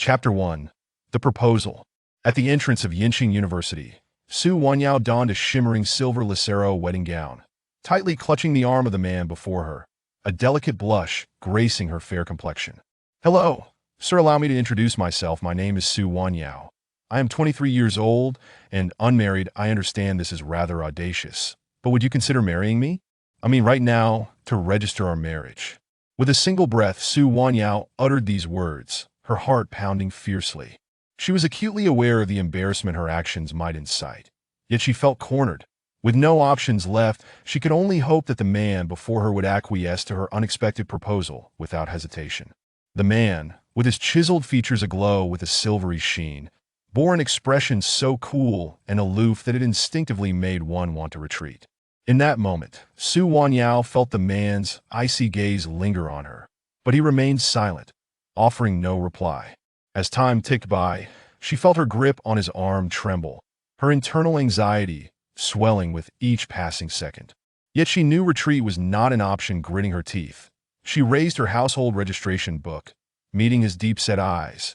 Chapter 1. The Proposal. At the entrance of Yinqing University, Su Wanyao donned a shimmering silver Lucero wedding gown, tightly clutching the arm of the man before her, a delicate blush gracing her fair complexion. "Hello, sir, allow me to introduce myself. My name is Su Wanyao. I am 23 years old and unmarried. I understand this is rather audacious, but would you consider marrying me? I mean right now, to register our marriage." With a single breath, Su Wanyao uttered these words, her heart pounding fiercely. She was acutely aware of the embarrassment her actions might incite, yet she felt cornered. With no options left, she could only hope that the man before her would acquiesce to her unexpected proposal without hesitation. The man, with his chiseled features aglow with a silvery sheen, bore an expression so cool and aloof that it instinctively made one want to retreat. In that moment, Su Wanyao felt the man's icy gaze linger on her, but he remained silent, offering no reply. As time ticked by, she felt her grip on his arm tremble, her internal anxiety swelling with each passing second. Yet she knew retreat was not an option. Gritting her teeth, she raised her household registration book, meeting his deep-set eyes.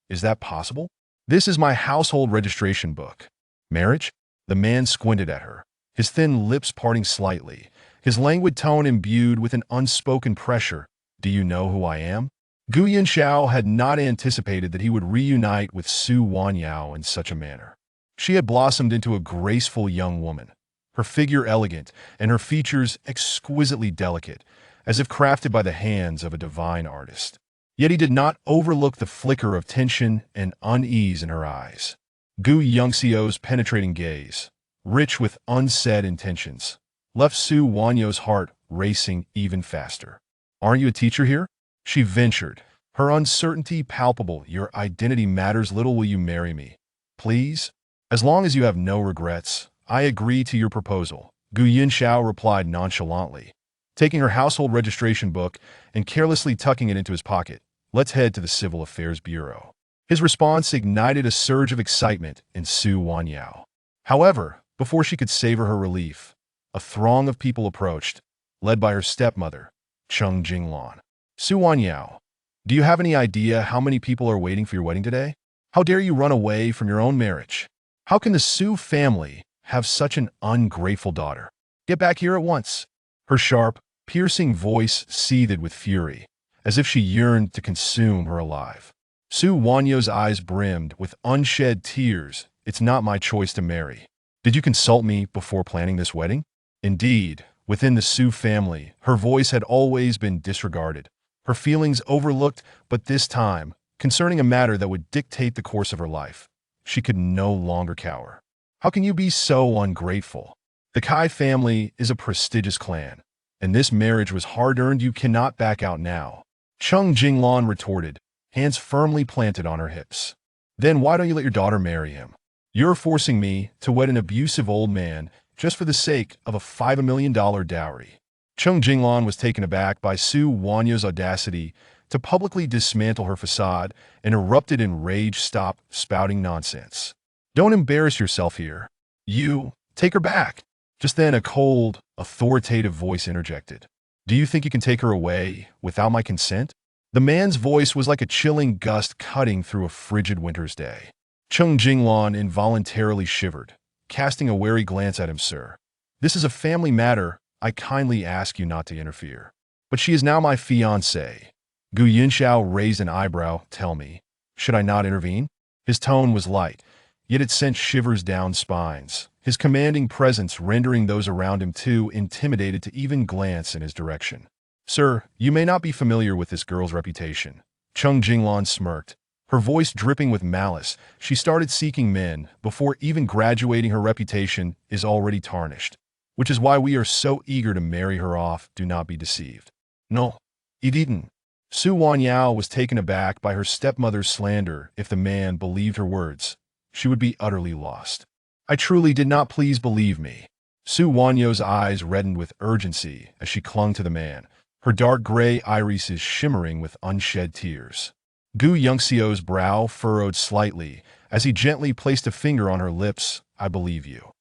"Is that possible? This is my household registration book. Marriage?" The man squinted at her, his thin lips parting slightly, his languid tone imbued with an unspoken pressure. "Do you know who I am?" Gu Yinxiao had not anticipated that he would reunite with Su Wanyao in such a manner. She had blossomed into a graceful young woman, her figure elegant and her features exquisitely delicate, as if crafted by the hands of a divine artist. Yet he did not overlook the flicker of tension and unease in her eyes. Gu Yingxiao's penetrating gaze, rich with unsaid intentions, left Su Wanyao's heart racing even faster. "Aren't you a teacher here?" she ventured, her uncertainty palpable. "Your identity matters little. Will you marry me, please? As long as you have no regrets, I agree to your proposal," Gu Yinxiao replied nonchalantly, taking her household registration book and carelessly tucking it into his pocket. "Let's head to the Civil Affairs Bureau." His response ignited a surge of excitement in Su Wanyao. However, before she could savor her relief, a throng of people approached, led by her stepmother, Cheng Jinglan. "Su Wanyao, do you have any idea how many people are waiting for your wedding today? How dare you run away from your own marriage? How can the Su family have such an ungrateful daughter? Get back here at once." Her sharp, piercing voice seethed with fury, as if she yearned to consume her alive. Su Wanyao's eyes brimmed with unshed tears. "It's not my choice to marry. Did you consult me before planning this wedding?" Indeed, within the Su family, her voice had always been disregarded, her feelings overlooked, but this time, concerning a matter that would dictate the course of her life, she could no longer cower. "How can you be so ungrateful? The Kai family is a prestigious clan, and this marriage was hard-earned. You cannot back out now," Cheng Jinglan retorted, hands firmly planted on her hips. "Then why don't you let your daughter marry him? You're forcing me to wed an abusive old man just for the sake of a $5 million dowry." Cheng Jinglan was taken aback by Su Wanyao's audacity to publicly dismantle her facade and erupted in rage. "Stop spouting nonsense. Don't embarrass yourself here. You, take her back." Just then a cold, authoritative voice interjected. "Do you think you can take her away without my consent?" The man's voice was like a chilling gust cutting through a frigid winter's day. Cheng Jinglan involuntarily shivered, casting a wary glance at him. "Sir, this is a family matter. I kindly ask you not to interfere." "But she is now my fiancée." Gu Yinxiao raised an eyebrow. "Tell me, should I not intervene?" His tone was light, yet it sent shivers down spines, his commanding presence rendering those around him too intimidated to even glance in his direction. "Sir, you may not be familiar with this girl's reputation." Cheng Jinglan smirked, her voice dripping with malice. "She started seeking men before even graduating. Her reputation is already tarnished, which is why we are so eager to marry her off. Do not be deceived." "No, he didn't." Su Wanyao was taken aback by her stepmother's slander. If the man believed her words, she would be utterly lost. "I truly did not. Please believe me." Su Wanyao's eyes reddened with urgency as she clung to the man, her dark gray irises shimmering with unshed tears. Gu Yingxiao's brow furrowed slightly as he gently placed a finger on her lips. "I believe you."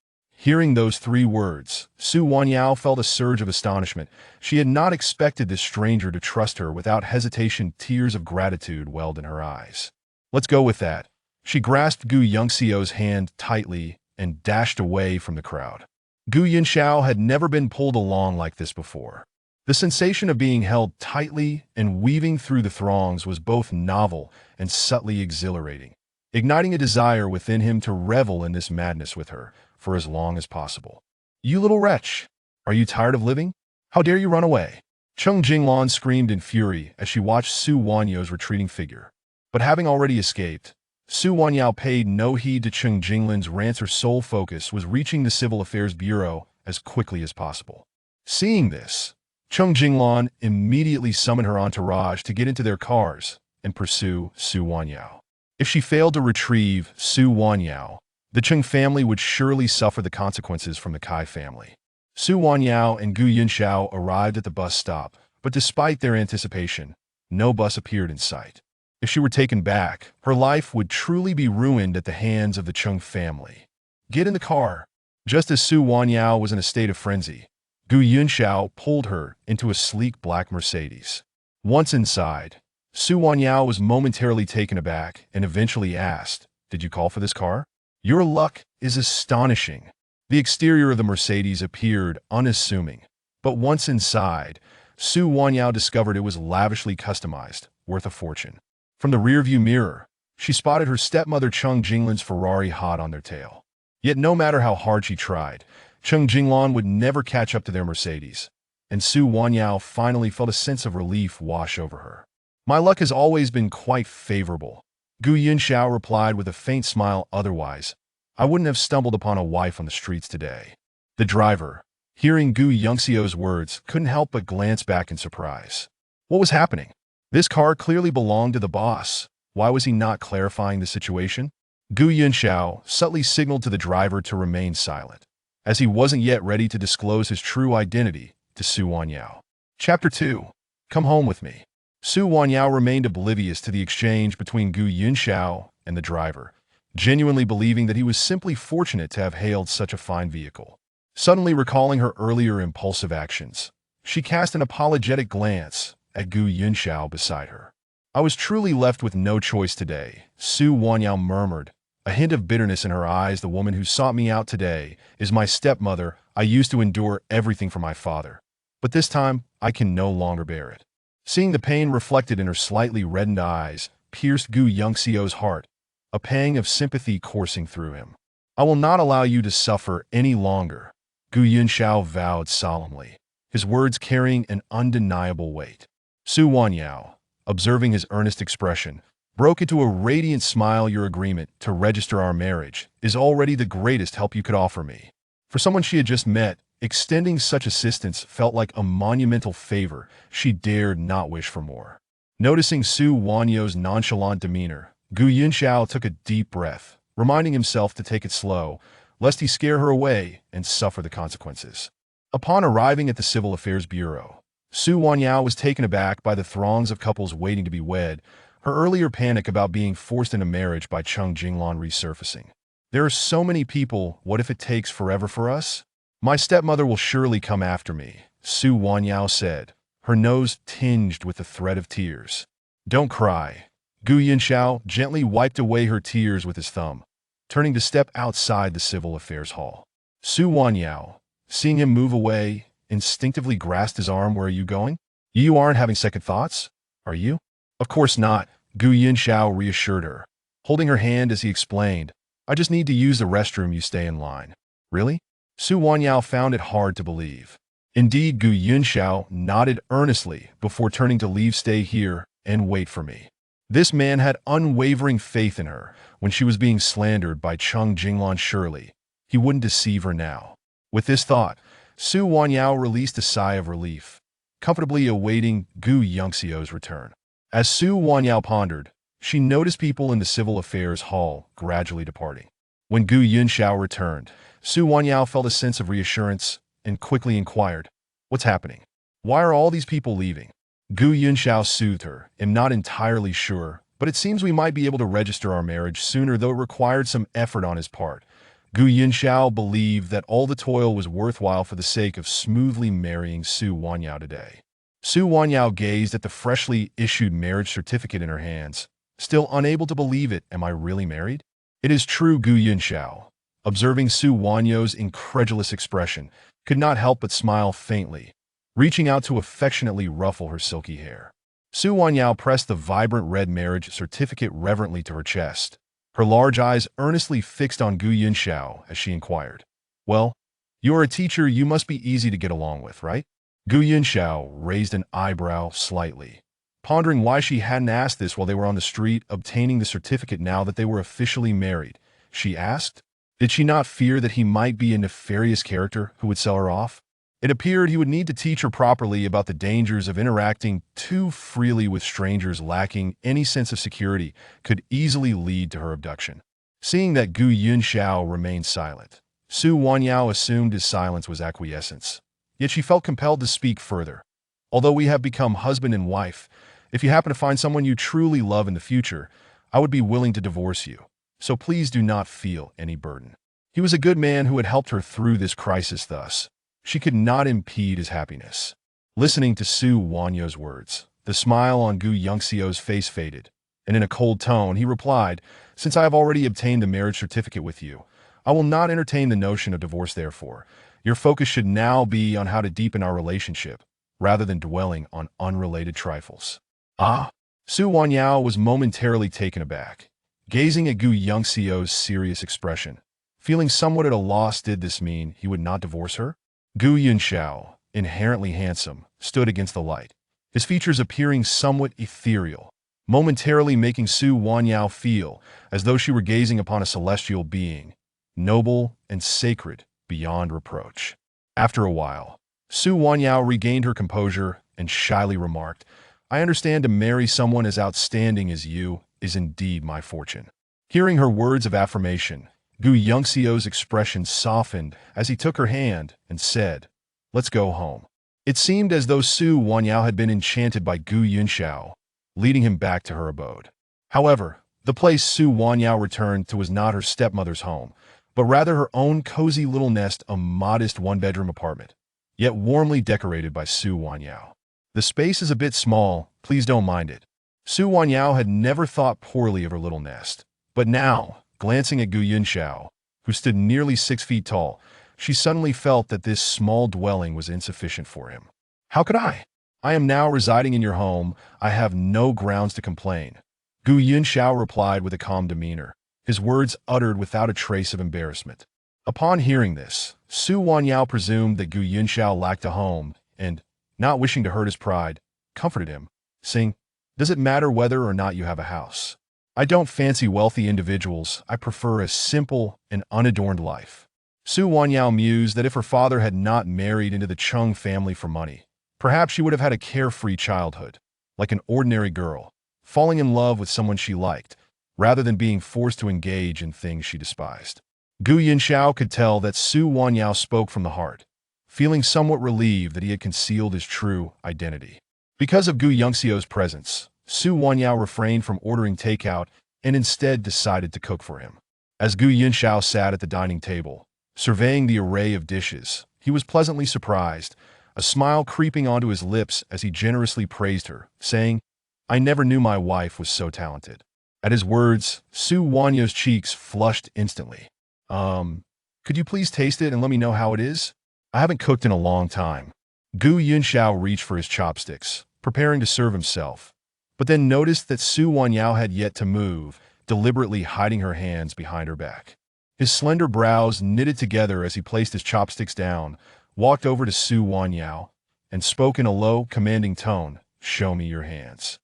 Hearing those three words, Su Wanyao felt a surge of astonishment. She had not expected this stranger to trust her without hesitation. Tears of gratitude welled in her eyes. Let's go with that. She grasped Gu Yongxiu's hand tightly and dashed away from the crowd. Gu Yunxiao had never been pulled along like this before. The sensation of being held tightly and weaving through the throngs was both novel and subtly exhilarating, igniting a desire within him to revel in this madness with her for as long as possible. "You little wretch! Are you tired of living? How dare you run away?" Cheng Jinglan screamed in fury as she watched Su Wanyao's retreating figure. But having already escaped, Su Wanyao paid no heed to Cheng Jinglan's rants. Her sole focus was reaching the Civil Affairs Bureau as quickly as possible. Seeing this, Cheng Jinglan immediately summoned her entourage to get into their cars and pursue Su Wanyao. If she failed to retrieve Su Wanyao, the Cheng family would surely suffer the consequences from the Kai family. Su Wanyao and Gu Yunxiao arrived at the bus stop, but despite their anticipation, no bus appeared in sight. If she were taken back, her life would truly be ruined at the hands of the Cheng family. "Get in the car." Just as Su Wanyao was in a state of frenzy, Gu Yunxiao pulled her into a sleek black Mercedes. Once inside, Su Wanyao was momentarily taken aback and eventually asked, "Did you call for this car?" "Your luck is astonishing." The exterior of the Mercedes appeared unassuming, but once inside, Su Wanyao discovered it was lavishly customized, worth a fortune. From the rearview mirror, she spotted her stepmother Cheng Jinglan's Ferrari hot on their tail. Yet no matter how hard she tried, Cheng Jinglan would never catch up to their Mercedes, and Su Wanyao finally felt a sense of relief wash over her. "My luck has always been quite favorable," Gu Yunxiao replied with a faint smile. "Otherwise, I wouldn't have stumbled upon a wife on the streets today." The driver, hearing Gu Yongxiu's words, couldn't help but glance back in surprise. What was happening? This car clearly belonged to the boss. Why was he not clarifying the situation? Gu Yunxiao subtly signaled to the driver to remain silent, as he wasn't yet ready to disclose his true identity to Su Wanyao. Chapter 2. Come home with me. Su Wanyao remained oblivious to the exchange between Gu Yunxiao and the driver, genuinely believing that he was simply fortunate to have hailed such a fine vehicle. Suddenly recalling her earlier impulsive actions, she cast an apologetic glance at Gu Yunxiao beside her. "I was truly left with no choice today," Su Wanyao murmured, a hint of bitterness in her eyes. "The woman who sought me out today is my stepmother. I used to endure everything from my father, but this time I can no longer bear it." Seeing the pain reflected in her slightly reddened eyes pierced Gu Yongxiu's heart, a pang of sympathy coursing through him. "I will not allow you to suffer any longer," Gu Yunxiao vowed solemnly, his words carrying an undeniable weight. Su Wanyao, observing his earnest expression, broke into a radiant smile. "Your agreement to register our marriage is already the greatest help you could offer me." For someone she had just met, extending such assistance felt like a monumental favor. She dared not wish for more. Noticing Su Wanyao's nonchalant demeanor, Gu Yunxiao took a deep breath, reminding himself to take it slow, lest he scare her away and suffer the consequences. Upon arriving at the Civil Affairs Bureau, Su Wanyao was taken aback by the throngs of couples waiting to be wed, her earlier panic about being forced into marriage by Cheng Jinglan resurfacing. "There are so many people. What if it takes forever for us? My stepmother will surely come after me," Su Wanyao said, her nose tinged with the threat of tears. "Don't cry." Gu Yunxiao gently wiped away her tears with his thumb, turning to step outside the Civil Affairs Hall. Su Wanyao, seeing him move away, instinctively grasped his arm. "Where are you going? You aren't having second thoughts, are you?" "Of course not," Gu Yunxiao reassured her, holding her hand as he explained. "I just need to use the restroom. You stay in line." "Really?" Su Wanyao found it hard to believe. Indeed, Gu Yunxiao nodded earnestly before turning to leave. "Stay here and wait for me." This man had unwavering faith in her when she was being slandered by Cheng Jinglan. Surely he wouldn't deceive her now. With this thought, Su Wanyao released a sigh of relief, comfortably awaiting Gu Yongxiu's return. As Su Wanyao pondered, she noticed people in the Civil Affairs Hall gradually departing. When Gu Yunxiao returned, Su Wanyao felt a sense of reassurance and quickly inquired, "What's happening? Why are all these people leaving?" Gu Yunxiao soothed her. "I'm not entirely sure, but it seems we might be able to register our marriage sooner, though it required some effort on his part." Gu Yunxiao believed that all the toil was worthwhile for the sake of smoothly marrying Su Wanyao today. Su Wanyao gazed at the freshly issued marriage certificate in her hands, Still unable to believe it, am I really married? It is true, Gu Yunxiao, observing Su Wanyo's incredulous expression, could not help but smile faintly, reaching out to affectionately ruffle her silky hair. Su Wanyao pressed the vibrant red marriage certificate reverently to her chest, her large eyes earnestly fixed on Gu Yunxiao as she inquired, "Well, you are a teacher, you must be easy to get along with, right?" Gu Yunxiao raised an eyebrow slightly, pondering why she hadn't asked this while they were on the street obtaining the certificate now that they were officially married. She asked, did she not fear that he might be a nefarious character who would sell her off? It appeared he would need to teach her properly about the dangers of interacting too freely with strangers lacking any sense of security could easily lead to her abduction. Seeing that Gu Yunxiao remained silent, Su Wanyao assumed his silence was acquiescence. Yet she felt compelled to speak further. Although we have become husband and wife, if you happen to find someone you truly love in the future, I would be willing to divorce you. So please do not feel any burden. He was a good man who had helped her through this crisis thus. She could not impede his happiness. Listening to Su Wanyo's words, the smile on Gu Yunxiao's face faded, and in a cold tone he replied, since I have already obtained the marriage certificate with you, I will not entertain the notion of divorce therefore. Your focus should now be on how to deepen our relationship, rather than dwelling on unrelated trifles. Ah! Su Wanyao was momentarily taken aback, gazing at Gu Yunxiao's serious expression. Feeling somewhat at a loss, did this mean he would not divorce her? Gu Yunxiao, inherently handsome, stood against the light, his features appearing somewhat ethereal, momentarily making Su Wanyao feel as though she were gazing upon a celestial being, noble and sacred beyond reproach. After a while, Su Wanyao regained her composure and shyly remarked, I understand to marry someone as outstanding as you is indeed my fortune. Hearing her words of affirmation, Gu Yunxiao's expression softened as he took her hand and said, let's go home. It seemed as though Su Wanyao had been enchanted by Gu Yunxiao, leading him back to her abode. However, the place Su Wanyao returned to was not her stepmother's home, but rather her own cozy little nest, a modest one-bedroom apartment, yet warmly decorated by Su Wanyao. The space is a bit small, please don't mind it. Su Wanyao had never thought poorly of her little nest, but now, glancing at Gu Yunxiao, who stood nearly 6 feet tall, she suddenly felt that this small dwelling was insufficient for him. How could I? I am now residing in your home. I have no grounds to complain. Gu Yunxiao replied with a calm demeanor, his words uttered without a trace of embarrassment. Upon hearing this, Su Wanyao presumed that Gu Yunxiao lacked a home and, not wishing to hurt his pride, comforted him, saying, does it matter whether or not you have a house? I don't fancy wealthy individuals. I prefer a simple and unadorned life. Su Wanyao mused that if her father had not married into the Chung family for money, perhaps she would have had a carefree childhood, like an ordinary girl, falling in love with someone she liked, rather than being forced to engage in things she despised. Gu Yunxiao could tell that Su Wanyao spoke from the heart, feeling somewhat relieved that he had concealed his true identity. Because of Gu Yunxiao's presence, Su Wanyao refrained from ordering takeout and instead decided to cook for him. As Gu Yunxiao sat at the dining table, surveying the array of dishes, he was pleasantly surprised, a smile creeping onto his lips as he generously praised her, saying, I never knew my wife was so talented. At his words, Su Wanyao's cheeks flushed instantly. Could you please taste it and let me know how it is? I haven't cooked in a long time. Gu Yunxiao reached for his chopsticks, preparing to serve himself, but then noticed that Su Wanyao had yet to move, deliberately hiding her hands behind her back. His slender brows knitted together as he placed his chopsticks down, walked over to Su Wanyao, and spoke in a low, commanding tone, show me your hands.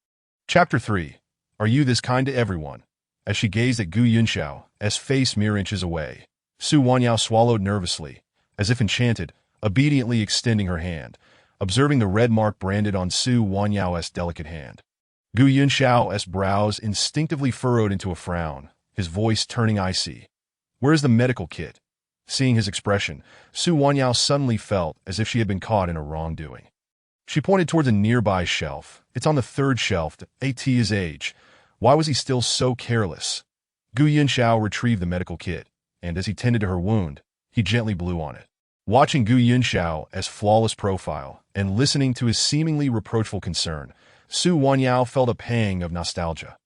Chapter 3. Are you this kind to everyone? As she gazed at Gu Yunxiao's face mere inches away, Su Wanyao swallowed nervously, as if enchanted, obediently extending her hand, observing the red mark branded on Su Wanyao's delicate hand. Gu Yunxiao's brows instinctively furrowed into a frown, his voice turning icy. Where's the medical kit? Seeing his expression, Su Wanyao suddenly felt as if she had been caught in a wrongdoing. She pointed towards a nearby shelf. It's on the 3rd shelf, at his age. Why was he still so careless? Gu Yunxiao retrieved the medical kit, and as he tended to her wound, he gently blew on it. Watching Gu Yunxiao's flawless profile and listening to his seemingly reproachful concern, Su Wanyao felt a pang of nostalgia.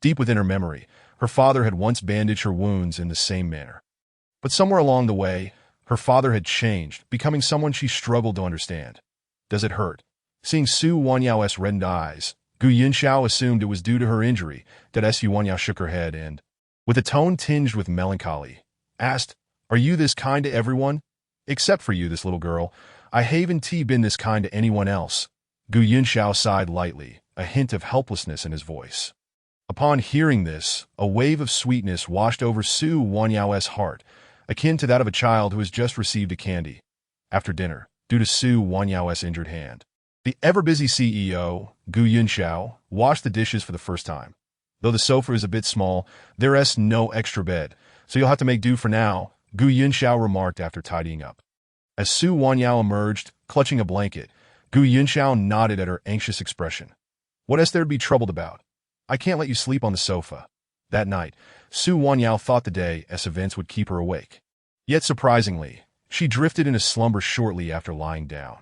Deep within her memory, her father had once bandaged her wounds in the same manner. But somewhere along the way, her father had changed, becoming someone she struggled to understand. Does it hurt? Seeing Su Wanyao's reddened eyes, Gu Yunxiao assumed it was due to her injury that Su Wanyao shook her head and, with a tone tinged with melancholy, asked, "Are you this kind to everyone? Except for you, this little girl. I haven't been this kind to anyone else." Gu Yunxiao sighed lightly, a hint of helplessness in his voice. Upon hearing this, a wave of sweetness washed over Su Wanyao's heart, akin to that of a child who has just received a candy. After dinner, due to Su Wanyao's injured hand, the ever-busy CEO, Gu Yunxiao, washed the dishes for the first time. Though the sofa is a bit small, there's no extra bed, so you'll have to make do for now, Gu Yunxiao remarked after tidying up. As Su Wanyao emerged, clutching a blanket, Gu Yunxiao nodded at her anxious expression. What else there to be troubled about? I can't let you sleep on the sofa. That night, Su Wanyao thought the day's events would keep her awake. Yet surprisingly, she drifted into slumber shortly after lying down.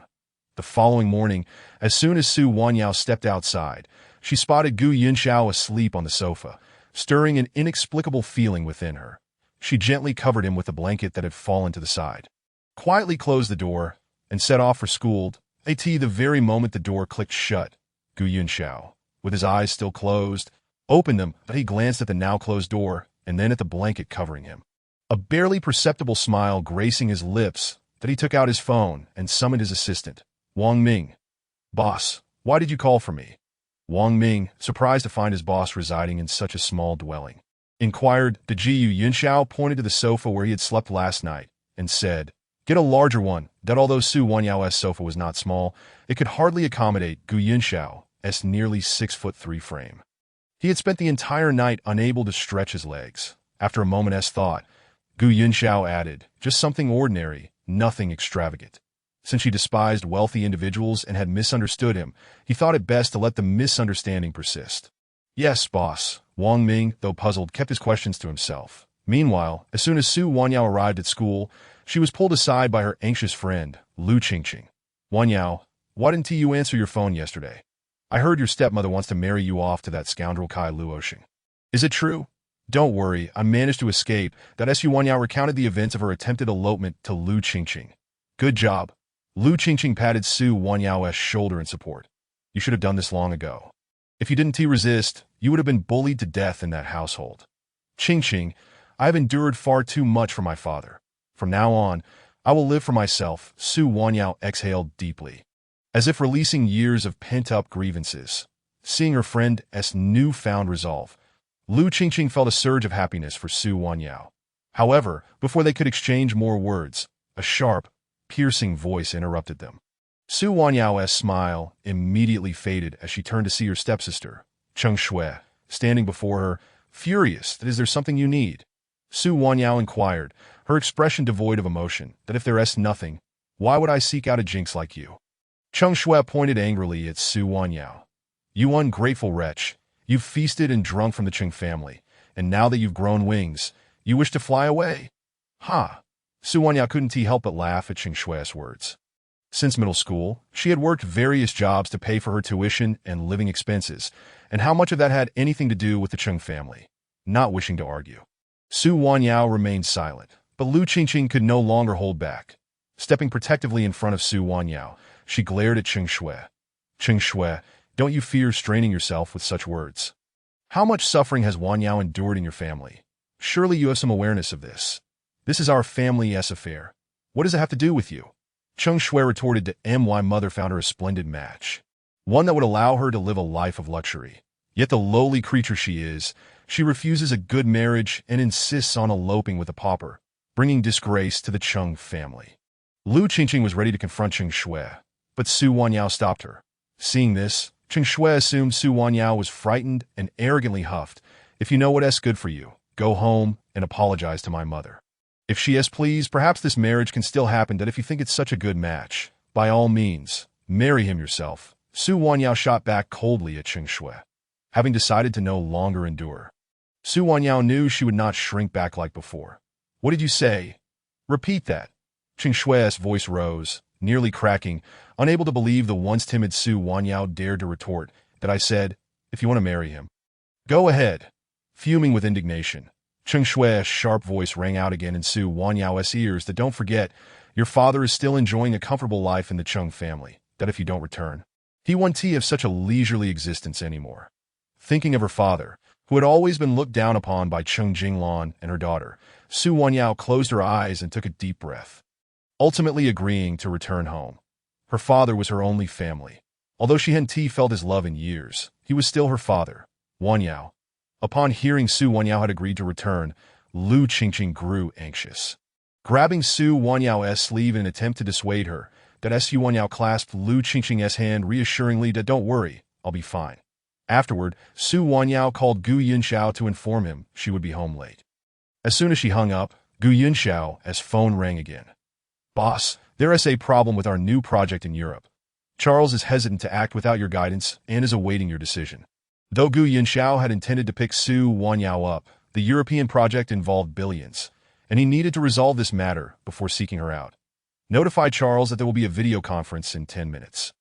The following morning, as soon as Su Wanyao stepped outside, she spotted Gu Yunxiao asleep on the sofa, stirring an inexplicable feeling within her. She gently covered him with a blanket that had fallen to the side, quietly closed the door, and set off for school. The very moment the door clicked shut, Gu Yunxiao, with his eyes still closed, opened them, but he glanced at the now-closed door and then at the blanket covering him. A barely perceptible smile gracing his lips, that he took out his phone and summoned his assistant, Wang Ming. "Boss, why did you call for me?" Wang Ming, surprised to find his boss residing in such a small dwelling, inquired. The Gu Yunxiao pointed to the sofa where he had slept last night and said, "Get a larger one," that although Su Wanyao's sofa was not small, it could hardly accommodate Gu Yunxiao's nearly 6'3" frame. He had spent the entire night unable to stretch his legs. After a moment's thought, Gu Yunxiao added, "Just something ordinary, nothing extravagant." Since he despised wealthy individuals and had misunderstood him, he thought it best to let the misunderstanding persist. "Yes, boss." Wang Ming, though puzzled, kept his questions to himself. Meanwhile, as soon as Su Wanyao arrived at school, she was pulled aside by her anxious friend, Lu Qingqing. "Wanyao, why didn't you answer your phone yesterday? I heard your stepmother wants to marry you off to that scoundrel Kai Luoxing. Is it true?" "Don't worry, I managed to escape." That Su Wanyao recounted the events of her attempted elopement to Lu Qingqing. "Good job." Lu Qingqing patted Su Wanyao's shoulder in support. "You should have done this long ago. If you didn't resist, you would have been bullied to death in that household." "Qingqing, I have endured far too much from my father. From now on, I will live for myself." Su Wanyao exhaled deeply, as if releasing years of pent-up grievances. Seeing her friend's newfound resolve, Lu Qingqing felt a surge of happiness for Su Wanyao. However, before they could exchange more words, a sharp, piercing voice interrupted them. Su Wanyao's smile immediately faded as she turned to see her stepsister, Cheng Shui, standing before her, furious. "Is there something you need?" Su Wanyao inquired, her expression devoid of emotion. "That if there's nothing, why would I seek out a jinx like you?" Cheng Shui pointed angrily at Su Wanyao. "You ungrateful wretch, you've feasted and drunk from the Cheng family, and now that you've grown wings, you wish to fly away?" "Ha!" Su Wanyao couldn't help but laugh at Cheng Shui's words. Since middle school, she had worked various jobs to pay for her tuition and living expenses, and how much of that had anything to do with the Cheng family? Not wishing to argue, Su Wanyao remained silent, but Lu Qingqing could no longer hold back. Stepping protectively in front of Su Wanyao, she glared at Cheng Shui. "Cheng Shui, don't you fear straining yourself with such words? How much suffering has Wanyao endured in your family? Surely you have some awareness of this. This is our family's affair. What does it have to do with you?" Cheng Shui retorted to my mother found her a splendid match, one that would allow her to live a life of luxury. Yet the lowly creature she is, she refuses a good marriage and insists on eloping with a pauper, bringing disgrace to the Cheng family. Lu Qingqing was ready to confront Cheng Shui, but Su Wanyao stopped her. Seeing this, Cheng Shui assumed Su Wanyao was frightened and arrogantly huffed, "If you know what's good for you, go home and apologize to my mother. If she is pleased, perhaps this marriage can still happen. That if you think it's such a good match, by all means, marry him yourself." Su Wanyao shot back coldly at Cheng Shui, having decided to no longer endure. Su Wanyao knew she would not shrink back like before. "What did you say? Repeat that." Cheng Shui's voice rose, nearly cracking, unable to believe the once timid Su Wanyao dared to retort. "That I said, if you want to marry him." Go ahead. Fuming with indignation, Cheng Shui's sharp voice rang out again in Su Wanyao's ears that don't forget, your father is still enjoying a comfortable life in the Cheng family, that if you don't return, he won't have such a leisurely existence anymore. Thinking of her father, who had always been looked down upon by Cheng Jinglan and her daughter, Su Wanyao closed her eyes and took a deep breath, ultimately agreeing to return home. Her father was her only family. Although she hadn't felt his love in years, he was still her father, Wanyao. Upon hearing Su Wanyao had agreed to return, Lu Qingqing grew anxious. Grabbing Su Wanyao's sleeve in an attempt to dissuade her, that Su Wanyao clasped Lu Qingqing's hand reassuringly that don't worry, I'll be fine. Afterward, Su Wanyao called Gu Yunxiao to inform him she would be home late. As soon as she hung up, Gu Yunxiao's phone rang again. Boss, there is a problem with our new project in Europe. Charles is hesitant to act without your guidance and is awaiting your decision. Though Gu Yunxiao had intended to pick Su Wanyao up, the European project involved billions, and he needed to resolve this matter before seeking her out. Notify Charles that there will be a video conference in 10 minutes.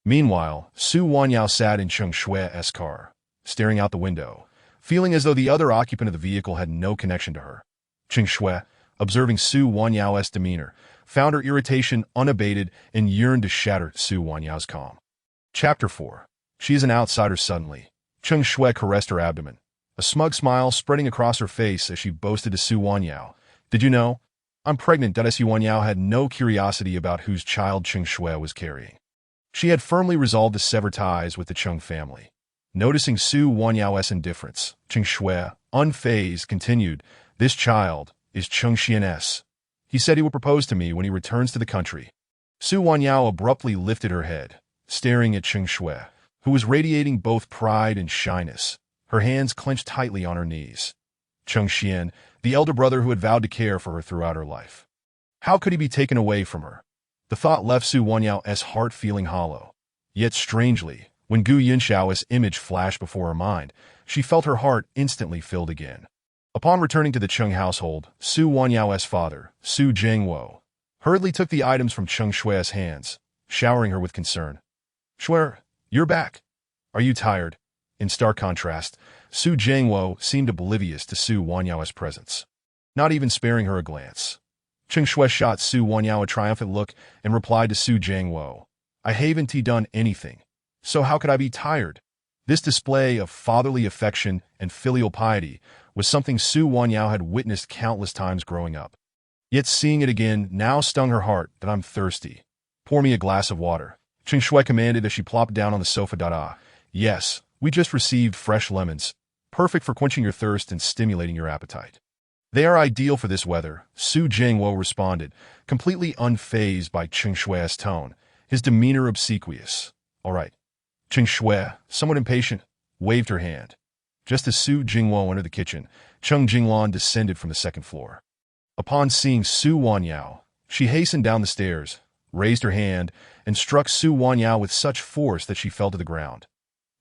Meanwhile, Su Wanyao sat in Cheng Shui's car, staring out the window, feeling as though the other occupant of the vehicle had no connection to her. Cheng Shui, observing Su Wanyao's demeanor, found her irritation unabated and yearned to shatter Su Wanyao's calm. Chapter 4. She is an outsider suddenly. Cheng Shui caressed her abdomen, a smug smile spreading across her face as she boasted to Su Wanyao. Did you know? I'm pregnant. Su Wanyao had no curiosity about whose child Cheng Shui was carrying. She had firmly resolved to sever ties with the Cheng family. Noticing Su Wanyao's indifference, Cheng Shui, unfazed, continued, this child is Cheng Xian's. He said he would propose to me when he returns to the country. Su Wanyao abruptly lifted her head, staring at Cheng Shui, who was radiating both pride and shyness, her hands clenched tightly on her knees. Cheng Xian, the elder brother who had vowed to care for her throughout her life. How could he be taken away from her? The thought left Su Wanyao's heart feeling hollow. Yet strangely, when Gu Yunxiao's image flashed before her mind, she felt her heart instantly filled again. Upon returning to the Cheng household, Su Wanyao's father, Su Zhengwo, hurriedly took the items from Cheng Shui's hands, showering her with concern. Shui, you're back. Are you tired? In stark contrast, Su Zhengwo seemed oblivious to Su Wanyao's presence, not even sparing her a glance. Cheng Shui shot Su Wanyao a triumphant look and replied to Su Zhengwo, I haven't done anything, so how could I be tired? This display of fatherly affection and filial piety was something Su Wanyao had witnessed countless times growing up. Yet seeing it again now stung her heart that I'm thirsty. Pour me a glass of water, Cheng Shui commanded as she plopped down on the sofa. Yes, we just received fresh lemons, perfect for quenching your thirst and stimulating your appetite. They are ideal for this weather, Su Zhengwo responded, completely unfazed by Cheng Shui's tone, his demeanor obsequious. All right. Cheng Shui, somewhat impatient, waved her hand. Just as Su Jingwo entered the kitchen, Cheng Jinglan descended from the second floor. Upon seeing Su Wanyao, she hastened down the stairs, raised her hand, and struck Su Wanyao with such force that she fell to the ground.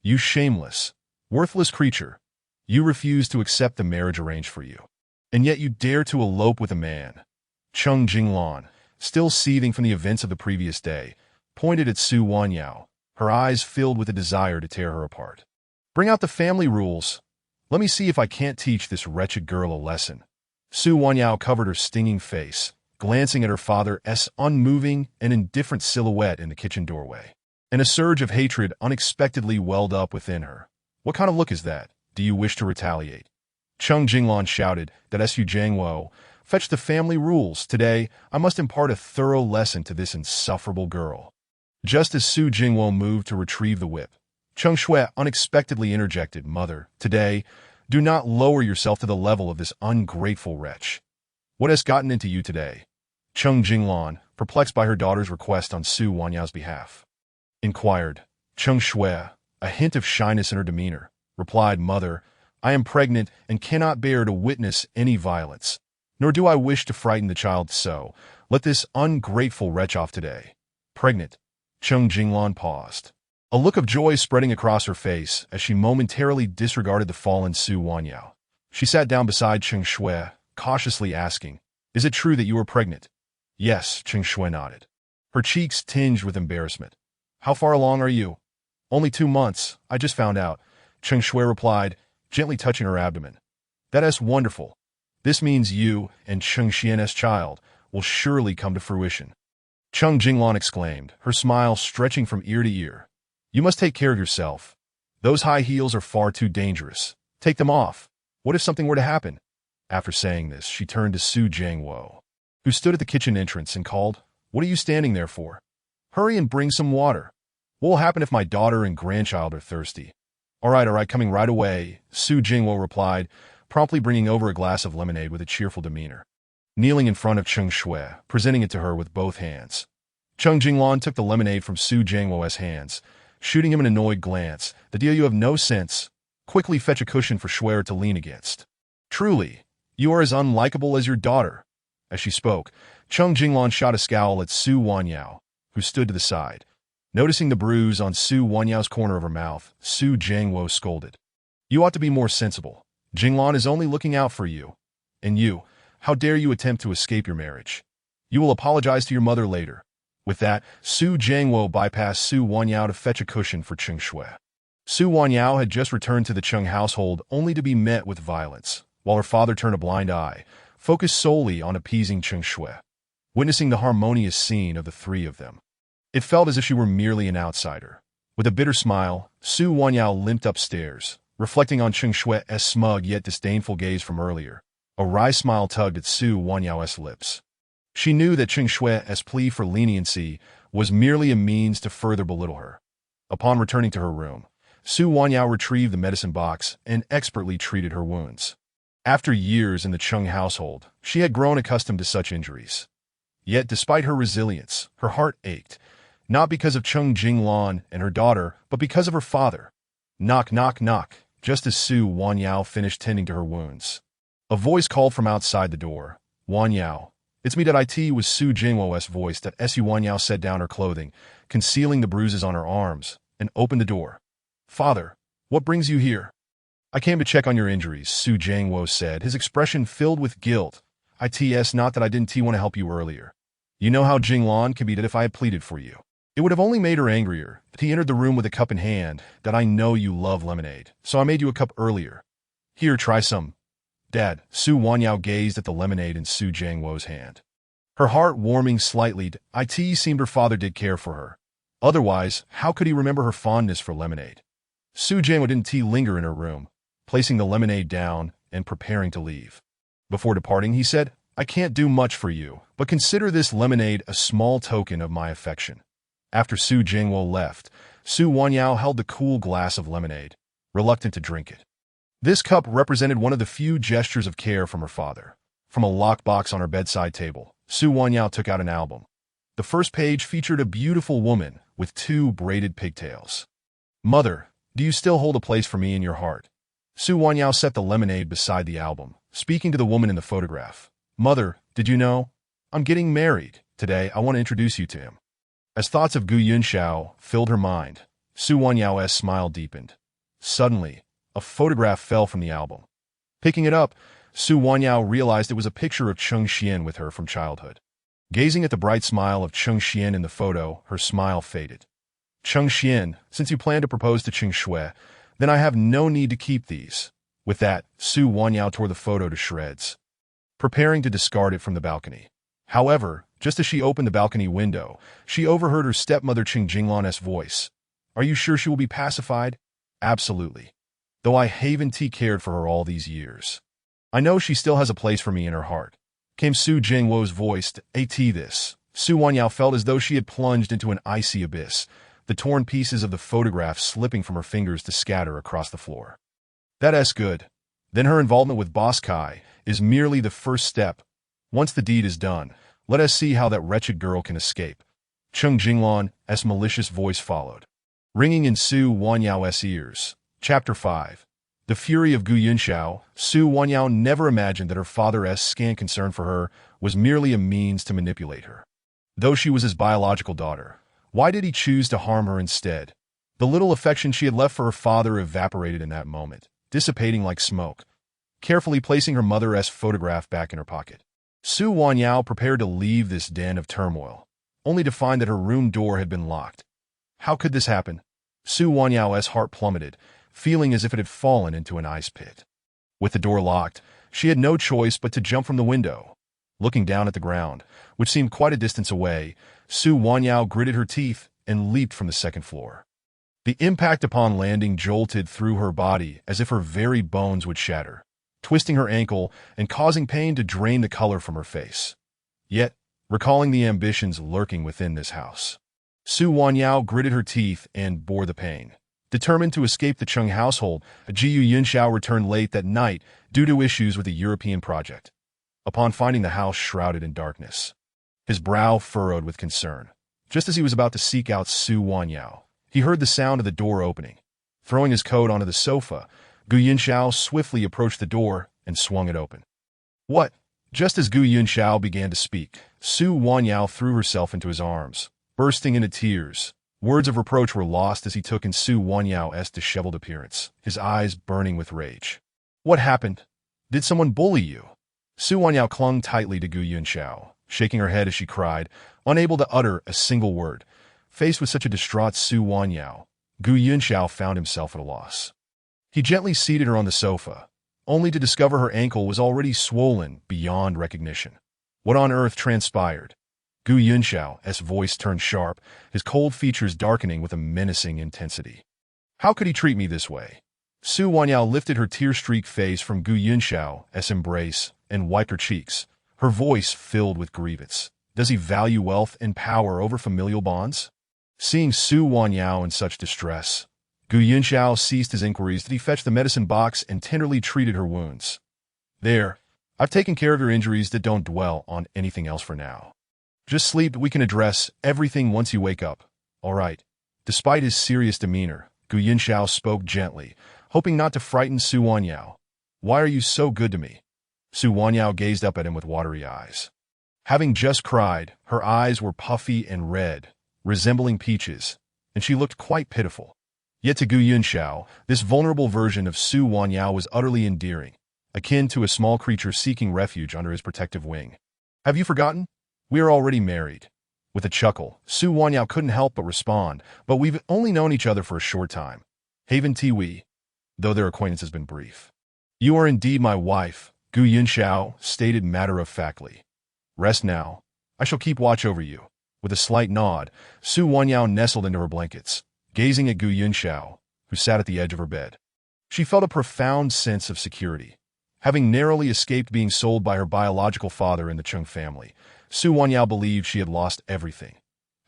You shameless, worthless creature. You refuse to accept the marriage arranged for you. And yet you dare to elope with a man. Cheng Jinglan, still seething from the events of the previous day, pointed at Su Wanyao, her eyes filled with a desire to tear her apart. Bring out the family rules. Let me see if I can't teach this wretched girl a lesson. Su Wanyao covered her stinging face, glancing at her father's unmoving and indifferent silhouette in the kitchen doorway. And a surge of hatred unexpectedly welled up within her. What kind of look is that? Do you wish to retaliate? Cheng Jinglan shouted that Su Zhengwo, fetch the family rules. Today, I must impart a thorough lesson to this insufferable girl. Just as Su Jingwo moved to retrieve the whip, Cheng Shui unexpectedly interjected, Mother, today, do not lower yourself to the level of this ungrateful wretch. What has gotten into you today? Cheng Jinglan, perplexed by her daughter's request on Su Wanyao's behalf, inquired. Cheng Shui, a hint of shyness in her demeanor, replied, Mother, I am pregnant and cannot bear to witness any violence, nor do I wish to frighten the child, so let this ungrateful wretch off today. Pregnant. Cheng Jinglan paused, a look of joy spreading across her face as she momentarily disregarded the fallen Su Wanyao. She sat down beside Cheng Shui, cautiously asking, Is it true that you are pregnant? Yes, Cheng Shui nodded, her cheeks tinged with embarrassment. How far along are you? Only 2 months, I just found out. Cheng Shui replied, gently touching her abdomen. That's wonderful. This means you and Cheng Xian's child will surely come to fruition. Cheng Jinglan exclaimed, her smile stretching from ear to ear. You must take care of yourself. Those high heels are far too dangerous. Take them off. What if something were to happen? After saying this, she turned to Su Jiangwo, who stood at the kitchen entrance and called, What are you standing there for? Hurry and bring some water. What will happen if my daughter and grandchild are thirsty? All right, coming right away, Su Jingwo replied, promptly bringing over a glass of lemonade with a cheerful demeanor. Kneeling in front of Cheng Shui, presenting it to her with both hands. Cheng Jinglan took the lemonade from Su Jiangwo's hands, shooting him an annoyed glance. The deal, you have no sense. Quickly fetch a cushion for Shui to lean against. Truly, you are as unlikable as your daughter. As she spoke, Cheng Jinglan shot a scowl at Su Wanyao, who stood to the side. Noticing the bruise on Su Wanyao's corner of her mouth, Su Jiangwo scolded. You ought to be more sensible. Jinglan is only looking out for you. And you, how dare you attempt to escape your marriage? You will apologize to your mother later. With that, Su Jiangwo bypassed Su Wanyao to fetch a cushion for Cheng Shui. Su Wanyao had just returned to the Cheng household only to be met with violence, while her father turned a blind eye, focused solely on appeasing Cheng Shui. Witnessing the harmonious scene of the three of them, it felt as if she were merely an outsider. With a bitter smile, Su Wanyao limped upstairs, reflecting on Cheng Shui's smug yet disdainful gaze from earlier. A wry smile tugged at Su Wanyao's lips. She knew that Cheng Shui's plea for leniency was merely a means to further belittle her. Upon returning to her room, Su Wanyao retrieved the medicine box and expertly treated her wounds. After years in the Cheng household, she had grown accustomed to such injuries. Yet despite her resilience, her heart ached, not because of Cheng Jinglan and her daughter, but because of her father. Knock, knock, knock, just as Su Wanyao finished tending to her wounds. A voice called from outside the door. Wanyao. It's me. It was Su Jingwo's voice that Su Wanyao set down her clothing, concealing the bruises on her arms, and opened the door. Father, what brings you here? I came to check on your injuries, Su Jingwo said, his expression filled with guilt. It's not that I didn't want to help you earlier. You know how Jinglan can be that if I had pleaded for you, it would have only made her angrier. He entered the room with a cup in hand. That I know you love lemonade, so I made you a cup earlier. Here, try some. Dad, Su Wanyao gazed at the lemonade in Su Jiangwo's hand. Her heart warming slightly. It seemed her father did care for her. Otherwise, how could he remember her fondness for lemonade? Su Jiangwo didn't linger in her room, placing the lemonade down and preparing to leave. Before departing, he said, I can't do much for you, but consider this lemonade a small token of my affection. After Su Jiangwo left, Su Wanyao held the cool glass of lemonade, reluctant to drink it. This cup represented one of the few gestures of care from her father. From a lockbox on her bedside table, Su Wanyao took out an album. The first page featured a beautiful woman with 2 braided pigtails. Mother, do you still hold a place for me in your heart? Su Wanyao set the lemonade beside the album, speaking to the woman in the photograph. Mother, did you know? I'm getting married. Today, I want to introduce you to him. As thoughts of Gu Yunxiao filled her mind, Su Wanyao's smile deepened. Suddenly, a photograph fell from the album. Picking it up, Su Wanyao realized it was a picture of Cheng Xian with her from childhood. Gazing at the bright smile of Cheng Xian in the photo, her smile faded. Cheng Xian, since you plan to propose to Cheng Shui, then I have no need to keep these. With that, Su Wanyao tore the photo to shreds, preparing to discard it from the balcony. However, just as she opened the balcony window, she overheard her stepmother Cheng Jinglan's voice. Are you sure she will be pacified? Absolutely. Though I haven't cared for her all these years, I know she still has a place for me in her heart. Came Su Jingwo's voice. This. Su Wanyao felt as though she had plunged into an icy abyss, the torn pieces of the photograph slipping from her fingers to scatter across the floor. That's good. Then her involvement with Boss Kai is merely the first step. Once the deed is done, let us see how that wretched girl can escape. Cheng Jinglan's malicious voice followed, ringing in Su Wanyao's ears. Chapter 5. The fury of Gu Yunxiao. Su Wanyao never imagined that her father's scant concern for her was merely a means to manipulate her. Though she was his biological daughter, why did he choose to harm her instead? The little affection she had left for her father evaporated in that moment, dissipating like smoke. Carefully placing her mother's photograph back in her pocket, Su Wanyao prepared to leave this den of turmoil, only to find that her room door had been locked. How could this happen? Su Wanyao's heart plummeted, feeling as if it had fallen into an ice pit. With the door locked, she had no choice but to jump from the window. Looking down at the ground, which seemed quite a distance away, Su Wanyao gritted her teeth and leaped from the second floor. The impact upon landing jolted through her body as if her very bones would shatter, twisting her ankle and causing pain to drain the color from her face. Yet, recalling the ambitions lurking within this house, Su Wanyao gritted her teeth and bore the pain. Determined to escape the Chung household, Jiyu Yunxiao returned late that night due to issues with the European project. Upon finding the house shrouded in darkness, his brow furrowed with concern. Just as he was about to seek out Su Wanyao, he heard the sound of the door opening. Throwing his coat onto the sofa, Gu Yunxiao swiftly approached the door and swung it open. "What?" Just as Gu Yunxiao began to speak, Su Wanyao threw herself into his arms, bursting into tears. Words of reproach were lost as he took in Su Wanyao's disheveled appearance, his eyes burning with rage. "What happened? Did someone bully you?" Su Wanyao clung tightly to Gu Yunxiao, shaking her head as she cried, unable to utter a single word. Faced with such a distraught Su Wanyao, Gu Yunxiao found himself at a loss. He gently seated her on the sofa, only to discover her ankle was already swollen beyond recognition. What on earth transpired? Gu Yunxiao's voice turned sharp, his cold features darkening with a menacing intensity. "How could he treat me this way?" Su Wanyao lifted her tear-streaked face from Gu Yunxiao's embrace and wiped her cheeks, her voice filled with grievance. "Does he value wealth and power over familial bonds?" Seeing Su Wanyao in such distress, Gu Yunxiao ceased his inquiries that he fetched the medicine box and tenderly treated her wounds. "There, I've taken care of your injuries that don't dwell on anything else for now. Just sleep, we can address everything once you wake up. All right." Despite his serious demeanor, Gu Yunxiao spoke gently, hoping not to frighten Su Wanyao. "Why are you so good to me?" Su Wanyao gazed up at him with watery eyes. Having just cried, her eyes were puffy and red, resembling peaches, and she looked quite pitiful. Yet to Gu Yunxiao, this vulnerable version of Su Wanyao was utterly endearing, akin to a small creature seeking refuge under his protective wing. "Have you forgotten? We are already married." With a chuckle, Su Wanyao couldn't help but respond, "But we've only known each other for a short time. Haven Tiwi, though their acquaintance has been brief." "You are indeed my wife," Gu Yunxiao stated matter-of-factly. "Rest now. I shall keep watch over you." With a slight nod, Su Wanyao nestled into her blankets, gazing at Gu Yunxiao, who sat at the edge of her bed. She felt a profound sense of security. Having narrowly escaped being sold by her biological father in the Chung family, Su Wanyao believed she had lost everything.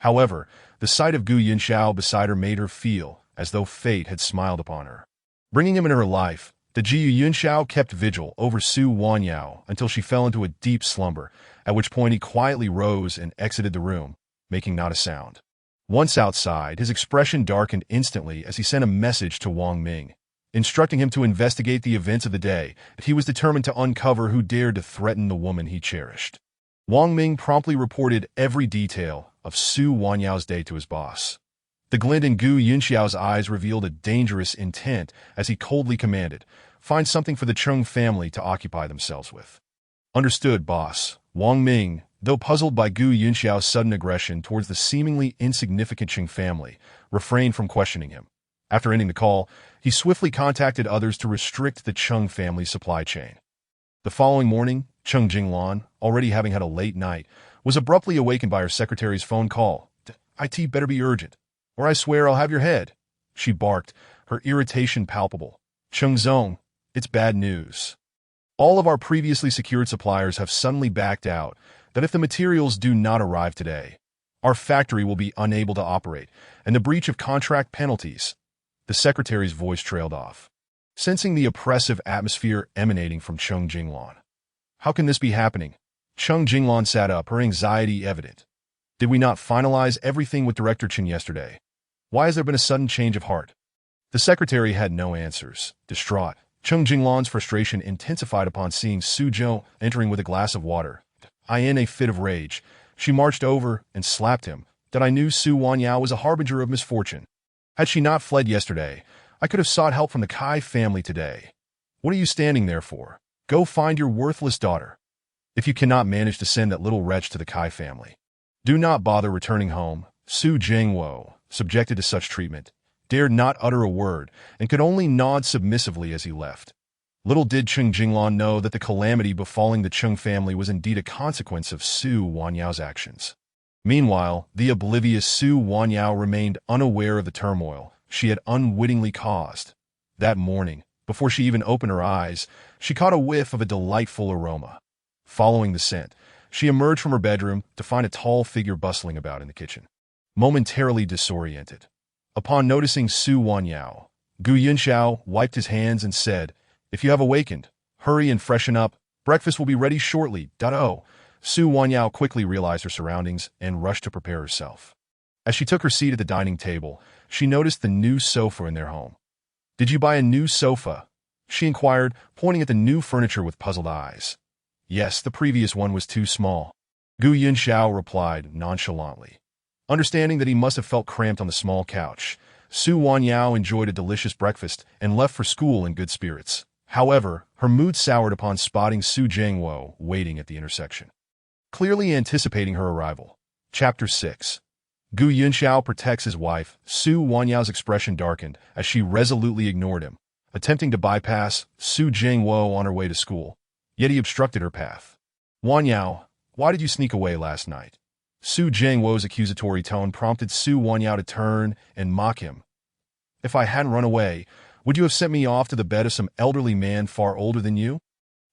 However, the sight of Gu Yunxiao beside her made her feel as though fate had smiled upon her. Bringing him into her life, the Jiyu Yunxiao kept vigil over Su Wanyao until she fell into a deep slumber, at which point he quietly rose and exited the room, making not a sound. Once outside, his expression darkened instantly as he sent a message to Wang Ming, instructing him to investigate the events of the day. He was determined to uncover who dared to threaten the woman he cherished. Wang Ming promptly reported every detail of Su Wanyao's day to his boss. The glint in Gu Yunxiao's eyes revealed a dangerous intent as he coldly commanded, "Find something for the Chung family to occupy themselves with." "Understood, boss." Wang Ming, though puzzled by Gu Yunxiao's sudden aggression towards the seemingly insignificant Chung family, refrained from questioning him. After ending the call, he swiftly contacted others to restrict the Chung family supply chain. The following morning, Chung Jinglan, already having had a late night, was abruptly awakened by her secretary's phone call. "It better be urgent, or I swear I'll have your head," she barked, her irritation palpable. "Chung Zong, it's bad news. All of our previously secured suppliers have suddenly backed out that if the materials do not arrive today, our factory will be unable to operate, and the breach of contract penalties." The secretary's voice trailed off, sensing the oppressive atmosphere emanating from Chung Jinglan. "How can this be happening?" Chung Jinglan sat up, her anxiety evident. "Did we not finalize everything with Director Chen yesterday? Why has there been a sudden change of heart?" The secretary had no answers. Distraught, Chung Jinglan's frustration intensified upon seeing Su Zhou entering with a glass of water. In a fit of rage, she marched over and slapped him. "That I knew Su Wanyao was a harbinger of misfortune. Had she not fled yesterday, I could have sought help from the Kai family today. What are you standing there for? Go find your worthless daughter. If you cannot manage to send that little wretch to the Kai family, do not bother returning home." Su Jingwo, subjected to such treatment, dared not utter a word, and could only nod submissively as he left. Little did Cheng Jinglan know that the calamity befalling the Cheng family was indeed a consequence of Su Wanyao's actions. Meanwhile, the oblivious Su Wanyao remained unaware of the turmoil she had unwittingly caused. That morning, before she even opened her eyes, she caught a whiff of a delightful aroma. Following the scent, she emerged from her bedroom to find a tall figure bustling about in the kitchen. Momentarily disoriented, upon noticing Su Wanyao, Gu Yunxiao wiped his hands and said, "If you have awakened, hurry and freshen up. Breakfast will be ready shortly." Su Wanyao quickly realized her surroundings and rushed to prepare herself. As she took her seat at the dining table, she noticed the new sofa in their home. "Did you buy a new sofa?" she inquired, pointing at the new furniture with puzzled eyes. "Yes, the previous one was too small," Gu Yunxiao replied nonchalantly. Understanding that he must have felt cramped on the small couch, Su Wanyao enjoyed a delicious breakfast and left for school in good spirits. However, her mood soured upon spotting Su Jiangwo waiting at the intersection. Clearly anticipating her arrival. Chapter 6. Gu Yunxiao protects his wife. Su Wanyao's expression darkened as she resolutely ignored him, attempting to bypass Su Jiangwo on her way to school. Yet he obstructed her path. "Wanyao, why did you sneak away last night?" Su Jiangwo's accusatory tone prompted Su Wanyao to turn and mock him. "If I hadn't run away, would you have sent me off to the bed of some elderly man far older than you?"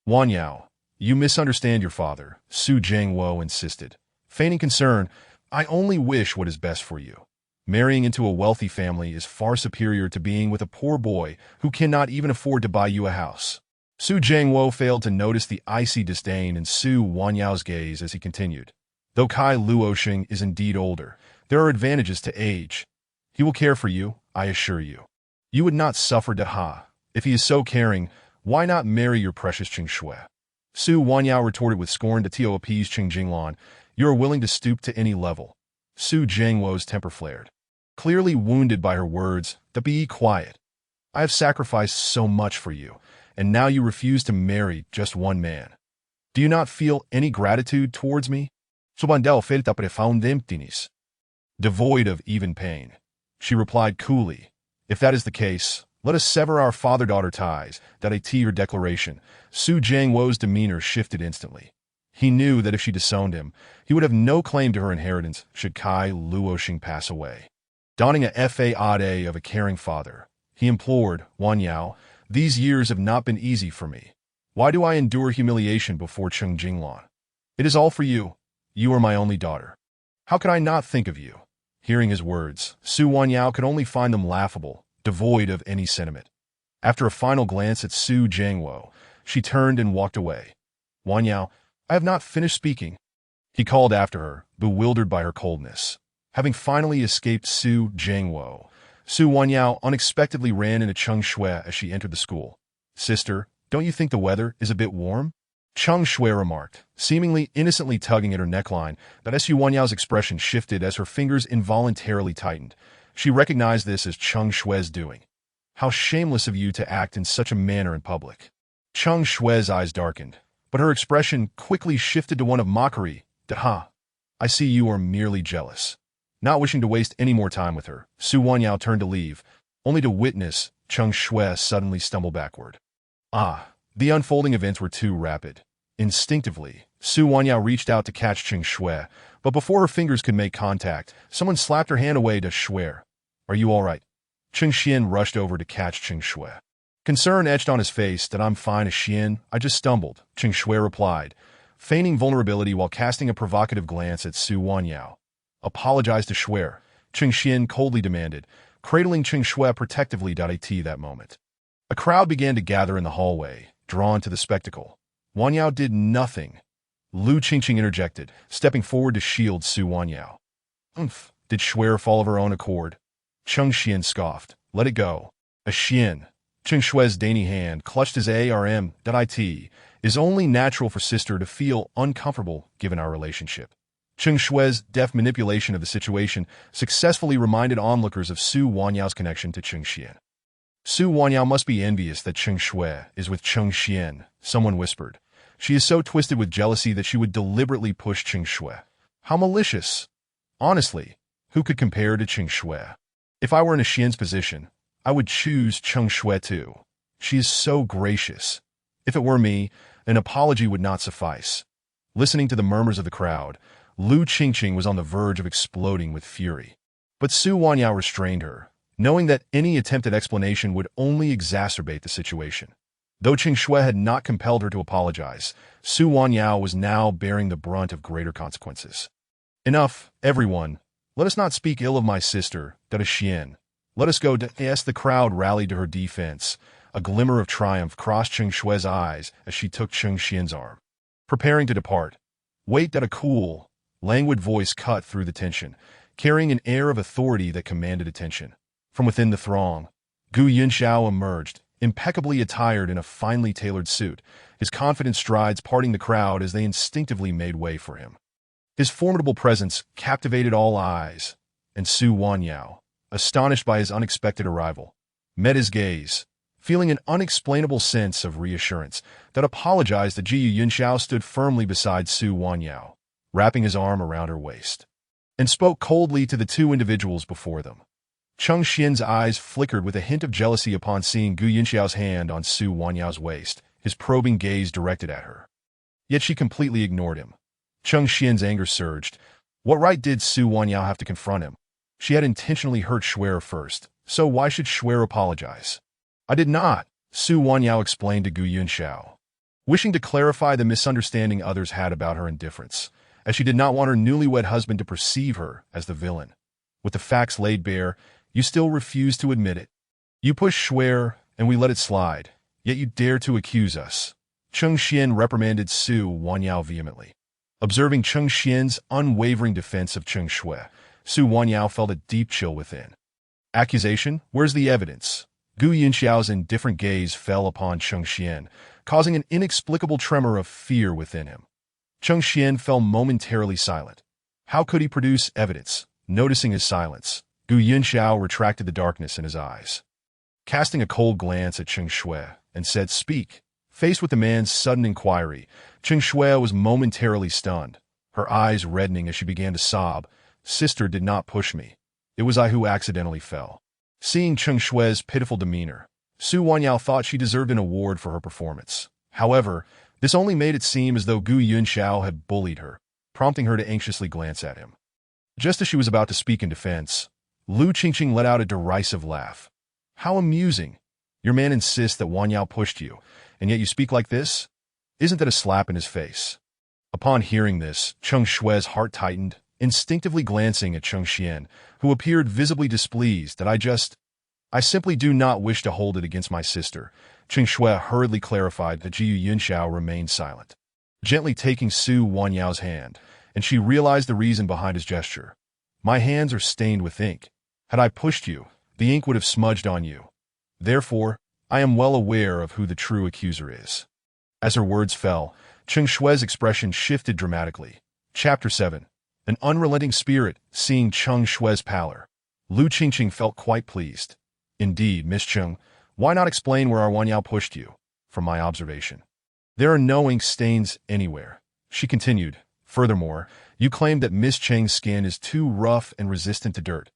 "Wanyao, you misunderstand your father," Su Jiangwo insisted. Feigning concern, "I only wish what is best for you. Marrying into a wealthy family is far superior to being with a poor boy who cannot even afford to buy you a house." Su Jiangwo failed to notice the icy disdain in Su Wanyao's gaze as he continued. "Though Kai Luoxing is indeed older, there are advantages to age. He will care for you, I assure you. You would not suffer If he is so caring, why not marry your precious Cheng Shui?" Su Wanyao retorted with scorn to appease Cheng Jinglan. "You are willing to stoop to any level." Su Jiangwo's temper flared. Clearly wounded by her words, "Be quiet. I have sacrificed so much for you, and now you refuse to marry just one man. Do you not feel any gratitude towards me?" Subandel felt a profound emptiness, devoid of even pain. She replied coolly, "If that is the case, let us sever our father-daughter ties." Her declaration. Su Jiangwo's demeanor shifted instantly. He knew that if she disowned him, he would have no claim to her inheritance should Kai Luoxing pass away. Donning a facade of a caring father, he implored, "Wanyao, these years have not been easy for me. Why do I endure humiliation before Cheng Jinglan? It is all for you. You are my only daughter. How could I not think of you?" Hearing his words, Su Wanyao could only find them laughable, devoid of any sentiment. After a final glance at Su Jiangwo, she turned and walked away. "Wanyao, I have not finished speaking," he called after her, bewildered by her coldness. Having finally escaped Su Jiangwo, Su Wanyao unexpectedly ran into Cheng Shui as she entered the school. "Sister, don't you think the weather is a bit warm?" Cheng Shui remarked, seemingly innocently tugging at her neckline. Su Wanyao's expression shifted as her fingers involuntarily tightened. She recognized this as Cheng Shui's doing. "How shameless of you to act in such a manner in public." Cheng Shui's eyes darkened, but her expression quickly shifted to one of mockery. I see you are merely jealous." Not wishing to waste any more time with her, Su Wanyao turned to leave, only to witness Cheng Shui suddenly stumble backward. The unfolding events were too rapid. Instinctively, Su Wanyao reached out to catch Cheng Shui, but before her fingers could make contact, someone slapped her hand away. "Shui, are you all right?" Cheng Xian rushed over to catch Cheng Shui. Concern etched on his face. "I'm fine, Xian. I just stumbled," Cheng Shui replied, feigning vulnerability while casting a provocative glance at Su Wanyao. "Apologize to Shui," Cheng Xian coldly demanded, cradling Cheng Shui protectively. That moment, a crowd began to gather in the hallway, drawn to the spectacle. Wanyao did nothing. Lu Qingqing interjected, stepping forward to shield Su Wanyao. Did Shui fall of her own accord?" Cheng Xian scoffed. "Let it go." Xian. Cheng Shui's dainty hand clutched his arm. "It is only natural for sister to feel uncomfortable given our relationship." Cheng Shui's deft manipulation of the situation successfully reminded onlookers of Su Wanyao's connection to Cheng Xian. "Su Wanyao must be envious that Cheng Shui is with Cheng Xian," someone whispered. "She is so twisted with jealousy that she would deliberately push Cheng Shui. How malicious! Honestly, who could compare to Cheng Shui?" If I were in a Xian's position, I would choose Cheng Shui too. She is so gracious. If it were me, an apology would not suffice. Listening to the murmurs of the crowd, Lu Qingqing was on the verge of exploding with fury. But Su Wanyao restrained her, knowing that any attempt at explanation would only exacerbate the situation. Though Cheng Shui had not compelled her to apologize, Su Wanyao was now bearing the brunt of greater consequences. Enough, everyone. Let us not speak ill of my sister, Dada Xian. Let us go. As the crowd rallied to her defense, a glimmer of triumph crossed Cheng Shui's eyes as she took Cheng Xian's arm. Preparing to depart. Wait, that a cool, languid voice cut through the tension, carrying an air of authority that commanded attention. From within the throng, Gu Yunxiao emerged, impeccably attired in a finely tailored suit, his confident strides parting the crowd as they instinctively made way for him. His formidable presence captivated all eyes, and Su Wanyao, astonished by his unexpected arrival, met his gaze, feeling an unexplainable sense of reassurance that apologized that Ji Yunxiao stood firmly beside Su Wanyao, wrapping his arm around her waist, and spoke coldly to the two individuals before them. Cheng Xian's eyes flickered with a hint of jealousy upon seeing Gu Yunxiao's hand on Su Wanyao's waist, his probing gaze directed at her. Yet she completely ignored him. Cheng Xian's anger surged. What right did Su Wanyao have to confront him? She had intentionally hurt Shuer first, so why should Shuer apologize? I did not, Su Wanyao explained to Gu Yunxiao, wishing to clarify the misunderstanding others had about her indifference, as she did not want her newlywed husband to perceive her as the villain. With the facts laid bare, you still refuse to admit it. You push Shuer, and we let it slide, yet you dare to accuse us. Cheng Xian reprimanded Su Wanyao vehemently. Observing Cheng Xian's unwavering defense of Cheng Shui, Su Wanyao felt a deep chill within. Accusation? Where's the evidence? Gu Yunxiao's indifferent gaze fell upon Cheng Xian, causing an inexplicable tremor of fear within him. Cheng Xian fell momentarily silent. How could he produce evidence? Noticing his silence, Gu Yunxiao retracted the darkness in his eyes, casting a cold glance at Cheng Shui, and said, Speak. Faced with the man's sudden inquiry, Cheng Shui was momentarily stunned, her eyes reddening as she began to sob. Sister did not push me. It was I who accidentally fell. Seeing Cheng Shui's pitiful demeanor, Su Wanyao thought she deserved an award for her performance. However, this only made it seem as though Gu Yunxiao had bullied her, prompting her to anxiously glance at him. Just as she was about to speak in defense, Lu Qingqing let out a derisive laugh. How amusing. Your man insists that Wanyao pushed you, and yet you speak like this? Isn't that a slap in his face? Upon hearing this, Cheng Shui's heart tightened, instinctively glancing at Cheng Xian, who appeared visibly displeased that I simply do not wish to hold it against my sister. Cheng Shui hurriedly clarified that Ji Yunxiao remained silent, gently taking Su Wanyao's hand, and she realized the reason behind his gesture. My hands are stained with ink. Had I pushed you, the ink would have smudged on you. Therefore, I am well aware of who the true accuser is. As her words fell, Cheng Shui's expression shifted dramatically. Chapter 7. An unrelenting spirit. Seeing Cheng Shui's pallor, Lu Qingqing felt quite pleased. Indeed, Miss Cheng, why not explain where our Wanyao pushed you? From my observation, there are no ink stains anywhere. She continued. Furthermore, you claim that Miss Cheng's skin is too rough and resistant to dirt.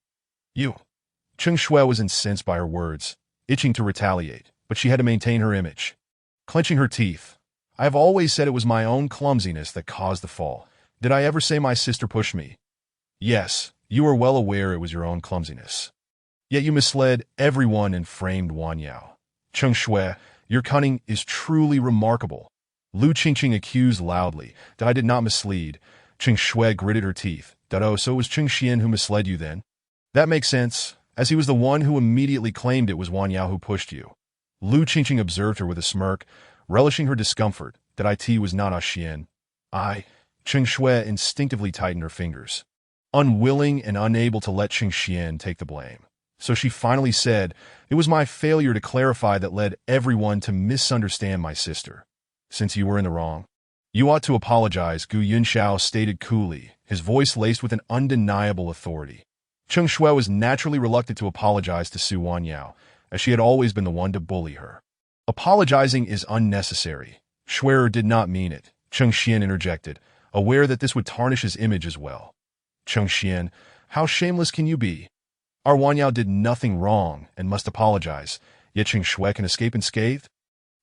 Cheng Shui was incensed by her words, itching to retaliate, but she had to maintain her image. Clenching her teeth, I have always said it was my own clumsiness that caused the fall. Did I ever say my sister pushed me? Yes, you are well aware it was your own clumsiness. Yet you misled everyone and framed Wanyao. Cheng Shui, your cunning is truly remarkable. Lu Qingqing accused loudly that I did not mislead. Cheng Shui gritted her teeth. Oh, so it was Cheng Xian who misled you then? That makes sense, as he was the one who immediately claimed it was Wanyao who pushed you. Lu Qingqing observed her with a smirk, relishing her discomfort that it was not a Xian. Cheng Shui instinctively tightened her fingers, unwilling and unable to let Cheng Xian take the blame. So she finally said, it was my failure to clarify that led everyone to misunderstand my sister. Since you were in the wrong, you ought to apologize, Gu Yunxiao stated coolly, his voice laced with an undeniable authority. Cheng Shui was naturally reluctant to apologize to Su Wanyao, as she had always been the one to bully her. Apologizing is unnecessary. Shuer did not mean it, Cheng Xian interjected, aware that this would tarnish his image as well. Cheng Xian, how shameless can you be? Our Wanyao did nothing wrong and must apologize, yet Cheng Shui can escape unscathed?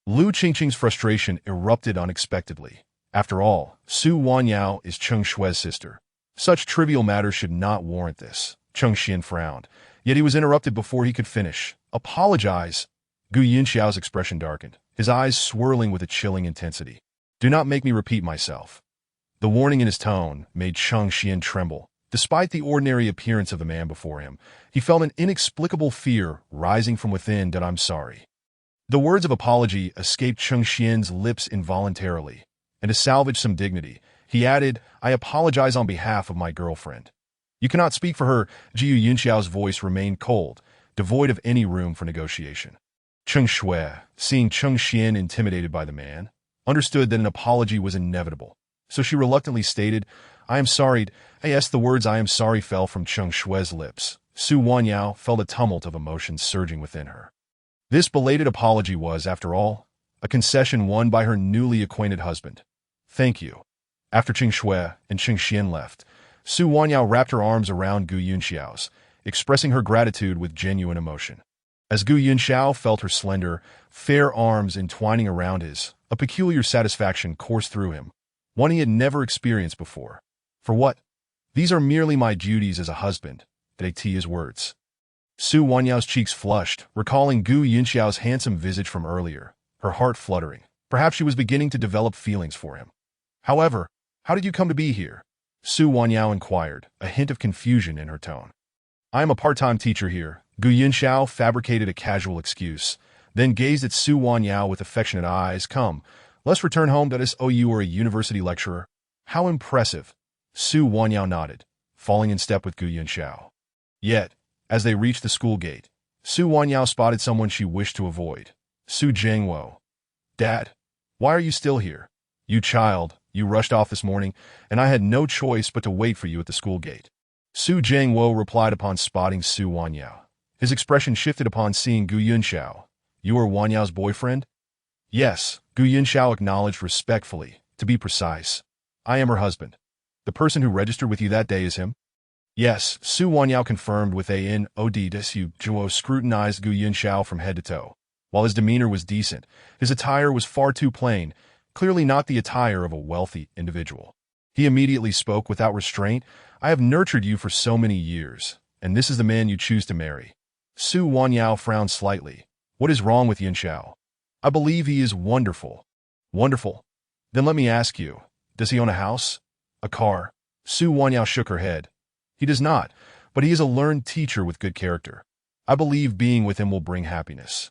Lu Qingqing's frustration erupted unexpectedly. After all, Su Wanyao is Cheng Shui's sister. Such trivial matters should not warrant this. Cheng Xian frowned, yet he was interrupted before he could finish. Apologize? Gu Yunxiao's expression darkened, his eyes swirling with a chilling intensity. Do not make me repeat myself. The warning in his tone made Cheng Xian tremble. Despite the ordinary appearance of the man before him, he felt an inexplicable fear rising from within. That I'm sorry. The words of apology escaped Cheng Xian's lips involuntarily, and to salvage some dignity, he added, I apologize on behalf of my girlfriend. You cannot speak for her. Jiu Yunxiao's voice remained cold, devoid of any room for negotiation. Cheng Shui, seeing Cheng Xian intimidated by the man, understood that an apology was inevitable, so she reluctantly stated, I am sorry. As the words I am sorry fell from Cheng Shui's lips, Su Wanyao felt a tumult of emotions surging within her. This belated apology was, after all, a concession won by her newly acquainted husband. Thank you. After Cheng Shui and Cheng Xian left, Su Wanyao wrapped her arms around Gu Yunxiao's, expressing her gratitude with genuine emotion. As Gu Yunxiao felt her slender, fair arms entwining around his, a peculiar satisfaction coursed through him, one he had never experienced before. For what? These are merely my duties as a husband, that his words. Su Wanyao's cheeks flushed, recalling Gu Yunxiao's handsome visage from earlier, her heart fluttering. Perhaps she was beginning to develop feelings for him. However, how did you come to be here? Su Wanyao inquired, a hint of confusion in her tone. I am a part-time teacher here. Gu Yunxiao fabricated a casual excuse, then gazed at Su Wanyao with affectionate eyes. Come, let's return home. You are a university lecturer. How impressive. Su Wanyao nodded, falling in step with Gu Yunxiao. Yet, as they reached the school gate, Su Wanyao spotted someone she wished to avoid. Su Jiangwo. Dad, why are you still here? You child, you rushed off this morning, and I had no choice but to wait for you at the school gate. Su Jiangwo replied upon spotting Su Wanyao. His expression shifted upon seeing Gu Yunxiao. You are Wanyao's boyfriend? Yes, Gu Yunxiao acknowledged respectfully. To be precise, I am her husband. The person who registered with you that day is him? Yes, Su Wanyao confirmed with a nod. Su Jiangwo scrutinized Gu Yunxiao from head to toe. While his demeanor was decent, his attire was far too plain, clearly not the attire of a wealthy individual. He immediately spoke without restraint. I have nurtured you for so many years, and this is the man you choose to marry. Su Wanyao frowned slightly. What is wrong with Yunxiao? I believe he is wonderful. Wonderful? Then let me ask you, does he own a house? A car? Su Wanyao shook her head. He does not, but he is a learned teacher with good character. I believe being with him will bring happiness.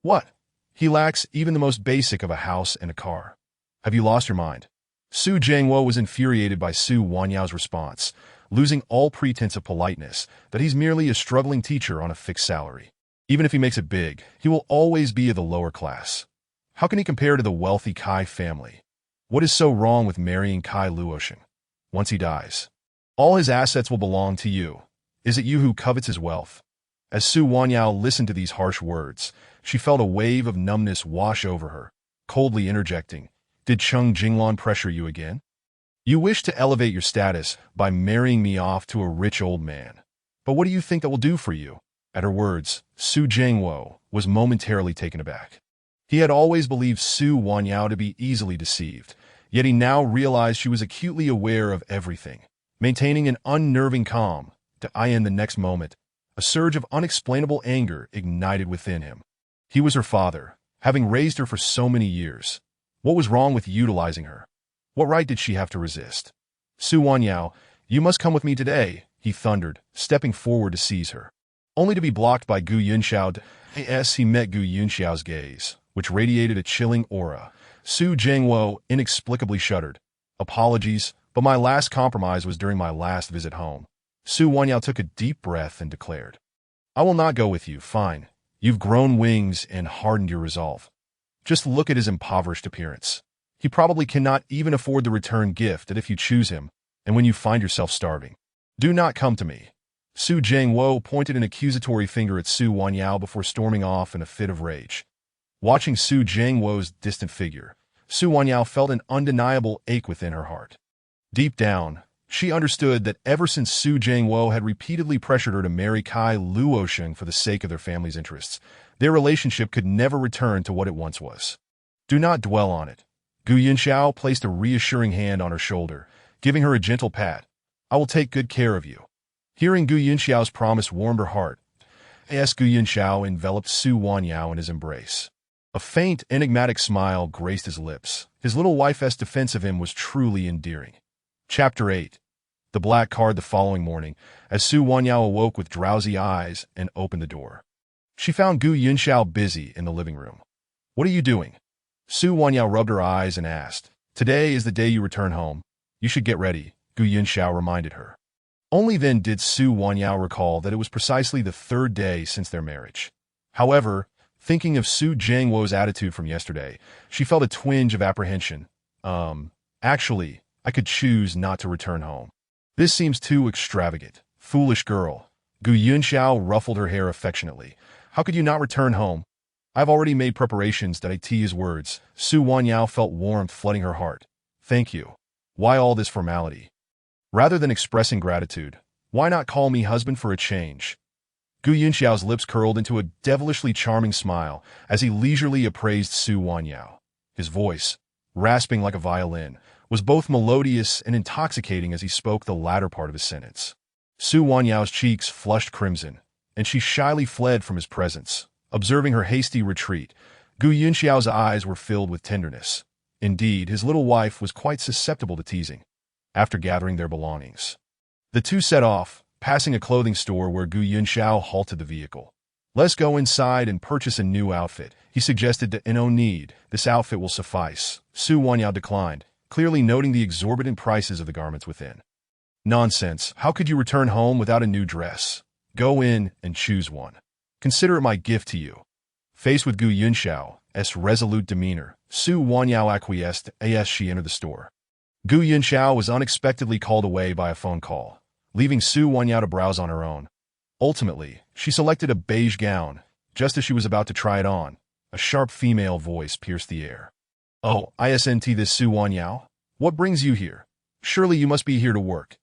What? He lacks even the most basic of a house and a car. Have you lost your mind? Su Jiangwo was infuriated by Su Wanyao's response, losing all pretense of politeness, that he's merely a struggling teacher on a fixed salary. Even if he makes it big, he will always be of the lower class. How can he compare to the wealthy Kai family? What is so wrong with marrying Kai Luosheng? Once he dies, all his assets will belong to you. Is it you who covets his wealth? As Su Wanyao listened to these harsh words, she felt a wave of numbness wash over her, coldly interjecting, Did Cheng Jinglan pressure you again? You wish to elevate your status by marrying me off to a rich old man. But what do you think that will do for you? At her words, Su Jiangwo was momentarily taken aback. He had always believed Su Wanyao to be easily deceived, yet he now realized she was acutely aware of everything, maintaining an unnerving calm. In the next moment, a surge of unexplainable anger ignited within him. He was her father, having raised her for so many years. What was wrong with utilizing her? What right did she have to resist? Su Wanyao, you must come with me today, he thundered, stepping forward to seize her. Only to be blocked by Gu Yunxiao. As he met Gu Yunxiao's gaze, which radiated a chilling aura, Su Jiangwo inexplicably shuddered. Apologies, but my last compromise was during my last visit home. Su Wanyao took a deep breath and declared, I will not go with you, fine. You've grown wings and hardened your resolve. Just look at his impoverished appearance. He probably cannot even afford the return gift that if you choose him, and when you find yourself starving. Do not come to me. Su Jiangwo pointed an accusatory finger at Su Wanyao before storming off in a fit of rage. Watching Su Jiangwo's distant figure, Su Wanyao felt an undeniable ache within her heart. Deep down, She understood that ever since Su Jiangwo had repeatedly pressured her to marry Kai Luosheng for the sake of their family's interests, their relationship could never return to what it once was. Do not dwell on it. Gu Yunxiao placed a reassuring hand on her shoulder, giving her a gentle pat. I will take good care of you. Hearing Gu Yunxiao's promise warmed her heart. As Gu Yunxiao enveloped Su Wanyao in his embrace. A faint, enigmatic smile graced his lips. His little wife's defense of him was truly endearing. Chapter 8. The black card the following morning, as Su Wanyao awoke with drowsy eyes and opened the door. She found Gu Yunxiao busy in the living room. What are you doing? Su Wanyao rubbed her eyes and asked. Today is the day you return home. You should get ready, Gu Yunxiao reminded her. Only then did Su Wanyao recall that it was precisely the third day since their marriage. However, thinking of Su Jiangwo's attitude from yesterday, she felt a twinge of apprehension. Actually, I could choose not to return home. This seems too extravagant. Foolish girl. Gu Yunxiao ruffled her hair affectionately. How could you not return home? I've already made preparations that I tease words. Su Wanyao felt warmth flooding her heart. Thank you. Why all this formality? Rather than expressing gratitude, why not call me husband for a change? Gu Yunxiao's lips curled into a devilishly charming smile as he leisurely appraised Su Wanyao. His voice, rasping like a violin, was both melodious and intoxicating as he spoke the latter part of his sentence. Su Wanyao's cheeks flushed crimson, and she shyly fled from his presence. Observing her hasty retreat, Gu Yunxiao's eyes were filled with tenderness. Indeed, his little wife was quite susceptible to teasing. After gathering their belongings, the two set off, passing a clothing store where Gu Yunxiao halted the vehicle. Let's go inside and purchase a new outfit, he suggested to no need. This outfit will suffice. Su Wanyao declined, clearly noting the exorbitant prices of the garments within. Nonsense. How could you return home without a new dress? Go in and choose one. Consider it my gift to you. Faced with Gu Yunxiao's resolute demeanor, Su Wanyao acquiesced as she entered the store. Gu Yunxiao was unexpectedly called away by a phone call, leaving Su Wanyao to browse on her own. Ultimately, she selected a beige gown. Just as she was about to try it on, a sharp female voice pierced the air. Oh, isn't this Su Wanyao? What brings you here? Surely you must be here to work.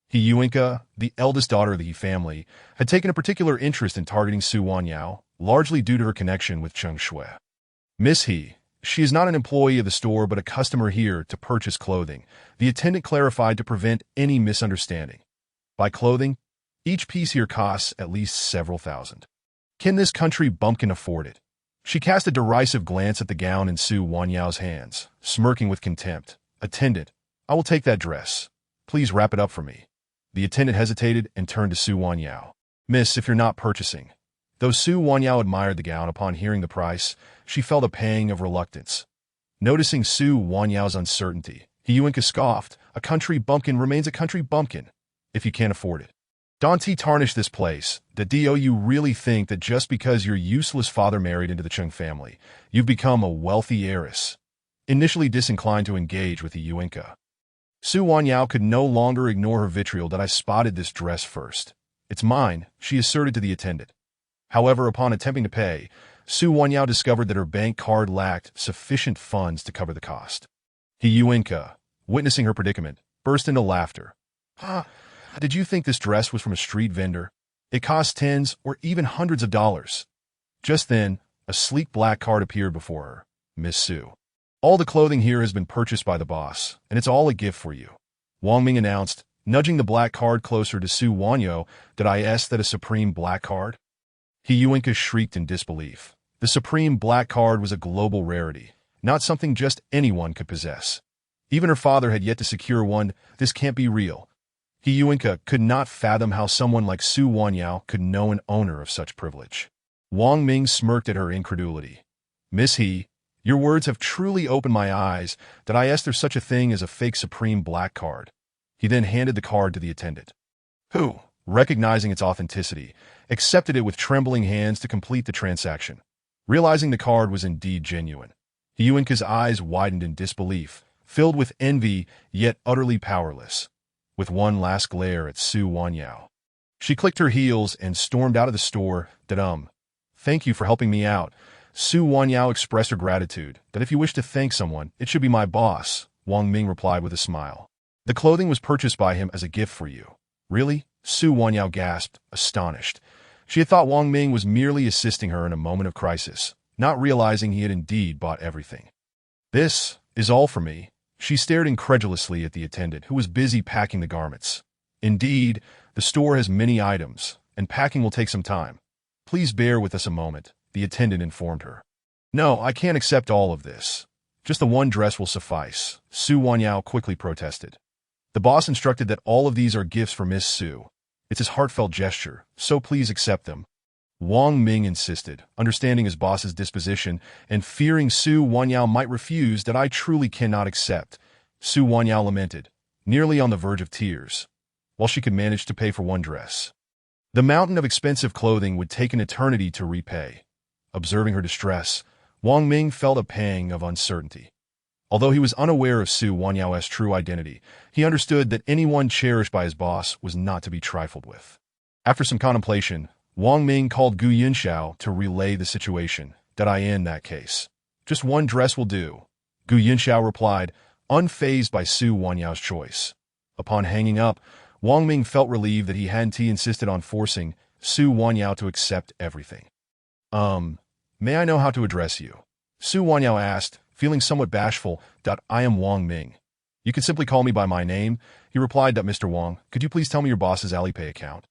He Yuinka, the eldest daughter of the He family, had taken a particular interest in targeting Su Wanyao, largely due to her connection with Cheng Shui. Miss He. She is not an employee of the store but a customer here to purchase clothing, the attendant clarified to prevent any misunderstanding. By clothing, each piece here costs at least several thousand. Can this country bumpkin afford it? She cast a derisive glance at the gown in Su Wanyao's hands, smirking with contempt. Attendant, I will take that dress. Please wrap it up for me. The attendant hesitated and turned to Su Wanyao. Miss, if you're not purchasing. Though Su Wanyao admired the gown upon hearing the price, she felt a pang of reluctance. Noticing Su Wanyao's uncertainty, He Yuinka scoffed, a country bumpkin remains a country bumpkin, if you can't afford it. Don't tarnish this place. Do you really think that just because your useless father married into the Cheng family, you've become a wealthy heiress? Initially disinclined to engage with the Yuinka, Su Wanyao could no longer ignore her vitriol. That I spotted this dress first. It's mine, she asserted to the attendant. However, upon attempting to pay, Su Wanyao discovered that her bank card lacked sufficient funds to cover the cost. He Yuinka, witnessing her predicament, burst into laughter. Did you think this dress was from a street vendor? It cost tens or even hundreds of dollars. Just then, a sleek black card appeared before her. Miss Su. All the clothing here has been purchased by the boss, and it's all a gift for you. Wang Ming announced, nudging the black card closer to Su Wanyao. Did I ask that a supreme black card? He Yuinka shrieked in disbelief. The supreme black card was a global rarity, not something just anyone could possess. Even her father had yet to secure one. This can't be real. He Yuinka could not fathom how someone like Su Wanyao could know an owner of such privilege. Wang Ming smirked at her incredulity. Miss He, your words have truly opened my eyes. That I asked there's such a thing as a fake supreme black card. He then handed the card to the attendant, who, recognizing its authenticity, accepted it with trembling hands to complete the transaction. Realizing the card was indeed genuine, He Yuinka's eyes widened in disbelief, filled with envy yet utterly powerless. With one last glare at Su Wanyao, she clicked her heels and stormed out of the store. Thank you for helping me out. Su Wanyao expressed her gratitude. That if you wish to thank someone, it should be my boss, Wang Ming replied with a smile. The clothing was purchased by him as a gift for you. Really? Su Wanyao gasped, astonished. She had thought Wang Ming was merely assisting her in a moment of crisis, not realizing he had indeed bought everything. This is all for me. She stared incredulously at the attendant, who was busy packing the garments. Indeed, the store has many items, and packing will take some time. Please bear with us a moment, the attendant informed her. No, I can't accept all of this. Just the one dress will suffice, Su Wanyao quickly protested. The boss instructed that all of these are gifts for Miss Su. It's his heartfelt gesture, so please accept them. Wang Ming insisted, understanding his boss's disposition and fearing Su Wanyao might refuse. That I truly cannot accept, Su Wanyao lamented, nearly on the verge of tears, while she could manage to pay for one dress. The mountain of expensive clothing would take an eternity to repay. Observing her distress, Wang Ming felt a pang of uncertainty. Although he was unaware of Su Wanyao's true identity, he understood that anyone cherished by his boss was not to be trifled with. After some contemplation, Wang Ming called Gu Yunxiao to relay the situation. Did I in that case? Just one dress will do, Gu Yunxiao replied, unfazed by Su Wanyao's choice. Upon hanging up, Wang Ming felt relieved that he hadn't insisted on forcing Su Wanyao to accept everything. May I know how to address you? Su Wanyao asked, feeling somewhat bashful. I am Wang Ming. You can simply call me by my name, he replied. Mr. Wang, could you please tell me your boss's Alipay account?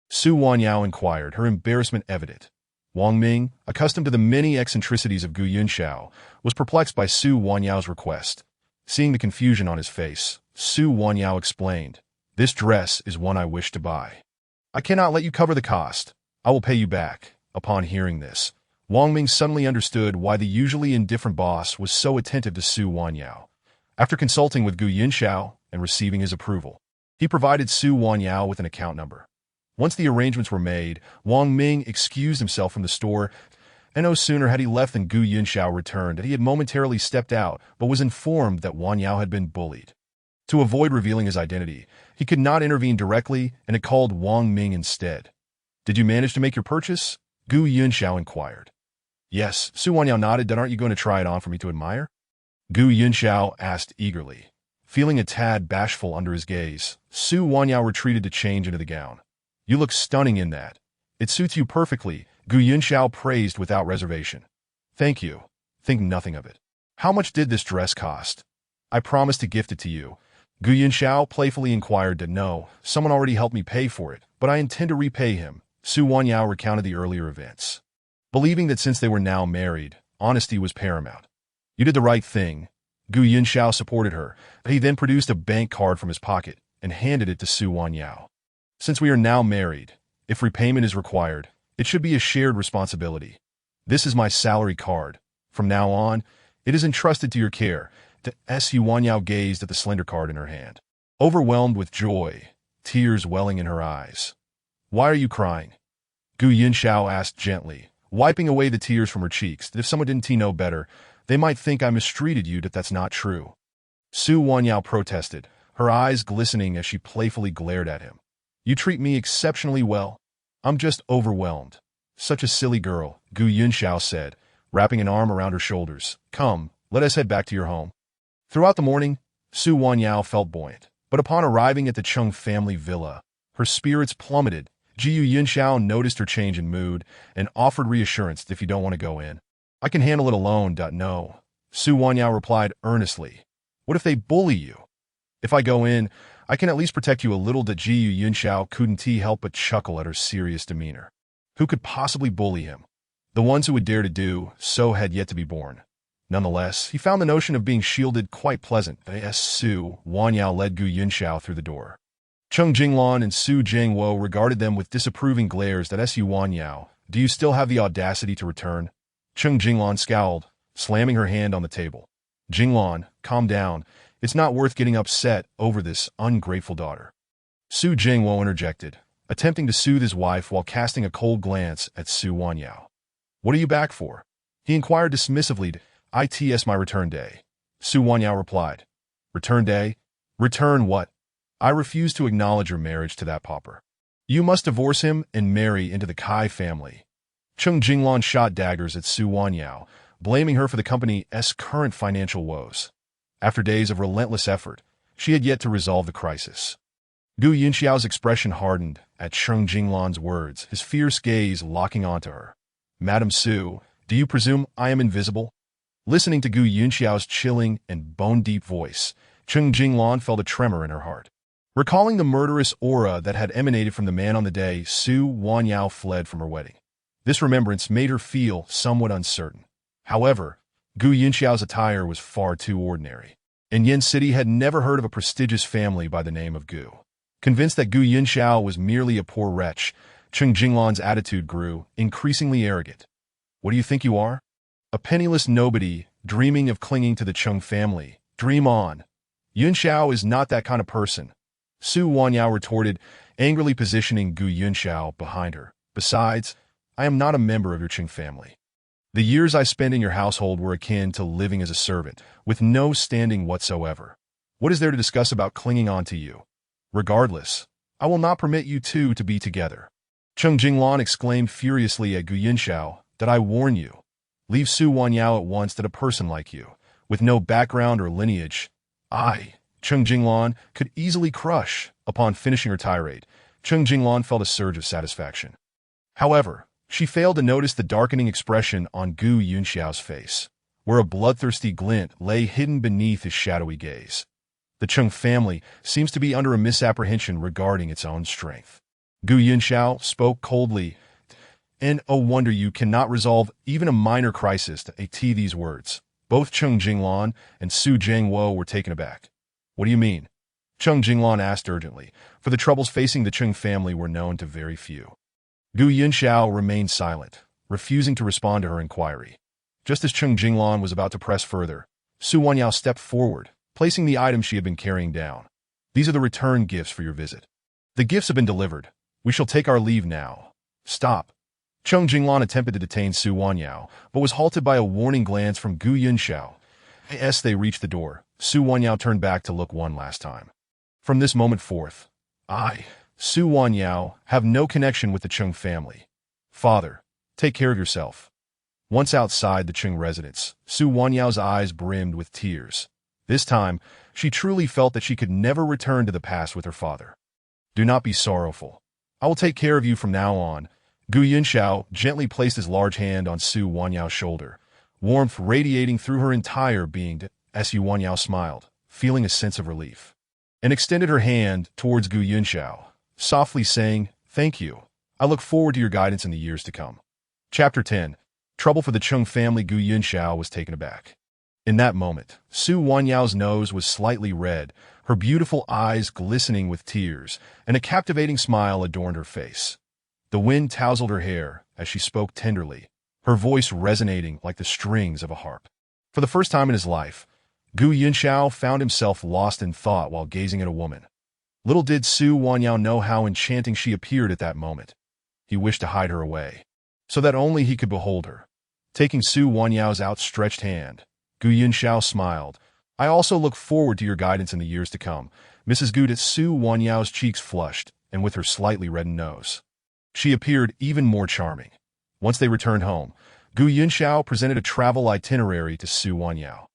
Su Wanyao inquired, her embarrassment evident. Wang Ming, accustomed to the many eccentricities of Gu Yunxiao, was perplexed by Su Wanyao's request. Seeing the confusion on his face, Su Wanyao explained, this dress is one I wish to buy. I cannot let you cover the cost. I will pay you back. Upon hearing this, Wang Ming suddenly understood why the usually indifferent boss was so attentive to Su Wanyao. After consulting with Gu Yunxiao and receiving his approval, he provided Su Wanyao with an account number. Once the arrangements were made, Wang Ming excused himself from the store, and no sooner had he left than Gu Yunxiao returned that he had momentarily stepped out but was informed that Wanyao had been bullied. To avoid revealing his identity, he could not intervene directly and had called Wang Ming instead. Did you manage to make your purchase? Gu Yunxiao inquired. Yes, Su Wanyao nodded. Aren't you going to try it on for me to admire? Gu Yunxiao asked eagerly. Feeling a tad bashful under his gaze, Su Wanyao retreated to change into the gown. You look stunning in that. It suits you perfectly, Gu Yunxiao praised without reservation. Thank you. Think nothing of it. How much did this dress cost? I promised to gift it to you. Gu Yunxiao playfully inquired. No, someone already helped me pay for it, but I intend to repay him. Su Wanyao recounted the earlier events. Believing that since they were now married, honesty was paramount. You did the right thing. Gu Yunxiao supported her, but he then produced a bank card from his pocket and handed it to Su Wanyao. Since we are now married, if repayment is required, it should be a shared responsibility. This is my salary card. From now on, it is entrusted to your care. Su Wanyao gazed at the slender card in her hand, overwhelmed with joy, tears welling in her eyes. Why are you crying? Gu Yunxiao asked gently, wiping away the tears from her cheeks. That if someone didn't know better, they might think I mistreated you. That's not true. Su Wanyao protested, her eyes glistening as she playfully glared at him. You treat me exceptionally well. I'm just overwhelmed. Such a silly girl, Gu Yunxiao said, wrapping an arm around her shoulders. Come, let us head back to your home. Throughout the morning, Su Wanyao felt buoyant, but upon arriving at the Chung family villa, her spirits plummeted. Gu Yunxiao noticed her change in mood and offered reassurance that if you don't want to go in, I can handle it alone. No, Su Wanyao replied earnestly. What if they bully you? If I go in, I can at least protect you a little. Gu Yunxiao couldn't help but chuckle at her serious demeanor. Who could possibly bully him? The ones who would dare to do so had yet to be born. Nonetheless, he found the notion of being shielded quite pleasant. Su Wanyao led Gu Yunxiao through the door. Chung Jinglan and Su Jingwo regarded them with disapproving glares. Su Wanyao, do you still have the audacity to return? Chung Jinglan scowled, slamming her hand on the table. Jinglan, calm down. It's not worth getting upset over this ungrateful daughter. Su Jingwo interjected, attempting to soothe his wife while casting a cold glance at Su Wanyao. What are you back for? He inquired dismissively. It's my return day. Su Wanyao replied. Return day? Return what? I refuse to acknowledge your marriage to that pauper. You must divorce him and marry into the Kai family. Chung Jinglan shot daggers at Su Wanyao, blaming her for the company's current financial woes. After days of relentless effort, she had yet to resolve the crisis. Gu Yunxiao's expression hardened at Cheng Jinglan's words, his fierce gaze locking onto her. "Madam Su, do you presume I am invisible?" Listening to Gu Yunxiao's chilling and bone-deep voice, Cheng Jinglan felt a tremor in her heart. Recalling the murderous aura that had emanated from the man on the day Su Wanyao fled from her wedding. This remembrance made her feel somewhat uncertain. However, Gu Yunxiao's attire was far too ordinary, and Yin City had never heard of a prestigious family by the name of Gu. Convinced that Gu Yunxiao was merely a poor wretch, Cheng Jinglan's attitude grew, increasingly arrogant. "What do you think you are? A penniless nobody, dreaming of clinging to the Cheng family. Dream on. Yunxiao is not that kind of person," Su Wanyao retorted, angrily positioning Gu Yunxiao behind her. "Besides, I am not a member of your Cheng family. The years I spent in your household were akin to living as a servant, with no standing whatsoever. What is there to discuss about clinging on to you? Regardless, I will not permit you two to be together." Cheng Jinglan exclaimed furiously at Gu Yunxiao, "Did I warn you? Leave Su Wanyao at once that a person like you, with no background or lineage, Cheng Jinglan, could easily crush." Upon finishing her tirade, Cheng Jinglan felt a surge of satisfaction. However, she failed to notice the darkening expression on Gu Yunxiao's face, where a bloodthirsty glint lay hidden beneath his shadowy gaze. The Cheng family seems to be under a misapprehension regarding its own strength. Gu Yunxiao spoke coldly, "And oh wonder you cannot resolve even a minor crisis." These words. Both Cheng Jinglan and Su Jiangwo were taken aback. "What do you mean?" Cheng Jinglan asked urgently, for the troubles facing the Cheng family were known to very few. Gu Yunxiao remained silent, refusing to respond to her inquiry. Just as Cheng Jinglan was about to press further, Su Wanyao stepped forward, placing the items she had been carrying down. "These are the return gifts for your visit. The gifts have been delivered. We shall take our leave now." "Stop." Cheng Jinglan attempted to detain Su Wanyao, but was halted by a warning glance from Gu Yunxiao. As they reached the door, Su Wanyao turned back to look one last time. "From this moment forth, Su Wanyao, have no connection with the Cheng family. Father, take care of yourself." Once outside the Cheng residence, Su Wanyao's eyes brimmed with tears. This time, she truly felt that she could never return to the past with her father. "Do not be sorrowful. I will take care of you from now on." Gu Yunxiao gently placed his large hand on Su Wanyao's shoulder, warmth radiating through her entire being. Su Wanyao smiled, feeling a sense of relief, and extended her hand towards Gu Yunxiao, softly saying, "Thank you. I look forward to your guidance in the years to come." Chapter 10. Trouble for the Cheng family. Gu Yunxiao was taken aback. In that moment, Su Wanyao's nose was slightly red, her beautiful eyes glistening with tears, and a captivating smile adorned her face. The wind tousled her hair as she spoke tenderly, her voice resonating like the strings of a harp. For the first time in his life, Gu Yunxiao found himself lost in thought while gazing at a woman. Little did Su Wanyao know how enchanting she appeared at that moment. He wished to hide her away, so that only he could behold her. Taking Su Wanyao's outstretched hand, Gu Yunxiao smiled. "I also look forward to your guidance in the years to come." Mrs. Gu. Su Wanyao's cheeks flushed, and with her slightly reddened nose, she appeared even more charming. Once they returned home, Gu Yunxiao presented a travel itinerary to Su Wanyao.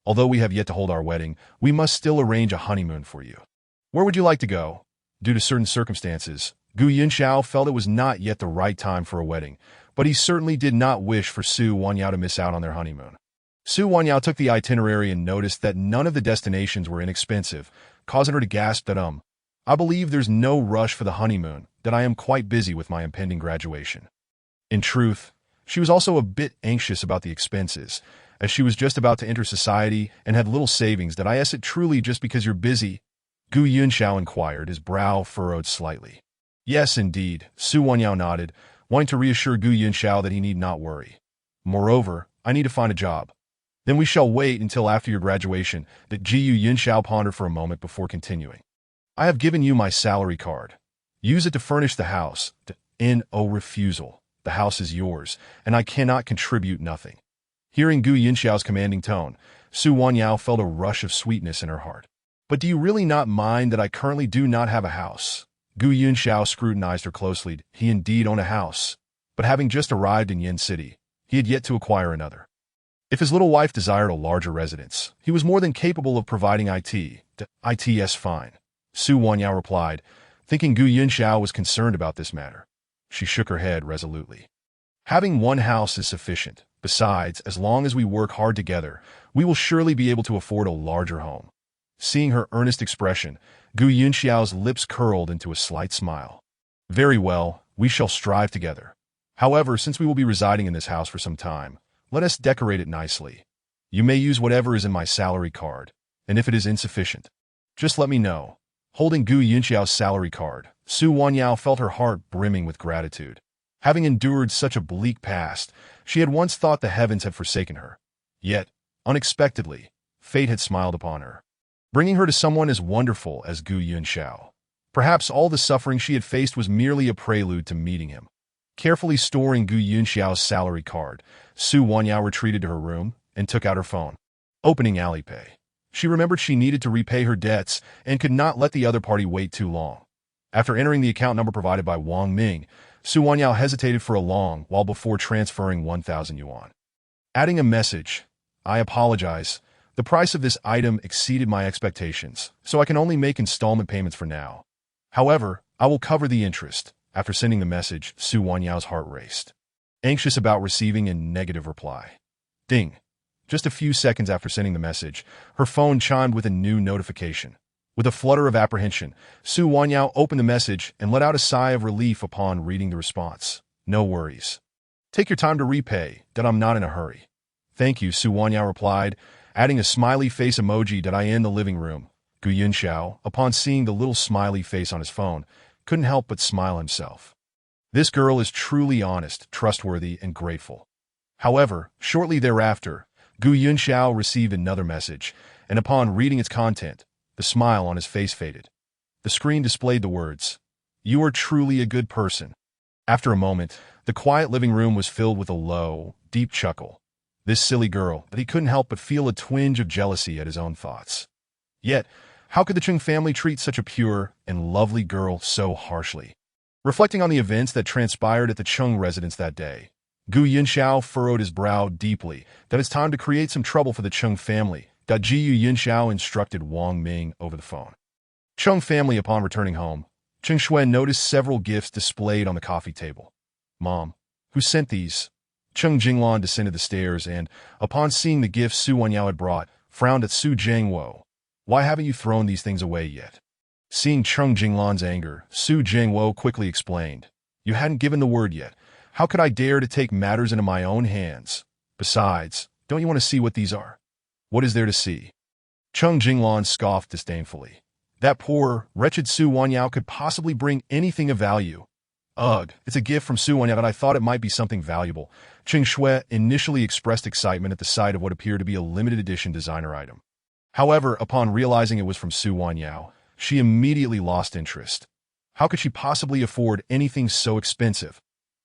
"Although we have yet to hold our wedding, we must still arrange a honeymoon for you. Where would you like to go?" Due to certain circumstances, Gu Yunxiao felt it was not yet the right time for a wedding, but he certainly did not wish for Su Wanyao to miss out on their honeymoon. Su Wanyao took the itinerary and noticed that none of the destinations were inexpensive, causing her to gasp that, "I believe there's no rush for the honeymoon, that I am quite busy with my impending graduation." In truth, she was also a bit anxious about the expenses, as she was just about to enter society and had little savings. Is it truly just because you're busy?" Gu Yunxiao inquired, his brow furrowed slightly. "Yes, indeed," Su Wanyao nodded, wanting to reassure Gu Yunxiao that he need not worry. "Moreover, I need to find a job." "Then we shall wait until after your graduation." Gu Yunxiao pondered for a moment before continuing. "I have given you my salary card. Use it to furnish the house. No refusal. The house is yours, and I cannot contribute nothing." Hearing Gu Yunxiao's commanding tone, Su Wanyao felt a rush of sweetness in her heart. "But do you really not mind that I currently do not have a house?" Gu Yunxiao scrutinized her closely. He indeed owned a house, but having just arrived in Yin City, he had yet to acquire another. If his little wife desired a larger residence, he was more than capable of providing IT's fine. Su Wanyao replied, thinking Gu Yunxiao was concerned about this matter. She shook her head resolutely. Having one house is sufficient. Besides, as long as we work hard together, we will surely be able to afford a larger home. Seeing her earnest expression, Gu Yunxiao's lips curled into a slight smile. Very well, we shall strive together. However, since we will be residing in this house for some time, let us decorate it nicely. You may use whatever is in my salary card, and if it is insufficient, just let me know. Holding Gu Yunxiao's salary card, Su Wanyao felt her heart brimming with gratitude. Having endured such a bleak past, she had once thought the heavens had forsaken her. Yet, unexpectedly, fate had smiled upon her, bringing her to someone as wonderful as Gu Yunxiao. Perhaps all the suffering she had faced was merely a prelude to meeting him. Carefully storing Gu Yunxiao's salary card, Su Wanyao retreated to her room and took out her phone. Opening Alipay, she remembered she needed to repay her debts and could not let the other party wait too long. After entering the account number provided by Wang Ming, Su Wanyao hesitated for a long while before transferring 1,000 yuan. Adding a message, I apologize. The price of this item exceeded my expectations, so I can only make installment payments for now. However, I will cover the interest. After sending the message, Su Wanyao's heart raced, anxious about receiving a negative reply. Ding! Just a few seconds after sending the message, her phone chimed with a new notification. With a flutter of apprehension, Su Wanyao opened the message and let out a sigh of relief upon reading the response. No worries. Take your time to repay, that I'm not in a hurry. Thank you, Su Wanyao replied, adding a smiley face emoji that I in the living room. Gu Yunxiao, upon seeing the little smiley face on his phone, couldn't help but smile himself. This girl is truly honest, trustworthy, and grateful. However, shortly thereafter, Gu Yunxiao received another message, and upon reading its content, the smile on his face faded. The screen displayed the words, "You are truly a good person." After a moment, the quiet living room was filled with a low, deep chuckle. This silly girl, that he couldn't help but feel a twinge of jealousy at his own thoughts. Yet, how could the Chung family treat such a pure and lovely girl so harshly? Reflecting on the events that transpired at the Chung residence that day, Gu Yunxiao furrowed his brow deeply that it's time to create some trouble for the Chung family. Gu Yunxiao instructed Wang Ming over the phone. Chung family upon returning home, Cheng Shui noticed several gifts displayed on the coffee table. Mom, who sent these? Cheng Jinglan descended the stairs and, upon seeing the gifts Su Wanyao had brought, frowned at Su Jiangwo. Why haven't you thrown these things away yet? Seeing Cheng Jinglan's anger, Su Jiangwo quickly explained, You hadn't given the word yet. How could I dare to take matters into my own hands? Besides, don't you want to see what these are? What is there to see? Cheng Jinglan scoffed disdainfully. That poor, wretched Su Wanyao could possibly bring anything of value. Ugh, it's a gift from Su Wanyao, but I thought it might be something valuable. Cheng Shui initially expressed excitement at the sight of what appeared to be a limited edition designer item. However, upon realizing it was from Su Wanyao, she immediately lost interest. How could she possibly afford anything so expensive?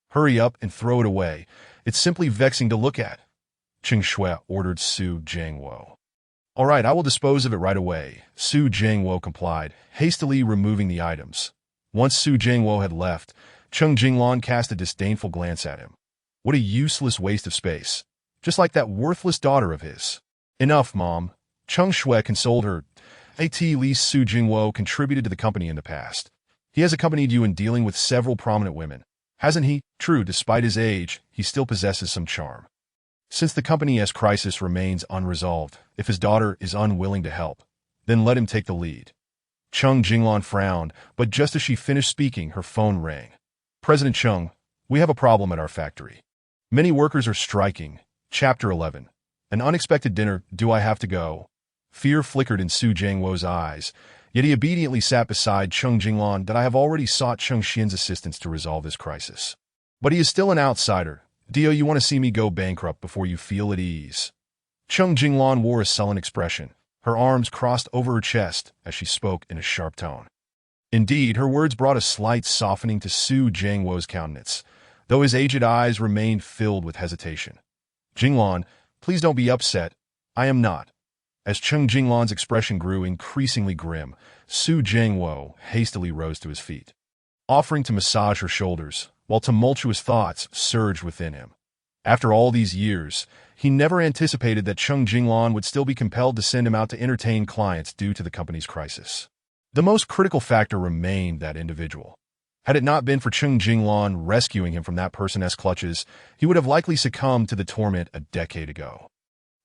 Hurry up and throw it away. It's simply vexing to look at. Cheng Shui ordered Su Jiangwo. All right, I will dispose of it right away. Su Jiangwo complied, hastily removing the items. Once Su Jiangwo had left, Cheng Jinglan cast a disdainful glance at him. What a useless waste of space. Just like that worthless daughter of his. Enough, Mom. Cheng Shui consoled her. At least Su Jingwo contributed to the company in the past. He has accompanied you in dealing with several prominent women. Hasn't he? True, despite his age, he still possesses some charm. Since the company's crisis remains unresolved, if his daughter is unwilling to help, then let him take the lead. Cheng Jinglan frowned, but just as she finished speaking, her phone rang. President Cheng, we have a problem at our factory. Many workers are striking. Chapter 11. An unexpected dinner, do I have to go? Fear flickered in Su Jiangwo's eyes, yet he obediently sat beside Cheng Jinglan that I have already sought Cheng Xian's assistance to resolve this crisis. But he is still an outsider. Dio, you want to see me go bankrupt before you feel at ease. Cheng Jinglan wore a sullen expression, her arms crossed over her chest as she spoke in a sharp tone. Indeed, her words brought a slight softening to Su Jiangwo's countenance, though his aged eyes remained filled with hesitation. Jinglan, please don't be upset. I am not. As Cheng Jinglan's expression grew increasingly grim, Su Jiangwo hastily rose to his feet, offering to massage her shoulders, while tumultuous thoughts surged within him. After all these years, he never anticipated that Cheng Jinglan would still be compelled to send him out to entertain clients due to the company's crisis. The most critical factor remained that individual. Had it not been for Cheng Jinglan rescuing him from that person's clutches, he would have likely succumbed to the torment a decade ago.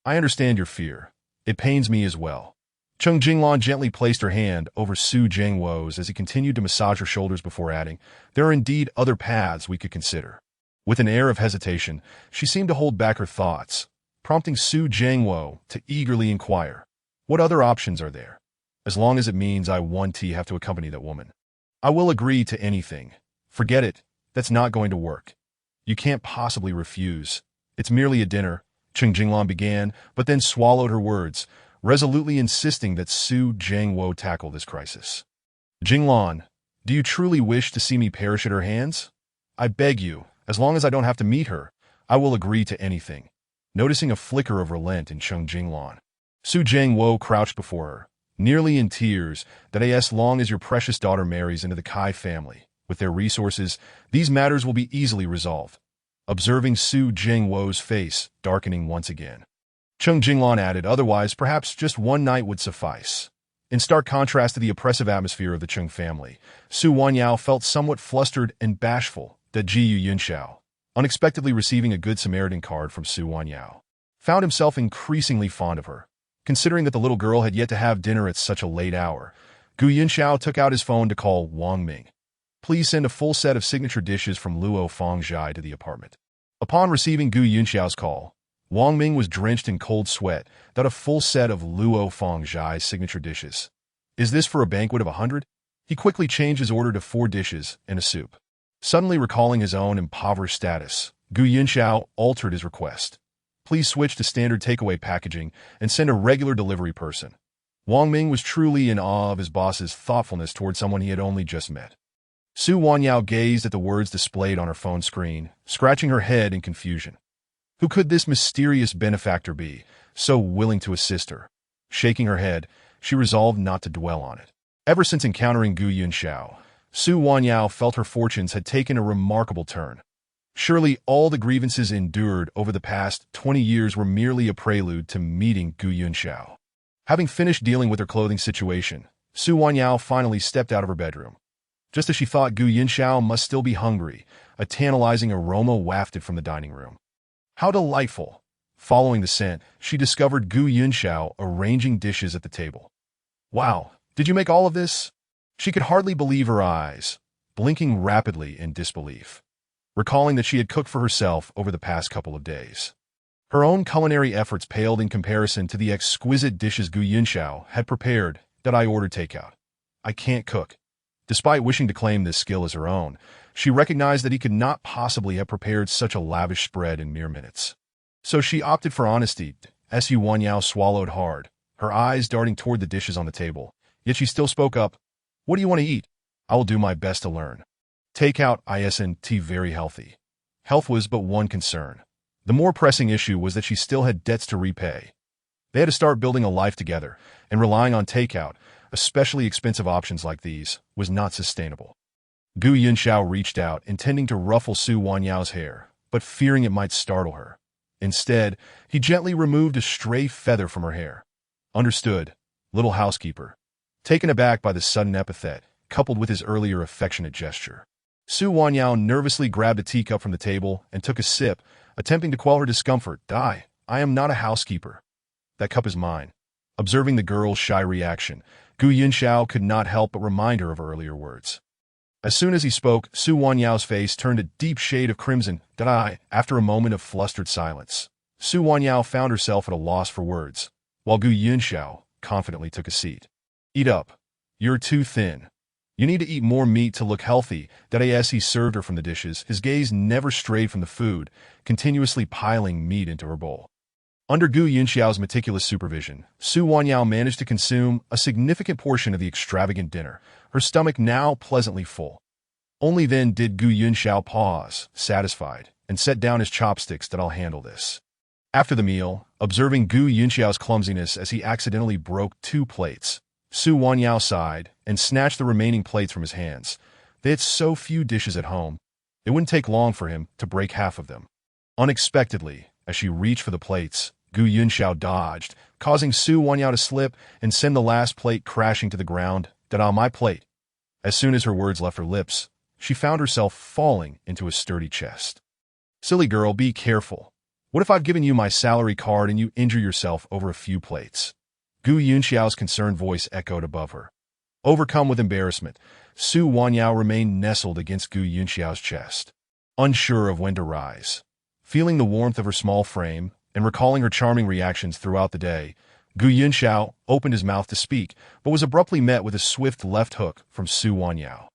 I understand your fear. It pains me as well. Cheng Jinglan gently placed her hand over Su Jiangwo's as he continued to massage her shoulders before adding, "There are indeed other paths we could consider." With an air of hesitation, she seemed to hold back her thoughts, prompting Su Jiangwo to eagerly inquire, "What other options are there? As long as it means I have to accompany that woman. I will agree to anything. Forget it. That's not going to work. You can't possibly refuse. It's merely a dinner," Cheng Jinglan began, but then swallowed her words, resolutely insisting that Su Jiangwo tackle this crisis. "Jinglan, do you truly wish to see me perish at her hands? I beg you, as long as I don't have to meet her, I will agree to anything." Noticing a flicker of relent in Cheng Jinglan, Su Jiangwo crouched before her, nearly in tears, that as long as your precious daughter marries into the Kai family, with their resources, these matters will be easily resolved. Observing Su Jiangwo's face darkening once again, Cheng Jinglan added, "Otherwise, perhaps just one night would suffice." In stark contrast to the oppressive atmosphere of the Cheng family, Su Wanyao felt somewhat flustered and bashful that Jiyu Yunxiao, unexpectedly receiving a Good Samaritan card from Su Wanyao, found himself increasingly fond of her. Considering that the little girl had yet to have dinner at such a late hour, Gu Yunxiao took out his phone to call Wang Ming. "Please send a full set of signature dishes from Luo Fengzhai to the apartment." Upon receiving Gu Yunxiao's call, Wang Ming was drenched in cold sweat that a full set of Luo Fengzhai's signature dishes. "Is this for a banquet of 100? He quickly changed his order to 4 dishes and a soup. Suddenly recalling his own impoverished status, Gu Yunxiao altered his request. "Please switch to standard takeaway packaging and send a regular delivery person." Wang Ming was truly in awe of his boss's thoughtfulness toward someone he had only just met. Su Wanyao gazed at the words displayed on her phone screen, scratching her head in confusion. Who could this mysterious benefactor be, so willing to assist her? Shaking her head, she resolved not to dwell on it. Ever since encountering Gu Yunxiao, Su Wanyao felt her fortunes had taken a remarkable turn. Surely all the grievances endured over the past 20 years were merely a prelude to meeting Gu Yunxiao. Having finished dealing with her clothing situation, Su Wanyao finally stepped out of her bedroom. Just as she thought Gu Yunxiao must still be hungry, a tantalizing aroma wafted from the dining room. How delightful! Following the scent, she discovered Gu Yunxiao arranging dishes at the table. "Wow, did you make all of this?" She could hardly believe her eyes, blinking rapidly in disbelief, recalling that she had cooked for herself over the past couple of days. Her own culinary efforts paled in comparison to the exquisite dishes Gu Yunxiao had prepared that I ordered takeout. "I can't cook." Despite wishing to claim this skill as her own, she recognized that he could not possibly have prepared such a lavish spread in mere minutes. So she opted for honesty. Su Wanyao swallowed hard, her eyes darting toward the dishes on the table, yet she still spoke up. "What do you want to eat? I will do my best to learn." Takeout isn't very healthy. Health was but one concern. The more pressing issue was that she still had debts to repay. They had to start building a life together, and relying on takeout, especially expensive options like these, was not sustainable. Gu Yunxiao reached out, intending to ruffle Su Wanyao's hair, but fearing it might startle her. Instead, he gently removed a stray feather from her hair. "Understood, little housekeeper." Taken aback by the sudden epithet, coupled with his earlier affectionate gesture, Su Wanyao nervously grabbed a teacup from the table and took a sip, attempting to quell her discomfort. I am not a housekeeper. That cup is mine." Observing the girl's shy reaction, Gu Yunxiao could not help but remind her of her earlier words. As soon as he spoke, Su Wanyao's face turned a deep shade of crimson. After a moment of flustered silence, Su Wanyao found herself at a loss for words, while Gu Yunxiao confidently took a seat. "Eat up. You're too thin. You need to eat more meat to look healthy." As he served her from the dishes, his gaze never strayed from the food, continuously piling meat into her bowl. Under Gu Yunxiao's meticulous supervision, Su Wanyao managed to consume a significant portion of the extravagant dinner, her stomach now pleasantly full. Only then did Gu Yunxiao pause, satisfied, and set down his chopsticks. "I'll handle this." After the meal, observing Gu Yunxiao's clumsiness as he accidentally broke 2 plates, Su Wanyao sighed and snatched the remaining plates from his hands. They had so few dishes at home, it wouldn't take long for him to break half of them. Unexpectedly, As she reached for the plates, Gu Yunxiao dodged, causing Su Wanyao to slip and send the last plate crashing to the ground. "That on my plate." As soon as her words left her lips, she found herself falling into a sturdy chest. "Silly girl, be careful. What if I've given you my salary card and you injure yourself over a few plates?" Gu Yunxiao's concerned voice echoed above her. Overcome with embarrassment, Su Wanyao remained nestled against Gu Yunxiao's chest, unsure of when to rise. Feeling the warmth of her small frame and recalling her charming reactions throughout the day, Gu Yunxiao opened his mouth to speak, but was abruptly met with a swift left hook from Su Wanyao.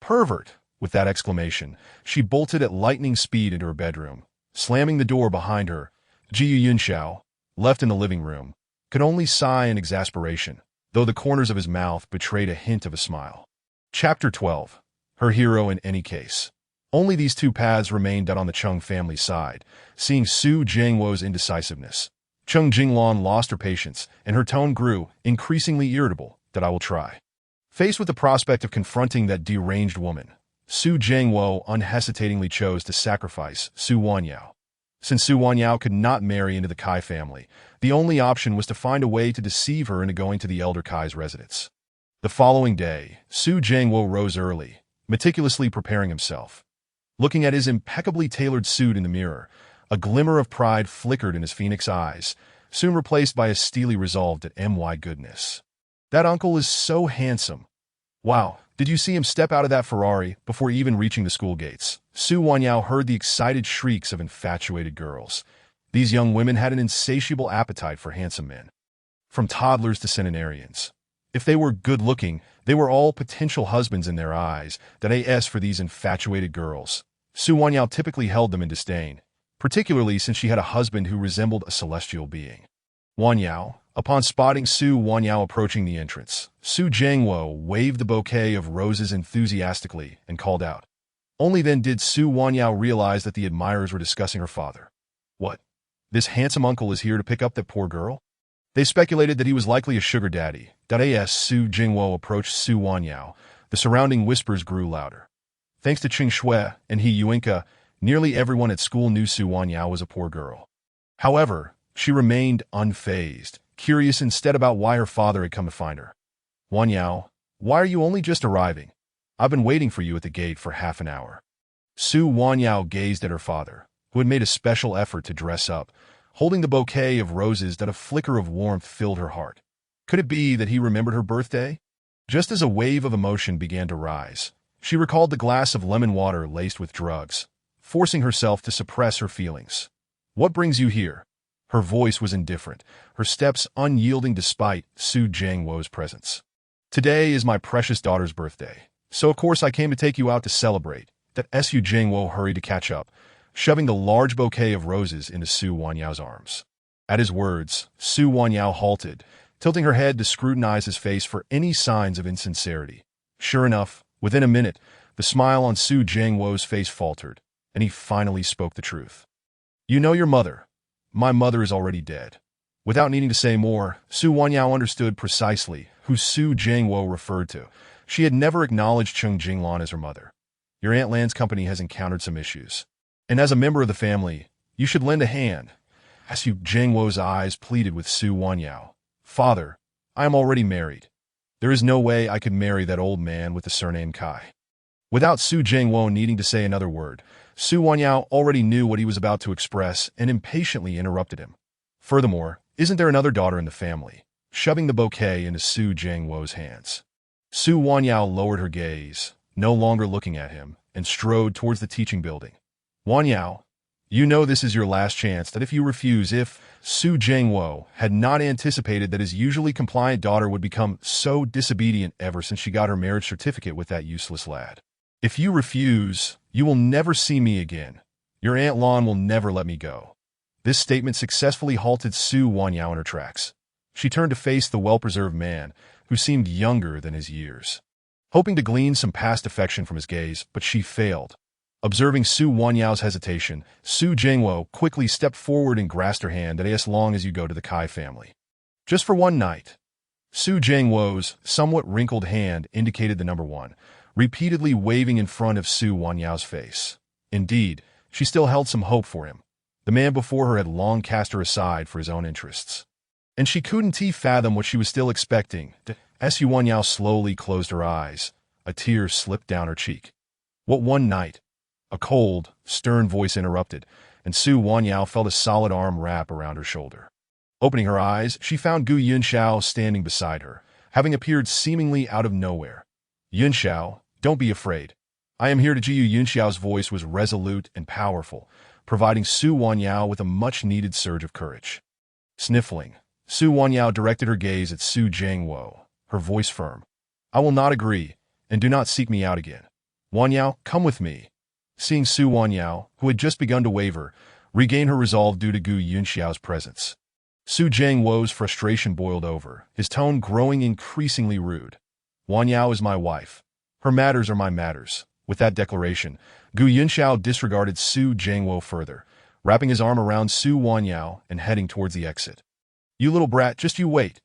"Pervert!" With that exclamation, she bolted at lightning speed into her bedroom, slamming the door behind her. Ji Yunxiao, left in the living room, could only sigh in exasperation, though the corners of his mouth betrayed a hint of a smile. Chapter 12. Her hero in any case. Only these two paths remained out on the Cheng family side. Seeing Su Jingwo's indecisiveness, Cheng Jinglan lost her patience, and her tone grew increasingly irritable. "That I will try." Faced with the prospect of confronting that deranged woman, Su Jingwo unhesitatingly chose to sacrifice Su Wanyao. Since Su Wanyao could not marry into the Kai family, the only option was to find a way to deceive her into going to the elder Kai's residence. The following day, Su Jingwo rose early, meticulously preparing himself. Looking at his impeccably tailored suit in the mirror, a glimmer of pride flickered in his phoenix eyes, soon replaced by a steely resolve that my goodness. That uncle is so handsome. Wow, did you see him step out of that Ferrari before even reaching the school gates? Su Wanyao heard the excited shrieks of infatuated girls. These young women had an insatiable appetite for handsome men, from toddlers to centenarians. If they were good-looking, they were all potential husbands in their eyes. That as for these infatuated girls, Su Wanyao typically held them in disdain, particularly since she had a husband who resembled a celestial being. Wanyao, upon spotting Su Wanyao approaching the entrance, Su Jingwo waved the bouquet of roses enthusiastically and called out. Only then did Su Wanyao realize that the admirers were discussing her father. "What? This handsome uncle is here to pick up that poor girl?" They speculated that he was likely a sugar daddy. As Su Jingwo approached Su Wanyao, the surrounding whispers grew louder. Thanks to Qing Shui and He Yuanka, nearly everyone at school knew Su Wanyao was a poor girl. However, she remained unfazed, curious instead about why her father had come to find her. "Wanyao, why are you only just arriving? I've been waiting for you at the gate for half an hour." Su Wanyao gazed at her father, who had made a special effort to dress up, holding the bouquet of roses that a flicker of warmth filled her heart. Could it be that he remembered her birthday? Just as a wave of emotion began to rise, she recalled the glass of lemon water laced with drugs, forcing herself to suppress her feelings. "What brings you here?" Her voice was indifferent, her steps unyielding despite Su Jingwo's presence. "Today is my precious daughter's birthday, so of course I came to take you out to celebrate." That Su Jingwo hurried to catch up, shoving the large bouquet of roses into Su Wanyao's arms. At his words, Su Wanyao halted, tilting her head to scrutinize his face for any signs of insincerity. Sure enough, within a minute, the smile on Su Jingwo's face faltered, and he finally spoke the truth. "You know your mother. My mother is already dead." Without needing to say more, Su Wanyao understood precisely who Su Jingwo referred to. She had never acknowledged Cheng Jinglan as her mother. "Your Aunt Lan's company has encountered some issues, and as a member of the family, you should lend a hand." Su Jingwo's eyes pleaded with Su Wanyao. "Father, I am already married. There is no way I could marry that old man with the surname Kai." Without Su Jingwo needing to say another word, Su Wanyao already knew what he was about to express and impatiently interrupted him. "Furthermore, isn't there another daughter in the family?" Shoving the bouquet into Su Jingwo's hands. Su Wanyao lowered her gaze, no longer looking at him, and strode towards the teaching building. "Wanyao, you know this is your last chance. That if you refuse, if..." Su Jingwo had not anticipated that his usually compliant daughter would become so disobedient ever since she got her marriage certificate with that useless lad. "If you refuse, you will never see me again. Your Aunt Lan will never let me go." This statement successfully halted Su Wanyao in her tracks. She turned to face the well-preserved man, who seemed younger than his years, hoping to glean some past affection from his gaze, but she failed. Observing Su Wanyao's hesitation, Su Jingwo quickly stepped forward and grasped her hand. "As long as you go to the Kai family. Just for one night." Su Jingwo's somewhat wrinkled hand indicated the number 1, repeatedly waving in front of Su Wanyao's face. Indeed, she still held some hope for him. The man before her had long cast her aside for his own interests. And she couldn't fathom what she was still expecting. Su Wanyao slowly closed her eyes. A tear slipped down her cheek. What one night? A cold, stern voice interrupted, and Su Wanyao felt a solid arm wrap around her shoulder. Opening her eyes, she found Gu Yunxiao standing beside her, having appeared seemingly out of nowhere. Yunxiao, don't be afraid. I am here to Gu Yunxiao's voice was resolute and powerful, providing Su Wanyao with a much-needed surge of courage. Sniffling, Su Wanyao directed her gaze at Su Jiangwo, her voice firm. I will not agree, and do not seek me out again. Wanyao, come with me. Seeing Su Wanyao, who had just begun to waver, regain her resolve due to Gu Yunxiao's presence. Su Jiangwo's frustration boiled over, his tone growing increasingly rude. Wanyao is my wife. Her matters are my matters. With that declaration, Gu Yunxiao disregarded Su Jiangwo further, wrapping his arm around Su Wanyao and heading towards the exit. You little brat, just you wait.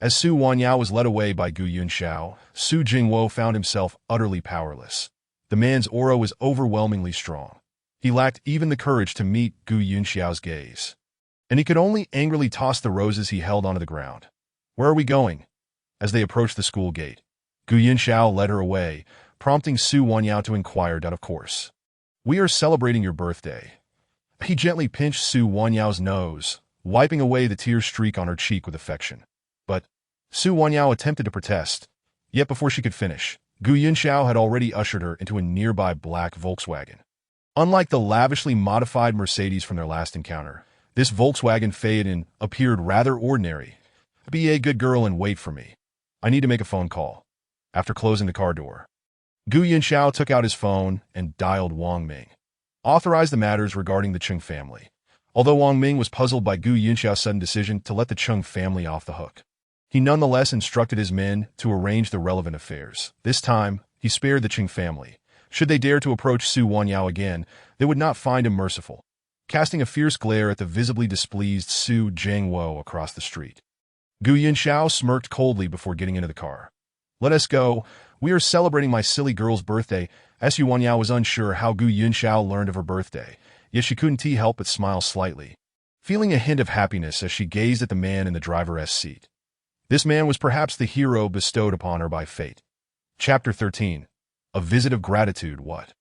As Su Wanyao was led away by Gu Yunxiao, Su Jiangwo found himself utterly powerless. The man's aura was overwhelmingly strong. He lacked even the courage to meet Gu Yunxiao's gaze. And he could only angrily toss the roses he held onto the ground. Where are we going? As they approached the school gate, Gu Yunxiao led her away, prompting Su Wanyao to inquire of course. We are celebrating your birthday. He gently pinched Su Wanyao's nose, wiping away the tear streak on her cheek with affection. But Su Wanyao attempted to protest, yet before she could finish, Gu Yunxiao had already ushered her into a nearby black Volkswagen. Unlike the lavishly modified Mercedes from their last encounter, this Volkswagen Phaeton appeared rather ordinary. Be a good girl and wait for me. I need to make a phone call. After closing the car door, Gu Yunxiao took out his phone and dialed Wang Ming. Authorized the matters regarding the Chung family, although Wang Ming was puzzled by Gu Yunxiao's sudden decision to let the Chung family off the hook. He nonetheless instructed his men to arrange the relevant affairs. This time, he spared the Chung family. Should they dare to approach Su Wanyao again, they would not find him merciful, casting a fierce glare at the visibly displeased Su Jiangwo across the street. Gu Yunxiao smirked coldly before getting into the car. Let us go. We are celebrating my silly girl's birthday. Su Wanyao was unsure how Gu Yunxiao learned of her birthday, yet she couldn't help but smile slightly, feeling a hint of happiness as she gazed at the man in the driver's seat. This man was perhaps the hero bestowed upon her by fate. Chapter 13. A Visit of Gratitude. What?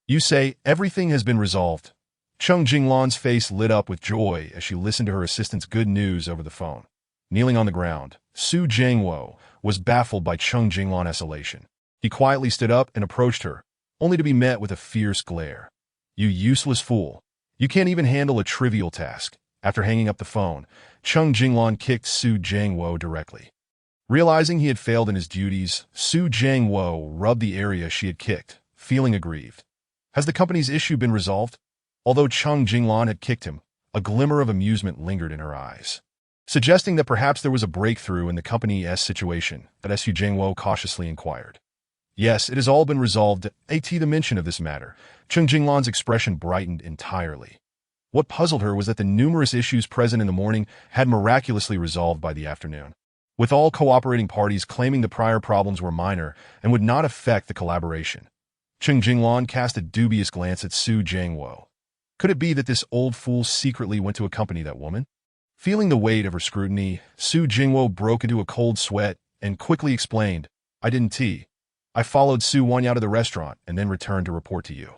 You say everything has been resolved. Chung Jinglan's face lit up with joy as she listened to her assistant's good news over the phone. Kneeling on the ground, Su Jiangwo was baffled by Chung Jinglan's elation. He quietly stood up and approached her, only to be met with a fierce glare. You useless fool. You can't even handle a trivial task. After hanging up the phone, Chung Jinglan kicked Su Jiangwo directly. Realizing he had failed in his duties, Su Jiangwo rubbed the area she had kicked, feeling aggrieved. Has the company's issue been resolved? Although Chung Jinglan had kicked him, a glimmer of amusement lingered in her eyes, suggesting that perhaps there was a breakthrough in the company's situation, that Su Jiangwo cautiously inquired. Yes, it has all been resolved. At the mention of this matter, Chung Jinglan's expression brightened entirely. What puzzled her was that the numerous issues present in the morning had miraculously resolved by the afternoon, with all cooperating parties claiming the prior problems were minor and would not affect the collaboration. Chung Jinglan cast a dubious glance at Su Jiangwo. Could it be that this old fool secretly went to accompany that woman? Feeling the weight of her scrutiny, Su Jiangwo broke into a cold sweat and quickly explained, I didn't I followed Su Wanyao to the restaurant and then returned to report to you.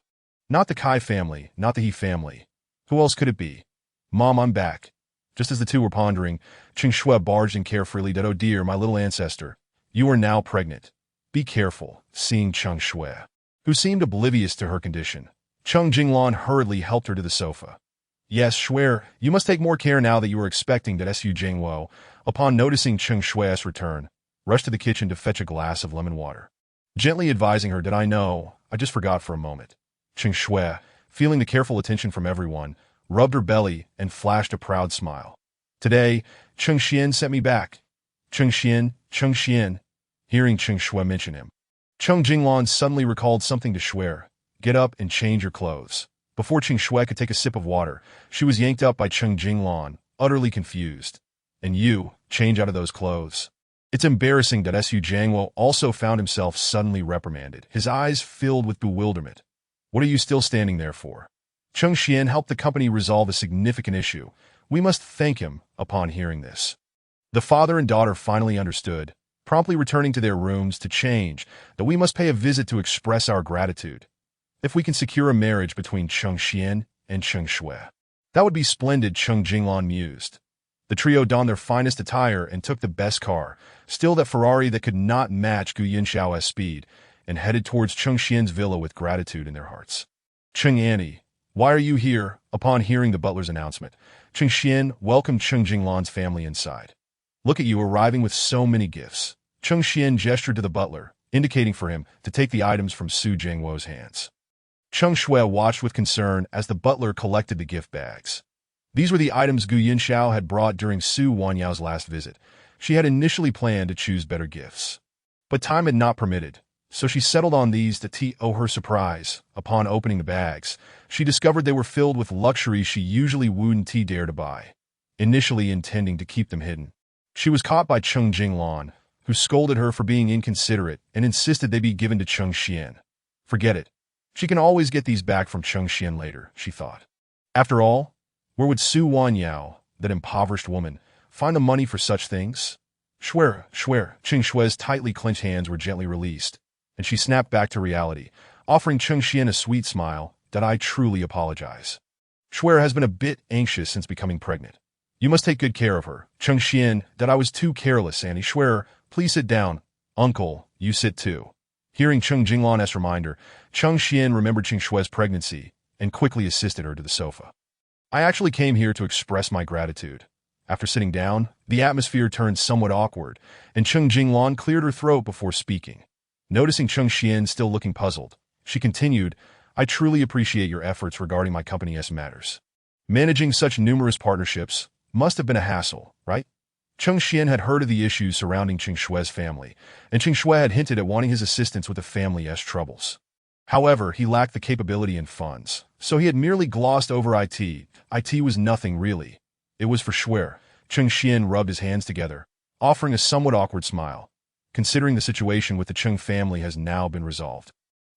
Not the Kai family, not the He family. Who else could it be? Mom, I'm back. Just as the two were pondering, Cheng Shui barged in carefully that, oh dear, my little ancestor, you are now pregnant. Be careful. Seeing Cheng Shui, who seemed oblivious to her condition, Chung Jinglan hurriedly helped her to the sofa. Yes, Shui, you must take more care now that you are expecting that. Su Jiangwo, upon noticing Cheng Shui's return, rushed to the kitchen to fetch a glass of lemon water. Gently advising her, did I know, I just forgot for a moment. Cheng Shui, feeling the careful attention from everyone, rubbed her belly and flashed a proud smile. Today, Cheng Xian sent me back. Cheng Xian. Hearing Cheng Shui mention him, Chung Jinglan suddenly recalled something to Shui. Get up and change your clothes. Before Cheng Shui could take a sip of water, she was yanked up by Chung Jinglan, utterly confused. And you, change out of those clothes. It's embarrassing that Su Jiangwo also found himself suddenly reprimanded, his eyes filled with bewilderment. What are you still standing there for? Cheng Xian helped the company resolve a significant issue. We must thank him upon hearing this. The father and daughter finally understood, promptly returning to their rooms to change, that we must pay a visit to express our gratitude. If we can secure a marriage between Cheng Xian and Cheng Shui, that would be splendid, Cheng Jinglan mused. The trio donned their finest attire and took the best car, still that Ferrari that could not match Gu Yinxiao's speed, and headed towards Cheng Xian's villa with gratitude in their hearts. Cheng Annie, why are you here? Upon hearing the butler's announcement, Cheng Xian welcomed Cheng Jinglan's family inside. Look at you arriving with so many gifts. Cheng Xian gestured to the butler, indicating for him to take the items from Su Jingwo's hands. Cheng Shui watched with concern as the butler collected the gift bags. These were the items Gu Yinxiao had brought during Su Wanyao's last visit. She had initially planned to choose better gifts, but time had not permitted, so she settled on these. To her surprise, upon opening the bags, she discovered they were filled with luxuries she usually wouldn't dare to buy, initially intending to keep them hidden. She was caught by Cheng Jinglan, who scolded her for being inconsiderate and insisted they be given to Cheng Xian. Forget it. She can always get these back from Cheng Xian later, she thought. After all, where would Su Wanyao, that impoverished woman, find the money for such things? Schwer. Cheng Shui's tightly clenched hands were gently released, and she snapped back to reality, offering Cheng Xian a sweet smile. That I truly apologize. Schwer has been a bit anxious since becoming pregnant. You must take good care of her. Cheng Xian, that I was too careless, Annie. Schwer, please sit down. Uncle, you sit too. Hearing Cheng Jinglan's reminder, Cheng Xian remembered Cheng Shui's pregnancy and quickly assisted her to the sofa. I actually came here to express my gratitude. After sitting down, the atmosphere turned somewhat awkward, and Cheng Jinglan cleared her throat before speaking. Noticing Cheng Xian still looking puzzled, she continued, I truly appreciate your efforts regarding my company's matters. Managing such numerous partnerships must have been a hassle, right? Cheng Xian had heard of the issues surrounding Cheng Shui's family, and Cheng Shui had hinted at wanting his assistance with the family's troubles. However, he lacked the capability and funds, so he had merely glossed over IT. IT was nothing really. It was for Schwer. Cheng Xian rubbed his hands together, offering a somewhat awkward smile, considering the situation with the Cheng family has now been resolved.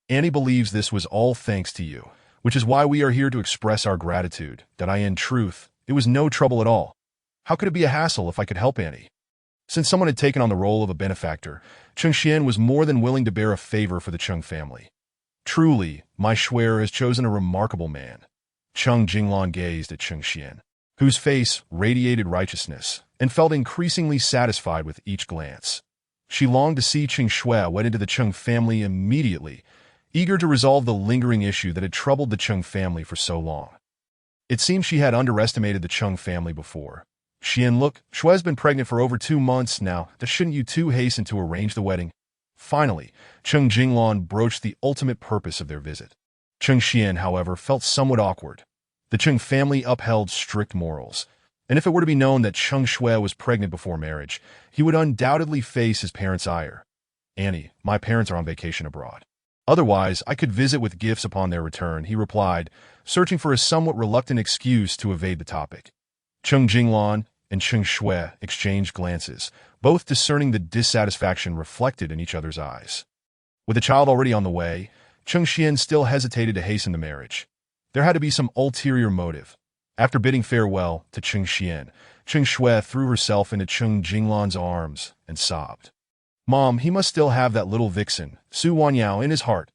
Annie believes this was all thanks to you, which is why we are here to express our gratitude. That in truth, it was no trouble at all. How could it be a hassle if I could help Annie? Since someone had taken on the role of a benefactor, Cheng Xian was more than willing to bear a favor for the Cheng family. Truly, my Schwer has chosen a remarkable man. Cheng Jinglan gazed at Cheng Xian, whose face radiated righteousness, and felt increasingly satisfied with each glance. She longed to see Cheng Shui wed into the Cheng family immediately, eager to resolve the lingering issue that had troubled the Cheng family for so long. It seemed she had underestimated the Cheng family before. Xian, look, Shui's been pregnant for over 2 months now. Shouldn't you two hasten to arrange the wedding? Finally, Cheng Jinglan broached the ultimate purpose of their visit. Cheng Xian, however, felt somewhat awkward. The Cheng family upheld strict morals, and if it were to be known that Cheng Shui was pregnant before marriage, he would undoubtedly face his parents' ire. Annie, my parents are on vacation abroad. Otherwise, I could visit with gifts upon their return, he replied, searching for a somewhat reluctant excuse to evade the topic. Cheng Jinglan and Cheng Shui exchanged glances, both discerning the dissatisfaction reflected in each other's eyes. With the child already on the way, Cheng Xian still hesitated to hasten the marriage. There had to be some ulterior motive. After bidding farewell to Cheng Xian, Cheng Shui threw herself into Cheng Jinglan's arms and sobbed. Mom, he must still have that little vixen, Su Wanyao, in his heart.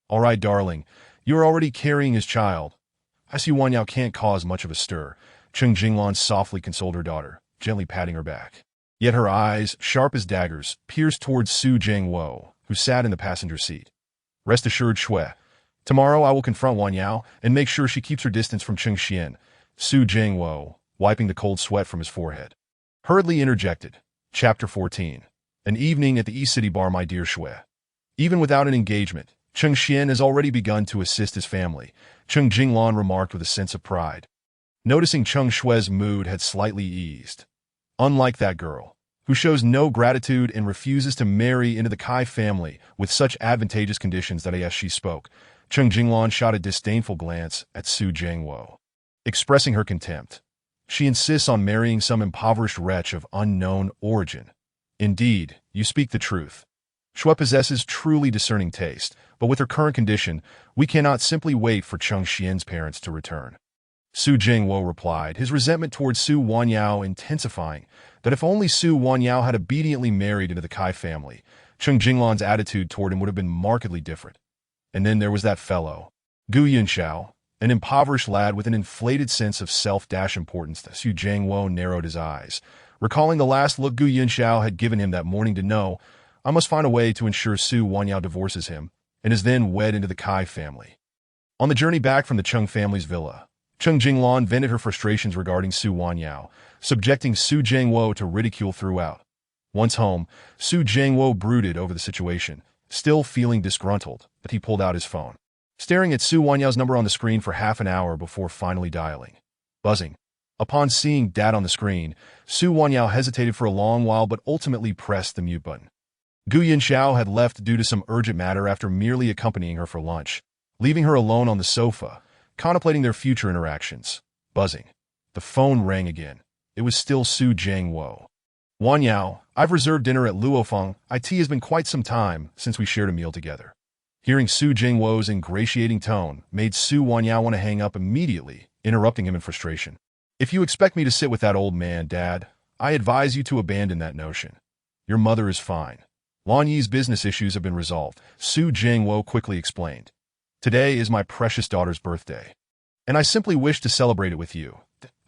All right, darling, you're already carrying his child. I see Wanyao can't cause much of a stir. Cheng Jinglan softly consoled her daughter, gently patting her back. Yet her eyes, sharp as daggers, pierced towards Su Jingwo, who sat in the passenger seat. Rest assured, Shui. Tomorrow I will confront Wanyao and make sure she keeps her distance from Cheng Xian. Su Jingwo, wiping the cold sweat from his forehead, hurriedly interjected. Chapter 14. An evening at the E-City bar, my dear Shui. Even without an engagement, Cheng Xian has already begun to assist his family, Cheng Jinglan remarked with a sense of pride. Noticing Cheng Shui's mood had slightly eased. Unlike that girl, who shows no gratitude and refuses to marry into the Kai family with such advantageous conditions that as she spoke, Cheng Jinglan shot a disdainful glance at Su Jingwo, expressing her contempt. She insists on marrying some impoverished wretch of unknown origin. Indeed, you speak the truth. Shui possesses truly discerning taste, but with her current condition, we cannot simply wait for Cheng Xian's parents to return. Su Jingwo replied, his resentment towards Su Wanyao intensifying, that if only Su Wanyao had obediently married into the Kai family, Cheng Jinglan's attitude toward him would have been markedly different. And then there was that fellow, Gu Yunxiao, an impoverished lad with an inflated sense of self-importance. Su Jingwo narrowed his eyes, recalling the last look Gu Yunxiao had given him that morning to know, I must find a way to ensure Su Wanyao divorces him, and is then wed into the Kai family. On the journey back from the Cheng family's villa, Cheng Jinglan vented her frustrations regarding Su Wanyao, subjecting Su Jingwo to ridicule throughout. Once home, Su Jingwo brooded over the situation, still feeling disgruntled, but he pulled out his phone, staring at Su Wanyao's number on the screen for half an hour before finally dialing. Buzzing. Upon seeing Dad on the screen, Su Wanyao hesitated for a long while but ultimately pressed the mute button. Gu Yunxiao had left due to some urgent matter after merely accompanying her for lunch, leaving her alone on the sofa, contemplating their future interactions. Buzzing. The phone rang again. It was still Su Jingwo. Wanyao, I've reserved dinner at Luofeng. It has been quite some time since we shared a meal together. Hearing Su Jingwo's ingratiating tone made Su Wanyao want to hang up immediately, interrupting him in frustration. If you expect me to sit with that old man, Dad, I advise you to abandon that notion. Your mother is fine. Lan Yi's business issues have been resolved, Su Jingwo quickly explained. Today is my precious daughter's birthday, and I simply wish to celebrate it with you.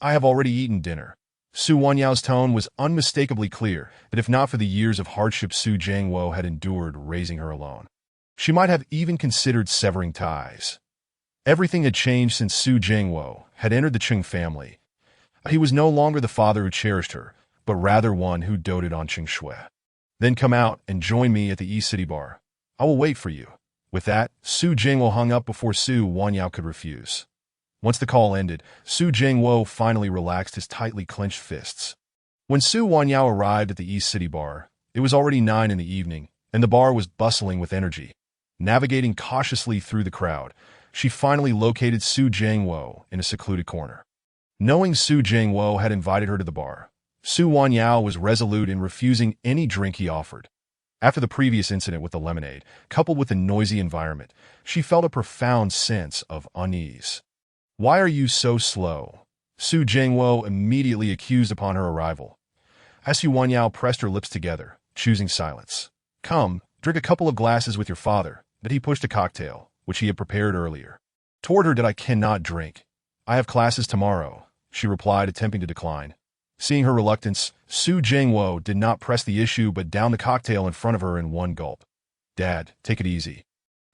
I have already eaten dinner. Su Wanyao's tone was unmistakably clear that if not for the years of hardship Su Jingwo had endured raising her alone, she might have even considered severing ties. Everything had changed since Su Jingwo had entered the Cheng family. He was no longer the father who cherished her, but rather one who doted on Cheng Shui. Then come out and join me at the East City Bar. I will wait for you. With that, Su Jingwo hung up before Su Wanyao could refuse. Once the call ended, Su Jingwo finally relaxed his tightly clenched fists. When Su Wanyao arrived at the East City Bar, it was already 9 in the evening, and the bar was bustling with energy. Navigating cautiously through the crowd, she finally located Su Jingwo in a secluded corner. Knowing Su Jingwo had invited her to the bar, Su Wanyao was resolute in refusing any drink he offered. After the previous incident with the lemonade, coupled with the noisy environment, she felt a profound sense of unease. Why are you so slow? Su Jingwo immediately accused upon her arrival. As Su Wanyao pressed her lips together, choosing silence. Come, drink a couple of glasses with your father. That he pushed a cocktail, which he had prepared earlier, toward her. That I cannot drink. I have classes tomorrow, she replied, attempting to decline. Seeing her reluctance, Su Jingwo did not press the issue but downed the cocktail in front of her in one gulp. Dad, take it easy.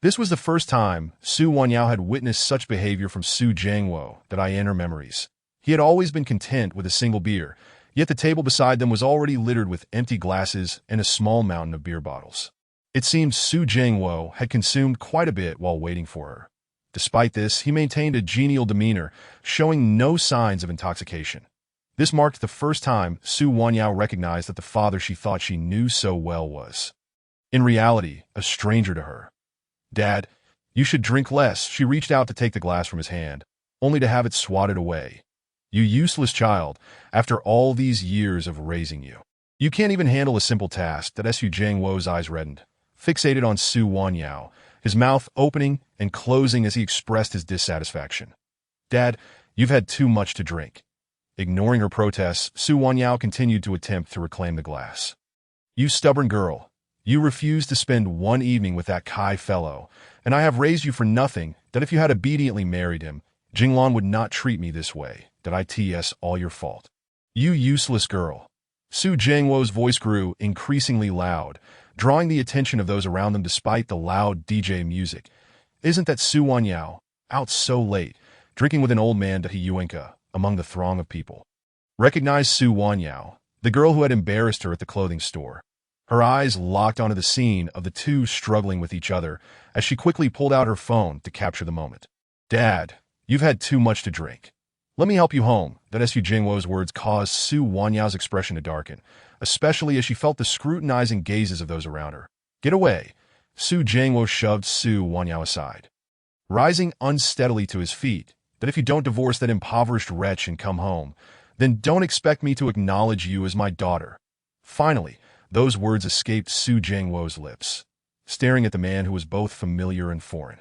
This was the first time Su Wanyao had witnessed such behavior from Su Jingwo that I enter memories. He had always been content with a single beer, yet the table beside them was already littered with empty glasses and a small mountain of beer bottles. It seemed Su Jingwo had consumed quite a bit while waiting for her. Despite this, he maintained a genial demeanor, showing no signs of intoxication. This marked the first time Su Wanyao recognized that the father she thought she knew so well was, in reality, a stranger to her. Dad, you should drink less. She reached out to take the glass from his hand, only to have it swatted away. You useless child, after all these years of raising you. You can't even handle a simple task. That Su Jingwo's eyes reddened, fixated on Su Wanyao, his mouth opening and closing as he expressed his dissatisfaction. Dad, you've had too much to drink. Ignoring her protests, Su Wanyao continued to attempt to reclaim the glass. You stubborn girl. You refused to spend one evening with that Kai fellow, and I have raised you for nothing. That if you had obediently married him, Jinglan would not treat me this way. That it's all your fault. You useless girl. Su Jingwo's voice grew increasingly loud, drawing the attention of those around them despite the loud DJ music. Isn't that Su Wanyao, out so late, drinking with an old man Yuenka, among the throng of people? Recognized Su Wanyao, the girl who had embarrassed her at the clothing store. Her eyes locked onto the scene of the two struggling with each other as she quickly pulled out her phone to capture the moment. Dad, you've had too much to drink. Let me help you home. That Su Jingwo's words caused Su Wanyao's expression to darken, especially as she felt the scrutinizing gazes of those around her. Get away. Su Jingwo shoved Su Wanyao aside, rising unsteadily to his feet. That if you don't divorce that impoverished wretch and come home, then don't expect me to acknowledge you as my daughter. Finally, Those words escaped Su Jiangwo's lips, staring at the man who was both familiar and foreign.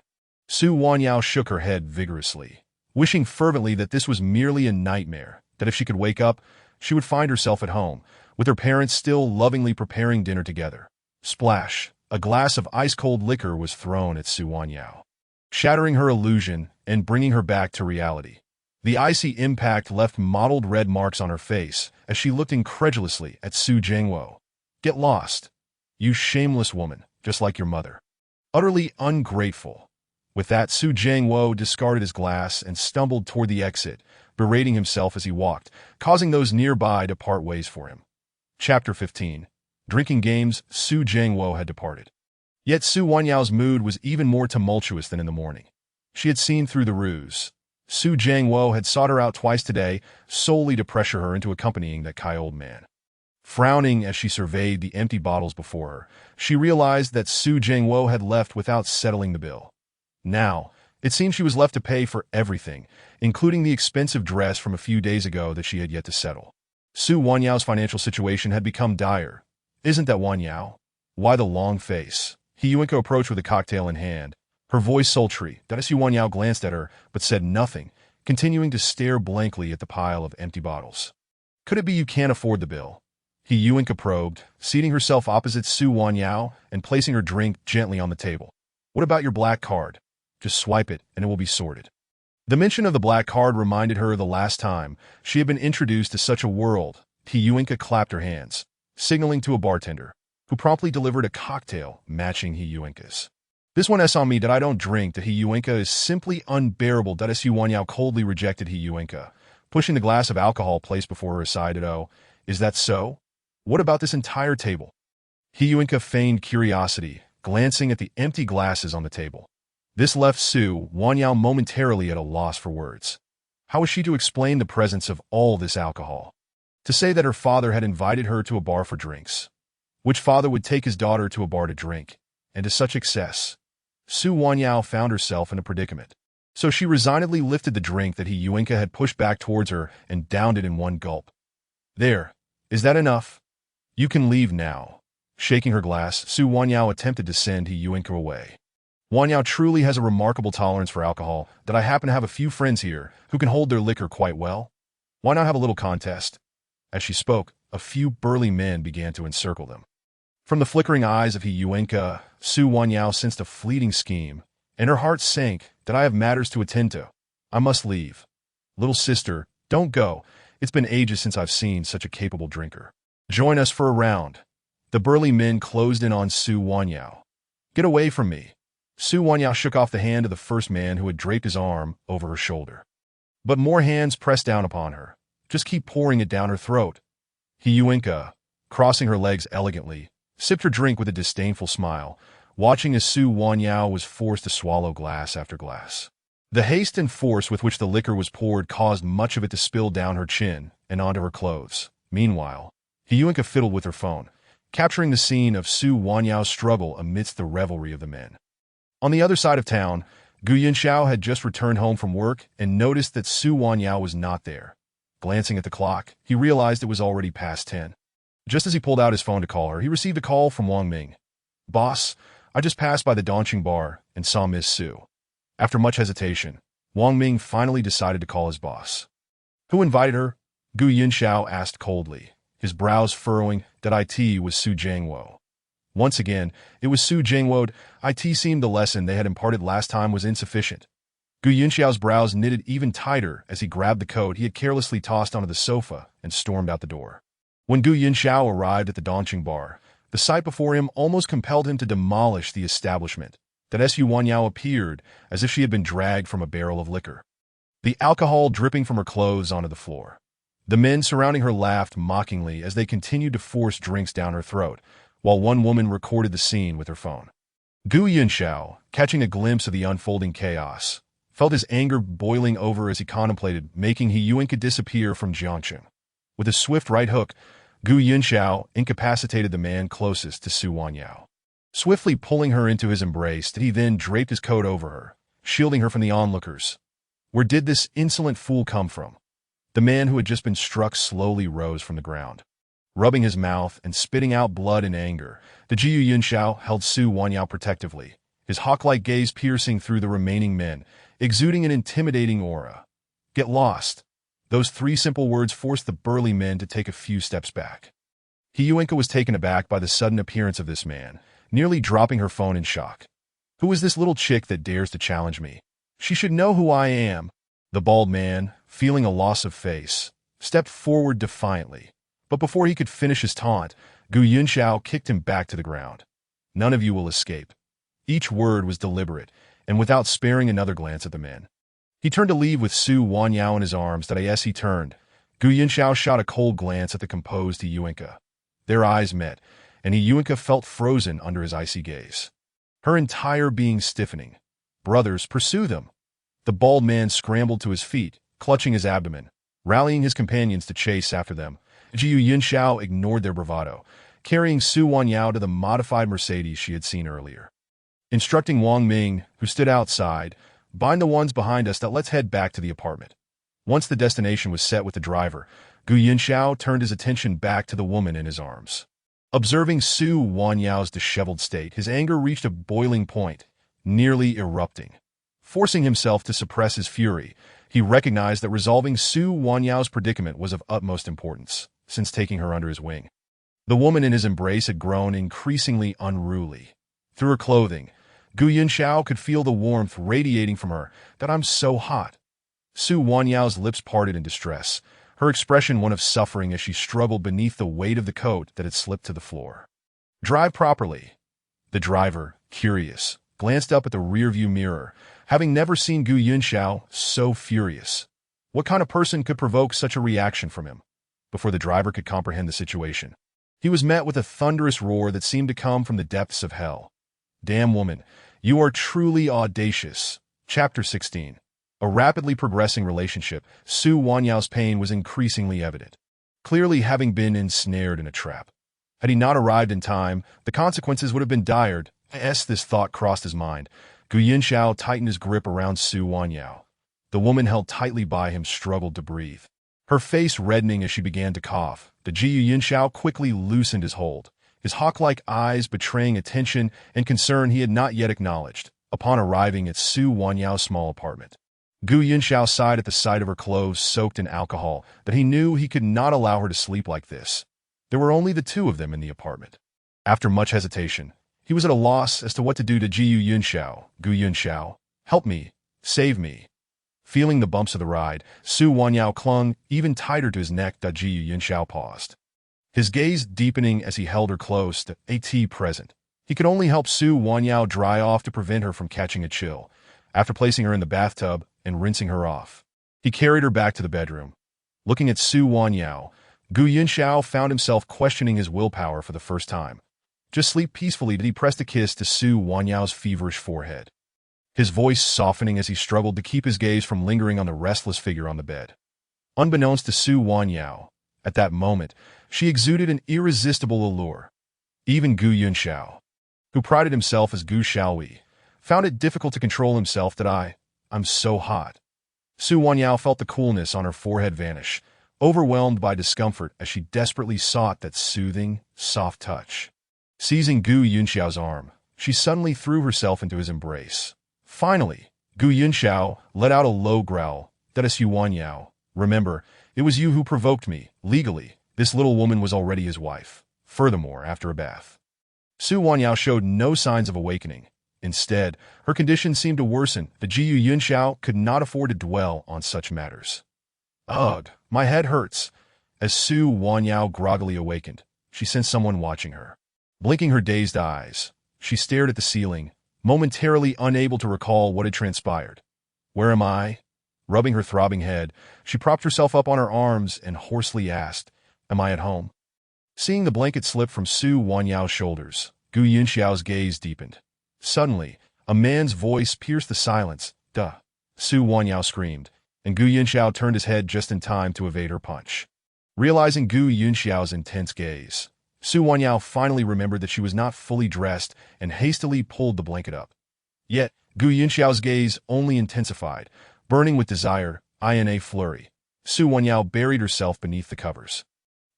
Su Wanyao shook her head vigorously, wishing fervently that this was merely a nightmare, that if she could wake up, she would find herself at home, with her parents still lovingly preparing dinner together. Splash! A glass of ice-cold liquor was thrown at Su Wanyao, shattering her illusion and bringing her back to reality. The icy impact left mottled red marks on her face as she looked incredulously at Su Jiangwo. Get lost, you shameless woman, just like your mother. Utterly ungrateful. With that, Su Jiangwo discarded his glass and stumbled toward the exit, berating himself as he walked, causing those nearby to part ways for him. Chapter 15. Drinking games. Su Jiangwo had departed. Yet Su Wanyao's mood was even more tumultuous than in the morning. She had seen through the ruse. Su Jiangwo had sought her out twice today, solely to pressure her into accompanying that Kai old man. Frowning as she surveyed the empty bottles before her, she realized that Su Jiangwo had left without settling the bill. Now, it seemed she was left to pay for everything, including the expensive dress from a few days ago that she had yet to settle. Su Wanyao's financial situation had become dire. Isn't that Wanyao? Why the long face? He Yuenko approached with a cocktail in hand, her voice sultry. Su Wanyao glanced at her, but said nothing, continuing to stare blankly at the pile of empty bottles. Could it be you can't afford the bill? He Yuenko probed, seating herself opposite Su Wanyao and placing her drink gently on the table. What about your black card? Just swipe it, and it will be sorted. The mention of the black card reminded her of the last time she had been introduced to such a world. He Yuenko clapped her hands, signaling to a bartender, who promptly delivered a cocktail matching He Yuenko's. This one on me that I don't drink that He Yuenko is simply unbearable. Su Wanyao coldly rejected He Yuenko, pushing the glass of alcohol placed before her aside. Oh, is that so? What about this entire table? He Yuenko feigned curiosity, glancing at the empty glasses on the table. This left Su Wanyao momentarily at a loss for words. How was she to explain the presence of all this alcohol? To say that her father had invited her to a bar for drinks. Which father would take his daughter to a bar to drink? And to such excess? Su Wanyao found herself in a predicament. So she resignedly lifted the drink that He Yuenko had pushed back towards her and downed it in one gulp. There. Is that enough? You can leave now. Shaking her glass, Su Wanyao attempted to send He Yuenko away. Wanyao truly has a remarkable tolerance for alcohol that I happen to have a few friends here who can hold their liquor quite well. Why not have a little contest? As she spoke, a few burly men began to encircle them. From the flickering eyes of He Yuenko, Su Wanyao sensed a fleeting scheme, and her heart sank that I have matters to attend to. I must leave. Little sister, don't go. It's been ages since I've seen such a capable drinker. Join us for a round. The burly men closed in on Su Wanyao. Get away from me. Su Wanyao shook off the hand of the first man who had draped his arm over her shoulder. But more hands pressed down upon her. Just keep pouring it down her throat. He Yuenko, crossing her legs elegantly, sipped her drink with a disdainful smile, watching as Su Wanyao was forced to swallow glass after glass. The haste and force with which the liquor was poured caused much of it to spill down her chin and onto her clothes. Meanwhile, He Yuenko fiddled with her phone, capturing the scene of Su Wanyao's struggle amidst the revelry of the men. On the other side of town, Gu Yunxiao had just returned home from work and noticed that Su Wanyao was not there. Glancing at the clock, he realized it was already past 10. Just as he pulled out his phone to call her, he received a call from Wang Ming. Boss, I just passed by the Dongqing bar and saw Miss Su. After much hesitation, Wang Ming finally decided to call his boss. Who invited her? Gu Yunxiao asked coldly, his brows furrowing. That IT was Su Jiangwo. Once again, it was Su Jiangwo. IT seemed the lesson they had imparted last time was insufficient. Gu Yunxiao's brows knitted even tighter as he grabbed the coat he had carelessly tossed onto the sofa and stormed out the door. When Gu Yunxiao arrived at the Dongqing bar, the sight before him almost compelled him to demolish the establishment. That Su Wanyao appeared as if she had been dragged from a barrel of liquor, the alcohol dripping from her clothes onto the floor. The men surrounding her laughed mockingly as they continued to force drinks down her throat, while one woman recorded the scene with her phone. Gu Yunxiao, catching a glimpse of the unfolding chaos, felt his anger boiling over as he contemplated making He Yuenko disappear from Jiangcheng. With a swift right hook, Gu Yunxiao incapacitated the man closest to Su Wanyao. Swiftly pulling her into his embrace, he then draped his coat over her, shielding her from the onlookers. Where did this insolent fool come from? The man who had just been struck slowly rose from the ground. Rubbing his mouth and spitting out blood in anger, the Jiyu Yunxiao held Su Wanyao protectively, his hawk-like gaze piercing through the remaining men, exuding an intimidating aura. Get lost. Those three simple words forced the burly men to take a few steps back. Hiyuinka was taken aback by the sudden appearance of this man, nearly dropping her phone in shock. Who is this little chick that dares to challenge me? She should know who I am. The bald man, feeling a loss of face, stepped forward defiantly. But before he could finish his taunt, Gu Yunxiao kicked him back to the ground. None of you will escape. Each word was deliberate, and without sparing another glance at the men. He turned to leave with Su Wanyao in his arms. As he turned, Gu Yunxiao shot a cold glance at the composed Hiyuinka. Their eyes met, and Hiyuinka felt frozen under his icy gaze. Her entire being stiffening. Brothers, pursue them. The bald man scrambled to his feet, clutching his abdomen, rallying his companions to chase after them. Jiyu Yunxiao ignored their bravado, carrying Su Wanyao to the modified Mercedes she had seen earlier. Instructing Wang Ming, who stood outside, "Bind the ones behind us, let's head back to the apartment." Once the destination was set with the driver, Gu Yunxiao turned his attention back to the woman in his arms. Observing Su Wanyao's disheveled state, his anger reached a boiling point, nearly erupting. Forcing himself to suppress his fury, he recognized that resolving Su Wanyao's predicament was of utmost importance, since taking her under his wing. The woman in his embrace had grown increasingly unruly. Through her clothing, Gu Yunxiao could feel the warmth radiating from her. "I'm so hot." Su Wanyao's lips parted in distress, her expression one of suffering as she struggled beneath the weight of the coat that had slipped to the floor. "Drive properly." The driver, curious, glanced up at the rearview mirror, having never seen Gu Yunxiao so furious. What kind of person could provoke such a reaction from him? Before the driver could comprehend the situation, he was met with a thunderous roar that seemed to come from the depths of hell. "Damn woman, you are truly audacious." Chapter 16. A rapidly progressing relationship, Su Wanyao's pain was increasingly evident, clearly having been ensnared in a trap. Had he not arrived in time, the consequences would have been dire. As this thought crossed his mind, Gu Yunxiao tightened his grip around Su Wanyao. The woman held tightly by him struggled to breathe, her face reddening as she began to cough. The Jiyu Yunxiao quickly loosened his hold, his hawk-like eyes betraying attention and concern he had not yet acknowledged. Upon arriving at Su Wanyao's small apartment, Gu Yunxiao sighed at the sight of her clothes soaked in alcohol, that he knew he could not allow her to sleep like this. There were only the two of them in the apartment. After much hesitation, he was at a loss as to what to do to Jiyu Yunxiao. "Gu Yunxiao, help me, save me." Feeling the bumps of the ride, Su Wanyao clung even tighter to his neck. Jiyu Yunxiao paused, his gaze deepening as he held her close. At present, he could only help Su Wanyao dry off to prevent her from catching a chill. After placing her in the bathtub and rinsing her off, he carried her back to the bedroom. Looking at Su Wanyao, Gu Yunxiao found himself questioning his willpower for the first time. "Just sleep peacefully." He pressed a kiss to Su Wanyao's feverish forehead, his voice softening as he struggled to keep his gaze from lingering on the restless figure on the bed. Unbeknownst to Su Wanyao, at that moment, she exuded an irresistible allure. Even Gu Yunxiao, who prided himself as Gu Xiaowei, found it difficult to control himself. "I'm so hot." Su Wanyao felt the coolness on her forehead vanish, overwhelmed by discomfort as she desperately sought that soothing, soft touch. Seizing Gu Yunxiao's arm, she suddenly threw herself into his embrace. Finally, Gu Yunxiao let out a low growl. "That is Su Wanyao. Remember, it was you who provoked me. Legally, this little woman was already his wife. Furthermore, after a bath." Su Wanyao showed no signs of awakening. Instead, her condition seemed to worsen. The Jiyu Yunxiao could not afford to dwell on such matters. "Ugh, my head hurts." As Su Wanyao groggily awakened, she sensed someone watching her. Blinking her dazed eyes, she stared at the ceiling, momentarily unable to recall what had transpired. "Where am I?" Rubbing her throbbing head, she propped herself up on her arms and hoarsely asked, "Am I at home?" Seeing the blanket slip from Su Wanyao's shoulders, Gu Yunxiao's gaze deepened. Suddenly, a man's voice pierced the silence. "Duh!" Su Wanyao screamed, and Gu Yunxiao turned his head just in time to evade her punch. Realizing Gu Yunxiao's intense gaze, Su Wanyao finally remembered that she was not fully dressed and hastily pulled the blanket up. Yet, Gu Yunxiao's gaze only intensified, burning with desire. In a flurry, Su Wanyao buried herself beneath the covers.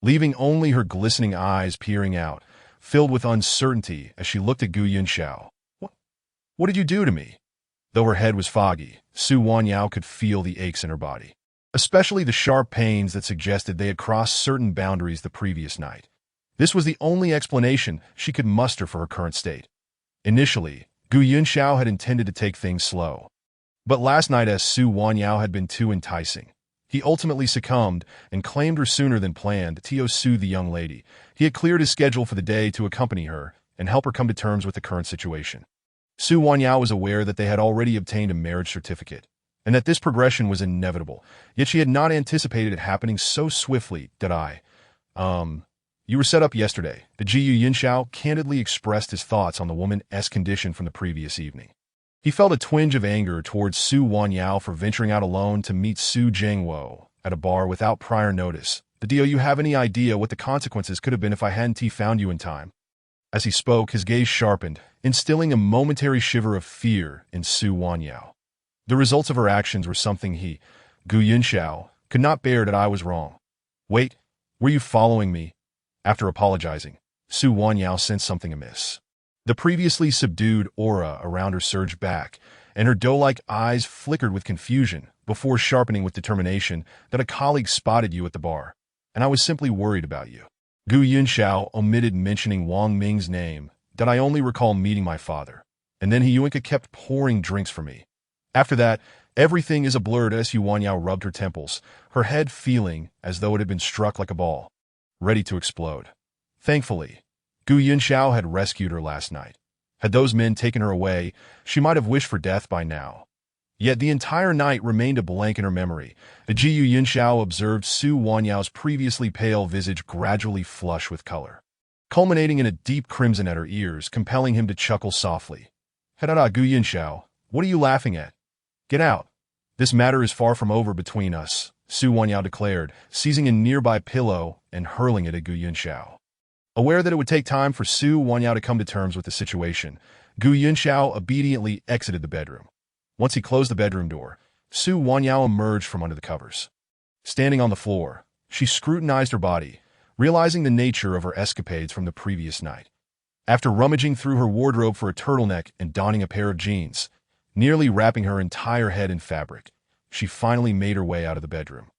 leaving only her glistening eyes peering out, filled with uncertainty as she looked at Gu Yunxiao. What did you do to me?" Though her head was foggy, Su Wanyao could feel the aches in her body, especially the sharp pains that suggested they had crossed certain boundaries the previous night. This was the only explanation she could muster for her current state. Initially, Gu Yunxiao had intended to take things slow. But last night, as Su Wanyao had been too enticing, he ultimately succumbed and claimed her sooner than planned. To soothe the young lady, he had cleared his schedule for the day to accompany her and help her come to terms with the current situation. Su Wanyao was aware that they had already obtained a marriage certificate, and that this progression was inevitable, yet she had not anticipated it happening so swiftly. You were set up yesterday." The Jiyu Yunxiao candidly expressed his thoughts on the woman's condition from the previous evening. He felt a twinge of anger towards Su Wanyao for venturing out alone to meet Su Zhengwo at a bar without prior notice. "Do you have any idea what the consequences could have been if I hadn't found you in time?" As he spoke, his gaze sharpened, instilling a momentary shiver of fear in Su Wanyao. The results of her actions were something he, Gu Yunxiao, could not bear. "That I was wrong." "Wait, were you following me?" After apologizing, Su Wanyao sensed something amiss. The previously subdued aura around her surged back, and her doe-like eyes flickered with confusion before sharpening with determination. "That a colleague spotted you at the bar, and I was simply worried about you." Gu Yunxiao omitted mentioning Wang Ming's name. "That I only recall meeting my father, and then Yuenka kept pouring drinks for me. After that, everything is a blur." Su Wanyao rubbed her temples, her head feeling as though it had been struck like a ball, ready to explode. Thankfully, Gu Yunxiao had rescued her last night. Had those men taken her away, she might have wished for death by now. Yet the entire night remained a blank in her memory. The Jiyu Yunxiao observed Su Wanyao's previously pale visage gradually flush with color, culminating in a deep crimson at her ears, compelling him to chuckle softly. "Hadada, Gu Yunxiao, what are you laughing at? Get out. This matter is far from over between us," Su Wanyao declared, seizing a nearby pillow and hurling it at Gu Yunxiao. Aware that it would take time for Su Wanyao to come to terms with the situation, Gu Yunxiao obediently exited the bedroom. Once he closed the bedroom door, Su Wanyao emerged from under the covers. Standing on the floor, she scrutinized her body, realizing the nature of her escapades from the previous night. After rummaging through her wardrobe for a turtleneck and donning a pair of jeans, nearly wrapping her entire head in fabric, she finally made her way out of the bedroom.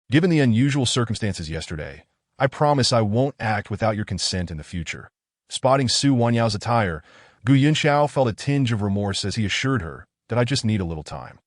"Given the unusual circumstances yesterday, I promise I won't act without your consent in the future." Spotting Su Wanyao's attire, Gu Yunxiao felt a tinge of remorse as he assured her that "I just need a little time."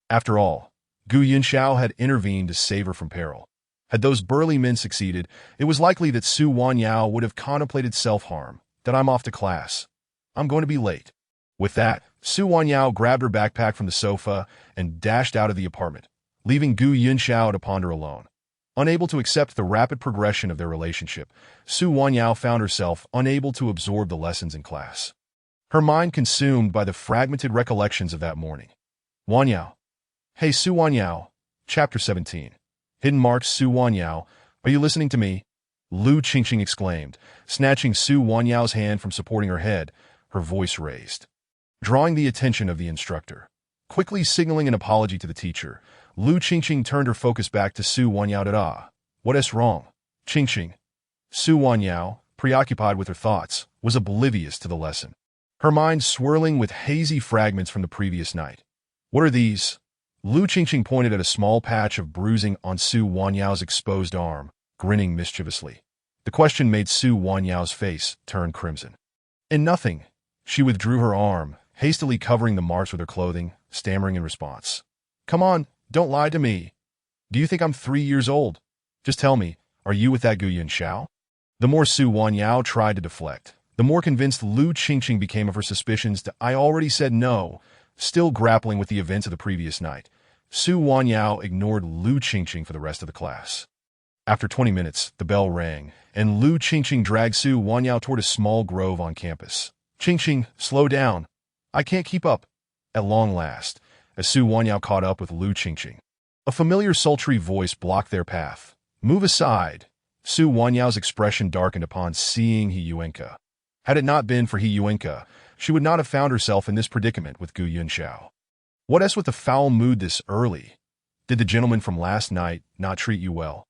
After all, Gu Yunxiao had intervened to save her from peril. Had those burly men succeeded, it was likely that Su Wanyao would have contemplated self-harm. "That I'm off to class. I'm going to be late." With that, Su Wanyao grabbed her backpack from the sofa and dashed out of the apartment, leaving Gu Yunxiao to ponder alone. Unable to accept the rapid progression of their relationship, Su Wanyao found herself unable to absorb the lessons in class, her mind consumed by the fragmented recollections of that morning. Wanyao. "Hey, Su Wanyao." Chapter 17. Hidden Marks. "Su Wanyao, are you listening to me?" Lu Qingqing exclaimed, snatching Su Wanyao's hand from supporting her head, her voice raised, drawing the attention of the instructor. Quickly signaling an apology to the teacher, Lu Qingqing turned her focus back to Su Wanyao. "Da. What's wrong, Qingqing?" Su Wanyao, preoccupied with her thoughts, was oblivious to the lesson, her mind swirling with hazy fragments from the previous night. "What are these?" Lu Qingqing pointed at a small patch of bruising on Su Wanyao's exposed arm, grinning mischievously. The question made Su Wanyao's face turn crimson. "And nothing." She withdrew her arm, hastily covering the marks with her clothing, stammering in response. "Come on, don't lie to me. Do you think I'm 3 years old? Just tell me, are you with that Gu Yunxiao?" The more Su Wanyao tried to deflect, the more convinced Lu Qingqing became of her suspicions. "I already said no." Still grappling with the events of the previous night, Su Wanyao ignored Lu Qingqing for the rest of the class. After 20 minutes, the bell rang, and Lu Qingqing dragged Su Wanyao toward a small grove on campus. "Qingqing, slow down. I can't keep up." At long last, as Su Wanyao caught up with Lu Qingqing, a familiar sultry voice blocked their path. "Move aside." Su Wanyao's expression darkened upon seeing Yuenka. Had it not been for Yuenka, she would not have found herself in this predicament with Gu Yunxiao. "What with the foul mood this early? Did the gentleman from last night not treat you well?"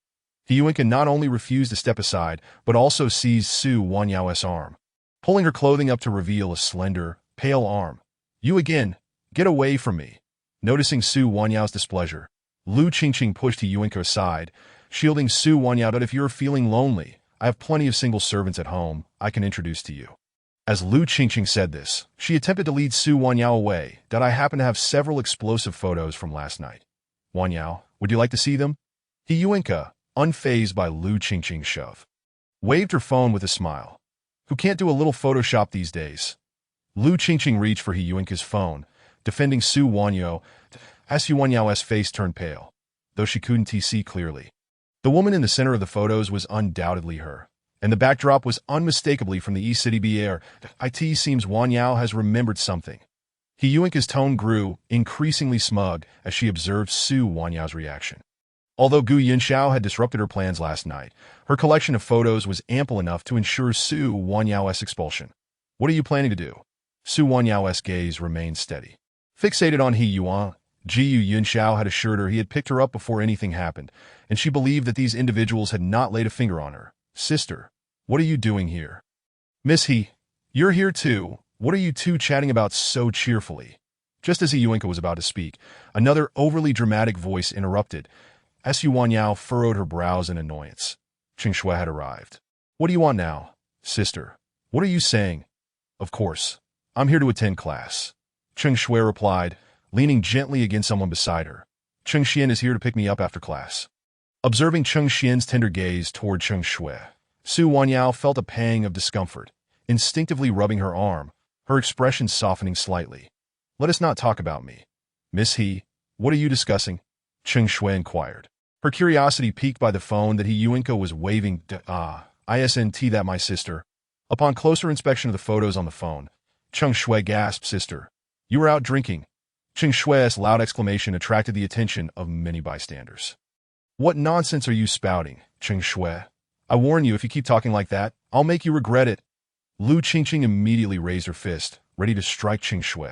He Yuenka not only refused to step aside, but also seized Su Wanyao's arm, pulling her clothing up to reveal a slender, pale arm. You again, get away from me. Noticing Su Wanyao's displeasure, Lu Qingqing pushed He Yuenka aside, shielding Su Wanyao. But if you're feeling lonely, I have plenty of single servants at home I can introduce to you. As Lu Qingqing said this, she attempted to lead Su Wanyao away. I happen to have several explosive photos from last night. Wanyao, would you like to see them? He Yuenka, unfazed by Lu Qingqing's shove, waved her phone with a smile. Who can't do a little Photoshop these days? Lu Qingqing reached for He Yuenka's phone, defending Su Wanyao. As Su Wanyao's face turned pale, though she couldn't see clearly. The woman in the center of the photos was undoubtedly her, and the backdrop was unmistakably from the East City BR. It seems Wanyao has remembered something. He Yuenka's tone grew, increasingly smug, as she observed Su Wanyao's reaction. Although Gu Yinxiao had disrupted her plans last night, her collection of photos was ample enough to ensure Su Wanyao's expulsion. What are you planning to do? Su Wanyao's gaze remained steady, fixated on He Yuan. Gu Yinxiao had assured her he had picked her up before anything happened, and she believed that these individuals had not laid a finger on her. Sister, what are you doing here? Miss He, you're here too. What are you two chatting about so cheerfully? Just as He Yuenka was about to speak, another overly dramatic voice interrupted. Su Wanyao furrowed her brows in annoyance. Cheng Shui had arrived. What do you want now? Sister, what are you saying? Of course, I'm here to attend class. Cheng Shui replied, leaning gently against someone beside her. Cheng Xian is here to pick me up after class. Observing Cheng Xian's tender gaze toward Cheng Shui, Su Wanyao felt a pang of discomfort, instinctively rubbing her arm, her expression softening slightly. Let us not talk about me. Miss He, what are you discussing? Cheng Shui inquired, her curiosity piqued by the phone that He Yuenka was waving. Isn't that my sister? Upon closer inspection of the photos on the phone, Cheng Shui gasped, Sister, you were out drinking. Cheng Shui's loud exclamation attracted the attention of many bystanders. What nonsense are you spouting, Cheng Shui? I warn you, if you keep talking like that, I'll make you regret it. Lu Qingqing immediately raised her fist, ready to strike Cheng Shui.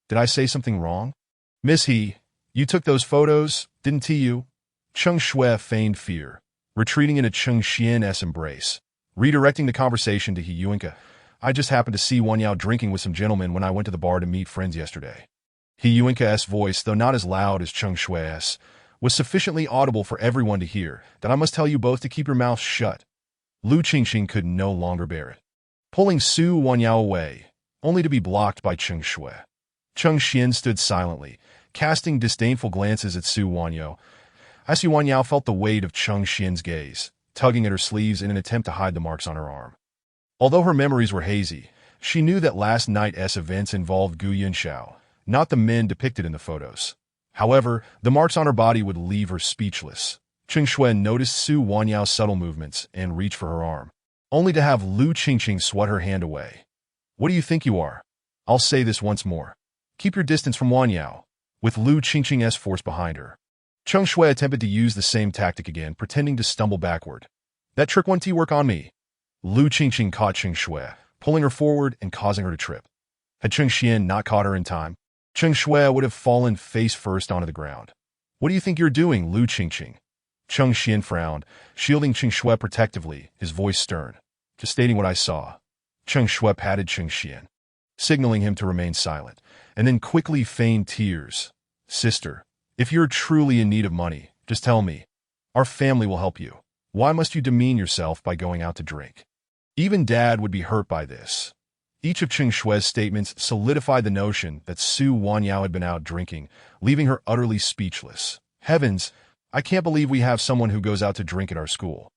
Did I say something wrong? Miss He, you took those photos, didn't you? Cheng Shui feigned fear, retreating into Cheng Xian's embrace, redirecting the conversation to He Yuenka. I just happened to see Wanyao drinking with some gentlemen when I went to the bar to meet friends yesterday. He Yuenka's voice, though not as loud as Cheng Shui's, was sufficiently audible for everyone to hear. That I must tell you both to keep your mouths shut. Lu Qingqing could no longer bear it, pulling Su Wanyao away, only to be blocked by Cheng Shui. Cheng Xian stood silently, casting disdainful glances at Su Wanyao. As Su Wanyao felt the weight of Cheng Xian's gaze, tugging at her sleeves in an attempt to hide the marks on her arm. Although her memories were hazy, she knew that last night's events involved Gu Yinxiao, not the men depicted in the photos. However, the marks on her body would leave her speechless. Cheng Shui noticed Su Wanyao's subtle movements and reached for her arm, only to have Lu Qingqing swat her hand away. What do you think you are? I'll say this once more. Keep your distance from Wanyao. With Lu Qingqing's force behind her, Cheng Shui attempted to use the same tactic again, pretending to stumble backward. That trick won't work on me. Lu Qingqing caught Cheng Shui, pulling her forward and causing her to trip. Had Cheng Xian not caught her in time, Cheng Shui would have fallen face first onto the ground. What do you think you're doing, Lu Qingqing? Cheng Xian frowned, shielding Cheng Shui protectively, his voice stern. Just stating what I saw. Cheng Shui patted Cheng Xian, signaling him to remain silent, and then quickly feigned tears. Sister, if you're truly in need of money, just tell me. Our family will help you. Why must you demean yourself by going out to drink? Even Dad would be hurt by this. Each of Cheng Shui's statements solidified the notion that Su Wanyao had been out drinking, leaving her utterly speechless. Heavens, I can't believe we have someone who goes out to drink at our school.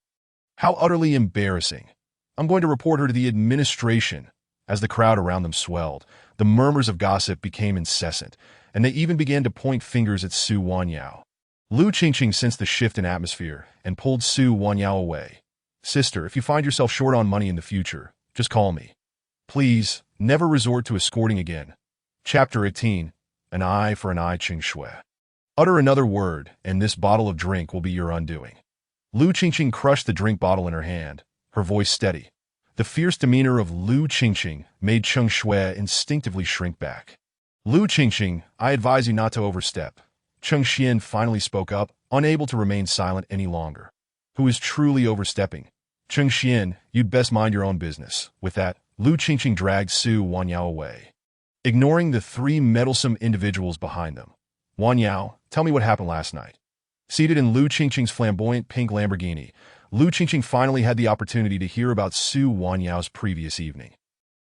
How utterly embarrassing. I'm going to report her to the administration. As the crowd around them swelled, the murmurs of gossip became incessant, and they even began to point fingers at Su Wanyao. Lu Qingqing sensed the shift in atmosphere and pulled Su Wanyao away. Sister, if you find yourself short on money in the future, just call me. Please, never resort to escorting again. Chapter 18, An Eye for an Eye, Cheng Shui. Utter another word, and this bottle of drink will be your undoing. Lu Qingqing crushed the drink bottle in her hand, her voice steady. The fierce demeanor of Lu Qingqing made Cheng Shui instinctively shrink back. Lu Qingqing, I advise you not to overstep. Cheng Xian finally spoke up, unable to remain silent any longer. who is truly overstepping. Cheng Xian, you'd best mind your own business. With that, Lu Qingqing dragged Su Wanyao away, ignoring the three meddlesome individuals behind them. Wanyao, tell me what happened last night. Seated in Lu Qingqing's flamboyant pink Lamborghini, Lu Qingqing finally had the opportunity to hear about Su Wanyao's previous evening.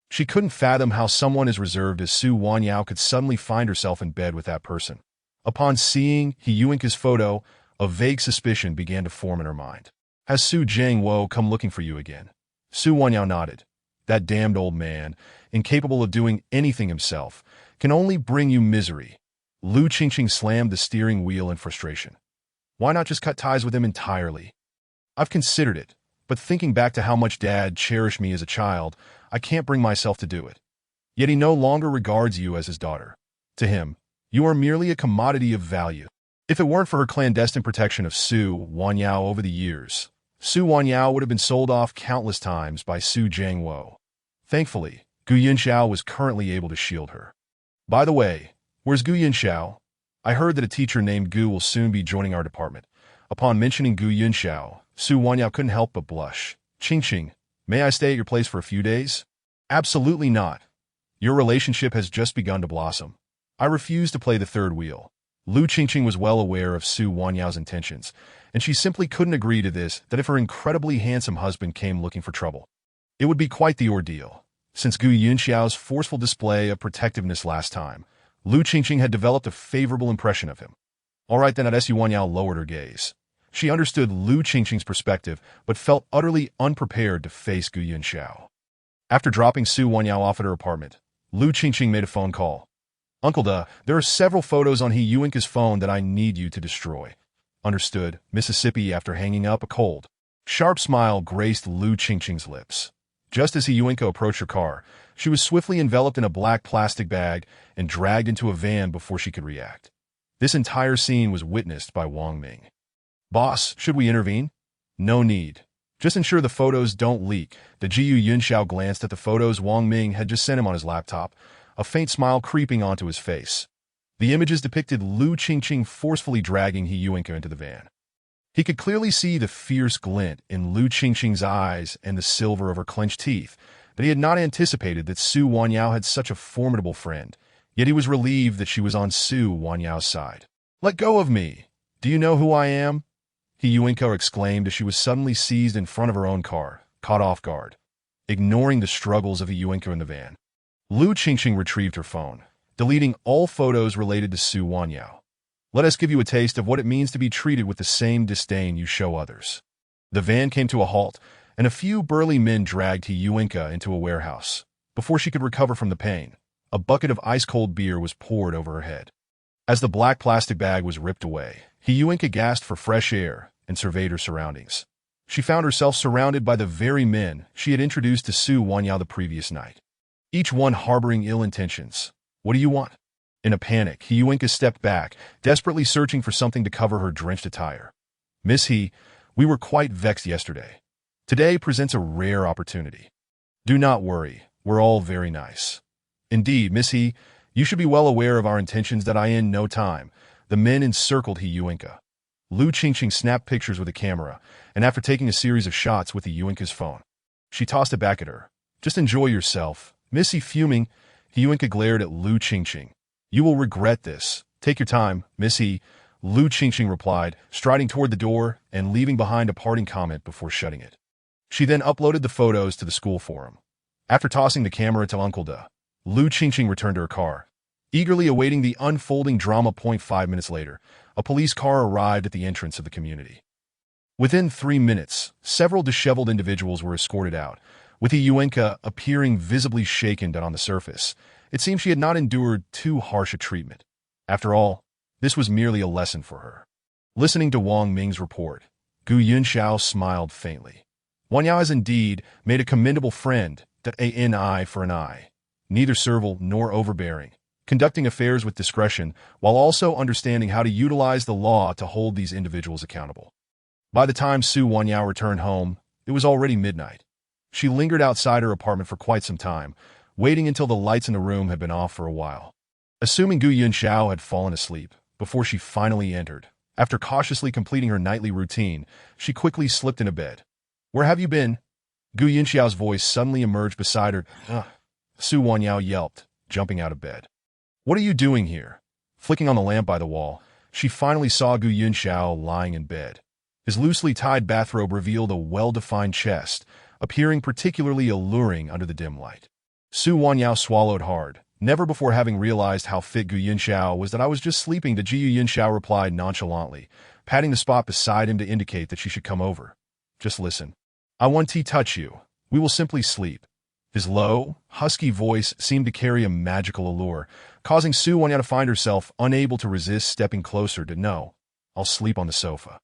She couldn't fathom how someone as reserved as Su Wanyao could suddenly find herself in bed with that person. Upon seeing He Yuanka's photo, a vague suspicion began to form in her mind. Has Su Jiangwo come looking for you again? Su Wanyao nodded. That damned old man, incapable of doing anything himself, can only bring you misery. Lu Qingqing slammed the steering wheel in frustration. Why not just cut ties with him entirely? I've considered it, but thinking back to how much Dad cherished me as a child, I can't bring myself to do it. Yet he no longer regards you as his daughter. To him, you are merely a commodity of value. If it weren't for her clandestine protection of Su Wanyao over the years, Su Wanyao would have been sold off countless times by Su Jiangwo. Thankfully, Gu Yunxiao was currently able to shield her. By the way, where's Gu Yunxiao? I heard that a teacher named Gu will soon be joining our department. Upon mentioning Gu Yunxiao, Su Wanyao couldn't help but blush. Qingqing, may I stay at your place for a few days? Absolutely not. Your relationship has just begun to blossom. I refuse to play the third wheel. Lu Qingqing was well aware of Su Wanyao's intentions, and she simply couldn't agree to this, that if her incredibly handsome husband came looking for trouble, it would be quite the ordeal. Since Gu Yunxiao's forceful display of protectiveness last time, Lu Qingqing had developed a favorable impression of him. All right then, Su Wanyao lowered her gaze. She understood Lu Qingqing's perspective, but felt utterly unprepared to face Gu Yunxiao. After dropping Su Wanyao off at her apartment, Lu Qingqing made a phone call. Uncle Da, there are several photos on He Yuanka's phone that I need you to destroy. Understood, Mississippi. After hanging up, a cold, sharp smile graced Lu Qingqing's lips. Just as He Yuanka approached her car, she was swiftly enveloped in a black plastic bag and dragged into a van before she could react. This entire scene was witnessed by Wang Ming. Boss, should we intervene? No need. Just ensure the photos don't leak. The Gu Yunxiao glanced at the photos Wang Ming had just sent him on his laptop, a faint smile creeping onto his face. The images depicted Lu Qingqing forcefully dragging He Yuanka into the van. He could clearly see the fierce glint in Lu Qingqing's eyes and the silver of her clenched teeth, but he had not anticipated that Su Wanyao had such a formidable friend, yet he was relieved that she was on Su Wanyao's side. Let go of me! Do you know who I am? He Yuanka exclaimed as she was suddenly seized in front of her own car, caught off guard. Ignoring the struggles of He Yuanka in the van, Lu Qingqing retrieved her phone, deleting all photos related to Su Wanyao. Let us give you a taste of what it means to be treated with the same disdain you show others. The van came to a halt, and a few burly men dragged He Yuanka into a warehouse. Before she could recover from the pain, a bucket of ice-cold beer was poured over her head. As the black plastic bag was ripped away, He Yuanka gasped for fresh air and surveyed her surroundings. She found herself surrounded by the very men she had introduced to Su Wanyao the previous night, each one harboring ill intentions. What do you want? In a panic, He Yuanka stepped back, desperately searching for something to cover her drenched attire. Miss He, we were quite vexed yesterday. Today presents a rare opportunity. Do not worry, we're all very nice. Indeed, Miss He, you should be well aware of our intentions that in no time. The men encircled He Yuanka. Lu Qingqing snapped pictures with a camera, and after taking a series of shots with He Yuanka's phone, she tossed it back at her. Just enjoy yourself. Miss He, fuming, He Yuanka glared at Lu Qingqing. You will regret this. Take your time, Miss He, Lu Qingqing replied, striding toward the door and leaving behind a parting comment before shutting it. She then uploaded the photos to the school forum. After tossing the camera to Uncle Da, Lu Qingqing returned to her car, eagerly awaiting the unfolding drama. 5 minutes later, a police car arrived at the entrance of the community. Within 3 minutes, several disheveled individuals were escorted out, with He Yuanka appearing visibly shaken on the surface. It seemed she had not endured too harsh a treatment. After all, this was merely a lesson for her. Listening to Wang Ming's report, Gu Yunxiao smiled faintly. Wanyao has indeed made a commendable friend, an eye for an eye, neither servile nor overbearing, conducting affairs with discretion while also understanding how to utilize the law to hold these individuals accountable. By the time Su Wanyao returned home, it was already midnight. She lingered outside her apartment for quite some time, waiting until the lights in the room had been off for a while. Assuming Gu Yunxiao had fallen asleep before she finally entered, After cautiously completing her nightly routine, she quickly slipped into bed. "Where have you been?" Gu Yunxiao's voice suddenly emerged beside her. "Ugh." Su Wanyao yelped, jumping out of bed. "What are you doing here?" Flicking on the lamp by the wall, she finally saw Gu Yunxiao lying in bed. His loosely tied bathrobe revealed a well-defined chest, appearing particularly alluring under the dim light. Su Wanyao swallowed hard, never before having realized how fit Gu Yunxiao was. "That I was just sleeping," Ji Yunxiao replied nonchalantly, patting the spot beside him to indicate that she should come over. "Just listen. I won't touch you. We will simply sleep." His low, husky voice seemed to carry a magical allure, causing Su Wanyao to find herself unable to resist stepping closer to "No, I'll sleep on the sofa."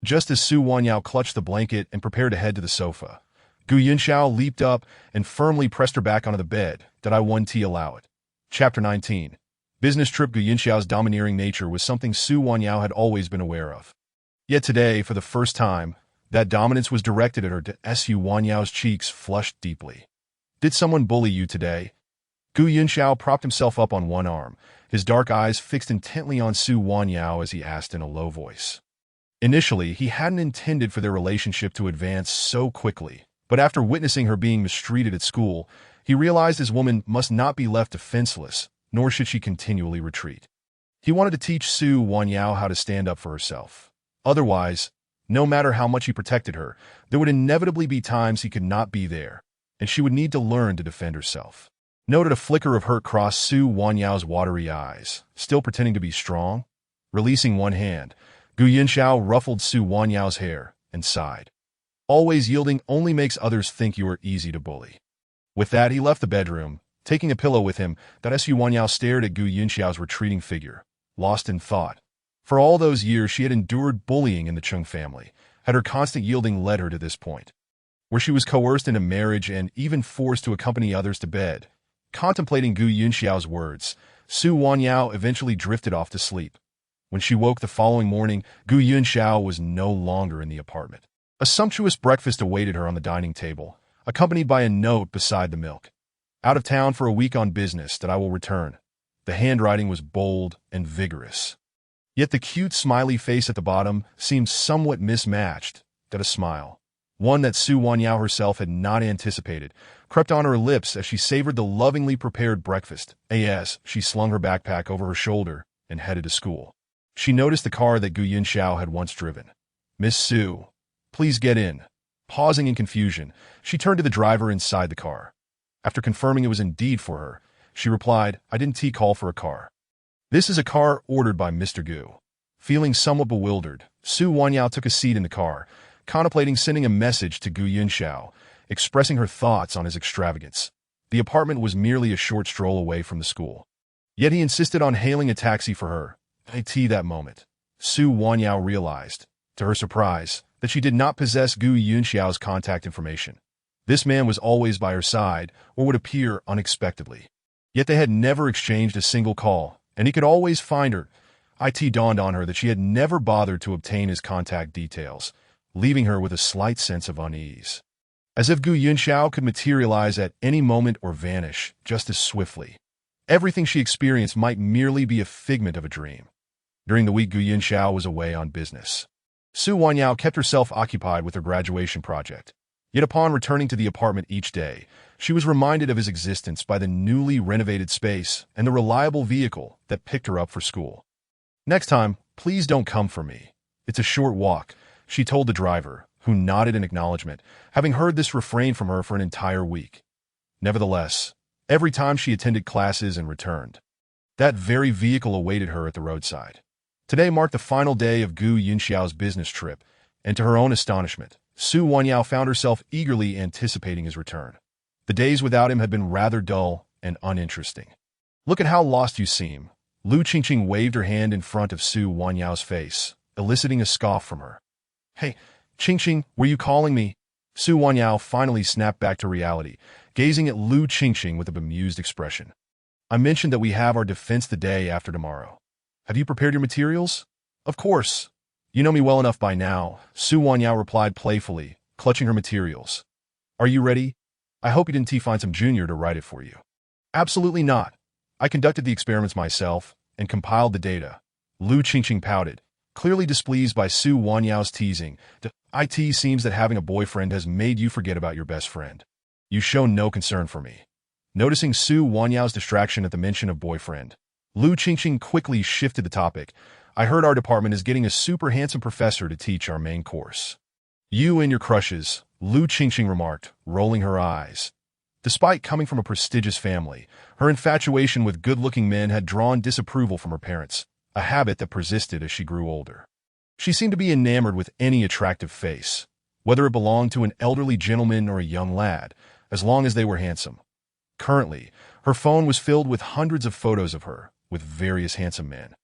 Just as Su Wanyao clutched the blanket and prepared to head to the sofa, Gu Yunxiao leaped up and firmly pressed her back onto the bed. "Did I one allow it?" Chapter 19. Business trip. Gu Yunxiao's domineering nature was something Su Wanyao had always been aware of. Yet today, for the first time, that dominance was directed at her. Su Wanyao's cheeks flushed deeply. "Did someone bully you today?" Gu Yunxiao propped himself up on one arm, his dark eyes fixed intently on Su Wanyao as he asked in a low voice. Initially, he hadn't intended for their relationship to advance so quickly, but after witnessing her being mistreated at school, he realized his woman must not be left defenseless, nor should she continually retreat. He wanted to teach Su Wanyao how to stand up for herself. Otherwise, no matter how much he protected her, there would inevitably be times he could not be there, and she would need to learn to defend herself. Noted a flicker of hurt cross Su Wanyao's watery eyes, still pretending to be strong. Releasing one hand, Gu Yunxiao ruffled Su Wanyao's hair and sighed. "Always yielding only makes others think you are easy to bully." With that, he left the bedroom, taking a pillow with him. Su Wanyao stared at Gu Yunxiao's retreating figure, lost in thought. For all those years she had endured bullying in the Chung family, had her constant yielding led her to this point, where she was coerced into marriage and even forced to accompany others to bed. Contemplating Gu Yunxiao's words, Su Wanyao eventually drifted off to sleep. When she woke the following morning, Gu Yunxiao was no longer in the apartment. A sumptuous breakfast awaited her on the dining table, accompanied by a note beside the milk. "Out of town for a week on business, that I will return." The handwriting was bold and vigorous. Yet the cute smiley face at the bottom seemed somewhat mismatched. That a smile, one that Su Wanyao herself had not anticipated, crept on her lips as she savored the lovingly prepared breakfast. As she slung her backpack over her shoulder and headed to school, she noticed the car that Gu Yunxiao had once driven. "Miss Su, please get in." Pausing in confusion, she turned to the driver inside the car. After confirming it was indeed for her, she replied, "I didn't call for a car. This is a car ordered by Mr. Gu." Feeling somewhat bewildered, Su Wanyao took a seat in the car, contemplating sending a message to Gu Yunxiao, expressing her thoughts on his extravagance. The apartment was merely a short stroll away from the school. Yet he insisted on hailing a taxi for her. At that moment, Su Wanyao realized, to her surprise, that she did not possess Gu Yunxiao's contact information. This man was always by her side, or would appear unexpectedly. Yet they had never exchanged a single call, and he could always find her. It dawned on her that she had never bothered to obtain his contact details, leaving her with a slight sense of unease. As if Gu Yunxiao could materialize at any moment or vanish just as swiftly. Everything she experienced might merely be a figment of a dream. During the week Gu Yunxiao was away on business, Su Wanyao kept herself occupied with her graduation project. Yet upon returning to the apartment each day, she was reminded of his existence by the newly renovated space and the reliable vehicle that picked her up for school. "Next time, please don't come for me. It's a short walk," she told the driver, who nodded in acknowledgement, having heard this refrain from her for an entire week. Nevertheless, every time she attended classes and returned, that very vehicle awaited her at the roadside. Today marked the final day of Gu Yunxiao's business trip, and to her own astonishment, Su Wanyao found herself eagerly anticipating his return. The days without him had been rather dull and uninteresting. "Look at how lost you seem." Lu Qingqing waved her hand in front of Su Wanyao's face, eliciting a scoff from her. "Hey, Qingqing, were you calling me?" Su Wanyao finally snapped back to reality, gazing at Lu Qingqing with a bemused expression. "I mentioned that we have our defense the day after tomorrow. Have you prepared your materials?" "Of course. You know me well enough by now," Su Wanyao replied playfully, clutching her materials. "Are you ready? I hope you didn't find some junior to write it for you." "Absolutely not. I conducted the experiments myself and compiled the data." Lu Qingqing pouted, Clearly displeased by Su Wanyao's teasing, it seems that having a boyfriend has made you forget about your best friend. You show no concern for me. Noticing Su Wanyao's distraction at the mention of boyfriend, Lu Qingqing quickly shifted the topic. I heard our department is getting a super handsome professor to teach our main course. You and your crushes, Lu Qingqing remarked, rolling her eyes. Despite coming from a prestigious family, her infatuation with good-looking men had drawn disapproval from her parents, a habit that persisted as she grew older. She seemed to be enamored with any attractive face, whether it belonged to an elderly gentleman or a young lad, as long as they were handsome. Currently, her phone was filled with hundreds of photos of her, with various handsome men,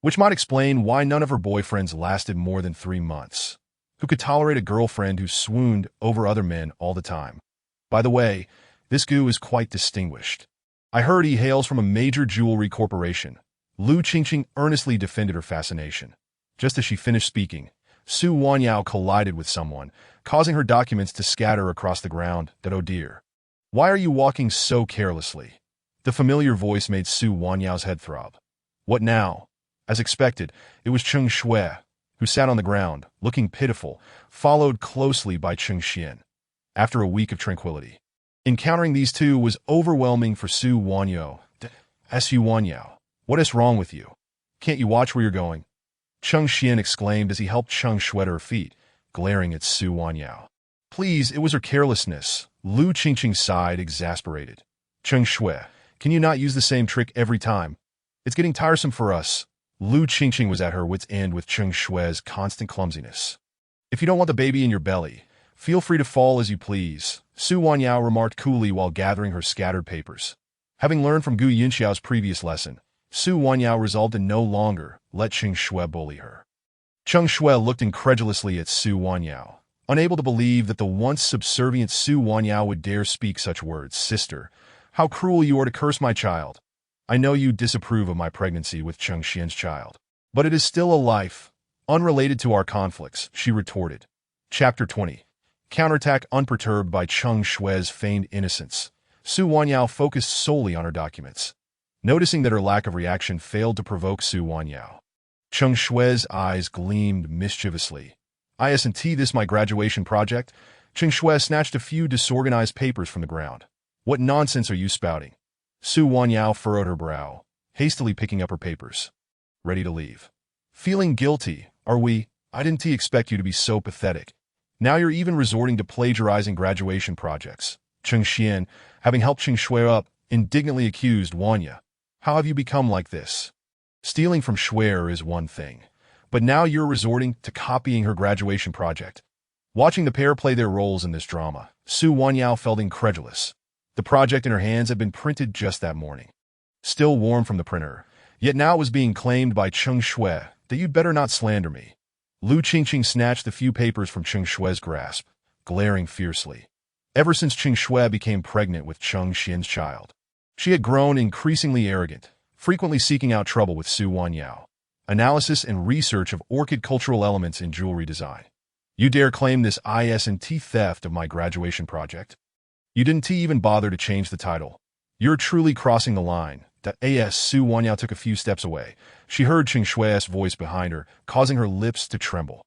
which might explain why none of her boyfriends lasted more than 3 months. Who could tolerate a girlfriend who swooned over other men all the time? By the way, this Gu is quite distinguished. I heard he hails from a major jewelry corporation. Lu Qingqing earnestly defended her fascination. Just as she finished speaking, Su Wanyao collided with someone, causing her documents to scatter across the ground. Oh dear. Why are you walking so carelessly? The familiar voice made Su Wanyao's head throb. What now? As expected, it was Cheng Shui, who sat on the ground, looking pitiful, followed closely by Cheng Xian. After a week of tranquility, encountering these two was overwhelming for Su Wanyao. Su Wanyao, what is wrong with you? Can't you watch where you're going? Cheng Xian exclaimed as he helped Cheng Shui to her feet, glaring at Su Wanyao. Please, it was her carelessness. Lu Qingqing sighed, exasperated. Cheng Shui, can you not use the same trick every time? It's getting tiresome for us. Lu Qingqing was at her wit's end with Cheng Shui's constant clumsiness. If you don't want the baby in your belly, feel free to fall as you please, Su Wanyao remarked coolly while gathering her scattered papers. Having learned from Gu Yunxiao's previous lesson, Su Wanyao resolved to no longer let Cheng Shui bully her. Cheng Shui looked incredulously at Su Wanyao, unable to believe that the once subservient Su Wanyao would dare speak such words. Sister, how cruel you are to curse my child. I know you disapprove of my pregnancy with Cheng Xian's child, but it is still a life, unrelated to our conflicts, she retorted. Chapter 20. Counterattack. Unperturbed by Cheng Shui's feigned innocence, Su Wanyao focused solely on her documents. Noticing that her lack of reaction failed to provoke Su Wanyao, Cheng Shui's eyes gleamed mischievously. Isn't this my graduation project? Cheng Shui snatched a few disorganized papers from the ground. What nonsense are you spouting? Su Wanyao furrowed her brow, hastily picking up her papers. Ready to leave. Feeling guilty, are we? I didn't expect you to be so pathetic. Now you're even resorting to plagiarizing graduation projects. Cheng Xian, having helped Cheng Shui up, indignantly accused Wanya. How have you become like this? Stealing from Shui'er is one thing, but now you're resorting to copying her graduation project. Watching the pair play their roles in this drama, Su Wanyao felt incredulous. The project in her hands had been printed just that morning. Still warm from the printer, yet now it was being claimed by Cheng Shui that you'd better not slander me. Lu Qingqing snatched the few papers from Cheng Shui's grasp, glaring fiercely. Ever since Cheng Shui became pregnant with Cheng Xian's child, she had grown increasingly arrogant, frequently seeking out trouble with Su Wanyao. Analysis and research of orchid cultural elements in jewelry design. You dare claim this isn't theft of my graduation project? You didn't even bother to change the title. You're truly crossing the line. Su Wanyao took a few steps away. She heard Cheng Shui's voice behind her, causing her lips to tremble.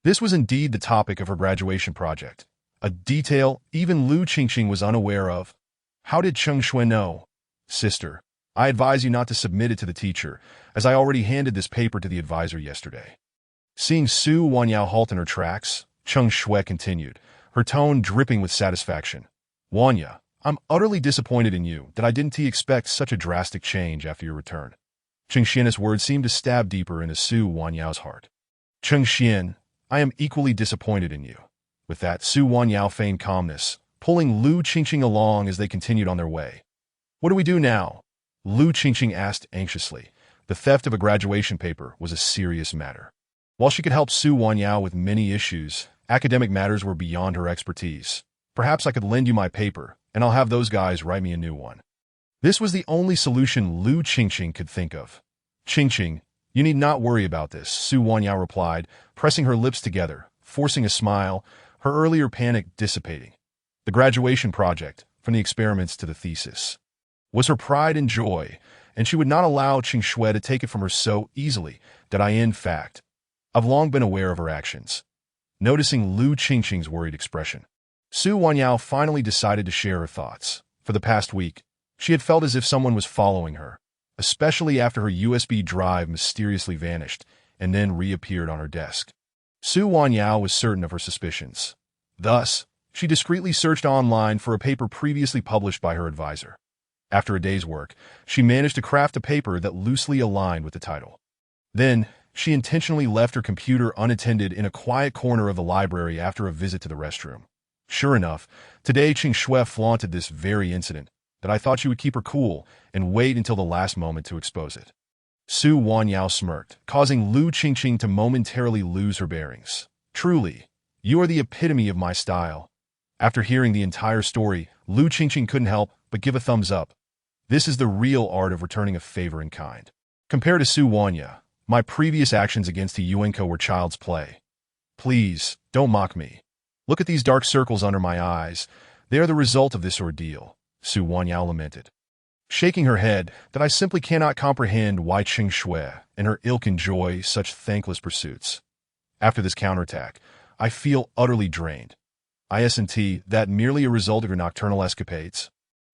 This was indeed the topic of her graduation project, a detail even Lu Qingqing was unaware of. How did Cheng Shui know? Sister, I advise you not to submit it to the teacher, as I already handed this paper to the advisor yesterday. Seeing Su Wanyao halt in her tracks, Cheng Shui continued, her tone dripping with satisfaction. Wanya, I'm utterly disappointed in you that I didn't expect such a drastic change after your return. Cheng Xian's words seemed to stab deeper into Su Wanyao's heart. Cheng Xian, I am equally disappointed in you. With that, Su Wanyao feigned calmness, pulling Lu Qingqing along as they continued on their way. What do we do now? Lu Qingqing asked anxiously. The theft of a graduation paper was a serious matter. While she could help Su Wanyao with many issues, academic matters were beyond her expertise. Perhaps I could lend you my paper, and I'll have those guys write me a new one. This was the only solution Lu Qingqing could think of. Qingqing, you need not worry about this, Su Wanyao replied, pressing her lips together, forcing a smile, her earlier panic dissipating. The graduation project, from the experiments to the thesis, was her pride and joy, and she would not allow Cheng Shui to take it from her so easily. In fact, I've long been aware of her actions. Noticing Lu Qingqing's worried expression, Su Wanyao finally decided to share her thoughts. For the past week, she had felt as if someone was following her, especially after her USB drive mysteriously vanished and then reappeared on her desk. Su Wanyao was certain of her suspicions. Thus, she discreetly searched online for a paper previously published by her advisor. After a day's work, she managed to craft a paper that loosely aligned with the title. Then, she intentionally left her computer unattended in a quiet corner of the library after a visit to the restroom. Sure enough, today Qing Shui flaunted this very incident, that I thought she would keep her cool and wait until the last moment to expose it. Su Wanyao smirked, causing Lu Qingqing to momentarily lose her bearings. Truly, you are the epitome of my style. After hearing the entire story, Lu Qingqing couldn't help but give a thumbs up. This is the real art of returning a favor in kind. Compared to Su Wanya, my previous actions against the Yuenko were child's play. Please, don't mock me. Look at these dark circles under my eyes. They are the result of this ordeal, Su Wanyao lamented, shaking her head, that I simply cannot comprehend why Qing Shui and her ilk enjoy such thankless pursuits. After this counterattack, I feel utterly drained. Isn't that merely a result of your nocturnal escapades?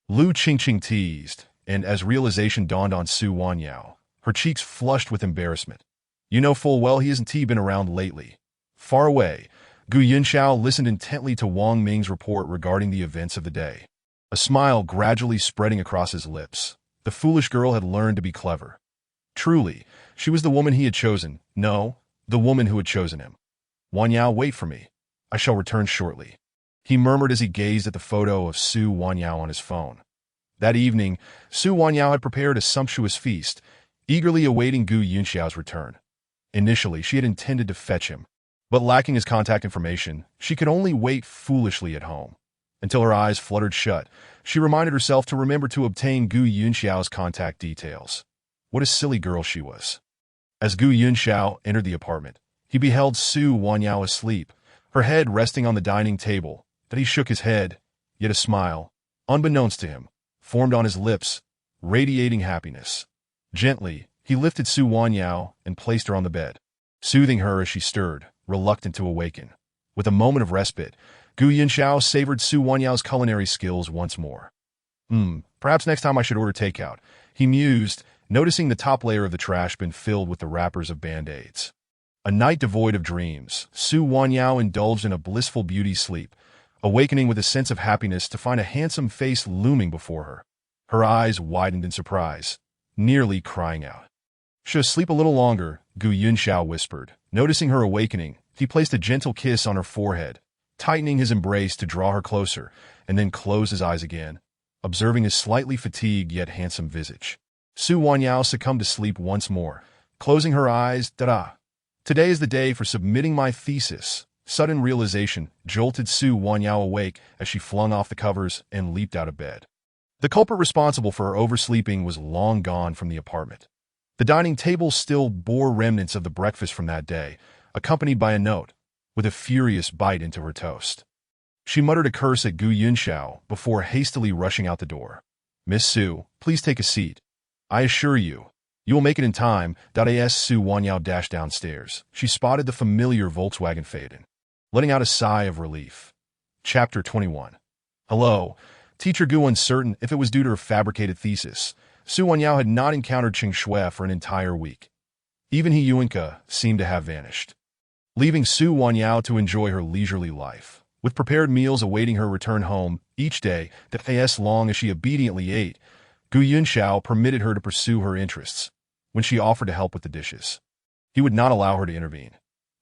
Lu Qingqing teased, and as realization dawned on Su Wanyao, her cheeks flushed with embarrassment. You know full well he hasn't been around lately. Far away, Gu Yunxiao listened intently to Wang Ming's report regarding the events of the day, a smile gradually spreading across his lips. The foolish girl had learned to be clever. Truly, she was the woman he had chosen. No, the woman who had chosen him. Wanyao, wait for me. I shall return shortly, he murmured as he gazed at the photo of Su Wanyao on his phone. That evening, Su Wanyao had prepared a sumptuous feast, eagerly awaiting Gu Yunxiao's return. Initially, she had intended to fetch him, but lacking his contact information, she could only wait foolishly at home. Until her eyes fluttered shut, she reminded herself to remember to obtain Gu Yunxiao's contact details. What a silly girl she was. As Gu Yunxiao entered the apartment, he beheld Su Wanyao asleep, her head resting on the dining table. That he shook his head, yet a smile, unbeknownst to him, formed on his lips, radiating happiness. Gently, he lifted Su Wanyao and placed her on the bed, soothing her as she stirred, reluctant to awaken. With a moment of respite, Gu Yunxiao savored Su Wanyao's culinary skills once more. Perhaps next time I should order takeout, he mused, noticing the top layer of the trash bin filled with the wrappers of Band-Aids. A night devoid of dreams, Su Wanyao indulged in a blissful beauty sleep, awakening with a sense of happiness to find a handsome face looming before her. Her eyes widened in surprise, nearly crying out. Should sleep a little longer, Gu Yunxiao whispered. Noticing her awakening, he placed a gentle kiss on her forehead, tightening his embrace to draw her closer, and then closed his eyes again, observing his slightly fatigued yet handsome visage. Su Wanyao succumbed to sleep once more, closing her eyes. Today is the day for submitting my thesis. Sudden realization jolted Su Wanyao awake as she flung off the covers and leaped out of bed. The culprit responsible for her oversleeping was long gone from the apartment. The dining table still bore remnants of the breakfast from that day, accompanied by a note, with a furious bite into her toast. She muttered a curse at Gu Yunxiao before hastily rushing out the door. Miss Su, please take a seat. I assure you, you will make it in time. As Su Wanyao dashed downstairs, she spotted the familiar Volkswagen Phaeton, letting out a sigh of relief. Chapter 21. Hello. Teacher Gu, uncertain if it was due to her fabricated thesis, Su Wanyao had not encountered Qing Shui for an entire week. Even He Yuenka seemed to have vanished, leaving Su Wanyao to enjoy her leisurely life, with prepared meals awaiting her return home each day. As long as she obediently ate, Gu Yunxiao permitted her to pursue her interests. When she offered to help with the dishes, he would not allow her to intervene.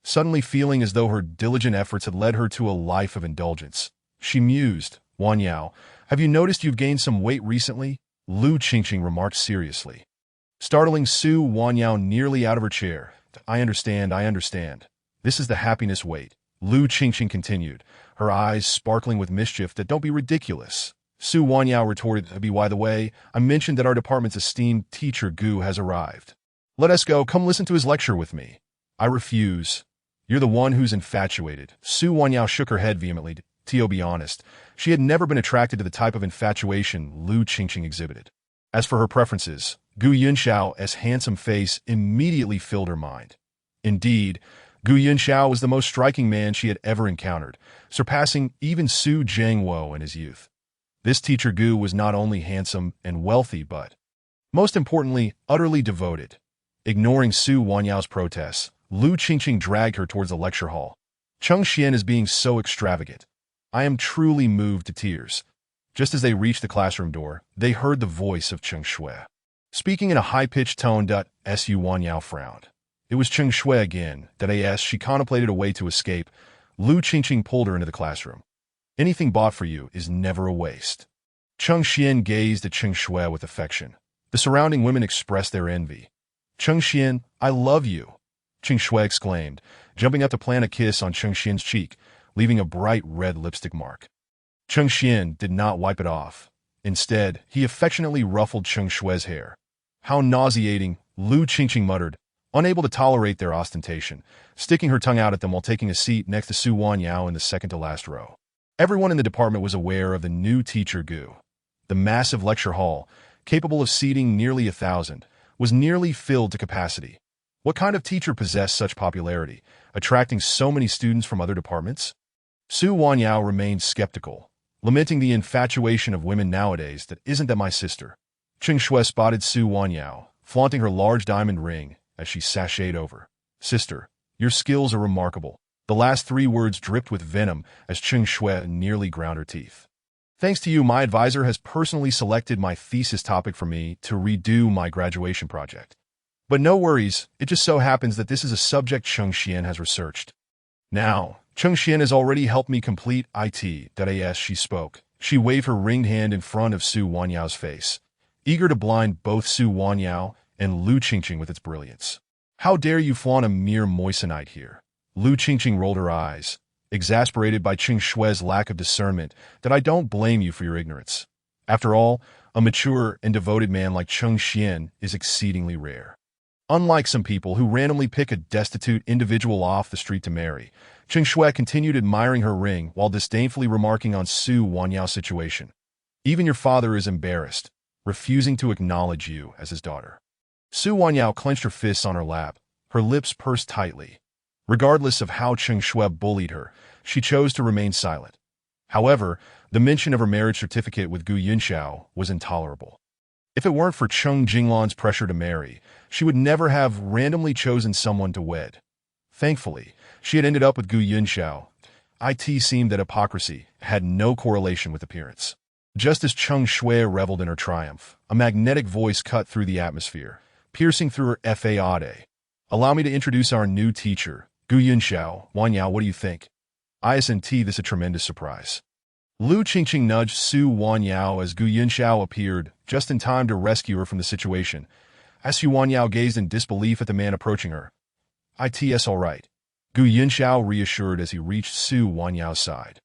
Suddenly feeling as though her diligent efforts had led her to a life of indulgence, she mused. Wanyao, have you noticed you've gained some weight recently? Lu Qingqing remarked seriously, startling Su Wanyao nearly out of her chair. I understand. This is the happiness weight, Lu Qingqing continued, her eyes sparkling with mischief. Don't be ridiculous. Su Wanyao retorted. By the way, I mentioned that our department's esteemed teacher Gu has arrived. Let us go. Come listen to his lecture with me. I refuse. You're the one who's infatuated. Su Wanyao shook her head vehemently. To be honest, she had never been attracted to the type of infatuation Lu Qingqing exhibited. As for her preferences, Gu Yunxiao's handsome face immediately filled her mind. Indeed, Gu Yunxiao was the most striking man she had ever encountered, surpassing even Su Jiangwo in his youth. This teacher Gu was not only handsome and wealthy but, most importantly, utterly devoted. Ignoring Su Wanyao's protests, Lu Qingqing dragged her towards the lecture hall. Cheng Xian is being so extravagant. I am truly moved to tears. Just as they reached the classroom door, they heard the voice of Cheng Shui. Speaking in a high-pitched tone, Su Wanyao frowned. It was Cheng Shui again. As she contemplated a way to escape, Lu Qingqing pulled her into the classroom. Anything bought for you is never a waste. Cheng Xian gazed at Cheng Shui with affection. The surrounding women expressed their envy. Cheng Xian, I love you, Cheng Shui exclaimed, jumping up to plant a kiss on Cheng Xian's cheek, leaving a bright red lipstick mark. Cheng Xian did not wipe it off. Instead, he affectionately ruffled Cheng Shui's hair. How nauseating, Lu Qingqing muttered, unable to tolerate their ostentation, sticking her tongue out at them while taking a seat next to Su Wanyao in the second-to-last row. Everyone in the department was aware of the new teacher Gu. The massive lecture hall, capable of seating nearly 1,000, was nearly filled to capacity. What kind of teacher possessed such popularity, attracting so many students from other departments? Su Wanyao remained skeptical, lamenting the infatuation of women nowadays that isn't that my sister. Cheng Shui spotted Su Wanyao, flaunting her large diamond ring, as she sashayed over. Sister, your skills are remarkable. The last 3 words dripped with venom as Cheng Shui nearly ground her teeth. Thanks to you, my advisor has personally selected my thesis topic for me to redo my graduation project. But no worries, it just so happens that this is a subject Cheng Xian has researched. Now, Cheng Xian has already helped me complete it. As she spoke, she waved her ringed hand in front of Su Wanyao's face, eager to blind both Su Wanyao and Lu Qingqing with its brilliance. How dare you flaunt a mere moissanite here? Lu Qingqing rolled her eyes, exasperated by Cheng Shui's lack of discernment. I don't blame you for your ignorance. After all, a mature and devoted man like Cheng Xian is exceedingly rare. Unlike some people who randomly pick a destitute individual off the street to marry, Cheng Shui continued admiring her ring while disdainfully remarking on Su Wanyao's situation. Even your father is embarrassed, refusing to acknowledge you as his daughter. Su Wanyao clenched her fists on her lap, her lips pursed tightly. Regardless of how Cheng Shui bullied her, she chose to remain silent. However, the mention of her marriage certificate with Gu Yunxiao was intolerable. If it weren't for Cheng Jinglan's pressure to marry, she would never have randomly chosen someone to wed. Thankfully, she had ended up with Gu Yunxiao. It seemed that hypocrisy had no correlation with appearance. Just as Cheng Shui reveled in her triumph, a magnetic voice cut through the atmosphere, piercing through her fade. Allow me to introduce our new teacher, Gu Yunxiao. Wanyao, what do you think? Isn't this a tremendous surprise? Lu Qingqing nudged Su Wanyao as Gu Yunxiao appeared, just in time to rescue her from the situation. As Su Wanyao gazed in disbelief at the man approaching her. It's all right, Gu Yunxiao reassured as he reached Su Wanyao's side.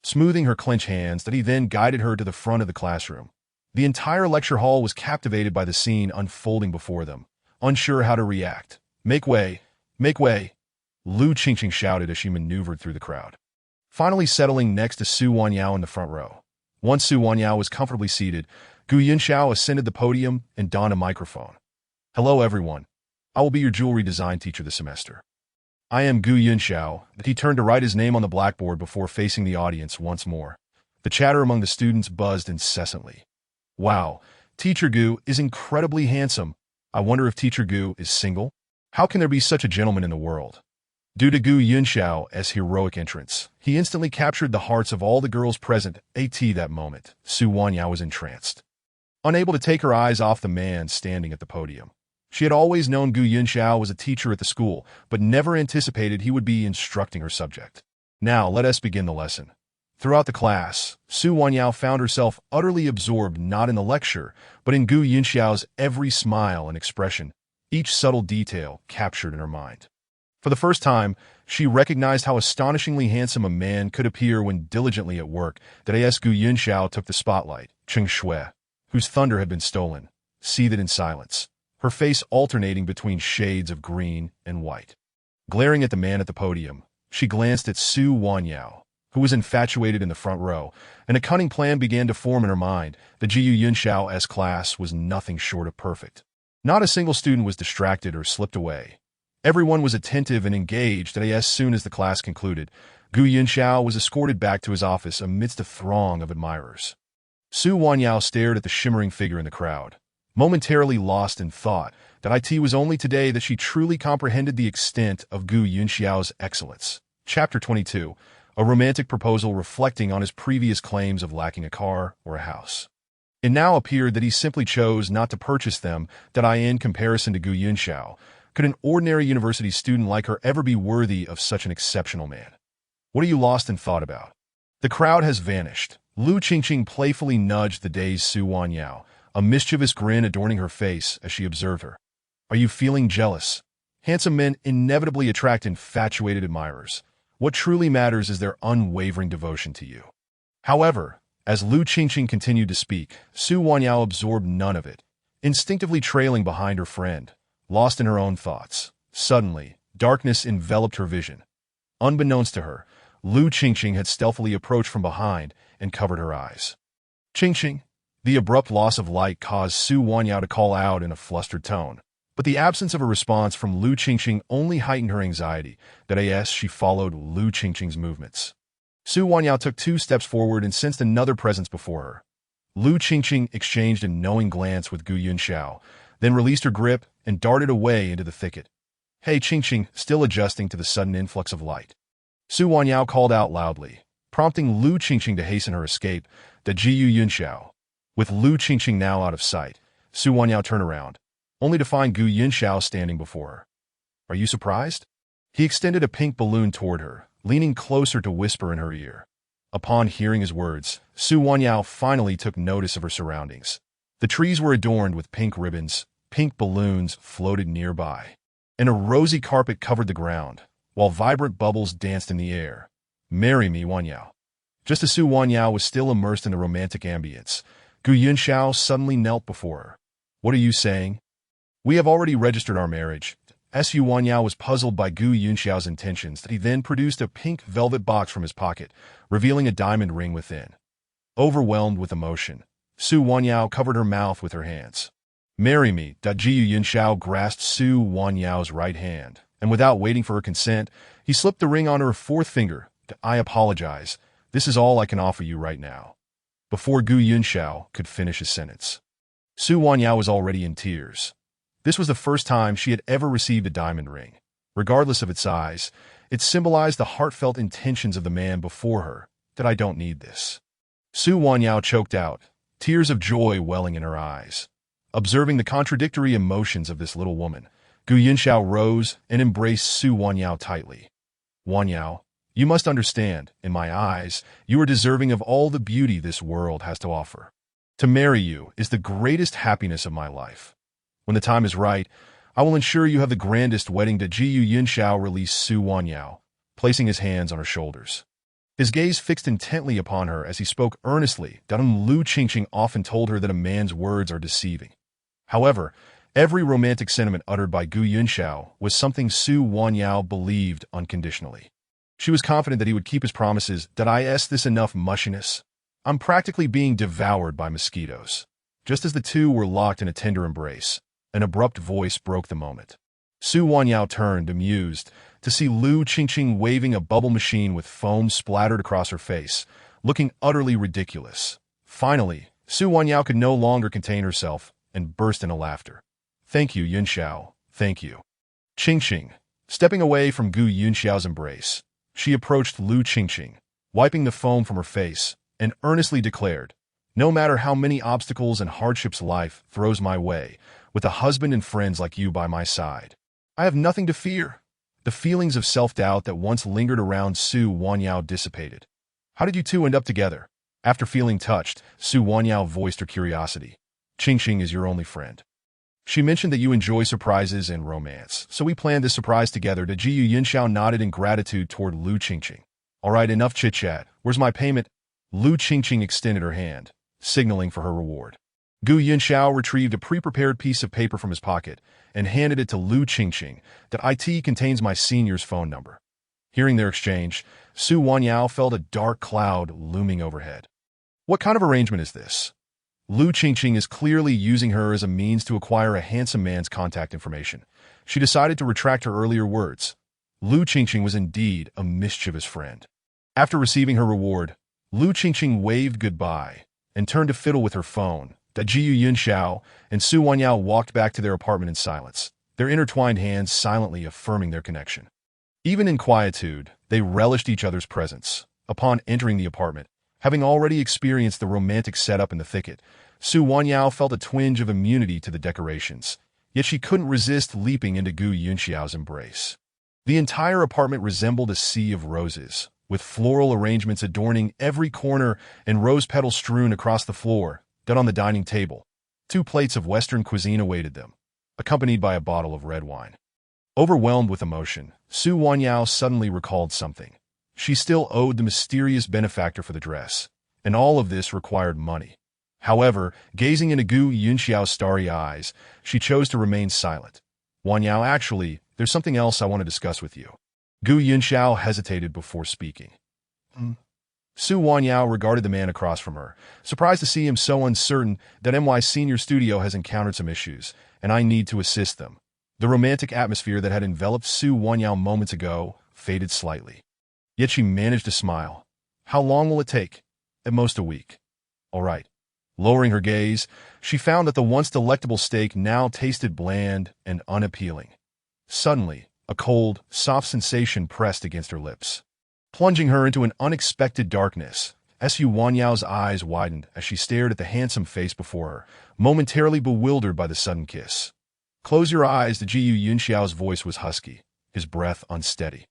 Smoothing her clenched hands, he then guided her to the front of the classroom. The entire lecture hall was captivated by the scene unfolding before them, unsure how to react. Make way! Make way! Lu Qingqing shouted as she maneuvered through the crowd, finally settling next to Su Wanyao in the front row. Once Su Wanyao was comfortably seated, Gu Yunxiao ascended the podium and donned a microphone. Hello everyone. I will be your jewelry design teacher this semester. I am Gu Yunxiao. He turned to write his name on the blackboard before facing the audience once more. The chatter among the students buzzed incessantly. Wow, Teacher Gu is incredibly handsome. I wonder if Teacher Gu is single? How can there be such a gentleman in the world? Due to Gu Yunxiao's heroic entrance, he instantly captured the hearts of all the girls present. That moment, Su Wanyao was entranced, unable to take her eyes off the man standing at the podium. She had always known Gu Yunxiao was a teacher at the school, but never anticipated he would be instructing her subject. Now, let us begin the lesson. Throughout the class, Su Wanyao found herself utterly absorbed not in the lecture, but in Gu Yunxiao's every smile and expression, each subtle detail captured in her mind. For the first time, she recognized how astonishingly handsome a man could appear when diligently at work. As Gu Yunxiao took the spotlight, Cheng Shui, whose thunder had been stolen, seethed in silence, her face alternating between shades of green and white. Glaring at the man at the podium, she glanced at Su Wanyao, who was infatuated in the front row, and a cunning plan began to form in her mind. The Gu Yunxiao's class was nothing short of perfect. Not a single student was distracted or slipped away. Everyone was attentive and engaged, and as soon as the class concluded, Gu Yunxiao was escorted back to his office amidst a throng of admirers. Su Wanyao stared at the shimmering figure in the crowd, momentarily lost in thought that it was only today that she truly comprehended the extent of Gu Yunxiao's excellence. Chapter 22. A romantic proposal reflecting on his previous claims of lacking a car or a house. It now appeared that he simply chose not to purchase them, that in comparison to Gu Yunxiao, could an ordinary university student like her ever be worthy of such an exceptional man? What are you lost in thought about? The crowd has vanished. Lu Qingqing playfully nudged the dazed Su Wanyao, a mischievous grin adorning her face as she observed her. Are you feeling jealous? Handsome men inevitably attract infatuated admirers. What truly matters is their unwavering devotion to you. However, as Lu Qingqing continued to speak, Su Wanyao absorbed none of it, instinctively trailing behind her friend, lost in her own thoughts. Suddenly, darkness enveloped her vision. Unbeknownst to her, Lu Qingqing had stealthily approached from behind and covered her eyes. Qingqing. The abrupt loss of light caused Su Wanyao to call out in a flustered tone, but the absence of a response from Lu Qingqing only heightened her anxiety, as she followed Lu Qingqing's movements. Su Wanyao took 2 steps forward and sensed another presence before her. Lu Qingqing exchanged a knowing glance with Gu Yunxiao, then released her grip and darted away into the thicket. Hey Qingqing, still adjusting to the sudden influx of light. Su Wanyao called out loudly, prompting Lu Qingqing to hasten her escape, Jiu Yunxiao. With Lu Qingqing now out of sight, Su Wanyao turned around, only to find Gu Yunxiao standing before her. Are you surprised? He extended a pink balloon toward her, leaning closer to whisper in her ear. Upon hearing his words, Su Wanyao finally took notice of her surroundings. The trees were adorned with pink ribbons, pink balloons floated nearby, and a rosy carpet covered the ground, while vibrant bubbles danced in the air. Marry me, Wanyao. Just as Su Wanyao was still immersed in the romantic ambience, Gu Yunxiao suddenly knelt before her. What are you saying? We have already registered our marriage. Su Wanyao was puzzled by Gu Yunxiao's intentions, that he then produced a pink velvet box from his pocket, revealing a diamond ring within. Overwhelmed with emotion, Su Wanyao covered her mouth with her hands. Marry me. Jiu Yunxiao grasped Su Wanyao's right hand, and without waiting for her consent, he slipped the ring onto her 4th finger. I apologize. This is all I can offer you right now. Before Gu Yunxiao could finish his sentence, Su Wanyao was already in tears. This was the first time she had ever received a diamond ring. Regardless of its size, it symbolized the heartfelt intentions of the man before her, that I don't need this. Su Wanyao choked out, tears of joy welling in her eyes. Observing the contradictory emotions of this little woman, Gu Yunxiao rose and embraced Su Wanyao tightly. Wanyao, you must understand, in my eyes, you are deserving of all the beauty this world has to offer. To marry you is the greatest happiness of my life. When the time is right, I will ensure you have the grandest wedding. Jiu Yunxiao released Su Wanyao, placing his hands on her shoulders. His gaze fixed intently upon her as he spoke earnestly. Lu Qingqing often told her that a man's words are deceiving. However, every romantic sentiment uttered by Gu Yunxiao was something Su Wanyao believed unconditionally. She was confident that he would keep his promises. Is this enough mushiness? I'm practically being devoured by mosquitoes. Just as the two were locked in a tender embrace, an abrupt voice broke the moment. Su Wanyao turned, amused, to see Lu Qingqing waving a bubble machine with foam splattered across her face, looking utterly ridiculous. Finally, Su Wanyao could no longer contain herself and burst into laughter. Thank you, Yunxiao, thank you. Qingqing. Stepping away from Gu Yunxiao's embrace, she approached Lu Qingqing, wiping the foam from her face, and earnestly declared, no matter how many obstacles and hardships life throws my way, with a husband and friends like you by my side, I have nothing to fear. The feelings of self-doubt that once lingered around Su Wanyao dissipated. How did you two end up together? After feeling touched, Su Wanyao voiced her curiosity. Qingqing is your only friend. She mentioned that you enjoy surprises and romance, so we planned this surprise together. Jiu Yunxiao nodded in gratitude toward Lu Qingqing. All right, enough chit-chat. Where's my payment? Lu Qingqing extended her hand, signaling for her reward. Gu Yunxiao retrieved a pre-prepared piece of paper from his pocket and handed it to Lu Qingqing. It contains my senior's phone number. Hearing their exchange, Su Wanyao felt a dark cloud looming overhead. What kind of arrangement is this? Lu Qingqing is clearly using her as a means to acquire a handsome man's contact information. She decided to retract her earlier words. Lu Qingqing was indeed a mischievous friend. After receiving her reward, Lu Qingqing waved goodbye and turned to fiddle with her phone. Jiyu Yunxiao and Su Wanyao walked back to their apartment in silence, their intertwined hands silently affirming their connection. Even in quietude, they relished each other's presence. Upon entering the apartment, having already experienced the romantic setup in the thicket, Su Wanyao felt a twinge of immunity to the decorations, yet she couldn't resist leaping into Gu Yunxiao's embrace. The entire apartment resembled a sea of roses, with floral arrangements adorning every corner and rose petals strewn across the floor. Dead on the dining table, 2 plates of Western cuisine awaited them, accompanied by a bottle of red wine. Overwhelmed with emotion, Su Wanyao suddenly recalled something. She still owed the mysterious benefactor for the dress, and all of this required money. However, gazing into Gu Yunxiao's starry eyes, she chose to remain silent. Wanyao, actually, there's something else I want to discuss with you. Gu Yunxiao hesitated before speaking. Su Wanyao regarded the man across from her, surprised to see him so uncertain. That MY Senior Studio has encountered some issues, and I need to assist them. The romantic atmosphere that had enveloped Su Wanyao moments ago faded slightly. Yet she managed to smile. How long will it take? At most a week. All right. Lowering her gaze, she found that the once delectable steak now tasted bland and unappealing. Suddenly, a cold, soft sensation pressed against her lips, plunging her into an unexpected darkness. Su Wanyao's eyes widened as she stared at the handsome face before her, momentarily bewildered by the sudden kiss. Close your eyes. The Jiyu Yunxiao's voice was husky, his breath unsteady,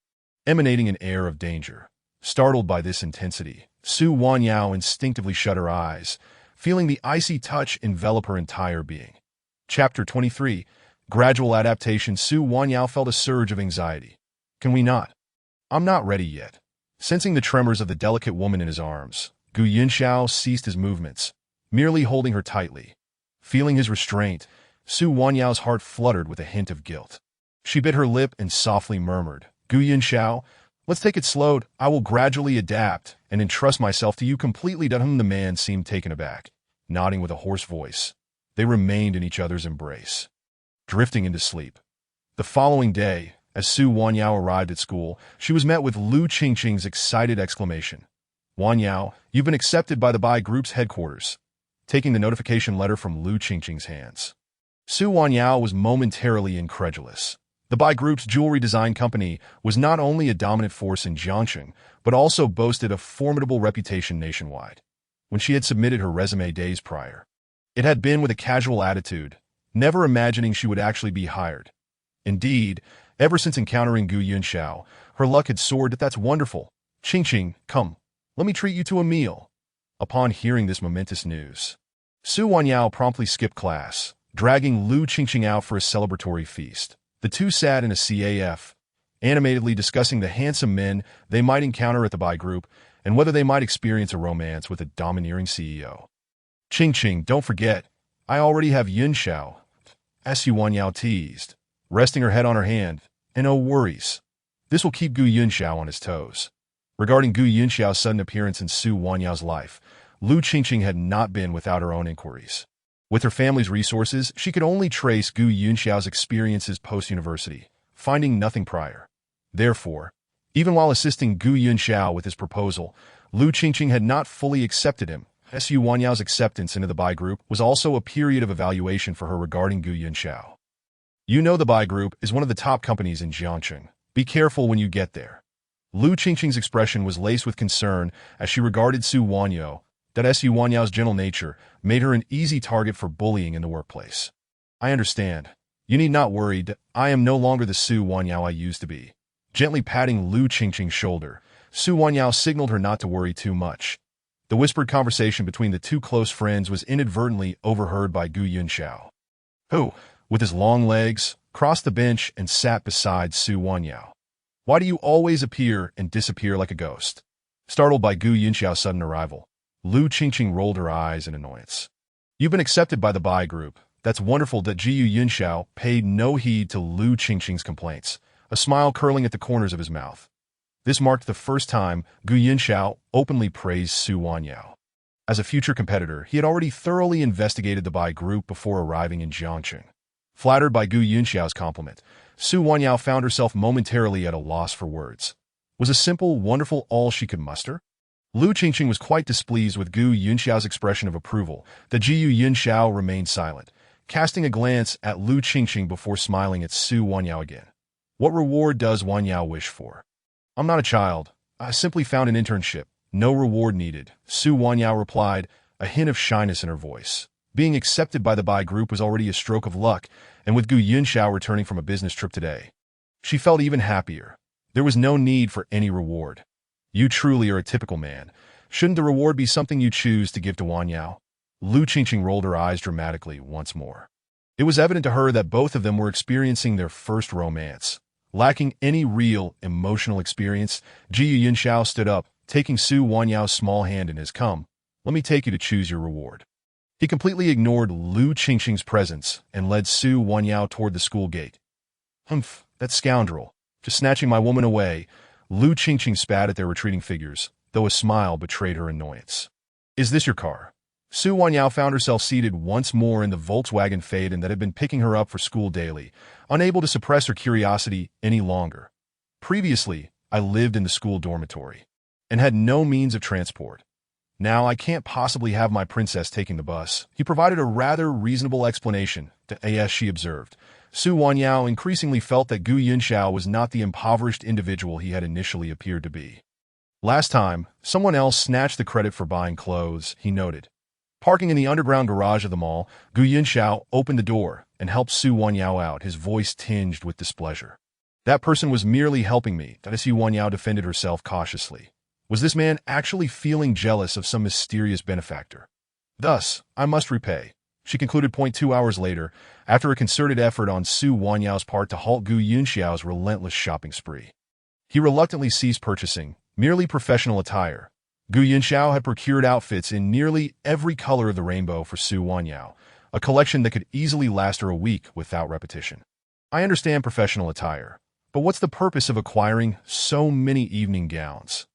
emanating an air of danger. Startled by this intensity, Su Wanyao instinctively shut her eyes, feeling the icy touch envelop her entire being. Chapter 23. Gradual Adaptation. Su Wanyao felt a surge of anxiety. Can we not? I'm not ready yet. Sensing the tremors of the delicate woman in his arms, Gu Yunxiao ceased his movements, merely holding her tightly. Feeling his restraint, Su Wanyao's heart fluttered with a hint of guilt. She bit her lip and softly murmured, Gu Yunxiao, let's take it slow. I will gradually adapt and entrust myself to you completely. The man seemed taken aback, nodding with a hoarse voice. They remained in each other's embrace, drifting into sleep. The following day, as Su Wanyao arrived at school, she was met with Lu Qingqing's excited exclamation. Wanyao, you've been accepted by the Bai Group's headquarters. Taking the notification letter from Lu Qingqing's hands, Su Wanyao was momentarily incredulous. The Bai Group's jewelry design company was not only a dominant force in Jiangcheng, but also boasted a formidable reputation nationwide. When she had submitted her resume days prior, it had been with a casual attitude, never imagining she would actually be hired. Indeed, ever since encountering Gu Yunxiao, her luck had soared. That's wonderful. Qingqing, come, let me treat you to a meal. Upon hearing this momentous news, Su Wanyao promptly skipped class, dragging Lu Qingqing out for a celebratory feast. The two sat in a CAF, animatedly discussing the handsome men they might encounter at the Bai Group and whether they might experience a romance with a domineering CEO. Qingqing, don't forget, I already have Yunxiao, Su Wanyao teased, resting her head on her hand, and no worries. This will keep Gu Yunxiao on his toes. Regarding Gu Yunxiao's sudden appearance in Su Wanyao's life, Lu Qingqing had not been without her own inquiries. With her family's resources, she could only trace Gu Yunxiao's experiences post-university, finding nothing prior. Therefore, even while assisting Gu Yunxiao with his proposal, Lu Qingqing had not fully accepted him. Su Wanyao's acceptance into the Bai Group was also a period of evaluation for her regarding Gu Yunxiao. You know the Bai Group is one of the top companies in Jiangcheng. Be careful when you get there. Lu Qingqing's expression was laced with concern as she regarded Su Wanyao. That Su Wanyao's gentle nature made her an easy target for bullying in the workplace. I understand. You need not worry. I am no longer the Su Wanyao I used to be. Gently patting Lu Qingqing's shoulder, Su Wanyao signaled her not to worry too much. The whispered conversation between the two close friends was inadvertently overheard by Gu Yunxiao, who, with his long legs, crossed the bench and sat beside Su Wanyao. Why do you always appear and disappear like a ghost? Startled by Gu Yunxiao's sudden arrival, Lu Qingqing rolled her eyes in annoyance. You've been accepted by the Bai Group. That's wonderful. Jiyu Yunxiao paid no heed to Lu Qingqing's complaints, a smile curling at the corners of his mouth. This marked the first time Gu Yunxiao openly praised Su Wanyao. As a future competitor, he had already thoroughly investigated the Bai group before arriving in Jiangcheng. Flattered by Gu Yunxiao's compliment, Su Wanyao found herself momentarily at a loss for words. Was a simple, wonderful all she could muster? Lu Qingqing was quite displeased with Gu Yunxiao's expression of approval. The Jiyu Yunxiao remained silent, casting a glance at Lu Qingqing before smiling at Su Wanyao again. What reward does Wanyao wish for? I'm not a child. I simply found an internship. No reward needed, Su Wanyao replied, a hint of shyness in her voice. Being accepted by the Bai group was already a stroke of luck, and with Gu Yunxiao returning from a business trip today, she felt even happier. There was no need for any reward. You truly are a typical man. Shouldn't the reward be something you choose to give to Wanyao? Lu Qingqing rolled her eyes dramatically once more. It was evident to her that both of them were experiencing their first romance. Lacking any real emotional experience, Jiyu Yunxiao stood up, taking Su Wanyao's small hand in his. Come, let me take you to choose your reward. He completely ignored Lu Qingqing's presence and led Su Wanyao toward the school gate. Humph, that scoundrel. Just snatching my woman away. Lu Qingqing spat at their retreating figures, though a smile betrayed her annoyance. Is this your car? Su Wanyao found herself seated once more in the Volkswagen Phaeton that had been picking her up for school daily, unable to suppress her curiosity any longer. Previously, I lived in the school dormitory and had no means of transport. Now I can't possibly have my princess taking the bus. He provided a rather reasonable explanation, as she observed. Su Wanyao increasingly felt that Gu Yunxiao was not the impoverished individual he had initially appeared to be. Last time, someone else snatched the credit for buying clothes, he noted. Parking in the underground garage of the mall, Gu Yunxiao opened the door and helped Su Wanyao out, his voice tinged with displeasure. That person was merely helping me, Su Wanyao defended herself cautiously. Was this man actually feeling jealous of some mysterious benefactor? Thus, I must repay, she concluded. 2 hours later, after a concerted effort on Su Wanyao's part to halt Gu Yunxiao's relentless shopping spree. He reluctantly ceased purchasing merely professional attire. Gu Yunxiao had procured outfits in nearly every color of the rainbow for Su Wanyao, a collection that could easily last her a week without repetition. I understand professional attire, but what's the purpose of acquiring so many evening gowns?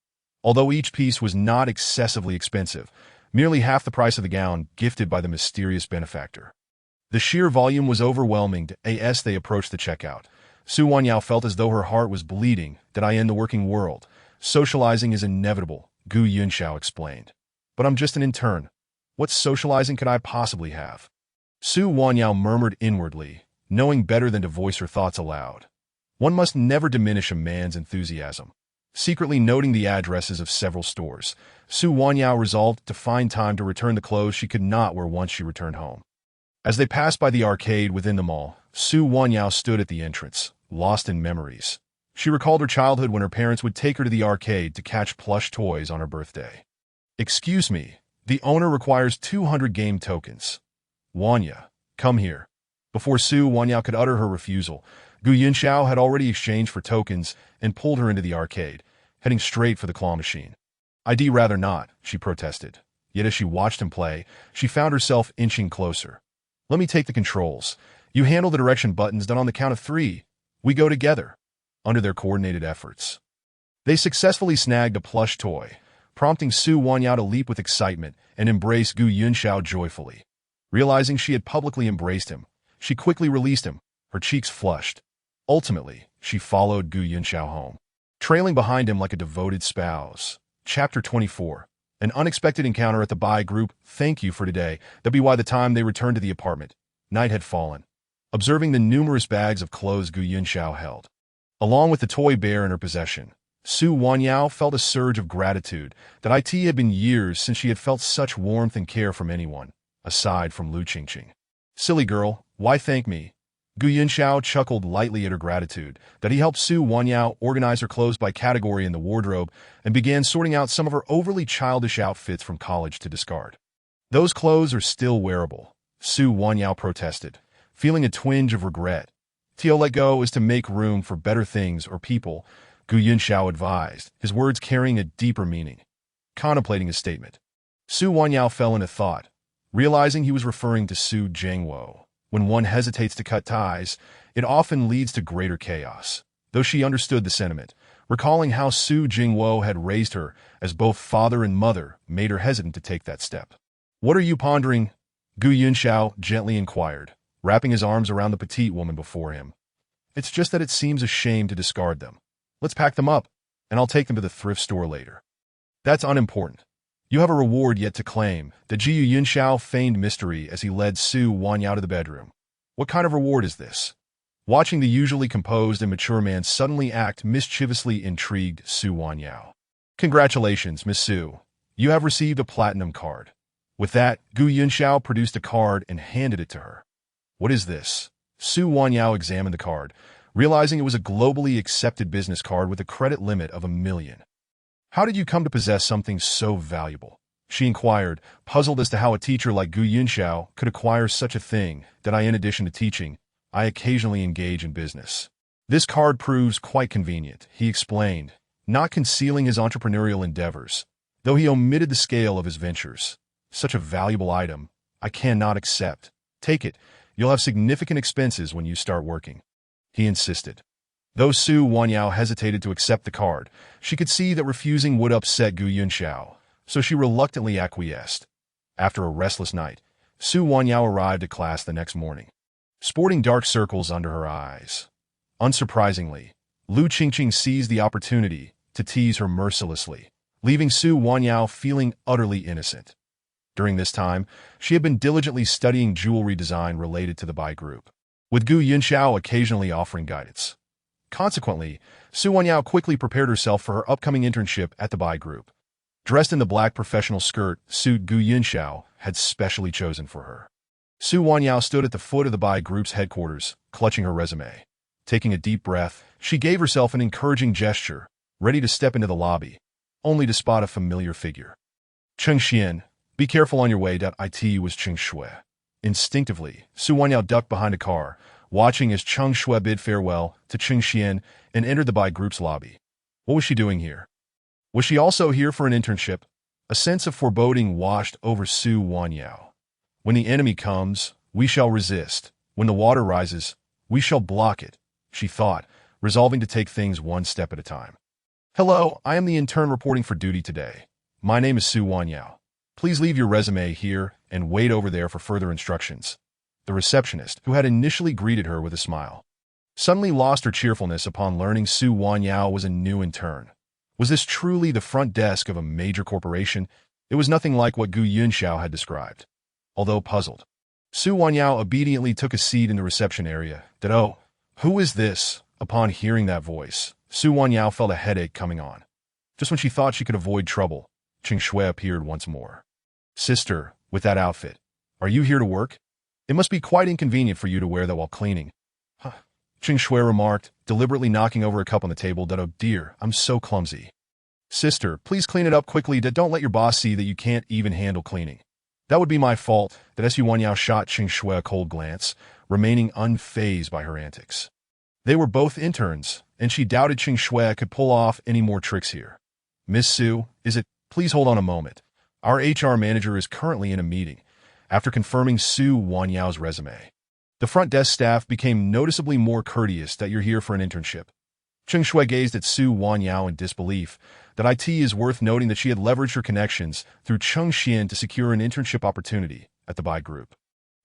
Although each piece was not excessively expensive, merely half the price of the gown gifted by the mysterious benefactor. The sheer volume was overwhelming. As they approached the checkout, Su Wanyao felt as though her heart was bleeding. In the working world, socializing is inevitable, Gu Yunxiao explained. But I'm just an intern. What socializing could I possibly have? Su Wanyao murmured inwardly, knowing better than to voice her thoughts aloud. One must never diminish a man's enthusiasm. Secretly noting the addresses of several stores, Su Wanyao resolved to find time to return the clothes she could not wear once she returned home. As they passed by the arcade within the mall, Su Wanyao stood at the entrance, lost in memories. She recalled her childhood when her parents would take her to the arcade to catch plush toys on her birthday. Excuse me, the owner requires 200 game tokens. Wanya, come here. Before Su Wanyao could utter her refusal, Gu Yunxiao had already exchanged for tokens and pulled her into the arcade, heading straight for the claw machine. I'd rather not, she protested. Yet as she watched him play, she found herself inching closer. Let me take the controls. You handle the direction buttons. Done on the count of 3. We go together. Under their coordinated efforts, they successfully snagged a plush toy, prompting Su Wanyao to leap with excitement and embrace Gu Yunxiao joyfully. Realizing she had publicly embraced him, she quickly released him, her cheeks flushed. Ultimately, she followed Gu Yunxiao home, trailing behind him like a devoted spouse. Chapter 24. An unexpected encounter at the Bai group. Thank you for today. By the time they returned to the apartment, night had fallen. Observing the numerous bags of clothes Gu Yunxiao held, along with the toy bear in her possession, Su Wanyao felt a surge of gratitude. It had been years since she had felt such warmth and care from anyone, aside from Lu Qingqing. Silly girl, why thank me? Gu Yunxiao chuckled lightly at her gratitude. He helped Su Wanyao organize her clothes by category in the wardrobe and began sorting out some of her overly childish outfits from college to discard. Those clothes are still wearable, Su Wanyao protested, feeling a twinge of regret. To let go is to make room for better things or people, Gu Yunxiao advised, his words carrying a deeper meaning. Contemplating his statement, Su Wanyao fell into thought, realizing he was referring to Su Zhengwo. When one hesitates to cut ties, it often leads to greater chaos. though she understood the sentiment. Recalling how Su Jingwo had raised her as both father and mother made her hesitant to take that step. "What are you pondering?" Gu Yunxiao gently inquired, wrapping his arms around the petite woman before him. "It's just that it seems a shame to discard them. Let's pack them up, and I'll take them to the thrift store later." "That's unimportant. You have a reward yet to claim." The Ji Yunxiao feigned mystery as he led Su Wanyao to the bedroom. "What kind of reward is this?" Watching the usually composed and mature man suddenly act mischievously intrigued Su Wanyao. "Congratulations, Miss Su. You have received a platinum card." With that, Gu Yunxiao produced a card and handed it to her. "What is this?" Su Wanyao examined the card, realizing it was a globally accepted business card with a credit limit of 1,000,000. "How did you come to possess something so valuable?" she inquired, puzzled as to how a teacher like Gu Yunxiao could acquire such a thing. "That in addition to teaching, I occasionally engage in business. This card proves quite convenient," he explained, not concealing his entrepreneurial endeavors, though he omitted the scale of his ventures. "Such a valuable item, I cannot accept." "Take it. You'll have significant expenses when you start working," he insisted. Though Su Wanyao hesitated to accept the card, she could see that refusing would upset Gu Yunxiao, so she reluctantly acquiesced. After a restless night, Su Wanyao arrived at class the next morning, sporting dark circles under her eyes. Unsurprisingly, Lu Qingqing seized the opportunity to tease her mercilessly, leaving Su Wanyao feeling utterly innocent. During this time, she had been diligently studying jewelry design related to the Bai Group, with Gu Yunxiao occasionally offering guidance. Consequently, Su Wanyao quickly prepared herself for her upcoming internship at the Bai Group. Dressed in the black professional skirt suit Gu Yunxiao had specially chosen for her, Su Wanyao stood at the foot of the Bai Group's headquarters, clutching her resume. Taking a deep breath, she gave herself an encouraging gesture, ready to step into the lobby, only to spot a familiar figure. "Cheng Xian, be careful on your way." It was Cheng Shui. Instinctively, Su Wanyao ducked behind a car, watching as Cheng Shui bid farewell to Cheng Xian and entered the Bai Group's lobby. What was she doing here? Was she also here for an internship? A sense of foreboding washed over Su Wanyao. "When the enemy comes, we shall resist. When the water rises, we shall block it," she thought, resolving to take things one step at a time. "Hello, I am the intern reporting for duty today. My name is Su Wanyao. Please leave your resume here and wait over there for further instructions." The receptionist, who had initially greeted her with a smile, suddenly lost her cheerfulness upon learning Su Wanyao was a new intern. Was this truly the front desk of a major corporation? It was nothing like what Gu Yunxiao had described. Although puzzled, Su Wanyao obediently took a seat in the reception area. "Oh, who is this?" Upon hearing that voice, Su Wanyao felt a headache coming on. Just when she thought she could avoid trouble, Cheng Shui appeared once more. "Sister, with that outfit, are you here to work? It must be quite inconvenient for you to wear that while cleaning." "Huh," Cheng Shui remarked, deliberately knocking over a cup on the table. "Oh dear, I'm so clumsy." "Sister, please clean it up quickly. Don't let your boss see that you can't even handle cleaning." "That would be my fault." Su Wanyao shot Cheng Shui a cold glance, remaining unfazed by her antics. They were both interns, and she doubted Cheng Shui could pull off any more tricks here. "Miss Su, is it? Please hold on a moment. Our HR manager is currently in a meeting." After confirming Su Wanyao's resume, the front desk staff became noticeably more courteous. "That you're here for an internship." Cheng Shui gazed at Su Wanyao in disbelief. It is worth noting that she had leveraged her connections through Cheng Xian to secure an internship opportunity at the Bai Group.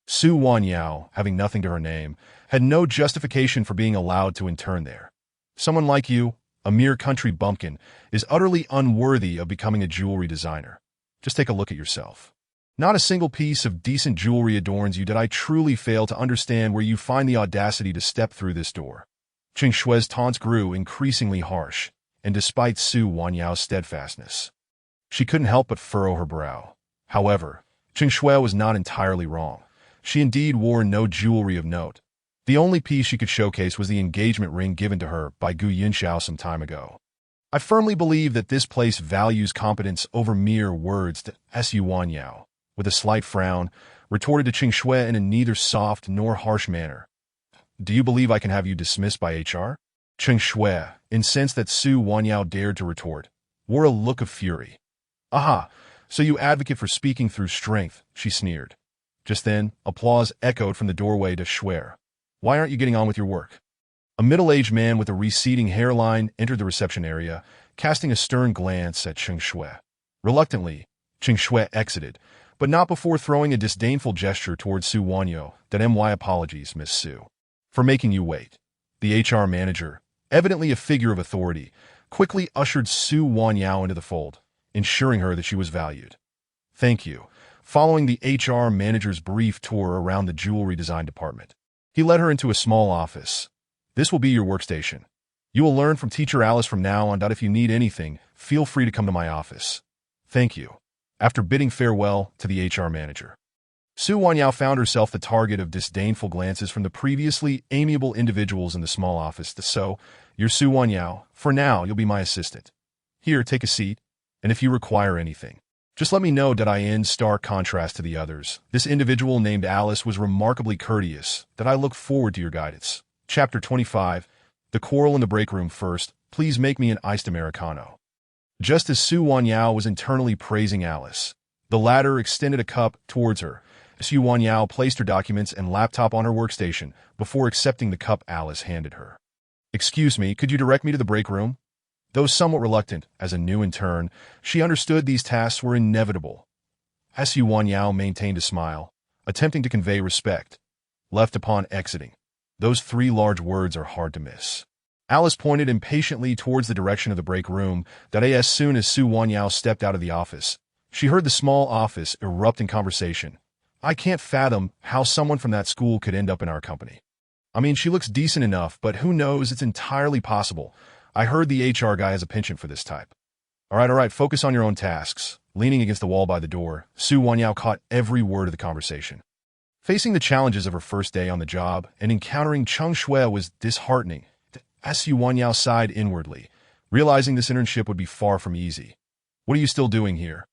Su Wanyao, having nothing to her name, had no justification for being allowed to intern there. "Someone like you, a mere country bumpkin, is utterly unworthy of becoming a jewelry designer. Just take a look at yourself. Not a single piece of decent jewelry adorns you. I truly fail to understand where you find the audacity to step through this door." Cheng Shui's taunts grew increasingly harsh, and despite Su Wanyao's steadfastness, she couldn't help but furrow her brow. However, Cheng Shui was not entirely wrong. She indeed wore no jewelry of note. The only piece she could showcase was the engagement ring given to her by Gu Yunxiao some time ago. "I firmly believe that this place values competence over mere words." Su Wanyao, with a slight frown, retorted to Cheng Shui in a neither soft nor harsh manner. "Do you believe I can have you dismissed by HR?" Cheng Shui, incensed that Su Wanyao dared to retort, wore a look of fury. "Aha, so you advocate for speaking through strength," she sneered. Just then, applause echoed from the doorway to Shui. "Why aren't you getting on with your work?" A middle-aged man with a receding hairline entered the reception area, casting a stern glance at Cheng Shui. Reluctantly, Cheng Shui exited, but not before throwing a disdainful gesture towards Su Wanyao. My apologies, Miss Su, for making you wait. The HR manager, evidently a figure of authority, quickly ushered Su Wanyao into the fold, ensuring her that she was valued. Thank you. Following the HR manager's brief tour around the jewelry design department, he led her into a small office. This will be your workstation. You will learn from Teacher Alice from now on. If you need anything, feel free to come to my office. Thank you. After bidding farewell to the HR manager, Su Wanyao found herself the target of disdainful glances from the previously amiable individuals in the small office. So, you're Su Wanyao. For now, you'll be my assistant. Here, take a seat, and if you require anything, just let me know. In stark contrast to the others, this individual named Alice was remarkably courteous. I look forward to your guidance. Chapter 25. The Quarrel in the Break Room. First, please make me an iced Americano. Just as Su Wanyao was internally praising Alice, the latter extended a cup towards her. Su Wanyao placed her documents and laptop on her workstation before accepting the cup Alice handed her. Excuse me, could you direct me to the break room? Though somewhat reluctant, as a new intern, she understood these tasks were inevitable. Su Wanyao maintained a smile, attempting to convey respect. Left upon exiting. Those three large words are hard to miss. Alice pointed impatiently towards the direction of the break room. As soon as Su Wanyao stepped out of the office, she heard the small office erupt in conversation. I can't fathom how someone from that school could end up in our company. I mean, she looks decent enough, but who knows, it's entirely possible. I heard the HR guy has a penchant for this type. All right, focus on your own tasks. Leaning against the wall by the door, Su Wanyao caught every word of the conversation. Facing the challenges of her first day on the job and encountering Cheng Shui was disheartening. Su Wanyao sighed inwardly, realizing this internship would be far from easy. What are you still doing here?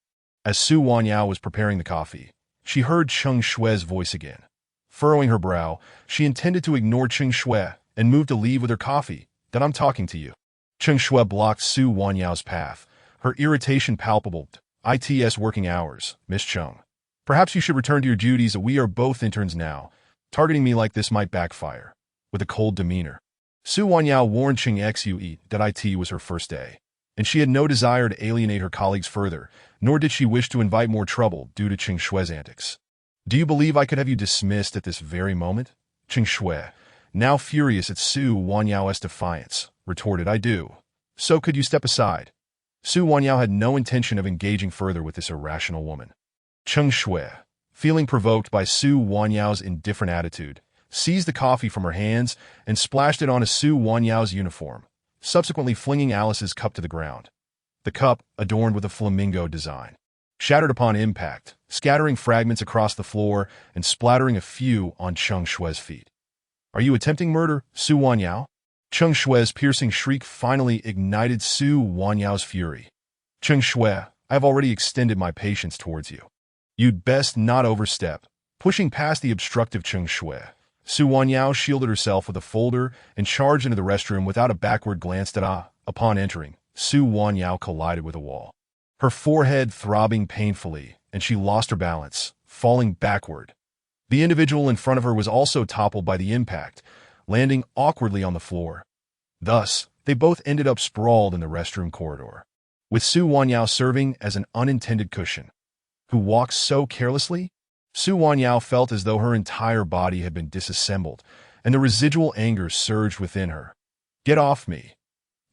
As Su Wanyao was preparing the coffee, she heard Cheng Shui's voice again. Furrowing her brow, she intended to ignore Cheng Shui and move to leave with her coffee. I'm talking to you. Cheng Shui blocked Su Wanyao's path, her irritation palpable. ITS working hours, Miss Cheng. Perhaps you should return to your duties. We are both interns now. Targeting me like this might backfire. With a cold demeanor, Su Wanyao warned Cheng Xue that IT was her first day, and she had no desire to alienate her colleagues further, nor did she wish to invite more trouble due to Cheng Shui's antics. Do you believe I could have you dismissed at this very moment? Cheng Shui, now furious at Su Wanyao's defiance, retorted, I do. So could you step aside? Su Wanyao had no intention of engaging further with this irrational woman. Cheng Shui, feeling provoked by Su Wanyao's indifferent attitude, seized the coffee from her hands and splashed it onto Su Wanyao's uniform, subsequently flinging Alice's cup to the ground. The cup, adorned with a flamingo design, shattered upon impact, scattering fragments across the floor and splattering a few on Cheng Shui's feet. Are you attempting murder, Su Wanyao? Cheng Shui's piercing shriek finally ignited Su Wanyao's fury. Cheng Shui, I have already extended my patience towards you. You'd best not overstep. Pushing past the obstructive Cheng Shui, Su Wanyao shielded herself with a folder and charged into the restroom without a backward glance. Upon entering, Su Wanyao collided with a wall, her forehead throbbing painfully, and she lost her balance, falling backward. The individual in front of her was also toppled by the impact, landing awkwardly on the floor. Thus, they both ended up sprawled in the restroom corridor, with Su Wanyao serving as an unintended cushion. Who walks so carelessly? Su Wanyao felt as though her entire body had been disassembled, and the residual anger surged within her. Get off me.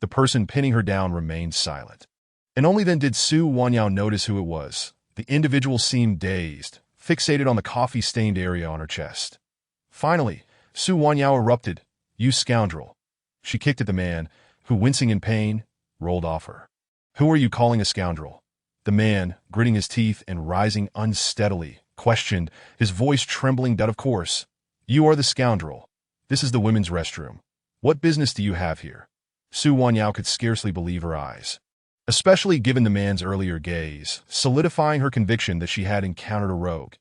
The person pinning her down remained silent. And only then did Su Wanyao notice who it was. The individual seemed dazed, fixated on the coffee-stained area on her chest. Finally, Su Wanyao erupted. You scoundrel. She kicked at the man, who, wincing in pain, rolled off her. Who are you calling a scoundrel? The man, gritting his teeth and rising unsteadily, questioned, his voice trembling. Of course. You are the scoundrel. This is the women's restroom. What business do you have here? Su Wanyao could scarcely believe her eyes, especially given the man's earlier gaze, solidifying her conviction that she had encountered a rogue.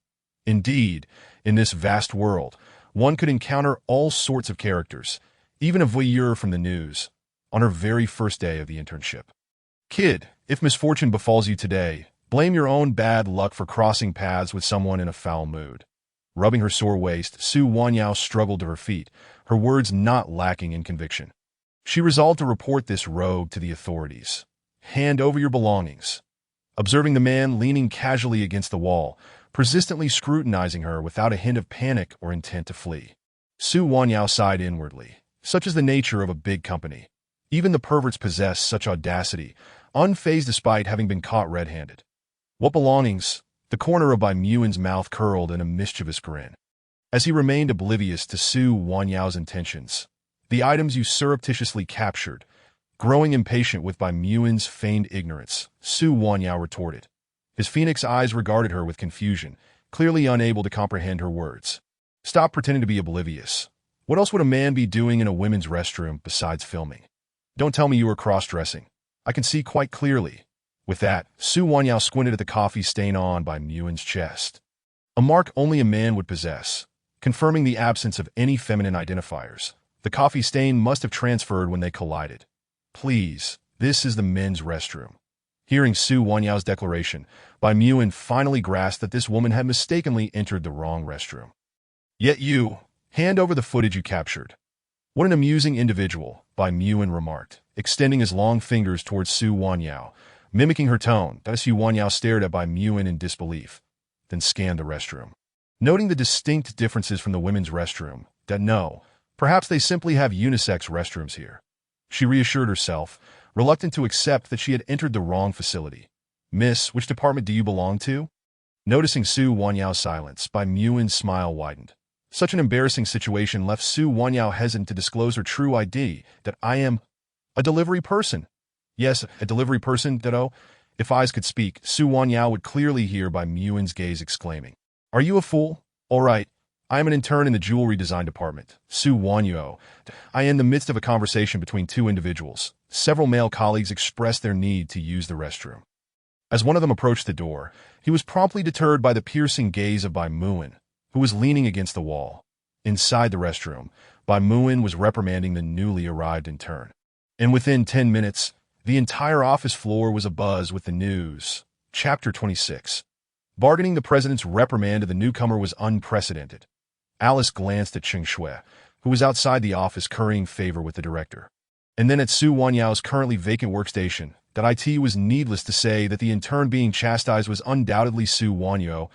Indeed, in this vast world, one could encounter all sorts of characters, even a voyeur from the news, on her very first day of the internship. Kid, if misfortune befalls you today, blame your own bad luck for crossing paths with someone in a foul mood. Rubbing her sore waist, Su Wanyao struggled to her feet, her words not lacking in conviction. She resolved to report this rogue to the authorities. "Hand over your belongings." Observing the man leaning casually against the wall, persistently scrutinizing her without a hint of panic or intent to flee, Su Wanyao sighed inwardly. Such is the nature of a big company. Even the perverts possess such audacity, unfazed despite having been caught red-handed. "What belongings?" The corner of Bai Muin's mouth curled in a mischievous grin. As he remained oblivious to Su Wanyao's intentions, "The items you surreptitiously captured." Growing impatient with Bai Muin's feigned ignorance, Su Wanyao retorted. His phoenix eyes regarded her with confusion, clearly unable to comprehend her words. "Stop pretending to be oblivious. What else would a man be doing in a women's restroom besides filming? Don't tell me you were cross-dressing. I can see quite clearly." With that, Su Wanyao squinted at the coffee stain on Bai Muin's chest. A mark only a man would possess, confirming the absence of any feminine identifiers. The coffee stain must have transferred when they collided. "Please, this is the men's restroom." Hearing Su Wanyao's declaration, Bai Muin finally grasped that this woman had mistakenly entered the wrong restroom. "Yet you, hand over the footage you captured." "What an amusing individual," Bai Muin remarked, extending his long fingers towards Su Wanyao, mimicking her tone. Su Wanyao stared at Bai Muin in disbelief, then scanned the restroom. Noting the distinct differences from the women's restroom, perhaps they simply have unisex restrooms here. She reassured herself, reluctant to accept that she had entered the wrong facility. "Miss, which department do you belong to?" Noticing Su Wanyao's silence, Bai Muin's smile widened. Such an embarrassing situation left Su Wanyao hesitant to disclose her true ID. "I am a delivery person." "Yes, a delivery person, Ditto." If eyes could speak, Su Wanyao would clearly hear Bai Muin's gaze exclaiming, "Are you a fool? All right. I am an intern in the jewelry design department." Su Wanyao. I am in the midst of a conversation between two individuals. Several male colleagues expressed their need to use the restroom. As one of them approached the door, he was promptly deterred by the piercing gaze of Bai Muin, who was leaning against the wall. Inside the restroom, Bai Muin was reprimanding the newly arrived intern. And within 10 minutes, the entire office floor was abuzz with the news. Chapter 26. Bargaining. The president's reprimand of the newcomer was unprecedented. Alice glanced at Cheng Shui, who was outside the office currying favor with the director. And then at Su Wanyao's currently vacant workstation. It was needless to say that the intern being chastised was undoubtedly Su Wanyao.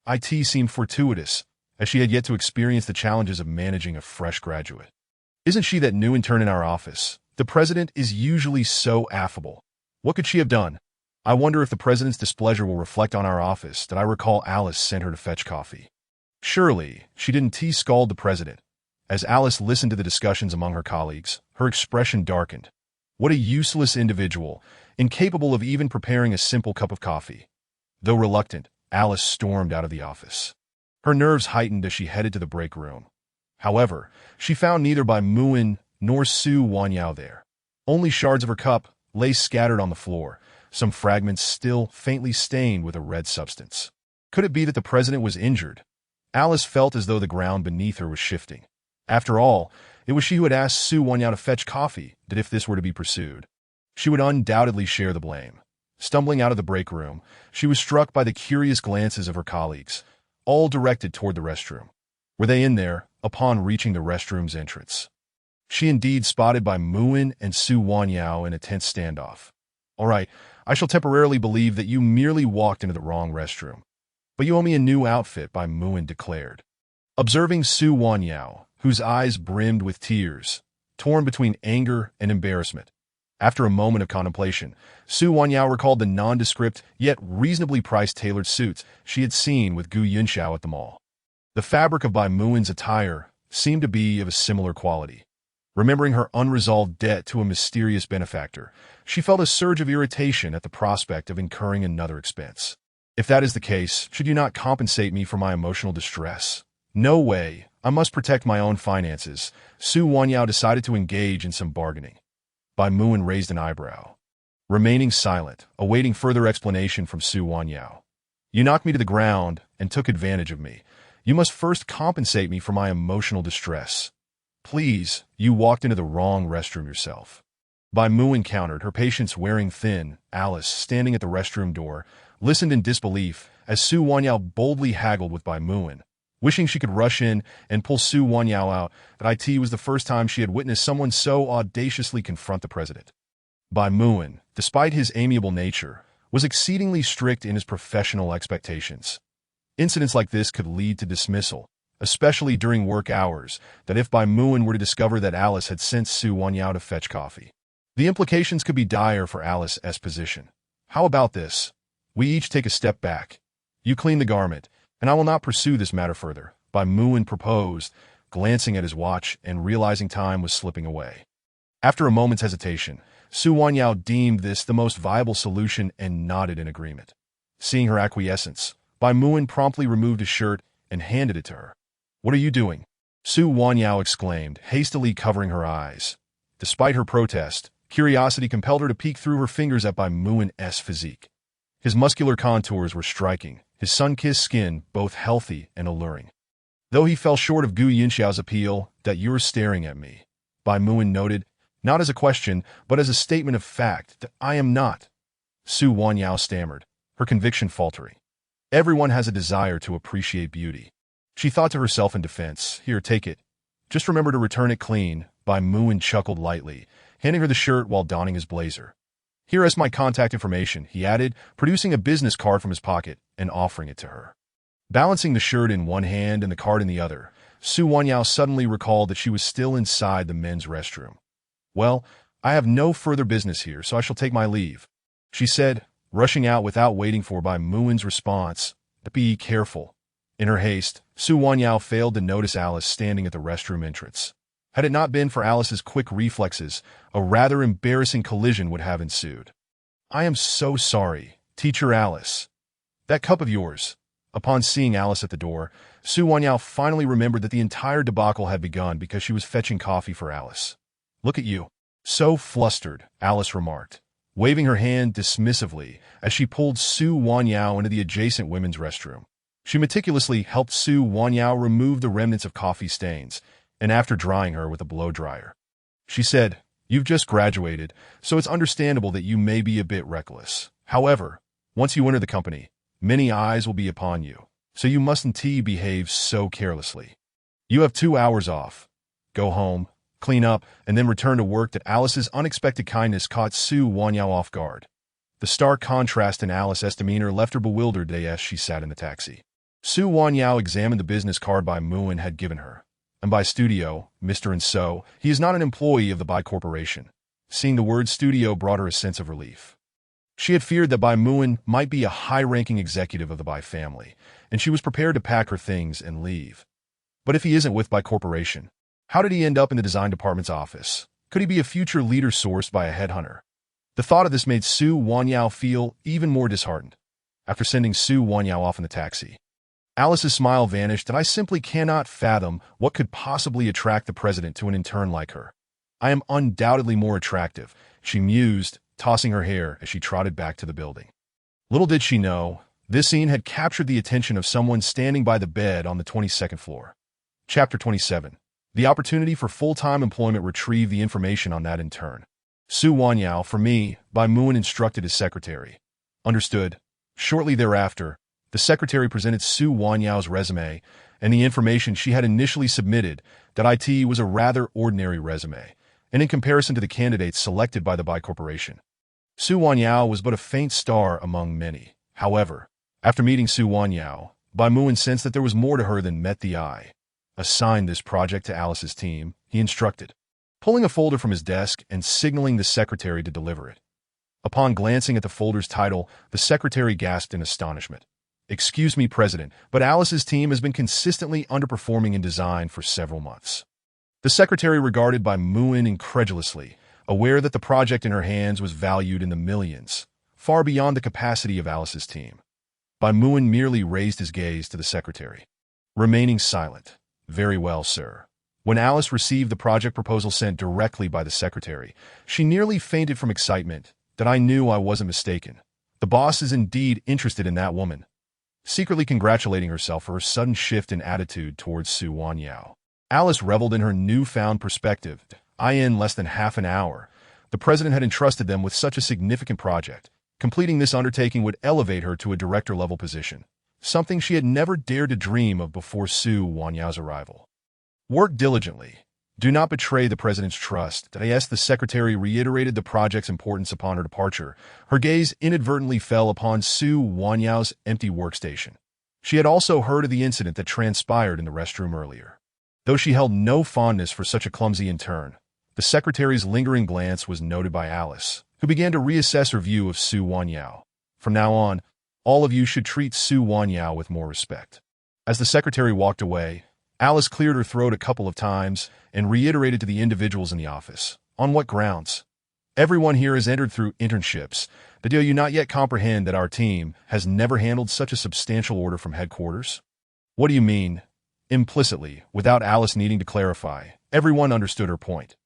It seemed fortuitous, as she had yet to experience the challenges of managing a fresh graduate. "Isn't she that new intern in our office? The president is usually so affable. What could she have done? I wonder if the president's displeasure will reflect on our office. I recall Alice sent her to fetch coffee. Surely, she didn't scald the president." As Alice listened to the discussions among her colleagues, her expression darkened. What a useless individual, incapable of even preparing a simple cup of coffee. Though reluctant, Alice stormed out of the office. Her nerves heightened as she headed to the break room. However, she found neither Bai Muin nor Su Wanyao there. Only shards of her cup lay scattered on the floor, some fragments still faintly stained with a red substance. Could it be that the president was injured? Alice felt as though the ground beneath her was shifting. After all, it was she who had asked Su Wanyao to fetch coffee. That if this were to be pursued, she would undoubtedly share the blame. Stumbling out of the break room, she was struck by the curious glances of her colleagues, all directed toward the restroom. Were they in there, upon reaching the restroom's entrance? She indeed spotted Bai Muin and Su Wanyao in a tense standoff. "All right, I shall temporarily believe that you merely walked into the wrong restroom. But you owe me a new outfit," Bai Muin declared. Observing Su Wanyao, whose eyes brimmed with tears, torn between anger and embarrassment. After a moment of contemplation, Su Wanyao recalled the nondescript yet reasonably priced tailored suits she had seen with Gu Yunxiao at the mall. The fabric of Bai Muin's attire seemed to be of a similar quality. Remembering her unresolved debt to a mysterious benefactor, she felt a surge of irritation at the prospect of incurring another expense. "If that is the case, should you not compensate me for my emotional distress?" "No way. I must protect my own finances." Su Wanyao decided to engage in some bargaining. Bai Muin raised an eyebrow, remaining silent, awaiting further explanation from Su Wanyao. "You knocked me to the ground and took advantage of me. You must first compensate me for my emotional distress." "Please, you walked into the wrong restroom yourself." Bai Muin countered, her patience wearing thin. Alice, standing at the restroom door, listened in disbelief as Su Wanyao boldly haggled with Bai Muin, Wishing she could rush in and pull Su Wanyao out, that it was the first time she had witnessed someone so audaciously confront the president. Bai Muin, despite his amiable nature, was exceedingly strict in his professional expectations. Incidents like this could lead to dismissal, especially during work hours, that if Bai Muin were to discover that Alice had sent Su Wanyao to fetch coffee. The implications could be dire for Alice's position. How about this? We each take a step back. You clean the garment, and I will not pursue this matter further, Bai Muin proposed, glancing at his watch and realizing time was slipping away. After a moment's hesitation, Su Wanyao deemed this the most viable solution and nodded in agreement. Seeing her acquiescence, Bai Muin promptly removed his shirt and handed it to her. "What are you doing?" Su Wanyao exclaimed, hastily covering her eyes. Despite her protest, curiosity compelled her to peek through her fingers at Bai Muin's physique. His muscular contours were striking, his sun-kissed skin both healthy and alluring. Though he fell short of Gu Yinxiao's appeal, "That you're staring at me," Bai Muin noted, not as a question, but as a statement of fact, "that I am not." Su Wanyao stammered, her conviction faltering. Everyone has a desire to appreciate beauty. She thought to herself in defense, "Here, take it. Just remember to return it clean." Bai Muin chuckled lightly, handing her the shirt while donning his blazer. "Here is my contact information," he added, producing a business card from his pocket and offering it to her. Balancing the shirt in one hand and the card in the other, Su Wanyao suddenly recalled that she was still inside the men's restroom. "Well, I have no further business here, so I shall take my leave," she said, rushing out without waiting for Bai Muin's response. "Be careful." In her haste, Su Wanyao failed to notice Alice standing at the restroom entrance. Had it not been for Alice's quick reflexes, a rather embarrassing collision would have ensued. "I am so sorry, Teacher Alice. That cup of yours." Upon seeing Alice at the door, Su Wanyao finally remembered that the entire debacle had begun because she was fetching coffee for Alice. "Look at you. So flustered," Alice remarked, waving her hand dismissively as she pulled Su Wanyao into the adjacent women's restroom. She meticulously helped Su Wanyao remove the remnants of coffee stains, and after drying her with a blow-dryer, she said, "You've just graduated, so it's understandable that you may be a bit reckless. However, once you enter the company, many eyes will be upon you, so you mustn't behave so carelessly. You have 2 hours off. Go home, clean up, and then return to work." That Alice's unexpected kindness caught Su Wanyao off guard. The stark contrast in Alice's demeanor left her bewildered as she sat in the taxi. Su Wanyao examined the business card Bai Muin had given her. And by studio, Mr. and so, he is not an employee of the Bai Corporation. Seeing the word studio brought her a sense of relief. She had feared that Bai Muin might be a high-ranking executive of the Bai family, and she was prepared to pack her things and leave. But if he isn't with Bai Corporation, how did he end up in the design department's office? Could he be a future leader sourced by a headhunter? The thought of this made Su Wanyao feel even more disheartened. After sending Su Wanyao off in the taxi, Alice's smile vanished, and "I simply cannot fathom what could possibly attract the president to an intern like her. I am undoubtedly more attractive," she mused, tossing her hair as she trotted back to the building. Little did she know, this scene had captured the attention of someone standing by the bed on the 22nd floor. Chapter 27. The opportunity for full-time employment retrieved the information on that intern. "Su Wanyao, for me," Bai Muin instructed his secretary. "Understood." Shortly thereafter, the secretary presented Su Wanyao's resume and the information she had initially submitted, that it was a rather ordinary resume, and in comparison to the candidates selected by the Bai Corporation, Su Wanyao was but a faint star among many. However, after meeting Su Wanyao, Bai Muin sensed that there was more to her than met the eye. "Assign this project to Alice's team," he instructed, pulling a folder from his desk and signaling the secretary to deliver it. Upon glancing at the folder's title, the secretary gasped in astonishment. "Excuse me, President, but Alice's team has been consistently underperforming in design for several months." The secretary regarded Bai Muin incredulously, aware that the project in her hands was valued in the millions, far beyond the capacity of Alice's team. Bai Muin merely raised his gaze to the secretary, remaining silent. "Very well, sir." When Alice received the project proposal sent directly by the secretary, she nearly fainted from excitement. "That I knew I wasn't mistaken. The boss is indeed interested in that woman." Secretly congratulating herself for her sudden shift in attitude towards Su Wanyao, Alice reveled in her newfound perspective. In less than half an hour, the president had entrusted them with such a significant project. Completing this undertaking would elevate her to a director-level position. something she had never dared to dream of before Su Wanyao's arrival. Work diligently. Do not betray the president's trust. As the secretary reiterated the project's importance upon her departure, her gaze inadvertently fell upon Su Wanyao's empty workstation. She had also heard of the incident that transpired in the restroom earlier. Though she held no fondness for such a clumsy intern, the secretary's lingering glance was noted by Alice, who began to reassess her view of Su Wanyao. From now on, all of you should treat Su Wanyao with more respect. As the secretary walked away, Alice cleared her throat a couple of times and reiterated to the individuals in the office. On what grounds? Everyone here has entered through internships. Do you not yet comprehend that our team has never handled such a substantial order from headquarters? What do you mean? Implicitly, without Alice needing to clarify, everyone understood her point.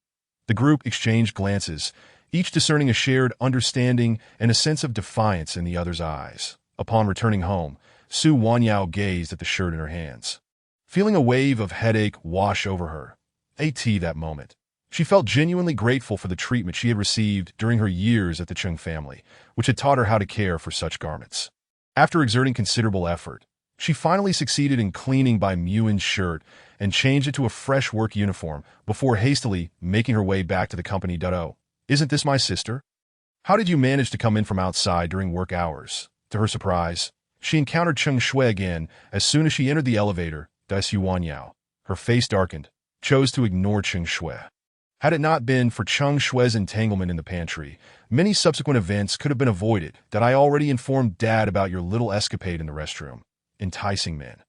The group exchanged glances, each discerning a shared understanding and a sense of defiance in the other's eyes. Upon returning home, Su Wanyao gazed at the shirt in her hands. Feeling a wave of headache wash over her, that moment, she felt genuinely grateful for the treatment she had received during her years at the Chung family, which had taught her how to care for such garments. After exerting considerable effort, she finally succeeded in cleaning Bai Muin's shirt and changed it to a fresh work uniform before hastily making her way back to the company. Oh, isn't this my sister? How did you manage to come in from outside during work hours? To her surprise, she encountered Cheng Shui again as soon as she entered the elevator. Su Wanyao, her face darkened, chose to ignore Cheng Shui. Had it not been for Cheng Shui's entanglement in the pantry, many subsequent events could have been avoided. I already informed Dad about your little escapade in the restroom. Enticing man.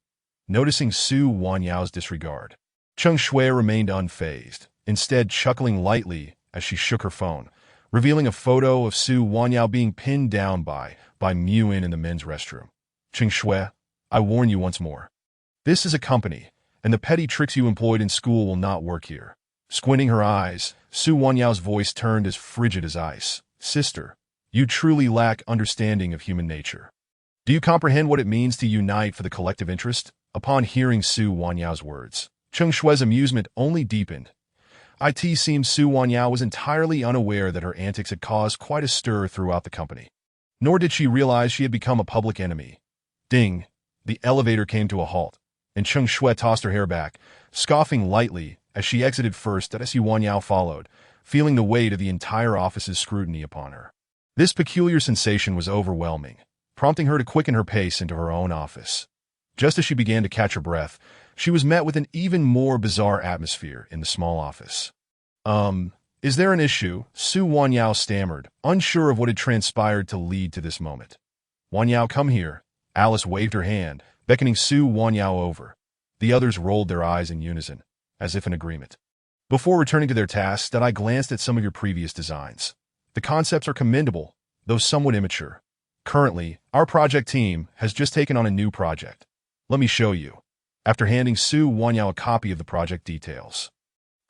Noticing Su Wanyao's disregard, Cheng Shui remained unfazed, instead chuckling lightly as she shook her phone, revealing a photo of Su Wanyao being pinned down by Muin in the men's restroom. Cheng Shui, I warn you once more. This is a company, and the petty tricks you employed in school will not work here. Squinting her eyes, Su Wanyao's voice turned as frigid as ice. Sister, you truly lack understanding of human nature. Do you comprehend what it means to unite for the collective interest? Upon hearing Su Wanyao's words, Cheng Shui's amusement only deepened. It seems Su Wanyao was entirely unaware that her antics had caused quite a stir throughout the company. Nor did she realize she had become a public enemy. Ding! The elevator came to a halt, and Cheng Shui tossed her hair back, scoffing lightly as she exited first. Su Wanyao followed, feeling the weight of the entire office's scrutiny upon her. This peculiar sensation was overwhelming, prompting her to quicken her pace into her own office. Just as she began to catch her breath, she was met with an even more bizarre atmosphere in the small office. Is there an issue? Su Wanyao stammered, unsure of what had transpired to lead to this moment. Wanyao, come here. Alice waved her hand, beckoning Su Wanyao over. The others rolled their eyes in unison, as if in agreement. Before returning to their tasks, I glanced at some of your previous designs. The concepts are commendable, though somewhat immature. Currently, our project team has just taken on a new project. Let me show you. After handing Su Wanyao a copy of the project details,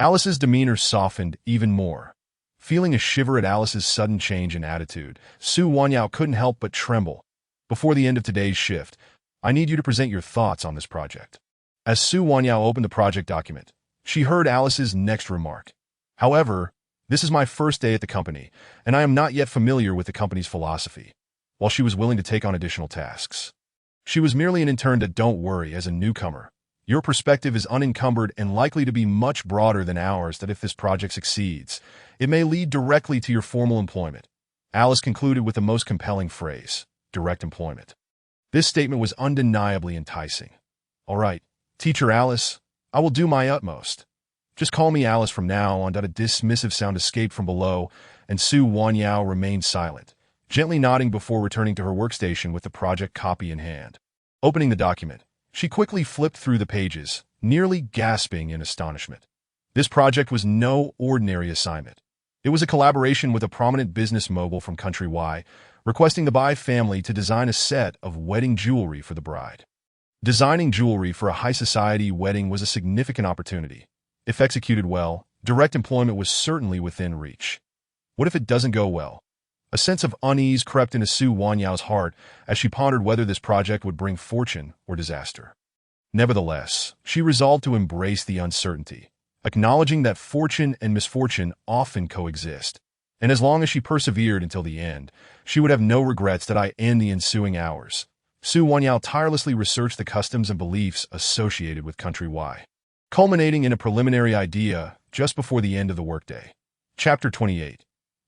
Alice's demeanor softened even more. Feeling a shiver at Alice's sudden change in attitude, Su Wanyao couldn't help but tremble. Before the end of today's shift, I need you to present your thoughts on this project. As Su Wanyao opened the project document, she heard Alice's next remark. However, this is my first day at the company, and I am not yet familiar with the company's philosophy. While she was willing to take on additional tasks, she was merely an intern. Don't worry, as a newcomer, your perspective is unencumbered and likely to be much broader than ours. If this project succeeds, it may lead directly to your formal employment. Alice concluded with the most compelling phrase, direct employment. This statement was undeniably enticing. All right, Teacher Alice, I will do my utmost. Just call me Alice from now on. A dismissive sound escaped from below, and Su Wanyao remained silent, gently nodding before returning to her workstation with the project copy in hand. Opening the document, she quickly flipped through the pages, nearly gasping in astonishment. This project was no ordinary assignment. It was a collaboration with a prominent business mogul from Country Y, requesting the Bai family to design a set of wedding jewelry for the bride. Designing jewelry for a high-society wedding was a significant opportunity. If executed well, direct employment was certainly within reach. What if it doesn't go well? A sense of unease crept into Su Wanyao's heart as she pondered whether this project would bring fortune or disaster. Nevertheless, she resolved to embrace the uncertainty, acknowledging that fortune and misfortune often coexist. And as long as she persevered until the end, she would have no regrets. In the ensuing hours, Su Wanyao tirelessly researched the customs and beliefs associated with Country Y, culminating in a preliminary idea just before the end of the workday. Chapter 28.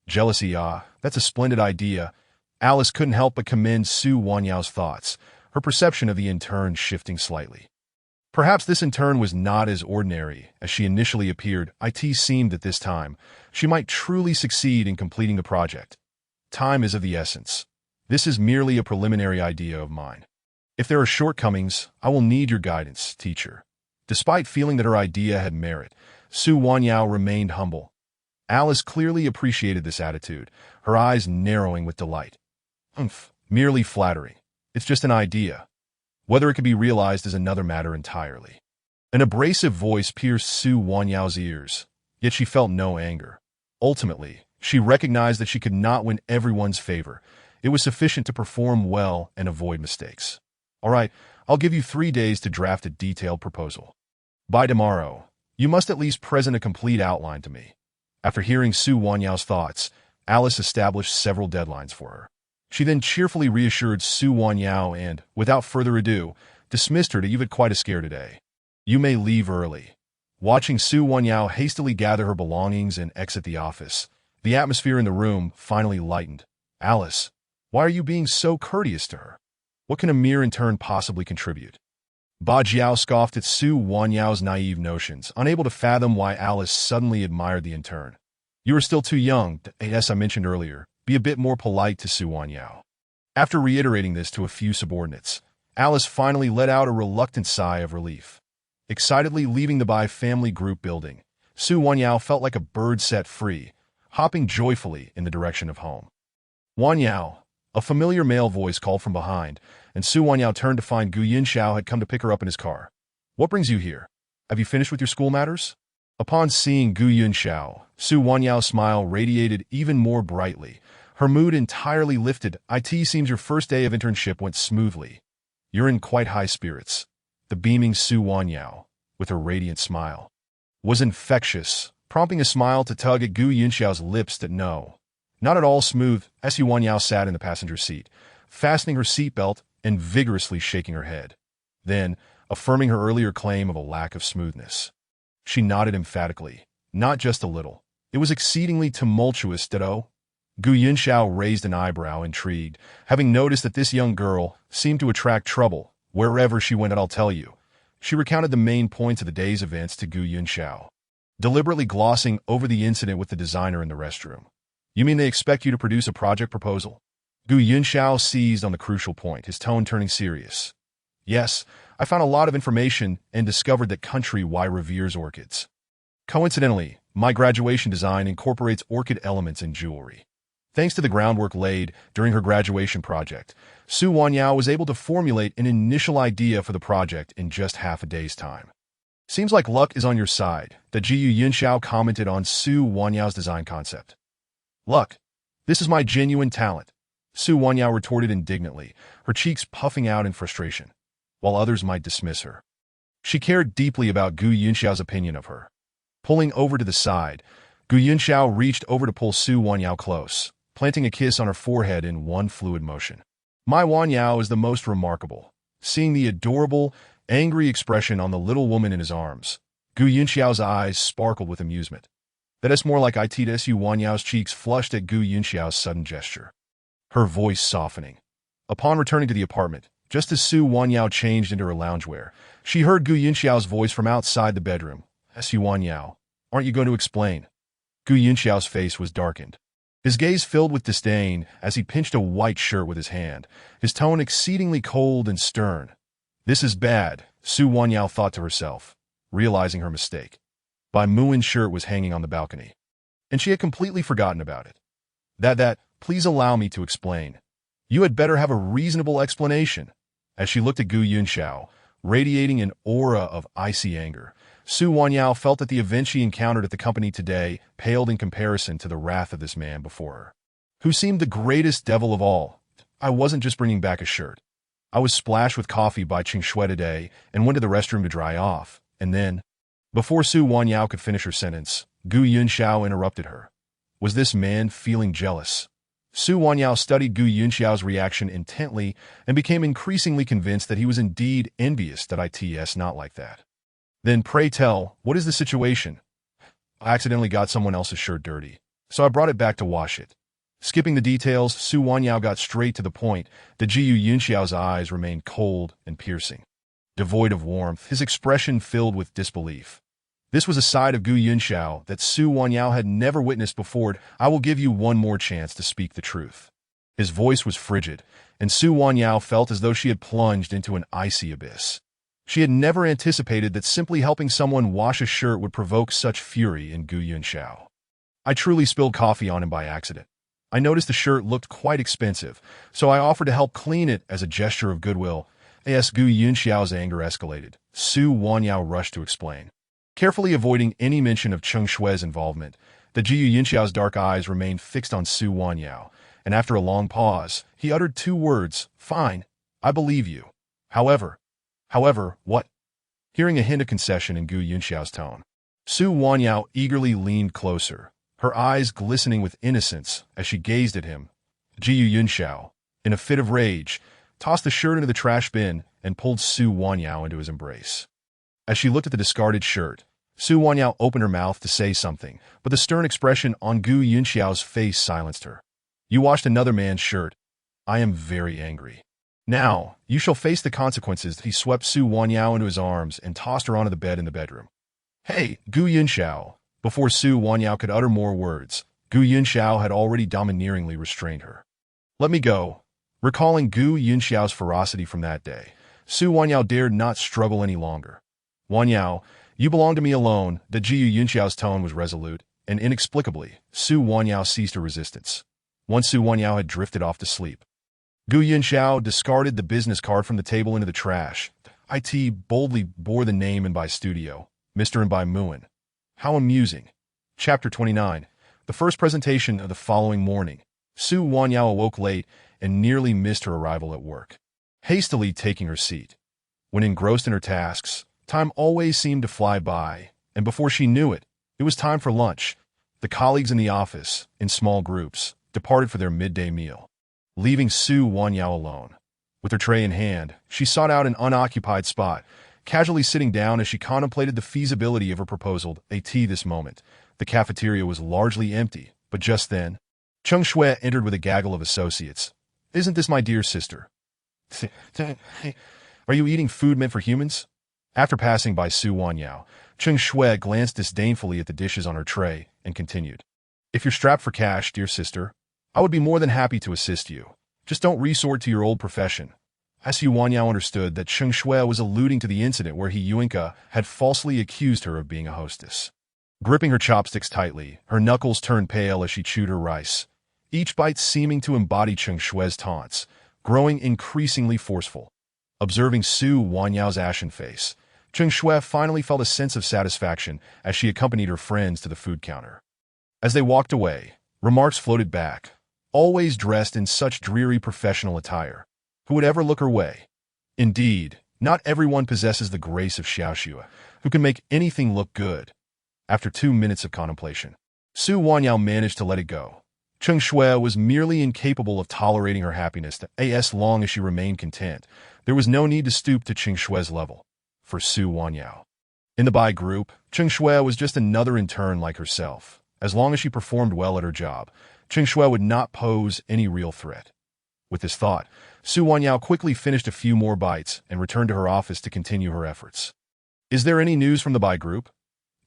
Jealousy. That's a splendid idea. Alice couldn't help but commend Su Wanyao's thoughts, her perception of the intern shifting slightly. Perhaps this intern was not as ordinary as she initially appeared. It seemed that this time she might truly succeed in completing the project. Time is of the essence. This is merely a preliminary idea of mine. If there are shortcomings, I will need your guidance, teacher. Despite feeling that her idea had merit, Su Wanyao remained humble. Alice clearly appreciated this attitude, her eyes narrowing with delight. Merely flattering. It's just an idea. Whether it can be realized is another matter entirely. An abrasive voice pierced Su Wanyao's ears, yet she felt no anger. Ultimately, she recognized that she could not win everyone's favor. It was sufficient to perform well and avoid mistakes. All right, I'll give you 3 days to draft a detailed proposal. By tomorrow, you must at least present a complete outline to me. After hearing Su Wanyao's thoughts, Alice established several deadlines for her. She then cheerfully reassured Su Wanyao and, without further ado, dismissed her to "You've had quite a scare today. You may leave early." Watching Su Wanyao hastily gather her belongings and exit the office, the atmosphere in the room finally lightened. "Alice, why are you being so courteous to her? What can a mere intern possibly contribute?" Ba Jiao scoffed at Su Wanyao's naive notions, unable to fathom why Alice suddenly admired the intern. "You are still too young, as I mentioned earlier. Be a bit more polite to Su Wanyao." After reiterating this to a few subordinates, Alice finally let out a reluctant sigh of relief. Excitedly leaving the Bai family group building, Su Wanyao felt like a bird set free, hopping joyfully in the direction of home. "Wanyao," a familiar male voice called from behind, and Su Wanyao turned to find Gu Yunxiao had come to pick her up in his car. "What brings you here? Have you finished with your school matters?" Upon seeing Gu Yunxiao, Su Wanyao's smile radiated even more brightly. Her mood entirely lifted. "It seems your first day of internship went smoothly. You're in quite high spirits." The beaming Su Wanyao, with her radiant smile, was infectious, prompting a smile to tug at Gu Yunxiao's lips that no, not at all smooth. Su Wanyao sat in the passenger seat, fastening her seatbelt and vigorously shaking her head. Then, affirming her earlier claim of a lack of smoothness, she nodded emphatically. "Not just a little. It was exceedingly tumultuous, ditto." Gu Yunxiao raised an eyebrow, intrigued, having noticed that this young girl seemed to attract trouble wherever she went. "I'll tell you." She recounted the main points of the day's events to Gu Yunxiao, deliberately glossing over the incident with the designer in the restroom. "You mean they expect you to produce a project proposal?" Gu Yunxiao seized on the crucial point, his tone turning serious. "Yes, I found a lot of information and discovered that Country Y reveres orchids. Coincidentally, my graduation design incorporates orchid elements in jewelry. Thanks to the groundwork laid during her graduation project, Su Wanyao was able to formulate an initial idea for the project in just half a day's time." "Seems like luck is on your side," that Gu Yunxiao commented on Su Wanyao's design concept. "Luck? This is my genuine talent," Su Wanyao retorted indignantly, her cheeks puffing out in frustration. While others might dismiss her, she cared deeply about Gu Yunxiao's opinion of her. Pulling over to the side, Gu Yunxiao reached over to pull Su Wanyao close, planting a kiss on her forehead in one fluid motion. "My Wanyao is the most remarkable." Seeing the adorable, angry expression on the little woman in his arms, Gu Yunxiao's eyes sparkled with amusement. "That is more like it." Su Wanyao's cheeks flushed at Gu Yunxiao's sudden gesture, her voice softening. Upon returning to the apartment, just as Su Wanyao changed into her loungewear, she heard Gu Yunxiao's voice from outside the bedroom. "Su Wanyao, aren't you going to explain?" Gu Yunxiao's face was darkened. His gaze filled with disdain as he pinched a white shirt with his hand, his tone exceedingly cold and stern. "This is bad," Su Wanyao thought to herself, realizing her mistake. Bai Muin's shirt was hanging on the balcony, and she had completely forgotten about it. Please allow me to explain." "You had better have a reasonable explanation." As she looked at Gu Yunxiao, radiating an aura of icy anger, Su Wanyao felt that the event she encountered at the company today paled in comparison to the wrath of this man before her, who seemed the greatest devil of all. "I wasn't just bringing back a shirt. I was splashed with coffee by Qing Shui today and went to the restroom to dry off, and then—" Before Su Wanyao could finish her sentence, Gu Yunxiao interrupted her. Was this man feeling jealous? Su Wanyao studied Gu Yunxiao's reaction intently and became increasingly convinced that he was indeed envious that it's not like that. Then pray tell, what is the situation? I accidentally got someone else's shirt dirty, so I brought it back to wash it. Skipping the details, Su Wanyao got straight to the point that Ji Yunxiao's eyes remained cold and piercing. Devoid of warmth, his expression filled with disbelief. This was a side of Gu Yunxiao that Su Wanyao had never witnessed before. I will give you one more chance to speak the truth. His voice was frigid, and Su Wanyao felt as though she had plunged into an icy abyss. She had never anticipated that simply helping someone wash a shirt would provoke such fury in Gu Yunxiao. I truly spilled coffee on him by accident. I noticed the shirt looked quite expensive, so I offered to help clean it as a gesture of goodwill. As Gu Yunxiao's anger escalated, Su Wanyao rushed to explain. Carefully avoiding any mention of Cheng Shui's involvement, the Ji Yunxiao's dark eyes remained fixed on Su Wanyao, and after a long pause, he uttered two words, "Fine, I believe you. However, what?" Hearing a hint of concession in Gu Yunxiao's tone, Su Wanyao eagerly leaned closer, her eyes glistening with innocence as she gazed at him. Ji Yunxiao, in a fit of rage, tossed the shirt into the trash bin and pulled Su Wanyao into his embrace. As she looked at the discarded shirt, Su Wanyao opened her mouth to say something, but the stern expression on Gu Yunxiao's face silenced her. "You washed another man's shirt. I am very angry. Now, you shall face the consequences." He swept Su Wanyao into his arms and tossed her onto the bed in the bedroom. "Hey, Gu Yunxiao." Before Su Wanyao could utter more words, Gu Yunxiao had already domineeringly restrained her. "Let me go." Recalling Gu Yunxiao's ferocity from that day, Su Wanyao dared not struggle any longer. "Wanyao, you belong to me alone." The Ji Yunxiao's tone was resolute, and inexplicably, Su Wanyao ceased her resistance. Once Su Wanyao had drifted off to sleep, Gu Yunxiao discarded the business card from the table into the trash. It boldly bore the name and by studio, Mr. and by Muin. How amusing. Chapter 29. The first presentation of the following morning. Su Wanyao awoke late and nearly missed her arrival at work. Hastily taking her seat. When engrossed in her tasks, time always seemed to fly by, and before she knew it, it was time for lunch. The colleagues in the office, in small groups, departed for their midday meal, leaving Su Wanyao alone. With her tray in hand, she sought out an unoccupied spot, casually sitting down as she contemplated the feasibility of her proposal. This moment, the cafeteria was largely empty, but just then, Cheng Shui entered with a gaggle of associates. "Isn't this my dear sister? Are you eating food meant for humans?" After passing by Su Wanyao, Cheng Shui glanced disdainfully at the dishes on her tray and continued. "If you're strapped for cash, dear sister, I would be more than happy to assist you. Just don't resort to your old profession." Su Wanyao understood that Cheng Shui was alluding to the incident where Yuinka had falsely accused her of being a hostess. Gripping her chopsticks tightly, her knuckles turned pale as she chewed her rice, each bite seeming to embody Cheng Shui's taunts, growing increasingly forceful. Observing Su Wanyao's ashen face, Cheng Shui finally felt a sense of satisfaction as she accompanied her friends to the food counter. As they walked away, remarks floated back, always dressed in such dreary professional attire. Who would ever look her way? Indeed, not everyone possesses the grace of Xiaoxue, who can make anything look good. After 2 minutes of contemplation, Su Wanyao managed to let it go. Cheng Shui was merely incapable of tolerating her happiness as long as she remained content. There was no need to stoop to Cheng Shui's level. For Su Wanyao, in the Bai group, Cheng Shui was just another intern like herself. As long as she performed well at her job, Cheng Shui would not pose any real threat. With this thought, Su Wanyao quickly finished a few more bites and returned to her office to continue her efforts. "Is there any news from the Bai group?"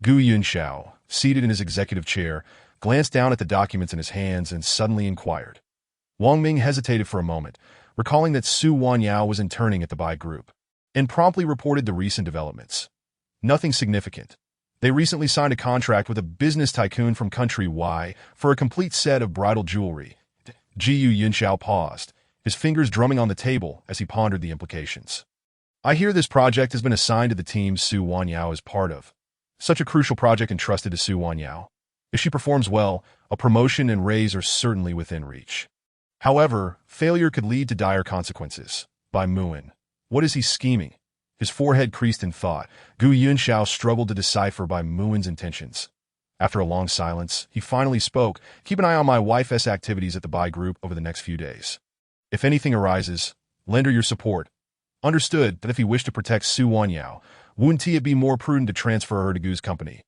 Gu Yunxiao, seated in his executive chair, glanced down at the documents in his hands and suddenly inquired. Wang Ming hesitated for a moment, recalling that Su Wanyao was interning at the Bai group, and promptly reported the recent developments. "Nothing significant. They recently signed a contract with a business tycoon from country Y for a complete set of bridal jewelry." Ji Yunxiao paused, his fingers drumming on the table as he pondered the implications. "I hear this project has been assigned to the team Su Wanyao is part of. Such a crucial project entrusted to Su Wanyao. If she performs well, a promotion and raise are certainly within reach. However, failure could lead to dire consequences." By Muin. What is he scheming? His forehead creased in thought. Gu Yunxiao struggled to decipher Bai Muin's intentions. After a long silence, he finally spoke. Keep an eye on my wife's activities at the Bai Group over the next few days. If anything arises, lend her your support. Understood that if he wished to protect Su Wanyao, wouldn't it be more prudent to transfer her to Gu's company?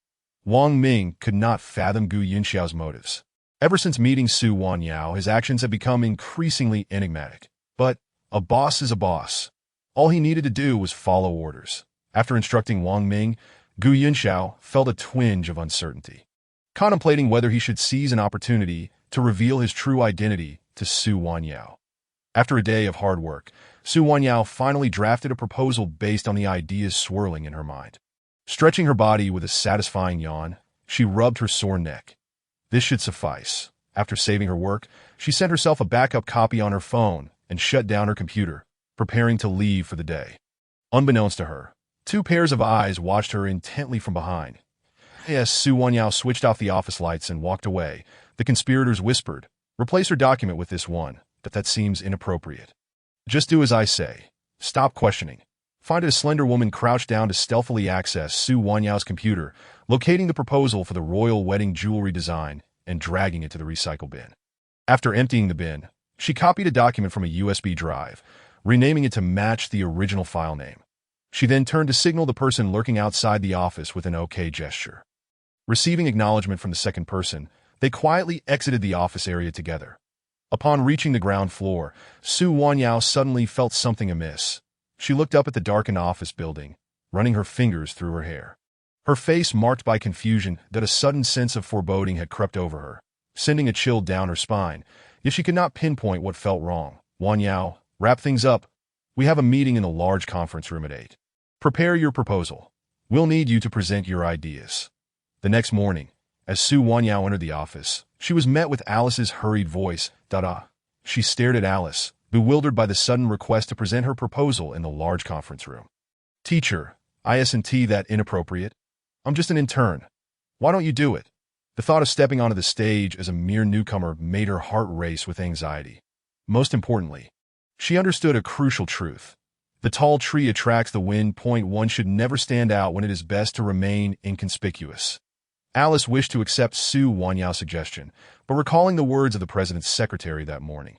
Wang Ming could not fathom Gu Yunxiao's motives. Ever since meeting Su Wanyao, his actions had become increasingly enigmatic. But a boss is a boss. All he needed to do was follow orders. After instructing Wang Ming, Gu Yunxiao felt a twinge of uncertainty, contemplating whether he should seize an opportunity to reveal his true identity to Su Wanyao. After a day of hard work, Su Wanyao finally drafted a proposal based on the ideas swirling in her mind. Stretching her body with a satisfying yawn, she rubbed her sore neck. This should suffice. After saving her work, she sent herself a backup copy on her phone and shut down her computer, preparing to leave for the day. Unbeknownst to her, two pairs of eyes watched her intently from behind. As Su Wanyao switched off the office lights and walked away, the conspirators whispered, "Replace her document with this one, that seems inappropriate. Just do as I say. Stop questioning." Find a slender woman crouched down to stealthily access Su Wanyao's computer, locating the proposal for the royal wedding jewelry design and dragging it to the recycle bin. After emptying the bin, she copied a document from a USB drive, renaming it to match the original file name. She then turned to signal the person lurking outside the office with an OK gesture. Receiving acknowledgement from the second person, they quietly exited the office area together. Upon reaching the ground floor, Su Wanyao suddenly felt something amiss. She looked up at the darkened office building, running her fingers through her hair. Her face marked by confusion that a sudden sense of foreboding had crept over her, sending a chill down her spine, yet she could not pinpoint what felt wrong. "Wanyao, wrap things up. We have a meeting in the large conference room at 8. Prepare your proposal. We'll need you to present your ideas." The next morning, as Su Wanyao entered the office, she was met with Alice's hurried voice. "Da-da." She stared at Alice, bewildered by the sudden request to present her proposal in the large conference room. "Teacher, isn't that inappropriate? I'm just an intern. Why don't you do it?" The thought of stepping onto the stage as a mere newcomer made her heart race with anxiety. Most importantly, she understood a crucial truth. The tall tree attracts the wind. One should never stand out when it is best to remain inconspicuous. Alice wished to accept Su Wanyao's suggestion, but recalling the words of the president's secretary that morning,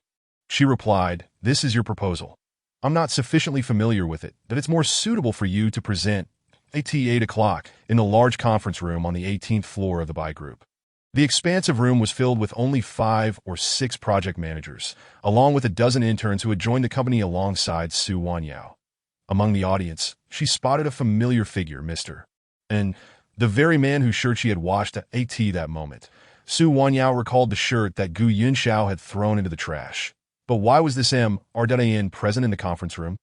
she replied, "This is your proposal. I'm not sufficiently familiar with it, that it's more suitable for you to present at 8 o'clock in the large conference room on the 18th floor of the Bai Group." The expansive room was filled with only 5 or 6 project managers, along with a dozen interns who had joined the company alongside Su Wanyao. Among the audience, she spotted a familiar figure, Mr. and the very man whose shirt she had washed at AT that moment. Su Wanyao recalled the shirt that Gu Yunxiao had thrown into the trash. But why was this Mr. present in the conference room?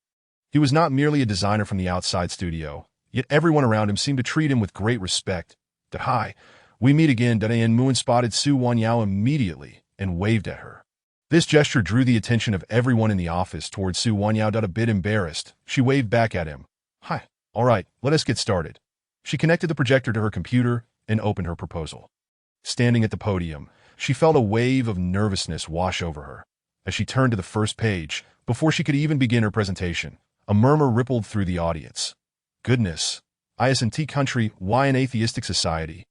He was not merely a designer from the outside studio, yet everyone around him seemed to treat him with great respect. "Hi, we meet again." Muin spotted Su Wanyao immediately and waved at her. This gesture drew the attention of everyone in the office towards Su Wanyao. A bit embarrassed, she waved back at him. "Hi, all right, let us get started." She connected the projector to her computer and opened her proposal. Standing at the podium, she felt a wave of nervousness wash over her. As she turned to the first page, before she could even begin her presentation, a murmur rippled through the audience. "Goodness, isn't country, why an atheistic society?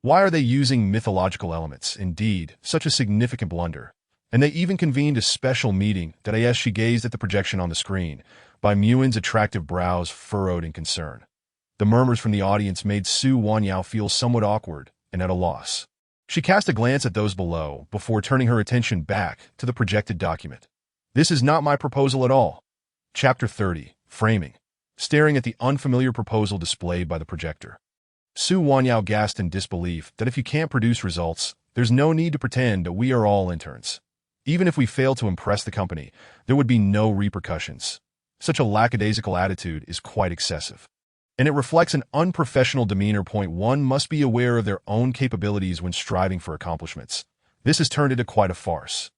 Why are they using mythological elements? Indeed, such a significant blunder." And they even convened a special meeting. As she gazed at the projection on the screen, Bai Muin's attractive brows furrowed in concern. The murmurs from the audience made Su Wanyao feel somewhat awkward and at a loss. She cast a glance at those below before turning her attention back to the projected document. "This is not my proposal at all." Chapter 30, Framing. Staring at the unfamiliar proposal displayed by the projector, Su Wanyao gasped in disbelief that if you can't produce results, there's no need to pretend that we are all interns. Even if we fail to impress the company, there would be no repercussions. Such a lackadaisical attitude is quite excessive, and it reflects an unprofessional demeanor. One must be aware of their own capabilities when striving for accomplishments. This has turned into quite a farce.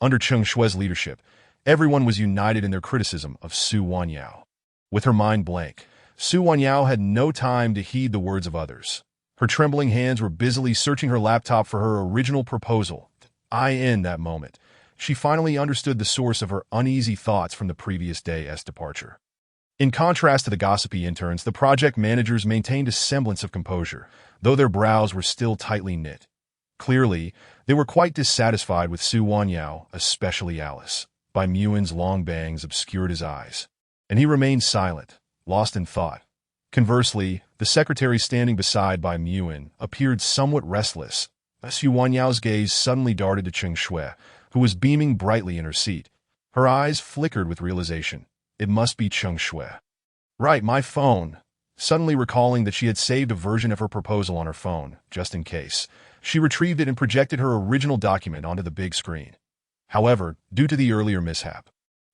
Under Cheng Shui's leadership, everyone was united in their criticism of Su Wanyao. With her mind blank, Su Wanyao had no time to heed the words of others. Her trembling hands were busily searching her laptop for her original proposal. In that moment, she finally understood the source of her uneasy thoughts from the previous day's departure. In contrast to the gossipy interns, the project managers maintained a semblance of composure, though their brows were still tightly knit. Clearly, they were quite dissatisfied with Su Wanyao, especially Alice. Bai Muin's long bangs obscured his eyes, and he remained silent, lost in thought. Conversely, the secretary standing beside Bai Muin appeared somewhat restless. Su Wanyao's gaze suddenly darted to Cheng Shui, who was beaming brightly in her seat. Her eyes flickered with realization. It must be Cheng Shui. Right, my phone. Suddenly recalling that she had saved a version of her proposal on her phone, just in case, she retrieved it and projected her original document onto the big screen. However, due to the earlier mishap,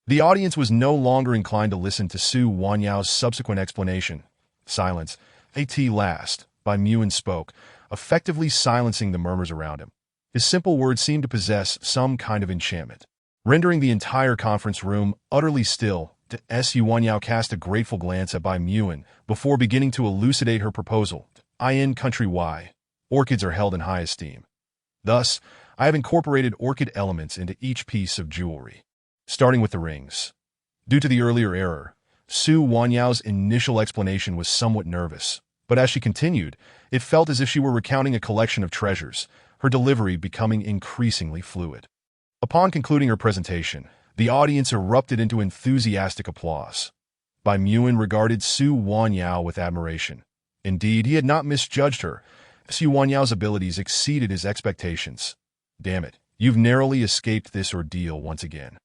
the audience was no longer inclined to listen to Su Wanyao's subsequent explanation. Silence. At last, Bai Muin spoke, effectively silencing the murmurs around him. His simple words seemed to possess some kind of enchantment, rendering the entire conference room utterly still. Su Wanyao cast a grateful glance at Bai Muin before beginning to elucidate her proposal. In country Y, orchids are held in high esteem. Thus, I have incorporated orchid elements into each piece of jewelry, starting with the rings. Due to the earlier error, Su Wanyao's initial explanation was somewhat nervous, but as she continued, it felt as if she were recounting a collection of treasures, her delivery becoming increasingly fluid. Upon concluding her presentation, the audience erupted into enthusiastic applause. Bai Muin regarded Su Wanyao with admiration. Indeed, he had not misjudged her. Su Wanyao's abilities exceeded his expectations. Damn it, you've narrowly escaped this ordeal once again.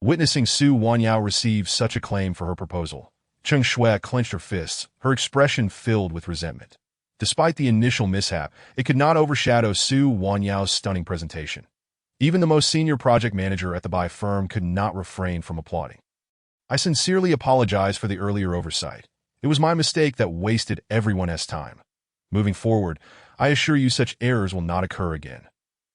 Witnessing Su Wanyao receive such acclaim for her proposal, Cheng Shui clenched her fists, her expression filled with resentment. Despite the initial mishap, it could not overshadow Su Wanyao's stunning presentation. Even the most senior project manager at the Bai firm could not refrain from applauding. I sincerely apologize for the earlier oversight. It was my mistake that wasted everyone's time. Moving forward, I assure you such errors will not occur again.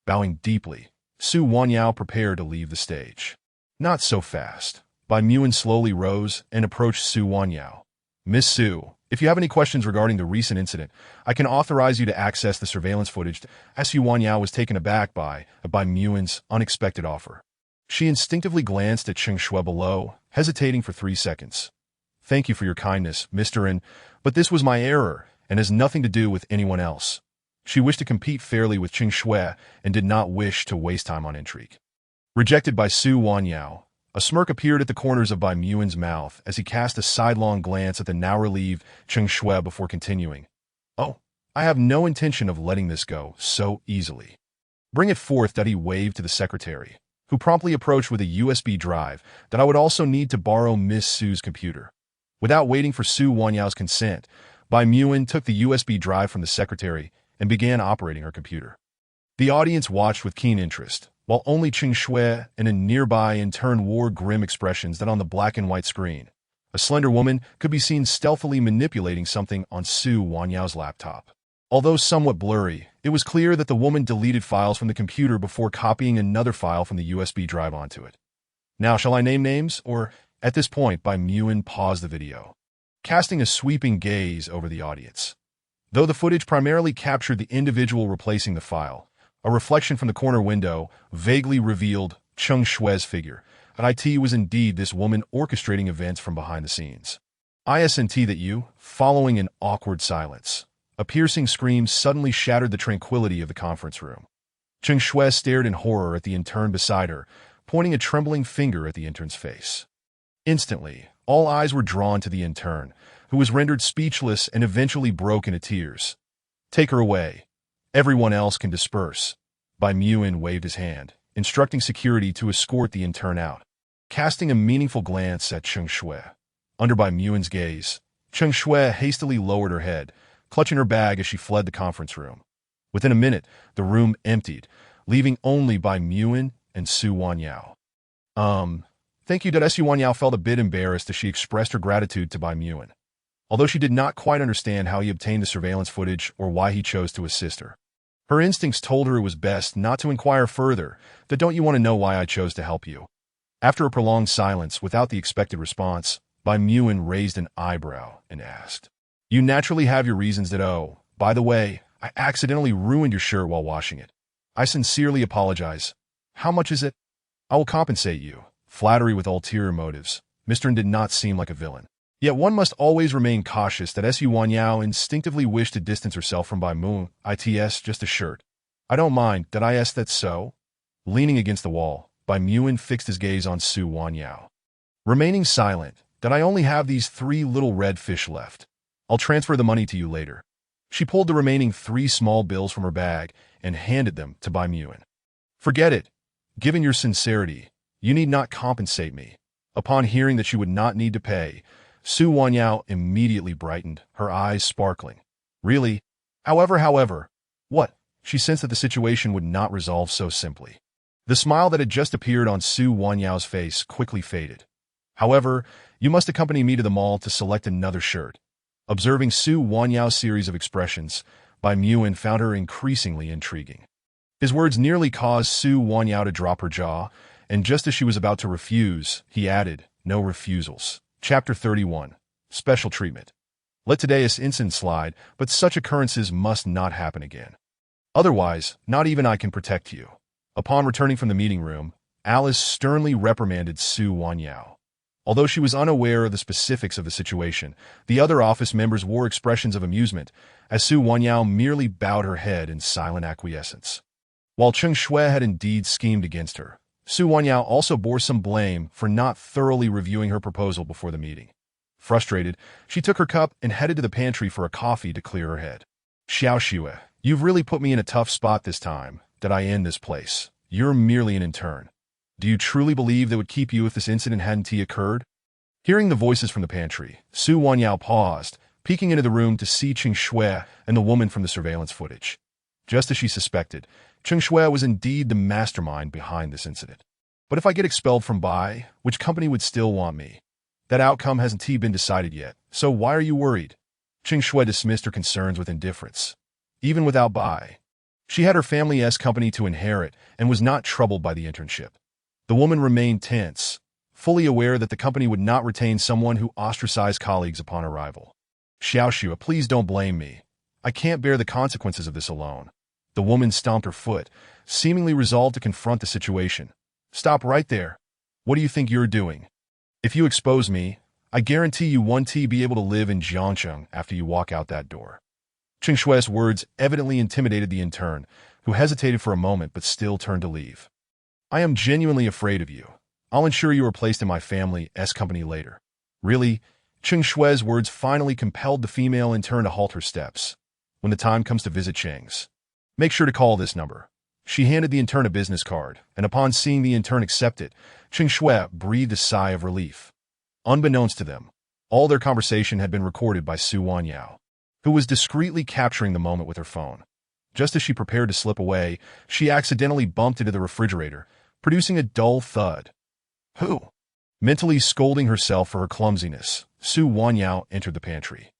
Bowing deeply, Su Wanyao prepared to leave the stage. Not so fast. Bai Muin slowly rose and approached Su Wanyao. Miss Su, if you have any questions regarding the recent incident, I can authorize you to access the surveillance footage. Su Wanyao was taken aback by Muin's unexpected offer. She instinctively glanced at Cheng Shui below, hesitating for 3 seconds. Thank you for your kindness, Mr. N, but this was my error and has nothing to do with anyone else. She wished to compete fairly with Cheng Shui and did not wish to waste time on intrigue. Rejected by Su Wanyao, a smirk appeared at the corners of Bai Muin's mouth as he cast a sidelong glance at the now relieved Cheng Shui before continuing. Oh, I have no intention of letting this go so easily. Bring it forth. He waved to the secretary, who promptly approached with a USB drive that I would also need to borrow Miss Su's computer. Without waiting for Su Wanyao's consent, Bai Muin took the USB drive from the secretary and began operating her computer. The audience watched with keen interest, while only Cheng Shui and a nearby intern wore grim expressions that on the black and white screen. A slender woman could be seen stealthily manipulating something on Su Wanyao's laptop. Although somewhat blurry, it was clear that the woman deleted files from the computer before copying another file from the USB drive onto it. Now, shall I name names, or, at this point, Bai Muin paused the video, casting a sweeping gaze over the audience. Though the footage primarily captured the individual replacing the file, a reflection from the corner window vaguely revealed Cheng Shui's figure, and it was indeed this woman orchestrating events from behind the scenes. Isn't that you? Following an awkward silence, a piercing scream suddenly shattered the tranquility of the conference room. Cheng Shui stared in horror at the intern beside her, pointing a trembling finger at the intern's face. Instantly, all eyes were drawn to the intern, who was rendered speechless and eventually broke into tears. Take her away. Everyone else can disperse. Bai Muin waved his hand, instructing security to escort the intern out. Casting a meaningful glance at Cheng Shui, under Bai Muin's gaze, Cheng Shui hastily lowered her head, clutching her bag as she fled the conference room. Within a minute, the room emptied, leaving only Bai Muin and Su Wanyao. Thank you. Su Wanyao felt a bit embarrassed as she expressed her gratitude to Bai Muin, although she did not quite understand how he obtained the surveillance footage or why he chose to assist her. Her instincts told her it was best not to inquire further. Don't you want to know why I chose to help you? After a prolonged silence without the expected response, Bai Muin raised an eyebrow and asked, You naturally have your reasons. Oh, by the way, I accidentally ruined your shirt while washing it. I sincerely apologize. How much is it? I will compensate you. Flattery with ulterior motives. Mr. N did not seem like a villain. Yet one must always remain cautious that Su Wanyao instinctively wished to distance herself from Bai Moon. It's just a shirt. I don't mind, that that's so? Leaning against the wall, Bai Muin fixed his gaze on Su Wanyao. Remaining silent, that I only have these 3 little red fish left. I'll transfer the money to you later. She pulled the remaining 3 small bills from her bag and handed them to Bai Muin. Forget it. Given your sincerity, you need not compensate me. Upon hearing that she would not need to pay, Su Wanyao immediately brightened, her eyes sparkling. Really? However, what? She sensed that the situation would not resolve so simply. The smile that had just appeared on Su Wanyao's face quickly faded. However, you must accompany me to the mall to select another shirt. Observing Su Wanyao's series of expressions, Bai Muin found her increasingly intriguing. His words nearly caused Su Wanyao to drop her jaw, and just as she was about to refuse, he added, "No refusals." Chapter 31. Special Treatment. Let today's incident slide, but such occurrences must not happen again. Otherwise, not even I can protect you. Upon returning from the meeting room, Alice sternly reprimanded Su Wanyao. Although she was unaware of the specifics of the situation, the other office members wore expressions of amusement, as Su Wanyao merely bowed her head in silent acquiescence. While Cheng Shui had indeed schemed against her, Su Wanyao also bore some blame for not thoroughly reviewing her proposal before the meeting. Frustrated, she took her cup and headed to the pantry for a coffee to clear her head. "Xiao Shui, you've really put me in a tough spot this time, that I end this place. You're merely an intern. Do you truly believe that would keep you if this incident hadn't occurred?" Hearing the voices from the pantry, Su Wanyao paused, peeking into the room to see Cheng Shui and the woman from the surveillance footage. Just as she suspected, Cheng Shui was indeed the mastermind behind this incident. "But if I get expelled from Bai, which company would still want me? That outcome hasn't been decided yet, so why are you worried?" Cheng Shui dismissed her concerns with indifference. Even without Bai, she had her family's company to inherit and was not troubled by the internship. The woman remained tense, fully aware that the company would not retain someone who ostracized colleagues upon arrival. "Xiao Shui, please don't blame me. I can't bear the consequences of this alone." The woman stomped her foot, seemingly resolved to confront the situation. "Stop right there. What do you think you're doing? If you expose me, I guarantee you won't be able to live in Jiangcheng after you walk out that door." Cheng Shui's words evidently intimidated the intern, who hesitated for a moment but still turned to leave. "I am genuinely afraid of you. I'll ensure you are placed in my family's company later." "Really?" Cheng Shui's words finally compelled the female intern to halt her steps. "When the time comes to visit Cheng's, make sure to call this number." She handed the intern a business card, and upon seeing the intern accept it, Cheng Shui breathed a sigh of relief. Unbeknownst to them, all their conversation had been recorded by Su Wanyao, who was discreetly capturing the moment with her phone. Just as she prepared to slip away, she accidentally bumped into the refrigerator, producing a dull thud. "Who?" Mentally scolding herself for her clumsiness, Su Wanyao entered the pantry.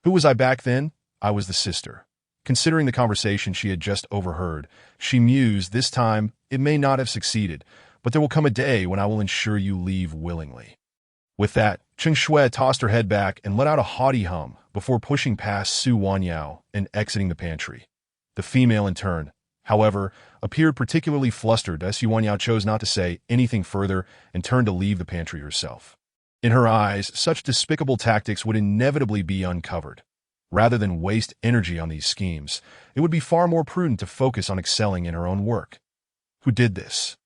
"Who was I back then? I was the sister." Considering the conversation she had just overheard, she mused, "This time, it may not have succeeded, but there will come a day when I will ensure you leave willingly." With that, Cheng Shui tossed her head back and let out a haughty hum before pushing past Su Wanyao and exiting the pantry. The female in turn, however, appeared particularly flustered as Su Wanyao chose not to say anything further and turned to leave the pantry herself. In her eyes, such despicable tactics would inevitably be uncovered. Rather than waste energy on these schemes, it would be far more prudent to focus on excelling in her own work. Who did this?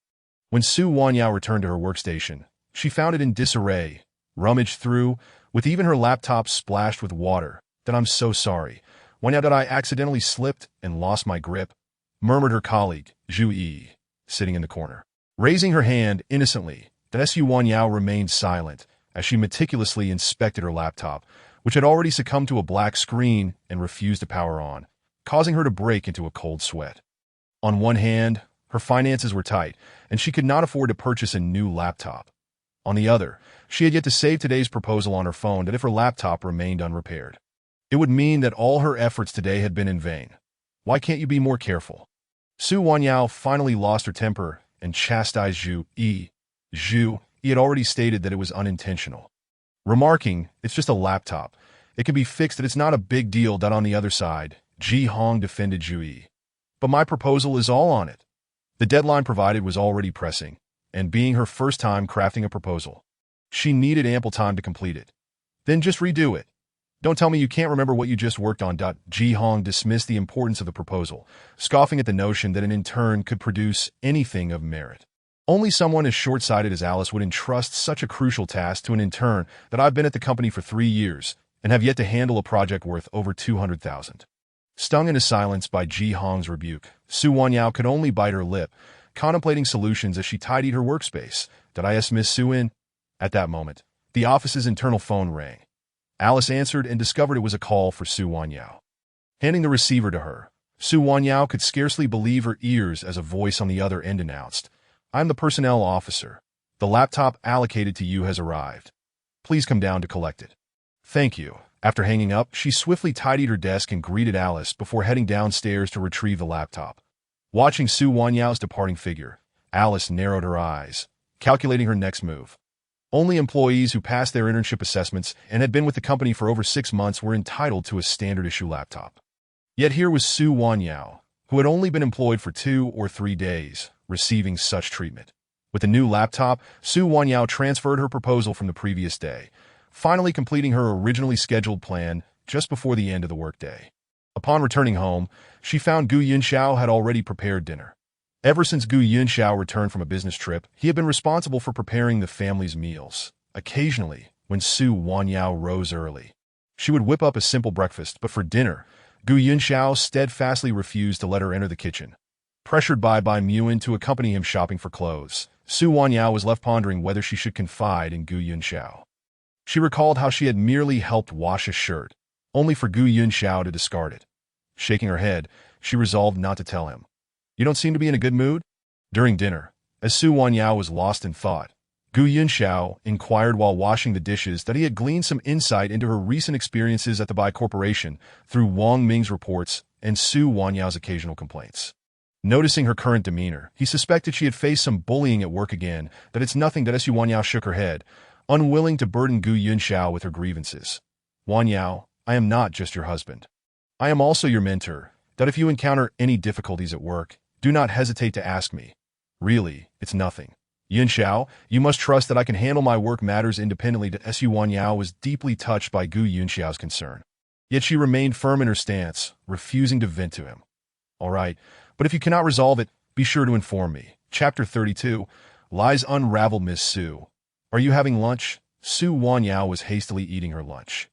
When Su Wanyao returned to her workstation, she found it in disarray, rummaged through, with even her laptop splashed with water. "That I'm so sorry. Wanyao, that I accidentally slipped and lost my grip," murmured her colleague, Zhu Yi, sitting in the corner. Raising her hand innocently, that Su Wanyao remained silent as she meticulously inspected her laptop, which had already succumbed to a black screen and refused to power on, causing her to break into a cold sweat. On one hand, her finances were tight, and she could not afford to purchase a new laptop. On the other, she had yet to save today's proposal on her phone that if her laptop remained unrepaired, it would mean that all her efforts today had been in vain. "Why can't you be more careful?" Su Wanyao finally lost her temper and chastised Zhu Yi. Zhu Yi had already stated that it was unintentional, remarking, "It's just a laptop. It can be fixed, that it's not a big deal." On the other side, Ji Hong defended Zhu Yi. "But my proposal is all on it." The deadline provided was already pressing, and being her first time crafting a proposal, she needed ample time to complete it. Then just redo it. Don't tell me you can't remember what you just worked on. Ji Hong dismissed the importance of the proposal, scoffing at the notion that an intern could produce anything of merit. Only someone as short-sighted as Alice would entrust such a crucial task to an intern that I've been at the company for 3 years and have yet to handle a project worth over 200,000. Stung into silence by Ji Hong's rebuke, Su Wanyao could only bite her lip, contemplating solutions as she tidied her workspace. Did I ask Miss Su in? At that moment, the office's internal phone rang. Alice answered and discovered it was a call for Su Wanyao. Handing the receiver to her, Su Wanyao could scarcely believe her ears as a voice on the other end announced, "I'm the personnel officer. The laptop allocated to you has arrived. Please come down to collect it." "Thank you." After hanging up, she swiftly tidied her desk and greeted Alice before heading downstairs to retrieve the laptop. Watching Su Wanyao's departing figure, Alice narrowed her eyes, calculating her next move. Only employees who passed their internship assessments and had been with the company for over 6 months were entitled to a standard-issue laptop. Yet here was Su Wanyao, who had only been employed for 2 or 3 days, receiving such treatment. With the new laptop, Su Wanyao transferred her proposal from the previous day, finally completing her originally scheduled plan just before the end of the workday. Upon returning home, she found Gu Yunxiao had already prepared dinner. Ever since Gu Yunxiao returned from a business trip, he had been responsible for preparing the family's meals. Occasionally, when Su Wanyao rose early, she would whip up a simple breakfast, but for dinner, Gu Yunxiao steadfastly refused to let her enter the kitchen. Pressured by Bai Muin to accompany him shopping for clothes, Su Wanyao was left pondering whether she should confide in Gu Yunxiao. She recalled how she had merely helped wash a shirt, only for Gu Yunxiao to discard it. Shaking her head, she resolved not to tell him. "You don't seem to be in a good mood?" During dinner, as Su Wanyao was lost in thought, Gu Yunxiao inquired while washing the dishes that he had gleaned some insight into her recent experiences at the Bai Corporation through Wang Ming's reports and Su Wanyao's occasional complaints. Noticing her current demeanor, he suspected she had faced some bullying at work again. "That it's nothing." That Su Wanyao shook her head, unwilling to burden Gu Yunxiao with her grievances. "Wanyao, I am not just your husband. I am also your mentor. That if you encounter any difficulties at work, do not hesitate to ask me. Really, it's nothing. Yunxiao, you must trust that I can handle my work matters independently." Su Wanyao was deeply touched by Gu Yunxiao's concern. Yet she remained firm in her stance, refusing to vent to him. "All right, but if you cannot resolve it, be sure to inform me." Chapter 32, Lies Unraveled. "Miss Su, are you having lunch?" Su Wanyao was hastily eating her lunch,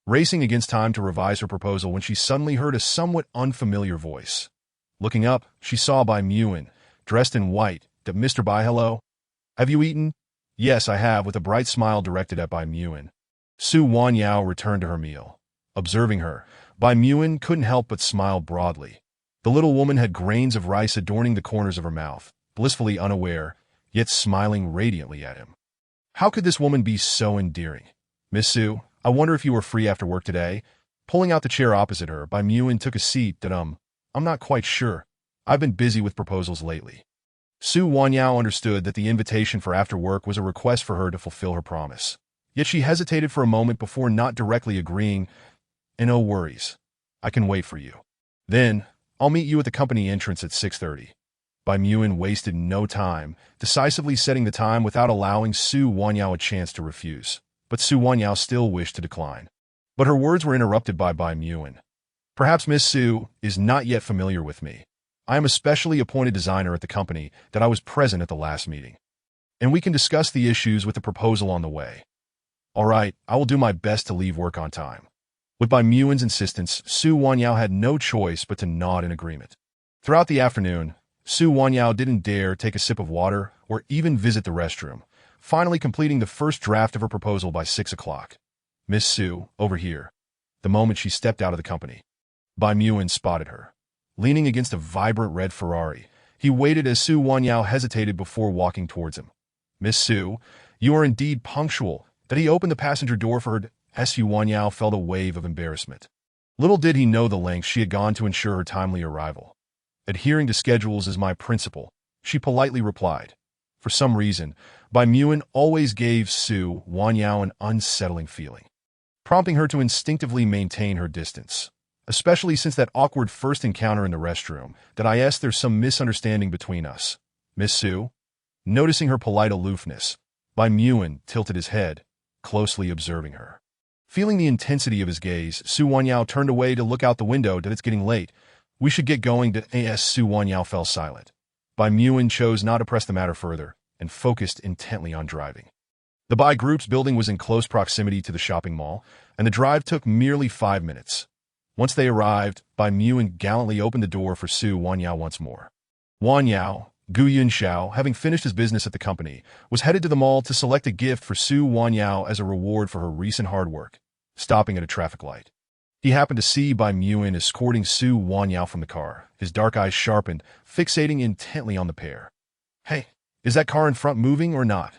racing against time to revise her proposal when she suddenly heard a somewhat unfamiliar voice. Looking up, she saw Bai Muin, dressed in white. "Mr. Bai, hello? Have you eaten?" "Yes, I have," with a bright smile directed at Bai Muin. Su Wanyao returned to her meal. Observing her, Bai Muin couldn't help but smile broadly. The little woman had grains of rice adorning the corners of her mouth, blissfully unaware, yet smiling radiantly at him. How could this woman be so endearing? "Miss Su, I wonder if you were free after work today?" Pulling out the chair opposite her, Bai Muin took a seat. I'm not quite sure. I've been busy with proposals lately." Su Wanyao understood that the invitation for after work was a request for her to fulfill her promise. Yet she hesitated for a moment before not directly agreeing. "No worries. I can wait for you. Then, I'll meet you at the company entrance at 6:30. Bai Muin wasted no time, decisively setting the time without allowing Su Wanyao a chance to refuse. But Su Wanyao still wished to decline. But her words were interrupted by Bai Muin. "Perhaps Miss Su is not yet familiar with me. I am a specially appointed designer at the company that I was present at the last meeting. And we can discuss the issues with the proposal on the way." "All right, I will do my best to leave work on time." With Bai Muin's insistence, Su Wanyao had no choice but to nod in agreement. Throughout the afternoon, Su Wanyao didn't dare take a sip of water or even visit the restroom, finally completing the first draft of her proposal by 6 o'clock. "Miss Su, over here." The moment she stepped out of the company, Bai Muin spotted her. Leaning against a vibrant red Ferrari, he waited as Su Wanyao hesitated before walking towards him. "Miss Su, you are indeed punctual." That he opened the passenger door for her. Su Wanyao felt a wave of embarrassment. Little did he know the lengths she had gone to ensure her timely arrival. "Adhering to schedules is my principle," she politely replied. For some reason, Bai Muin always gave Su Wanyao an unsettling feeling, prompting her to instinctively maintain her distance. Especially since that awkward first encounter in the restroom. "There's some misunderstanding between us." "Miss Su?" Noticing her polite aloofness, Bai Muin tilted his head, closely observing her. Feeling the intensity of his gaze, Su Wanyao turned away to look out the window. It's getting late. We should get going. As Su Wanyao fell silent. Bai Muin chose not to press the matter further and focused intently on driving. The Bai Group's building was in close proximity to the shopping mall, and the drive took merely 5 minutes. Once they arrived, Bai Muin gallantly opened the door for Su Wanyao once more. Wanyao, Gu Yunxiao, having finished his business at the company, was headed to the mall to select a gift for Su Wanyao as a reward for her recent hard work, stopping at a traffic light. He happened to see Bai Muin escorting Su Wanyao from the car, his dark eyes sharpened, fixating intently on the pair. Hey, is that car in front moving or not?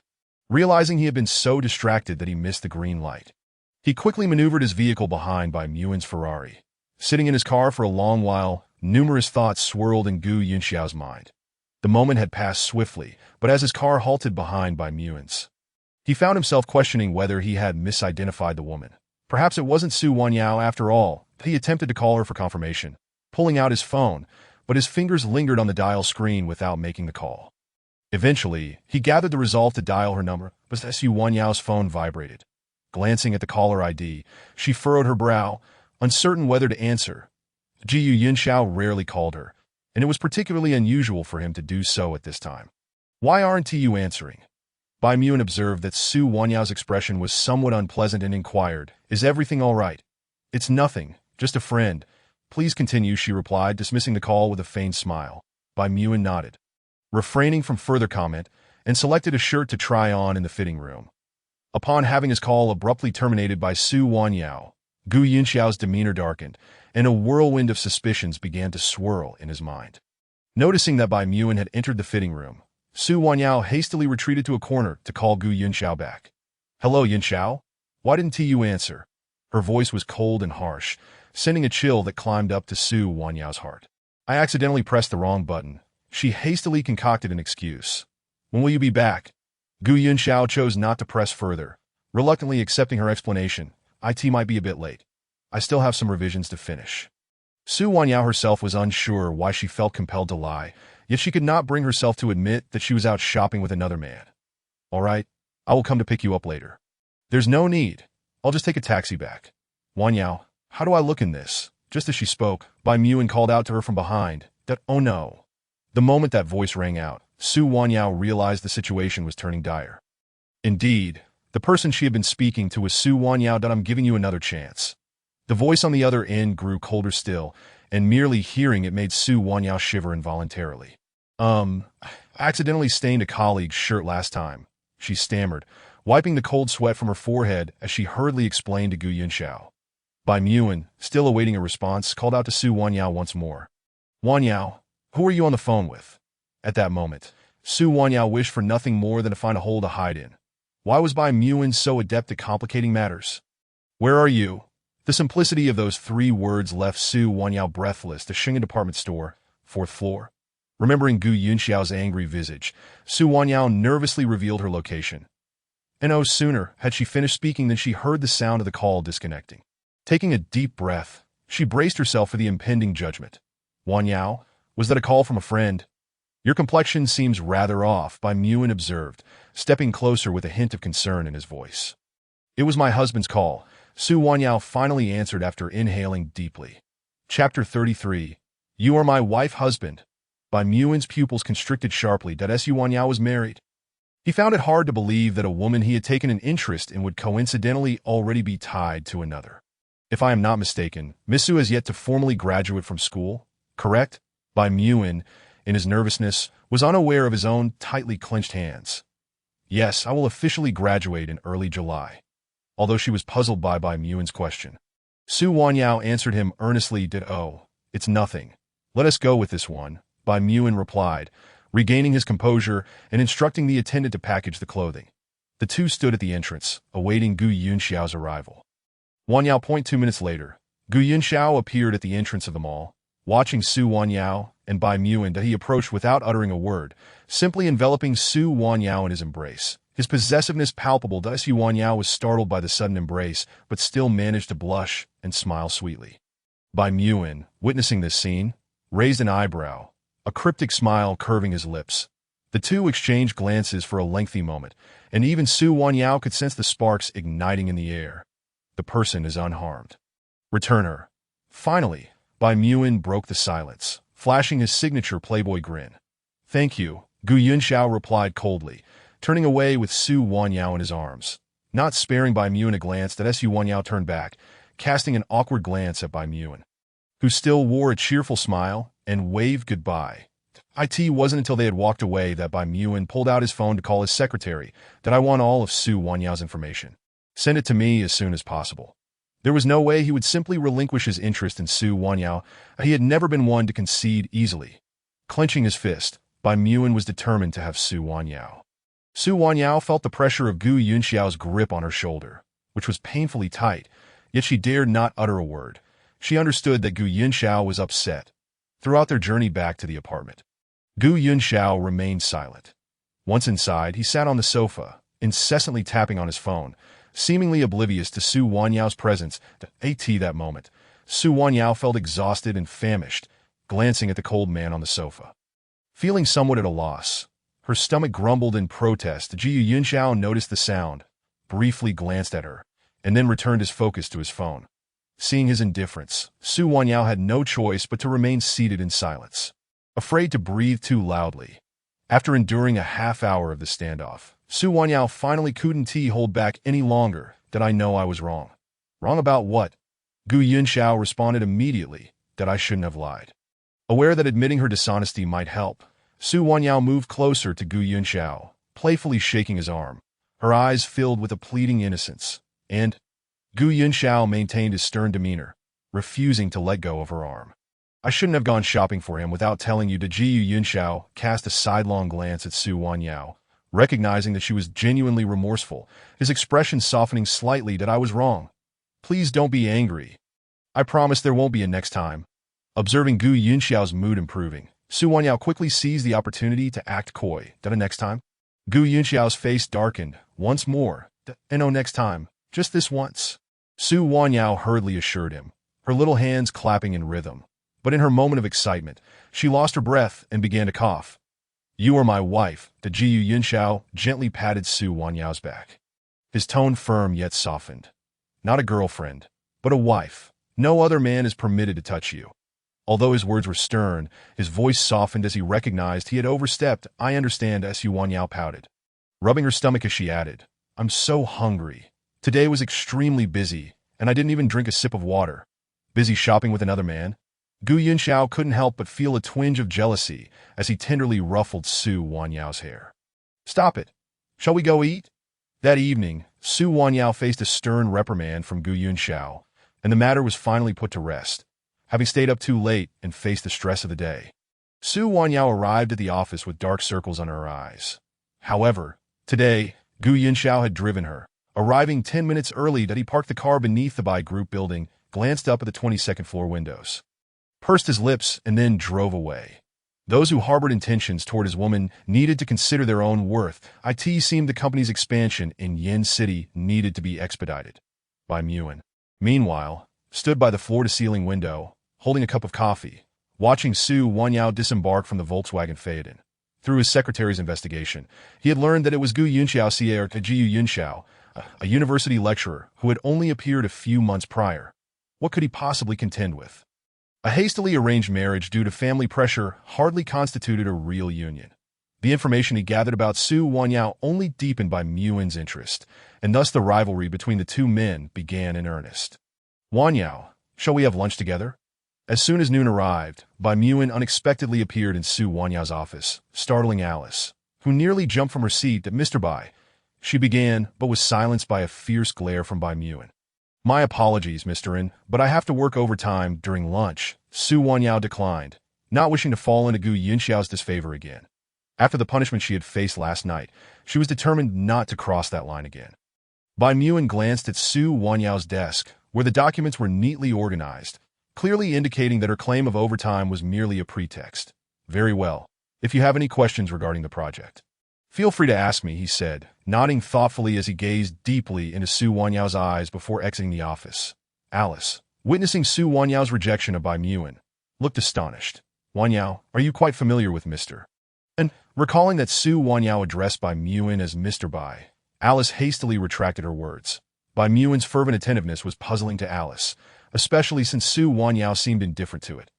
Realizing he had been so distracted that he missed the green light, he quickly maneuvered his vehicle behind Bai Muin's Ferrari. Sitting in his car for a long while, numerous thoughts swirled in Gu Yunxiao's mind. The moment had passed swiftly, but as his car halted behind Bai Muin's, he found himself questioning whether he had misidentified the woman. Perhaps it wasn't Su Wanyao after all. He attempted to call her for confirmation, pulling out his phone, but his fingers lingered on the dial screen without making the call. Eventually, he gathered the resolve to dial her number, but Su Wanyao's phone vibrated. Glancing at the caller ID, she furrowed her brow, uncertain whether to answer. Gu Yunxiao rarely called her, and it was particularly unusual for him to do so at this time. Why aren't you answering? Bai Muin observed that Su Wanyao's expression was somewhat unpleasant and inquired, Is everything all right? It's nothing, just a friend. Please continue, she replied, dismissing the call with a faint smile. Bai Muin nodded, refraining from further comment, and selected a shirt to try on in the fitting room. Upon having his call abruptly terminated by Su Wanyao, Gu Yunxiao's demeanor darkened, and a whirlwind of suspicions began to swirl in his mind. Noticing that Bai Muin had entered the fitting room, Su Wanyao hastily retreated to a corner to call Gu Yunxiao back. Hello, Yunxiao? Why didn't you answer? Her voice was cold and harsh, sending a chill that climbed up to Su Wanyao's heart. I accidentally pressed the wrong button. She hastily concocted an excuse. When will you be back? Gu Yunxiao chose not to press further, reluctantly accepting her explanation. It might be a bit late. I still have some revisions to finish. Su Wanyao herself was unsure why she felt compelled to lie, yet she could not bring herself to admit that she was out shopping with another man. All right, I will come to pick you up later. There's no need. I'll just take a taxi back. Wanyao, how do I look in this? Just as she spoke, Bai Muin called out to her from behind that, oh no. The moment that voice rang out, Su Wanyao realized the situation was turning dire. Indeed, the person she had been speaking to was Su Wanyao. I'm giving you another chance. The voice on the other end grew colder still, and merely hearing it made Su Wanyao shiver involuntarily. I accidentally stained a colleague's shirt last time, she stammered, wiping the cold sweat from her forehead as she hurriedly explained to Gu Yunxiao. Bai Muin, still awaiting a response, called out to Su Wanyao once more. Wanyao, who are you on the phone with? At that moment, Su Wanyao wished for nothing more than to find a hole to hide in. Why was Bai Muin so adept at complicating matters? Where are you? The simplicity of those 3 words left Su Wanyao breathless. The Shingan department store, 4th floor. Remembering Gu Yunxiao's angry visage, Su Wanyao nervously revealed her location. And no sooner had she finished speaking than she heard the sound of the call disconnecting. Taking a deep breath, she braced herself for the impending judgment. Wanyao, was that a call from a friend? Your complexion seems rather off, Bai Muin observed, stepping closer with a hint of concern in his voice. It was my husband's call, Su Wanyao finally answered after inhaling deeply. Chapter 33. You are my wife, husband. Bai Muin's pupils constricted sharply. Su Wanyao was married. He found it hard to believe that a woman he had taken an interest in would coincidentally already be tied to another. If I am not mistaken, Misu has yet to formally graduate from school, correct? Bai Muin, in his nervousness, was unaware of his own tightly clenched hands. Yes, I will officially graduate in early July. Although she was puzzled by Bai Muin's question, Su Wanyao answered him earnestly. Oh, it's nothing. Let us go with this one, Bai Muin replied, regaining his composure and instructing the attendant to package the clothing. The two stood at the entrance, awaiting Gu Yunxiao's arrival. 2 minutes later, Gu Yunxiao appeared at the entrance of the mall, watching Su Wanyao and Bai Muin. He approached without uttering a word, simply enveloping Su Wanyao in his embrace. His possessiveness palpable. Su Wanyao was startled by the sudden embrace, but still managed to blush and smile sweetly. Bai Muin, witnessing this scene, raised an eyebrow, a cryptic smile curving his lips. The two exchanged glances for a lengthy moment, and even Su Wanyao could sense the sparks igniting in the air. The person is unharmed. Return her. Finally, Bai Muin broke the silence, flashing his signature playboy grin. Thank you, Gu Yunxiao replied coldly, turning away with Su Wanyao in his arms. Not sparing Bai Muin a glance that Su Wanyao turned back, casting an awkward glance at Bai Muin, who still wore a cheerful smile and waved goodbye. It wasn't until they had walked away that Bai Muin pulled out his phone to call his secretary that I want all of Su Wanyao's information. Send it to me as soon as possible. There was no way he would simply relinquish his interest in Su Wanyao. He had never been one to concede easily. Clenching his fist, Bai Muin was determined to have Su Wanyao. Su Wanyao felt the pressure of Gu Yunxiao's grip on her shoulder, which was painfully tight, yet she dared not utter a word. She understood that Gu Yunxiao was upset. Throughout their journey back to the apartment, Gu Yunxiao remained silent. Once inside, he sat on the sofa, incessantly tapping on his phone, seemingly oblivious to Su Wanyao's presence. At that moment, Su Wanyao felt exhausted and famished, glancing at the cold man on the sofa. Feeling somewhat at a loss, her stomach grumbled in protest. Gu Yunxiao noticed the sound, briefly glanced at her, and then returned his focus to his phone. Seeing his indifference, Su Wanyao had no choice but to remain seated in silence, afraid to breathe too loudly. After enduring a half-hour of the standoff, Su Wanyao finally couldn't hold back any longer. That I know I was wrong. Wrong about what? Gu Yunxiao responded immediately that I shouldn't have lied. Aware that admitting her dishonesty might help, Su Wanyao moved closer to Gu Yunxiao, playfully shaking his arm, her eyes filled with a pleading innocence, and Gu Yunxiao maintained his stern demeanor, refusing to let go of her arm. I shouldn't have gone shopping for him without telling you. Gu Yunxiao cast a sidelong glance at Su Wanyao, recognizing that she was genuinely remorseful, his expression softening slightly. That I was wrong. Please don't be angry. I promise there won't be a next time. Observing Gu Yunxiao's mood improving, Su Wanyao quickly seized the opportunity to act coy. That a next time? Gu Yunxiao's face darkened once more. No next time. Just this once. Su Wanyao hurriedly assured him, her little hands clapping in rhythm. But in her moment of excitement, she lost her breath and began to cough. You are my wife. Gu Yunxiao gently patted Su Wanyao's back. His tone firm yet softened. Not a girlfriend, but a wife. No other man is permitted to touch you. Although his words were stern, his voice softened as he recognized he had overstepped. I understand. Su Wanyao pouted, rubbing her stomach as she added, I'm so hungry. Today was extremely busy, and I didn't even drink a sip of water. Busy shopping with another man? Gu Yunxiao couldn't help but feel a twinge of jealousy as he tenderly ruffled Su Wanyao's hair. Stop it. Shall we go eat? That evening, Su Wanyao faced a stern reprimand from Gu Yunxiao, and the matter was finally put to rest, having stayed up too late and faced the stress of the day. Su Wanyao arrived at the office with dark circles under her eyes. However, today, Gu Yunxiao had driven her, arriving 10 minutes early. That he parked the car beneath the Bai Group building, glanced up at the 22nd floor windows, pursed his lips, and then drove away. Those who harbored intentions toward his woman needed to consider their own worth. It seemed the company's expansion in Yin City needed to be expedited. Bai Muin, meanwhile, stood by the floor-to-ceiling window, holding a cup of coffee, watching Su Wanyao disembark from the Volkswagen Phaeton. Through his secretary's investigation, he had learned that it was Gu Yunxiao Sierra Gu Yunxiao, a university lecturer who had only appeared a few months prior. What could he possibly contend with? A hastily arranged marriage due to family pressure hardly constituted a real union. The information he gathered about Su Wanyao only deepened Bai Muin's interest, and thus the rivalry between the two men began in earnest. Wanyao, shall we have lunch together? As soon as noon arrived, Bai Muin unexpectedly appeared in Su Wanyao's office, startling Alice, who nearly jumped from her seat at Mr. Bai. She began, but was silenced by a fierce glare from Bai Muin. My apologies, Mr. In, but I have to work overtime during lunch. Su Wanyao declined, not wishing to fall into Gu Yunxiao's disfavor again. After the punishment she had faced last night, she was determined not to cross that line again. Bai Muin glanced at Su Wanyao's desk, where the documents were neatly organized, clearly indicating that her claim of overtime was merely a pretext. Very well. If you have any questions regarding the project, feel free to ask me, he said, nodding thoughtfully as he gazed deeply into Su Wanyao's eyes before exiting the office. Alice, witnessing Su Wanyao's rejection of Bai Muin, looked astonished. Wanyao, are you quite familiar with Mr. And, recalling that Su Wanyao addressed Bai Muin as Mr. Bai, Alice hastily retracted her words. Bai Muin's fervent attentiveness was puzzling to Alice, especially since Su Wanyao seemed indifferent to it.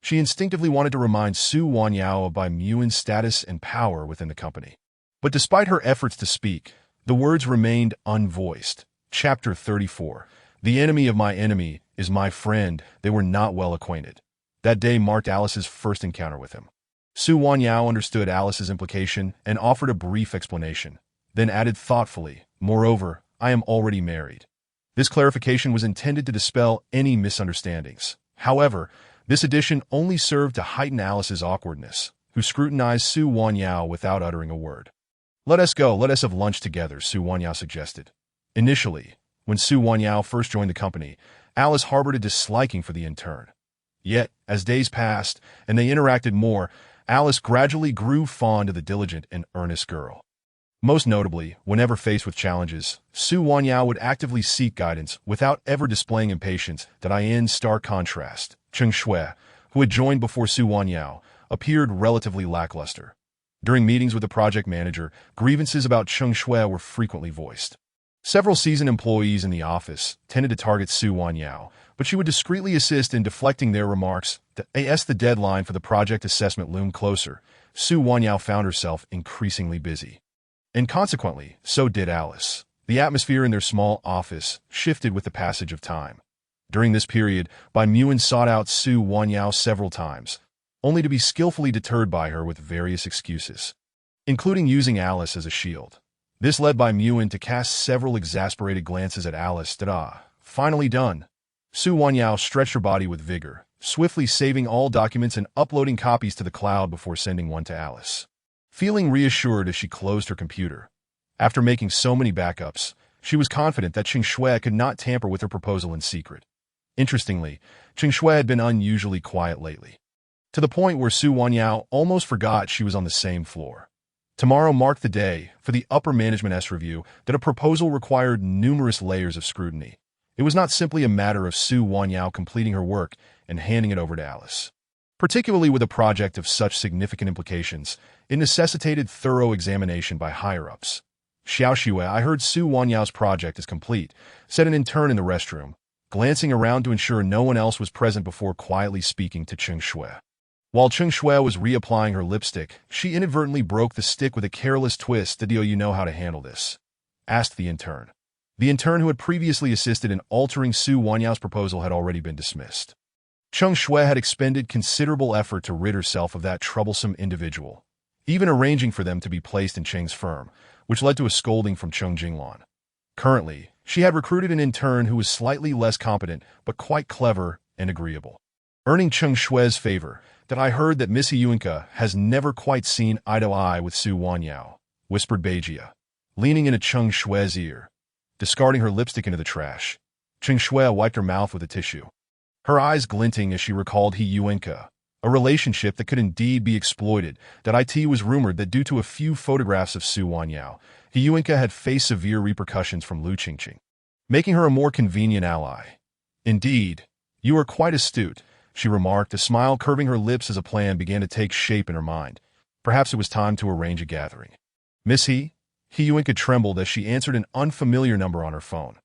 She instinctively wanted to remind Su Wanyao of Bai Muin's status and power within the company. But despite her efforts to speak, the words remained unvoiced. Chapter 34. The enemy of my enemy is my friend. They were not well acquainted. That day marked Alice's first encounter with him. Su Wanyao understood Alice's implication and offered a brief explanation, then added thoughtfully, "Moreover, I am already married." This clarification was intended to dispel any misunderstandings. However, this addition only served to heighten Alice's awkwardness, who scrutinized Su Wanyao without uttering a word. Let us have lunch together," Su Wanyao suggested. Initially, when Su Wanyao first joined the company, Alice harbored a disliking for the intern. Yet, as days passed and they interacted more, Alice gradually grew fond of the diligent and earnest girl. Most notably, whenever faced with challenges, Su Wanyao would actively seek guidance without ever displaying impatience. In stark contrast, Cheng Shui, who had joined before Su Wanyao, appeared relatively lackluster. During meetings with the project manager, grievances about Cheng Shui were frequently voiced. Several seasoned employees in the office tended to target Su Wanyao, but she would discreetly assist in deflecting their remarks. As the deadline for the project assessment loomed closer, Su Wanyao found herself increasingly busy. And consequently, so did Alice. The atmosphere in their small office shifted with the passage of time. During this period, Bai Muin sought out Su Wanyao several times, only to be skillfully deterred by her with various excuses, including using Alice as a shield. This led Bai Muin to cast several exasperated glances at Alice. Finally done. Su Wanyao stretched her body with vigor, swiftly saving all documents and uploading copies to the cloud before sending one to Alice. Feeling reassured as she closed her computer, after making so many backups, she was confident that Cheng Shui could not tamper with her proposal in secret. Interestingly, Cheng Shui had been unusually quiet lately, to the point where Su Wanyao almost forgot she was on the same floor. Tomorrow marked the day for the upper management's review. That a proposal required numerous layers of scrutiny. It was not simply a matter of Su Wanyao completing her work and handing it over to Alice. Particularly with a project of such significant implications, it necessitated thorough examination by higher-ups. "Xiao Xue, I heard Su Wanyao's project is complete," said an intern in the restroom, glancing around to ensure no one else was present before quietly speaking to Cheng Shui. While Cheng Shui was reapplying her lipstick, she inadvertently broke the stick with a careless twist. "Do you know how to handle this?" asked the intern. The intern who had previously assisted in altering Su Wanyao's proposal had already been dismissed. Cheng Shui had expended considerable effort to rid herself of that troublesome individual, even arranging for them to be placed in Cheng's firm, which led to a scolding from Cheng Jinglan. Currently, she had recruited an intern who was slightly less competent but quite clever and agreeable, earning Cheng Shui's favor. "I heard that Miss Yuenka has never quite seen eye to eye with Su Wanyao," whispered Beijia, leaning into Cheng Shui's ear. Discarding her lipstick into the trash, Cheng Shui wiped her mouth with a tissue, her eyes glinting as she recalled Yuenka, a relationship that could indeed be exploited. It was rumored that due to a few photographs of Su Wanyao, Yuenka had faced severe repercussions from Lu Qingqing, making her a more convenient ally. "Indeed, you are quite astute," she remarked, a smile curving her lips as a plan began to take shape in her mind. Perhaps it was time to arrange a gathering. "Miss Yuenka trembled as she answered an unfamiliar number on her phone.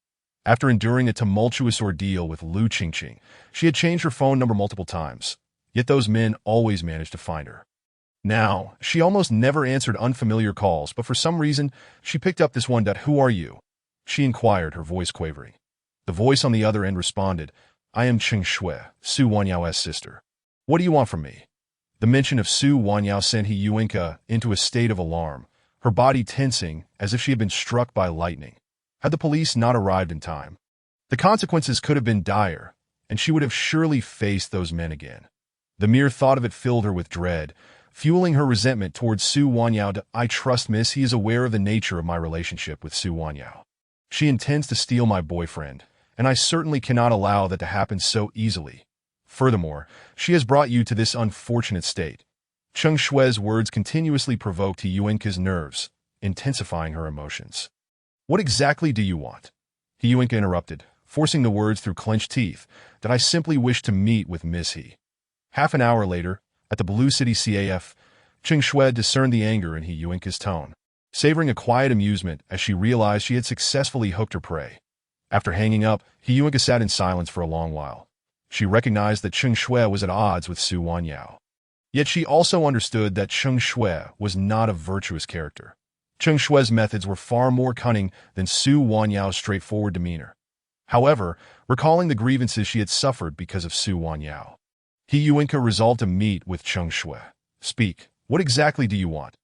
After enduring a tumultuous ordeal with Lu Qingqing, she had changed her phone number multiple times, yet those men always managed to find her. Now, she almost never answered unfamiliar calls, but for some reason, she picked up this one. "Who are you?" she inquired, her voice quavering. The voice on the other end responded, "I am Cheng Shui, Su Wanyao's sister. What do you want from me?" The mention of Su Wanyao sent Yuenka into a state of alarm, her body tensing as if she had been struck by lightning. Had the police not arrived in time, the consequences could have been dire, and she would have surely faced those men again. The mere thought of it filled her with dread, fueling her resentment towards Su Wanyao. "I trust Miss he is aware of the nature of my relationship with Su Wanyao. She intends to steal my boyfriend, and I certainly cannot allow that to happen so easily. Furthermore, she has brought you to this unfortunate state." Cheng Shui's words continuously provoked Yuenka's nerves, intensifying her emotions. "What exactly do you want?" Yuenka interrupted, forcing the words through clenched teeth. "I simply wish to meet with Miss He." Half an hour later, at the Blue City CAF, Cheng Shui discerned the anger in Yuenka's tone, savoring a quiet amusement as she realized she had successfully hooked her prey. After hanging up, He Yuanka sat in silence for a long while. She recognized that Cheng Shui was at odds with Su Wanyao. Yet she also understood that Cheng Shui was not a virtuous character. Cheng Shui's methods were far more cunning than Su Wanyao's straightforward demeanor. However, recalling the grievances she had suffered because of Su Wanyao, He Yuanka resolved to meet with Cheng Shui. Speak, what exactly do you want?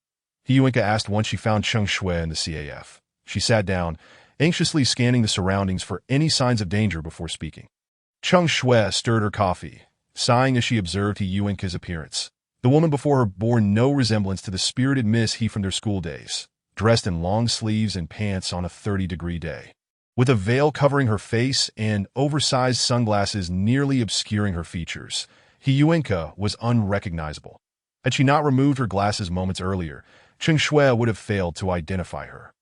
He Yuanka asked once she found Cheng Shui in the CAF. She sat down, anxiously scanning the surroundings for any signs of danger before speaking. Cheng Shui stirred her coffee, sighing as she observed He Yuanka's appearance. The woman before her bore no resemblance to the spirited Miss He from their school days, dressed in long sleeves and pants on a 30-degree day. With a veil covering her face and oversized sunglasses nearly obscuring her features, He Yuanka was unrecognizable. Had she not removed her glasses moments earlier, Cheng Shui would have failed to identify her.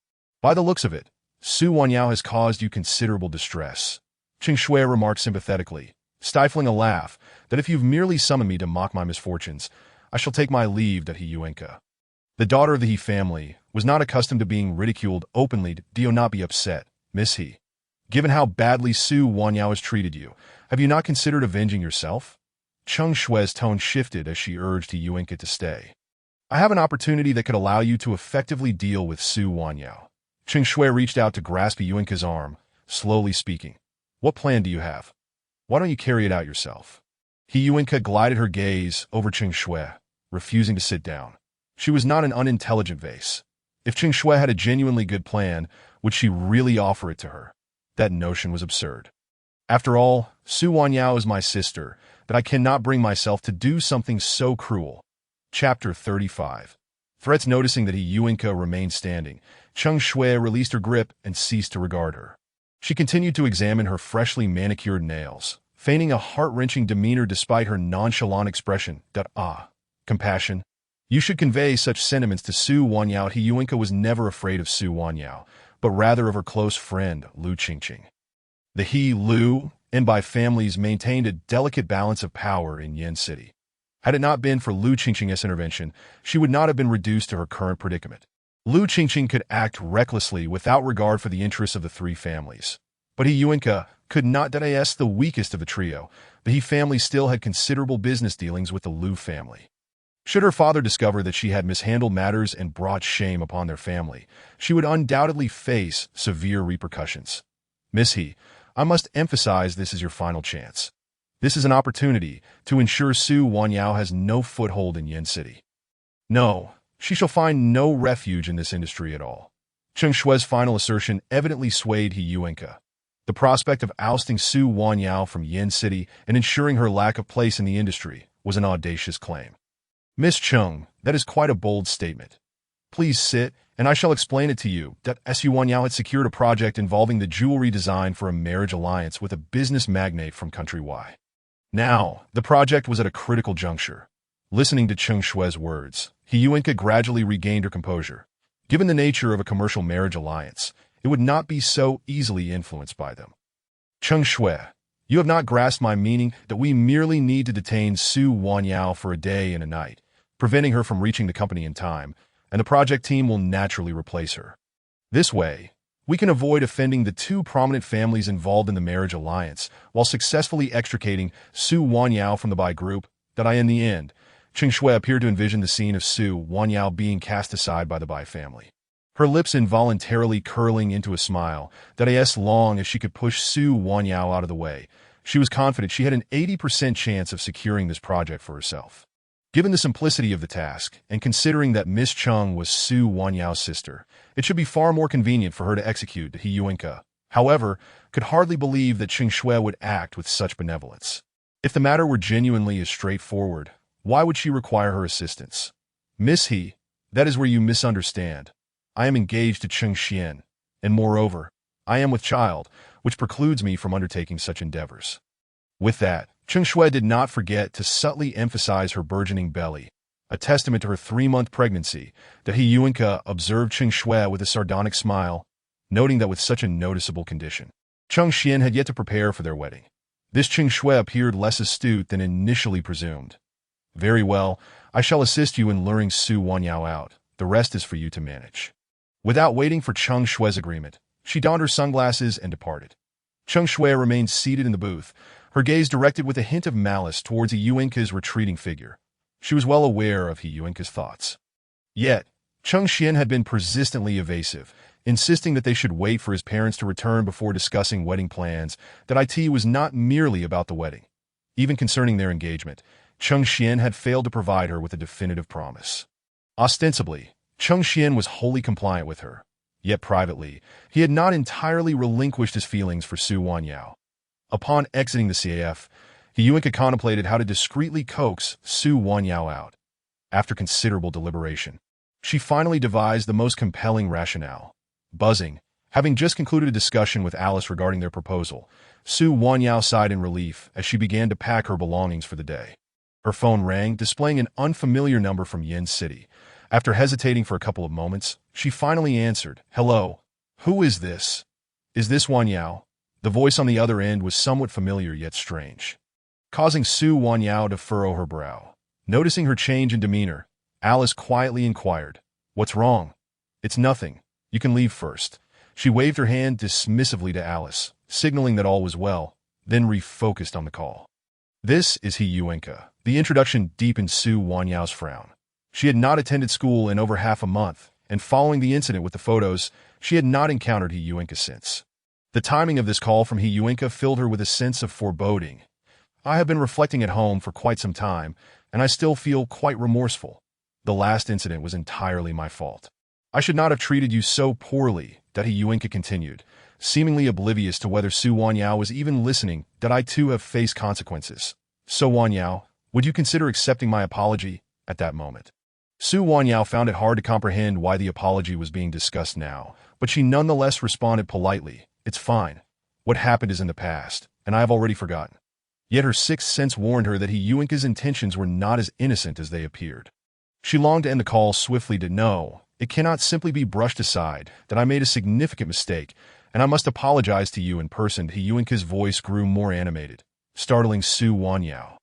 By the looks of it, Su Wanyao has caused you considerable distress, Cheng Shui remarked sympathetically, stifling a laugh, that if you've merely summoned me to mock my misfortunes, I shall take my leave, He Yuanka. The daughter of the He family was not accustomed to being ridiculed openly. Do not be upset, Miss He. Given how badly Su Wanyao has treated you, have you not considered avenging yourself? Cheng Shui's tone shifted as she urged He Yuanka to stay. I have an opportunity that could allow you to effectively deal with Su Wanyao. Cheng Shui reached out to grasp He Yuanka's arm, slowly speaking. What plan do you have? Why don't you carry it out yourself? He Yuanka glided her gaze over Cheng Shui, refusing to sit down. She was not an unintelligent vase. If Cheng Shui had a genuinely good plan, would she really offer it to her? That notion was absurd. After all, Su Wanyao is my sister, that I cannot bring myself to do something so cruel. Chapter 35. Threats. Noticing that He Yuanka remained standing, Cheng Shui released her grip and ceased to regard her. She continued to examine her freshly manicured nails, feigning a heart-wrenching demeanor despite her nonchalant expression. Compassion. You should convey such sentiments to Su Wanyao. He Yuanka was never afraid of Su Wanyao, but rather of her close friend, Lu Qingqing. The He, Lu, and Bai families maintained a delicate balance of power in Yen City. Had it not been for Lu Qingqing's intervention, she would not have been reduced to her current predicament. Lu Qingqing could act recklessly without regard for the interests of the three families. But He Yuanka could not. The weakest of the trio, the He family still had considerable business dealings with the Lu family. Should her father discover that she had mishandled matters and brought shame upon their family, she would undoubtedly face severe repercussions. Miss He, I must emphasize this is your final chance. This is an opportunity to ensure Su Wanyao has no foothold in Yen City. No, she shall find no refuge in this industry at all. Cheng Shui's final assertion evidently swayed He Yuanka. The prospect of ousting Su Wanyao from Yen City and ensuring her lack of place in the industry was an audacious claim. Miss Cheng, that is quite a bold statement. Please sit, and I shall explain it to you. Su Wanyao had secured a project involving the jewelry design for a marriage alliance with a business magnate from Country Y. Now, the project was at a critical juncture. Listening to Cheng Shui's words, He Yuanka gradually regained her composure. Given the nature of a commercial marriage alliance, it would not be so easily influenced by them. Cheng Shui, you have not grasped my meaning that we merely need to detain Su Wanyao for a day and a night, preventing her from reaching the company in time, and the project team will naturally replace her. This way, we can avoid offending the two prominent families involved in the marriage alliance while successfully extricating Su Wanyao from the Bai group. In the end, Cheng Shui appeared to envision the scene of Su Wanyao being cast aside by the Bai family. Her lips involuntarily curling into a smile that as long as she could push Su Wanyao out of the way, she was confident she had an 80% chance of securing this project for herself. Given the simplicity of the task, and considering that Miss Cheng was Su Wanyao's sister, it should be far more convenient for her to execute He Yuanka. However, could hardly believe that Cheng Shui would act with such benevolence. If the matter were genuinely as straightforward, why would she require her assistance? Miss He, that is where you misunderstand. I am engaged to Cheng Xian, and moreover, I am with child, which precludes me from undertaking such endeavors. With that, Cheng Shui did not forget to subtly emphasize her burgeoning belly, a testament to her 3-month pregnancy, that He Yuanka observed Cheng Shui with a sardonic smile, noting that with such a noticeable condition, Cheng Xian had yet to prepare for their wedding. This Cheng Shui appeared less astute than initially presumed. Very well, I shall assist you in luring Su Wanyao out. The rest is for you to manage. Without waiting for Cheng Shui's agreement, she donned her sunglasses and departed. Chung Shui remained seated in the booth, her gaze directed with a hint of malice towards He Yuinka's retreating figure. She was well aware of He Yuinka's thoughts. Yet, Chung Xian had been persistently evasive, insisting that they should wait for his parents to return before discussing wedding plans, that it was not merely about the wedding. Even concerning their engagement, Chung Xian had failed to provide her with a definitive promise. Ostensibly, Chung Xian was wholly compliant with her. Yet privately, he had not entirely relinquished his feelings for Su Wanyao. Upon exiting the CAF, He Yuinka contemplated how to discreetly coax Su Wanyao out. After considerable deliberation, she finally devised the most compelling rationale. Buzzing, having just concluded a discussion with Alice regarding their proposal, Su Wanyao sighed in relief as she began to pack her belongings for the day. Her phone rang, displaying an unfamiliar number from Yin City. After hesitating for a couple of moments, she finally answered, "Hello, who is this? Is this Wanyao?" The voice on the other end was somewhat familiar yet strange, causing Su Wanyao to furrow her brow. Noticing her change in demeanor, Alice quietly inquired, "What's wrong?" "It's nothing. You can leave first." She waved her hand dismissively to Alice, signaling that all was well, then refocused on the call. "This is He Yuinka." The introduction deepened Su Wanyao's frown. She had not attended school in over half a month, and following the incident with the photos, she had not encountered He Yuinka since. The timing of this call from He Yuinka filled her with a sense of foreboding. "I have been reflecting at home for quite some time, and I still feel quite remorseful. The last incident was entirely my fault. I should not have treated you so poorly," that He Yuinka continued, seemingly oblivious to whether Su Wanyao was even listening, "that I too have faced consequences. So Wanyao, would you consider accepting my apology?" At that moment, Su Wanyao found it hard to comprehend why the apology was being discussed now, but she nonetheless responded politely, "It's fine. What happened is in the past, and I have already forgotten." Yet her sixth sense warned her that He Yuinka's intentions were not as innocent as they appeared. She longed to end the call swiftly to know, "It cannot simply be brushed aside, that I made a significant mistake, and I must apologize to you in person." He Yuinka's voice grew more animated, startling Su Wanyao,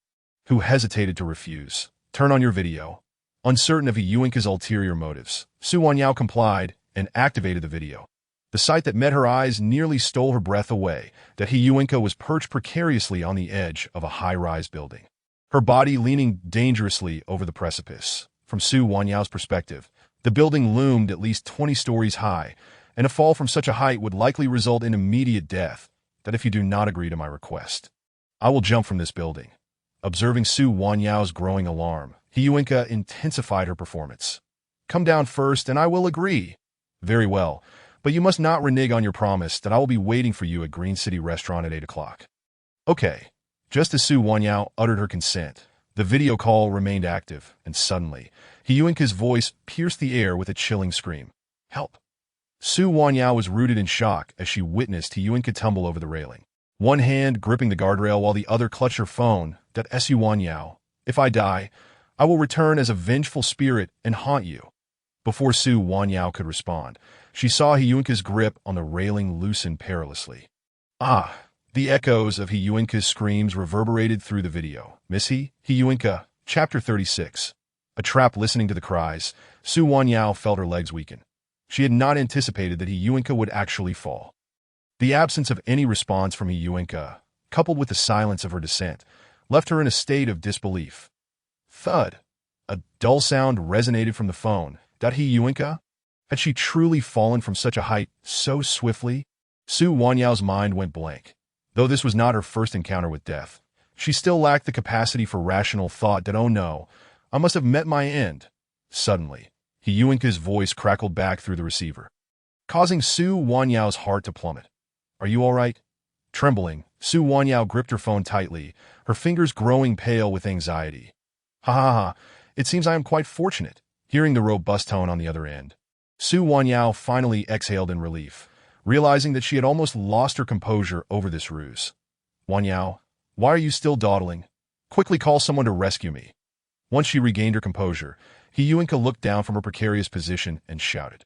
who hesitated to refuse. "Turn on your video." Uncertain of He Yuinka's ulterior motives, Su Wanyao complied and activated the video. The sight that met her eyes nearly stole her breath away, that He Yuinka was perched precariously on the edge of a high-rise building, her body leaning dangerously over the precipice. From Su Wanyao's perspective, the building loomed at least 20 stories high, and a fall from such a height would likely result in immediate death. "That if you do not agree to my request, I will jump from this building." Observing Su Wanyao's growing alarm, He Yuinka intensified her performance. "Come down first and I will agree." "Very well, but you must not renege on your promise that I will be waiting for you at Green City Restaurant at 8 o'clock. "Okay." Just as Su Wanyao uttered her consent, the video call remained active, and suddenly, He Yuinka's voice pierced the air with a chilling scream. "Help!" Su Wanyao was rooted in shock as she witnessed He Yuinka tumble over the railing, one hand gripping the guardrail while the other clutched her phone. "That Su Wanyao, if I die, I will return as a vengeful spirit and haunt you." Before Su Wanyao could respond, she saw He Yuinka's grip on the railing loosen perilously. Ah! The echoes of He Yuinka's screams reverberated through the video. "Miss He Yuinka, Chapter 36. A trap." Listening to the cries, Su Wanyao felt her legs weaken. She had not anticipated that He Yuinka would actually fall. The absence of any response from He Yuinka, coupled with the silence of her descent, left her in a state of disbelief. Thud! A dull sound resonated from the phone. "That He Yuinka? Had she truly fallen from such a height so swiftly?" Su Wanyao's mind went blank. Though this was not her first encounter with death, she still lacked the capacity for rational thought. "That, oh no, I must have met my end." Suddenly, He Yuinka's voice crackled back through the receiver, causing Su Wanyao's heart to plummet. "Are you all right?" Trembling, Su Wanyao gripped her phone tightly, her fingers growing pale with anxiety. "Ha ha ha, it seems I am quite fortunate." Hearing the robust tone on the other end, Su Wanyao finally exhaled in relief, realizing that she had almost lost her composure over this ruse. "Wanyao, why are you still dawdling? Quickly call someone to rescue me." Once she regained her composure, He Yuinka looked down from her precarious position and shouted.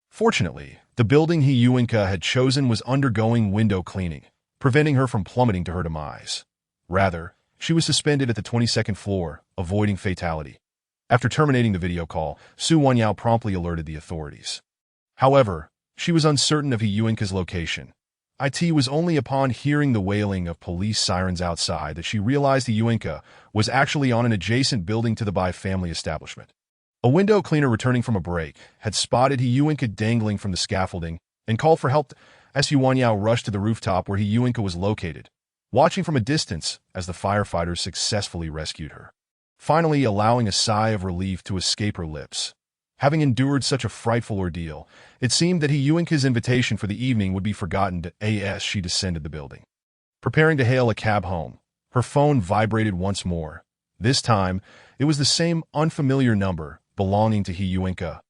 Fortunately, the building He Yuinka had chosen was undergoing window cleaning, preventing her from plummeting to her demise. Rather, she was suspended at the 22nd floor, avoiding fatality. After terminating the video call, Su Wanyao promptly alerted the authorities. However, she was uncertain of He Yuinka's location. It was only upon hearing the wailing of police sirens outside that she realized the Yuinka was actually on an adjacent building to the Bai family establishment. A window cleaner returning from a break had spotted Yuinka dangling from the scaffolding and called for help. Su Wanyao rushed to the rooftop where Yuinka was located, watching from a distance as the firefighters successfully rescued her, finally allowing a sigh of relief to escape her lips. Having endured such a frightful ordeal, it seemed that Yuinka's invitation for the evening would be forgotten as she descended the building. Preparing to hail a cab home, her phone vibrated once more. This time, it was the same unfamiliar number belonging to Yuinka.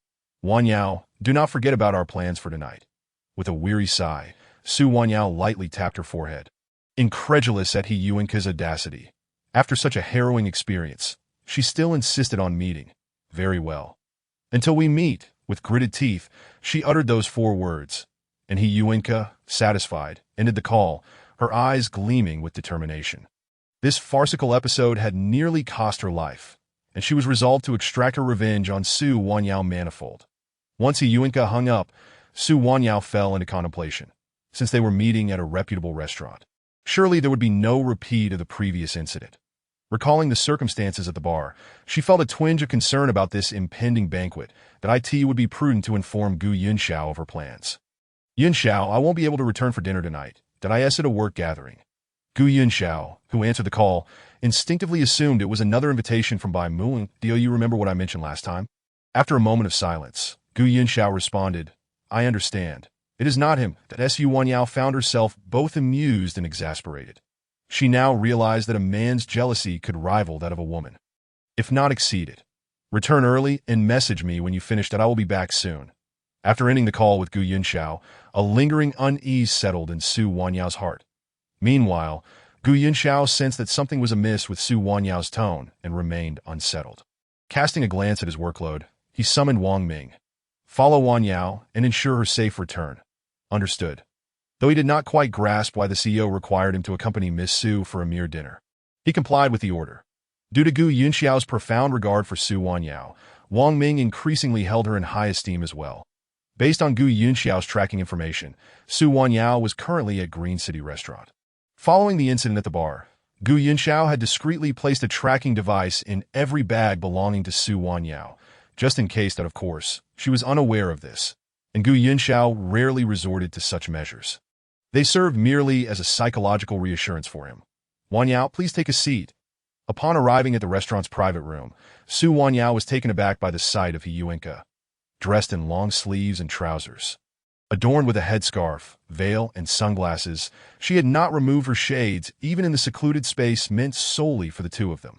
Wanyao, do not forget about our plans for tonight. With a weary sigh, Su Wanyao lightly tapped her forehead, incredulous at Yuinka's audacity. After such a harrowing experience, she still insisted on meeting. Very well. Until we meet, with gritted teeth, she uttered those 4 words, and Yuinka, satisfied, ended the call, her eyes gleaming with determination. This farcical episode had nearly cost her life, and she was resolved to extract her revenge on Su Wanyao manifold. Once Yuinka hung up, Su Wanyao fell into contemplation, since they were meeting at a reputable restaurant. Surely there would be no repeat of the previous incident. Recalling the circumstances at the bar, she felt a twinge of concern about this impending banquet, that it would be prudent to inform Gu Yunxiao of her plans. Yunxiao, I won't be able to return for dinner tonight, that is at a work gathering. Gu Yunxiao, who answered the call, instinctively assumed it was another invitation from Bai Muing. Do you remember what I mentioned last time? After a moment of silence, Gu Yunxiao responded, I understand. It is not him. That Su Wanyao found herself both amused and exasperated. She now realized that a man's jealousy could rival that of a woman, if not exceed it. Return early and message me when you finish that I will be back soon. After ending the call with Gu Yunxiao, a lingering unease settled in Su Wanyao's heart. Meanwhile, Gu Yunxiao sensed that something was amiss with Su Wanyao's tone and remained unsettled. Casting a glance at his workload, he summoned Wang Ming. Follow Wanyao and ensure her safe return. Understood. Though he did not quite grasp why the CEO required him to accompany Miss Su for a mere dinner, he complied with the order. Due to Gu Yunxiao's profound regard for Su Wanyao, Wang Ming increasingly held her in high esteem as well. Based on Gu Yunxiao's tracking information, Su Wanyao was currently at Green City Restaurant. Following the incident at the bar, Gu Yunxiao had discreetly placed a tracking device in every bag belonging to Su Wanyao, just in case that, of course, she was unaware of this, and Gu Yunxiao rarely resorted to such measures. They served merely as a psychological reassurance for him. Wanyao, please take a seat. Upon arriving at the restaurant's private room, Su Wanyao was taken aback by the sight of Yuinka, dressed in long sleeves and trousers. Adorned with a headscarf, veil, and sunglasses, she had not removed her shades even in the secluded space meant solely for the two of them.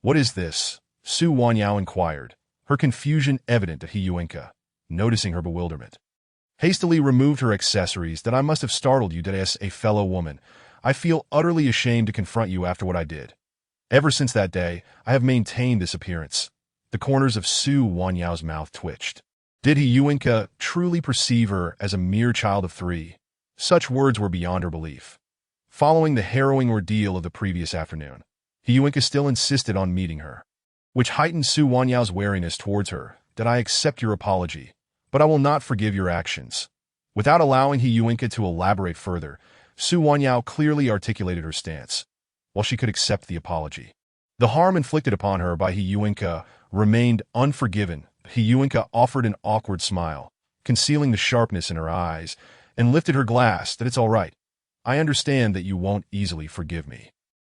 What is this? Su Wanyao inquired, her confusion evident to Yuinka, noticing her bewilderment. Hastily removed her accessories. That I must have startled you, as a fellow woman. I feel utterly ashamed to confront you after what I did. Ever since that day, I have maintained this appearance. The corners of Su Wanyao's mouth twitched. Did Yuinka truly perceive her as a mere child of 3? Such words were beyond her belief. Following the harrowing ordeal of the previous afternoon, Yuinka still insisted on meeting her, which heightened Su Wanyao's wariness towards her. That I accept your apology, but I will not forgive your actions. Without allowing Yuinka to elaborate further, Su Wanyao clearly articulated her stance. While she could accept the apology, the harm inflicted upon her by Yuinka remained unforgiven. Yuinka offered an awkward smile, concealing the sharpness in her eyes, and lifted her glass. That it's all right. I understand that you won't easily forgive me.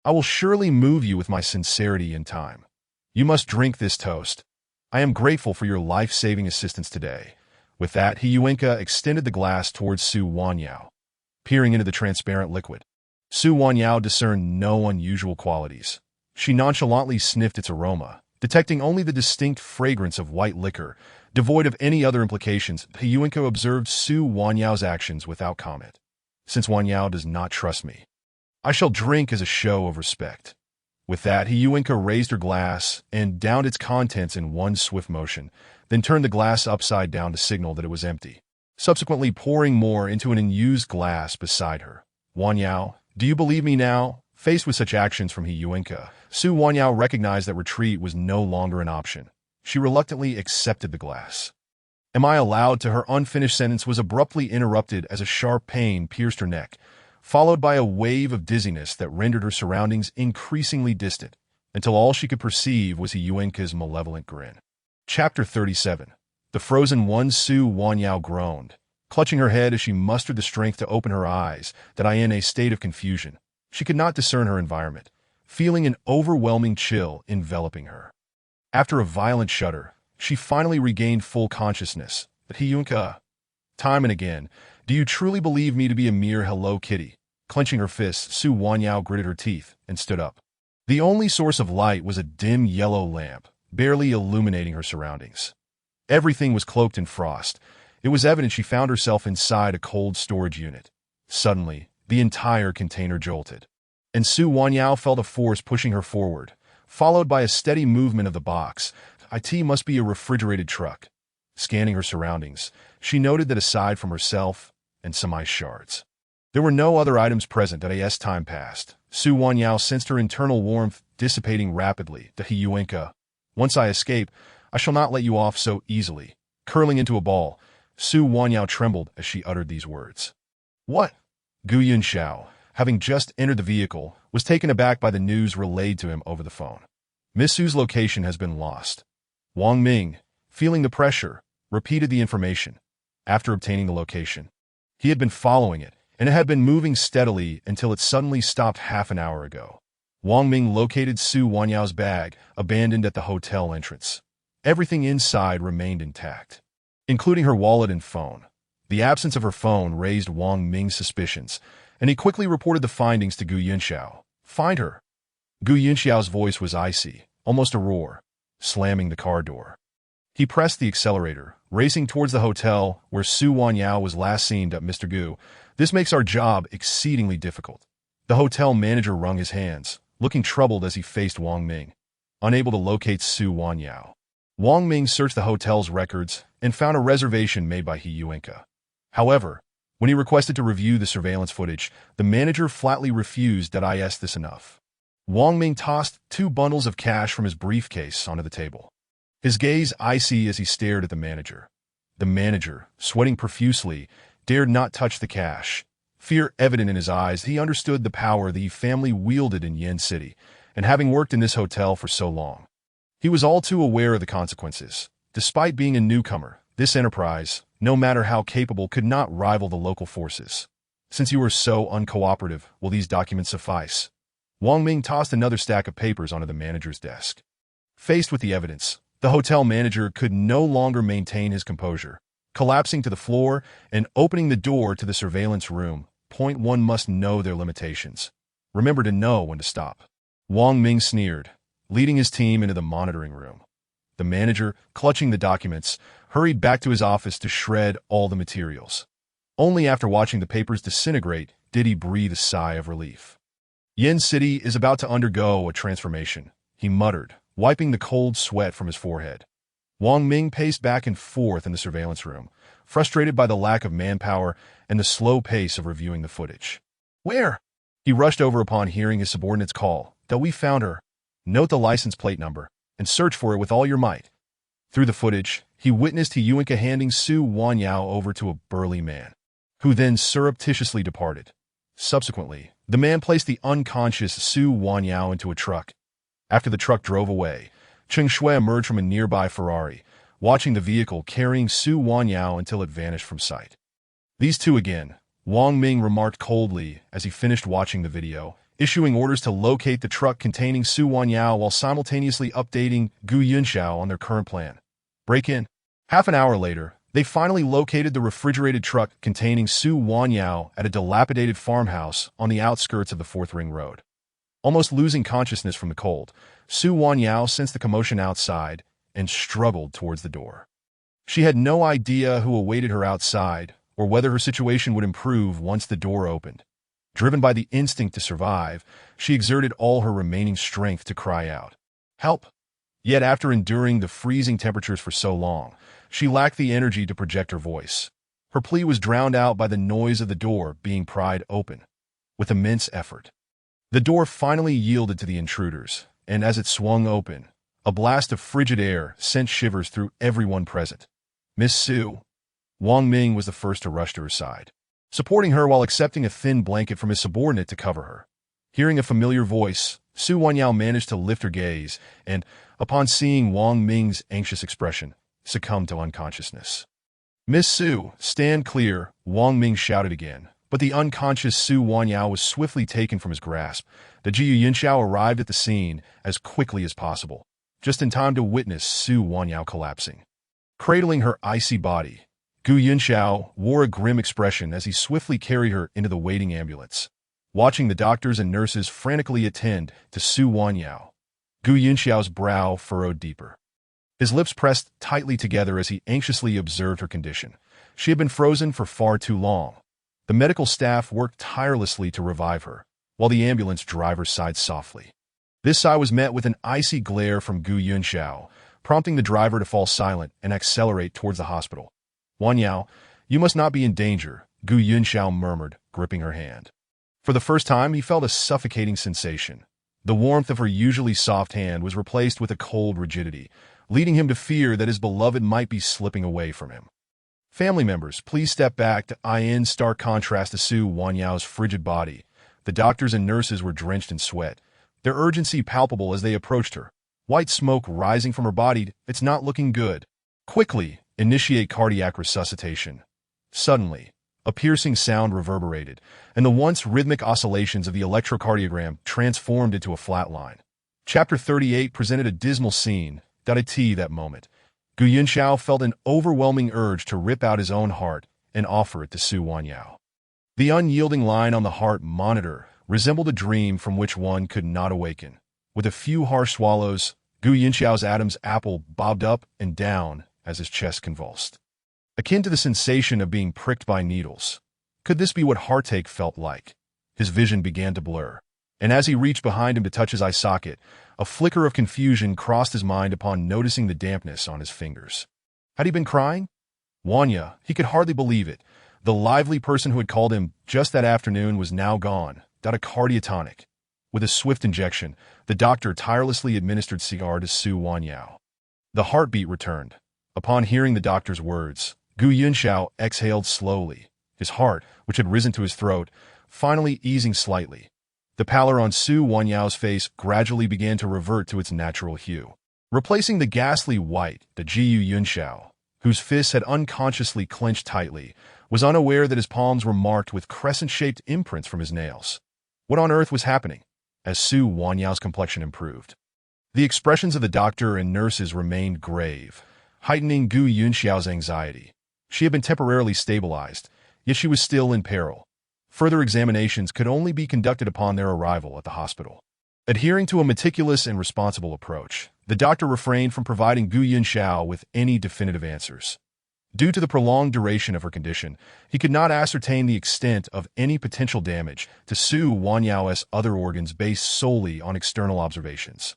I will surely move you with my sincerity in time. You must drink this toast. I am grateful for your life-saving assistance today. With that, Yuinka extended the glass towards Su Wanyao. Peering into the transparent liquid, Su Wanyao discerned no unusual qualities. She nonchalantly sniffed its aroma, detecting only the distinct fragrance of white liquor, devoid of any other implications. Yuinka observed Su Wanyao's actions without comment. Since Wanyao does not trust me, I shall drink as a show of respect. With that, Yuinka raised her glass and downed its contents in one swift motion, then turned the glass upside down to signal that it was empty, subsequently pouring more into an unused glass beside her. Wanyao, do you believe me now? Faced with such actions from Yuinka, Su Wanyao recognized that retreat was no longer an option. She reluctantly accepted the glass. Am I allowed to her unfinished sentence was abruptly interrupted as a sharp pain pierced her neck, followed by a wave of dizziness that rendered her surroundings increasingly distant, until all she could perceive was Yuenka's malevolent grin. Chapter 37. The Frozen One. Su Wanyao groaned, clutching her head as she mustered the strength to open her eyes, that in a state of confusion. She could not discern her environment, feeling an overwhelming chill enveloping her. After a violent shudder, she finally regained full consciousness. But Yuenka, time and again, do you truly believe me to be a mere Hello Kitty? Clenching her fists, Su Wanyao gritted her teeth and stood up. The only source of light was a dim yellow lamp, barely illuminating her surroundings. Everything was cloaked in frost. It was evident she found herself inside a cold storage unit. Suddenly, the entire container jolted, and Su Wanyao felt a force pushing her forward, followed by a steady movement of the box. It must be a refrigerated truck. Scanning her surroundings, she noted that aside from herself and some ice shards, there were no other items present. As time passed, Su Wanyao sensed her internal warmth dissipating rapidly. Yuenka, once I escape, I shall not let you off so easily. Curling into a ball, Su Wanyao trembled as she uttered these words. What? Gu Yunxiao, having just entered the vehicle, was taken aback by the news relayed to him over the phone. Miss Su's location has been lost. Wang Ming, feeling the pressure, repeated the information. After obtaining the location, he had been following it, and it had been moving steadily until it suddenly stopped half an hour ago. Wang Ming located Su Wanyao's bag, abandoned at the hotel entrance. Everything inside remained intact, including her wallet and phone. The absence of her phone raised Wang Ming's suspicions, and he quickly reported the findings to Gu Yunxiao. Find her. Gu Yunxiao's voice was icy, almost a roar, slamming the car door. He pressed the accelerator, racing towards the hotel where Su Wanyao was last seen. Mr. Gu, this makes our job exceedingly difficult. The hotel manager wrung his hands, looking troubled as he faced Wang Ming, unable to locate Su Wanyao. Wang Ming searched the hotel's records and found a reservation made by Yuenka. However, when he requested to review the surveillance footage, the manager flatly refused. Is this enough? Wang Ming tossed 2 bundles of cash from his briefcase onto the table, his gaze icy as he stared at the manager. The manager, sweating profusely, dared not touch the cash. Fear evident in his eyes, he understood the power the family wielded in Yen City, and having worked in this hotel for so long, he was all too aware of the consequences. Despite being a newcomer, this enterprise, no matter how capable, could not rival the local forces. Since you are so uncooperative, will these documents suffice? Wang Ming tossed another stack of papers onto the manager's desk. Faced with the evidence, the hotel manager could no longer maintain his composure. Collapsing to the floor and opening the door to the surveillance room, One must know their limitations. Remember to know when to stop. Wang Ming sneered, leading his team into the monitoring room. The manager, clutching the documents, hurried back to his office to shred all the materials. Only after watching the papers disintegrate did he breathe a sigh of relief. Yen City is about to undergo a transformation, he muttered, wiping the cold sweat from his forehead. Wang Ming paced back and forth in the surveillance room, frustrated by the lack of manpower and the slow pace of reviewing the footage. Where? He rushed over upon hearing his subordinate's call. We found her. Note the license plate number, and search for it with all your might. Through the footage, he witnessed Yuenka handing Su Wanyao over to a burly man, who then surreptitiously departed. Subsequently, the man placed the unconscious Su Wanyao into a truck. After the truck drove away, Cheng Shui emerged from a nearby Ferrari, watching the vehicle carrying Su Wanyao until it vanished from sight. These two again, Wang Ming remarked coldly as he finished watching the video, issuing orders to locate the truck containing Su Wanyao while simultaneously updating Gu Yunxiao on their current plan. Break in. Half an hour later, they finally located the refrigerated truck containing Su Wanyao at a dilapidated farmhouse on the outskirts of the Fourth Ring Road. Almost losing consciousness from the cold, Su Wanyao sensed the commotion outside and struggled towards the door. She had no idea who awaited her outside or whether her situation would improve once the door opened. Driven by the instinct to survive, she exerted all her remaining strength to cry out, "Help!" Yet after enduring the freezing temperatures for so long, she lacked the energy to project her voice. Her plea was drowned out by the noise of the door being pried open. With immense effort, the door finally yielded to the intruders, and as it swung open, a blast of frigid air sent shivers through everyone present. Miss Su. Wang Ming was the first to rush to her side, supporting her while accepting a thin blanket from his subordinate to cover her. Hearing a familiar voice, Su Wanyao managed to lift her gaze and, upon seeing Wang Ming's anxious expression, succumbed to unconsciousness. Miss Su, stand clear, Wang Ming shouted again, but the unconscious Su Wanyao was swiftly taken from his grasp. The Jiu Yunxiao arrived at the scene as quickly as possible, just in time to witness Su Wanyao collapsing. Cradling her icy body, Gu Yunxiao wore a grim expression as he swiftly carried her into the waiting ambulance. Watching the doctors and nurses frantically attend to Su Wanyao, Gu Yunxiao's brow furrowed deeper. His lips pressed tightly together as he anxiously observed her condition. She had been frozen for far too long. The medical staff worked tirelessly to revive her, while the ambulance driver sighed softly. This sigh was met with an icy glare from Gu Yunxiao, prompting the driver to fall silent and accelerate towards the hospital. Wanyao, you must not be in danger, Gu Yunxiao murmured, gripping her hand. For the first time, he felt a suffocating sensation. The warmth of her usually soft hand was replaced with a cold rigidity, leading him to fear that his beloved might be slipping away from him. Family members, please step back to in stark contrast to Su Wanyao's frigid body. The doctors and nurses were drenched in sweat, their urgency palpable as they approached her. White smoke rising from her body, it's not looking good. Quickly, initiate cardiac resuscitation. Suddenly, a piercing sound reverberated, and the once rhythmic oscillations of the electrocardiogram transformed into a flat line. Chapter 38 presented a dismal scene. That moment, Gu Yunxiao felt an overwhelming urge to rip out his own heart and offer it to Su Wanyao. The unyielding line on the heart monitor resembled a dream from which one could not awaken. With a few harsh swallows, Gu Yunxiao's Adam's apple bobbed up and down as his chest convulsed, akin to the sensation of being pricked by needles. Could this be what heartache felt like? His vision began to blur, and as he reached behind him to touch his eye socket, a flicker of confusion crossed his mind upon noticing the dampness on his fingers. Had he been crying? Wanya, he could hardly believe it. The lively person who had called him just that afternoon was now gone. A cardiotonic. With a swift injection, the doctor tirelessly administered cigar to Su Wanyao. The heartbeat returned. Upon hearing the doctor's words, Gu Yunxiao exhaled slowly, his heart, which had risen to his throat, finally easing slightly. The pallor on Su Wanyao's face gradually began to revert to its natural hue, replacing the ghastly white. The Jiu Yunxiao, whose fists had unconsciously clenched tightly, was unaware that his palms were marked with crescent-shaped imprints from his nails. What on earth was happening? As Su Wanyao's complexion improved, the expressions of the doctor and nurses remained grave, heightening Gu Yunxiao's anxiety. She had been temporarily stabilized, yet she was still in peril. Further examinations could only be conducted upon their arrival at the hospital. Adhering to a meticulous and responsible approach, the doctor refrained from providing Gu Yunxiao with any definitive answers. Due to the prolonged duration of her condition, he could not ascertain the extent of any potential damage to Su Wanyao's other organs based solely on external observations.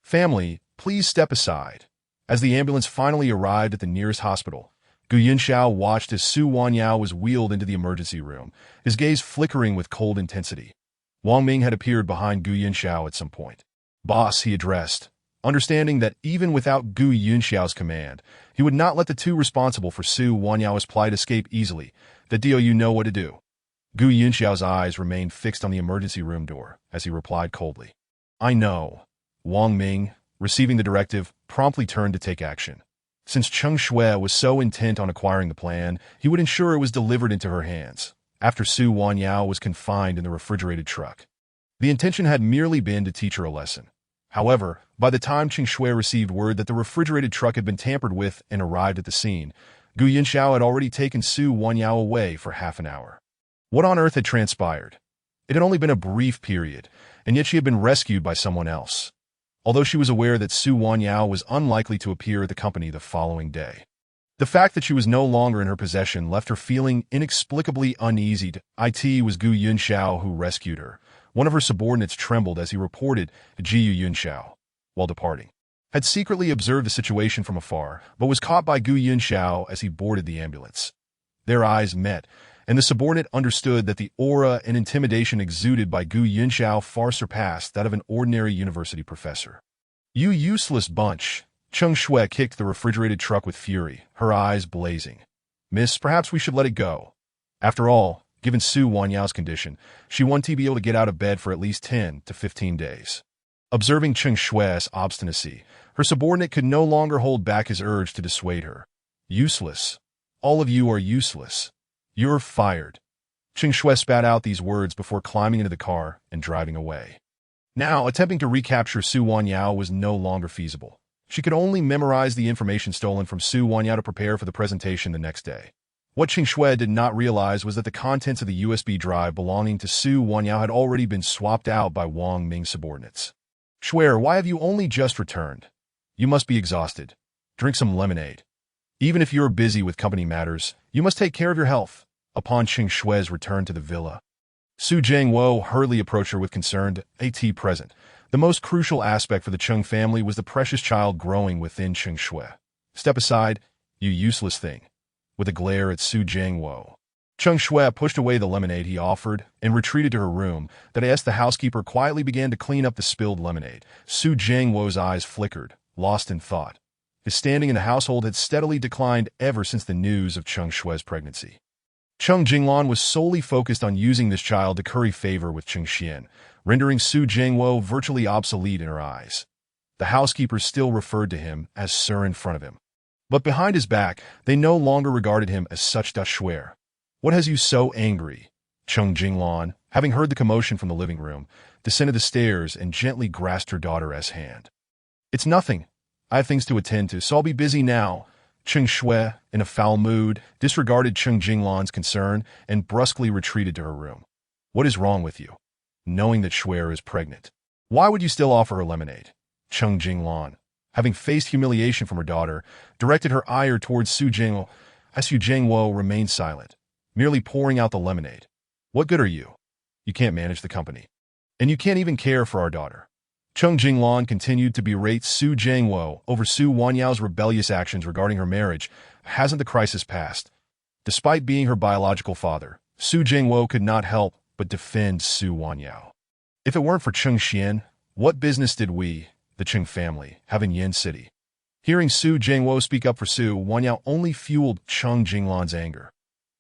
Family, please step aside. As the ambulance finally arrived at the nearest hospital, Gu Yunxiao watched as Su Wanyao was wheeled into the emergency room, his gaze flickering with cold intensity. Wang Ming had appeared behind Gu Yunxiao at some point. Boss, he addressed, understanding that even without Gu Yunxiao's command, he would not let the two responsible for Su Wanyao's plight escape easily. That deal, you know what to do. Gu Yunxiao's eyes remained fixed on the emergency room door as he replied coldly. I know. Wang Ming, receiving the directive, promptly turned to take action. Since Cheng Shui was so intent on acquiring the plan, he would ensure it was delivered into her hands, after Su Wanyao was confined in the refrigerated truck. The intention had merely been to teach her a lesson. However, by the time Cheng Shui received word that the refrigerated truck had been tampered with and arrived at the scene, Gu Yunxiao had already taken Su Wanyao away for half an hour. What on earth had transpired? It had only been a brief period, and yet she had been rescued by someone else, although she was aware that Su Wanyao was unlikely to appear at the company the following day. The fact that she was no longer in her possession left her feeling inexplicably uneasy. It was Gu Yunxiao who rescued her. One of her subordinates trembled as he reported to Jiu Yunxiao, while departing, had secretly observed the situation from afar, but was caught by Gu Yunxiao as he boarded the ambulance. Their eyes met, and the subordinate understood that the aura and intimidation exuded by Gu Yunxiao far surpassed that of an ordinary university professor. You useless bunch, Cheng Shui kicked the refrigerated truck with fury, her eyes blazing. Miss, perhaps we should let it go. After all, given Su Wanyao's condition, she wanted to be able to get out of bed for at least 10 to 15 days. Observing Cheng Shui's obstinacy, her subordinate could no longer hold back his urge to dissuade her. Useless. All of you are useless. You're fired. Cheng Shui spat out these words before climbing into the car and driving away. Now, attempting to recapture Su Wanyao was no longer feasible. She could only memorize the information stolen from Su Wanyao to prepare for the presentation the next day. What Cheng Shui did not realize was that the contents of the USB drive belonging to Su Wanyao had already been swapped out by Wang Ming's subordinates. Shui, why have you only just returned? You must be exhausted. Drink some lemonade. Even if you're busy with company matters, you must take care of your health. Upon Cheng Shui's return to the villa, Su Jiangwo hurriedly approached her with concerned, "At present, the most crucial aspect for the Cheng family was the precious child growing within Cheng Shui. Step aside, you useless thing." With a glare at Su Jiangwo, Cheng Shui pushed away the lemonade he offered and retreated to her room. That as the housekeeper quietly began to clean up the spilled lemonade, Su Jiangwo's eyes flickered, lost in thought. His standing in the household had steadily declined ever since the news of Cheng Shui's pregnancy. Cheng Jinglan was solely focused on using this child to curry favor with Cheng Xian, rendering Su Jiangwo virtually obsolete in her eyes. The housekeepers still referred to him as Sir in front of him. But behind his back, they no longer regarded him as such. Shui, what has you so angry? Cheng Jinglan, having heard the commotion from the living room, descended the stairs and gently grasped her daughter's hand. It's nothing. I have things to attend to, so I'll be busy now. Cheng Shui, in a foul mood, disregarded Cheng Jinglan's concern and brusquely retreated to her room. What is wrong with you? Knowing that Shui is pregnant, why would you still offer her lemonade? Cheng Jinglan, having faced humiliation from her daughter, directed her ire towards Su Jiangwo. As Su Jiangwo remained silent, merely pouring out the lemonade. What good are you? You can't manage the company. And you can't even care for our daughter. Cheng Jinglan continued to berate Su Jiangwo over Su Wanyao's rebellious actions regarding her marriage. Hasn't the crisis passed? Despite being her biological father, Su Jiangwo could not help but defend Su Wanyao. If it weren't for Cheng Xian, what business did we, the Cheng family, have in Yin City? Hearing Su Jiangwo speak up for Su Wanyao only fueled Cheng Jinglan's anger.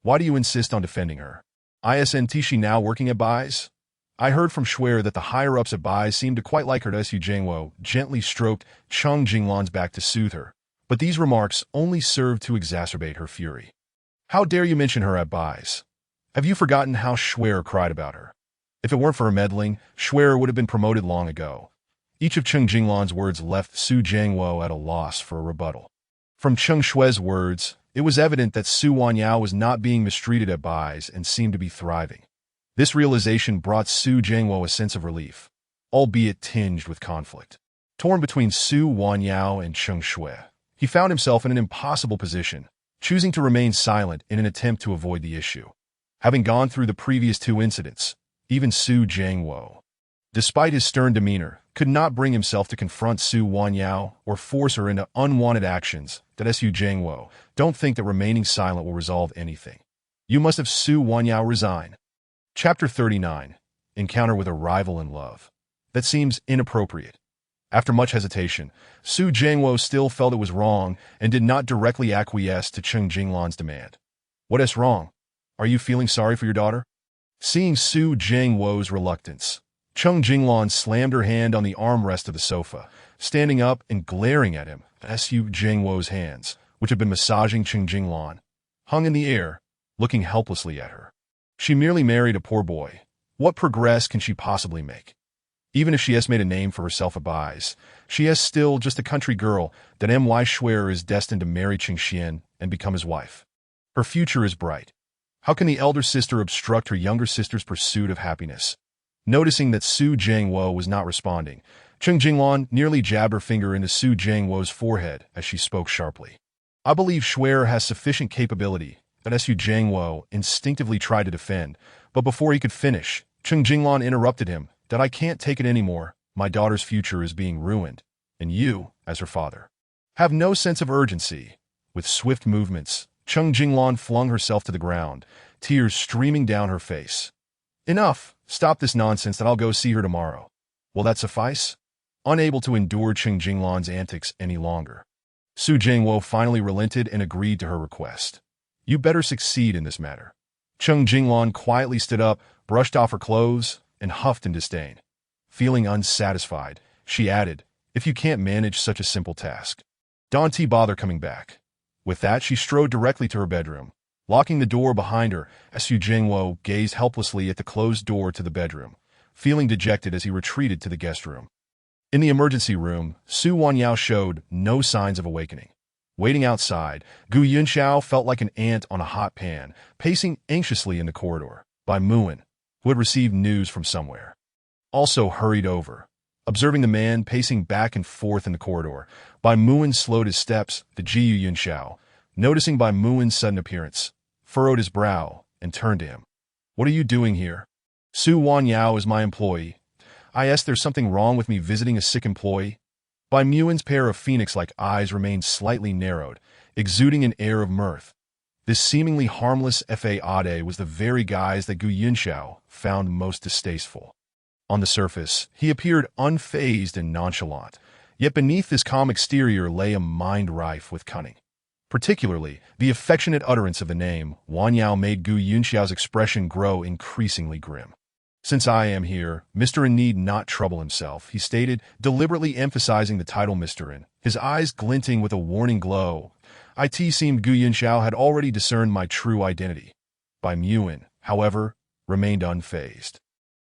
Why do you insist on defending her? Isn't she now working at Bai's? I heard from Shui that the higher-ups at Bai's seemed to quite like her. Su Jiangwo gently stroked Cheng Jinglan's back to soothe her, but these remarks only served to exacerbate her fury. How dare you mention her at Bai's? Have you forgotten how Shui cried about her? If it weren't for her meddling, Shui would have been promoted long ago. Each of Cheng Jinglan's words left Su Jiangwo at a loss for a rebuttal. From Cheng Shui's words, it was evident that Su Wanyao was not being mistreated at Bai's and seemed to be thriving. This realization brought Su Jiangwo a sense of relief, albeit tinged with conflict. Torn between Su Wanyao and Cheng Shui, he found himself in an impossible position, choosing to remain silent in an attempt to avoid the issue. Having gone through the previous two incidents, even Su Jiangwo, despite his stern demeanor, could not bring himself to confront Su Wanyao or force her into unwanted actions. Su Jiangwo, don't think that remaining silent will resolve anything. You must have Su Wanyao resign. Chapter 39. Encounter with a rival in love. That seems inappropriate. After much hesitation, Su Jiangwo still felt it was wrong and did not directly acquiesce to Cheng Jinglan's demand. What is wrong? Are you feeling sorry for your daughter? Seeing Su Jiangwo's reluctance, Cheng Jinglan slammed her hand on the armrest of the sofa, standing up and glaring at him. Su Jiangwo's hands, which had been massaging Cheng Jinglan, hung in the air, looking helplessly at her. She merely married a poor boy. What progress can she possibly make? Even if she has made a name for herself at Bai's, she is still just a country girl. My Shui is destined to marry Cheng Xian and become his wife. Her future is bright. How can the elder sister obstruct her younger sister's pursuit of happiness? Noticing that Su Jiangwo was not responding, Cheng Jinglan nearly jabbed her finger into Su Jiangwo's forehead as she spoke sharply. I believe Shui has sufficient capability. Su Jiangwo instinctively tried to defend, but before he could finish, Cheng Jinglan interrupted him. I can't take it anymore. My daughter's future is being ruined, and you, as her father, have no sense of urgency. With swift movements, Cheng Jinglan flung herself to the ground, tears streaming down her face. Enough! Stop this nonsense and I'll go see her tomorrow. Will that suffice? unable to endure Cheng Jinglan's antics any longer. Su Jingwo finally relented and agreed to her request. You better succeed in this matter. Cheng Jinglan quietly stood up, brushed off her clothes, and huffed in disdain. Feeling unsatisfied, she added, if you can't manage such a simple task, don't bother coming back. With that, she strode directly to her bedroom, locking the door behind her as Su Jingwo gazed helplessly at the closed door to the bedroom, feeling dejected as he retreated to the guest room. In the emergency room, Su Wanyao showed no signs of awakening. Waiting outside, Gu Yunxiao felt like an ant on a hot pan, pacing anxiously in the corridor. Bai Muan, who had received news from somewhere, also hurried over. Observing the man pacing back and forth in the corridor, Bai Muan slowed his steps. The Jiu Yunxiao, noticing Bai Muan's sudden appearance, furrowed his brow and turned to him. What are you doing here? Su Wanyao is my employee. There's something wrong with me visiting a sick employee? Bai Muan's pair of phoenix-like eyes remained slightly narrowed, exuding an air of mirth. This seemingly harmless Fade was the very guise that Gu Yunxiao found most distasteful. On the surface, he appeared unfazed and nonchalant, yet beneath this calm exterior lay a mind rife with cunning. Particularly, the affectionate utterance of the name Wanyao made Gu Yunxiao's expression grow increasingly grim. Since I am here, Mr. N need not trouble himself, he stated, deliberately emphasizing the title Mr. N, his eyes glinting with a warning glow. It seemed Gu Yunxiao had already discerned my true identity. Bai Muan, however, remained unfazed.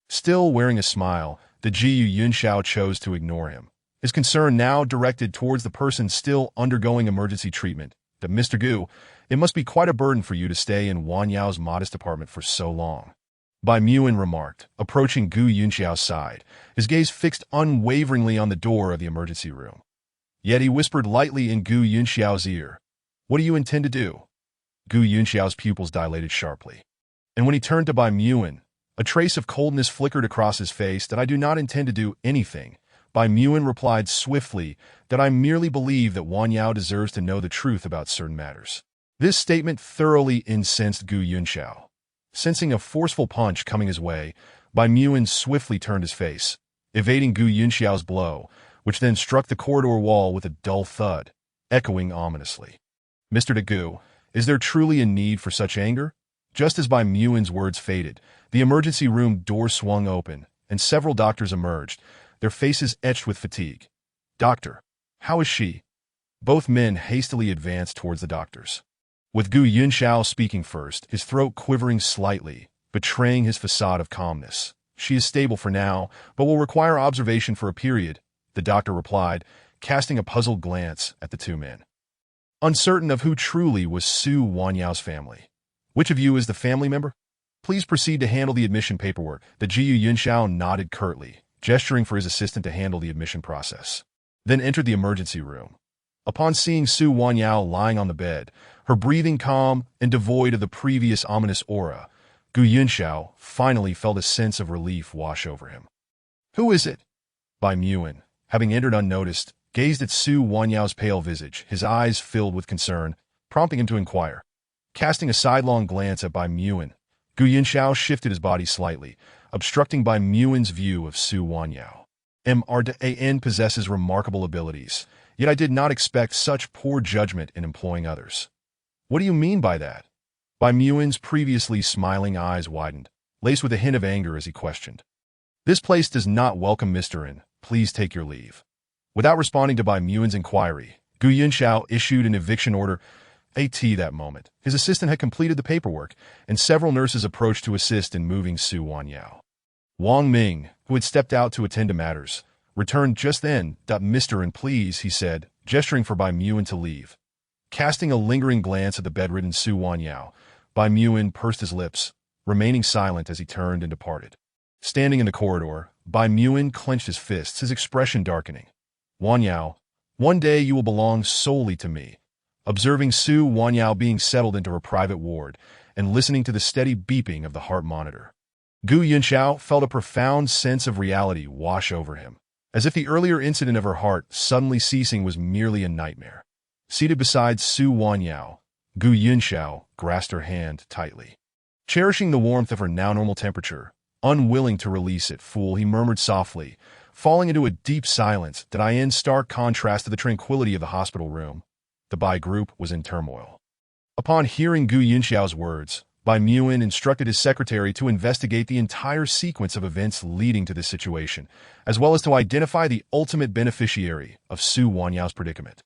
Still wearing a smile, the Jiu Yunxiao chose to ignore him, his concern now directed towards the person still undergoing emergency treatment. That Mr. Gu, it must be quite a burden for you to stay in Wanyao's modest apartment for so long. Bai Muan remarked, approaching Gu Yunxiao's side, his gaze fixed unwaveringly on the door of the emergency room. Yet he whispered lightly in Gu Yunxiao's ear, what do you intend to do? Gu Yunxiao's pupils dilated sharply. And when he turned to Bai Muan, a trace of coldness flickered across his face. That I do not intend to do anything. Bai Muan replied swiftly, that I merely believe that Wanyao deserves to know the truth about certain matters. This statement thoroughly incensed Gu Yunxiao. Sensing a forceful punch coming his way, Bai Muan swiftly turned his face, evading Gu Yunxiao's blow, which then struck the corridor wall with a dull thud, echoing ominously. Mr. De Gu, is there truly a need for such anger? Just as Bai Muan's words faded, the emergency room door swung open, and several doctors emerged, their faces etched with fatigue. Doctor, how is she? Both men hastily advanced towards the doctors, with Gu Yunxiao speaking first, his throat quivering slightly, betraying his facade of calmness. She is stable for now, but will require observation for a period, the doctor replied, casting a puzzled glance at the two men. Uncertain of who truly was Su Wanyao's family. Which of you is the family member? Please proceed to handle the admission paperwork. The Jiu Yunxiao nodded curtly, gesturing for his assistant to handle the admission process. Then entered the emergency room. Upon seeing Su Wanyao lying on the bed, her breathing calm and devoid of the previous ominous aura, Gu Yunxiao finally felt a sense of relief wash over him. Who is it? Bai Muan, having entered unnoticed, gazed at Su Wanyao's pale visage, his eyes filled with concern, prompting him to inquire. Casting a sidelong glance at Bai Muan, Gu Yunxiao shifted his body slightly, obstructing Bai Muan's view of Su Wanyao. Mrdan possesses remarkable abilities, yet I did not expect such poor judgment in employing others. What do you mean by that? Bai Muan's previously smiling eyes widened, laced with a hint of anger as he questioned. This place does not welcome Mr. N. Please take your leave. Without responding to Bai Muan's inquiry, Gu Yunxiao issued an eviction order. That moment, his assistant had completed the paperwork, and several nurses approached to assist in moving Su Wanyao. Wang Ming, who had stepped out to attend to matters, returned just then. Mr. N, please, he said, gesturing for Bai Muan to leave. Casting a lingering glance at the bedridden Su Wanyao, Bai Muan pursed his lips, remaining silent as he turned and departed. Standing in the corridor, Bai Muan clenched his fists, his expression darkening. Wanyao, one day you will belong solely to me. Observing Su Wanyao being settled into her private ward and listening to the steady beeping of the heart monitor, Gu Yunxiao felt a profound sense of reality wash over him, as if the earlier incident of her heart suddenly ceasing was merely a nightmare. Seated beside Su Wanyao, Gu Yunxiao grasped her hand tightly. Cherishing the warmth of her now normal temperature, unwilling to release it, he murmured softly, falling into a deep silence that in stark contrast to the tranquility of the hospital room. The Bai group was in turmoil. Upon hearing Gu Yunxiao's words, Bai Muin instructed his secretary to investigate the entire sequence of events leading to this situation, as well as to identify the ultimate beneficiary of Su Wanyao's predicament.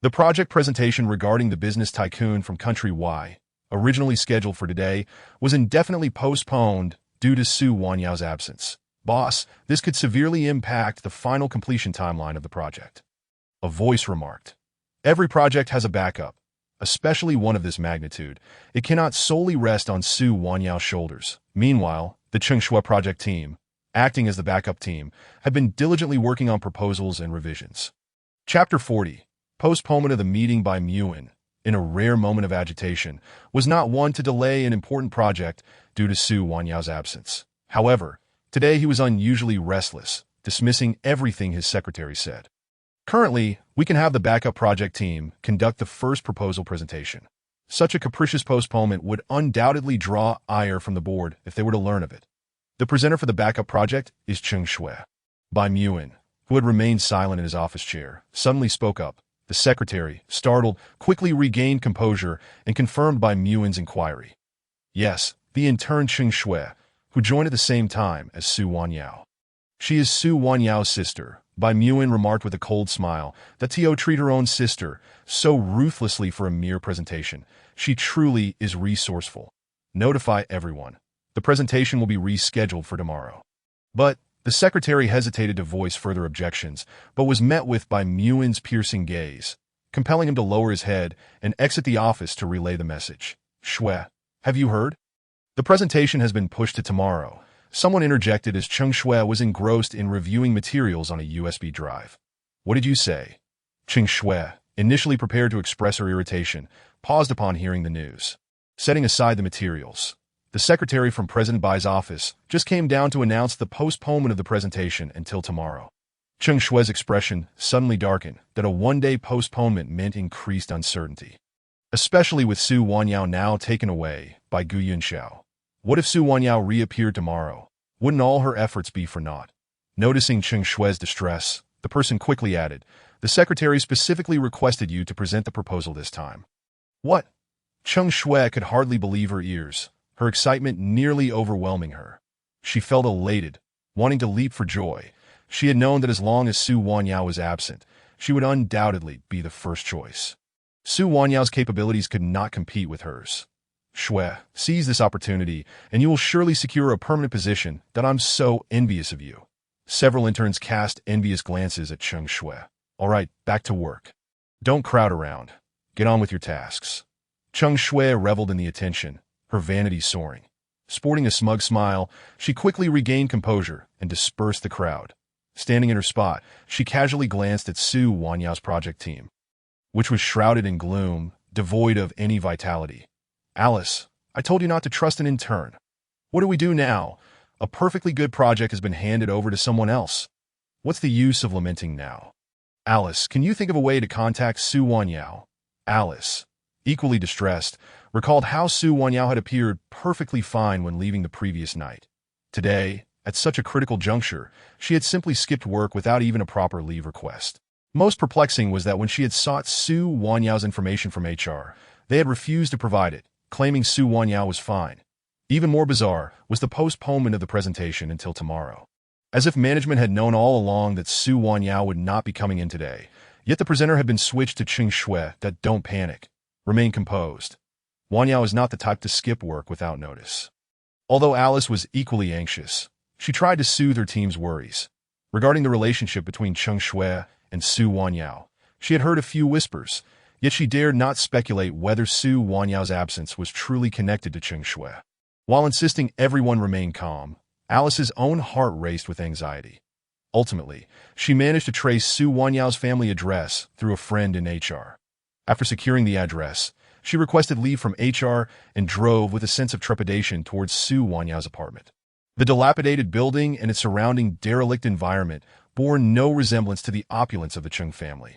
The project presentation regarding the business tycoon from Country Y, originally scheduled for today, was indefinitely postponed due to Su Wanyao's absence. Boss, this could severely impact the final completion timeline of the project. A voice remarked. Every project has a backup, especially one of this magnitude. It cannot solely rest on Su Wanyao's shoulders. Meanwhile, the Chengshui project team, acting as the backup team, had been diligently working on proposals and revisions. Chapter 40. Postponement of the meeting by Muin, in a rare moment of agitation, was not one to delay an important project due to Su Wanyao's absence. However, today he was unusually restless, dismissing everything his secretary said. Currently, we can have the backup project team conduct the first proposal presentation. Such a capricious postponement would undoubtedly draw ire from the board if they were to learn of it. The presenter for the backup project is Cheng Shui. Bai Muin, who had remained silent in his office chair, suddenly spoke up. The secretary, startled, quickly regained composure and confirmed Bai Muin's inquiry. Yes, the intern Cheng Shui, who joined at the same time as Su Wanyao. She is Su Wanyao's sister. Bai Muin remarked with a cold smile that Tio treat her own sister so ruthlessly for a mere presentation. She truly is resourceful. Notify everyone. The presentation will be rescheduled for tomorrow. But the secretary hesitated to voice further objections, but was met with Bai Muin's piercing gaze, compelling him to lower his head and exit the office to relay the message. Shui, have you heard? The presentation has been pushed to tomorrow. Someone interjected as Cheng Shui was engrossed in reviewing materials on a USB drive. What did you say? Cheng Shui, initially prepared to express her irritation, paused upon hearing the news. Setting aside the materials, the secretary from President Bai's office just came down to announce the postponement of the presentation until tomorrow. Cheng Shui's expression suddenly darkened that a one-day postponement meant increased uncertainty. Especially with Su Wanyao now taken away by Gu Yunxiao. What if Su Wanyao reappeared tomorrow? Wouldn't all her efforts be for naught? Noticing Cheng Shui's distress, the person quickly added, the secretary specifically requested you to present the proposal this time. What? Cheng Shui could hardly believe her ears, her excitement nearly overwhelming her. She felt elated, wanting to leap for joy. She had known that as long as Su Wanyao was absent, she would undoubtedly be the first choice. Su Wanyao's capabilities could not compete with hers. Shui, seize this opportunity, and you will surely secure a permanent position that I'm so envious of you. Several interns cast envious glances at Cheng Shui. All right, back to work. Don't crowd around. Get on with your tasks. Cheng Shui reveled in the attention, her vanity soaring. Sporting a smug smile, she quickly regained composure and dispersed the crowd. Standing in her spot, she casually glanced at Su Wanyao's project team, which was shrouded in gloom, devoid of any vitality. Alice, I told you not to trust an intern. What do we do now? A perfectly good project has been handed over to someone else. What's the use of lamenting now? Alice, can you think of a way to contact Su Wanyao? Alice, equally distressed, recalled how Su Wanyao had appeared perfectly fine when leaving the previous night. Today, at such a critical juncture, she had simply skipped work without even a proper leave request. Most perplexing was that when she had sought Su Wanyao's information from HR, they had refused to provide it, claiming Su Wanyao was fine. Even more bizarre was the postponement of the presentation until tomorrow. As if management had known all along that Su Wanyao would not be coming in today, yet the presenter had been switched to Cheng Shui that don't panic, remain composed. Wanyao is not the type to skip work without notice. Although Alice was equally anxious, she tried to soothe her team's worries. Regarding the relationship between Cheng Shui and Su Wanyao, she had heard a few whispers, yet she dared not speculate whether Su Wanyao's absence was truly connected to Cheng Shui. While insisting everyone remain calm, Alice's own heart raced with anxiety. Ultimately, she managed to trace Su Wanyao's family address through a friend in HR. After securing the address, she requested leave from HR and drove with a sense of trepidation towards Su Wanyao's apartment. The dilapidated building and its surrounding derelict environment bore no resemblance to the opulence of the Cheng family.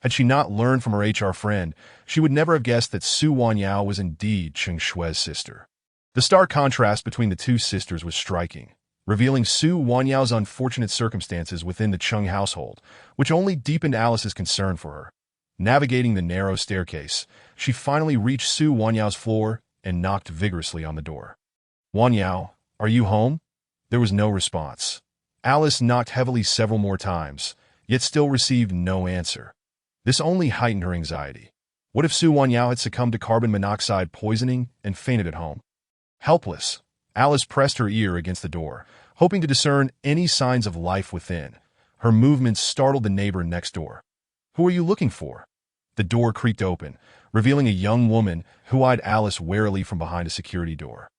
Had she not learned from her HR friend, she would never have guessed that Su Wanyao was indeed Cheng Shui's sister. The stark contrast between the two sisters was striking. revealing Su Wanyao's unfortunate circumstances within the Chung household, which only deepened Alice's concern for her. Navigating the narrow staircase, she finally reached Su Wanyao's floor and knocked vigorously on the door. "Wanyao, are you home?" There was no response. Alice knocked heavily several more times, yet still received no answer. This only heightened her anxiety. What if Su Wanyao had succumbed to carbon monoxide poisoning and fainted at home? Helpless, Alice pressed her ear against the door, hoping to discern any signs of life within. Her movements startled the neighbor next door. "Who are you looking for?" The door creaked open, revealing a young woman who eyed Alice warily from behind a security door.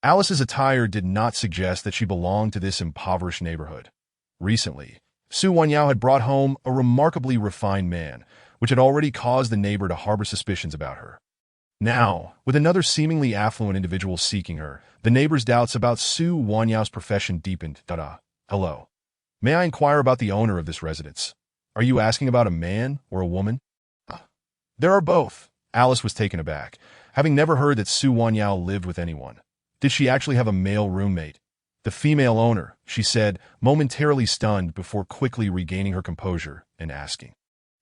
Alice's attire did not suggest that she belonged to this impoverished neighborhood. Recently, Su Wanyao had brought home a remarkably refined man, which had already caused the neighbor to harbor suspicions about her. Now, with another seemingly affluent individual seeking her, the neighbor's doubts about Su Wanyao's profession deepened. "Hello. May I inquire about the owner of this residence? Are you asking about a man or a woman?" "There are both." Alice was taken aback, having never heard that Su Wanyao lived with anyone. Did she actually have a male roommate? "The female owner," she said, momentarily stunned before quickly regaining her composure and asking.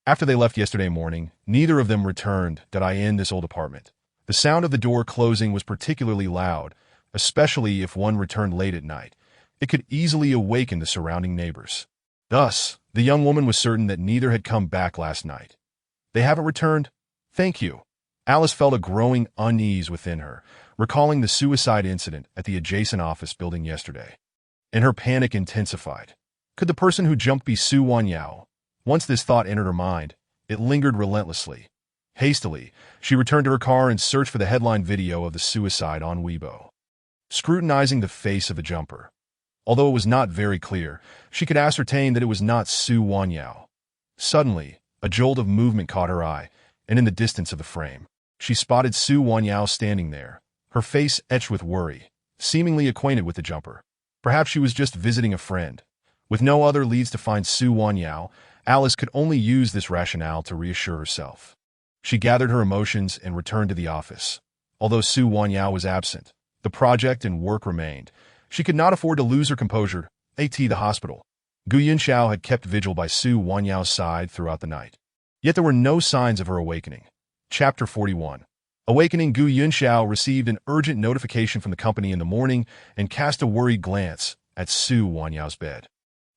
"After they left yesterday morning, neither of them returned in this old apartment. The sound of the door closing was particularly loud, especially if one returned late at night. It could easily awaken the surrounding neighbors. Thus, the young woman was certain that neither had come back last night. They haven't returned? Thank you." Alice felt a growing unease within her, recalling the suicide incident at the adjacent office building yesterday. And her panic intensified. Could the person who jumped be Su Wanyao? Once this thought entered her mind, it lingered relentlessly. Hastily, she returned to her car and searched for the headline video of the suicide on Weibo. Scrutinizing the face of the jumper. Although it was not very clear, she could ascertain that it was not Su Wanyao. Suddenly, a jolt of movement caught her eye, and in the distance of the frame, she spotted Su Wanyao standing there, her face etched with worry, seemingly acquainted with the jumper. Perhaps she was just visiting a friend. With no other leads to find Su Wanyao, Alice could only use this rationale to reassure herself. She gathered her emotions and returned to the office. Although Su Wanyao was absent, the project and work remained. She could not afford to lose her composure. The hospital. Gu Yunxiao had kept vigil by Su Wanyao's side throughout the night. Yet there were no signs of her awakening. Chapter 41. Awakening. Gu Yunxiao received an urgent notification from the company in the morning and cast a worried glance at Su Wanyao's bed.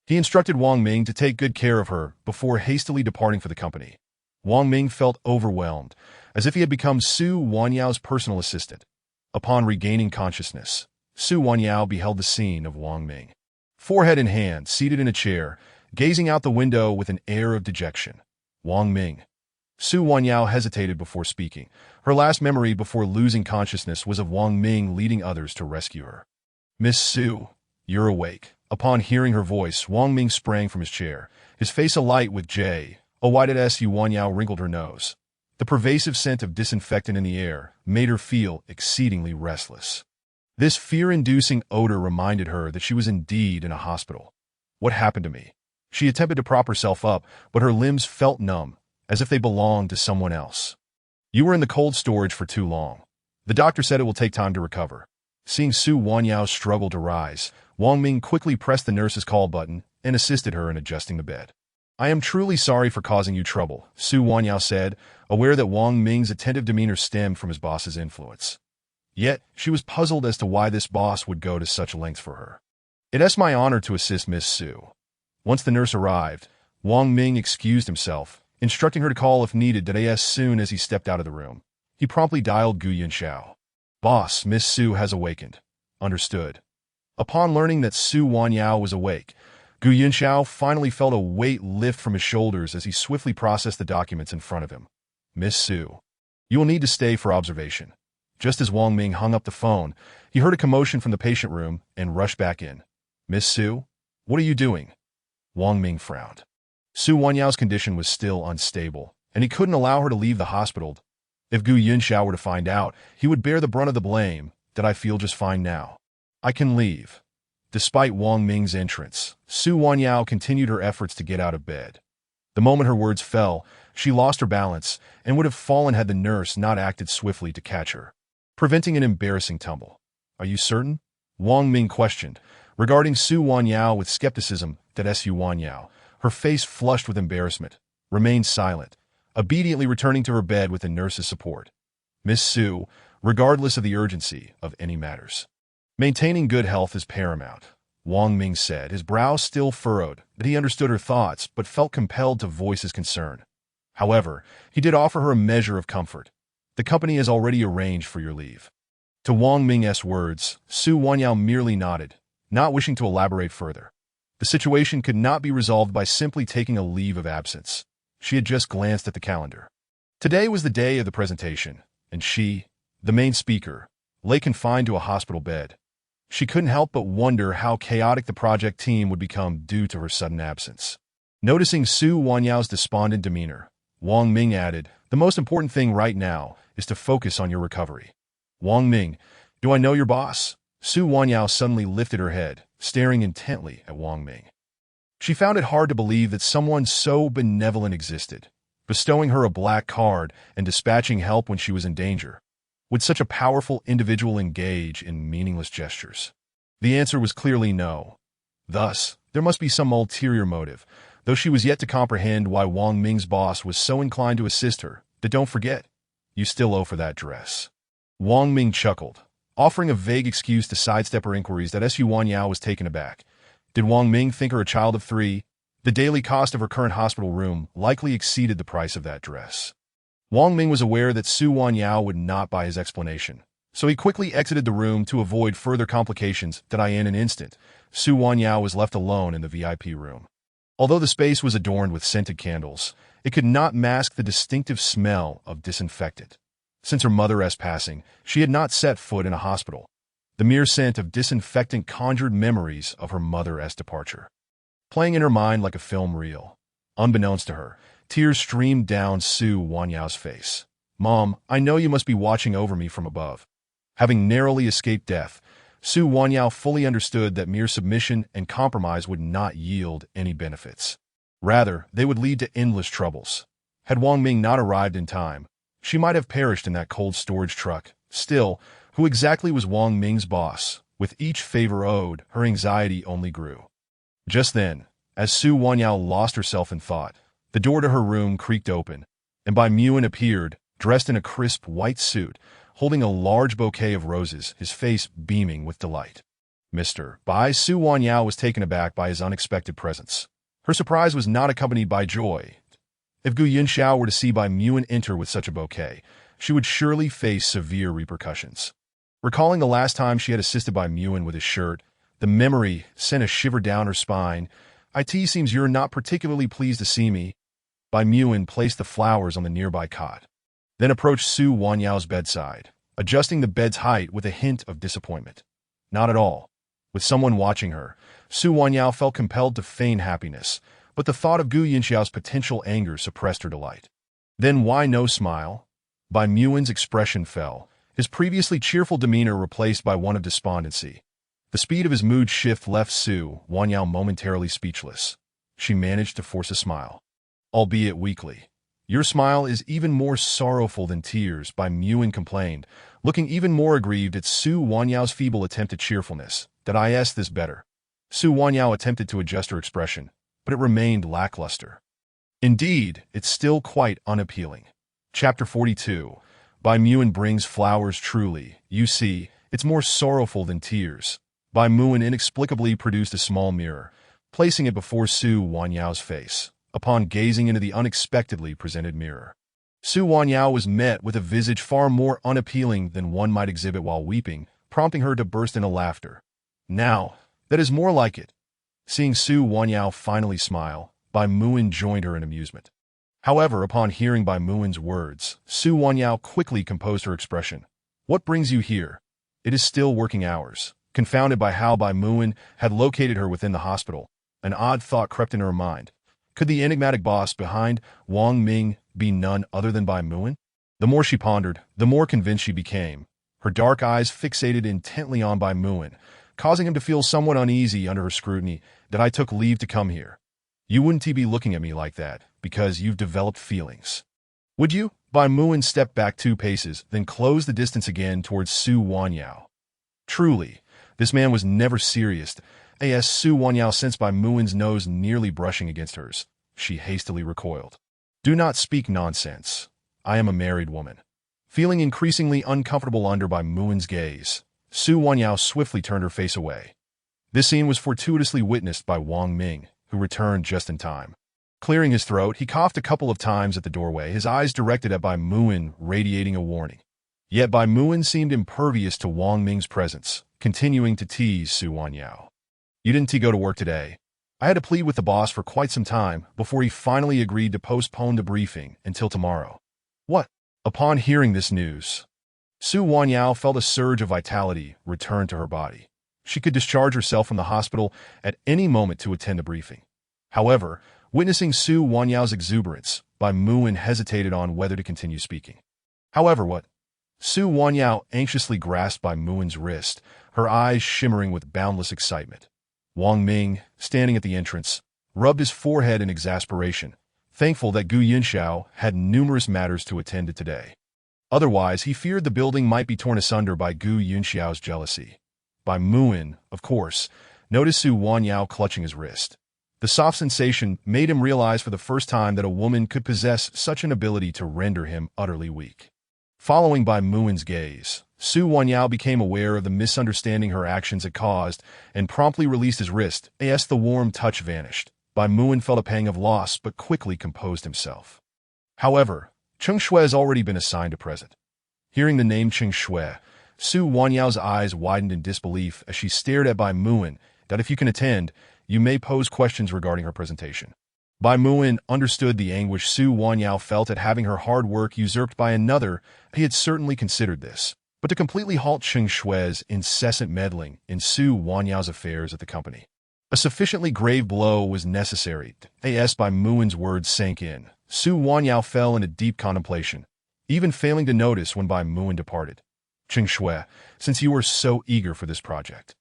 He instructed Wang Ming to take good care of her before hastily departing for the company. Wang Ming felt overwhelmed, as if he had become Su Wanyao's personal assistant. Upon regaining consciousness, Su Wanyao beheld the scene of Wang Ming, forehead in hand, seated in a chair, gazing out the window with an air of dejection. Wang Ming. Su Wanyao hesitated before speaking. Her last memory before losing consciousness was of Wang Ming leading others to rescue her. "Miss Su, you're awake." Upon hearing her voice, Wang Ming sprang from his chair, his face alight with J. Why did Su Wanyao wrinkled her nose? The pervasive scent of disinfectant in the air made her feel exceedingly restless. This fear-inducing odor reminded her that she was indeed in a hospital. What happened to me? She attempted to prop herself up, but her limbs felt numb, as if they belonged to someone else. "You were in the cold storage for too long. The doctor said it will take time to recover." Seeing Su Wanyao struggle to rise, Wang Ming quickly pressed the nurse's call button and assisted her in adjusting the bed. "I am truly sorry for causing you trouble," Su Wanyao said, aware that Wang Ming's attentive demeanor stemmed from his boss's influence. Yet, she was puzzled as to why this boss would go to such lengths for her. "It's my honor to assist Miss Su." Once the nurse arrived, Wang Ming excused himself, instructing her to call if needed as soon as he stepped out of the room. He promptly dialed Gu Yunxiao. "Boss, Miss Su has awakened." "Understood." Upon learning that Su Wanyao was awake, Gu Yunxiao finally felt a weight lift from his shoulders as he swiftly processed the documents in front of him. "Miss Su, you will need to stay for observation." Just as Wang Ming hung up the phone, he heard a commotion from the patient room and rushed back in. "Miss Su, what are you doing?" Wang Ming frowned. Su Wanyao's condition was still unstable, and he couldn't allow her to leave the hospital. If Gu Yunxiao were to find out, he would bear the brunt of the blame. "That I feel just fine now. I can leave." Despite Wang Ming's entrance, Su Wanyao continued her efforts to get out of bed. The moment her words fell, she lost her balance and would have fallen had the nurse not acted swiftly to catch her, preventing an embarrassing tumble. "Are you certain?" Wang Ming questioned, Regarding Su Wanyao with skepticism that Su Wanyao, her face flushed with embarrassment, remained silent, obediently returning to her bed with the nurse's support. Miss Su, regardless of the urgency of any matters. Maintaining good health is paramount, Wang Ming said, his brow still furrowed, that he understood her thoughts but felt compelled to voice his concern. However, he did offer her a measure of comfort. The company has already arranged for your leave. To Wang Ming's words, Su Wanyao merely nodded, not wishing to elaborate further. The situation could not be resolved by simply taking a leave of absence. She had just glanced at the calendar. Today was the day of the presentation, and she, the main speaker, lay confined to a hospital bed. She couldn't help but wonder how chaotic the project team would become due to her sudden absence. Noticing Su Wanyao's despondent demeanor, Wang Ming added, "The most important thing right now is to focus on your recovery." "Wang Ming, do I know your boss?" Su Wanyao suddenly lifted her head, staring intently at Wang Ming. She found it hard to believe that someone so benevolent existed, bestowing her a black card and dispatching help when she was in danger. Would such a powerful individual engage in meaningless gestures? The answer was clearly no. Thus, there must be some ulterior motive, though she was yet to comprehend why Wang Ming's boss was so inclined to assist her. But don't forget, you still owe for that dress. Wang Ming chuckled, offering a vague excuse to sidestep her inquiries that Su Wanyao was taken aback. Did Wang Ming think her a child of 3? The daily cost of her current hospital room likely exceeded the price of that dress. Wang Ming was aware that Su Wanyao would not buy his explanation, so he quickly exited the room to avoid further complications. In an instant, Su Wanyao was left alone in the VIP room. Although the space was adorned with scented candles, it could not mask the distinctive smell of disinfectant. Since her mother's passing, she had not set foot in a hospital. The mere scent of disinfectant conjured memories of her mother's departure. Playing in her mind like a film reel. Unbeknownst to her, tears streamed down Su Wanyao's face. "Mom, I know you must be watching over me from above." Having narrowly escaped death, Su Wanyao fully understood that mere submission and compromise would not yield any benefits. Rather, they would lead to endless troubles. Had Wang Ming not arrived in time, she might have perished in that cold storage truck. Still, who exactly was Wang Ming's boss? With each favor owed, her anxiety only grew. Just then, as Su Wanyao lost herself in thought, the door to her room creaked open, and Bai Muan appeared, dressed in a crisp white suit, holding a large bouquet of roses, his face beaming with delight. "Mr. Bai." Su Wanyao was taken aback by his unexpected presence. Her surprise was not accompanied by joy. If Gu Yunxiao were to see Bai Muan enter with such a bouquet, she would surely face severe repercussions. Recalling the last time she had assisted Bai Muan with his shirt, the memory sent a shiver down her spine. "It seems you're not particularly pleased to see me." Bai Muan placed the flowers on the nearby cot, then approached Su Wanyao's bedside, adjusting the bed's height with a hint of disappointment. Not at all. With someone watching her, Su Wanyao felt compelled to feign happiness, but the thought of Gu Yunxiao's potential anger suppressed her delight. Then why no smile? Bai Muan's expression fell, his previously cheerful demeanor replaced by one of despondency. The speed of his mood shift left Su Wanyao momentarily speechless. She managed to force a smile, albeit weakly. "Your smile is even more sorrowful than tears," Bai Muan complained, looking even more aggrieved at Su Wanyao's feeble attempt at cheerfulness. "Did I ask this better?" Su Wanyao attempted to adjust her expression, but it remained lackluster. Indeed, it's still quite unappealing. Chapter 42. Bai Muan brings flowers. Truly, you see, it's more sorrowful than tears. Bai Muan inexplicably produced a small mirror, placing it before Su Wanyao's face. Upon gazing into the unexpectedly presented mirror, Su Wanyao was met with a visage far more unappealing than one might exhibit while weeping, prompting her to burst into laughter. "Now, that is more like it." Seeing Su Wanyao finally smile, Bai Muan joined her in amusement. However, upon hearing Bai Muan's words, Su Wanyao quickly composed her expression. "What brings you here?" "It is still working hours." Confounded by how Bai Muan had located her within the hospital, an odd thought crept into her mind. Could the enigmatic boss behind Wang Ming be none other than Bai Muan? The more she pondered, the more convinced she became. Her dark eyes fixated intently on Bai Muan, causing him to feel somewhat uneasy under her scrutiny. "That I took leave to come here. You wouldn't be looking at me like that, because you've developed feelings. Would you?" Bai Muan stepped back 2 paces, then closed the distance again towards Su Wanyao. Truly, this man was never serious, As Su Wanyao sensed Bai Muin's nose nearly brushing against hers, she hastily recoiled. Do not speak nonsense. I am a married woman. Feeling increasingly uncomfortable under Bai Muin's gaze, Su Wanyao swiftly turned her face away. This scene was fortuitously witnessed by Wang Ming, who returned just in time. Clearing his throat, he coughed a couple of times at the doorway, his eyes directed at Bai Muin, radiating a warning. Yet Bai Muin seemed impervious to Wang Ming's presence, continuing to tease Su Wanyao. You didn't go to work today. I had to plead with the boss for quite some time before he finally agreed to postpone the briefing until tomorrow. What? Upon hearing this news, Su Wanyao felt a surge of vitality return to her body. She could discharge herself from the hospital at any moment to attend the briefing. However, witnessing Su Wanyao's exuberance, Bai Muin hesitated on whether to continue speaking. However, what? Su Wanyao anxiously grasped Bai Muin's wrist, her eyes shimmering with boundless excitement. Wang Ming, standing at the entrance, rubbed his forehead in exasperation, thankful that Gu Yunxiao had numerous matters to attend to today. Otherwise, he feared the building might be torn asunder by Gu Yunxiao's jealousy. Bai Muin, of course, noticed Su Wanyao clutching his wrist. The soft sensation made him realize for the first time that a woman could possess such an ability to render him utterly weak. Following Bai Muin's gaze, Su Wanyao became aware of the misunderstanding her actions had caused and promptly released his wrist. As the warm touch vanished, Bai Muin felt a pang of loss but quickly composed himself. However, Cheng Shui has already been assigned a present. Hearing the name Cheng Shui, Su Wanyao's eyes widened in disbelief as she stared at Bai Muin that if you can attend, you may pose questions regarding her presentation. Bai Muin understood the anguish Su Wanyao felt at having her hard work usurped by another. He had certainly considered this, but to completely halt Cheng Shui's incessant meddling in Su Wanyao's affairs at the company, a sufficiently grave blow was necessary. As Bai Muin's words sank in, Su Wanyao fell into deep contemplation, even failing to notice when Bai Muin departed. Cheng Shui, since you were so eager for this project,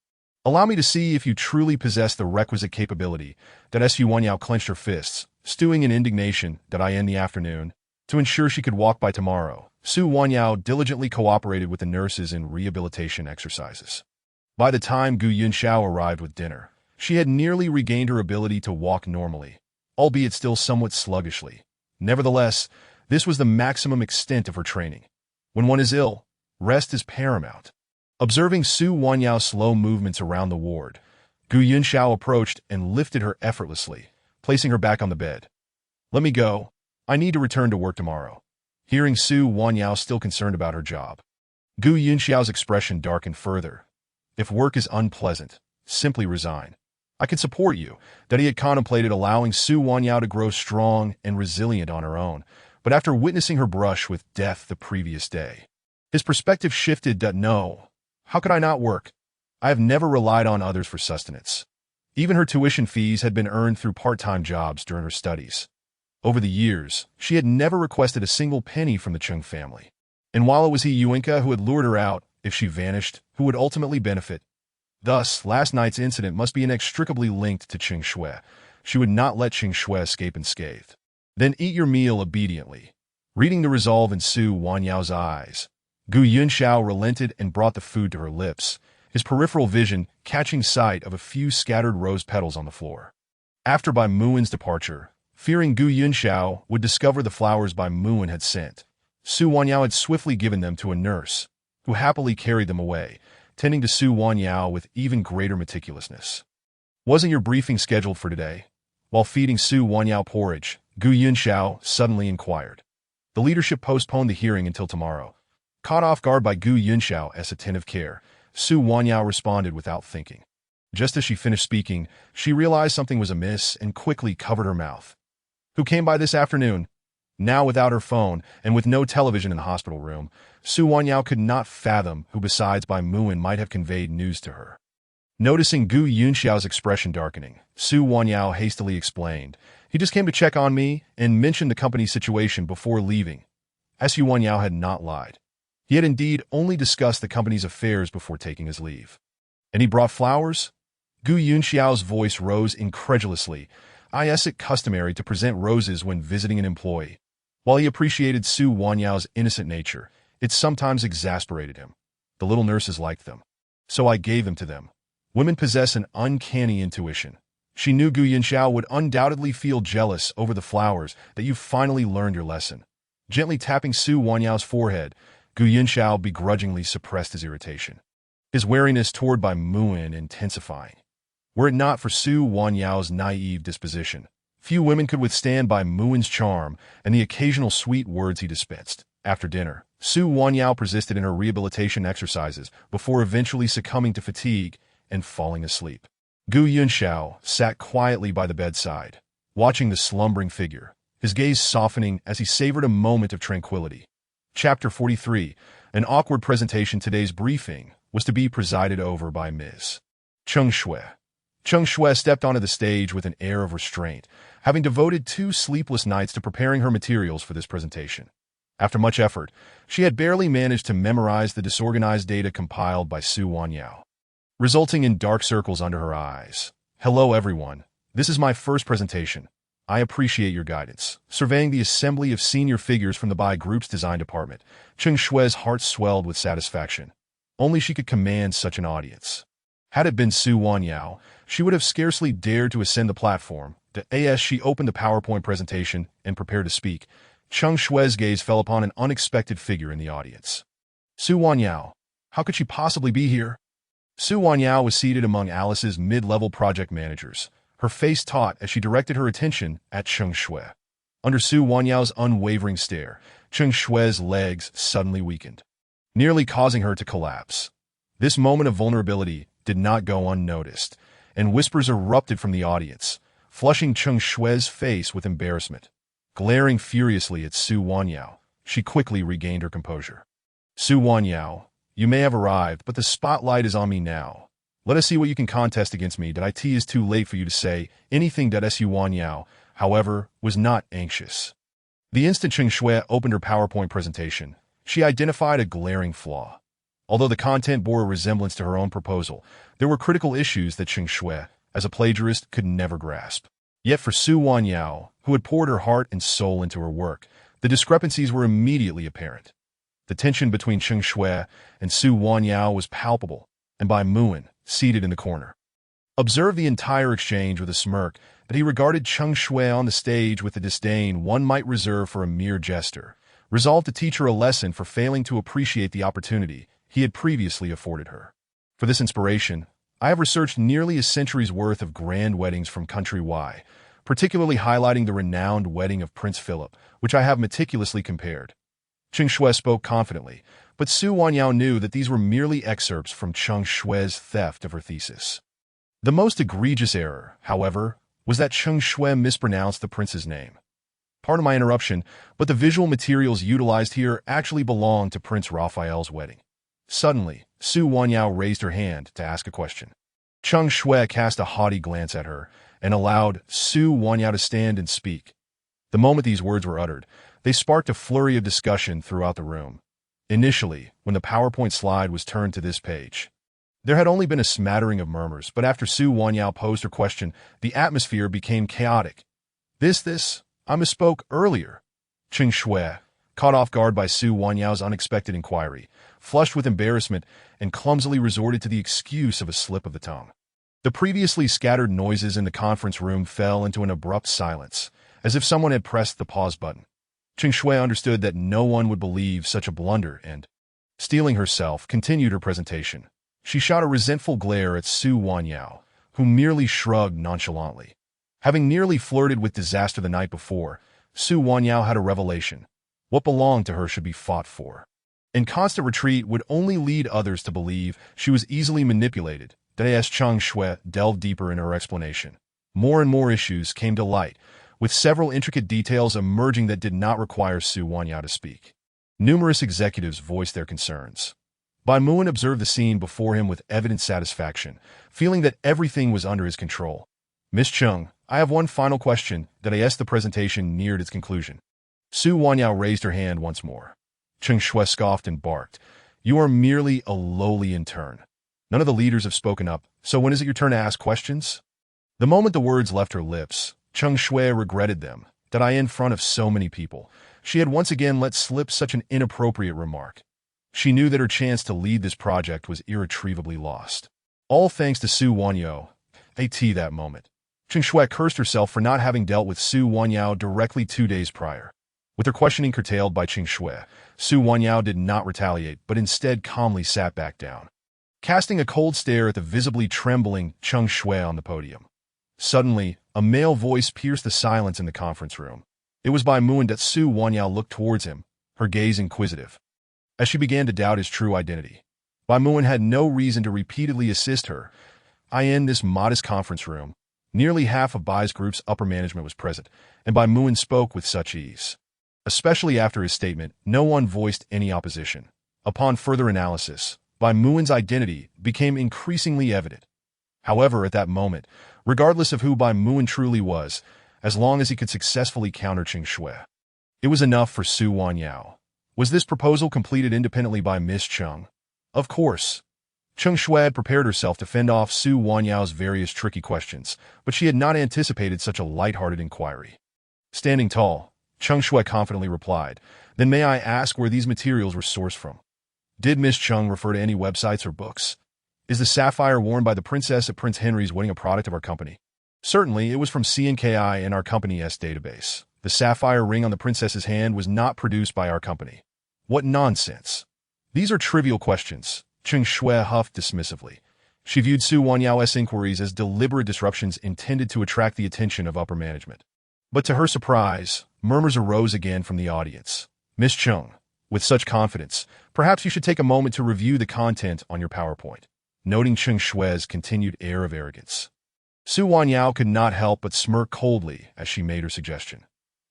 allow me to see if you truly possess the requisite capability. That Su Wanyao clenched her fists, stewing in indignation that in the afternoon, to ensure she could walk by tomorrow, Su Wanyao diligently cooperated with the nurses in rehabilitation exercises. By the time Gu Yunxiao arrived with dinner, she had nearly regained her ability to walk normally, albeit still somewhat sluggishly. Nevertheless, this was the maximum extent of her training. When one is ill, rest is paramount. Observing Su Wanyao's slow movements around the ward, Gu Yunxiao approached and lifted her effortlessly, placing her back on the bed. Let me go. I need to return to work tomorrow. Hearing Su Wanyao still concerned about her job, Gu Yunxiao's expression darkened further. If work is unpleasant, simply resign. I can support you. That he had contemplated allowing Su Wanyao to grow strong and resilient on her own, but after witnessing her brush with death the previous day, his perspective shifted. No, how could I not work? I have never relied on others for sustenance. Even her tuition fees had been earned through part-time jobs during her studies. Over the years, she had never requested a single penny from the Cheng family. And while it was Yuenka who had lured her out, if she vanished, who would ultimately benefit? Thus, last night's incident must be inextricably linked to Cheng Shui. She would not let Cheng Shui escape unscathed. Then eat your meal obediently. Reading the resolve in Su Wanyao's eyes, Gu Yunxiao relented and brought the food to her lips, his peripheral vision catching sight of a few scattered rose petals on the floor. After Bai Muin's departure, fearing Gu Yunxiao would discover the flowers Bai Muin had sent, Su Wanyao had swiftly given them to a nurse, who happily carried them away, tending to Su Wanyao with even greater meticulousness. Wasn't your briefing scheduled for today? While feeding Su Wanyao porridge, Gu Yunxiao suddenly inquired. The leadership postponed the hearing until tomorrow. Caught off guard by Gu Yunxiao's attentive care, Su Wanyao responded without thinking. Just as she finished speaking, she realized something was amiss and quickly covered her mouth. Who came by this afternoon? Now without her phone and with no television in the hospital room, Su Wanyao could not fathom who besides Bai Muin might have conveyed news to her. Noticing Gu Yunxiao's expression darkening, Su Wanyao hastily explained, he just came to check on me and mentioned the company's situation before leaving. Su Wanyao had not lied. He had indeed only discussed the company's affairs before taking his leave. And he brought flowers? Gu Yunxiao's voice rose incredulously. Is it customary to present roses when visiting an employee? While he appreciated Su Wanyao's innocent nature, it sometimes exasperated him. The little nurses liked them. So I gave them to them. Women possess an uncanny intuition. She knew Gu Yinxiao would undoubtedly feel jealous over the flowers that you finally learned your lesson. Gently tapping Su Wanyao's forehead, Gu Yinxiao begrudgingly suppressed his irritation, his wariness toward Bai Muin intensifying. Were it not for Su Wanyao's naive disposition, few women could withstand Bai Muin's charm and the occasional sweet words he dispensed. After dinner, Su Wanyao persisted in her rehabilitation exercises before eventually succumbing to fatigue and falling asleep. Gu Yunxiao sat quietly by the bedside, watching the slumbering figure, his gaze softening as he savored a moment of tranquility. Chapter 43, an awkward presentation. Today's briefing was to be presided over by Ms. Cheng Shui. Cheng Shui stepped onto the stage with an air of restraint, having devoted 2 sleepless nights to preparing her materials for this presentation. After much effort, she had barely managed to memorize the disorganized data compiled by Su Wanyao, resulting in dark circles under her eyes. Hello everyone, this is my first presentation. I appreciate your guidance. Surveying the assembly of senior figures from the Bai Group's design department, Cheng Shui's heart swelled with satisfaction. Only she could command such an audience. Had it been Su Wanyao, she would have scarcely dared to ascend the platform. As she opened the PowerPoint presentation and prepared to speak, Cheng Shui's gaze fell upon an unexpected figure in the audience. Su Wanyao. How could she possibly be here? Su Wanyao was seated among Alice's mid-level project managers, her face taut as she directed her attention at Cheng Shui. Under Su Wanyao's unwavering stare, Cheng Shui's legs suddenly weakened, nearly causing her to collapse. This moment of vulnerability did not go unnoticed, and whispers erupted from the audience, flushing Cheng Shui's face with embarrassment. Glaring furiously at Su Wanyao, she quickly regained her composure. Su Wanyao, you may have arrived, but the spotlight is on me now. Let us see what you can contest against me. It is too late for you to say anything. Su Wanyao, however, was not anxious. The instant Cheng Shui opened her PowerPoint presentation, she identified a glaring flaw. Although the content bore a resemblance to her own proposal, there were critical issues that Cheng Shui, as a plagiarist, could never grasp. Yet for Su Wanyao, who had poured her heart and soul into her work, the discrepancies were immediately apparent. The tension between Cheng Shui and Su Wanyao was palpable, and Bai Muin, seated in the corner, observed the entire exchange with a smirk that he regarded Cheng Shui on the stage with the disdain one might reserve for a mere jester, resolved to teach her a lesson for failing to appreciate the opportunity he had previously afforded her. For this inspiration, I have researched nearly a century's worth of grand weddings from country Y, particularly highlighting the renowned wedding of Prince Philip, which I have meticulously compared. Cheng Shui spoke confidently, but Su Wanyao knew that these were merely excerpts from Cheng Shui's theft of her thesis. The most egregious error, however, was that Cheng Shui mispronounced the prince's name. Pardon my interruption, but the visual materials utilized here actually belong to Prince Raphael's wedding. Suddenly, Su Wanyao raised her hand to ask a question. Cheng Shui cast a haughty glance at her and allowed Su Wanyao to stand and speak. The moment these words were uttered, they sparked a flurry of discussion throughout the room. Initially, when the PowerPoint slide was turned to this page, there had only been a smattering of murmurs, but after Su Wanyao posed her question, the atmosphere became chaotic. I misspoke earlier. Cheng Shui, caught off guard by Su Wanyao's unexpected inquiry, flushed with embarrassment and clumsily resorted to the excuse of a slip of the tongue. The previously scattered noises in the conference room fell into an abrupt silence, as if someone had pressed the pause button. Cheng Shui understood that no one would believe such a blunder and, steeling herself, continued her presentation. She shot a resentful glare at Su Wanyao, who merely shrugged nonchalantly. Having nearly flirted with disaster the night before, Su Wanyao had a revelation. What belonged to her should be fought for. And constant retreat would only lead others to believe she was easily manipulated. As Cheng Shui delved deeper in her explanation, more and more issues came to light, with several intricate details emerging that did not require Su Wanyao to speak. Numerous executives voiced their concerns. Bai Muin observed the scene before him with evident satisfaction, feeling that everything was under his control. Miss Cheng, I have one final question. As the presentation neared its conclusion, Su Wanyao raised her hand once more. Cheng Shui scoffed and barked. You are merely a lowly intern. None of the leaders have spoken up, so when is it your turn to ask questions? The moment the words left her lips, Cheng Shui regretted them, in front of so many people. She had once again let slip such an inappropriate remark. She knew that her chance to lead this project was irretrievably lost. All thanks to Su Wanyao. At that moment, Cheng Shui cursed herself for not having dealt with Su Wanyao directly 2 days prior. With her questioning curtailed by Cheng Shui, Su Wanyao did not retaliate, but instead calmly sat back down, casting a cold stare at the visibly trembling Cheng Shui on the podium. Suddenly, a male voice pierced the silence in the conference room. It was Bai Muan that Su Wanyao looked towards him, her gaze inquisitive. As she began to doubt his true identity, Bai Muan had no reason to repeatedly assist her. In this modest conference room, nearly half of Bai's group's upper management was present, and Bai Muan spoke with such ease. Especially after his statement, no one voiced any opposition. Upon further analysis, Bai Muan's identity became increasingly evident. However, at that moment, regardless of who Bai Muan truly was, as long as he could successfully counter Cheng Shui, it was enough for Su Wanyao. Was this proposal completed independently by Miss Cheng? Of course. Cheng Shui had prepared herself to fend off Su Wanyao's various tricky questions, but she had not anticipated such a light-hearted inquiry. Standing tall, Cheng Shui confidently replied, "Then may I ask where these materials were sourced from? Did Miss Cheng refer to any websites or books? Is the sapphire worn by the princess at Prince Henry's wedding a product of our company?" "Certainly, it was from CNKI in our company's database. The sapphire ring on the princess's hand was not produced by our company." "What nonsense! These are trivial questions," Cheng Shui huffed dismissively. She viewed Su Wanyao's inquiries as deliberate disruptions intended to attract the attention of upper management. But to her surprise, murmurs arose again from the audience. "Miss Cheng, with such confidence, perhaps you should take a moment to review the content on your PowerPoint," noting Cheng Shui's continued air of arrogance. Su Wanyao could not help but smirk coldly as she made her suggestion.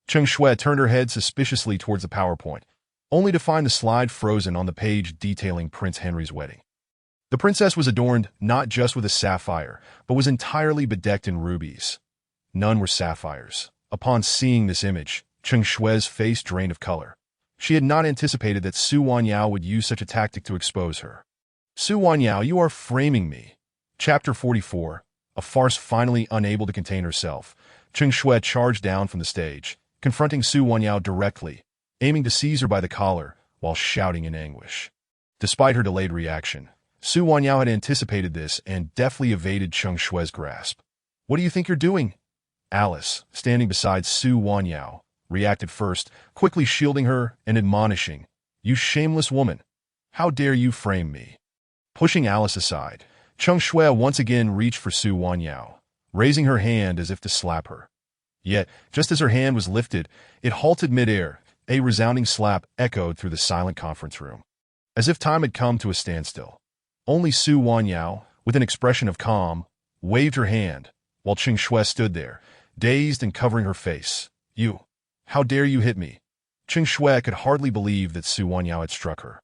Cheng Shui turned her head suspiciously towards the PowerPoint, only to find the slide frozen on the page detailing Prince Henry's wedding. The princess was adorned not just with a sapphire, but was entirely bedecked in rubies. None were sapphires. Upon seeing this image, Cheng Shui's face drained of color. She had not anticipated that Su Wanyao would use such a tactic to expose her. "Su Wanyao, you are framing me." Chapter 44, a farce. Finally unable to contain herself, Cheng Shui charged down from the stage, confronting Su Wanyao directly, aiming to seize her by the collar while shouting in anguish. Despite her delayed reaction, Su Wanyao had anticipated this and deftly evaded Cheng Shui's grasp. "What do you think you're doing?" Alice, standing beside Su Wanyao, reacted first, quickly shielding her and admonishing, "You shameless woman! How dare you frame me?" Pushing Alice aside, Cheng Shui once again reached for Su Wanyao, raising her hand as if to slap her. Yet, just as her hand was lifted, it halted midair. A resounding slap echoed through the silent conference room, as if time had come to a standstill. Only Su Wanyao, with an expression of calm, waved her hand, while Cheng Shui stood there, dazed and covering her face. "You! How dare you hit me?" Cheng Shui could hardly believe that Su Wanyao had struck her.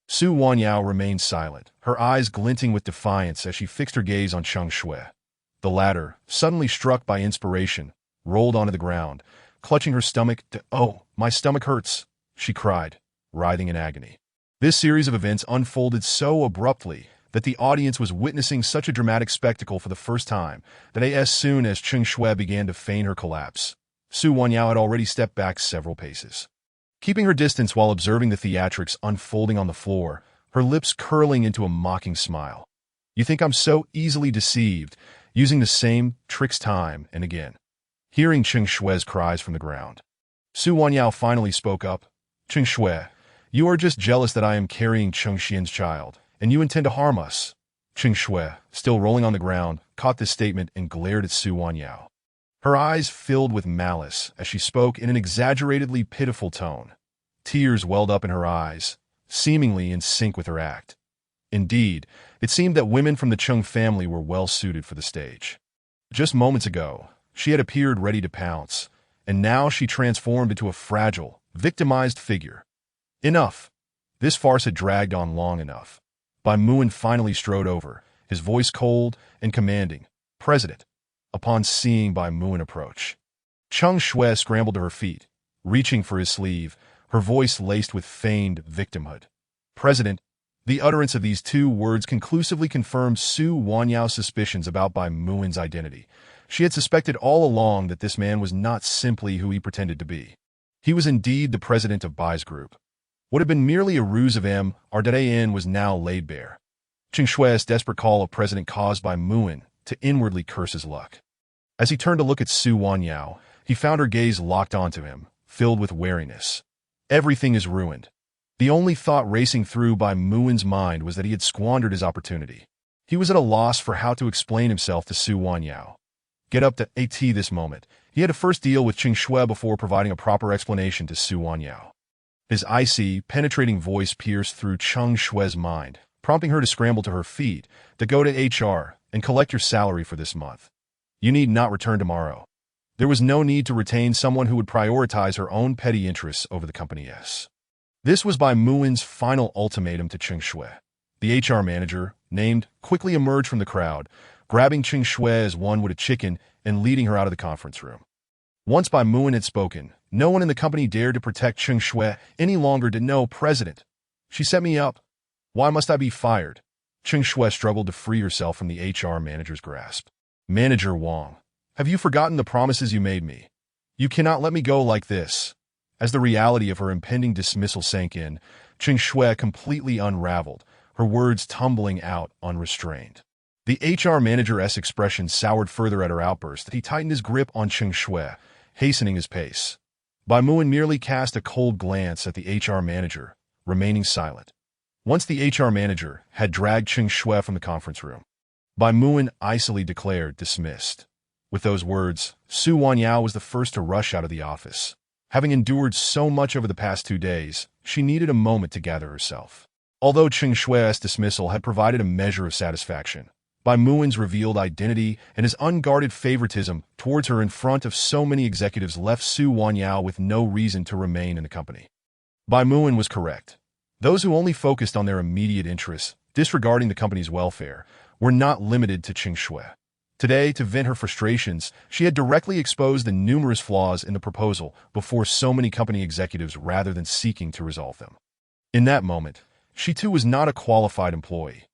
Su Wanyao remained silent, her eyes glinting with defiance as she fixed her gaze on Cheng Shui. The latter, suddenly struck by inspiration, rolled onto the ground, clutching her stomach. "Oh, my stomach hurts," she cried, writhing in agony. This series of events unfolded so abruptly that the audience was witnessing such a dramatic spectacle for the first time that as soon as Cheng Shui began to feign her collapse, Su Wanyao had already stepped back several paces. Keeping her distance while observing the theatrics unfolding on the floor, her lips curling into a mocking smile. "You think I'm so easily deceived, using the same tricks time and again." Hearing Cheng Shui's cries from the ground, Su Wanyao finally spoke up. "Cheng Shui, you are just jealous that I am carrying Cheng Xian's child, and you intend to harm us." Cheng Shui, still rolling on the ground, caught this statement and glared at Su Wanyao. Her eyes filled with malice as she spoke in an exaggeratedly pitiful tone. Tears welled up in her eyes, seemingly in sync with her act. Indeed, it seemed that women from the Cheng family were well suited for the stage. Just moments ago, she had appeared ready to pounce, and now she transformed into a fragile, victimized figure. Enough! This farce had dragged on long enough. Bai Muan finally strode over, his voice cold and commanding. "President." Upon seeing Bai Muan approach, Cheng Shui scrambled to her feet, reaching for his sleeve, her voice laced with feigned victimhood. "President." The utterance of these two words conclusively confirmed Su Wanyao's suspicions about Bai Muan's identity. She had suspected all along that this man was not simply who he pretended to be. He was indeed the president of Bai's group. What had been merely a ruse of M. Rdain was now laid bare. Cheng Shui's desperate call of President caused by Muin to inwardly curse his luck. As he turned to look at Su Wanyao, he found her gaze locked onto him, filled with wariness. Everything is ruined. The only thought racing through by Muin's mind was that he had squandered his opportunity. He was at a loss for how to explain himself to Su Wanyao. Get up to AT this moment. He had to first deal with Cheng Shui before providing a proper explanation to Su Wanyao. His icy, penetrating voice pierced through Cheng Shui's mind, prompting her to scramble to her feet, to go to HR and collect your salary for this month. You need not return tomorrow. There was no need to retain someone who would prioritize her own petty interests over the company's. This was by Muin's final ultimatum to Cheng Shui. The HR manager, named, quickly emerged from the crowd, grabbing Cheng Shui as one would a chicken and leading her out of the conference room. Once by Muin had spoken, no one in the company dared to protect Cheng Shui any longer. To no president. She set me up. Why must I be fired? Cheng Shui struggled to free herself from the HR manager's grasp. Manager Wang, have you forgotten the promises you made me? You cannot let me go like this. As the reality of her impending dismissal sank in, Cheng Shui completely unraveled, her words tumbling out unrestrained. The HR manager's expression soured further at her outburst that he tightened his grip on Cheng Shui, hastening his pace. Bai Muin merely cast a cold glance at the HR manager, remaining silent. Once the HR manager had dragged Cheng Shui from the conference room, Bai Muin icily declared dismissed. With those words, Su Wanyao was the first to rush out of the office. Having endured so much over the past 2 days, she needed a moment to gather herself. Although Cheng Shui's dismissal had provided a measure of satisfaction, Bai Muin's revealed identity and his unguarded favoritism towards her in front of so many executives left Su Wanyao with no reason to remain in the company. Bai Muin was correct. Those who only focused on their immediate interests, disregarding the company's welfare, were not limited to Cheng Shui. Today, to vent her frustrations, she had directly exposed the numerous flaws in the proposal before so many company executives rather than seeking to resolve them. In that moment, she too was not a qualified employee.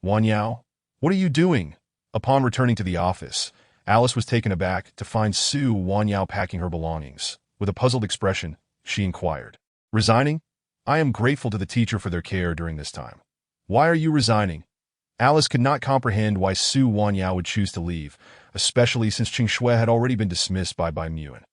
Wanyao, what are you doing? Upon returning to the office, Alice was taken aback to find Su Wanyao packing her belongings. With a puzzled expression, she inquired, resigning? I am grateful to the teacher for their care during this time. Why are you resigning? Alice could not comprehend why Su Wanyao would choose to leave, especially since Cheng Shui had already been dismissed by Bai Muin.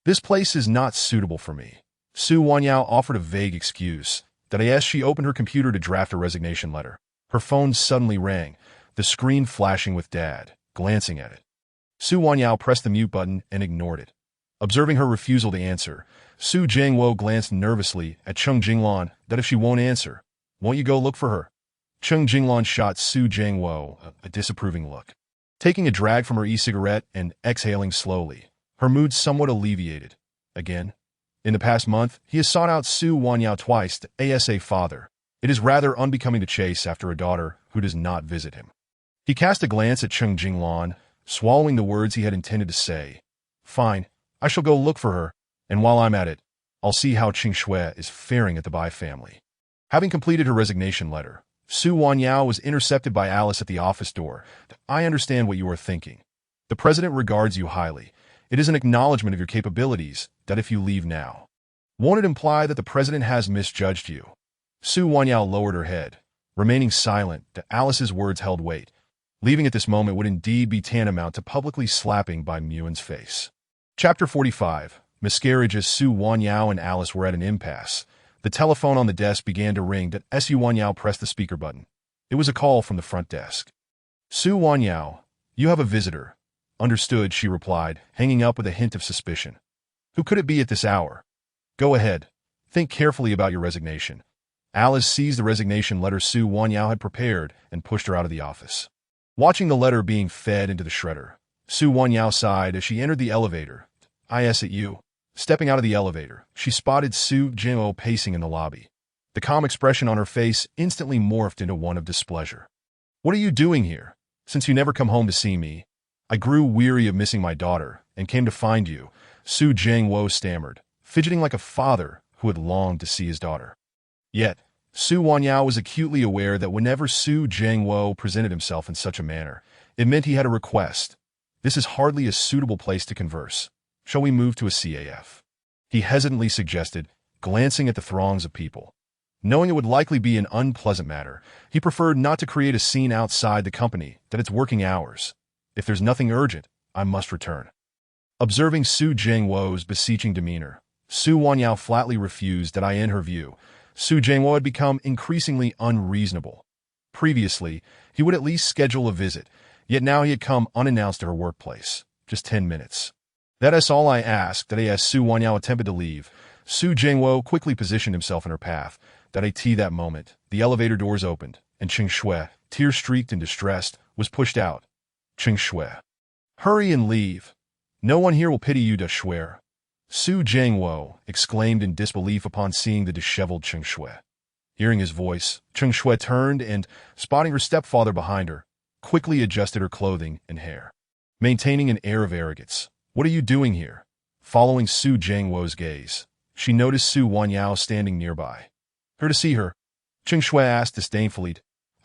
This place is not suitable for me. Su Wanyao offered a vague excuse. That as she opened her computer to draft a resignation letter, her phone suddenly rang, the screen flashing with Dad, glancing at it. Su Wanyao pressed the mute button and ignored it. Observing her refusal to answer, Su Jingwo glanced nervously at Cheng Jinglan. That if she won't answer, won't you go look for her? Cheng Jinglan shot Su Jingwo a disapproving look. Taking a drag from her e-cigarette and exhaling slowly, her mood somewhat alleviated. Again, in the past month, he has sought out Su Wanyao twice to asa father. It is rather unbecoming to chase after a daughter who does not visit him. He cast a glance at Cheng Jinglan, swallowing the words he had intended to say. Fine, I shall go look for her, and while I'm at it, I'll see how Cheng Shui is faring at the Bai family. Having completed her resignation letter, Su Wanyao was intercepted by Alice at the office door. I understand what you are thinking. The president regards you highly. It is an acknowledgement of your capabilities that if you leave now, won't it imply that the president has misjudged you? Su Wanyao lowered her head, remaining silent. Alice's words held weight. Leaving at this moment would indeed be tantamount to publicly slapping Bai Muin's face. Chapter 45. Miscarriage. As Su Wanyao and Alice were at an impasse, the telephone on the desk began to ring. Su Wanyao pressed the speaker button. It was a call from the front desk. Su Wanyao, you have a visitor. Understood, she replied, hanging up with a hint of suspicion. Who could it be at this hour? Go ahead. Think carefully about your resignation. Alice seized the resignation letter Su Wanyao had prepared and pushed her out of the office. Watching the letter being fed into the shredder, Su Wanyao sighed as she entered the elevator. I at you. Stepping out of the elevator, she spotted Su Jingwo pacing in the lobby. The calm expression on her face instantly morphed into one of displeasure. What are you doing here? Since you never come home to see me, I grew weary of missing my daughter and came to find you, Su Jingwo stammered, fidgeting like a father who had longed to see his daughter. Yet, Su Wanyao was acutely aware that whenever Su Jingwo presented himself in such a manner, it meant he had a request. This is hardly a suitable place to converse. Shall we move to a CAF? He hesitantly suggested, glancing at the throngs of people. Knowing it would likely be an unpleasant matter, he preferred not to create a scene outside the company at its working hours. If there's nothing urgent, I must return. Observing Su Jingwo's beseeching demeanor, Su Wanyao flatly refused that in her view. Su Jingwo had become increasingly unreasonable. Previously, he would at least schedule a visit, yet now he had come unannounced to her workplace. Just 10 minutes. That is all I asked. That as Su Wanyao attempted to leave, Su Jingwo quickly positioned himself in her path. That moment, the elevator doors opened, and Cheng Shui, tear-streaked and distressed, was pushed out. Cheng Shui. Hurry and leave. No one here will pity you, Da Shui. Su Jingwo exclaimed in disbelief upon seeing the disheveled Cheng Shui. Hearing his voice, Cheng Shui turned and, spotting her stepfather behind her, quickly adjusted her clothing and hair. Maintaining an air of arrogance. What are you doing here? Following Su Jingwo's gaze, she noticed Su Wanyao standing nearby. Her to see her? Cheng Shui asked disdainfully.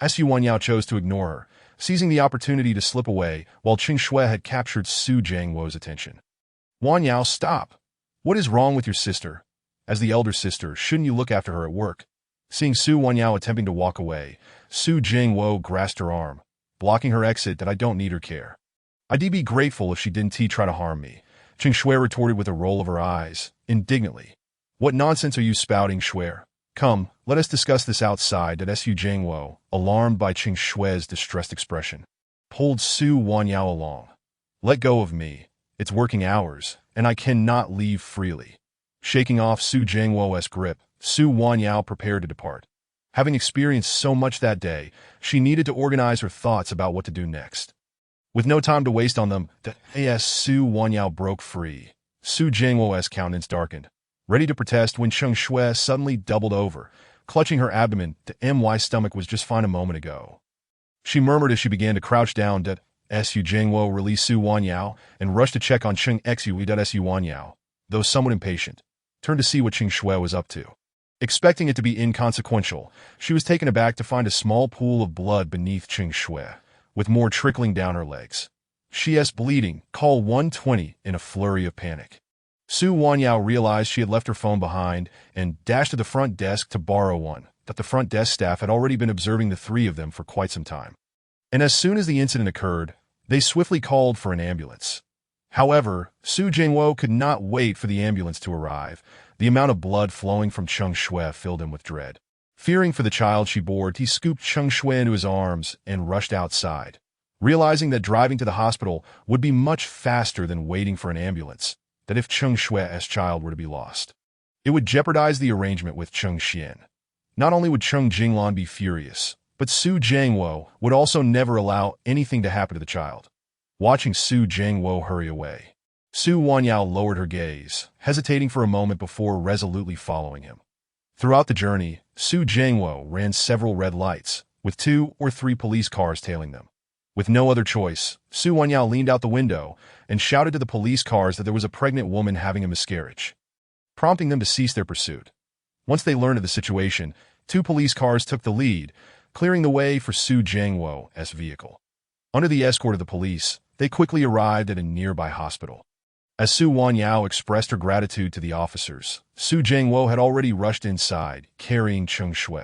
Su Wanyao chose to ignore her, seizing the opportunity to slip away while Cheng Shui had captured Su Jingwo's attention. Wanyao, stop! What is wrong with your sister? As the elder sister, shouldn't you look after her at work? Seeing Su Wanyao attempting to walk away, Su Jingwo grasped her arm, blocking her exit. That I don't need her care. I'd be grateful if she didn't try to harm me, Cheng Shui retorted with a roll of her eyes, indignantly. What nonsense are you spouting, Shui? Come, let us discuss this outside. Su Jingwo, alarmed by Cheng Shui's distressed expression, pulled Su Wanyao along. Let go of me. It's working hours, and I cannot leave freely. Shaking off Su Jingwo's grip, Su Wanyao prepared to depart. Having experienced so much that day, she needed to organize her thoughts about what to do next. With no time to waste on them, as Su Wanyao broke free, Su Jingwo's countenance darkened, ready to protest when Cheng Shui suddenly doubled over, clutching her abdomen. My stomach was just fine a moment ago. She murmured as she began to crouch down. Su Jingwo released Su Wanyao and rushed to check on Cheng Xui. Su Wanyao, though somewhat impatient, turned to see what Cheng Shui was up to. Expecting it to be inconsequential, she was taken aback to find a small pool of blood beneath Cheng Shui, with more trickling down her legs. She's bleeding. Call 120 in a flurry of panic. Su Wanyao realized she had left her phone behind and dashed to the front desk to borrow one. The front desk staff had already been observing the three of them for quite some time. And as soon as the incident occurred, they swiftly called for an ambulance. However, Su Jingwo could not wait for the ambulance to arrive. The amount of blood flowing from Cheng Shui filled him with dread. Fearing for the child she bore, he scooped Cheng Shui into his arms and rushed outside, realizing that driving to the hospital would be much faster than waiting for an ambulance. That if Cheng Shui's child were to be lost, it would jeopardize the arrangement with Cheng Xian. Not only would Cheng Jinglan be furious, but Su Jingwo would also never allow anything to happen to the child. Watching Su Jingwo hurry away, Su Wanyao lowered her gaze, hesitating for a moment before resolutely following him. Throughout the journey, Su Jingwo ran several red lights, with 2 or 3 police cars tailing them. With no other choice, Su Wanyao leaned out the window and shouted to the police cars that there was a pregnant woman having a miscarriage, prompting them to cease their pursuit. Once they learned of the situation, 2 police cars took the lead, clearing the way for Su Jingwo's vehicle. Under the escort of the police, they quickly arrived at a nearby hospital. As Su Wanyao expressed her gratitude to the officers, Su Jingwo had already rushed inside, carrying Cheng Shui.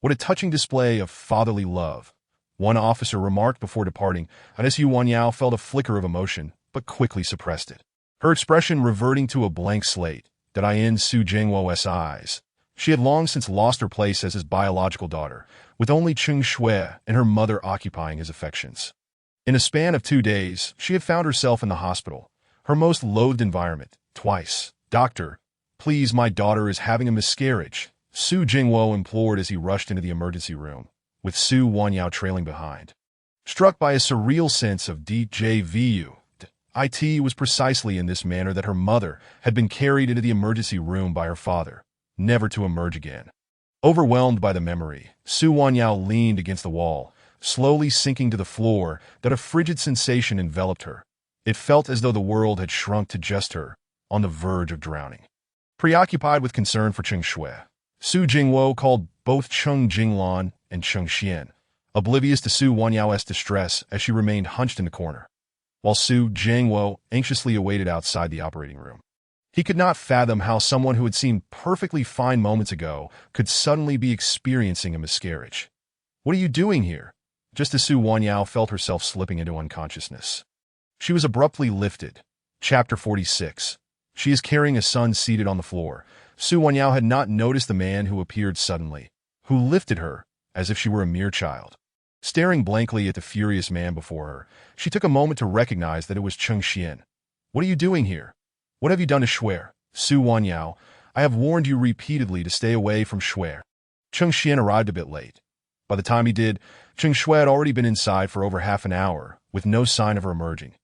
What a touching display of fatherly love, one officer remarked before departing. Su Wanyao felt a flicker of emotion, but quickly suppressed it. Her expression reverting to a blank slate, in Su Jingwo's eyes. She had long since lost her place as his biological daughter, with only Cheng Shui and her mother occupying his affections. In a span of 2 days, she had found herself in the hospital, her most loathed environment, twice. Doctor, please, my daughter is having a miscarriage, Su Jingwo implored as he rushed into the emergency room, with Su Wanyao trailing behind. Struck by a surreal sense of deja vu, it was precisely in this manner that her mother had been carried into the emergency room by her father, never to emerge again. Overwhelmed by the memory, Su Wanyao leaned against the wall, slowly sinking to the floor. A frigid sensation enveloped her. It felt as though the world had shrunk to just her, on the verge of drowning. Preoccupied with concern for Cheng Shui, Su Jingwo called both Cheng Jinglan and Cheng Xian, oblivious to Su Wanyao's distress as she remained hunched in the corner, while Su Jingwo anxiously awaited outside the operating room. He could not fathom how someone who had seemed perfectly fine moments ago could suddenly be experiencing a miscarriage. "What are you doing here?" Just as Su Wanyao felt herself slipping into unconsciousness, she was abruptly lifted. Chapter 46. She is carrying a son seated on the floor. Su Wanyao had not noticed the man who appeared suddenly, who lifted her as if she were a mere child. Staring blankly at the furious man before her, she took a moment to recognize that it was Cheng Xian. "What are you doing here? What have you done to Shuer?" "Su Wanyao, I have warned you repeatedly to stay away from Shuer." Cheng Xian arrived a bit late. By the time he did, Cheng Shuai had already been inside for over half an hour, with no sign of her emerging.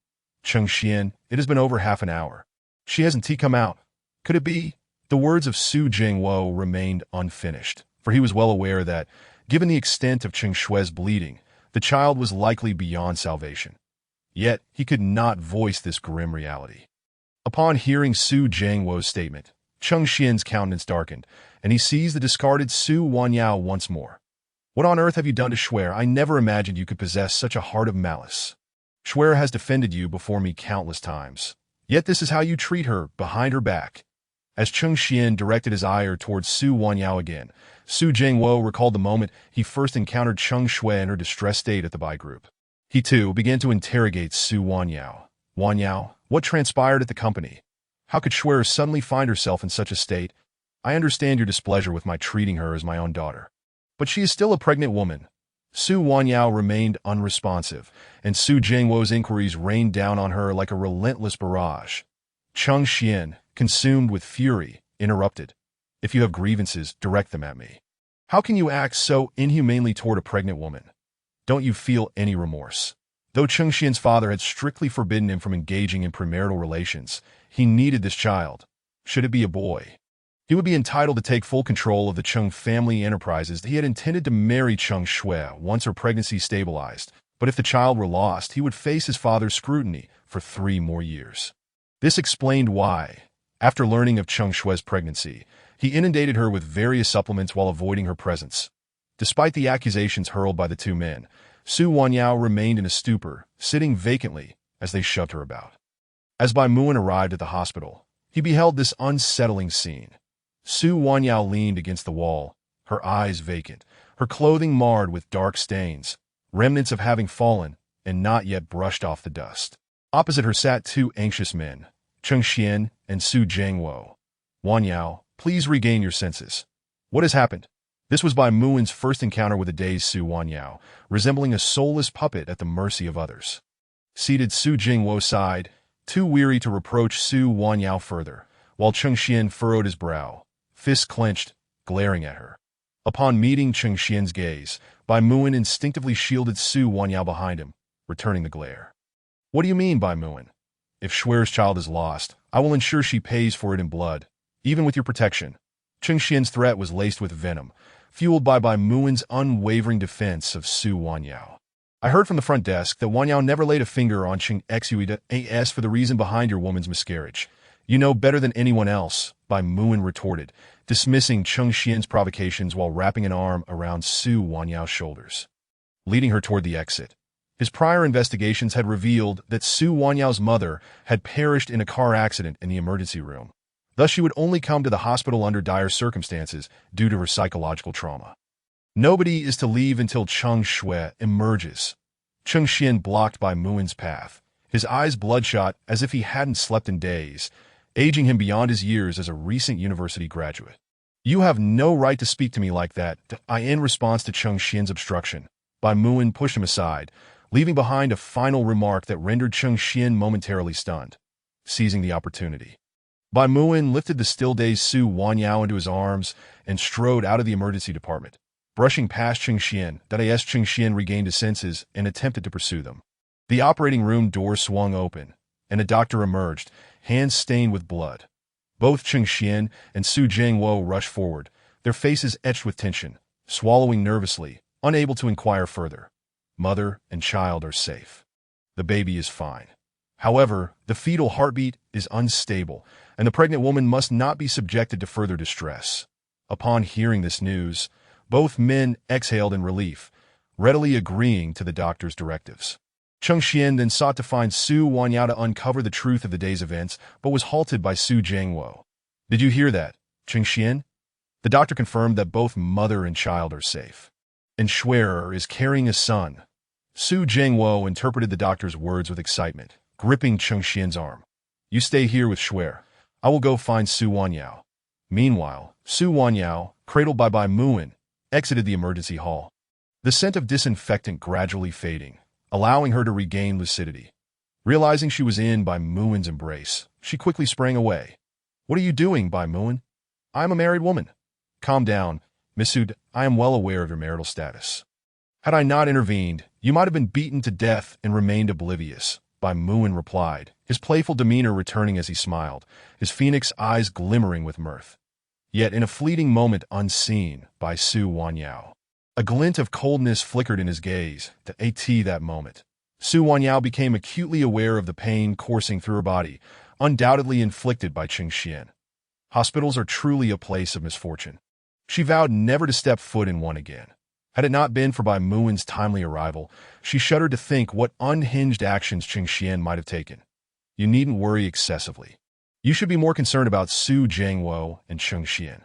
"Cheng Xian, it has been over half an hour. She hasn't come out. Could it be?" The words of Su Jingwo remained unfinished, for he was well aware that, given the extent of Cheng Shui's bleeding, the child was likely beyond salvation. Yet, he could not voice this grim reality. Upon hearing Su Jingwo's statement, Cheng Xian's countenance darkened, and he seized the discarded Su Wanyao once more. "What on earth have you done to Shuer? I never imagined you could possess such a heart of malice. Shuer has defended you before me countless times. Yet this is how you treat her, behind her back." As Cheng Xian directed his ire towards Su Wanyao again, Su Jingwo recalled the moment he first encountered Cheng Shui in her distressed state at the Bai Group. He, too, began to interrogate Su Wanyao. "Wanyao, what transpired at the company? How could Shuer suddenly find herself in such a state? I understand your displeasure with my treating her as my own daughter, but she is still a pregnant woman." Su Wanyao remained unresponsive, and Su Jingwo's inquiries rained down on her like a relentless barrage. Cheng Xian, consumed with fury, interrupted. "If you have grievances, direct them at me. How can you act so inhumanely toward a pregnant woman? Don't you feel any remorse?" Though Cheng Xian's father had strictly forbidden him from engaging in premarital relations, he needed this child. Should it be a boy, he would be entitled to take full control of the Cheng family enterprises. He had intended to marry Cheng Shui once her pregnancy stabilized, but if the child were lost, he would face his father's scrutiny for 3 more years. This explained why, after learning of Cheng Shui's pregnancy, he inundated her with various supplements while avoiding her presence. Despite the accusations hurled by the two men, Su Wanyao remained in a stupor, sitting vacantly as they shoved her about. As Bai Muan arrived at the hospital, he beheld this unsettling scene. Su Wanyao leaned against the wall, her eyes vacant, her clothing marred with dark stains, remnants of having fallen and not yet brushed off the dust. Opposite her sat 2 anxious men, Cheng Xian and Su Jingwo. "Wanyao, please regain your senses. What has happened?" This was Bai Muan's first encounter with a dazed Su Wanyao, resembling a soulless puppet at the mercy of others. Seated, Su Jingwo sighed, too weary to reproach Su Wanyao further, while Cheng Xian furrowed his brow, fists clenched, glaring at her. Upon meeting Cheng Xian's gaze, Bai Muan instinctively shielded Su Wanyao behind him, returning the glare. "What do you mean, Bai Muan? If Shuer's child is lost, I will ensure she pays for it in blood, even with your protection." Cheng Xian's threat was laced with venom, fueled by Bai Muan's unwavering defense of Su Wanyao. "I heard from the front desk that Wanyao never laid a finger on Cheng Xue's for the reason behind your woman's miscarriage. You know better than anyone else," Bai Muan retorted, dismissing Cheng Xian's provocations while wrapping an arm around Su Wanyao's shoulders, leading her toward the exit. His prior investigations had revealed that Su Wanyao's mother had perished in a car accident in the emergency room. Thus, she would only come to the hospital under dire circumstances due to her psychological trauma. Nobody is to leave until Cheng Shui emerges. Cheng Xian blocked Bai Muan's path, his eyes bloodshot as if he hadn't slept in days, aging him beyond his years as a recent university graduate. "You have no right to speak to me like that." In response to Cheng Xian's obstruction, Bai Muan pushed him aside, leaving behind a final remark that rendered Cheng Xian momentarily stunned. Seizing the opportunity, Bai Muan lifted the still-dazed Su Wanyao into his arms and strode out of the emergency department, brushing past Cheng Xian. As Cheng Xian regained his senses and attempted to pursue them, the operating room door swung open, and a doctor emerged, hands stained with blood. Both Cheng Xian and Su Jingwo rushed forward, their faces etched with tension, swallowing nervously, unable to inquire further. "Mother and child are safe. The baby is fine. However, the fetal heartbeat is unstable, and the pregnant woman must not be subjected to further distress." Upon hearing this news, both men exhaled in relief, readily agreeing to the doctor's directives. Cheng Xian then sought to find Su Wanyao to uncover the truth of the day's events, but was halted by Su Jiangwo. Did you hear that, Cheng Xian? The doctor confirmed that both mother and child are safe. And Schwerer is carrying a son. Su Jiangwo interpreted the doctor's words with excitement, gripping Cheng Xian's arm. You stay here with Schwerer. I will go find Su Wanyao. Meanwhile, Su Wanyao, cradled by Bai Muin, exited the emergency hall. The scent of disinfectant gradually fading, allowing her to regain lucidity. Realizing she was in Bai Muin's embrace, she quickly sprang away. What are you doing, Bai Muin? I am a married woman. Calm down, Miss Su. I am well aware of your marital status. Had I not intervened, you might have been beaten to death and remained oblivious, Bai Muin replied, his playful demeanor returning as he smiled, his phoenix eyes glimmering with mirth. Yet in a fleeting moment unseen by Su Wanyao, a glint of coldness flickered in his gaze. That moment, Su Wanyao became acutely aware of the pain coursing through her body, undoubtedly inflicted by Cheng Xian. Hospitals are truly a place of misfortune. She vowed never to step foot in one again. Had it not been for Bai Muin's timely arrival, she shuddered to think what unhinged actions Cheng Xian might have taken. You needn't worry excessively. You should be more concerned about Su Jiangwo and Cheng Xian.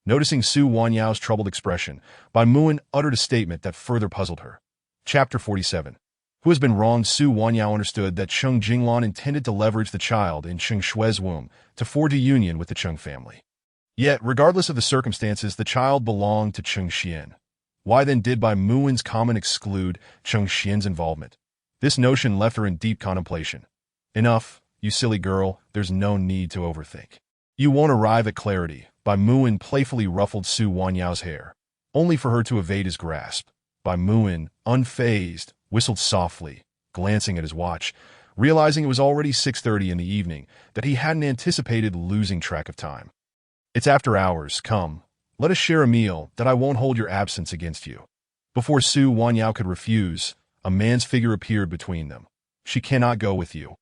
Noticing Su Wanyao's troubled expression, Bai Muin uttered a statement that further puzzled her. Chapter 47. Who has been wronged? Su Wanyao understood that Cheng Jinglan intended to leverage the child in Cheng Shui's womb to forge a union with the Cheng family. Yet, regardless of the circumstances, the child belonged to Cheng Xian. Why then did Bai Muin's comment exclude Cheng Xian's involvement? This notion left her in deep contemplation. Enough, you silly girl, there's no need to overthink. You won't arrive at clarity. Bai Muin playfully ruffled Su Wanyao's hair, only for her to evade his grasp. Bai Muin, unfazed, whistled softly, glancing at his watch, realizing it was already 6:30 in the evening, that he hadn't anticipated losing track of time. It's after hours, come. Let us share a meal, that I won't hold your absence against you. Before Su Wanyao could refuse, a man's figure appeared between them. She cannot go with you.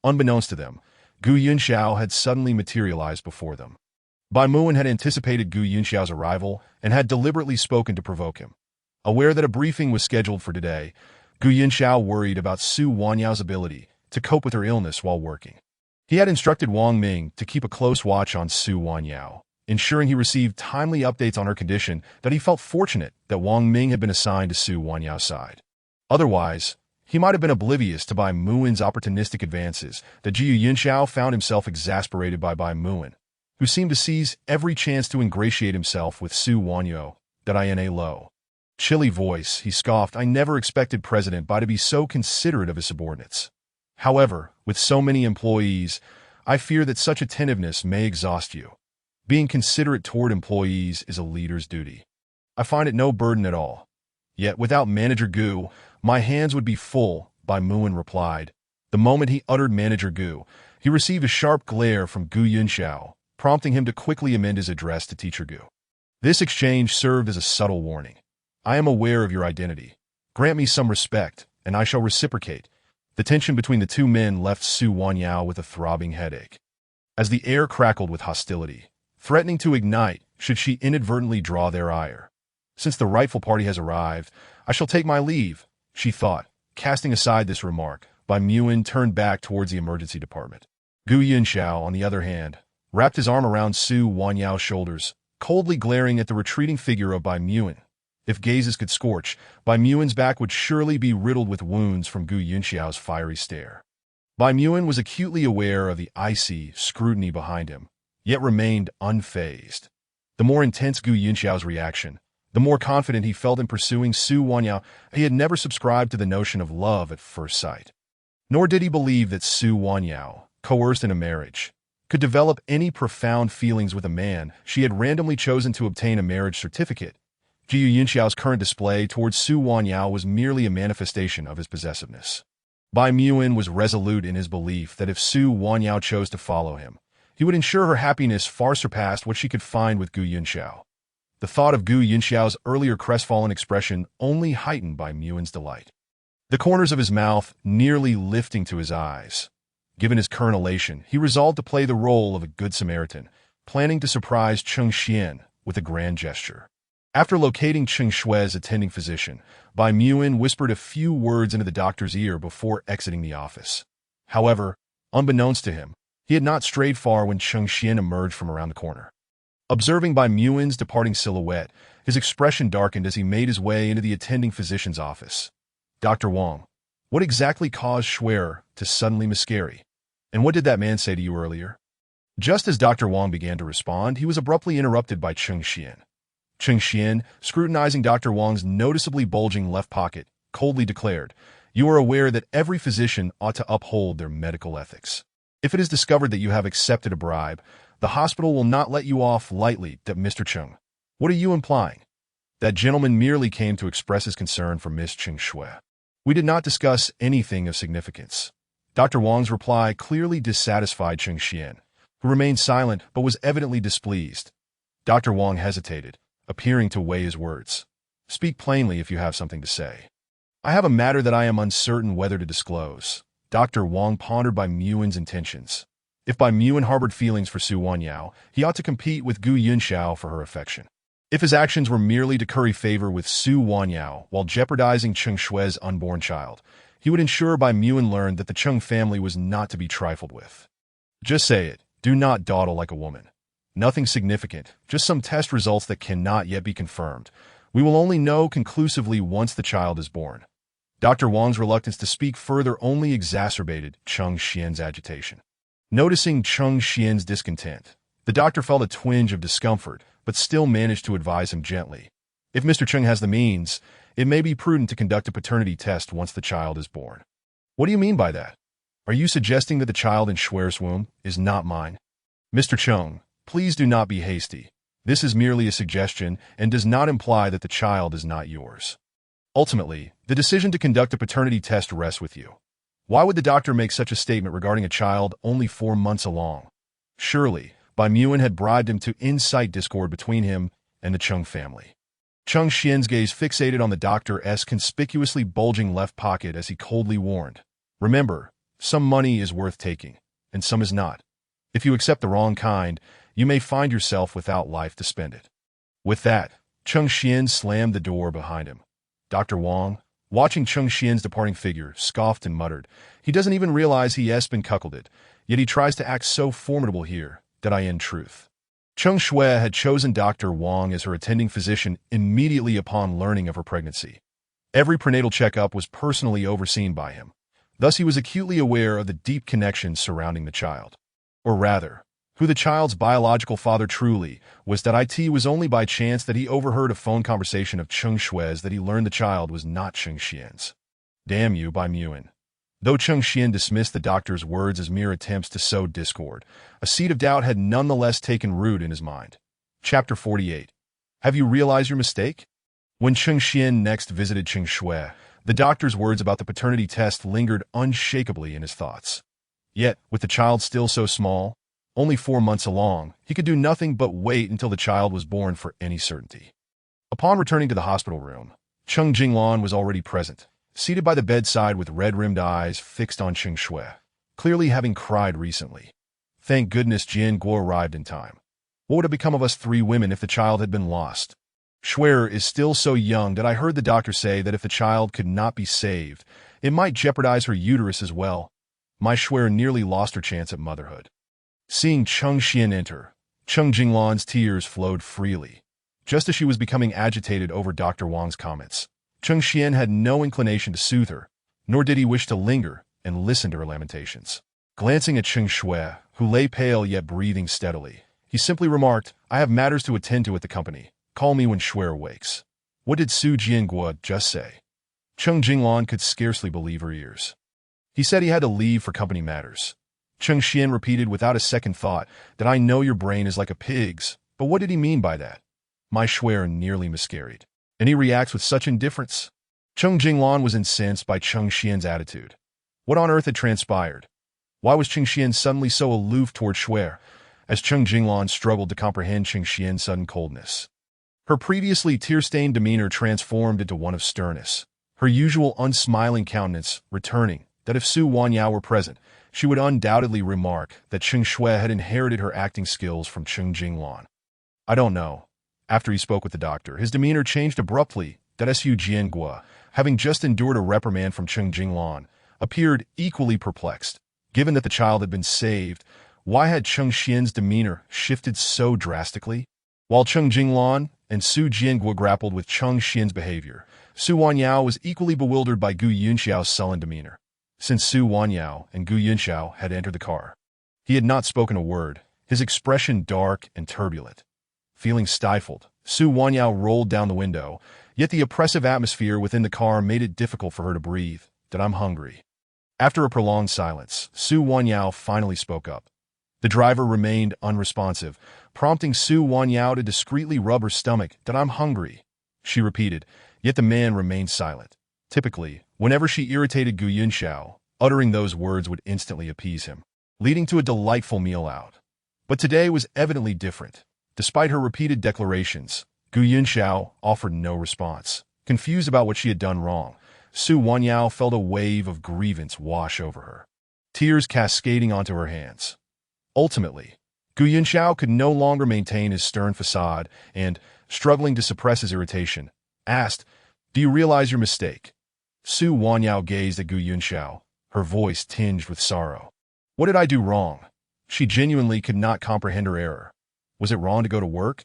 Unbeknownst to them, Gu Yunxiao had suddenly materialized before them. Bai Muin had anticipated Gu Yunxiao's arrival and had deliberately spoken to provoke him. Aware that a briefing was scheduled for today, Gu Yunxiao worried about Su Wanyao's ability to cope with her illness while working. He had instructed Wang Ming to keep a close watch on Su Wanyao, ensuring he received timely updates on her condition. That he felt fortunate that Wang Ming had been assigned to Su Wanyao's side. Otherwise, he might have been oblivious to Bai Muin's opportunistic advances. That Jiu Yunxiao found himself exasperated by Bai Muin, who seemed to seize every chance to ingratiate himself with Su Wanyao. That in a low, chilly voice, he scoffed, I never expected President Bai to be so considerate of his subordinates. However, with so many employees, I fear that such attentiveness may exhaust you. Being considerate toward employees is a leader's duty. I find it no burden at all. Yet without Manager Gu, my hands would be full, Bai Muin replied. The moment he uttered Manager Gu, he received a sharp glare from Gu Yunxiao, prompting him to quickly amend his address to Teacher Gu. This exchange served as a subtle warning. I am aware of your identity. Grant me some respect, and I shall reciprocate. The tension between the two men left Su Wanyao with a throbbing headache. As the air crackled with hostility, threatening to ignite should she inadvertently draw their ire. Since the rightful party has arrived, I shall take my leave, she thought. Casting aside this remark, Bai Muin turned back towards the emergency department. Gu Yunxiao, on the other hand, wrapped his arm around Su Wanyao's shoulders, coldly glaring at the retreating figure of Bai Muin. If gazes could scorch, Bai Muin's back would surely be riddled with wounds from Gu Yunxiao's fiery stare. Bai Muin was acutely aware of the icy scrutiny behind him, yet remained unfazed. The more intense Gu Yunxiao's reaction, the more confident he felt in pursuing Su Wanyao. He had never subscribed to the notion of love at first sight. Nor did he believe that Su Wanyao, coerced in a marriage, could develop any profound feelings with a man she had randomly chosen to obtain a marriage certificate. Jiu Yunxiao's current display towards Su Wanyao was merely a manifestation of his possessiveness. Bai Muin was resolute in his belief that if Su Wanyao chose to follow him, he would ensure her happiness far surpassed what she could find with Gu Yunxiao. The thought of Gu Yunxiao's earlier crestfallen expression only heightened Bai Muin's delight, the corners of his mouth nearly lifting to his eyes. Given his current elation, he resolved to play the role of a good Samaritan, planning to surprise Cheng Xian with a grand gesture. After locating Cheng Shui's attending physician, Bai Muin whispered a few words into the doctor's ear before exiting the office. However, unbeknownst to him, he had not strayed far when Cheng Xian emerged from around the corner. Observing Bai Muin's departing silhouette, his expression darkened as he made his way into the attending physician's office. Dr. Wang, what exactly caused Shui to suddenly miscarry? And what did that man say to you earlier? Just as Dr. Wang began to respond, he was abruptly interrupted by Cheng Xian. Cheng Xian, scrutinizing Dr. Wang's noticeably bulging left pocket, coldly declared, "You are aware that every physician ought to uphold their medical ethics. If it is discovered that you have accepted a bribe, the hospital will not let you off lightly, Mr. Cheng." What are you implying? That gentleman merely came to express his concern for Miss Cheng Shui. We did not discuss anything of significance. Dr. Wang's reply clearly dissatisfied Cheng Xian, who remained silent but was evidently displeased. Dr. Wang hesitated, appearing to weigh his words. Speak plainly if you have something to say. I have a matter that I am uncertain whether to disclose. Dr. Wang pondered Bai Muin's intentions. If Bai Muin harbored feelings for Su Wanyao, he ought to compete with Gu Yunxiao for her affection. If his actions were merely to curry favor with Su Wanyao while jeopardizing Cheng Shui's unborn child, he would ensure Bai Muin learned that the Cheng family was not to be trifled with. Just say it. Do not dawdle like a woman. Nothing significant, just some test results that cannot yet be confirmed. We will only know conclusively once the child is born. Dr. Wang's reluctance to speak further only exacerbated Cheng Xian's agitation. Noticing Cheng Xian's discontent, the doctor felt a twinge of discomfort, but still managed to advise him gently. If Mr. Cheng has the means, it may be prudent to conduct a paternity test once the child is born. What do you mean by that? Are you suggesting that the child in Shui's womb is not mine? Mr. Cheng, please do not be hasty. This is merely a suggestion and does not imply that the child is not yours. Ultimately, the decision to conduct a paternity test rests with you. Why would the doctor make such a statement regarding a child only 4 months along? Surely, Bai Muin had bribed him to incite discord between him and the Cheng family. Cheng Xian's gaze fixated on the doctor's conspicuously bulging left pocket as he coldly warned, "Remember, some money is worth taking, and some is not. If you accept the wrong kind, you may find yourself without life to spend it." With that, Cheng Xian slammed the door behind him. Dr. Wang, watching Cheng Xian's departing figure, scoffed and muttered, "He doesn't even realize he has been cuckolded, yet he tries to act so formidable here that I in truth." Cheng Shui had chosen Dr. Wang as her attending physician immediately upon learning of her pregnancy. Every prenatal checkup was personally overseen by him. Thus he was acutely aware of the deep connections surrounding the child. Or rather, who the child's biological father truly was. It was only by chance that he overheard a phone conversation of Cheng Shui's that he learned the child was not Cheng Xian's. Damn you, Bai Muin. Though Cheng Xian dismissed the doctor's words as mere attempts to sow discord, a seed of doubt had nonetheless taken root in his mind. Chapter 48. Have you realized your mistake? When Cheng Xian next visited Cheng Shui, the doctor's words about the paternity test lingered unshakably in his thoughts. Yet, with the child still so small, only 4 months along, he could do nothing but wait until the child was born for any certainty. Upon returning to the hospital room, Cheng Jinglan was already present, seated by the bedside with red-rimmed eyes fixed on Cheng Shui, clearly having cried recently. Thank goodness Jian Guo arrived in time. What would have become of us 3 women if the child had been lost? Shui is still so young that I heard the doctor say that if the child could not be saved, it might jeopardize her uterus as well. My Shui nearly lost her chance at motherhood. Seeing Cheng Xian enter, Cheng Jinglan's tears flowed freely. Just as she was becoming agitated over Dr. Wang's comments, Cheng Xian had no inclination to soothe her, nor did he wish to linger and listen to her lamentations. Glancing at Cheng Shui, who lay pale yet breathing steadily, he simply remarked, "I have matters to attend to at the company. Call me when Shui awakes." What did Su Jianguo just say? Cheng Jinglan could scarcely believe her ears. He said he had to leave for company matters. Cheng Xian repeated without a second thought that I know your brain is like a pig's, but what did he mean by that? My Shui nearly miscarried. And he reacts with such indifference? Cheng Jinglan was incensed by Cheng Xian's attitude. What on earth had transpired? Why was Cheng Xian suddenly so aloof toward Shui, as Cheng Jinglan struggled to comprehend Cheng Xian's sudden coldness? Her previously tear-stained demeanor transformed into one of sternness, her usual unsmiling countenance returning, that if Su Wanyao were present, she would undoubtedly remark that Cheng Shui had inherited her acting skills from Cheng Jinglan. I don't know. After he spoke with the doctor, his demeanor changed abruptly. Su Jiangua, having just endured a reprimand from Cheng Jinglan, appeared equally perplexed. Given that the child had been saved, why had Cheng Xian's demeanor shifted so drastically? While Cheng Jinglan and Su Jiangua grappled with Cheng Xian's behavior, Su Wanyao was equally bewildered by Gu Yunxiao's sullen demeanor. Since Su Wanyao and Gu Yunxiao had entered the car, he had not spoken a word, his expression dark and turbulent. Feeling stifled, Su Wanyao rolled down the window, yet the oppressive atmosphere within the car made it difficult for her to breathe. "That I'm hungry." After a prolonged silence, Su Wanyao finally spoke up. The driver remained unresponsive, prompting Su Wanyao to discreetly rub her stomach. "That I'm hungry," she repeated, yet the man remained silent. Typically, whenever she irritated Gu Yunxiao, uttering those words would instantly appease him, leading to a delightful meal out. But today was evidently different. Despite her repeated declarations, Gu Yunxiao offered no response. Confused about what she had done wrong, Su Wanyao felt a wave of grievance wash over her, tears cascading onto her hands. Ultimately, Gu Yunxiao could no longer maintain his stern facade and, struggling to suppress his irritation, asked, "Do you realize your mistake?" Su Wanyao gazed at Gu Yunxiao, her voice tinged with sorrow. "What did I do wrong?" She genuinely could not comprehend her error. Was it wrong to go to work?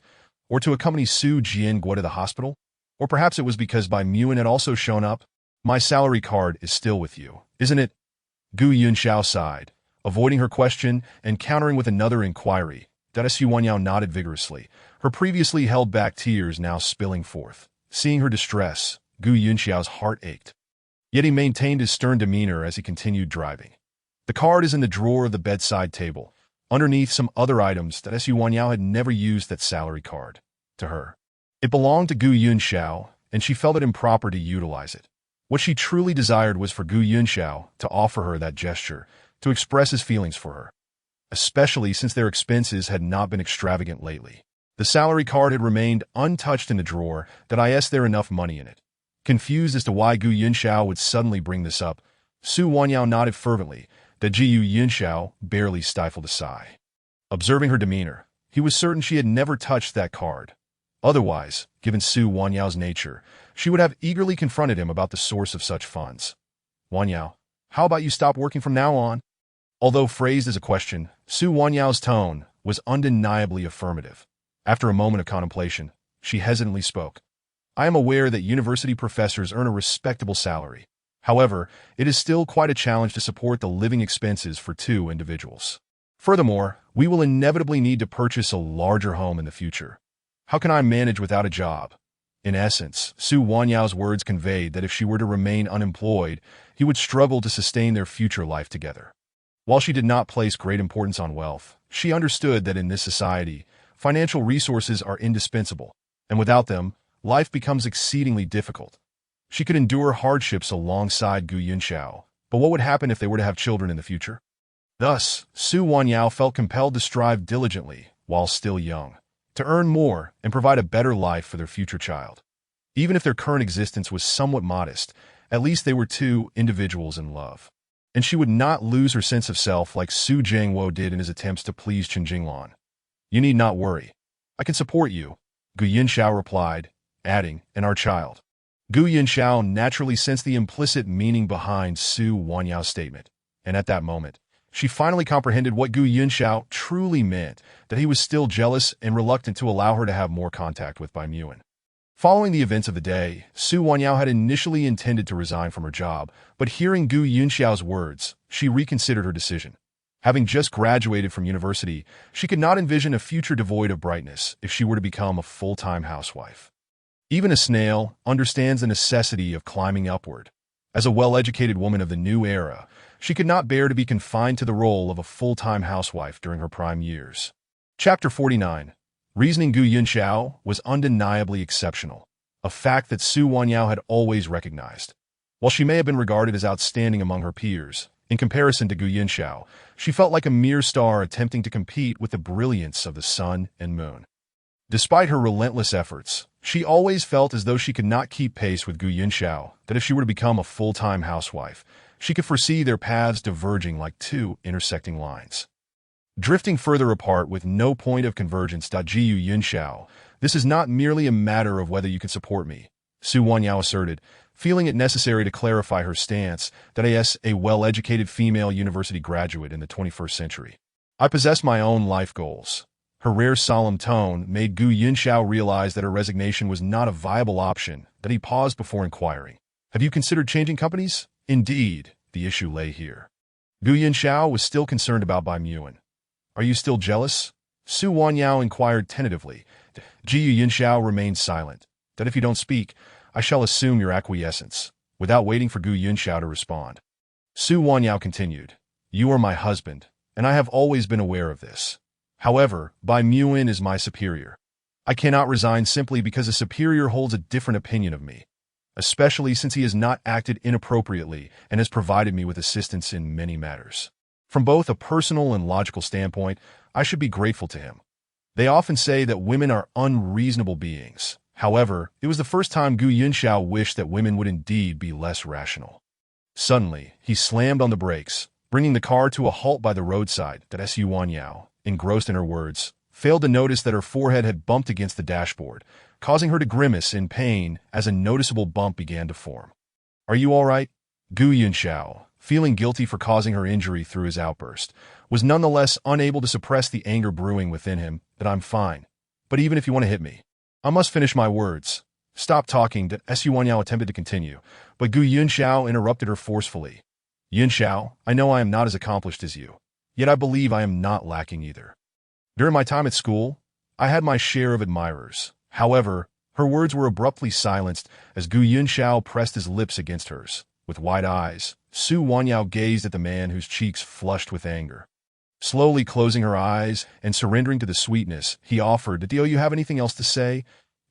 Or to accompany Su Jiangua to the hospital? Or perhaps it was because Bai Muan had also shown up? "My salary card is still with you, isn't it?" Gu Yunxiao sighed, avoiding her question and countering with another inquiry. Su Wanyao nodded vigorously, her previously held back tears now spilling forth. Seeing her distress, Gu Yunxiao's heart ached. Yet he maintained his stern demeanor as he continued driving. "The card is in the drawer of the bedside table, underneath some other items that Su Wanyao had never used that salary card. To her, it belonged to Gu Yunxiao, and she felt it improper to utilize it. What she truly desired was for Gu Yunxiao to offer her that gesture, to express his feelings for her, especially since their expenses had not been extravagant lately. The salary card had remained untouched in the drawer. Is there enough money in it? Confused as to why Gu Yunxiao would suddenly bring this up, Su Wanyao nodded fervently. Gu Yunxiao barely stifled a sigh. Observing her demeanor, he was certain she had never touched that card. Otherwise, given Su Wanyao's nature, she would have eagerly confronted him about the source of such funds. "Wanyao, how about you stop working from now on?" Although phrased as a question, Su Wanyao's tone was undeniably affirmative. After a moment of contemplation, she hesitantly spoke. "I am aware that university professors earn a respectable salary. However, it is still quite a challenge to support the living expenses for two individuals. Furthermore, we will inevitably need to purchase a larger home in the future. How can I manage without a job?" In essence, Su Wanyao's words conveyed that if she were to remain unemployed, he would struggle to sustain their future life together. While she did not place great importance on wealth, she understood that in this society, financial resources are indispensable, and without them, life becomes exceedingly difficult. She could endure hardships alongside Gu Yunxiao, but what would happen if they were to have children in the future? Thus, Su Wanyao felt compelled to strive diligently, while still young, to earn more and provide a better life for their future child. Even if their current existence was somewhat modest, at least they were two individuals in love. And she would not lose her sense of self like Su Jiangwo did in his attempts to please Chen Jinglan. "You need not worry. I can support you," Gu Yunxiao replied, adding, "and our child." Gu Yunxiao naturally sensed the implicit meaning behind Su Wanyao's statement, and at that moment, she finally comprehended what Gu Yunxiao truly meant, that he was still jealous and reluctant to allow her to have more contact with Bai Muan. Following the events of the day, Su Wanyao had initially intended to resign from her job, but hearing Gu Yunxiao's words, she reconsidered her decision. Having just graduated from university, she could not envision a future devoid of brightness if she were to become a full-time housewife. Even a snail understands the necessity of climbing upward. As a well-educated woman of the new era, she could not bear to be confined to the role of a full-time housewife during her prime years. Chapter 49. Reasoning. Gu Yunxiao was undeniably exceptional, a fact that Su Wanyao had always recognized. While she may have been regarded as outstanding among her peers, in comparison to Gu Yunxiao, she felt like a mere star attempting to compete with the brilliance of the sun and moon. Despite her relentless efforts, she always felt as though she could not keep pace with Gu Yunxiao, that if she were to become a full-time housewife, she could foresee their paths diverging like two intersecting lines. Drifting further apart with no point of convergence. Gu Yunxiao, This is not merely a matter of whether you can support me, Su Wanyao asserted, feeling it necessary to clarify her stance that as a well-educated female university graduate in the 21st century, I possess my own life goals. Her rare solemn tone made Gu Yunxiao realize that her resignation was not a viable option, that he paused before inquiring. Have you considered changing companies? Indeed, the issue lay here. Gu Yunxiao was still concerned about Bai Muan. Are you still jealous? Su Wanyao inquired tentatively. Ji Yunxiao remained silent. That if you don't speak, I shall assume your acquiescence, without waiting for Gu Yunxiao to respond. Su Wanyao continued. You are my husband, and I have always been aware of this. However, Bai Muan is my superior. I cannot resign simply because a superior holds a different opinion of me, especially since he has not acted inappropriately and has provided me with assistance in many matters. From both a personal and logical standpoint, I should be grateful to him. They often say that women are unreasonable beings. However, it was the first time Gu Yunxiao wished that women would indeed be less rational. Suddenly, he slammed on the brakes, bringing the car to a halt by the roadside. That Su Wanyao, engrossed in her words, failed to notice that her forehead had bumped against the dashboard, causing her to grimace in pain as a noticeable bump began to form. Are you all right? Gu Yunxiao, feeling guilty for causing her injury through his outburst, was nonetheless unable to suppress the anger brewing within him. That I'm fine. But even if you want to hit me, I must finish my words. Stop talking. That Su Wanyao attempted to continue, but Gu Yunxiao interrupted her forcefully. Yunxiao, I know I am not as accomplished as you, yet I believe I am not lacking either. During my time at school, I had my share of admirers. However, her words were abruptly silenced as Gu Yunxiao pressed his lips against hers. With wide eyes, Su Wanyao gazed at the man whose cheeks flushed with anger. Slowly closing her eyes and surrendering to the sweetness, he offered, Do you have anything else to say?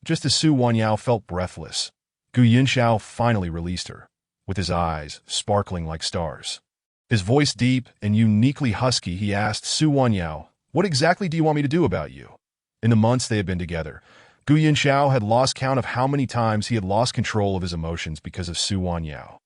Just as Su Wanyao felt breathless, Gu Yunxiao finally released her, with his eyes sparkling like stars. His voice deep and uniquely husky, he asked Su Wanyao, What exactly do you want me to do about you? In the months they had been together, Gu Yunxiao had lost count of how many times he had lost control of his emotions because of Su Wanyao.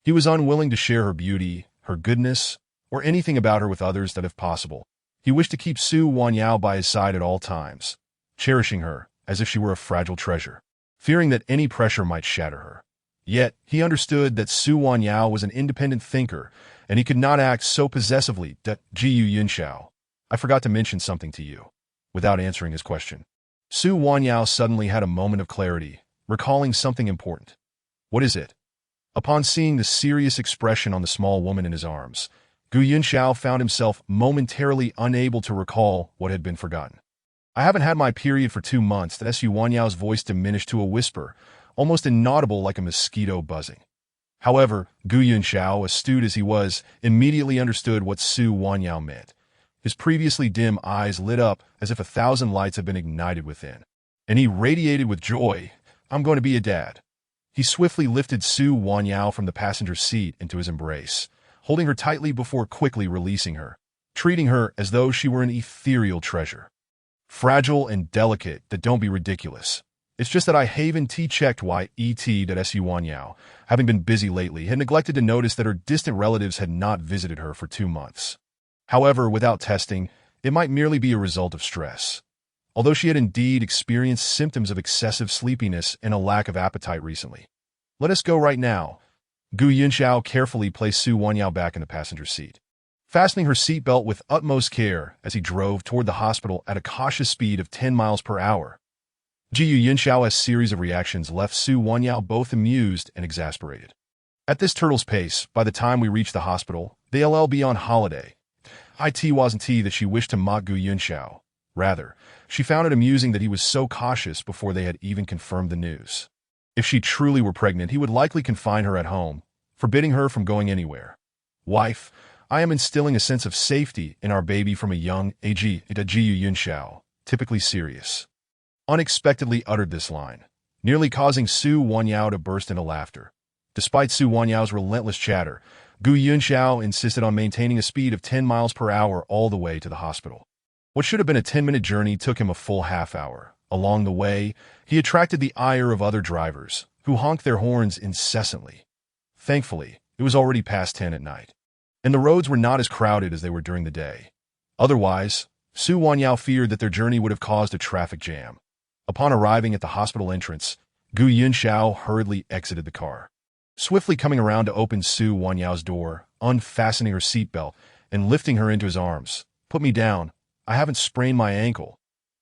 He was unwilling to share her beauty, her goodness, or anything about her with others that if possible. He wished to keep Su Wanyao by his side at all times, cherishing her as if she were a fragile treasure, fearing that any pressure might shatter her. Yet, he understood that Su Wanyao was an independent thinker, and he could not act so possessively. That Ji Yunxiao, I forgot to mention something to you, without answering his question. Su Wanyao suddenly had a moment of clarity, recalling something important. What is it? Upon seeing the serious expression on the small woman in his arms, Gu Yunxiao found himself momentarily unable to recall what had been forgotten. I haven't had my period for 2 months. That Su Wanyao's voice diminished to a whisper, almost inaudible like a mosquito buzzing. However, Gu Yunxiao, astute as he was, immediately understood what Su Wanyao meant. His previously dim eyes lit up as if 1,000 lights had been ignited within, and he radiated with joy. I'm going to be a dad. He swiftly lifted Su Wanyao from the passenger seat into his embrace, holding her tightly before quickly releasing her, treating her as though she were an ethereal treasure. Fragile and delicate, that don't be ridiculous. It's just that I haven't checked why Su Wanyao, having been busy lately, had neglected to notice that her distant relatives had not visited her for 2 months. However, without testing, it might merely be a result of stress. Although she had indeed experienced symptoms of excessive sleepiness and a lack of appetite recently. Let us go right now. Gu Yunxiao carefully placed Su Wanyao back in the passenger seat, fastening her seatbelt with utmost care as he drove toward the hospital at a cautious speed of 10 miles per hour. Ji Yunxiao's series of reactions left Su Wanyao both amused and exasperated. At this turtle's pace, by the time we reached the hospital, they'll be on holiday. It wasn't that she wished to mock Gu Yunxiao. Rather, she found it amusing that he was so cautious before they had even confirmed the news. If she truly were pregnant, he would likely confine her at home, forbidding her from going anywhere. Wife, I am instilling a sense of safety in our baby from a young Ji Yunxiao, typically serious, unexpectedly uttered this line, nearly causing Su Wanyao to burst into laughter. Despite Su Wanyao's relentless chatter, Gu Yunxiao insisted on maintaining a speed of 10 miles per hour all the way to the hospital. What should have been a 10-minute journey took him a full half hour. Along the way, he attracted the ire of other drivers, who honked their horns incessantly. Thankfully, it was already past 10 at night, and the roads were not as crowded as they were during the day. Otherwise, Su Wanyao feared that their journey would have caused a traffic jam. Upon arriving at the hospital entrance, Gu Yunxiao hurriedly exited the car. Swiftly coming around to open Su Wanyao's door, unfastening her seatbelt, and lifting her into his arms. "Put me down. I haven't sprained my ankle.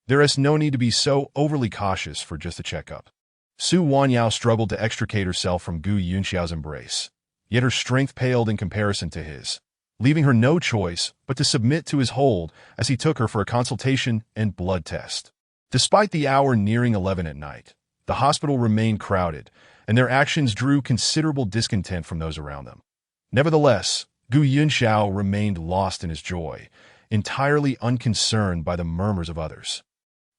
There is no need to be so overly cautious for just a checkup." Su Wanyao struggled to extricate herself from Gu Yunxiao's embrace, yet her strength paled in comparison to his, leaving her no choice but to submit to his hold as he took her for a consultation and blood test. Despite the hour nearing 11 at night, the hospital remained crowded, and their actions drew considerable discontent from those around them. Nevertheless, Gu Yunxiao remained lost in his joy, entirely unconcerned by the murmurs of others.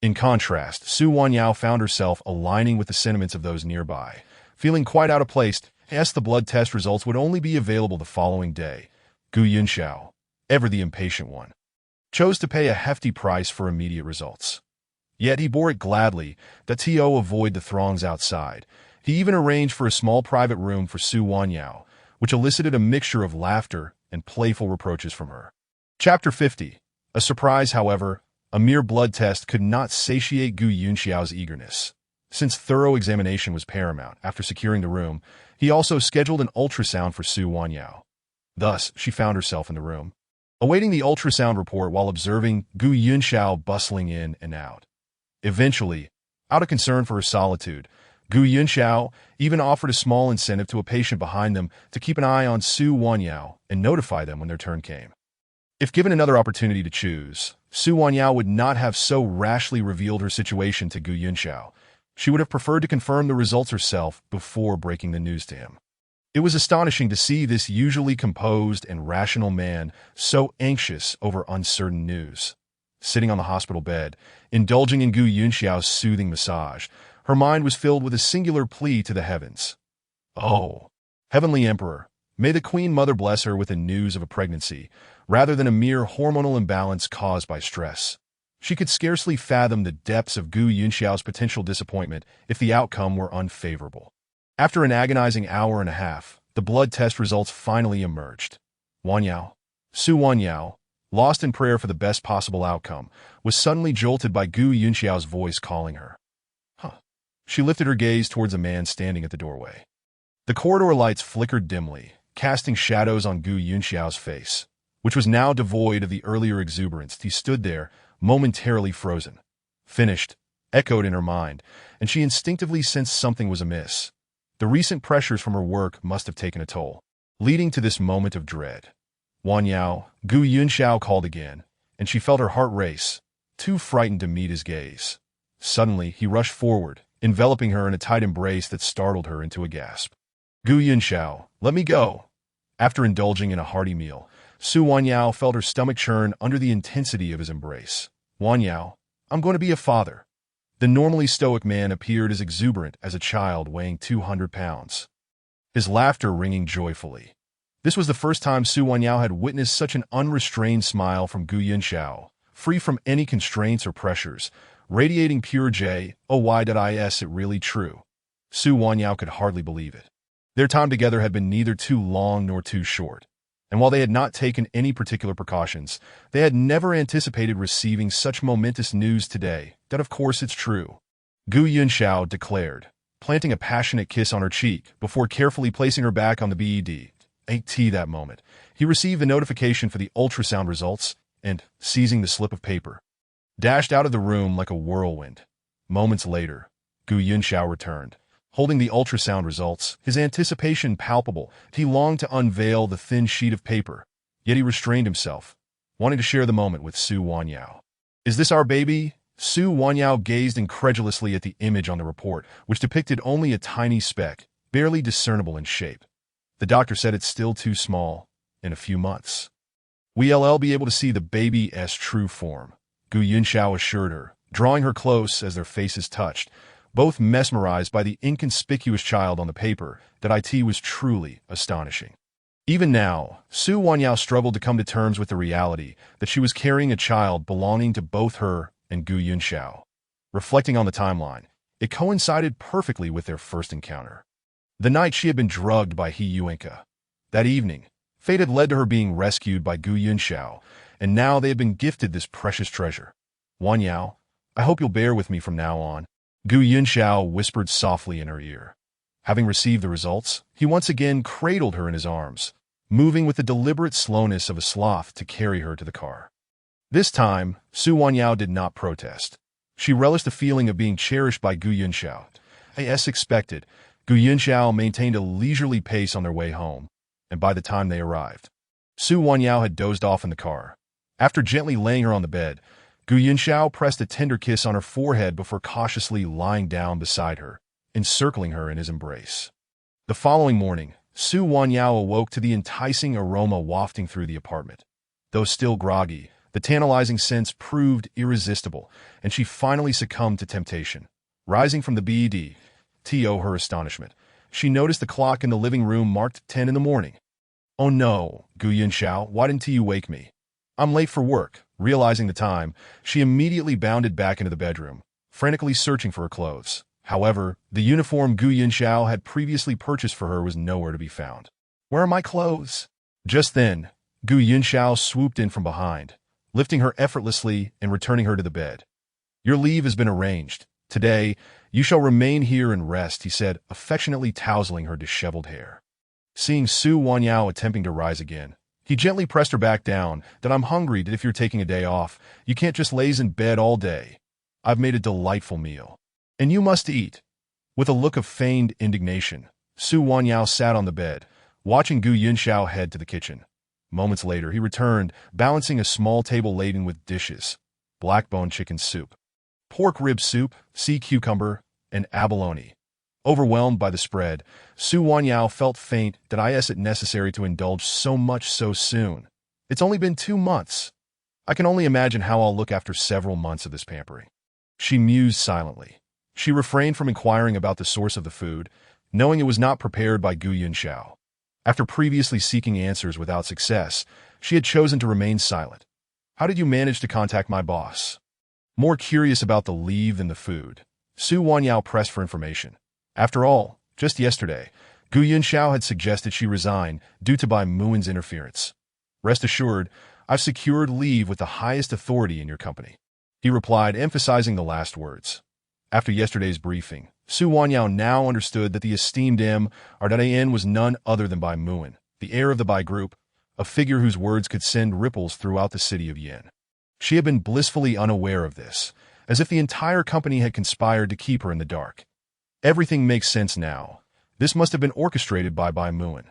In contrast, Su Wanyao found herself aligning with the sentiments of those nearby. Feeling quite out of place, as the blood test results would only be available the following day, Gu Yunxiao, ever the impatient one, chose to pay a hefty price for immediate results. Yet he bore it gladly that to avoid the throngs outside. He even arranged for a small private room for Su Wanyao, which elicited a mixture of laughter and playful reproaches from her. Chapter 50. A surprise, however, a mere blood test could not satiate Gu Yunxiao's eagerness. Since thorough examination was paramount after securing the room, he also scheduled an ultrasound for Su Wanyao. Thus, she found herself in the room, awaiting the ultrasound report while observing Gu Yunxiao bustling in and out. Eventually, out of concern for her solitude, Gu Yunxiao even offered a small incentive to a patient behind them to keep an eye on Su Wanyao and notify them when their turn came. If given another opportunity to choose, Su Wanyao would not have so rashly revealed her situation to Gu Yunxiao. She would have preferred to confirm the results herself before breaking the news to him. It was astonishing to see this usually composed and rational man so anxious over uncertain news. Sitting on the hospital bed, indulging in Gu Yunxiao's soothing massage, her mind was filled with a singular plea to the heavens. "Oh, Heavenly Emperor, may the Queen Mother bless her with the news of a pregnancy, rather than a mere hormonal imbalance caused by stress." She could scarcely fathom the depths of Gu Yunxiao's potential disappointment if the outcome were unfavorable. After an agonizing hour and a half, the blood test results finally emerged. Wanyao, Su Wanyao, lost in prayer for the best possible outcome, was suddenly jolted by Gu Yunxiao's voice calling her. She lifted her gaze towards a man standing at the doorway. The corridor lights flickered dimly, casting shadows on Gu Yunxiao's face, which was now devoid of the earlier exuberance. He stood there, momentarily frozen. "Finished," echoed in her mind, and she instinctively sensed something was amiss. The recent pressures from her work must have taken a toll, leading to this moment of dread. "Wanyao," Gu Yunxiao called again, and she felt her heart race, too frightened to meet his gaze. Suddenly, he rushed forward, enveloping her in a tight embrace that startled her into a gasp. "Gu Yunxiao, let me go." After indulging in a hearty meal, Su Wanyao felt her stomach churn under the intensity of his embrace. "Wanyao, I'm going to be a father." The normally stoic man appeared as exuberant as a child weighing 200 pounds. His laughter ringing joyfully. This was the first time Su Wanyao had witnessed such an unrestrained smile from Gu Yunxiao, free from any constraints or pressures, radiating pure joy. Is it really true? Su Wanyao could hardly believe it. Their time together had been neither too long nor too short, and while they had not taken any particular precautions, they had never anticipated receiving such momentous news today. That of course it's true, Gu Yunxiao declared, planting a passionate kiss on her cheek before carefully placing her back on the bed. That moment, he received the notification for the ultrasound results and, seizing the slip of paper, dashed out of the room like a whirlwind. Moments later, Gu Yunxiao returned, holding the ultrasound results, his anticipation palpable. He longed to unveil the thin sheet of paper, yet he restrained himself, wanting to share the moment with Su Wanyao. "Is this our baby?" Su Wanyao gazed incredulously at the image on the report, which depicted only a tiny speck, barely discernible in shape. "The doctor said it's still too small. In a few months, we'll be able to see the baby's true form," Gu Yunxiao assured her, drawing her close as their faces touched, both mesmerized by the inconspicuous child on the paper. That was truly astonishing. Even now, Su Wanyao struggled to come to terms with the reality that she was carrying a child belonging to both her and Gu Yunxiao. Reflecting on the timeline, it coincided perfectly with their first encounter. The night she had been drugged by He Yuenka. That evening, fate had led to her being rescued by Gu Yunxiao, and now they had been gifted this precious treasure. "Wanyao, I hope you'll bear with me from now on. Gu Yunxiao whispered softly in her ear. Having received the results, he once again cradled her in his arms, moving with the deliberate slowness of a sloth to carry her to the car. This time, Su Wanyao did not protest. She relished the feeling of being cherished by Gu Yunxiao. As expected, Gu Yunxiao maintained a leisurely pace on their way home, and by the time they arrived, Su Wanyao had dozed off in the car. After gently laying her on the bed, Gu Yunxiao pressed a tender kiss on her forehead before cautiously lying down beside her, encircling her in his embrace. The following morning, Su Wanyao awoke to the enticing aroma wafting through the apartment. Though still groggy, the tantalizing scents proved irresistible, and she finally succumbed to temptation. Rising from the bed, to her astonishment, she noticed the clock in the living room marked 10 in the morning. "Oh no, Gu Yunxiao, why didn't you wake me? I'm late for work." Realizing the time, she immediately bounded back into the bedroom, frantically searching for her clothes. However, the uniform Gu Yunxiao had previously purchased for her was nowhere to be found. "Where are my clothes?" Just then, Gu Yunxiao swooped in from behind, lifting her effortlessly and returning her to the bed. "Your leave has been arranged. Today, you shall remain here and rest," he said, affectionately tousling her disheveled hair. Seeing Su Wanyao attempting to rise again, he gently pressed her back down. "That I'm hungry, that if you're taking a day off, you can't just laze in bed all day. I've made a delightful meal, and you must eat." With a look of feigned indignation, Su Wanyao sat on the bed, watching Gu Yunxiao head to the kitchen. Moments later, he returned, balancing a small table laden with dishes: black-bone chicken soup, pork rib soup, sea cucumber, and abalone. Overwhelmed by the spread, Su Wanyao felt faint that it necessary to indulge so much so soon. "It's only been 2 months. I can only imagine how I'll look after several months of this pampering." She mused silently. She refrained from inquiring about the source of the food, knowing it was not prepared by Gu Yunxiao. After previously seeking answers without success, she had chosen to remain silent. "How did you manage to contact my boss?" More curious about the leave than the food, Su Wanyao pressed for information. After all, just yesterday, Gu Yunxiao had suggested she resign due to Bai Muin's interference. "Rest assured, I've secured leave with the highest authority in your company," he replied, emphasizing the last words. After yesterday's briefing, Su Wanyao now understood that the esteemed M.R.N. was none other than Bai Muin, the heir of the Bai Group, a figure whose words could send ripples throughout the city of Yin. She had been blissfully unaware of this, as if the entire company had conspired to keep her in the dark. Everything makes sense now. This must have been orchestrated by Bai Muin,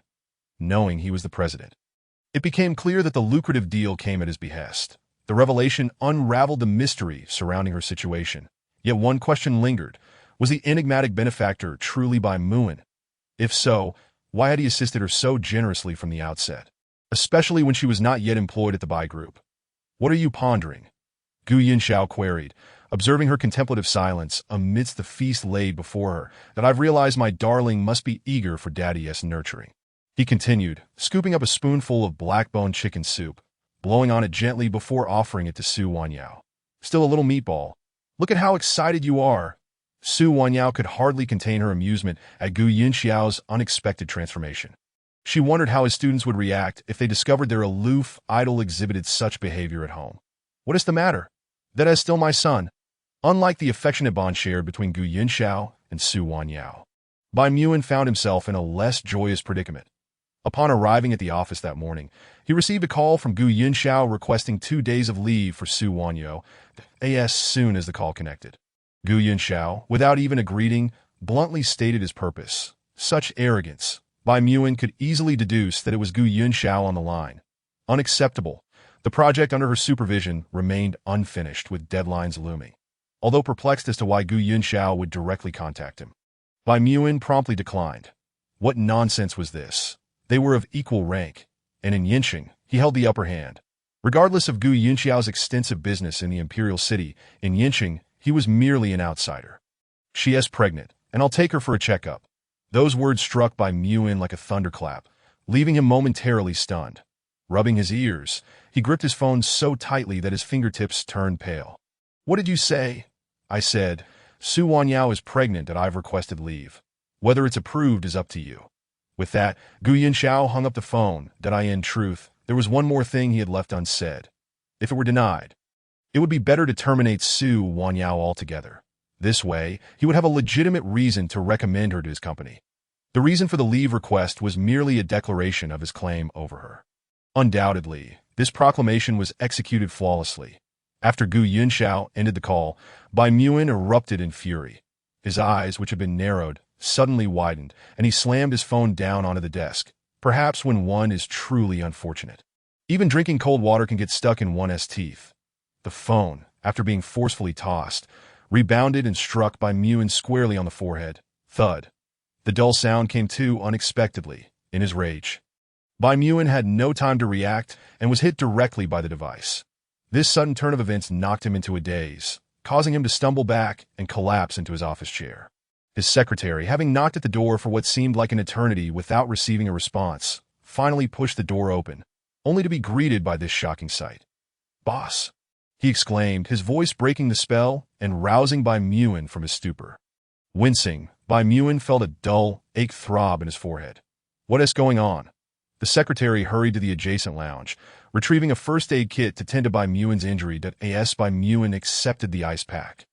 knowing he was the president. It became clear that the lucrative deal came at his behest. The revelation unraveled the mystery surrounding her situation. Yet one question lingered. Was the enigmatic benefactor truly Bai Muin? If so, why had he assisted her so generously from the outset, especially when she was not yet employed at the Bai Group? "What are you pondering?" Gu Yunxiao queried, observing her contemplative silence amidst the feast laid before her. "That I've realized my darling must be eager for Daddy's nurturing," he continued, scooping up a spoonful of black-bone chicken soup, blowing on it gently before offering it to Su Wanyao. "Still a little meatball. Look at how excited you are." Su Wanyao could hardly contain her amusement at Gu Yunxiao's unexpected transformation. She wondered how his students would react if they discovered their aloof idol exhibited such behavior at home. "What is the matter? That is still my son." Unlike the affectionate bond shared between Gu Yunxiao and Su Wanyao, Bai Muin found himself in a less joyous predicament. Upon arriving at the office that morning, he received a call from Gu Yunxiao requesting 2 days of leave for Su Wanyao as soon as the call connected. Gu Yunxiao, without even a greeting, bluntly stated his purpose. Such arrogance! Bai Muin could easily deduce that it was Gu Yunxiao on the line. Unacceptable. The project under her supervision remained unfinished, with deadlines looming. Although perplexed as to why Gu Yunxiao would directly contact him, Bai Muin promptly declined. What nonsense was this? They were of equal rank, and in Yinqing, he held the upper hand. Regardless of Gu Yunxiao's extensive business in the imperial city, in Yinqing, he was merely an outsider. "She is pregnant, and I'll take her for a checkup." Those words struck Bai Muin like a thunderclap, leaving him momentarily stunned. Rubbing his ears, he gripped his phone so tightly that his fingertips turned pale. "What did you say?" "I said, Su Wanyao is pregnant and I've requested leave. Whether it's approved is up to you." With that, Gu Yunxiao hung up the phone. In truth, there was one more thing he had left unsaid. If it were denied, it would be better to terminate Su Wanyao altogether. This way, he would have a legitimate reason to recommend her to his company. The reason for the leave request was merely a declaration of his claim over her. Undoubtedly, this proclamation was executed flawlessly. After Gu Yunxiao ended the call, Bai Muin erupted in fury. His eyes, which had been narrowed, suddenly widened, and he slammed his phone down onto the desk, perhaps when one is truly unfortunate. Even drinking cold water can get stuck in one's teeth. The phone, after being forcefully tossed, rebounded and struck Bai Muin squarely on the forehead. Thud. The dull sound came too unexpectedly, in his rage. Bai Muin had no time to react and was hit directly by the device. This sudden turn of events knocked him into a daze, causing him to stumble back and collapse into his office chair. His secretary, having knocked at the door for what seemed like an eternity without receiving a response, finally pushed the door open, only to be greeted by this shocking sight. "Boss!" he exclaimed, his voice breaking the spell and rousing Bai Muin from his stupor. Wincing, Bai Muin felt a dull, ache throb in his forehead. "What is going on?" The secretary hurried to the adjacent lounge, retrieving a first aid kit to tend to Bai Muin's injury. Bai Muin accepted the ice pack.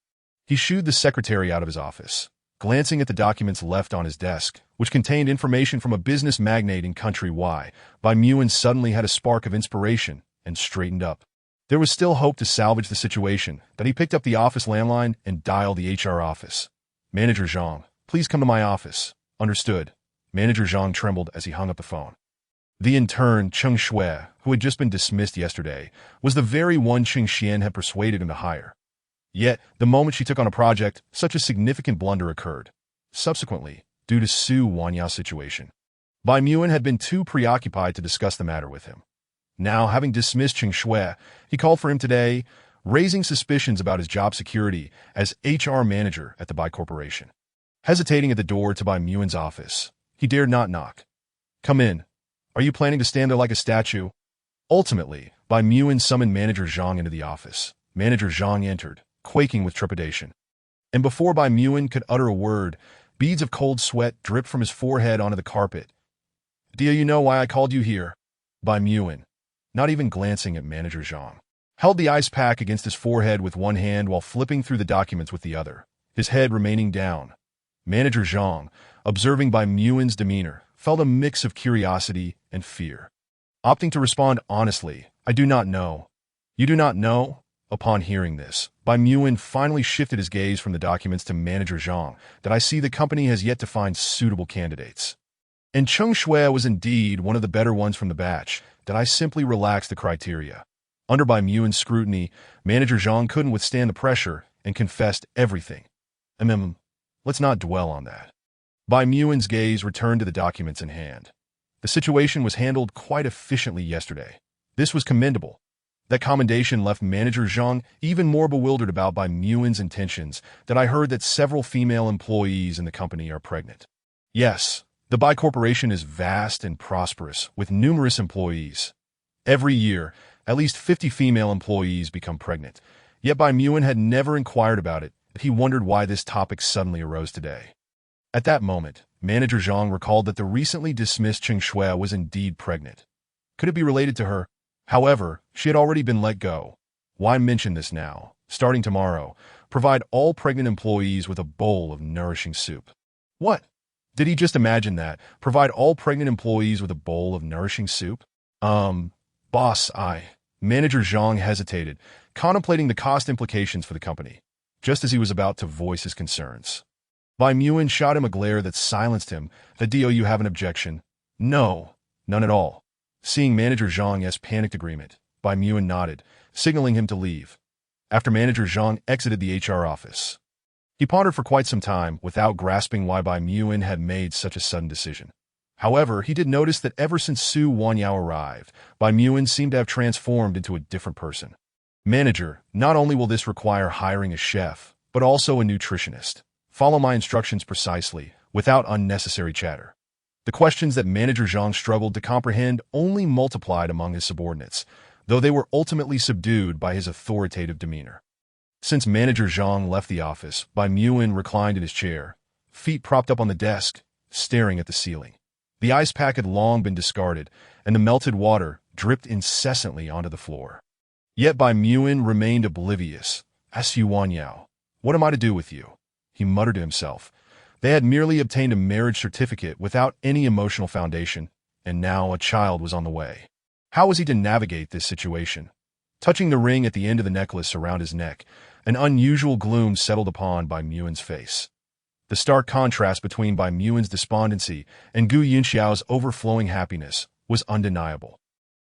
He shooed the secretary out of his office. Glancing at the documents left on his desk, which contained information from a business magnate in Country Y, Bai Muin suddenly had a spark of inspiration and straightened up. There was still hope to salvage the situation, that he picked up the office landline and dialed the HR office. "Manager Zhang, please come to my office." "Understood." Manager Zhang trembled as he hung up the phone. The intern, Cheng Shui, who had just been dismissed yesterday, was the very one Cheng Xian had persuaded him to hire. Yet, the moment she took on a project, such a significant blunder occurred. Subsequently, due to Su Wanyao's situation, Bai Muin had been too preoccupied to discuss the matter with him. Now, having dismissed Cheng Shui, he called for him today, raising suspicions about his job security as HR manager at the Bai Corporation. Hesitating at the door to Bai Muin's office, he dared not knock. "Come in. Are you planning to stand there like a statue?" Ultimately, Bai Muin summoned Manager Zhang into the office. Manager Zhang entered, quaking with trepidation. And before Bai Muin could utter a word, beads of cold sweat dripped from his forehead onto the carpet. "Do you know why I called you here?" Bai Muin, not even glancing at Manager Zhang, held the ice pack against his forehead with one hand while flipping through the documents with the other, his head remaining down. Manager Zhang, observing Bai Muin's demeanor, felt a mix of curiosity and fear. Opting to respond honestly, "I do not know." "You do not know?" Upon hearing this, Bai Muin finally shifted his gaze from the documents to Manager Zhang, "That I see the company has yet to find suitable candidates. And Cheng Shui was indeed one of the better ones from the batch, that I simply relaxed the criteria." Under Bai Muin's scrutiny, Manager Zhang couldn't withstand the pressure and confessed everything. Let's not dwell on that." Bai Muin's gaze returned to the documents in hand. The situation was handled quite efficiently yesterday. This was commendable. That commendation left Manager Zhang even more bewildered about Bai Muin's intentions. "That I heard that several female employees in the company are pregnant." Yes, the Bai Corporation is vast and prosperous, with numerous employees. Every year, at least 50 female employees become pregnant. Yet Bai Muin had never inquired about it. He wondered why this topic suddenly arose today. At that moment, Manager Zhang recalled that the recently dismissed Cheng Shui was indeed pregnant. Could it be related to her? However, she had already been let go. Why mention this now? Starting tomorrow, provide all pregnant employees with a bowl of nourishing soup. What? Did he just imagine that? Provide all pregnant employees with a bowl of nourishing soup? Boss, Manager Zhang hesitated, contemplating the cost implications for the company, just as he was about to voice his concerns. Bai Muin shot him a glare that silenced him. "Do you have an objection?" "No, none at all." Seeing Manager Zhang's panicked agreement, Bai Muin nodded, signaling him to leave. After Manager Zhang exited the HR office, he pondered for quite some time without grasping why Bai Muin had made such a sudden decision. However, he did notice that ever since Su Wanyao arrived, Bai Muin seemed to have transformed into a different person. "Manager, not only will this require hiring a chef, but also a nutritionist. Follow my instructions precisely, without unnecessary chatter." The questions that Manager Zhang struggled to comprehend only multiplied among his subordinates, though they were ultimately subdued by his authoritative demeanor. Since Manager Zhang left the office, Bai Muin reclined in his chair, feet propped up on the desk, staring at the ceiling. The ice pack had long been discarded, and the melted water dripped incessantly onto the floor. Yet Bai Muin remained oblivious. "Su Wanyao, What am I to do with you? He muttered to himself. They had merely obtained a marriage certificate without any emotional foundation, and now a child was on the way. How was he to navigate this situation? Touching the ring at the end of the necklace around his neck, an unusual gloom settled upon Bai Muen's face. The stark contrast between Bai Muen's despondency and Gu Yunxiao's overflowing happiness was undeniable.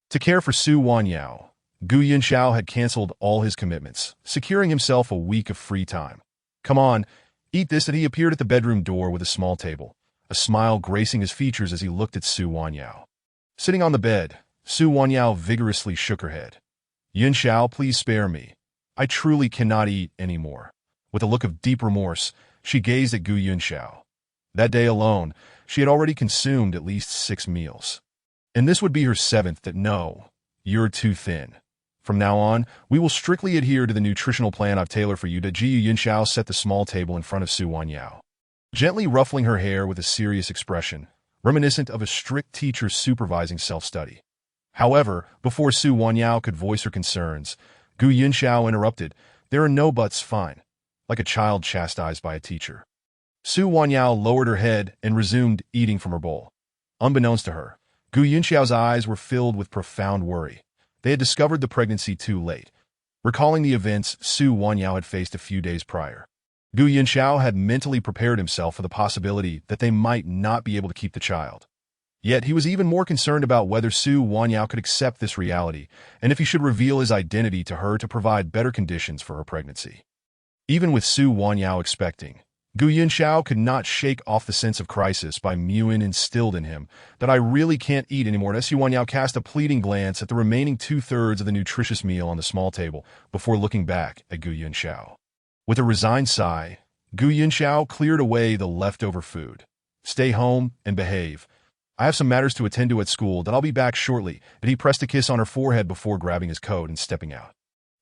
To care for Su Wanyao, Gu Yunxiao had canceled all his commitments, securing himself a week of free time. Come on, eat this, and he appeared at the bedroom door with a small table, a smile gracing his features as he looked at Su Wanyao. Sitting on the bed, Su Wanyao vigorously shook her head. Yunxiao, please spare me. I truly cannot eat anymore. With a look of deep remorse, she gazed at Gu Yunxiao. That day alone, she had already consumed at least 6 meals. And this would be her 7th. That no, you're too thin. From now on, we will strictly adhere to the nutritional plan I've tailored for you. Ji Yunxiao set the small table in front of Su Wanyao, gently ruffling her hair with a serious expression, reminiscent of a strict teacher supervising self-study. However, before Su Wanyao could voice her concerns, Gu Yunxiao interrupted. There are no buts, fine. Like a child chastised by a teacher. Su Wanyao lowered her head and resumed eating from her bowl. Unbeknownst to her, Gu Yunxiao's eyes were filled with profound worry. They had discovered the pregnancy too late. Recalling the events Su Wanyao had faced a few days prior, Gu Yunxiao had mentally prepared himself for the possibility that they might not be able to keep the child. Yet he was even more concerned about whether Su Wanyao could accept this reality and if he should reveal his identity to her to provide better conditions for her pregnancy. Even with Su Wanyao expecting, Gu Yunxiao could not shake off the sense of crisis Bai Muen instilled in him. That I really can't eat anymore. Su Wanyao cast a pleading glance at the remaining 2/3 of the nutritious meal on the small table before looking back at Gu Yunxiao. With a resigned sigh, Gu Yunxiao cleared away the leftover food. Stay home and behave. I have some matters to attend to at school. That I'll be back shortly. And he pressed a kiss on her forehead before grabbing his coat and stepping out.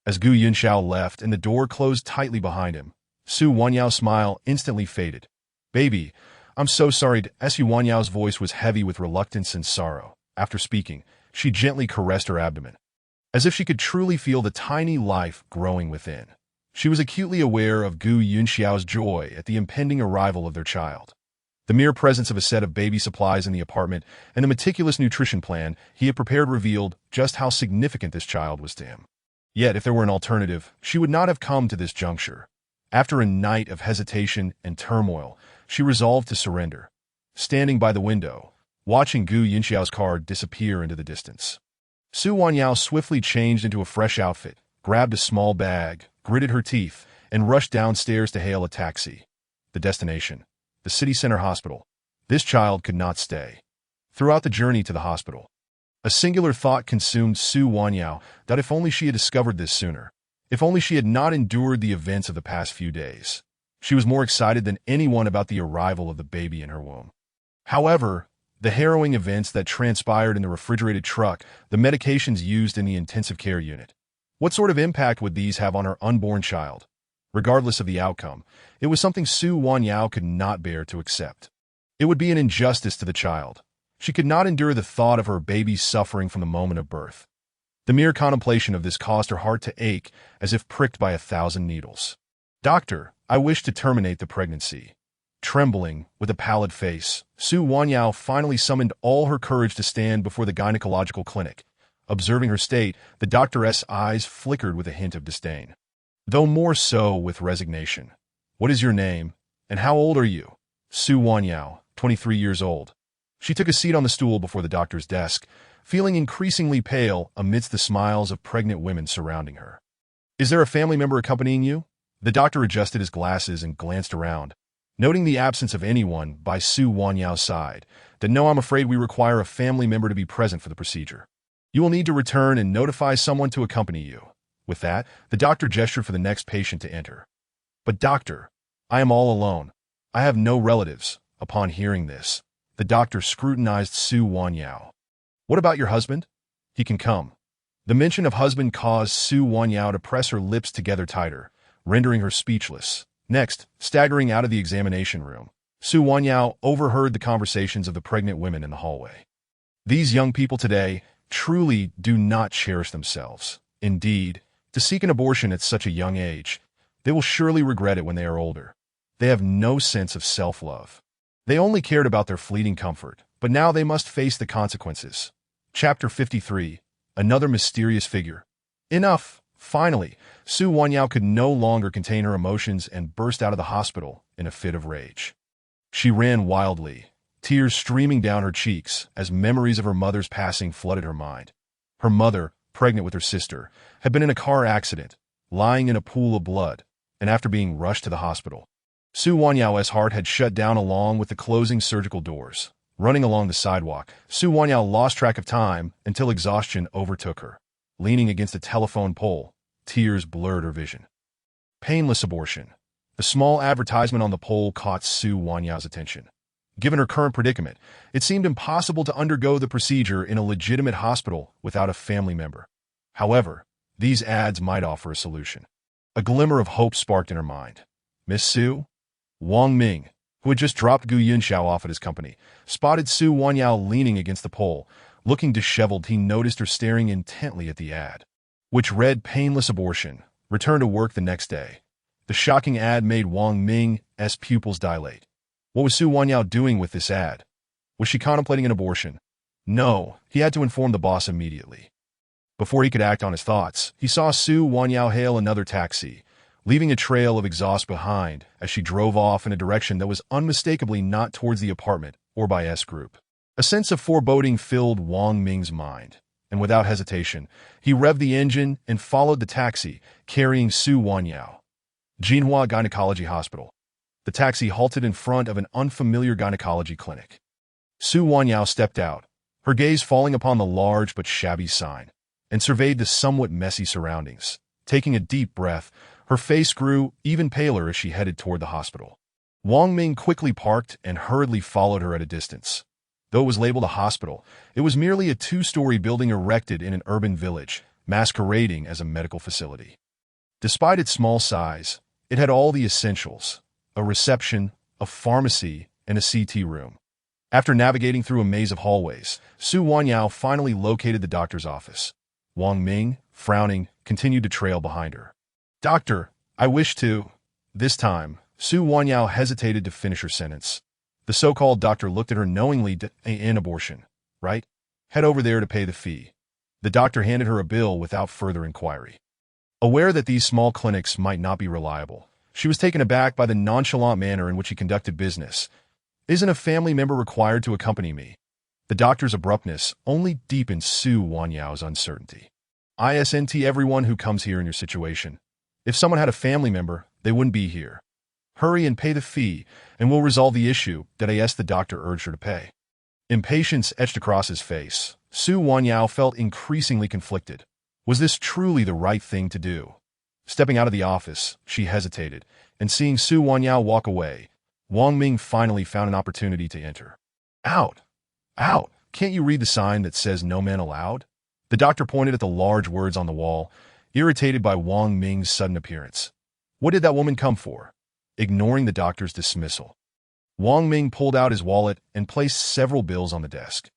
As Gu Yunxiao left and the door closed tightly behind him, Su Wanyao's smile instantly faded. Baby, I'm so sorry. Su Wanyao's voice was heavy with reluctance and sorrow. After speaking, she gently caressed her abdomen, as if she could truly feel the tiny life growing within. She was acutely aware of Gu Yunxiao's joy at the impending arrival of their child. The mere presence of a set of baby supplies in the apartment and the meticulous nutrition plan he had prepared revealed just how significant this child was to him. Yet, if there were an alternative, she would not have come to this juncture. After a night of hesitation and turmoil, she resolved to surrender. Standing by the window, watching Gu Yunxiao's car disappear into the distance, Su Wanyao swiftly changed into a fresh outfit, grabbed a small bag, gritted her teeth, and rushed downstairs to hail a taxi. The destination, the city center hospital. This child could not stay. Throughout the journey to the hospital, a singular thought consumed Su Wanyao, that if only she had discovered this sooner, if only she had not endured the events of the past few days. She was more excited than anyone about the arrival of the baby in her womb. However, the harrowing events that transpired in the refrigerated truck, the medications used in the intensive care unit, what sort of impact would these have on her unborn child? Regardless of the outcome, it was something Su Wanyao could not bear to accept. It would be an injustice to the child. She could not endure the thought of her baby suffering from the moment of birth. The mere contemplation of this caused her heart to ache as if pricked by 1,000 needles. Doctor, I wish to terminate the pregnancy. Trembling, with a pallid face, Su Wanyao finally summoned all her courage to stand before the gynecological clinic. Observing her state, the doctor's eyes flickered with a hint of disdain, though more so with resignation. What is your name, and how old are you? Su Wanyao, 23 years old. She took a seat on the stool before the doctor's desk, feeling increasingly pale amidst the smiles of pregnant women surrounding her. Is there a family member accompanying you? The doctor adjusted his glasses and glanced around, noting the absence of anyone by Su Wanyao's side. That no, I'm afraid we require a family member to be present for the procedure. You will need to return and notify someone to accompany you. With that, the doctor gestured for the next patient to enter. But doctor, I am all alone. I have no relatives. Upon hearing this, the doctor scrutinized Su Wanyao. What about your husband? He can come. The mention of husband caused Su Wanyao to press her lips together tighter, rendering her speechless. Next, staggering out of the examination room, Su Wanyao overheard the conversations of the pregnant women in the hallway. These young people today truly do not cherish themselves. Indeed, to seek an abortion at such a young age, They will surely regret it when they are older. They have no sense of self-love. They only cared about their fleeting comfort, but now they must face the consequences. Chapter 53. Another mysterious figure. Enough! Finally, Su Wanyao could no longer contain her emotions and burst out of the hospital in a fit of rage. She ran wildly, tears streaming down her cheeks as memories of her mother's passing flooded her mind. Her mother, pregnant with her sister, had been in a car accident, lying in a pool of blood, and after being rushed to the hospital. Su Wanyao's heart had shut down along with the closing surgical doors. Running along the sidewalk, Su Wanyao lost track of time until exhaustion overtook her. Leaning against a telephone pole, tears blurred her vision. Painless abortion. The small advertisement on the pole caught Su Wanyao's attention. Given her current predicament, it seemed impossible to undergo the procedure in a legitimate hospital without a family member. However, these ads might offer a solution. A glimmer of hope sparked in her mind. Miss Su? Wang Ming, who had just dropped Gu Yunxiao off at his company, spotted Su Wanyao leaning against the pole. Looking disheveled, he noticed her staring intently at the ad, which read painless abortion, return to work the next day. The shocking ad made Wang Ming's pupils dilate. What was Su Wanyao doing with this ad? Was she contemplating an abortion? No, he had to inform the boss immediately. Before he could act on his thoughts, he saw Su Wanyao hail another taxi, leaving a trail of exhaust behind as she drove off in a direction that was unmistakably not towards the apartment or by S Group. A sense of foreboding filled Wang Ming's mind, and without hesitation, he revved the engine and followed the taxi, carrying Su Wanyao. Jinhua Gynecology Hospital. The taxi halted in front of an unfamiliar gynecology clinic. Su Wanyao stepped out, her gaze falling upon the large but shabby sign, and surveyed the somewhat messy surroundings. Taking a deep breath, her face grew even paler as she headed toward the hospital. Wang Ming quickly parked and hurriedly followed her at a distance. Though it was labeled a hospital, it was merely a two-story building erected in an urban village, masquerading as a medical facility. Despite its small size, it had all the essentials: a reception, a pharmacy, and a CT room. After navigating through a maze of hallways, Su Wanyao finally located the doctor's office. Wang Ming, frowning, continued to trail behind her. "Doctor, I wish to..." This time, Su Wanyao hesitated to finish her sentence. The so-called doctor looked at her knowingly. "An abortion, right? Head over there to pay the fee." The doctor handed her a bill without further inquiry. Aware that these small clinics might not be reliable, she was taken aback by the nonchalant manner in which he conducted business. "Isn't a family member required to accompany me?" The doctor's abruptness only deepened Su Wanyao's uncertainty. "Isn't everyone who comes here in your situation? If someone had a family member, they wouldn't be here. Hurry and pay the fee, and we'll resolve the issue," the doctor urged her to pay. Impatience etched across his face. Su Wanyao felt increasingly conflicted. Was this truly the right thing to do? Stepping out of the office, she hesitated, and seeing Su Wanyao walk away, Wang Ming finally found an opportunity to enter. "Out! Out! Can't you read the sign that says no men allowed?" The doctor pointed at the large words on the wall, irritated by Wang Ming's sudden appearance. What did that woman come for? Ignoring the doctor's dismissal, Wang Ming pulled out his wallet and placed several bills on the desk.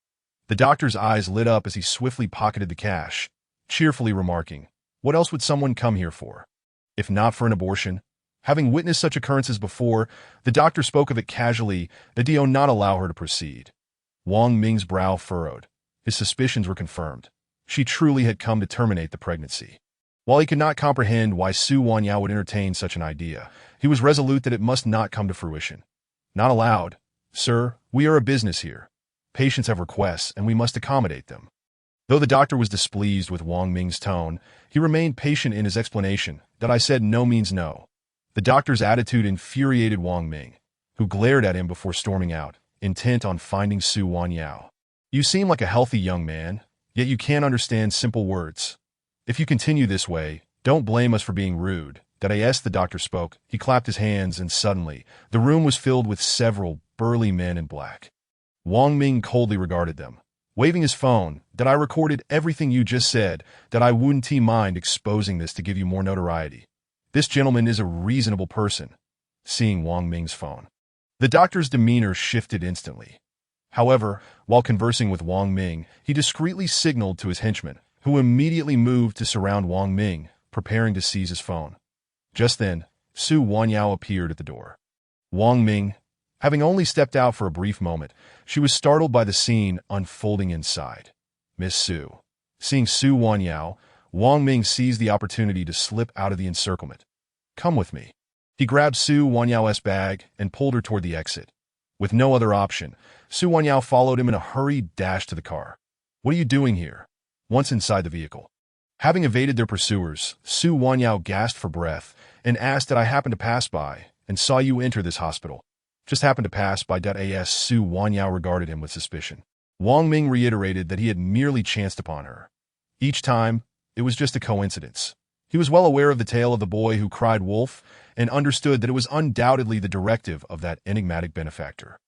The doctor's eyes lit up as he swiftly pocketed the cash, cheerfully remarking, "What else would someone come here for? If not for an abortion?" Having witnessed such occurrences before, the doctor spoke of it casually, that did not allow her to proceed. Wang Ming's brow furrowed. His suspicions were confirmed. She truly had come to terminate the pregnancy. While he could not comprehend why Su Wanyao would entertain such an idea, he was resolute that it must not come to fruition. "Not allowed. Sir, we are a business here. Patients have requests, and we must accommodate them." Though the doctor was displeased with Wang Ming's tone, he remained patient in his explanation that "I said no means no." The doctor's attitude infuriated Wang Ming, who glared at him before storming out, intent on finding Su Wanyao. "You seem like a healthy young man, yet you can't understand simple words. If you continue this way, don't blame us for being rude." The doctor spoke. He clapped his hands, and suddenly, the room was filled with several burly men in black. Wang Ming coldly regarded them. Waving his phone, "I recorded everything you just said, I wouldn't mind exposing this to give you more notoriety. This gentleman is a reasonable person." Seeing Wang Ming's phone, the doctor's demeanor shifted instantly. However, while conversing with Wang Ming, he discreetly signaled to his henchman, who immediately moved to surround Wang Ming, preparing to seize his phone. Just then, Su Wanyao appeared at the door. Wang Ming, having only stepped out for a brief moment, she was startled by the scene unfolding inside. Miss Su. Seeing Su Wanyao, Wang Ming seized the opportunity to slip out of the encirclement. Come with me. He grabbed Su Wanyao's bag and pulled her toward the exit. With no other option, Su Wanyao followed him in a hurried dash to the car. What are you doing here? Once inside the vehicle. Having evaded their pursuers, Su Wanyao gasped for breath and asked that I happened to pass by and saw you enter this hospital. Just happened to pass by. As Su Wanyao regarded him with suspicion. Wang Ming reiterated that he had merely chanced upon her. Each time, it was just a coincidence. He was well aware of the tale of the boy who cried wolf and understood that it was undoubtedly the directive of that enigmatic benefactor.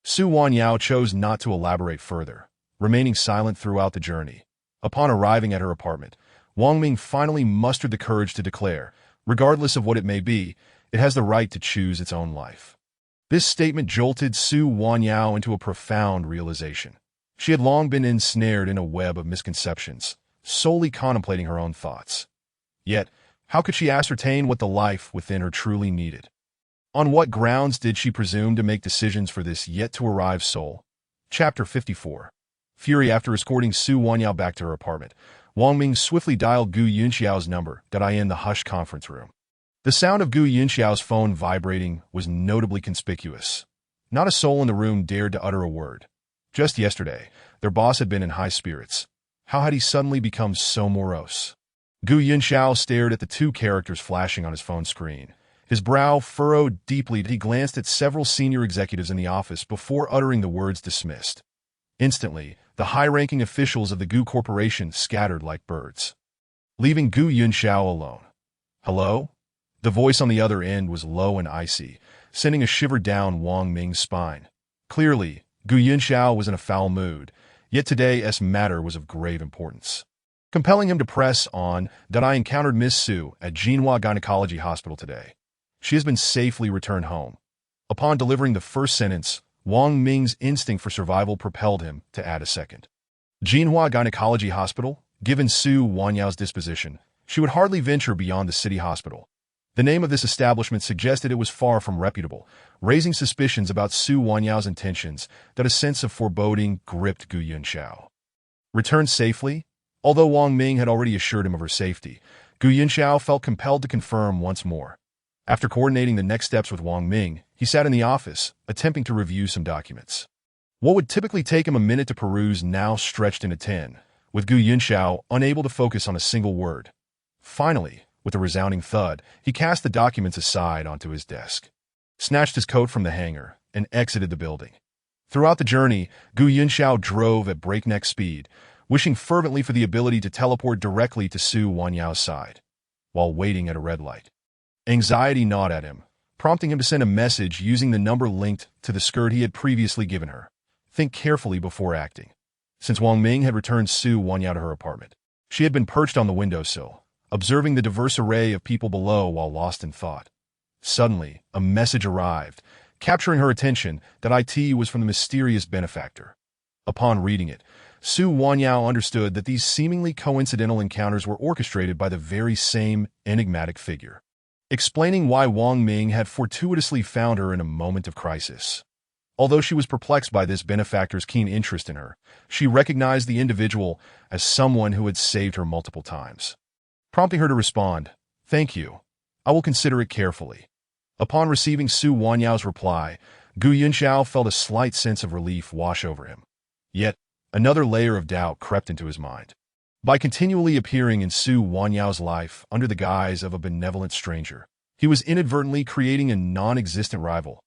Su Wanyao chose not to elaborate further, remaining silent throughout the journey. Upon arriving at her apartment, Wang Ming finally mustered the courage to declare, regardless of what it may be, it has the right to choose its own life. This statement jolted Su Wanyao into a profound realization. She had long been ensnared in a web of misconceptions, solely contemplating her own thoughts. Yet, how could she ascertain what the life within her truly needed? On what grounds did she presume to make decisions for this yet-to-arrive soul? Chapter 54. Fury. After escorting Su Wanyao back to her apartment, Wang Ming swiftly dialed Gu Yunxiao's number. In the hushed conference room. The sound of Gu Yunxiao's phone vibrating was notably conspicuous. Not a soul in the room dared to utter a word. Just yesterday, their boss had been in high spirits. How had he suddenly become so morose? Gu Yunxiao stared at the two characters flashing on his phone screen. His brow furrowed deeply. He glanced at several senior executives in the office before uttering the words dismissed. Instantly, the high-ranking officials of the Gu Corporation scattered like birds, leaving Gu Yunxiao alone. Hello? The voice on the other end was low and icy, sending a shiver down Wang Ming's spine. Clearly, Gu Yunxiao was in a foul mood, yet today's matter was of grave importance. Compelling him to press on, I encountered Miss Su at Jinhua Gynecology Hospital today. She has been safely returned home. Upon delivering the first sentence, Wang Ming's instinct for survival propelled him to add a second. Jinhua Gynecology Hospital? Given Su Wanyao's disposition, she would hardly venture beyond the city hospital. The name of this establishment suggested it was far from reputable, raising suspicions about Su Wanyao's intentions. That a sense of foreboding gripped Gu Yunxiao. Returned safely? Although Wang Ming had already assured him of her safety, Gu Yunxiao felt compelled to confirm once more. After coordinating the next steps with Wang Ming, he sat in the office, attempting to review some documents. What would typically take him a minute to peruse now stretched into 10, with Gu Yunxiao unable to focus on a single word. Finally, with a resounding thud, he cast the documents aside onto his desk, snatched his coat from the hanger, and exited the building. Throughout the journey, Gu Yunxiao drove at breakneck speed, wishing fervently for the ability to teleport directly to Su Wanyao's side, while waiting at a red light. Anxiety gnawed at him, prompting him to send a message using the number linked to the skirt he had previously given her. Think carefully before acting. Since Wang Ming had returned Su Wanyao to her apartment, she had been perched on the windowsill, observing the diverse array of people below while lost in thought. Suddenly, a message arrived, capturing her attention. That it was from the mysterious benefactor. Upon reading it, Su Wanyao understood that these seemingly coincidental encounters were orchestrated by the very same enigmatic figure, explaining why Wang Ming had fortuitously found her in a moment of crisis. Although she was perplexed by this benefactor's keen interest in her, she recognized the individual as someone who had saved her multiple times, prompting her to respond, "Thank you. I will consider it carefully." Upon receiving Su Wanyao's reply, Gu Yunxiao felt a slight sense of relief wash over him. Yet, another layer of doubt crept into his mind. By continually appearing in Su Wanyao's life under the guise of a benevolent stranger, he was inadvertently creating a non-existent rival.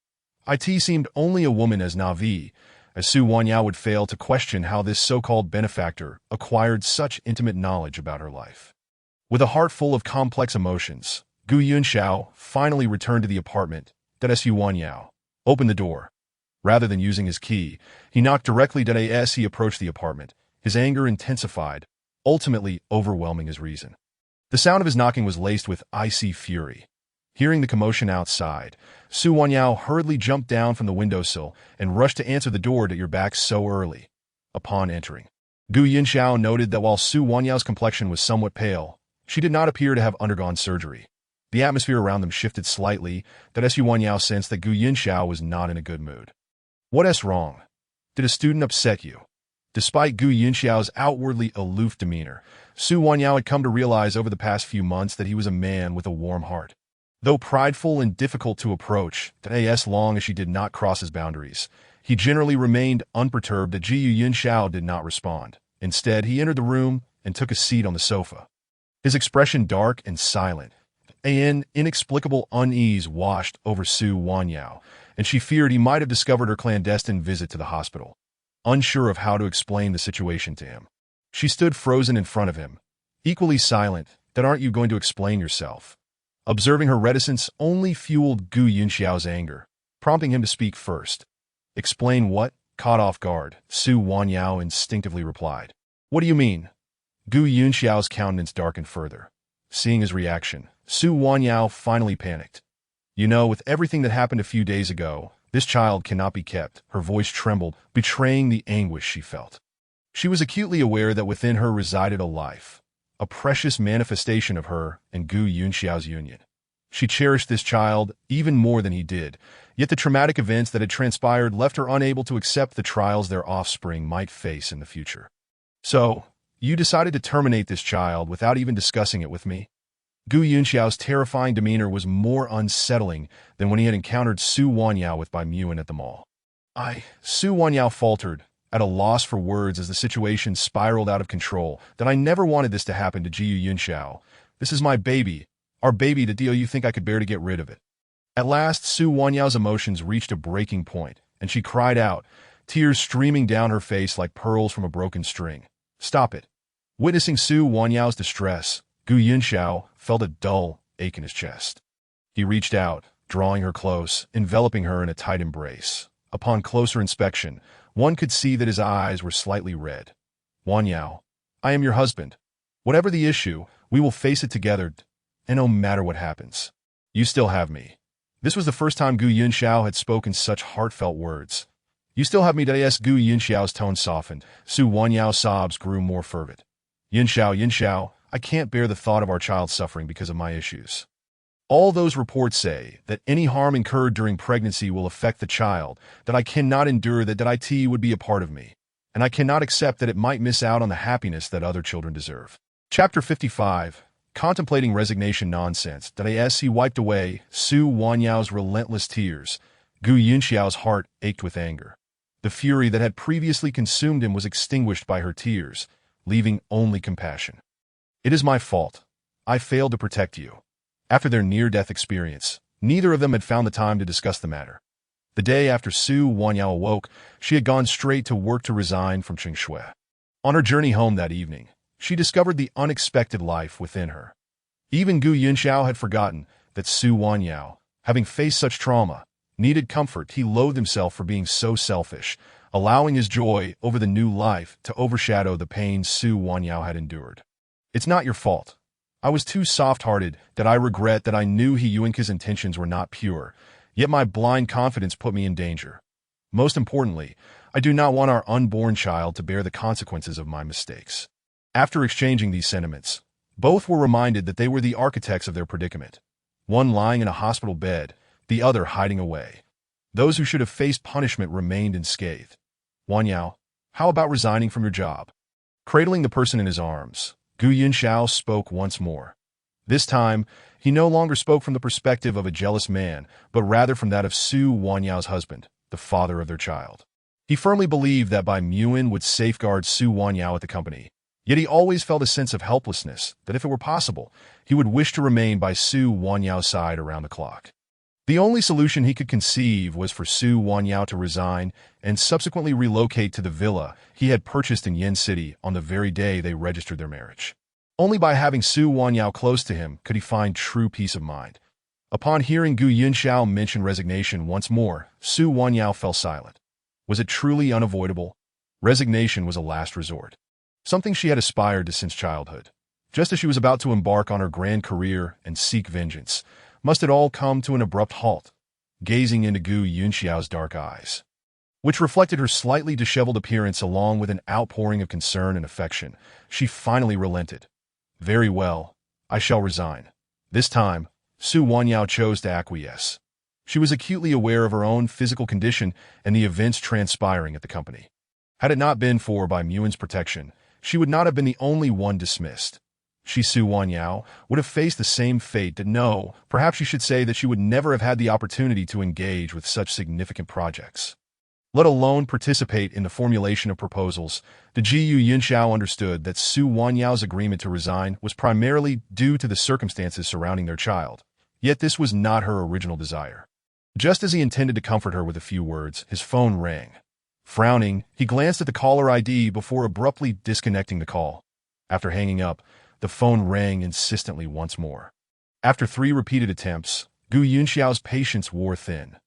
It seemed only a woman as Navi, as Su Wanyao would fail to question how this so-called benefactor acquired such intimate knowledge about her life. With a heart full of complex emotions, Gu Yunxiao finally returned to the apartment. Su Wanyao opened the door. Rather than using his key, he knocked directly. As he approached the apartment, his anger intensified, ultimately overwhelming his reason. The sound of his knocking was laced with icy fury. Hearing the commotion outside, Su Wanyao hurriedly jumped down from the windowsill and rushed to answer the door. Your back so early. Upon entering, Gu Yunxiao noted that while Su Wanyao's complexion was somewhat pale, she did not appear to have undergone surgery. The atmosphere around them shifted slightly, that Su Wanyao sensed that Gu Yunxiao was not in a good mood. What's wrong? Did a student upset you? Despite Gu Yunxiao's outwardly aloof demeanor, Su Wanyao had come to realize over the past few months that he was a man with a warm heart. Though prideful and difficult to approach, that as long as she did not cross his boundaries, he generally remained unperturbed that Ji Yunxiao did not respond. Instead, he entered the room and took a seat on the sofa. His expression dark and silent. An inexplicable unease washed over Su Wanyao, and she feared he might have discovered her clandestine visit to the hospital. Unsure of how to explain the situation to him, she stood frozen in front of him, equally silent. That aren't you going to explain yourself? Observing her reticence only fueled Gu Yunxiao's anger, prompting him to speak first. Explain what? Caught off guard, Su Wanyao instinctively replied. What do you mean? Gu Yunxiao's countenance darkened further. Seeing his reaction, Su Wanyao finally panicked. You know, with everything that happened a few days ago, this child cannot be kept. Her voice trembled, betraying the anguish she felt. She was acutely aware that within her resided a life, a precious manifestation of her and Gu Yunxiao's union. She cherished this child even more than he did, yet the traumatic events that had transpired left her unable to accept the trials their offspring might face in the future. So, you decided to terminate this child without even discussing it with me? Gu Yunxiao's terrifying demeanor was more unsettling than when he had encountered Su Wanyao with Bai Muan at the mall. Su Wanyao faltered, at a loss for words as the situation spiraled out of control, that I never wanted this to happen to Ji Yunxiao. This is my baby, our baby. The deal you think I could bear to get rid of it. At last, Su Wanyao's emotions reached a breaking point, and she cried out, tears streaming down her face like pearls from a broken string. Stop it. Witnessing Su Wanyao's distress, Gu Yunxiao felt a dull ache in his chest. He reached out, drawing her close, enveloping her in a tight embrace. Upon closer inspection, one could see that his eyes were slightly red. Wanyao, I am your husband. Whatever the issue, we will face it together, and no matter what happens, you still have me. This was the first time Gu Yunxiao had spoken such heartfelt words. You still have me. As Gu Yunxiao's tone softened, Su Wanyao's sobs grew more fervent. Yunxiao, I can't bear the thought of our child suffering because of my issues. All those reports say that any harm incurred during pregnancy will affect the child, that I cannot endure that it would be a part of me, and I cannot accept that it might miss out on the happiness that other children deserve. Chapter 55. Contemplating resignation nonsense. As he wiped away Su Wanyao's relentless tears, Gu Yunxiao's heart ached with anger. The fury that had previously consumed him was extinguished by her tears, leaving only compassion. It is my fault. I failed to protect you. After their near-death experience, neither of them had found the time to discuss the matter. The day after Su Wanyao awoke, she had gone straight to work to resign from Qingshui. On her journey home that evening, she discovered the unexpected life within her. Even Gu Yunxiao had forgotten that Su Wanyao, having faced such trauma, needed comfort. He loathed himself for being so selfish, allowing his joy over the new life to overshadow the pain Su Wanyao had endured. It's not your fault. I was too soft-hearted. That I regret that I knew Yunke's intentions were not pure, yet my blind confidence put me in danger. Most importantly, I do not want our unborn child to bear the consequences of my mistakes. After exchanging these sentiments, both were reminded that they were the architects of their predicament, one lying in a hospital bed, the other hiding away. Those who should have faced punishment remained unscathed. Wanyao, how about resigning from your job? Cradling the person in his arms, Gu Yunxiao spoke once more. This time, he no longer spoke from the perspective of a jealous man, but rather from that of Su Wanyao's husband, the father of their child. He firmly believed that Bai Muan would safeguard Su Wanyao at the company, yet he always felt a sense of helplessness that if it were possible, he would wish to remain by Su Wanyao's side around the clock. The only solution he could conceive was for Su Wanyao to resign and subsequently relocate to the villa he had purchased in Yen City on the very day they registered their marriage. Only by having Su Wanyao close to him could he find true peace of mind. Upon hearing Gu Yunxiao mention resignation once more, Su Wanyao fell silent. Was it truly unavoidable? Resignation was a last resort, something she had aspired to since childhood. Just as she was about to embark on her grand career and seek vengeance, must it all come to an abrupt halt? Gazing into Gu Yunxiao's dark eyes, which reflected her slightly disheveled appearance along with an outpouring of concern and affection, she finally relented. Very well, I shall resign. This time, Su Wanyao chose to acquiesce. She was acutely aware of her own physical condition and the events transpiring at the company. Had it not been for Bai Muin's protection, she would not have been the only one dismissed. She, Su Wanyao, would have faced the same fate that no, perhaps you should say that she would never have had the opportunity to engage with such significant projects, let alone participate in the formulation of proposals. The Jiyu Yunxiao understood that Su Wanyao's agreement to resign was primarily due to the circumstances surrounding their child, yet this was not her original desire. Just as he intended to comfort her with a few words, his phone rang. Frowning, he glanced at the caller ID before abruptly disconnecting the call. After hanging up, the phone rang insistently once more. After 3 repeated attempts, Gu Yunxiao's patience wore thin.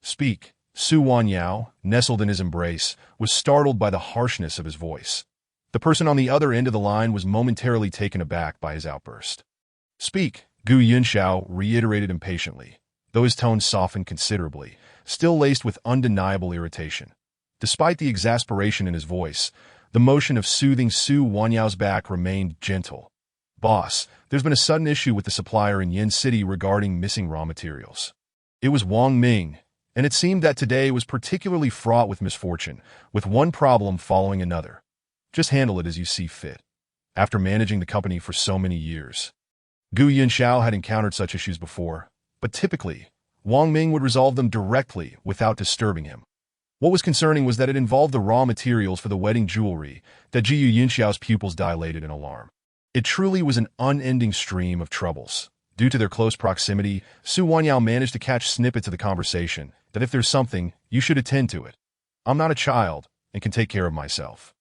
"Speak." Su Wanyao, nestled in his embrace, was startled by the harshness of his voice. The person on the other end of the line was momentarily taken aback by his outburst. "Speak," Gu Yunxiao reiterated impatiently, though his tone softened considerably, still laced with undeniable irritation. Despite the exasperation in his voice, the motion of soothing Su Wanyao's back remained gentle. "Boss, there's been a sudden issue with the supplier in Yin City regarding missing raw materials." It was Wang Ming, and it seemed that today was particularly fraught with misfortune, with one problem following another. "Just handle it as you see fit." After managing the company for so many years, Gu Yunxiao had encountered such issues before, but typically, Wang Ming would resolve them directly without disturbing him. What was concerning was that it involved the raw materials for the wedding jewelry that Jiyu Yunxiao's pupils dilated in alarm. It truly was an unending stream of troubles. Due to their close proximity, Su Wanyao managed to catch snippets of the conversation that if there's something, you should attend to it. "I'm not a child and can take care of myself."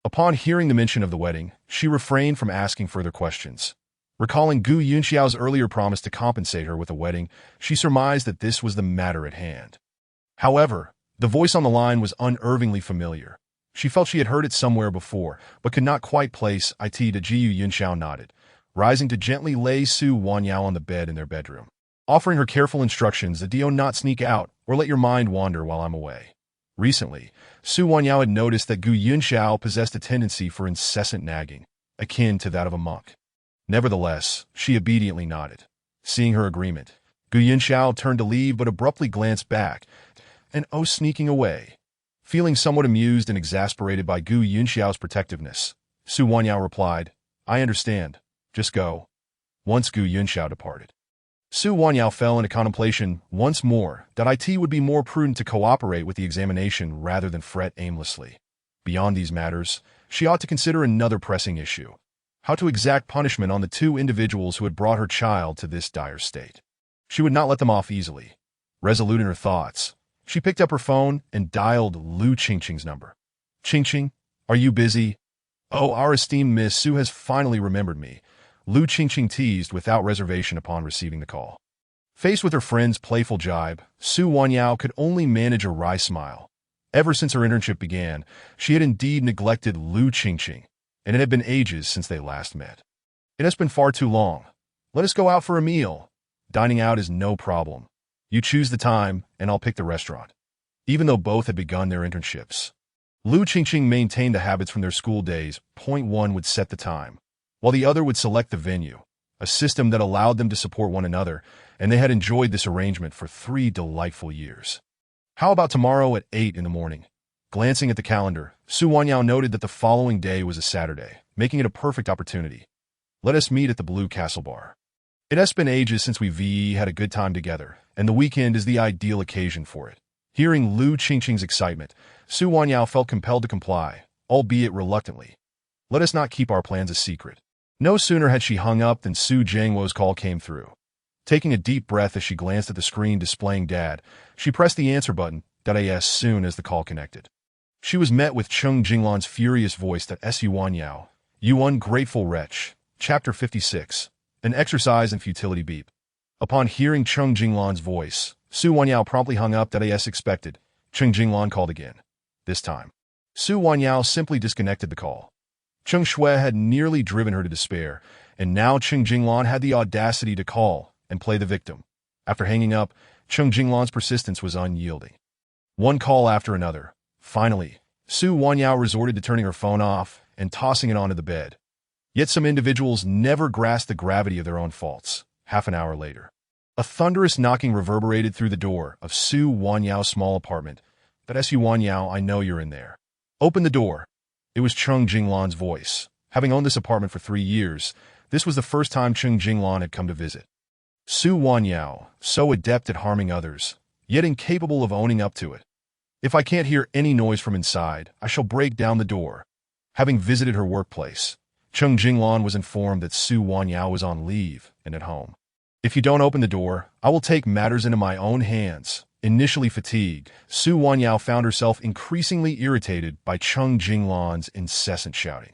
Upon hearing the mention of the wedding, she refrained from asking further questions. Recalling Gu Yunxiao's earlier promise to compensate her with a wedding, she surmised that this was the matter at hand. However, the voice on the line was unervingly familiar. She felt she had heard it somewhere before, but could not quite place it. To Jiyu Yunxiao nodded, rising to gently lay Su Wanyao on the bed in their bedroom, offering her careful instructions that do not sneak out or let your mind wander while I'm away. Recently, Su Wanyao had noticed that Gu Yunxiao possessed a tendency for incessant nagging, akin to that of a monk. Nevertheless, she obediently nodded. Seeing her agreement, Gu Yunxiao turned to leave but abruptly glanced back, and sneaking away. Feeling somewhat amused and exasperated by Gu Yunxiao's protectiveness, Su Wanyao replied, "I understand. Just go." Once Gu Yunxiao departed, Su Wanyao fell into contemplation once more that it would be more prudent to cooperate with the examination rather than fret aimlessly. Beyond these matters, she ought to consider another pressing issue: how to exact punishment on the 2 individuals who had brought her child to this dire state. She would not let them off easily. Resolute in her thoughts, she picked up her phone and dialed Lu Qingqing's number. "Qingqing, are you busy?" "Oh, our esteemed Miss Su has finally remembered me," Lu Qingqing teased without reservation upon receiving the call. Faced with her friend's playful jibe, Su Wanyao could only manage a wry smile. Ever since her internship began, she had indeed neglected Lu Qingqing, and it had been ages since they last met. "It has been far too long. Let us go out for a meal. Dining out is no problem. You choose the time, and I'll pick the restaurant." Even though both had begun their internships, Lu Qingqing maintained the habits from their school days. One would set the time, while the other would select the venue, a system that allowed them to support one another, and they had enjoyed this arrangement for 3 delightful years. "How about tomorrow at 8 in the morning? Glancing at the calendar, Su Wanyao noted that the following day was a Saturday, making it a perfect opportunity. "Let us meet at the Blue Castle Bar. It has been ages since we had a good time together, and the weekend is the ideal occasion for it." Hearing Lu Qingqing's excitement, Su Wanyao felt compelled to comply, albeit reluctantly. "Let us not keep our plans a secret." No sooner had she hung up than Su Jiangwo's call came through. Taking a deep breath as she glanced at the screen displaying Dad, she pressed the answer button as soon as the call connected. She was met with Cheng Jinglan's furious voice that "Su Wanyao, you ungrateful wretch." Chapter 56. An exercise in futility beep. Upon hearing Cheng Jinglan's voice, Su Wanyao promptly hung up as expected. Cheng Jinglan called again. This time, Su Wanyao simply disconnected the call. Cheng Shui had nearly driven her to despair, and now Cheng Jinglan had the audacity to call and play the victim. After hanging up, Cheng Jinglan's persistence was unyielding. One call after another. Finally, Su Wanyao resorted to turning her phone off and tossing it onto the bed. Yet some individuals never grasp the gravity of their own faults. Half an hour later, A thunderous knocking reverberated through the door of Su Wanyao's small apartment. That Su Wanyao, I know you're in there. Open the door. It was Cheng Jinglan's voice. Having owned this apartment for 3 years, this was the first time Cheng Jinglan had come to visit. Su Wanyao, so adept at harming others, yet incapable of owning up to it. If I can't hear any noise from inside, I shall break down the door. Having visited her workplace, Cheng Jinglan was informed that Su Wanyao was on leave and at home. If you don't open the door, I will take matters into my own hands. Initially fatigued, Su Wanyao found herself increasingly irritated by Cheng Jinglan's incessant shouting,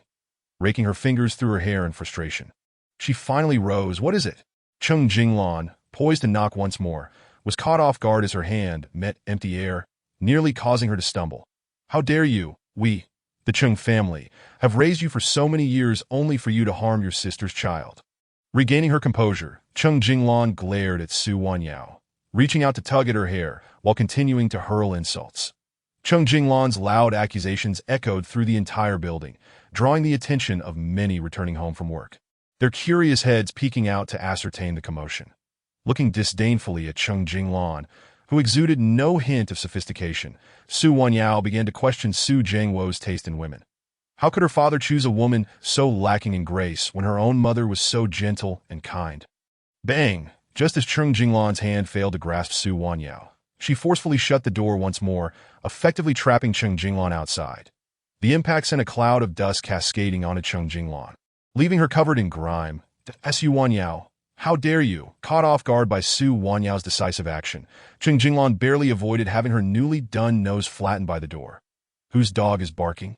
raking her fingers through her hair in frustration. She finally rose. What is it? Cheng Jinglan, poised to knock once more, was caught off guard as her hand met empty air, nearly causing her to stumble. How dare you? We, the Cheng family, have raised you for so many years only for you to harm your sister's child. Regaining her composure, Cheng Jinglan glared at Su Wanyao, reaching out to tug at her hair while continuing to hurl insults. Cheng Jinglan's loud accusations echoed through the entire building, drawing the attention of many returning home from work, their curious heads peeking out to ascertain the commotion. Looking disdainfully at Cheng Jinglan, who exuded no hint of sophistication, Su Wanyao began to question Su Jiangwo's taste in women. How could her father choose a woman so lacking in grace when her own mother was so gentle and kind? Bang! Just as Cheng Jinglan's hand failed to grasp Su Wanyao, she forcefully shut the door once more, effectively trapping Cheng Jinglan outside. The impact sent a cloud of dust cascading onto Cheng Jinglan, leaving her covered in grime. Su Wanyao, how dare you? Caught off guard by Su Wanyao's decisive action, Cheng Jinglan barely avoided having her newly done nose flattened by the door. Whose dog is barking?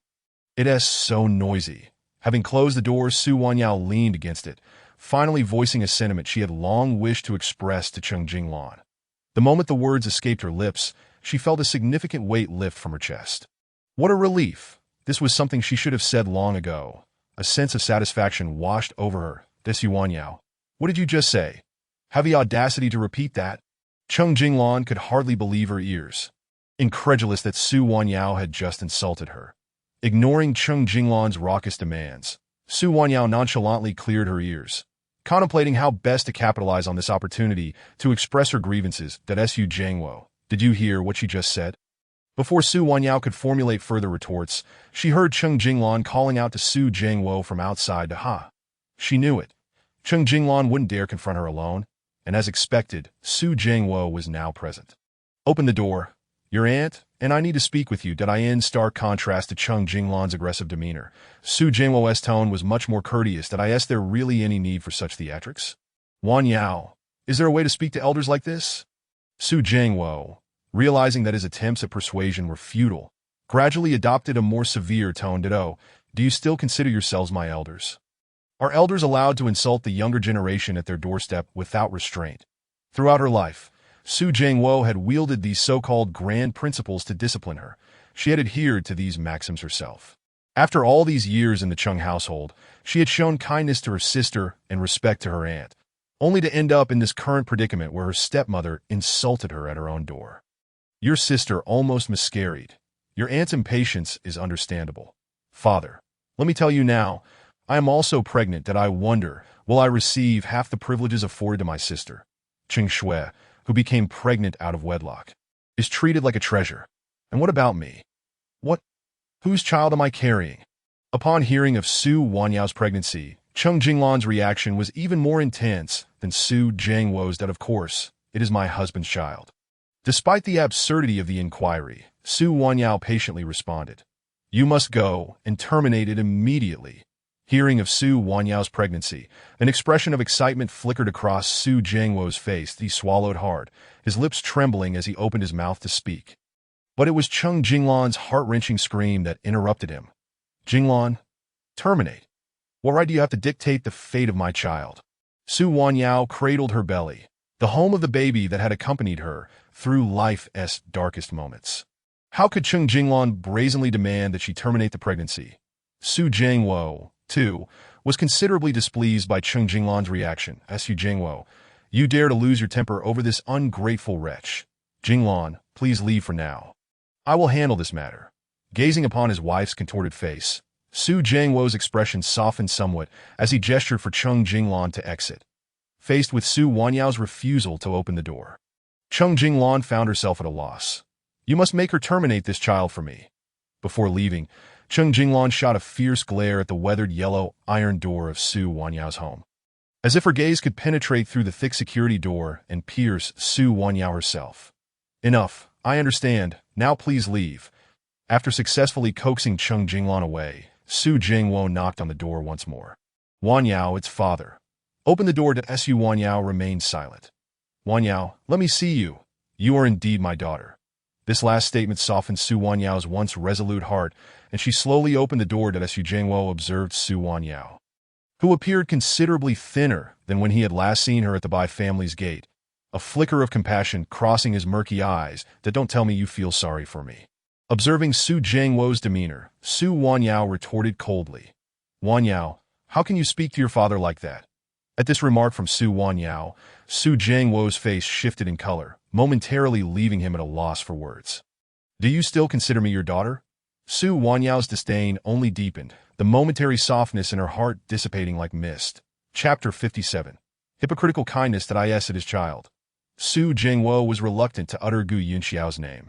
It is so noisy. Having closed the door, Su Wanyao leaned against it, finally voicing a sentiment she had long wished to express to Cheng Jinglan. The moment the words escaped her lips, she felt a significant weight lift from her chest. What a relief! This was something she should have said long ago. A sense of satisfaction washed over her. Su Wanyao, what did you just say? Have the audacity to repeat that? Cheng Jinglan could hardly believe her ears, incredulous that Su Wanyao had just insulted her. Ignoring Cheng Jinglan's raucous demands, Su Wanyao nonchalantly cleared her ears, contemplating how best to capitalize on this opportunity to express her grievances. Su Jiangwo, did you hear what she just said? Before Su Wanyao could formulate further retorts, she heard Cheng Jinglan calling out to Su Jiangwo from outside. Ha! She knew it. Cheng Jinglan wouldn't dare confront her alone, and as expected, Su Jiangwo was now present. Open the door. Your aunt and I need to speak with you. In stark contrast to Cheng Jinglan's aggressive demeanor, Su Jiangwo's tone was much more courteous. Is there really any need for such theatrics? Wanyao, is there a way to speak to elders like this? Su Jiangwo, realizing that his attempts at persuasion were futile, gradually adopted a more severe tone. Do you still consider yourselves my elders? Are elders allowed to insult the younger generation at their doorstep without restraint? Throughout her life, Su Jiangwo had wielded these so-called grand principles to discipline her. She had adhered to these maxims herself. After all these years in the Cheng household, she had shown kindness to her sister and respect to her aunt, only to end up in this current predicament where her stepmother insulted her at her own door. Your sister almost miscarried. Your aunt's impatience is understandable. Father, let me tell you now, I am also pregnant. I wonder, will I receive half the privileges afforded to my sister? Cheng Shui, who became pregnant out of wedlock, is treated like a treasure. And what about me? What? Whose child am I carrying? Upon hearing of Su Wanyao's pregnancy, Cheng Jinglan's reaction was even more intense than Su Jiangwo's. Of course, it is my husband's child. Despite the absurdity of the inquiry, Su Wanyao patiently responded, You must go and terminate it immediately. Hearing of Su Wanyao's pregnancy, an expression of excitement flickered across Su Jiangwo's face. He swallowed hard, his lips trembling as he opened his mouth to speak. But it was Cheng Jinglan's heart-wrenching scream that interrupted him. Jinglan, terminate. What right do you have to dictate the fate of my child? Su Wanyao cradled her belly, the home of the baby that had accompanied her through life's darkest moments. How could Cheng Jinglan brazenly demand that she terminate the pregnancy? Su Jiangwo, too, was considerably displeased by Cheng Jinglan's reaction. Su Jiangwo, you dare to lose your temper over this ungrateful wretch. Jinglan, please leave for now. I will handle this matter. Gazing upon his wife's contorted face, Su Jiangwo's expression softened somewhat as he gestured for Cheng Jinglan to exit. faced with Su Wanyao's refusal to open the door. Cheng Jinglan found herself at a loss. You must make her terminate this child for me. Before leaving, Cheng Jinglan shot a fierce glare at the weathered yellow iron door of Su Wanyao's home. As if her gaze could penetrate through the thick security door and pierce Su Wanyao herself. Enough, I understand, now please leave. After successfully coaxing Cheng Jinglan away, Su Jingwo knocked on the door once more. Wanyao, its father. Open the door. Su Wanyao remained silent. Wanyao, let me see you. You are indeed my daughter. This last statement softened Su Wanyao's once resolute heart, and she slowly opened the door. Su Jingwo observed Su Wanyao, who appeared considerably thinner than when he had last seen her at the Bai family's gate, a flicker of compassion crossing his murky eyes. Don't tell me you feel sorry for me. Observing Su Jingwo's demeanor, Su Wanyao retorted coldly. Wanyao, how can you speak to your father like that? At this remark from Su Wanyao, Su Jingwo's face shifted in color, momentarily leaving him at a loss for words. Do you still consider me your daughter? Su Wanyao's disdain only deepened, the momentary softness in her heart dissipating like mist. Chapter 57. Hypocritical kindness. I asked his child. Su Jingwo was reluctant to utter Gu Yunxiao's name.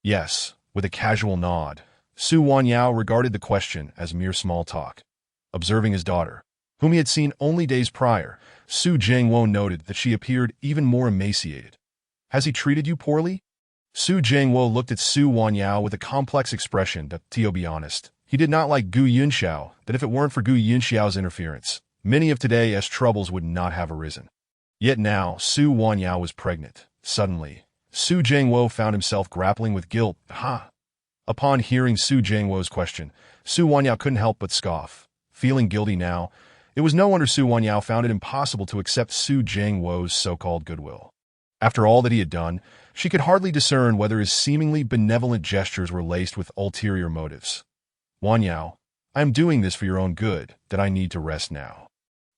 Yes, with a casual nod, Su Wanyao regarded the question as mere small talk. Observing his daughter, whom he had seen only days prior, Su Jingwo noted that she appeared even more emaciated. Has he treated you poorly? Su Jingwo looked at Su Wanyao with a complex expression. To be honest, he did not like Gu Yunxiao, that if it weren't for Gu Yunxiao's interference, many of today's troubles would not have arisen. Yet now, Su Wanyao was pregnant. Suddenly, Su Jingwo found himself grappling with guilt. Upon hearing Su Jingwo's question, Su Wanyao couldn't help but scoff. Feeling guilty now, it was no wonder Su Wanyao found it impossible to accept Su Jingwo's so-called goodwill. After all that he had done, she could hardly discern whether his seemingly benevolent gestures were laced with ulterior motives. Wanyao, I am doing this for your own good, that I need to rest now.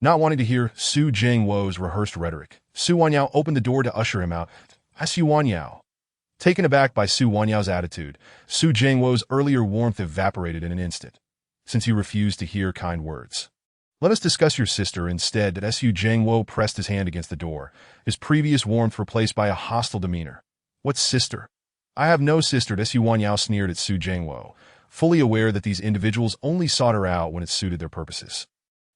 Not wanting to hear Su Jingwo's rehearsed rhetoric, Su Wanyao opened the door to usher him out. Su Wanyao. Taken aback by Su Wanyao's attitude, Su Jingwo's earlier warmth evaporated in an instant, since he refused to hear kind words. Let us discuss your sister instead. Su Jingwo pressed his hand against the door, his previous warmth replaced by a hostile demeanor. What sister? I have no sister. Su Wanyao sneered at Su Jingwo, fully aware that these individuals only sought her out when it suited their purposes.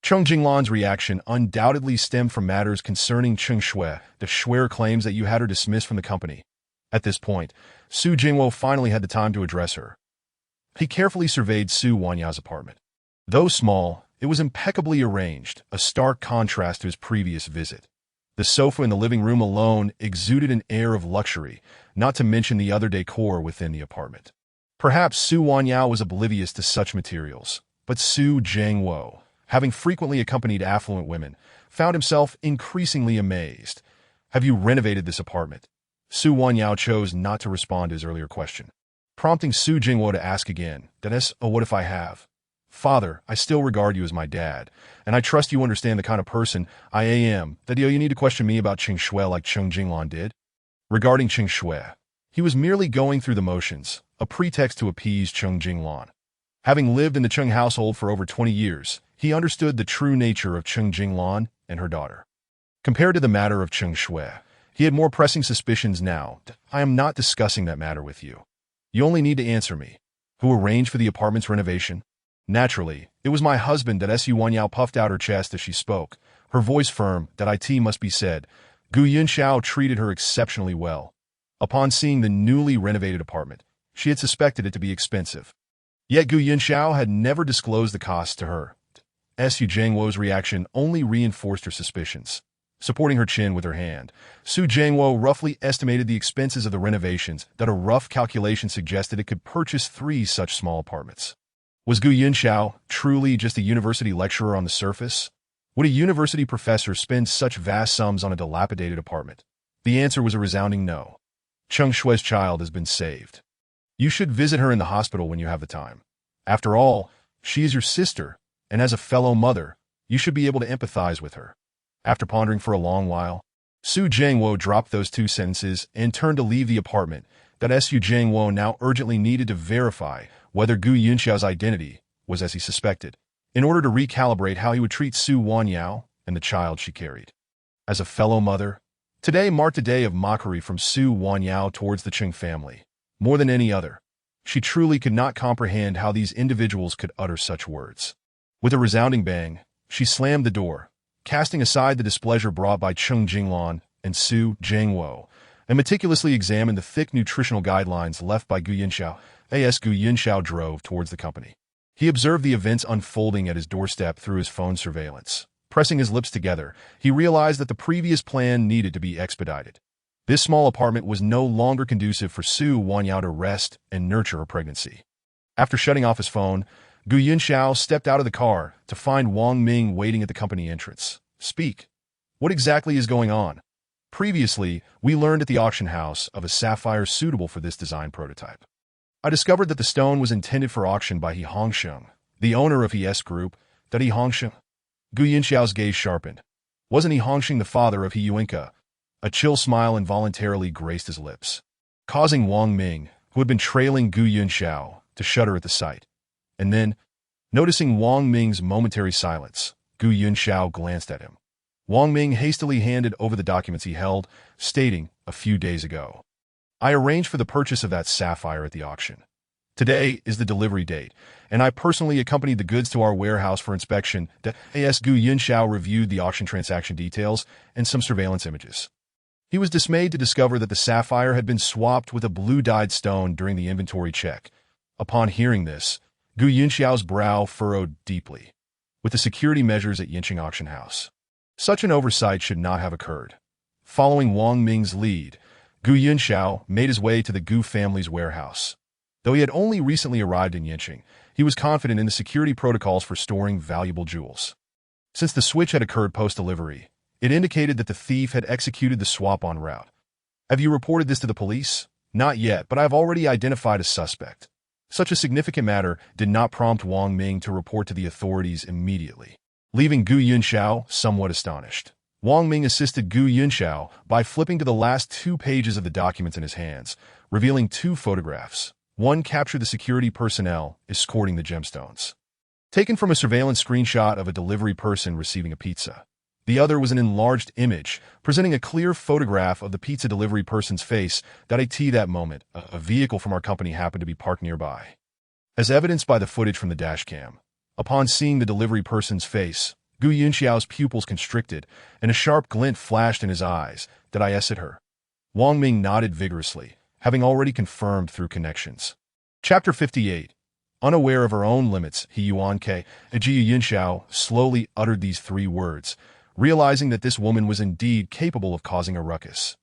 Cheng Jinglan's reaction undoubtedly stemmed from matters concerning Cheng Shui. The Shuier claims that you had her dismissed from the company. At this point, Su Jingwo finally had the time to address her. He carefully surveyed Su Wanyao's apartment. Though small, it was impeccably arranged, a stark contrast to his previous visit. The sofa in the living room alone exuded an air of luxury, not to mention the other decor within the apartment. Perhaps Su Wanyao was oblivious to such materials, but Su Jingwo, having frequently accompanied affluent women, found himself increasingly amazed. Have you renovated this apartment? Su Wanyao chose not to respond to his earlier question, prompting Su Jingwo to ask again. What if I have? Father, I still regard you as my dad, and I trust you understand the kind of person I am. You need to question me about Cheng Shui like Cheng Jinglan did? Regarding Cheng Shui, he was merely going through the motions, a pretext to appease Cheng Jinglan. Having lived in the Cheng household for over 20 years, he understood the true nature of Cheng Jinglan and her daughter. Compared to the matter of Cheng Shui, he had more pressing suspicions now. I am not discussing that matter with you. You only need to answer me. Who arranged for the apartment's renovation? Naturally, it was my husband. Su Wanyao puffed out her chest as she spoke, her voice firm. It must be said, Gu Yunxiao treated her exceptionally well. Upon seeing the newly renovated apartment, she had suspected it to be expensive. Yet Gu Yunxiao had never disclosed the cost to her. Su Jingwo's reaction only reinforced her suspicions. Supporting her chin with her hand, Su Jingwo roughly estimated the expenses of the renovations. A rough calculation suggested it could purchase 3 such small apartments. Was Gu Yunxiao truly just a university lecturer on the surface? Would a university professor spend such vast sums on a dilapidated apartment? The answer was a resounding no. Cheng Shui's child has been saved. You should visit her in the hospital when you have the time. After all, she is your sister, and as a fellow mother, you should be able to empathize with her. After pondering for a long while, Su Jingwo dropped those 2 sentences and turned to leave the apartment. Su Jingwo now urgently needed to verify whether Gu Yunxiao's identity was as he suspected, in order to recalibrate how he would treat Su Wanyao and the child she carried. As a fellow mother, today marked a day of mockery from Su Wanyao towards the Qing family. More than any other, she truly could not comprehend how these individuals could utter such words. With a resounding bang, she slammed the door, casting aside the displeasure brought by Cheng Jinglan and Su Zhengwo, and meticulously examined the thick nutritional guidelines left by Gu Yunxiao. As Gu Yunxiao drove towards the company, he observed the events unfolding at his doorstep through his phone surveillance. Pressing his lips together, he realized that the previous plan needed to be expedited. This small apartment was no longer conducive for Su Wanyao to rest and nurture her pregnancy. After shutting off his phone, Gu Yunxiao stepped out of the car to find Wang Ming waiting at the company entrance. Speak. What exactly is going on? Previously, we learned at the auction house of a sapphire suitable for this design prototype. I discovered that the stone was intended for auction by He Hongsheng, the owner of He S Group. That He Hongsheng? Gu Yunxiao's gaze sharpened. Wasn't He Hongsheng the father of He Yuanke? A chill smile involuntarily graced his lips, causing Wang Ming, who had been trailing Gu Yunxiao, to shudder at the sight. And then, noticing Wang Ming's momentary silence, Gu Yunxiao glanced at him. Wang Ming hastily handed over the documents he held, stating, a few days ago, I arranged for the purchase of that sapphire at the auction. Today is the delivery date, and I personally accompanied the goods to our warehouse for inspection. As Gu Yunxiao reviewed the auction transaction details and some surveillance images. He was dismayed to discover that the sapphire had been swapped with a blue-dyed stone during the inventory check. Upon hearing this, Gu Yunxiao's brow furrowed deeply. With the security measures at Yinqing Auction House, such an oversight should not have occurred. Following Wang Ming's lead, Gu Yunxiao made his way to the Gu family's warehouse. Though he had only recently arrived in Yinqing, he was confident in the security protocols for storing valuable jewels. Since the switch had occurred post-delivery, it indicated that the thief had executed the swap en route. Have you reported this to the police? Not yet, but I have already identified a suspect. Such a significant matter did not prompt Wang Ming to report to the authorities immediately, leaving Gu Yunxiao somewhat astonished. Wang Ming assisted Gu Yunxiao by flipping to the last 2 pages of the documents in his hands, revealing 2 photographs. One captured the security personnel escorting the gemstones, taken from a surveillance screenshot of a delivery person receiving a pizza. The other was an enlarged image, presenting a clear photograph of the pizza delivery person's face. That moment, a vehicle from our company happened to be parked nearby. As evidenced by the footage from the dashcam, upon seeing the delivery person's face, Gu Yunxiao's pupils constricted, and a sharp glint flashed in his eyes. Did I at her? Wang Ming nodded vigorously, having already confirmed through connections. Chapter 58. Unaware of her own limits, He Yuanke, Gu Yunxiao slowly uttered these 3 words, realizing that this woman was indeed capable of causing a ruckus,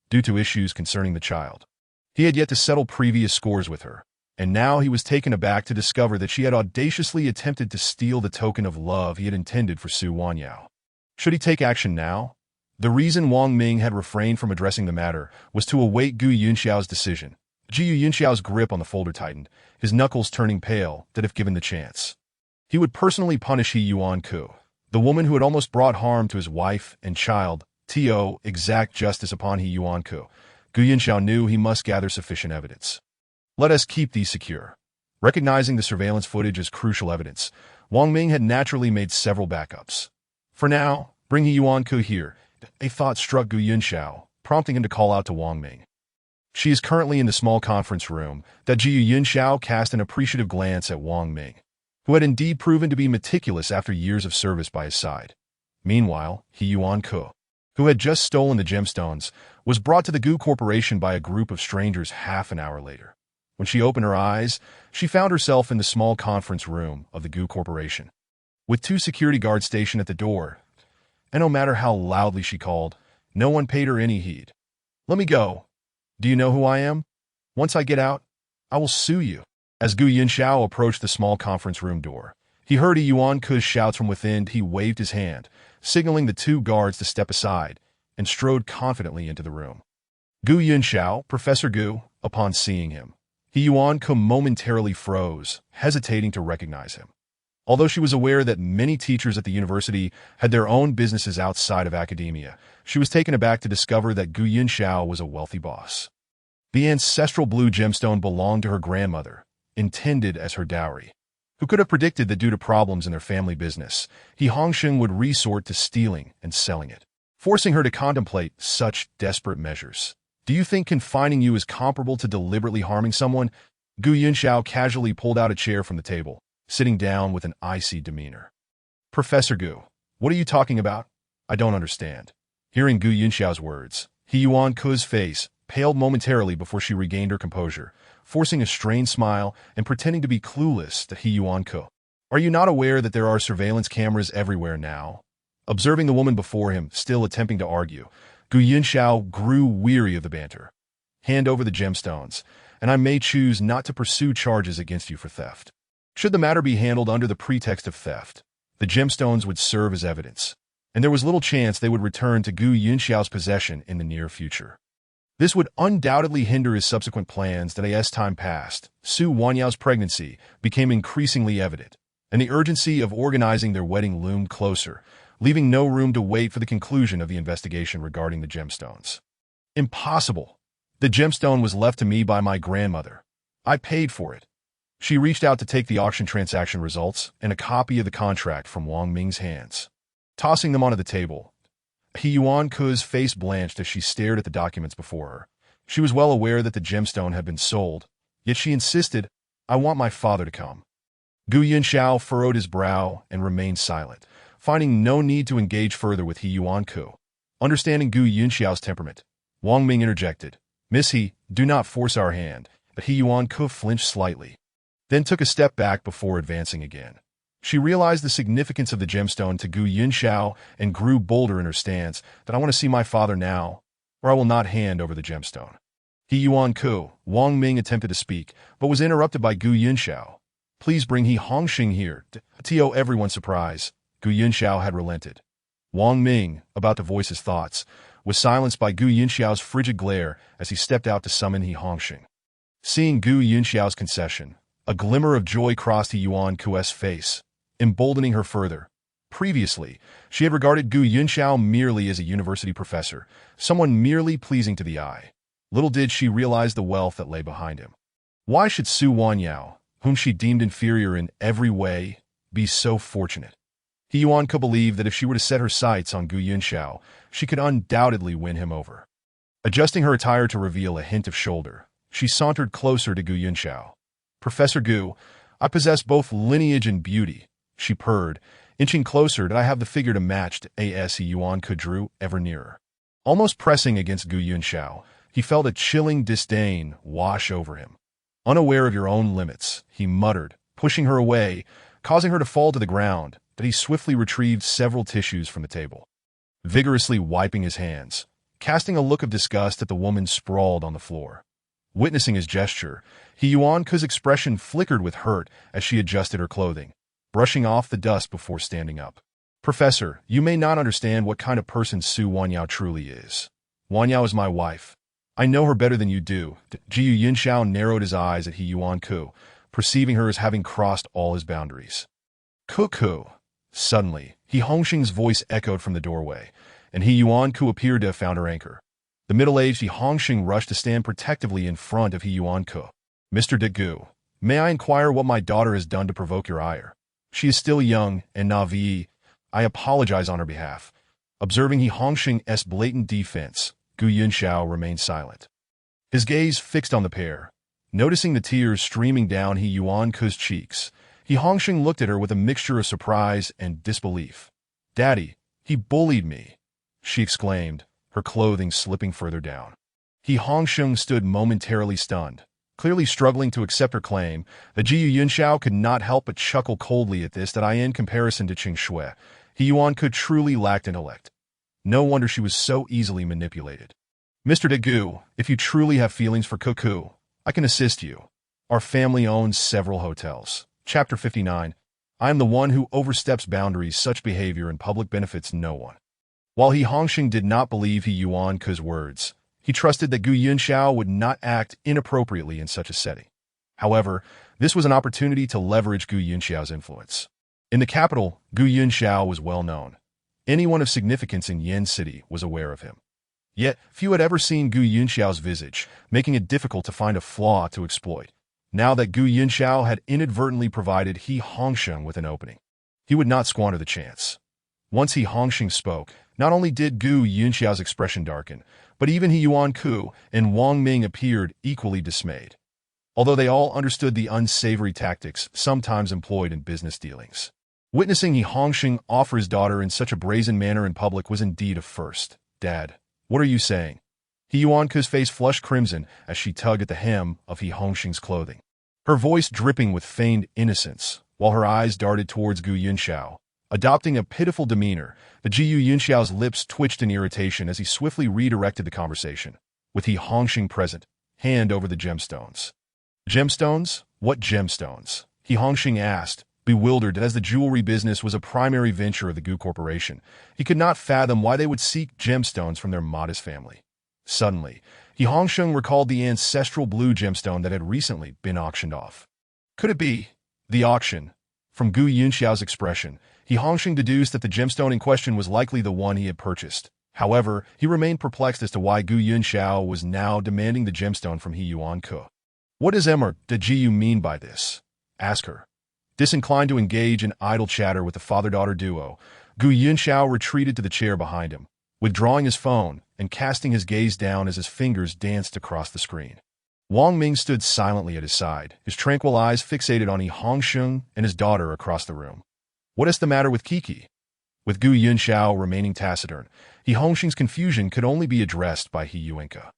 due to issues concerning the child. He had yet to settle previous scores with her, and now he was taken aback to discover that she had audaciously attempted to steal the token of love he had intended for Su Wanyao. Should he take action now? The reason Wang Ming had refrained from addressing the matter was to await Gu Yunxiao's decision. Gu Yunxiao's grip on the folder tightened, his knuckles turning pale, that if given the chance, he would personally punish He Yuanke, the woman who had almost brought harm to his wife and child. To exact justice upon He Yuanke, Gu Yunxiao knew he must gather sufficient evidence. Let us keep these secure. Recognizing the surveillance footage as crucial evidence, Wang Ming had naturally made several backups. For now, bring He Yuanke here. A thought struck Gu Yunxiao, prompting him to call out to Wang Ming. She is currently in the small conference room. That Gu Yunxiao cast an appreciative glance at Wang Ming, who had indeed proven to be meticulous after years of service by his side. Meanwhile, He Yuanke, who had just stolen the gemstones, was brought to the Gu Corporation by a group of strangers half an hour later. When she opened her eyes, she found herself in the small conference room of the Gu Corporation, with 2 security guards stationed at the door, and no matter how loudly she called, no one paid her any heed. Let me go. Do you know who I am? Once I get out, I will sue you. As Gu Yunxiao approached the small conference room door, he heard He Yuanke's shouts from within. He waved his hand, signaling the 2 guards to step aside, and strode confidently into the room. Gu Yunxiao, Professor Gu, upon seeing him, He Yuanke momentarily froze, hesitating to recognize him. Although she was aware that many teachers at the university had their own businesses outside of academia, she was taken aback to discover that Gu Yunxiao was a wealthy boss. The ancestral blue gemstone belonged to her grandmother, intended as her dowry. Who could have predicted that due to problems in their family business, He Hongsheng would resort to stealing and selling it? forcing her to contemplate such desperate measures. Do you think confining you is comparable to deliberately harming someone? Gu Yunxiao casually pulled out a chair from the table, sitting down with an icy demeanor. Professor Gu, what are you talking about? I don't understand. Hearing Gu Yunxiao's words, He Yuan-Ke's face paled momentarily before she regained her composure, forcing a strained smile and pretending to be clueless that He Yuan-Ke. Are you not aware that there are surveillance cameras everywhere now? Observing the woman before him, still attempting to argue, Gu Yunxiao grew weary of the banter. Hand over the gemstones, and I may choose not to pursue charges against you for theft. Should the matter be handled under the pretext of theft, the gemstones would serve as evidence, and there was little chance they would return to Gu Yunxiao's possession in the near future. This would undoubtedly hinder his subsequent plans that as time passed, Su Wanyao's pregnancy became increasingly evident, and the urgency of organizing their wedding loomed closer, leaving no room to wait for the conclusion of the investigation regarding the gemstones. Impossible. The gemstone was left to me by my grandmother. I paid for it. She reached out to take the auction transaction results and a copy of the contract from Wang Ming's hands. Tossing them onto the table, He Yuan-Ke's face blanched as she stared at the documents before her. She was well aware that the gemstone had been sold, yet she insisted, I want my father to come. Gu Yunxiao furrowed his brow and remained silent, finding no need to engage further with He Yuan-Ke. Understanding Gu Yunxiao's temperament, Wang Ming interjected, Miss He, do not force our hand, but He Yuan-Ke flinched slightly, then took a step back before advancing again. She realized the significance of the gemstone to Gu Yunxiao and grew bolder in her stance that I want to see my father now, or I will not hand over the gemstone. He Yuan-Ke, Wang Ming attempted to speak, but was interrupted by Gu Yunxiao. Please bring He Hongxing here. To everyone's surprise, Gu Yunxiao had relented. Wang Ming, about to voice his thoughts, was silenced by Gu Yunxiao's frigid glare as he stepped out to summon He Hongxing. Seeing Gu Yunxiao's concession, a glimmer of joy crossed He Yuan-Ke's face, emboldening her further. Previously, she had regarded Gu Yunxiao merely as a university professor, someone merely pleasing to the eye. Little did she realize the wealth that lay behind him. Why should Su Wanyao, whom she deemed inferior in every way, be so fortunate? He Yuan-Ke believed that if she were to set her sights on Gu Yunxiao, she could undoubtedly win him over. Adjusting her attire to reveal a hint of shoulder, she sauntered closer to Gu Yunxiao. Professor Gu, I possess both lineage and beauty, she purred, inching closer that I have the figure to match to He Yuan-Ke drew ever nearer. Almost pressing against Gu Yunxiao, he felt a chilling disdain wash over him. Unaware of your own limits, he muttered, pushing her away, causing her to fall to the ground, that he swiftly retrieved several tissues from the table. Vigorously wiping his hands, casting a look of disgust at the woman sprawled on the floor. Witnessing his gesture, He Yuan-Ke's expression flickered with hurt as she adjusted her clothing, brushing off the dust before standing up. Professor, you may not understand what kind of person Su Wanyao truly is. Wanyao is my wife. I know her better than you do. Gu Yunxiao narrowed his eyes at He Yuan-Ke, perceiving her as having crossed all his boundaries. Cuckoo! Suddenly, He Hongxing's voice echoed from the doorway, and He Yuan-Ke appeared to have found her anchor. The middle-aged He Hongxing rushed to stand protectively in front of He Yuan-Ke. Mr. De Gu, may I inquire what my daughter has done to provoke your ire? She is still young and naive. I apologize on her behalf. Observing He Hongxing's blatant defense, Gu Yunxiao remained silent. His gaze fixed on the pair. Noticing the tears streaming down He Yuan-Ke's cheeks, He Hongxing looked at her with a mixture of surprise and disbelief. Daddy, he bullied me, she exclaimed, her clothing slipping further down. He Hongxing stood momentarily stunned, clearly struggling to accept her claim. The Gu Yunxiao could not help but chuckle coldly at this that in comparison to Qing Shui, He Yuan-Ke truly lacked intellect. No wonder she was so easily manipulated. Mr. De Gu, if you truly have feelings for Cuckoo, I can assist you. Our family owns several hotels. Chapter 59. I am the one who oversteps boundaries. Such behavior in public benefits no one. While He Hongxing did not believe He Yuan-Ke's words, he trusted that Gu Yunxiao would not act inappropriately in such a setting. However, this was an opportunity to leverage Gu Yunxiao's influence. In the capital, Gu Yunxiao was well known. Anyone of significance in Yen City was aware of him. Yet, few had ever seen Gu Yunxiao's visage, making it difficult to find a flaw to exploit. Now that Gu Yunxiao had inadvertently provided He Hongxing with an opening, he would not squander the chance. Once He Hongxing spoke, Not only did Gu Yunxiao's expression darken, but even He Yuanku and Wang Ming appeared equally dismayed, although they all understood the unsavory tactics sometimes employed in business dealings. Witnessing He Hongsheng offer his daughter in such a brazen manner in public was indeed a first. "Dad, what are you saying?" He Yuanku's face flushed crimson as she tugged at the hem of He Hongsheng's clothing, her voice dripping with feigned innocence, while her eyes darted towards Gu Yunxiao. Adopting a pitiful demeanor, the Gu Yunxiao's lips twitched in irritation as he swiftly redirected the conversation, with He Hongsheng present, hand over the gemstones. "Gemstones? What gemstones?" He Hongsheng asked, bewildered that as the jewelry business was a primary venture of the Gu Corporation, he could not fathom why they would seek gemstones from their modest family. Suddenly, He Hongsheng recalled the ancestral blue gemstone that had recently been auctioned off. Could it be the auction? From Gu Yunxiao's expression, He Hongsheng deduced that the gemstone in question was likely the one he had purchased. However, he remained perplexed as to why Gu Yunxiao was now demanding the gemstone from He Yuanku. "What does Emmer de Jiu mean by this?" Ask her. Disinclined to engage in idle chatter with the father-daughter duo, Gu Yunxiao retreated to the chair behind him, withdrawing his phone and casting his gaze down as his fingers danced across the screen. Wang Ming stood silently at his side, his tranquil eyes fixated on He Hongsheng and his daughter across the room. "What is the matter with Kiki?" With Gu Yunxiao remaining taciturn, He Hongsheng's confusion could only be addressed by He Yuanku.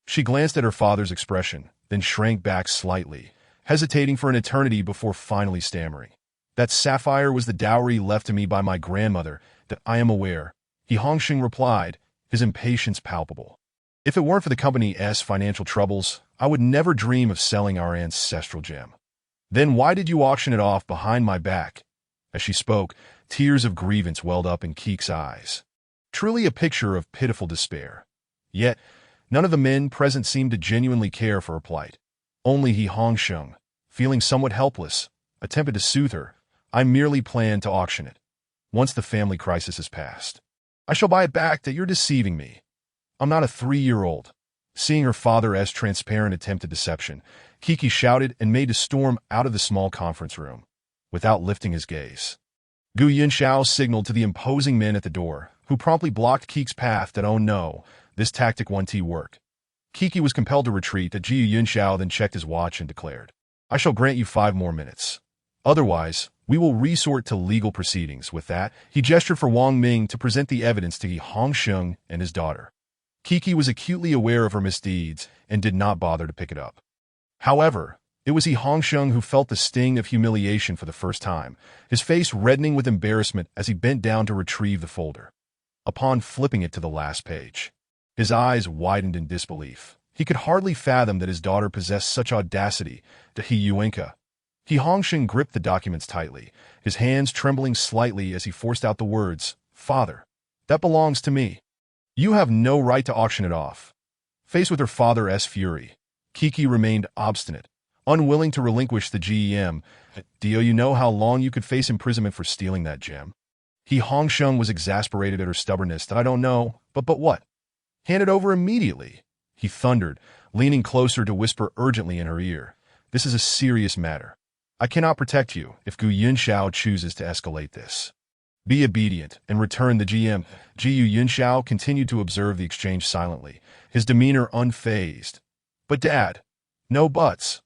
She glanced at her father's expression, then shrank back slightly, hesitating for an eternity before finally stammering. "That sapphire was the dowry left to me by my grandmother, that I am aware," He Hongsheng replied, his impatience palpable. "If it weren't for the company's financial troubles, I would never dream of selling our ancestral gem." "Then why did you auction it off behind my back?" As she spoke, tears of grievance welled up in Keek's eyes. Truly a picture of pitiful despair. Yet, none of the men present seemed to genuinely care for her plight. Only He Hongsheng, feeling somewhat helpless, attempted to soothe her. "I merely plan to auction it. Once the family crisis is past, I shall buy it back. That you're deceiving me. I'm not a 3-year-old. Seeing her father's transparent attempt at deception, Kiki shouted and made to storm out of the small conference room, without lifting his gaze. Gu Yunxiao signaled to the imposing men at the door, who promptly blocked Keek's path. That, "Oh no, this tactic won't work." Kiki was compelled to retreat. That Gu Yunxiao then checked his watch and declared, "I shall grant you 5 more minutes. Otherwise, we will resort to legal proceedings." With that, he gestured for Wang Ming to present the evidence to He Hongsheng and his daughter. Kiki was acutely aware of her misdeeds and did not bother to pick it up. However, it was He Hongsheng who felt the sting of humiliation for the first time, his face reddening with embarrassment as he bent down to retrieve the folder. Upon flipping it to the last page, his eyes widened in disbelief. He could hardly fathom that his daughter possessed such audacity. To He Yuanku, He Hongsheng gripped the documents tightly, his hands trembling slightly as he forced out the words, "Father, that belongs to me. You have no right to auction it off." Faced with her father's fury, Kiki remained obstinate, unwilling to relinquish the gem. "Do you know how long you could face imprisonment for stealing that gem?" He Hongsheng was exasperated at her stubbornness. "That I don't know, but what? Hand it over immediately," he thundered, leaning closer to whisper urgently in her ear. "This is a serious matter. I cannot protect you if Gu Yunxiao chooses to escalate this. Be obedient and return the gem." Gu Yunxiao continued to observe the exchange silently, his demeanor unfazed. "But Dad, no buts."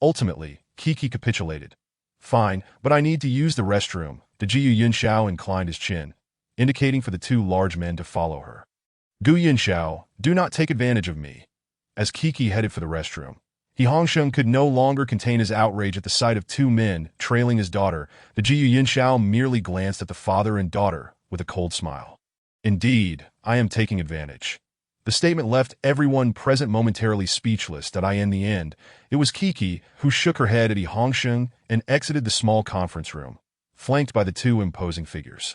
Ultimately, Kiki capitulated. "Fine, but I need to use the restroom." The Gu Yunxiao inclined his chin, indicating for the 2 large men to follow her. "Gu Yunxiao, do not take advantage of me." As Kiki headed for the restroom, He Hongsheng could no longer contain his outrage at the sight of 2 men trailing his daughter. The Gu Yunxiao merely glanced at the father and daughter with a cold smile. "Indeed, I am taking advantage." The statement left everyone present momentarily speechless. That in the end, it was Kiki who shook her head at He Hongsheng and exited the small conference room, flanked by the 2 imposing figures.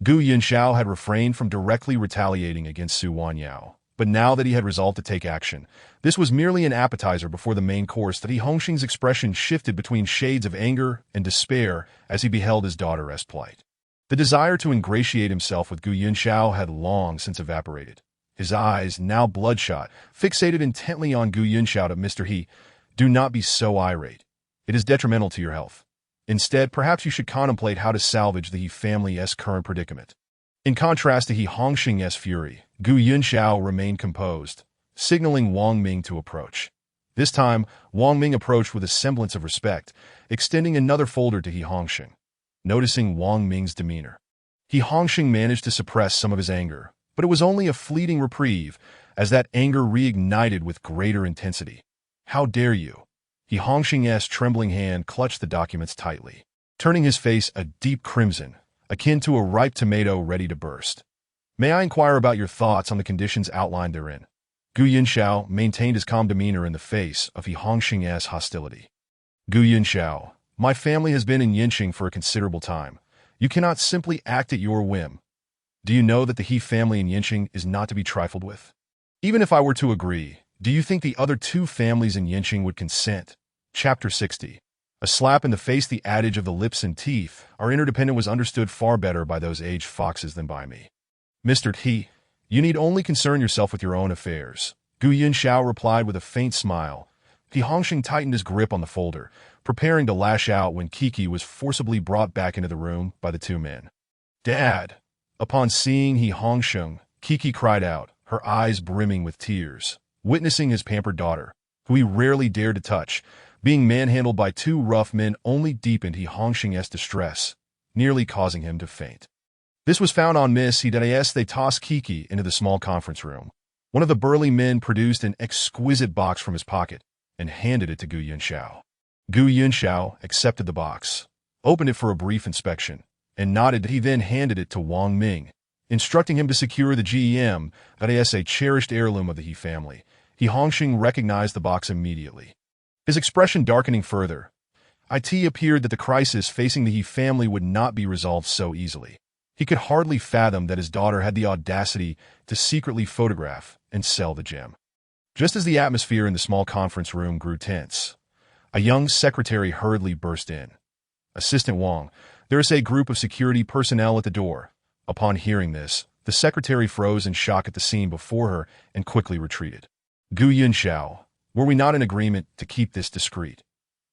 Gu Yunxiao had refrained from directly retaliating against Su Wanyao, but now that he had resolved to take action, this was merely an appetizer before the main course. That He Hongsheng's expression shifted between shades of anger and despair as he beheld his daughter's plight. The desire to ingratiate himself with Gu Yunxiao had long since evaporated. His eyes, now bloodshot, fixated intently on Gu Yunxiao. "Mr. He, do not be so irate. It is detrimental to your health. Instead, perhaps you should contemplate how to salvage the He family's current predicament." In contrast to He Hongxing's fury, Gu Yunxiao remained composed, signaling Wang Ming to approach. This time, Wang Ming approached with a semblance of respect, extending another folder to He Hongxing. Noticing Wang Ming's demeanor, He Hongxing managed to suppress some of his anger, but it was only a fleeting reprieve, as that anger reignited with greater intensity. "How dare you?" He Hongxing's trembling hand clutched the documents tightly, turning his face a deep crimson, akin to a ripe tomato ready to burst. "May I inquire about your thoughts on the conditions outlined therein?" Gu Yunxiao maintained his calm demeanor in the face of He Hongxing's hostility. "Gu Yunxiao, my family has been in Yinqing for a considerable time. You cannot simply act at your whim. Do you know that the He family in Yinqing is not to be trifled with? Even if I were to agree, do you think the other two families in Yinqing would consent?" Chapter 60. A slap in the face. The adage of the lips and teeth are interdependent was understood far better by those aged foxes than by me. "Mr. He, you need only concern yourself with your own affairs," Gu Yunxiao replied with a faint smile. He Hongxing tightened his grip on the folder, preparing to lash out when Kiki was forcibly brought back into the room by the two men. "Dad!" Upon seeing He Hongxing, Kiki cried out, her eyes brimming with tears, witnessing his pampered daughter, who he rarely dared to touch, being manhandled by two rough men only deepened He Hongxing's distress, nearly causing him to faint. This was found on Miss Hidaya's. They tossed Kiki into the small conference room. One of the burly men produced an exquisite box from his pocket and handed it to Gu Yunxiao. Gu Yunxiao accepted the box, opened it for a brief inspection, and nodded. He then handed it to Wang Ming, instructing him to secure the gem, that is a cherished heirloom of the He family. He Hongxing recognized the box immediately, his expression darkening further. It appeared that the crisis facing the He family would not be resolved so easily. He could hardly fathom that his daughter had the audacity to secretly photograph and sell the gem. Just as the atmosphere in the small conference room grew tense, a young secretary hurriedly burst in. "Assistant Wang, there is a group of security personnel at the door." Upon hearing this, the secretary froze in shock at the scene before her and quickly retreated. "Gu Yunxiao, were we not in agreement to keep this discreet?"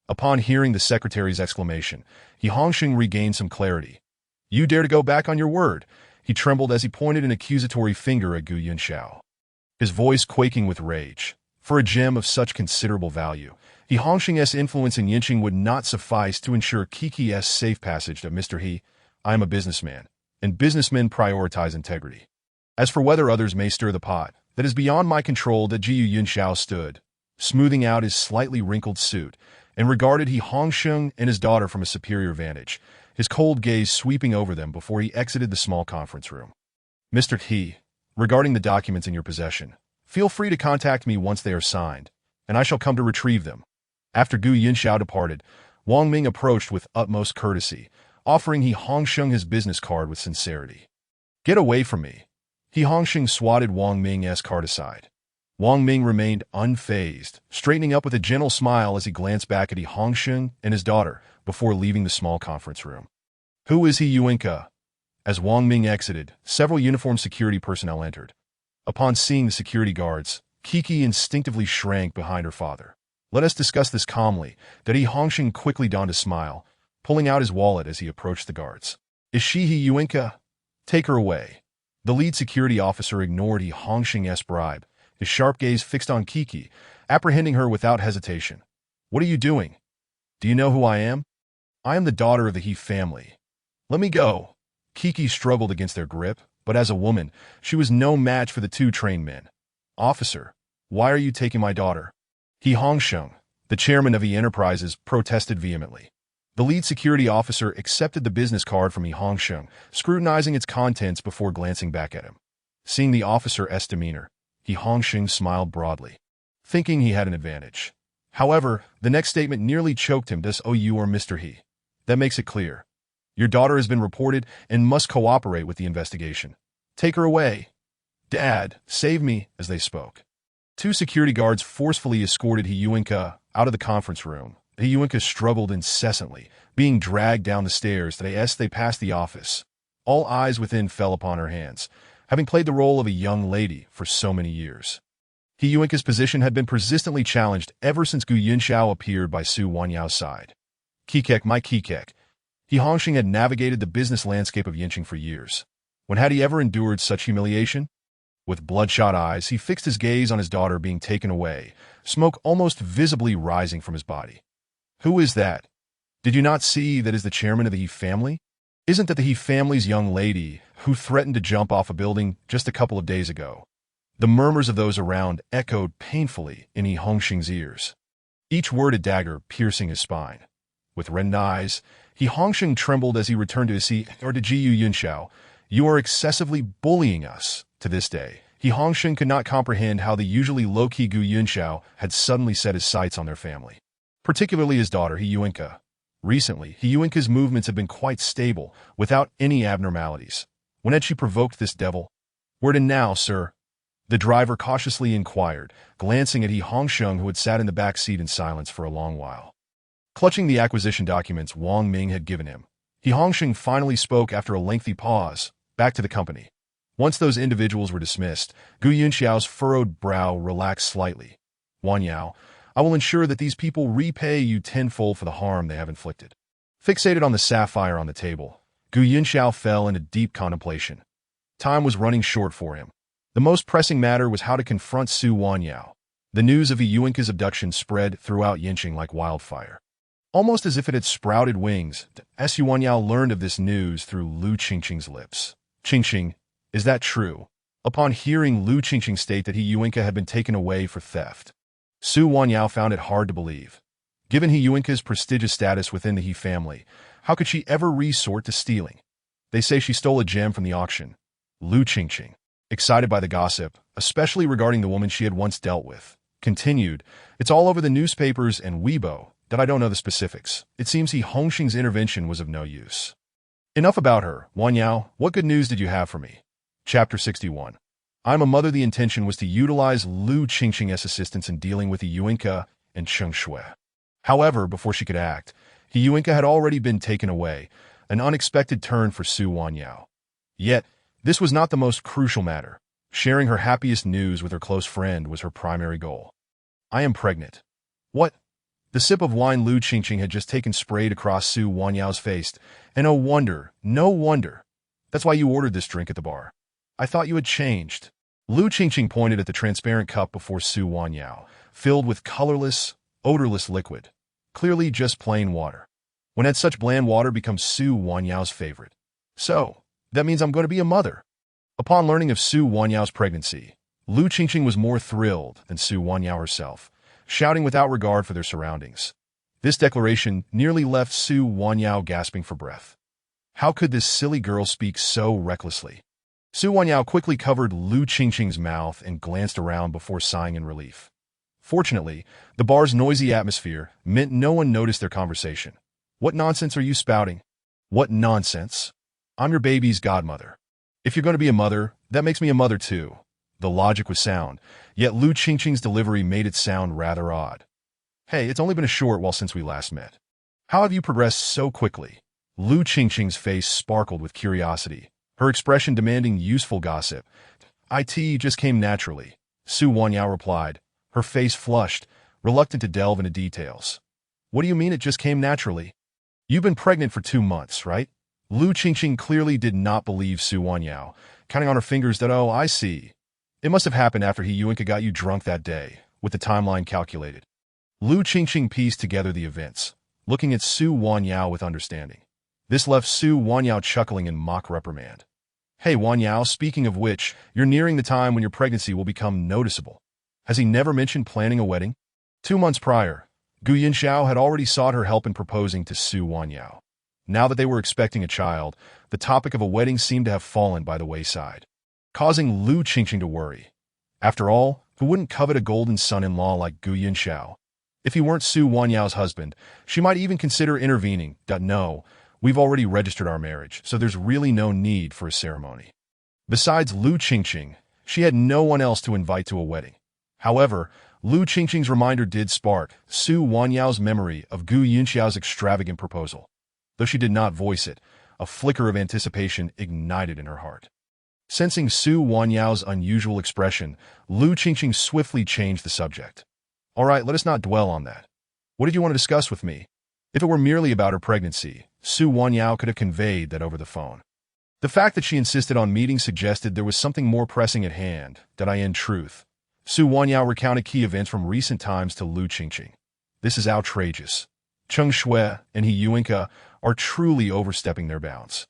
Upon hearing the secretary's exclamation, He Hongxing regained some clarity. "You dare to go back on your word?" He trembled as he pointed an accusatory finger at Gu Yunxiao, his voice quaking with rage. For a gem of such considerable value, He Hongxing's influence in Yinqing would not suffice to ensure Kiki's safe passage to Mr. He. "I am a businessman, and businessmen prioritize integrity. As for whether others may stir the pot, that is beyond my control." That Gu Yunxiao stood, smoothing out his slightly wrinkled suit, and regarded He Hongxing and his daughter from a superior vantage, his cold gaze sweeping over them before he exited the small conference room. "Mr. He, regarding the documents in your possession, feel free to contact me once they are signed, and I shall come to retrieve them." After Gu Yunxiao departed, Wang Ming approached with utmost courtesy, offering He Hongxing his business card with sincerity. "Get away from me." He Hongxing swatted Wang Ming's card aside. Wang Ming remained unfazed, straightening up with a gentle smile as he glanced back at He Hongxing and his daughter before leaving the small conference room. "Who is He Yuinka?" As Wang Ming exited, several uniformed security personnel entered. Upon seeing the security guards, Kiki instinctively shrank behind her father. "Let us discuss this calmly." That He Hongxing quickly donned a smile, pulling out his wallet as he approached the guards. "Is she He Yuinka? Take her away." The lead security officer ignored He Hongxing's bribe, his sharp gaze fixed on Kiki, apprehending her without hesitation. "What are you doing? Do you know who I am?" "I am the daughter of the He family. Let me go." Kiki struggled against their grip, but as a woman, she was no match for the two trained men. "Officer, why are you taking my daughter?" He Hongxing, the chairman of He Enterprises, protested vehemently. The lead security officer accepted the business card from He Hongxing, scrutinizing its contents before glancing back at him. Seeing the officer's demeanor, He Hongxing smiled broadly, thinking he had an advantage. However, the next statement nearly choked him. "Does you or Mr. He? That makes it clear. Your daughter has been reported and must cooperate with the investigation. Take her away." "Dad, save me," as they spoke. Two security guards forcefully escorted He Yuinka out of the conference room. He Yuinka struggled incessantly, being dragged down the stairs as they passed the office. All eyes within fell upon her hands, having played the role of a young lady for so many years. He Yuinka's position had been persistently challenged ever since Gu Yunxiao appeared by Su Wanyao's side. "Kikek, my Kikek." He Hongxing had navigated the business landscape of Yinqing for years. When had he ever endured such humiliation? With bloodshot eyes, he fixed his gaze on his daughter being taken away, smoke almost visibly rising from his body. Who is that? Did you not see that is the chairman of the He family? Isn't that the He family's young lady who threatened to jump off a building just a couple of days ago? The murmurs of those around echoed painfully in He Hongxing's ears, each word a dagger piercing his spine. With reddened eyes, He Hongxing trembled as he returned to his seat. Or to Ji Yunxiao, you are excessively bullying us. To this day, He Hongxing could not comprehend how the usually low-key Gu Yunxiao had suddenly set his sights on their family, particularly his daughter, He Yuanke. Recently, He Yuanke's movements have been quite stable, without any abnormalities. When had she provoked this devil? Where to now, sir? The driver cautiously inquired, glancing at He Hongxing, who had sat in the back seat in silence for a long while. Clutching the acquisition documents Wang Ming had given him, He Hongxing finally spoke after a lengthy pause, back to the company. Once those individuals were dismissed, Gu Yunxiao's furrowed brow relaxed slightly. Wan Yao, I will ensure that these people repay you tenfold for the harm they have inflicted. Fixated on the sapphire on the table, Gu Yunxiao fell into deep contemplation. Time was running short for him. The most pressing matter was how to confront Su Wanyao. The news of He Yuanke's abduction spread throughout Yinqing like wildfire. Almost as if it had sprouted wings, Su Wanyao learned of this news through Lu Qingqing's lips. Qingqing, is that true? Upon hearing Lu Qingqing state that He Yuanke had been taken away for theft, Su Wanyao found it hard to believe. Given He Yuanke's prestigious status within the He family, how could she ever resort to stealing? They say she stole a gem from the auction. Lu Qingqing, excited by the gossip, especially regarding the woman she had once dealt with, continued, it's all over the newspapers and Weibo that I don't know the specifics. It seems He Hongxing's intervention was of no use. Enough about her. Wanyao, what good news did you have for me? Chapter 61. I'm a mother. The intention was to utilize Lu Qingqing as assistance in dealing with He Yuanke and Cheng Shui. However, before she could act, He Yuanke had already been taken away, an unexpected turn for Su Wanyao. Yet, this was not the most crucial matter. Sharing her happiest news with her close friend was her primary goal. I am pregnant. What? The sip of wine Lu Qingqing had just taken sprayed across Su Wanyao's face, and no wonder. That's why you ordered this drink at the bar. I thought you had changed. Lu Qingqing pointed at the transparent cup before Su Wanyao, filled with colorless, odorless liquid. Clearly just plain water. When had such bland water become Su Wanyao's favorite? So, that means I'm going to be a mother. Upon learning of Su Wanyao's pregnancy, Lu Qingqing was more thrilled than Su Wanyao herself, shouting without regard for their surroundings. This declaration nearly left Su Wanyao gasping for breath. How could this silly girl speak so recklessly? Su Wanyao quickly covered Lu Qingqing's mouth and glanced around before sighing in relief. Fortunately, the bar's noisy atmosphere meant no one noticed their conversation. What nonsense are you spouting? What nonsense? I'm your baby's godmother. If you're going to be a mother, that makes me a mother too. The logic was sound, yet Lu Qingqing's delivery made it sound rather odd. Hey, it's only been a short while since we last met. How have you progressed so quickly? Lu Qingqing's face sparkled with curiosity, her expression demanding useful gossip. It just came naturally, Su Wanyao replied, her face flushed, reluctant to delve into details. What do you mean it just came naturally? You've been pregnant for 2 months, right? Lu Qingqing clearly did not believe Su Wanyao, counting on her fingers that, oh, I see. It must have happened after He Yuanke got you drunk that day, with the timeline calculated. Lu Qingqing pieced together the events, looking at Su Wanyao with understanding. This left Su Wanyao chuckling in mock reprimand. Hey Wanyao, speaking of which, you're nearing the time when your pregnancy will become noticeable. Has he never mentioned planning a wedding? 2 months prior, Gu Yunxiao had already sought her help in proposing to Su Wanyao. Now that they were expecting a child, the topic of a wedding seemed to have fallen by the wayside, causing Lu Qingqing to worry. After all, who wouldn't covet a golden son-in-law like Gu Yunxiao? If he weren't Su Wanyao's husband, she might even consider intervening. No, we've already registered our marriage, so there's really no need for a ceremony. Besides Lu Qingqing, she had no one else to invite to a wedding. However, Lu Qingqing's reminder did spark Su Wanyao's memory of Gu Yunxiao's extravagant proposal. Though she did not voice it, a flicker of anticipation ignited in her heart. Sensing Su Wanyao's unusual expression, Lu Qingqing swiftly changed the subject. All right, let us not dwell on that. What did you want to discuss with me? If it were merely about her pregnancy, Su Wanyao could have conveyed that over the phone. The fact that she insisted on meeting suggested there was something more pressing at hand. In truth, Su Wanyao recounted key events from recent times to Lu Qingqing. This is outrageous. Cheng Shui and He Yuanke are truly overstepping their bounds.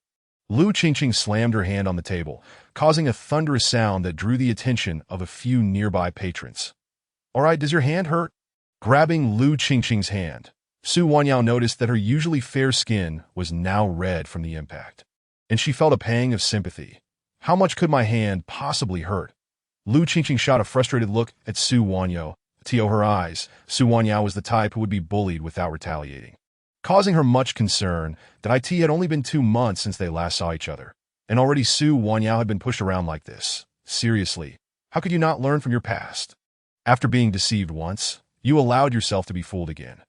Lu Qingqing slammed her hand on the table, causing a thunderous sound that drew the attention of a few nearby patrons. "All right, does your hand hurt?" Grabbing Lu Qingqing's hand, Su Wanyao noticed that her usually fair skin was now red from the impact, and she felt a pang of sympathy. "How much could my hand possibly hurt?" Lu Qingqing shot a frustrated look at Su Wanyao. To her eyes, Su Wanyao was the type who would be bullied without retaliating. Causing her much concern that it had only been 2 months since they last saw each other, and already Su Wanyao had been pushed around like this. Seriously, how could you not learn from your past? After being deceived once, you allowed yourself to be fooled again.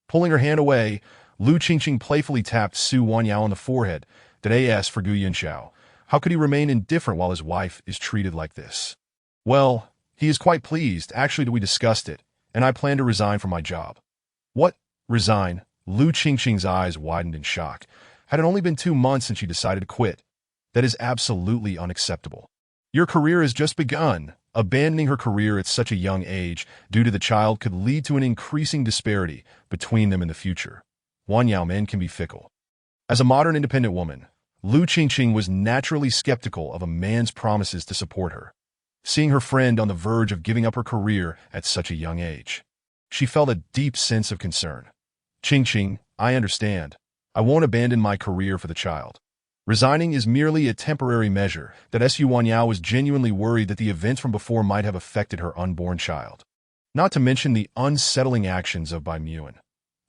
Pulling her hand away, Lu Qingqing playfully tapped Su Wanyao on the forehead. As for Gu Yunxiao, how could he remain indifferent while his wife is treated like this? Well, he is quite pleased. Actually, we discussed it, and I plan to resign from my job. What? Resign? Lu Qingqing's eyes widened in shock. Had it only been 2 months since she decided to quit? That is absolutely unacceptable. Your career has just begun. Abandoning her career at such a young age due to the child could lead to an increasing disparity between them in the future. Wanyao, men can be fickle. As a modern independent woman, Lu Qingqing was naturally skeptical of a man's promises to support her. Seeing her friend on the verge of giving up her career at such a young age, she felt a deep sense of concern. "Qingqing, I understand. I won't abandon my career for the child. Resigning is merely a temporary measure." Su Wanyao was genuinely worried that the events from before might have affected her unborn child. Not to mention the unsettling actions of Bai Muan.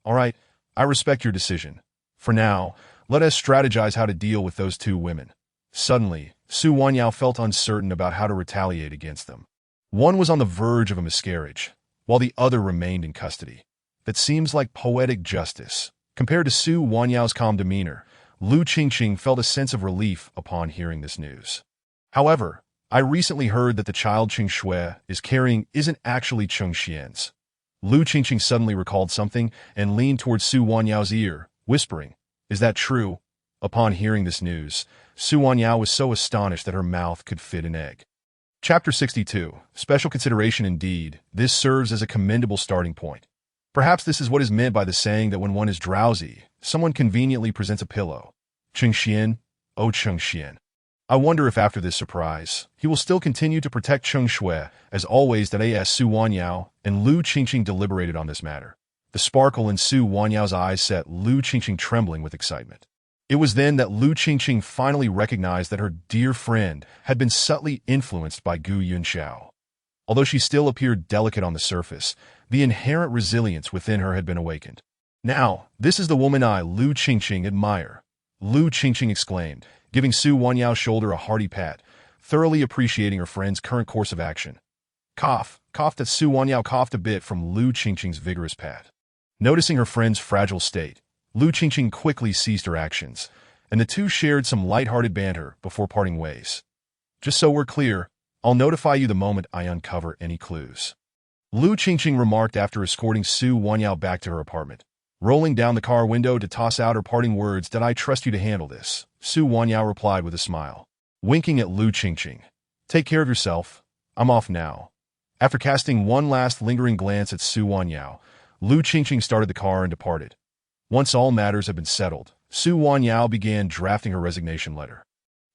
"All right, I respect your decision. For now, let us strategize how to deal with those 2 women." Suddenly, Su Wanyao felt uncertain about how to retaliate against them. One was on the verge of a miscarriage, while the other remained in custody. That seems like poetic justice. Compared to Su Wanyao's calm demeanor, Lu Qingqing felt a sense of relief upon hearing this news. "However, I recently heard that the child Cheng Shui is carrying isn't actually Cheng Xian's." Lu Qingqing suddenly recalled something and leaned towards Su Wanyao's ear, whispering, "Is that true?" Upon hearing this news, Su Wanyao was so astonished that her mouth could fit an egg. Chapter 62. Special consideration indeed. This serves as a commendable starting point. Perhaps this is what is meant by the saying that when one is drowsy, someone conveniently presents a pillow. Cheng Xian, oh Cheng Xian. I wonder if after this surprise, he will still continue to protect Cheng Shui. As always, as Su Wanyao and Lu Qingqing deliberated on this matter. The sparkle in Su Wanyao's eyes set Lu Qingqing trembling with excitement. It was then that Lu Qingqing finally recognized that her dear friend had been subtly influenced by Gu Yunxiao. Although she still appeared delicate on the surface, the inherent resilience within her had been awakened. "Now, this is the woman I, Lu Qingqing, admire," Lu Qingqing exclaimed, giving Su Wanyao's shoulder a hearty pat, thoroughly appreciating her friend's current course of action. Cough, cough. That Su Wanyao coughed a bit from Lu Qingqing's vigorous pat. Noticing her friend's fragile state, Lu Qingqing quickly ceased her actions, and the 2 shared some light-hearted banter before parting ways. "Just so we're clear, I'll notify you the moment I uncover any clues," Lu Qingqing remarked after escorting Su Wanyao back to her apartment. Rolling down the car window to toss out her parting words, "I trust you to handle this," Su Wanyao replied with a smile. Winking at Lu Qingqing, "Take care of yourself. I'm off now." After casting one last lingering glance at Su Wanyao, Lu Qingqing started the car and departed. Once all matters had been settled, Su Wanyao began drafting her resignation letter.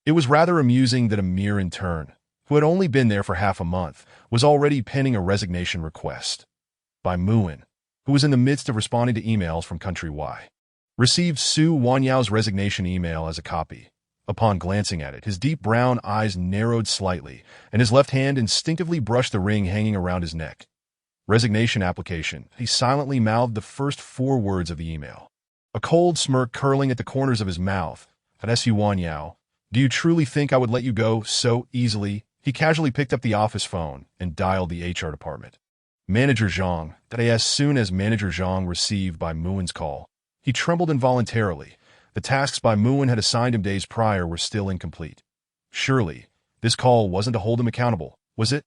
It was rather amusing that a mere intern, who had only been there for half a month, was already penning a resignation request. Bai Muan, who was in the midst of responding to emails from Country Y, received Su Wanyao's resignation email as a copy. Upon glancing at it, his deep brown eyes narrowed slightly, and his left hand instinctively brushed the ring hanging around his neck. "Resignation application." He silently mouthed the first 4 words of the email. A cold smirk curling at the corners of his mouth. "Su Wanyao, do you truly think I would let you go so easily?" He casually picked up the office phone and dialed the HR department. Manager Zhang. As soon as Manager Zhang received Bai Muan's call, he trembled involuntarily. The tasks Bai Muan had assigned him days prior were still incomplete. Surely, this call wasn't to hold him accountable, was it?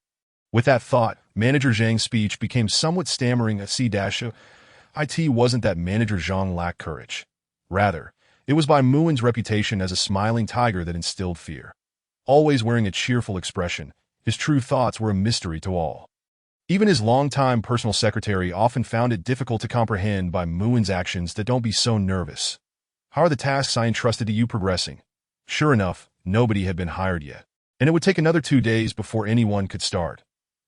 With that thought, Manager Zhang's speech became somewhat stammering. It wasn't that Manager Zhang lacked courage. Rather, It was Bai Muin's reputation as a smiling tiger that instilled fear. Always wearing a cheerful expression, his true thoughts were a mystery to all. Even his longtime personal secretary often found it difficult to comprehend Bai Muin's actions. That don't be so nervous. How are the tasks I entrusted to you progressing? Sure enough, nobody had been hired yet, and it would take another 2 days before anyone could start.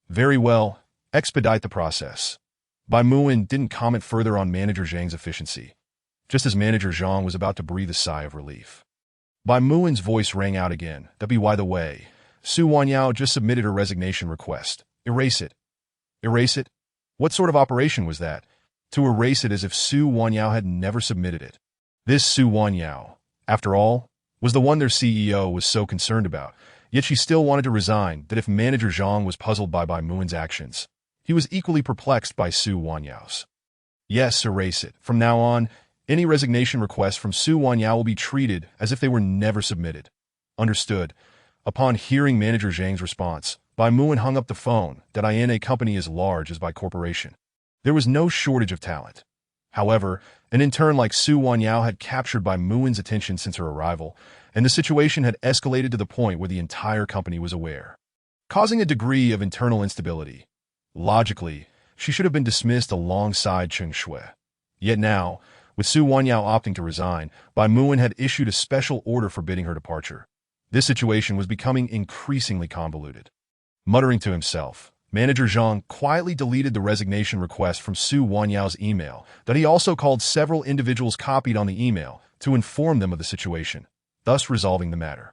Very well, expedite the process. Bai Muin didn't comment further on Manager Zhang's efficiency, just as Manager Zhang was about to breathe a sigh of relief. Bai Muin's voice rang out again. By the way, Su Wanyao just submitted her resignation request. Erase it. Erase it? What sort of operation was that? To erase it as if Su Wanyao had never submitted it. This Su Wanyao, after all, was the one their CEO was so concerned about, yet she still wanted to resign. That if Manager Zhang was puzzled by Bai Muin's actions, he was equally perplexed by Su Wanyao's. Yes, erase it. From now on, any resignation requests from Su Wanyao will be treated as if they were never submitted. Understood. Upon hearing Manager Zhang's response, Bai Muin hung up the phone. That in a company as large as Bai Corporation, there was no shortage of talent. However, an intern like Su Wanyao had captured Bai Muin's attention since her arrival, and the situation had escalated to the point where the entire company was aware, causing a degree of internal instability. Logically, she should have been dismissed alongside Cheng Shui. Yet now, with Su Wanyao opting to resign, Bai Muin had issued a special order forbidding her departure. This situation was becoming increasingly convoluted. Muttering to himself, Manager Zhang quietly deleted the resignation request from Su Wanyao's email. That he also called several individuals copied on the email to inform them of the situation, thus resolving the matter.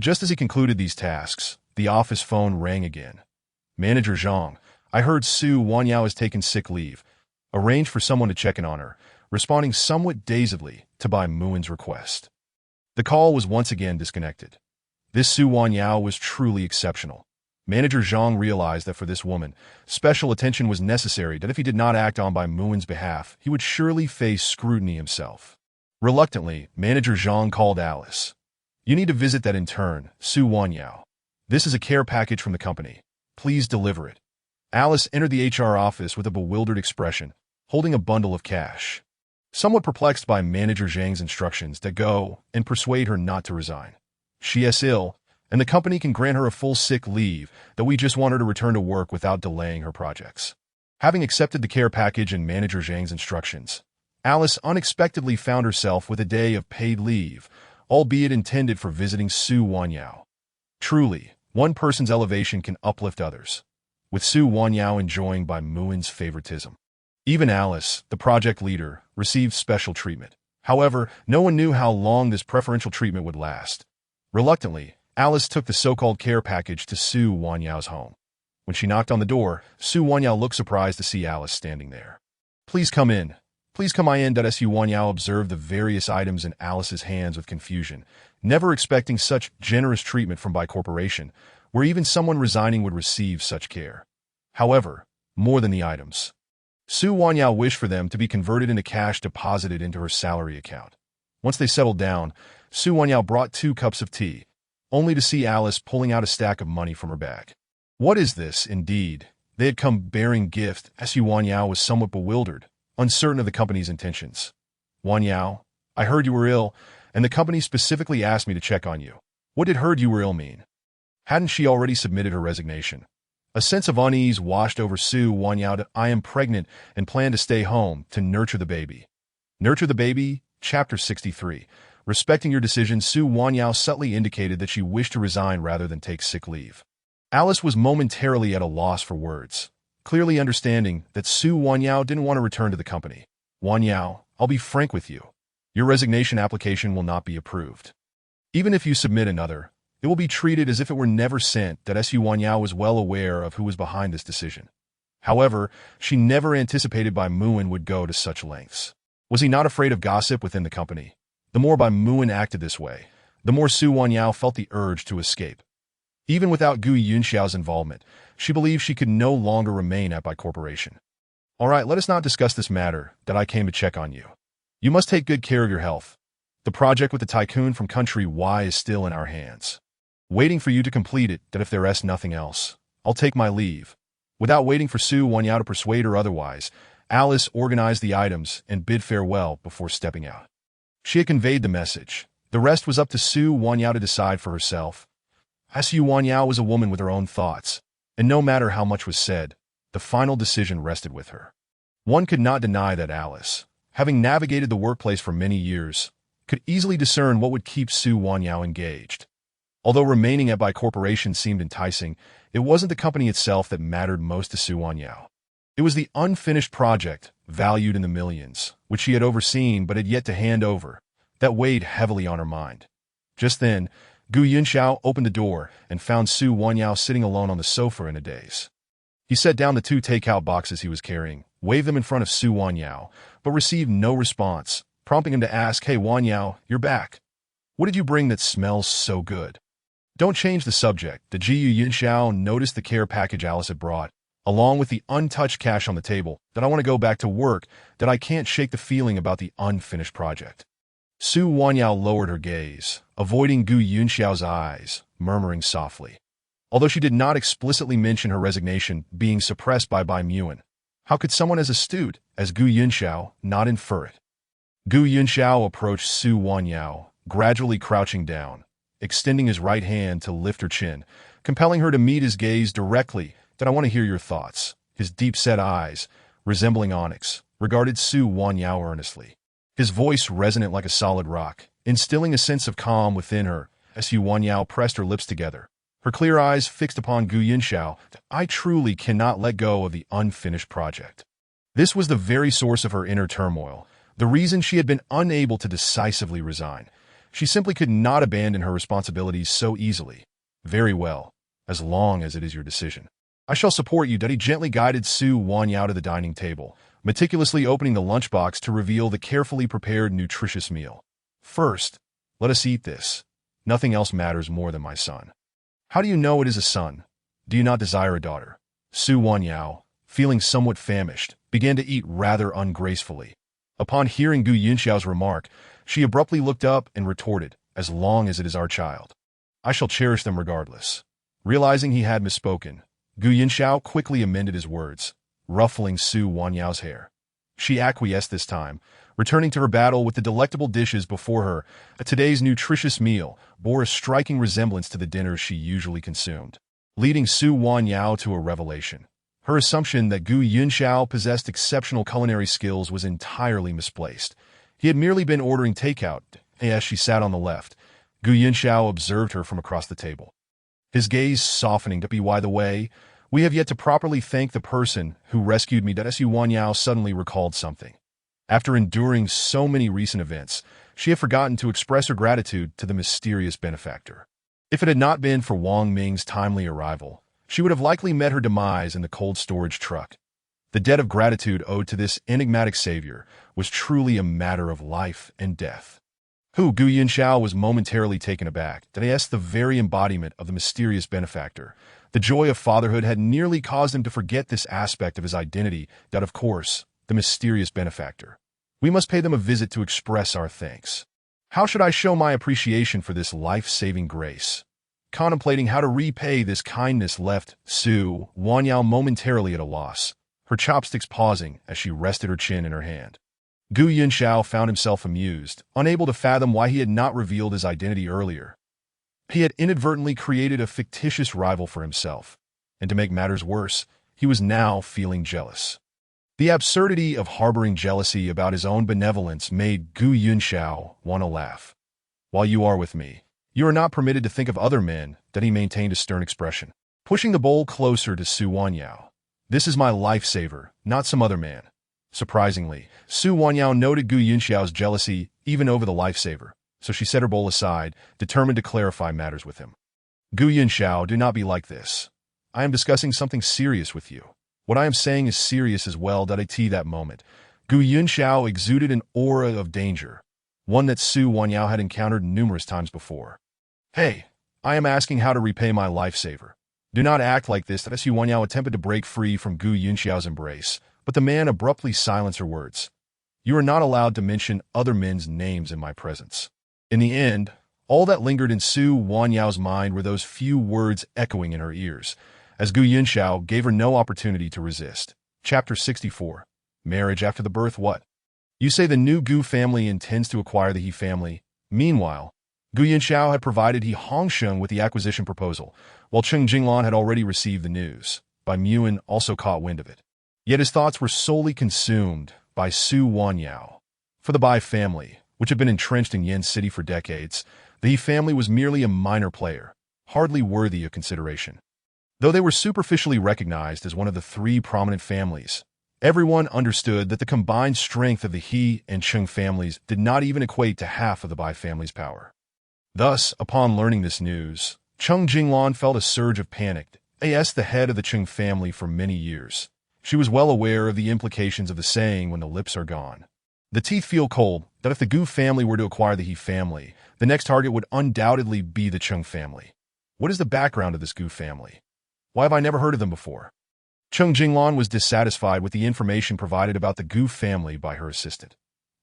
Just as he concluded these tasks, the office phone rang again. Manager Zhang, I heard Su Wanyao has taken sick leave. Arrange for someone to check in on her, responding somewhat dazedly to Bai Muin's request. The call was once again disconnected. This Su Wanyao was truly exceptional. Manager Zhang realized that for this woman, special attention was necessary. That if he did not act on Bai Muin's behalf, he would surely face scrutiny himself. Reluctantly, Manager Zhang called Alice. You need to visit that intern, Su Wanyao. This is a care package from the company. Please deliver it. Alice entered the HR office with a bewildered expression, holding a bundle of cash. Somewhat perplexed by Manager Zhang's instructions to go and persuade her not to resign. She is ill, and the company can grant her a full sick leave, that we just want her to return to work without delaying her projects. Having accepted the care package and Manager Zhang's instructions, Alice unexpectedly found herself with a day of paid leave, albeit intended for visiting Su Wanyao. Truly, one person's elevation can uplift others, with Su Wanyao enjoying Bai Muin's favoritism. Even Alice, the project leader, received special treatment. However, no one knew how long this preferential treatment would last. Reluctantly, Alice took the so-called care package to Su Wanyao's home. When she knocked on the door, Su Wanyao looked surprised to see Alice standing there. Please come in. Please come in. Su Wanyao observed the various items in Alice's hands with confusion, never expecting such generous treatment from Bai Corporation, where even someone resigning would receive such care. However, more than the items, Su Wanyao wished for them to be converted into cash deposited into her salary account. Once they settled down, Su Wanyao brought 2 cups of tea, only to see Alice pulling out a stack of money from her bag. What is this, indeed? They had come bearing gift. Su Wanyao was somewhat bewildered, uncertain of the company's intentions. Wanyao, I heard you were ill, and the company specifically asked me to check on you. What did heard you were ill mean? Hadn't she already submitted her resignation? A sense of unease washed over Su Wanyao. I am pregnant and plan to stay home to nurture the baby. Nurture the baby? Chapter 63. Respecting your decision, Su Wanyao subtly indicated that she wished to resign rather than take sick leave. Alice was momentarily at a loss for words, clearly understanding that Su Wanyao didn't want to return to the company. Wanyao, I'll be frank with you. Your resignation application will not be approved. Even if you submit another, it will be treated as if it were never sent. Su Wanyao was well aware of who was behind this decision. However, she never anticipated Bai Muin would go to such lengths. Was he not afraid of gossip within the company? The more Bai Muin acted this way, the more Su Wanyao felt the urge to escape. Even without Gu Yunxiao's involvement, she believed she could no longer remain at Bai Corporation. All right, let us not discuss this matter. That I came to check on you. You must take good care of your health. The project with the tycoon from Country Y is still in our hands. Waiting for you to complete it. That if there is nothing else, I'll take my leave. Without waiting for Su Wanyao to persuade her otherwise, Alice organized the items and bid farewell before stepping out. She had conveyed the message. The rest was up to Su Wanyao to decide for herself. Su Wanyao was a woman with her own thoughts, and no matter how much was said, the final decision rested with her. One could not deny that Alice, having navigated the workplace for many years, could easily discern what would keep Su Wanyao engaged. Although remaining at Bai Corporation seemed enticing, it wasn't the company itself that mattered most to Su Wanyao. It was the unfinished project, valued in the millions, which she had overseen but had yet to hand over, that weighed heavily on her mind. Just then, Gu Yunxiao opened the door and found Su Wanyao sitting alone on the sofa in a daze. He set down the 2 takeout boxes he was carrying, waved them in front of Su Wanyao, but received no response, prompting him to ask, "Hey Wanyao, you're back. What did you bring that smells so good?" "Don't change the subject." The Gu Yunxiao noticed the care package Alice had brought, along with the untouched cash on the table, "that I want to go back to work, that I can't shake the feeling about the unfinished project." Su Wanyao lowered her gaze, avoiding Gu Yunxiao's eyes, murmuring softly. Although she did not explicitly mention her resignation being suppressed by Bai Muan, how could someone as astute as Gu Yunxiao not infer it? Gu Yunxiao approached Su Wanyao, gradually crouching down, extending his right hand to lift her chin, compelling her to meet his gaze directly. "That I want to hear your thoughts." His deep-set eyes, resembling onyx, regarded Su Wanyao earnestly. His voice resonant like a solid rock, instilling a sense of calm within her. As Su Wanyao pressed her lips together, her clear eyes fixed upon Gu Yunxiao, "I truly cannot let go of the unfinished project." This was the very source of her inner turmoil, the reason she had been unable to decisively resign. She simply could not abandon her responsibilities so easily. "Very well, as long as it is your decision. I shall support you." He gently guided Su Wanyao to the dining table, meticulously opening the lunchbox to reveal the carefully prepared nutritious meal. "First, let us eat this. Nothing else matters more than my son." "How do you know it is a son? Do you not desire a daughter?" Su Wanyao, feeling somewhat famished, began to eat rather ungracefully. Upon hearing Gu Yunxiao's remark, she abruptly looked up and retorted, "As long as it is our child, I shall cherish them regardless." Realizing he had misspoken, Gu Yunxiao quickly amended his words, ruffling Su Wanyao's hair. She acquiesced this time, returning to her battle with the delectable dishes before her. Today's nutritious meal bore a striking resemblance to the dinners she usually consumed, leading Su Wanyao to a revelation. Her assumption that Gu Yunxiao possessed exceptional culinary skills was entirely misplaced. He had merely been ordering takeout. As she sat on the left, Gu Yunxiao observed her from across the table, his gaze softening. "By the way, we have yet to properly thank the person who rescued me." Su Wanyao suddenly recalled something. After enduring so many recent events, she had forgotten to express her gratitude to the mysterious benefactor. If it had not been for Wang Ming's timely arrival, she would have likely met her demise in the cold storage truck. The debt of gratitude owed to this enigmatic savior was truly a matter of life and death. Gu Yunxiao was momentarily taken aback. The very embodiment of the mysterious benefactor. The joy of fatherhood had nearly caused him to forget this aspect of his identity, that of course, the mysterious benefactor. "We must pay them a visit to express our thanks. How should I show my appreciation for this life-saving grace?" Contemplating how to repay this kindness left Su Wanyao momentarily at a loss, her chopsticks pausing as she rested her chin in her hand. Gu Yunxiao found himself amused, unable to fathom why he had not revealed his identity earlier. He had inadvertently created a fictitious rival for himself, and to make matters worse, he was now feeling jealous. The absurdity of harboring jealousy about his own benevolence made Gu Yunxiao want to laugh. "While you are with me, you are not permitted to think of other men," that he maintained a stern expression, pushing the bowl closer to Su Wanyao. "This is my lifesaver, not some other man." Surprisingly, Su Wanyao noted Gu Yunxiao's jealousy even over the lifesaver, so she set her bowl aside, determined to clarify matters with him. "Gu Yunxiao, do not be like this. I am discussing something serious with you. What I am saying is serious as well." At that moment, Gu Yunxiao exuded an aura of danger, one that Su Wanyao had encountered numerous times before. "Hey, I am asking how to repay my lifesaver. Do not act like this." Su Wanyao attempted to break free from Gu Yunxiao's embrace, but the man abruptly silenced her words. "You are not allowed to mention other men's names in my presence." In the end, all that lingered in Su Wanyao's mind were those few words echoing in her ears, as Gu Yunxiao gave her no opportunity to resist. Chapter 64. Marriage after the birth. What? You say the new Gu family intends to acquire the He family. Meanwhile, Gu Yanxiao had provided He Hongsheng with the acquisition proposal, while Cheng Jinglan had already received the news. Bai Muan also caught wind of it. Yet his thoughts were solely consumed by Su Wanyao. For the Bai family, which had been entrenched in Yin City for decades, the He family was merely a minor player, hardly worthy of consideration. Though they were superficially recognized as one of the three prominent families, everyone understood that the combined strength of the He and Cheng families did not even equate to half of the Bai family's power. Thus, upon learning this news, Cheng Jinglan felt a surge of panic. As the head of the Cheng family for many years, she was well aware of the implications of the saying, when the lips are gone, the teeth feel cold, that if the Gu family were to acquire the He family, the next target would undoubtedly be the Cheng family. What is the background of this Gu family? Why have I never heard of them before? Cheng Jinglan was dissatisfied with the information provided about the Gu family by her assistant.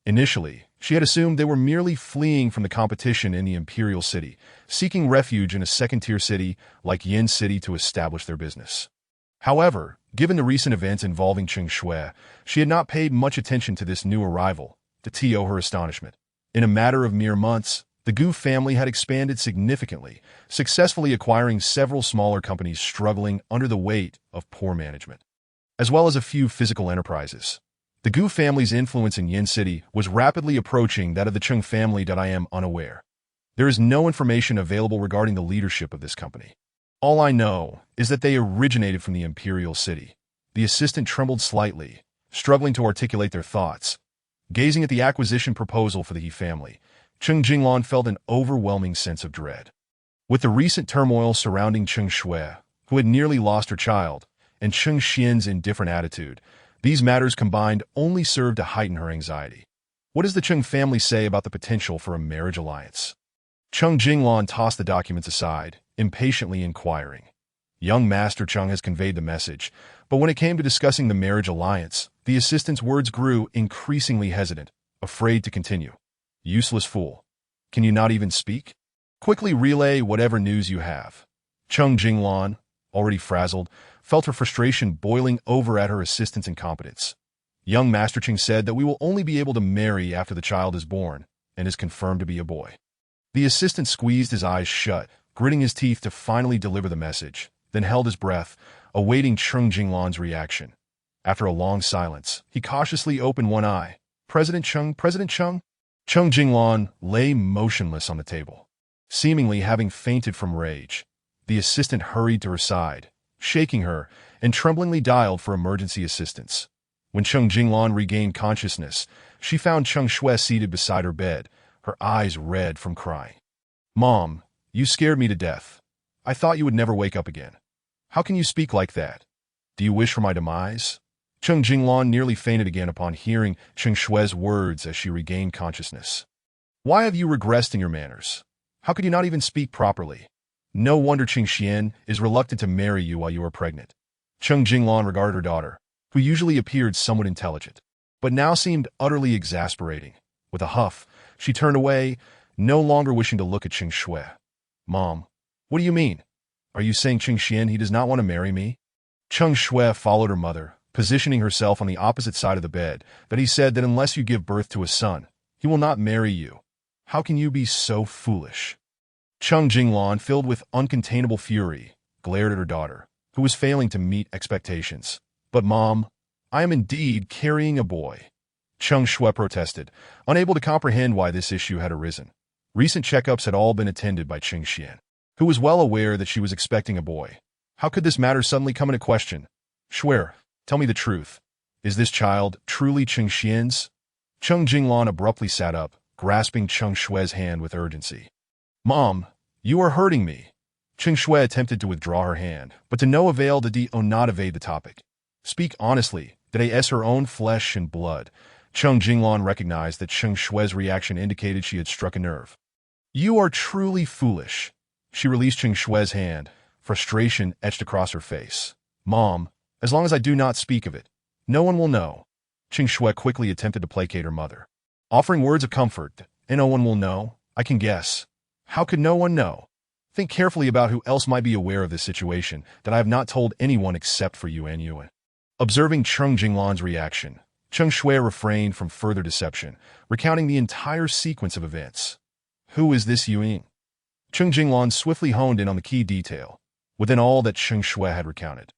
Initially, she had assumed they were merely fleeing from the competition in the imperial city, seeking refuge in a second-tier city like Yin City to establish their business. However, given the recent events involving Cheng Shui, she had not paid much attention to this new arrival. To her astonishment, in a matter of mere months, the Gu family had expanded significantly, successfully acquiring several smaller companies struggling under the weight of poor management, as well as a few physical enterprises. The Gu family's influence in Yin City was rapidly approaching that of the Cheng family. I am unaware. There is no information available regarding the leadership of this company. All I know is that they originated from the imperial city. The assistant trembled slightly, struggling to articulate their thoughts. Gazing at the acquisition proposal for the He family, Cheng Jinglan felt an overwhelming sense of dread. With the recent turmoil surrounding Cheng Shui, who had nearly lost her child, and Cheng Xian's indifferent attitude, these matters combined only served to heighten her anxiety. What does the Cheng family say about the potential for a marriage alliance? Cheng Jinglan tossed the documents aside, impatiently inquiring. Young Master Cheng has conveyed the message, but when it came to discussing the marriage alliance, the assistant's words grew increasingly hesitant, afraid to continue. Useless fool. Can you not even speak? Quickly relay whatever news you have. Cheng Jinglan, already frazzled, felt her frustration boiling over at her assistant's incompetence. Young Master Cheng said that we will only be able to marry after the child is born, and is confirmed to be a boy. The assistant squeezed his eyes shut, gritting his teeth to finally deliver the message, then held his breath, awaiting Cheng Jinglan's reaction. After a long silence, he cautiously opened one eye. President Cheng? Cheng Jinglan lay motionless on the table, seemingly having fainted from rage. The assistant hurried to her side, shaking her, and tremblingly dialed for emergency assistance. When Cheng Jinglan regained consciousness, she found Cheng Shui seated beside her bed, her eyes red from crying. Mom, you scared me to death. I thought you would never wake up again. How can you speak like that? Do you wish for my demise? Cheng Jinglan nearly fainted again upon hearing Cheng Shui's words as she regained consciousness. Why have you regressed in your manners? How could you not even speak properly? No wonder Cheng Xian is reluctant to marry you while you are pregnant. Cheng Jinglan regarded her daughter, who usually appeared somewhat intelligent, but now seemed utterly exasperating. With a huff, she turned away, no longer wishing to look at Cheng Shui. Mom, what do you mean? Are you saying Cheng Xian he does not want to marry me? Cheng Shui followed her mother, positioning herself on the opposite side of the bed, but he said that unless you give birth to a son, he will not marry you. How can you be so foolish? Cheng Jinglan, filled with uncontainable fury, glared at her daughter, who was failing to meet expectations. But Mom, I am indeed carrying a boy. Cheng Shui protested, unable to comprehend why this issue had arisen. Recent checkups had all been attended by Cheng Xian, who was well aware that she was expecting a boy. How could this matter suddenly come into question? Swear, tell me the truth. Is this child truly Cheng Xian's? Cheng Jinglan abruptly sat up, grasping Cheng Shui's hand with urgency. Mom, you are hurting me. Cheng Shui attempted to withdraw her hand, but to no avail did not evade the topic. Speak honestly, did A.S. her own flesh and blood? Cheng Jinglan recognized that Cheng Shui's reaction indicated she had struck a nerve. You are truly foolish. She released Cheng Shui's hand, frustration etched across her face. Mom, as long as I do not speak of it, no one will know. Cheng Shui quickly attempted to placate her mother, offering words of comfort. And no one will know? I can guess. How could no one know? Think carefully about who else might be aware of this situation that I have not told anyone except for you and Yuan. Observing Cheng Jinglan's reaction, Cheng Shui refrained from further deception, recounting the entire sequence of events. Who is this Yuan? Cheng Jinglan swiftly honed in on the key detail, within all that Cheng Shui had recounted.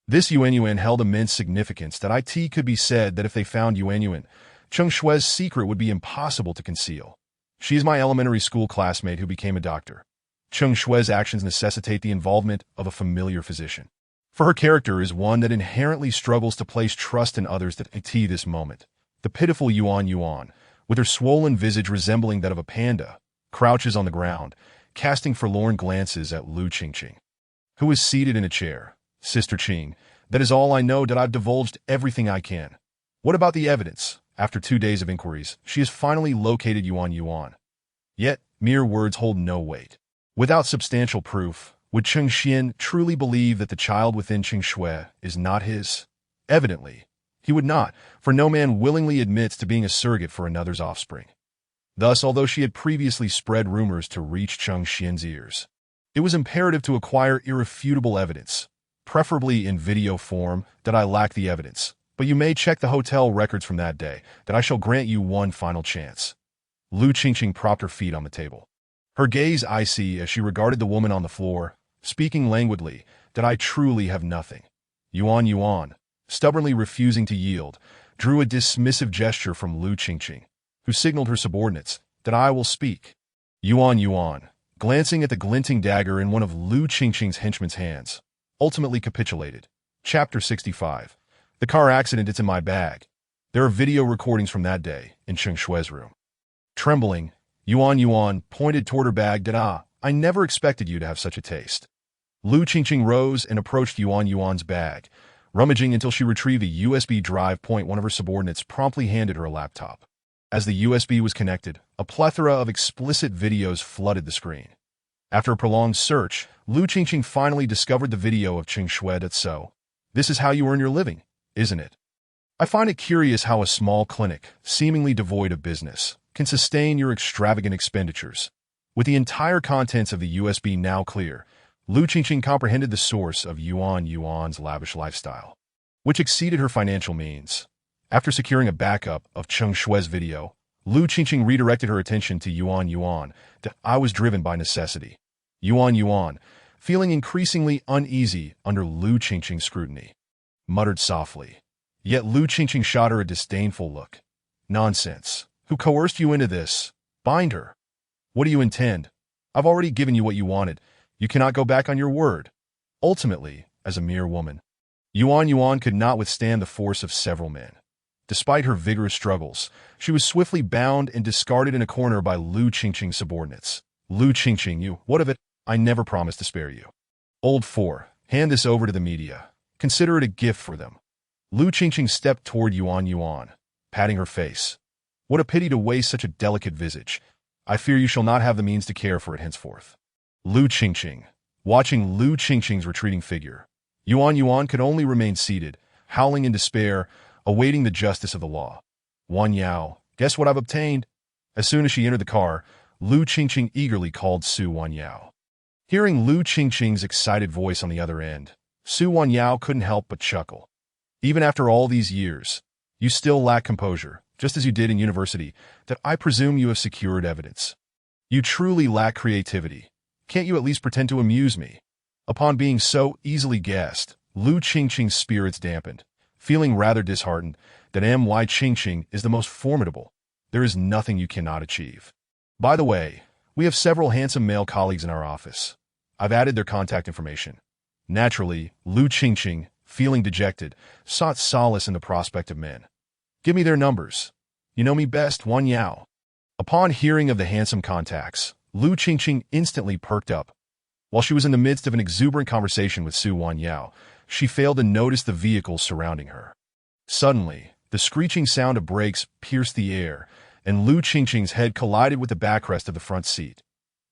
This Yuan held immense significance that it could be said that if they found Yuan, Cheng Shui's secret would be impossible to conceal. She is my elementary school classmate who became a doctor. Cheng Shui's actions necessitate the involvement of a familiar physician. For her character is one that inherently struggles to place trust in others that this moment. The pitiful Yuan, with her swollen visage resembling that of a panda, crouches on the ground, casting forlorn glances at Lu Qingqing, who is seated in a chair. Sister Qing, that is all I know. That I've divulged everything I can. What about the evidence? After 2 days of inquiries, she has finally located Yuan. Yet, mere words hold no weight. Without substantial proof, would Cheng Xian truly believe that the child within Cheng Shui is not his? Evidently, he would not, for no man willingly admits to being a surrogate for another's offspring. Thus, although she had previously spread rumors to reach Cheng Xian's ears, it was imperative to acquire irrefutable evidence, preferably in video form. That I lack the evidence, but you may check the hotel records from that day. That I shall grant you one final chance. Lu Qingqing propped her feet on the table, her gaze icy as she regarded the woman on the floor, speaking languidly. That I truly have nothing. Yuan, stubbornly refusing to yield, drew a dismissive gesture from Lu Qingqing, who signaled her subordinates. That I will speak. Yuan, glancing at the glinting dagger in one of Lu Qingqing's henchmen's hands, ultimately capitulated. Chapter 65. The car accident. It's in my bag. There are video recordings from that day in Cheng Shui's room. Trembling, Yuan pointed toward her bag. That I never expected you to have such a taste. Lu Qingqing rose and approached Yuan's bag, rummaging until she retrieved a USB drive. One of her subordinates promptly handed her a laptop. As the USB was connected, a plethora of explicit videos flooded the screen. After a prolonged search, Lu Qingqing finally discovered the video of Cheng Shui. So, this is how you earn your living, isn't it? I find it curious how a small clinic, seemingly devoid of business, can sustain your extravagant expenditures. With the entire contents of the USB now clear, Lu Qingqing comprehended the source of Yuan's lavish lifestyle, which exceeded her financial means. After securing a backup of Cheng Shui's video, Lu Qingqing redirected her attention to Yuan. That I was driven by necessity. Yuan, feeling increasingly uneasy under Lu Qingqing's scrutiny, muttered softly. Yet Lu Qingqing shot her a disdainful look. Nonsense. Who coerced you into this? Bind her. What do you intend? I've already given you what you wanted. You cannot go back on your word. Ultimately, as a mere woman, Yuan could not withstand the force of several men. Despite her vigorous struggles, she was swiftly bound and discarded in a corner by Lu Qingqing's subordinates. Lu Qingqing, what of it? I never promised to spare you. Old 4, hand this over to the media. Consider it a gift for them. Lu Qingqing stepped toward Yuan, patting her face. What a pity to waste such a delicate visage. I fear you shall not have the means to care for it henceforth. Lu Qingqing, watching Lu Qingqing's retreating figure, Yuan could only remain seated, howling in despair, awaiting the justice of the law. Wan Yao, guess what I've obtained? As soon as she entered the car, Lu Qingqing eagerly called Su Wan Yao. Hearing Lu Qingqing's excited voice on the other end, Su Wan Yao couldn't help but chuckle. Even after all these years, you still lack composure, just as you did in university. That I presume you have secured evidence. You truly lack creativity. Can't you at least pretend to amuse me? Upon being so easily guessed, Lu Qingqing's spirits dampened. Feeling rather disheartened that M.Y. Qingqing is the most formidable, there is nothing you cannot achieve. By the way, we have several handsome male colleagues in our office. I've added their contact information. Naturally, Lu Qingqing, feeling dejected, sought solace in the prospect of men. Give me their numbers. You know me best, Wan Yao. Upon hearing of the handsome contacts, Lu Qingqing instantly perked up. While she was in the midst of an exuberant conversation with Su Wan Yao, she failed to notice the vehicles surrounding her. Suddenly, the screeching sound of brakes pierced the air, and Lu Qingqing's head collided with the backrest of the front seat.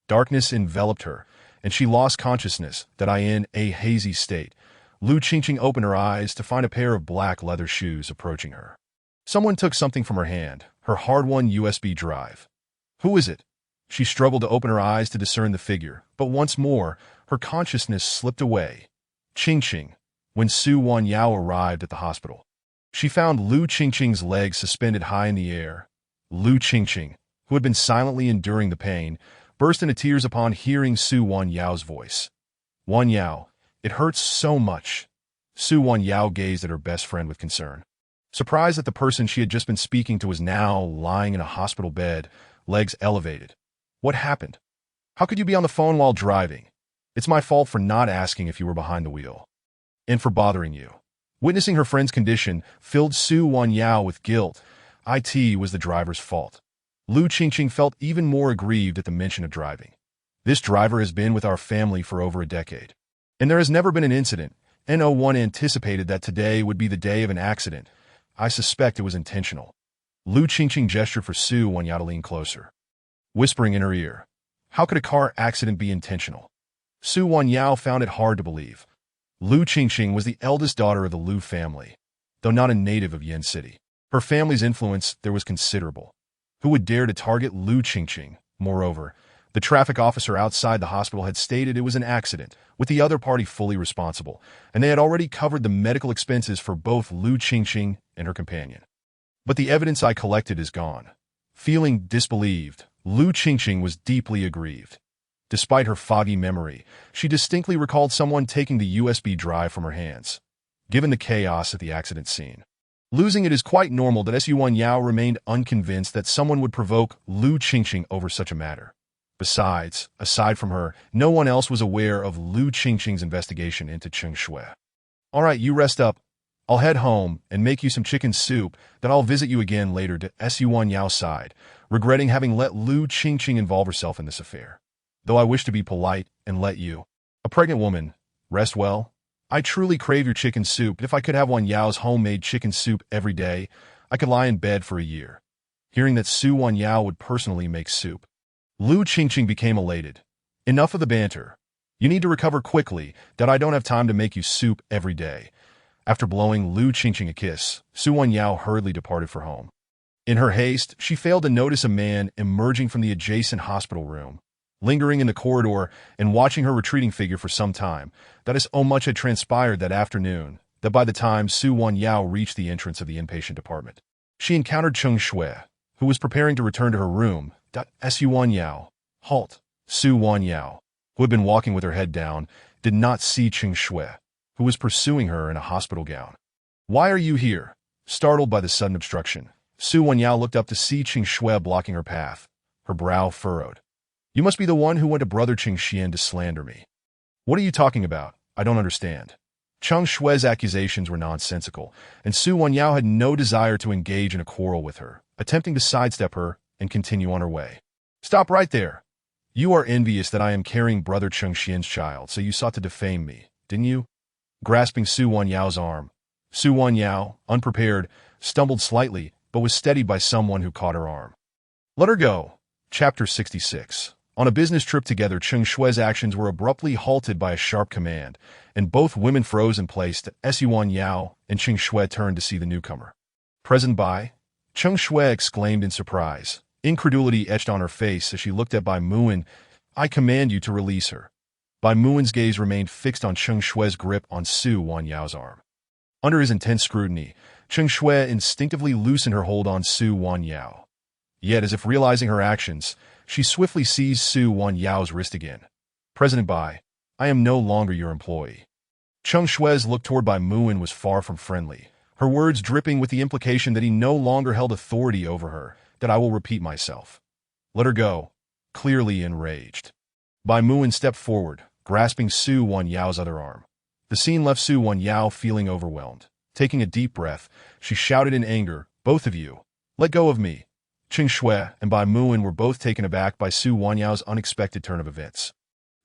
Darkness enveloped her, and she lost consciousness. That in a hazy state, Lu Qingqing opened her eyes to find a pair of black leather shoes approaching her. Someone took something from her hand, her hard-won USB drive. Who is it? She struggled to open her eyes to discern the figure, but once more, her consciousness slipped away. Qingqing, when Su Wan Yao arrived at the hospital. She found Lu Qingqing's legs suspended high in the air. Lu Qingqing, who had been silently enduring the pain, burst into tears upon hearing Su Wanyao voice. Wanyao, it hurts so much. Su Wanyao gazed at her best friend with concern. Surprised that the person she had just been speaking to was now lying in a hospital bed, legs elevated. What happened? How could you be on the phone while driving? It's my fault for not asking if you were behind the wheel. And for bothering you. Witnessing her friend's condition filled Su Wanyao with guilt. It was the driver's fault. Lu Qingqing felt even more aggrieved at the mention of driving. This driver has been with our family for over a decade. And there has never been an incident. No1 anticipated that today would be the day of an accident. I suspect it was intentional. Lu Qingqing gestured for Su Wanyao to lean closer, whispering in her ear, how could a car accident be intentional? Su Wanyao found it hard to believe. Lu Qingqing was the eldest daughter of the Lu family, though not a native of Yen City. Her family's influence there was considerable. Who would dare to target Lu Qingqing? Moreover, the traffic officer outside the hospital had stated it was an accident, with the other party fully responsible, and they had already covered the medical expenses for both Lu Qingqing and her companion. But the evidence I collected is gone. Feeling disbelieved, Lu Qingqing was deeply aggrieved. Despite her foggy memory, she distinctly recalled someone taking the USB drive from her hands. Given the chaos at the accident scene, losing it is quite normal that Su Wanyao remained unconvinced that someone would provoke Lu Qingqing over such a matter. Besides, aside from her, no one else was aware of Lu Qingqing's investigation into Cheng Shui. All right, you rest up. I'll head home and make you some chicken soup, then I'll visit you again later. To Su Wanyao sighed, regretting having let Lu Qingqing involve herself in this affair. Though I wish to be polite and let you, a pregnant woman, rest well. I truly crave your chicken soup. If I could have Wanyao's homemade chicken soup every day, I could lie in bed for a year. Hearing that Su Wanyao would personally make soup, Lu Qingqing became elated. Enough of the banter. You need to recover quickly, that I don't have time to make you soup every day. After blowing Lu Qingqing a kiss, Su Wanyao hurriedly departed for home. In her haste, she failed to notice a man emerging from the adjacent hospital room. Lingering in the corridor and watching her retreating figure for some time, that is so much had transpired that afternoon, that by the time Su Wanyao reached the entrance of the inpatient department, she encountered Cheng Shui, who was preparing to return to her room. Su Wanyao, halt. Su Wanyao, who had been walking with her head down, did not see Cheng Shui, who was pursuing her in a hospital gown. Why are you here? Startled by the sudden obstruction, Su Wanyao looked up to see Cheng Shui blocking her path, her brow furrowed. You must be the one who went to Brother Cheng Xian to slander me. What are you talking about? I don't understand. Cheng Shui's accusations were nonsensical, and Su Wanyao had no desire to engage in a quarrel with her, attempting to sidestep her and continue on her way. Stop right there. You are envious that I am carrying Brother Cheng Xian's child, so you sought to defame me, didn't you? Grasping Su Wanyao's arm, Su Wanyao, unprepared, stumbled slightly, but was steadied by someone who caught her arm. Let her go. Chapter 66. On a business trip together, Cheng Shui's actions were abruptly halted by a sharp command, and both women froze in place. Su Wanyao and Cheng Shui turned to see the newcomer. Present by? Cheng Shui exclaimed in surprise. Incredulity etched on her face as she looked at Bai Muan. I command you to release her. Bai Muan's gaze remained fixed on Cheng Shui's grip on Su Wanyao's arm. Under his intense scrutiny, Cheng Shui instinctively loosened her hold on Su Wanyao. Yet, as if realizing her actions, she swiftly seized Su Wanyao's wrist again. President Bai, I am no longer your employee. Cheng Shui's look toward Bai Muan was far from friendly, her words dripping with the implication that he no longer held authority over her. That I will repeat myself. Let her go, clearly enraged. Bai Muan stepped forward, grasping Su Wanyao's other arm. The scene left Su Wanyao feeling overwhelmed. Taking a deep breath, she shouted in anger, both of you, let go of me. Cheng Shui and Bai Muan were both taken aback by Su Wanyao's unexpected turn of events.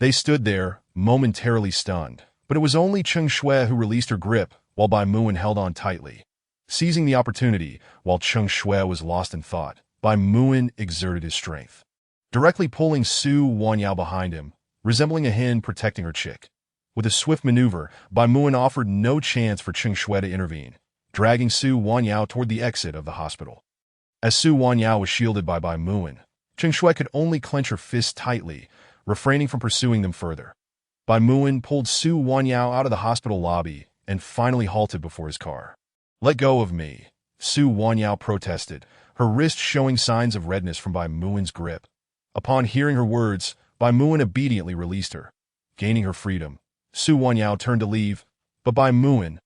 They stood there, momentarily stunned, but it was only Cheng Shui who released her grip, while Bai Muan held on tightly. Seizing the opportunity, while Cheng Shui was lost in thought, Bai Muan exerted his strength, directly pulling Su Wanyao behind him, resembling a hen protecting her chick. With a swift maneuver, Bai Muan offered no chance for Cheng Shui to intervene, dragging Su Wanyao toward the exit of the hospital. As Su Wanyao was shielded by Bai Muan, Cheng Shui could only clench her fists tightly, refraining from pursuing them further. Bai Muan pulled Su Wanyao out of the hospital lobby and finally halted before his car. Let go of me, Su Wanyao protested, her wrist showing signs of redness from Bai Muin's grip. Upon hearing her words, Bai Muin obediently released her. Gaining her freedom, Su Wanyao turned to leave, but Bai Muin,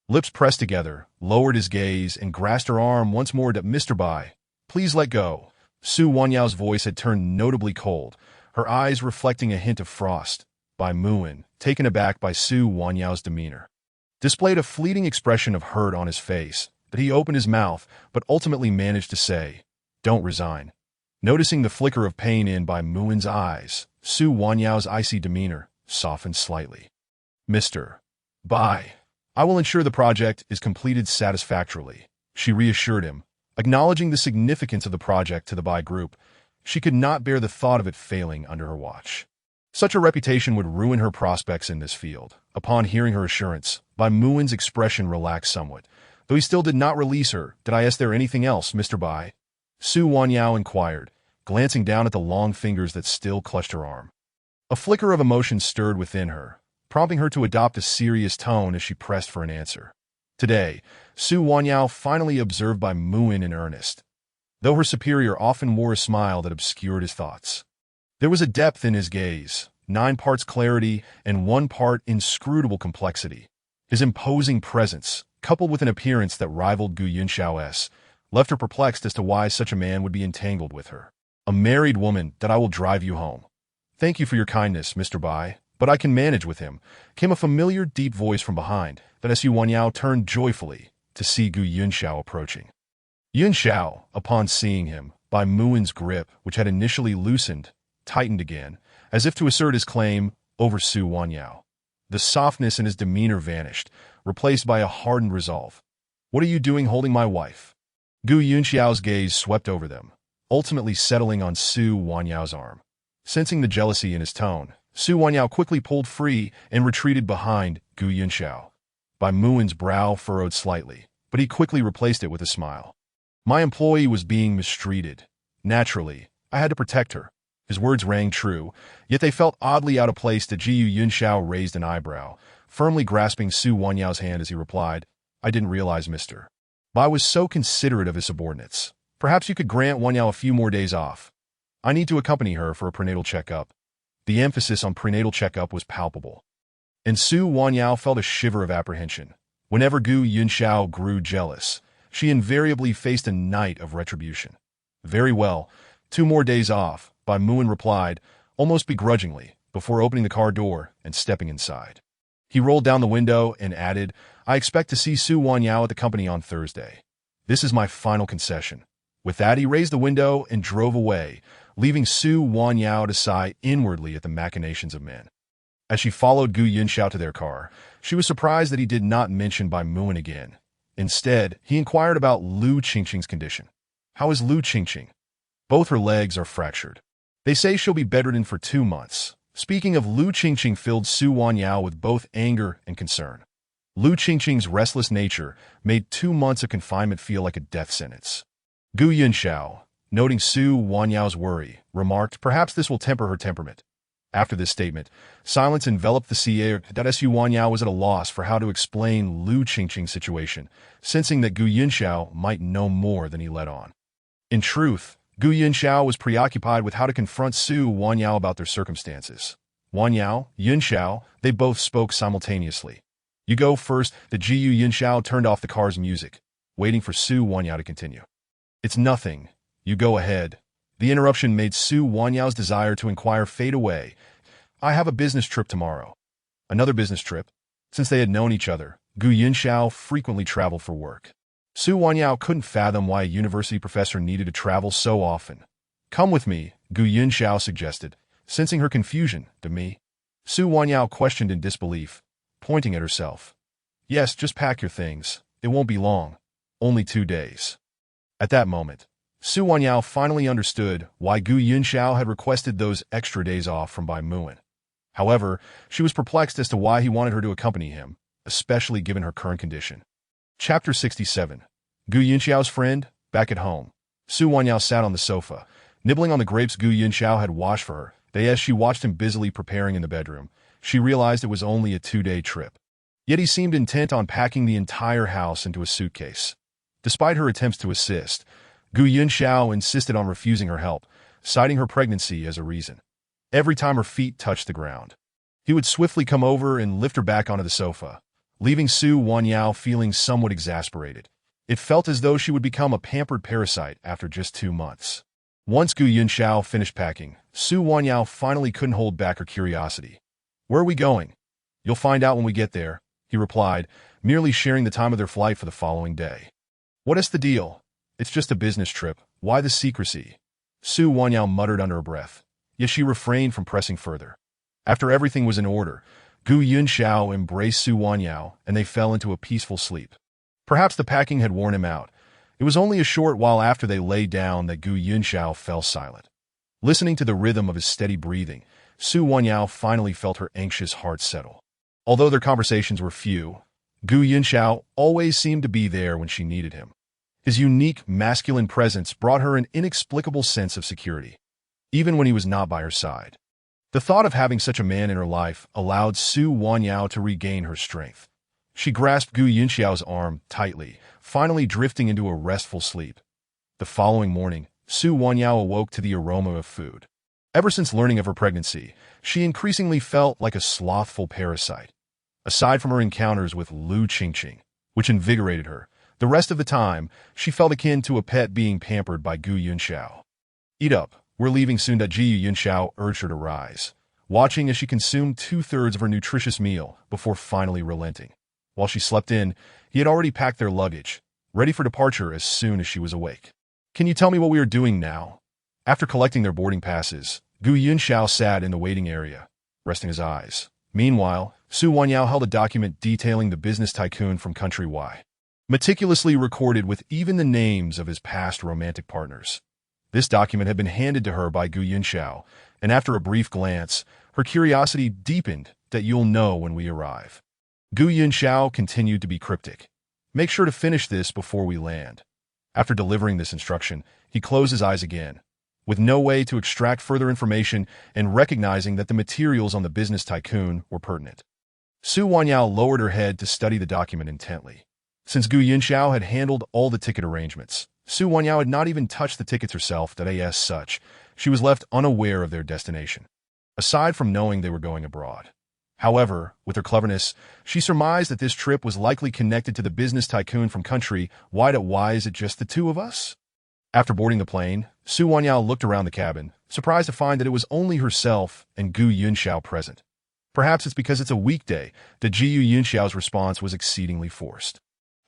lips pressed together, lowered his gaze and grasped her arm once more. Mr. Bai, please let go. Su Wanyao's voice had turned notably cold, her eyes reflecting a hint of frost. Bai Muin, taken aback by Su Wanyao's demeanor, displayed a fleeting expression of hurt on his face, but he opened his mouth but ultimately managed to say, "Don't resign." Noticing the flicker of pain in Bai Muin's eyes, Su Wanyao's icy demeanor softened slightly. "Mr. Bai, I will ensure the project is completed satisfactorily," she reassured him, acknowledging the significance of the project to the Bai group. She could not bear the thought of it failing under her watch. Such a reputation would ruin her prospects in this field. Upon hearing her assurance, Bai Muin's expression relaxed somewhat, though he still did not release her. "Did I ask there anything else, Mr. Bai?" Su Wanyao inquired, glancing down at the long fingers that still clutched her arm. A flicker of emotion stirred within her, prompting her to adopt a serious tone as she pressed for an answer. Today, Su Wanyao finally observed Bai Muin in earnest, though her superior often wore a smile that obscured his thoughts. There was a depth in his gaze, 9 parts clarity and 1 part inscrutable complexity. His imposing presence, coupled with an appearance that rivaled Gu Yunshao's, left her perplexed as to why such a man would be entangled with her. "A married woman, that I will drive you home." "Thank you for your kindness, Mr. Bai, but I can manage with him," came a familiar deep voice from behind. That Su Wanyao turned joyfully to see Gu Yunxiao approaching. Yunxiao, upon seeing him, Bai Muin's grip, which had initially loosened, tightened again, as if to assert his claim over Su Wanyao. The softness in his demeanor vanished, replaced by a hardened resolve. "What are you doing holding my wife?" Gu Yunxiao's gaze swept over them, ultimately settling on Su Wanyao's arm. Sensing the jealousy in his tone, Su Wanyao quickly pulled free and retreated behind Gu Yunxiao. Bai Muin's brow furrowed slightly, but he quickly replaced it with a smile. "My employee was being mistreated. Naturally, I had to protect her." His words rang true, yet they felt oddly out of place. Ji Yunxiao raised an eyebrow, firmly grasping Su Wanyao's hand as he replied, "I didn't realize Mr. Bai was so considerate of his subordinates. Perhaps you could grant Wanyao a few more days off. I need to accompany her for a prenatal checkup." The emphasis on prenatal checkup was palpable, and Su Wanyao felt a shiver of apprehension. Whenever Gu Yunxiao grew jealous, she invariably faced a night of retribution. "Very well, 2 more days off," Bai Muin replied, almost begrudgingly, before opening the car door and stepping inside. He rolled down the window and added, "I expect to see Su Wanyao at the company on Thursday. This is my final concession." With that, he raised the window and drove away, leaving Su Wanyao to sigh inwardly at the machinations of men. As she followed Gu Yunxiao to their car, she was surprised that he did not mention Bai Muin again. Instead, he inquired about Lu Qingqing's condition. "How is Lu Qingqing?" "Both her legs are fractured. They say she'll be bedridden for 2 months. Speaking of Lu Qingqing filled Su Wanyao with both anger and concern. Lu Qingqing's restless nature made 2 months of confinement feel like a death sentence. Gu Yunxiao, noting Su Wanyao's worry, remarked, "Perhaps this will temper her temperament." After this statement, silence enveloped the CA. Su Wanyao was at a loss for how to explain Lu Qingqing's situation, sensing that Gu Yunxiao might know more than he let on. In truth, Gu Yunxiao was preoccupied with how to confront Su Wanyao about their circumstances. "Wanyao, Yunxiao," they both spoke simultaneously. "You go first." The Ji Yunxiao turned off the car's music, waiting for Su Wanyao to continue. "It's nothing. You go ahead." The interruption made Su Wanyao's desire to inquire fade away. "I have a business trip tomorrow." Another business trip? Since they had known each other, Gu Yunxiao frequently traveled for work. Su Wanyao couldn't fathom why a university professor needed to travel so often. "Come with me," Gu Yunxiao suggested, sensing her confusion. "To me?" Su Wanyao questioned in disbelief, pointing at herself. "Yes, just pack your things. It won't be long. Only 2 days." At that moment, Su Wanyao finally understood why Gu Yunxiao had requested those extra days off from Bai Muin. However, she was perplexed as to why he wanted her to accompany him, especially given her current condition. Chapter 67. Gu Yunxiao's friend, back at home. Su Wanyao sat on the sofa, nibbling on the grapes Gu Yunxiao had washed for her. As she watched him busily preparing in the bedroom, she realized it was only a 2-day trip. Yet he seemed intent on packing the entire house into a suitcase. Despite her attempts to assist, Gu Yunxiao insisted on refusing her help, citing her pregnancy as a reason. Every time her feet touched the ground, he would swiftly come over and lift her back onto the sofa, leaving Su Wanyao feeling somewhat exasperated. It felt as though she would become a pampered parasite after just 2 months. Once Gu Yunxiao finished packing, Su Wanyao finally couldn't hold back her curiosity. "Where are we going?" "You'll find out when we get there," he replied, merely sharing the time of their flight for the following day. "What is the deal?" "It's just a business trip. Why the secrecy?" Su Wanyao muttered under her breath, yet she refrained from pressing further. After everything was in order, Gu Yunxiao embraced Su Wanyao, and they fell into a peaceful sleep. Perhaps the packing had worn him out. It was only a short while after they lay down that Gu Yunxiao fell silent. Listening to the rhythm of his steady breathing, Su Wanyao finally felt her anxious heart settle. Although their conversations were few, Gu Yunxiao always seemed to be there when she needed him. His unique, masculine presence brought her an inexplicable sense of security, even when he was not by her side. The thought of having such a man in her life allowed Su Wanyao to regain her strength. She grasped Gu Yunxiao's arm tightly, finally drifting into a restful sleep. The following morning, Su Wanyao awoke to the aroma of food. Ever since learning of her pregnancy, she increasingly felt like a slothful parasite. Aside from her encounters with Lu Qingqing, which invigorated her, the rest of the time, she felt akin to a pet being pampered by Gu Yunxiao. "Eat up, we're leaving soon." Gu Yunxiao urged her to rise, watching as she consumed 2/3 of her nutritious meal before finally relenting. While she slept in, he had already packed their luggage, ready for departure as soon as she was awake. "Can you tell me what we are doing now?" After collecting their boarding passes, Gu Yunxiao sat in the waiting area, resting his eyes. Meanwhile, Su Wanyao held a document detailing the business tycoon from Country Y, meticulously recorded with even the names of his past romantic partners. This document had been handed to her by Gu Yunxiao, and after a brief glance, her curiosity deepened that "You'll know when we arrive." Gu Yunxiao continued to be cryptic. "Make sure to finish this before we land." After delivering this instruction, he closed his eyes again, with no way to extract further information and recognizing that the materials on the business tycoon were pertinent. Su Wanyao lowered her head to study the document intently. Since Gu Yunxiao had handled all the ticket arrangements, Su Wanyao had not even touched the tickets herself. As such, she was left unaware of their destination, aside from knowing they were going abroad. However, with her cleverness, she surmised that this trip was likely connected to the business tycoon from Country Y. Why is it just the two of us? After boarding the plane, Su Wanyao looked around the cabin, surprised to find that it was only herself and Gu Yunxiao present. Perhaps it's because it's a weekday that Gu Yunxiao's response was exceedingly forced.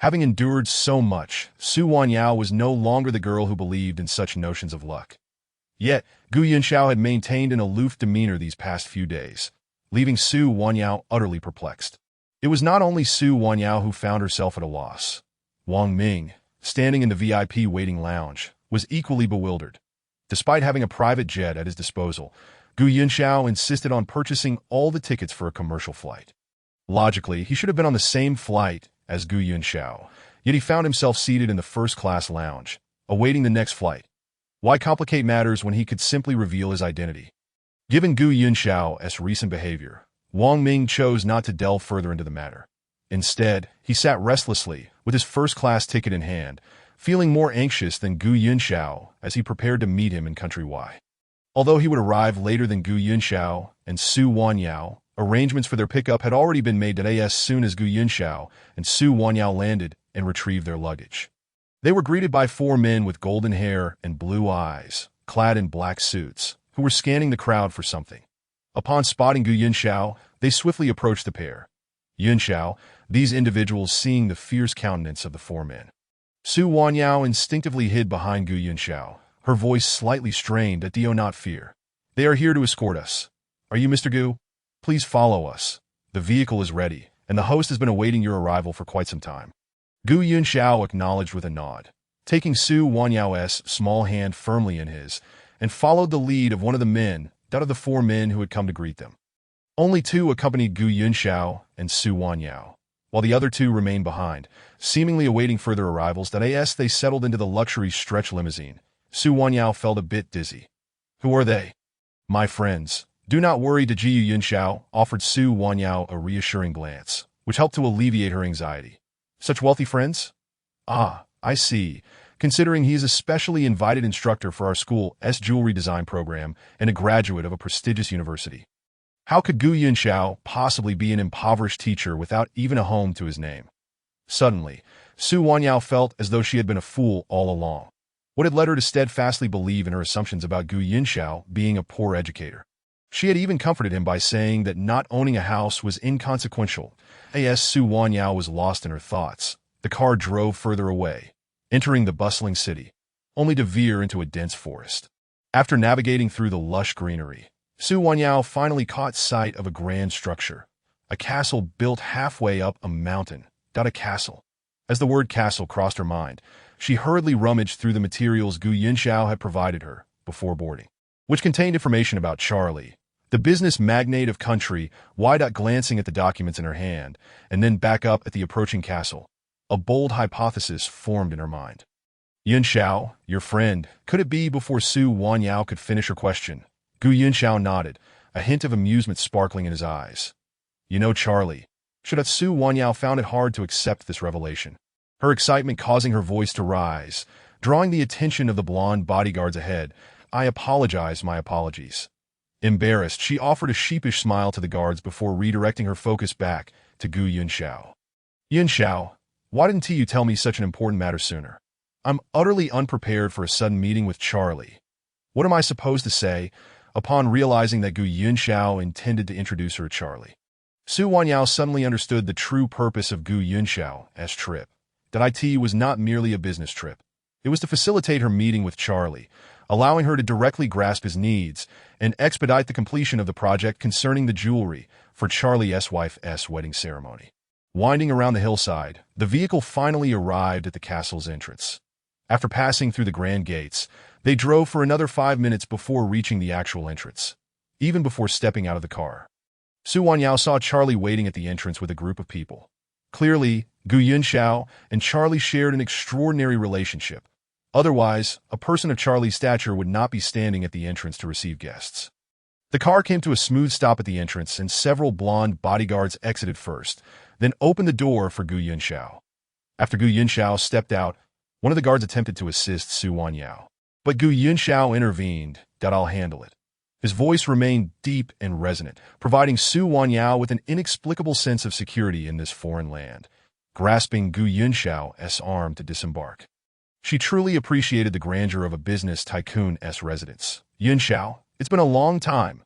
Having endured so much, Su Wanyao was no longer the girl who believed in such notions of luck. Yet, Gu Yunxiao had maintained an aloof demeanor these past few days, leaving Su Wanyao utterly perplexed. It was not only Su Wanyao who found herself at a loss. Wang Ming, standing in the VIP waiting lounge, was equally bewildered. Despite having a private jet at his disposal, Gu Yunxiao insisted on purchasing all the tickets for a commercial flight. Logically, he should have been on the same flight as Gu Yunxiao, yet he found himself seated in the first-class lounge, awaiting the next flight. Why complicate matters when he could simply reveal his identity? Given Gu Yunxiao's recent behavior, Wang Ming chose not to delve further into the matter. Instead, he sat restlessly, with his first-class ticket in hand, feeling more anxious than Gu Yunxiao as he prepared to meet him in Country Y. Although he would arrive later than Gu Yunxiao and Su Wanyao, arrangements for their pickup had already been made as soon as Gu Yunxiao and Su Wanyao landed and retrieved their luggage. They were greeted by 4 men with golden hair and blue eyes, clad in black suits, who were scanning the crowd for something. Upon spotting Gu Yunxiao, they swiftly approached the pair. Yunxiao, these individuals seeing the fierce countenance of the 4 men. Su Wanyao instinctively hid behind Gu Yunxiao, her voice slightly strained. "Do not fear. They are here to escort us. Are you Mr. Gu? Please follow us. The vehicle is ready, and the host has been awaiting your arrival for quite some time." Gu Yunxiao acknowledged with a nod, taking Su Wanyao's small hand firmly in his, and followed the lead of one of the men, that of the 4 men who had come to greet them. Only 2 accompanied Gu Yunxiao and Su Wanyao, while the other 2 remained behind, seemingly awaiting further arrivals. As they settled into the luxury stretch limousine, Su Wanyao felt a bit dizzy. "Who are they?" "My friends. Do not worry." Gu Yunxiao offered Su Wanyao a reassuring glance, which helped to alleviate her anxiety. Such wealthy friends? Ah, I see. Considering he is a specially invited instructor for our school's jewelry design program and a graduate of a prestigious university. How could Gu Yunxiao possibly be an impoverished teacher without even a home to his name? Suddenly, Su Wanyao felt as though she had been a fool all along. What had led her to steadfastly believe in her assumptions about Gu Yunxiao being a poor educator? She had even comforted him by saying that not owning a house was inconsequential. As Su Wanyao was lost in her thoughts, the car drove further away, entering the bustling city, only to veer into a dense forest. After navigating through the lush greenery, Su Wanyao finally caught sight of a grand structure, a castle built halfway up a mountain. A castle. As the word castle crossed her mind, she hurriedly rummaged through the materials Gu Yunxiao had provided her before boarding, which contained information about Charlie, the business magnate of country, glancing at the documents in her hand, and then back up at the approaching castle. A bold hypothesis formed in her mind. Yunxiao, your friend, could it be? Before Su Wanyao could finish her question, Gu Yunxiao nodded, a hint of amusement sparkling in his eyes. You know Charlie. Su Wanyao found it hard to accept this revelation, her excitement causing her voice to rise, drawing the attention of the blonde bodyguards ahead. I apologize, my apologies. Embarrassed, she offered a sheepish smile to the guards before redirecting her focus back to Gu Yunxiao. Yunxiao, why didn't you tell me such an important matter sooner? I'm utterly unprepared for a sudden meeting with Charlie. What am I supposed to say upon realizing that Gu Yunxiao intended to introduce her to Charlie? Su Wanyao suddenly understood the true purpose of Gu Yunxiao's trip. That it was not merely a business trip. It was to facilitate her meeting with Charlie, allowing her to directly grasp his needs and expedite the completion of the project concerning the jewelry for Charlie's wife's wedding ceremony. Winding around the hillside, the vehicle finally arrived at the castle's entrance. After passing through the grand gates, they drove for another 5 minutes before reaching the actual entrance. Even before stepping out of the car, Su Wanyao saw Charlie waiting at the entrance with a group of people. Clearly, Gu Yunxiao and Charlie shared an extraordinary relationship. Otherwise, a person of Charlie's stature would not be standing at the entrance to receive guests. The car came to a smooth stop at the entrance, and several blonde bodyguards exited first, then opened the door for Gu Yunxiao. After Gu Yunxiao stepped out, one of the guards attempted to assist Su Wanyao. But Gu Yunxiao intervened. I'll handle it. His voice remained deep and resonant, providing Su Wanyao with an inexplicable sense of security in this foreign land. Grasping Gu Yunxiao's arm to disembark, she truly appreciated the grandeur of a business tycoon's residence. Yunxiao, it's been a long time.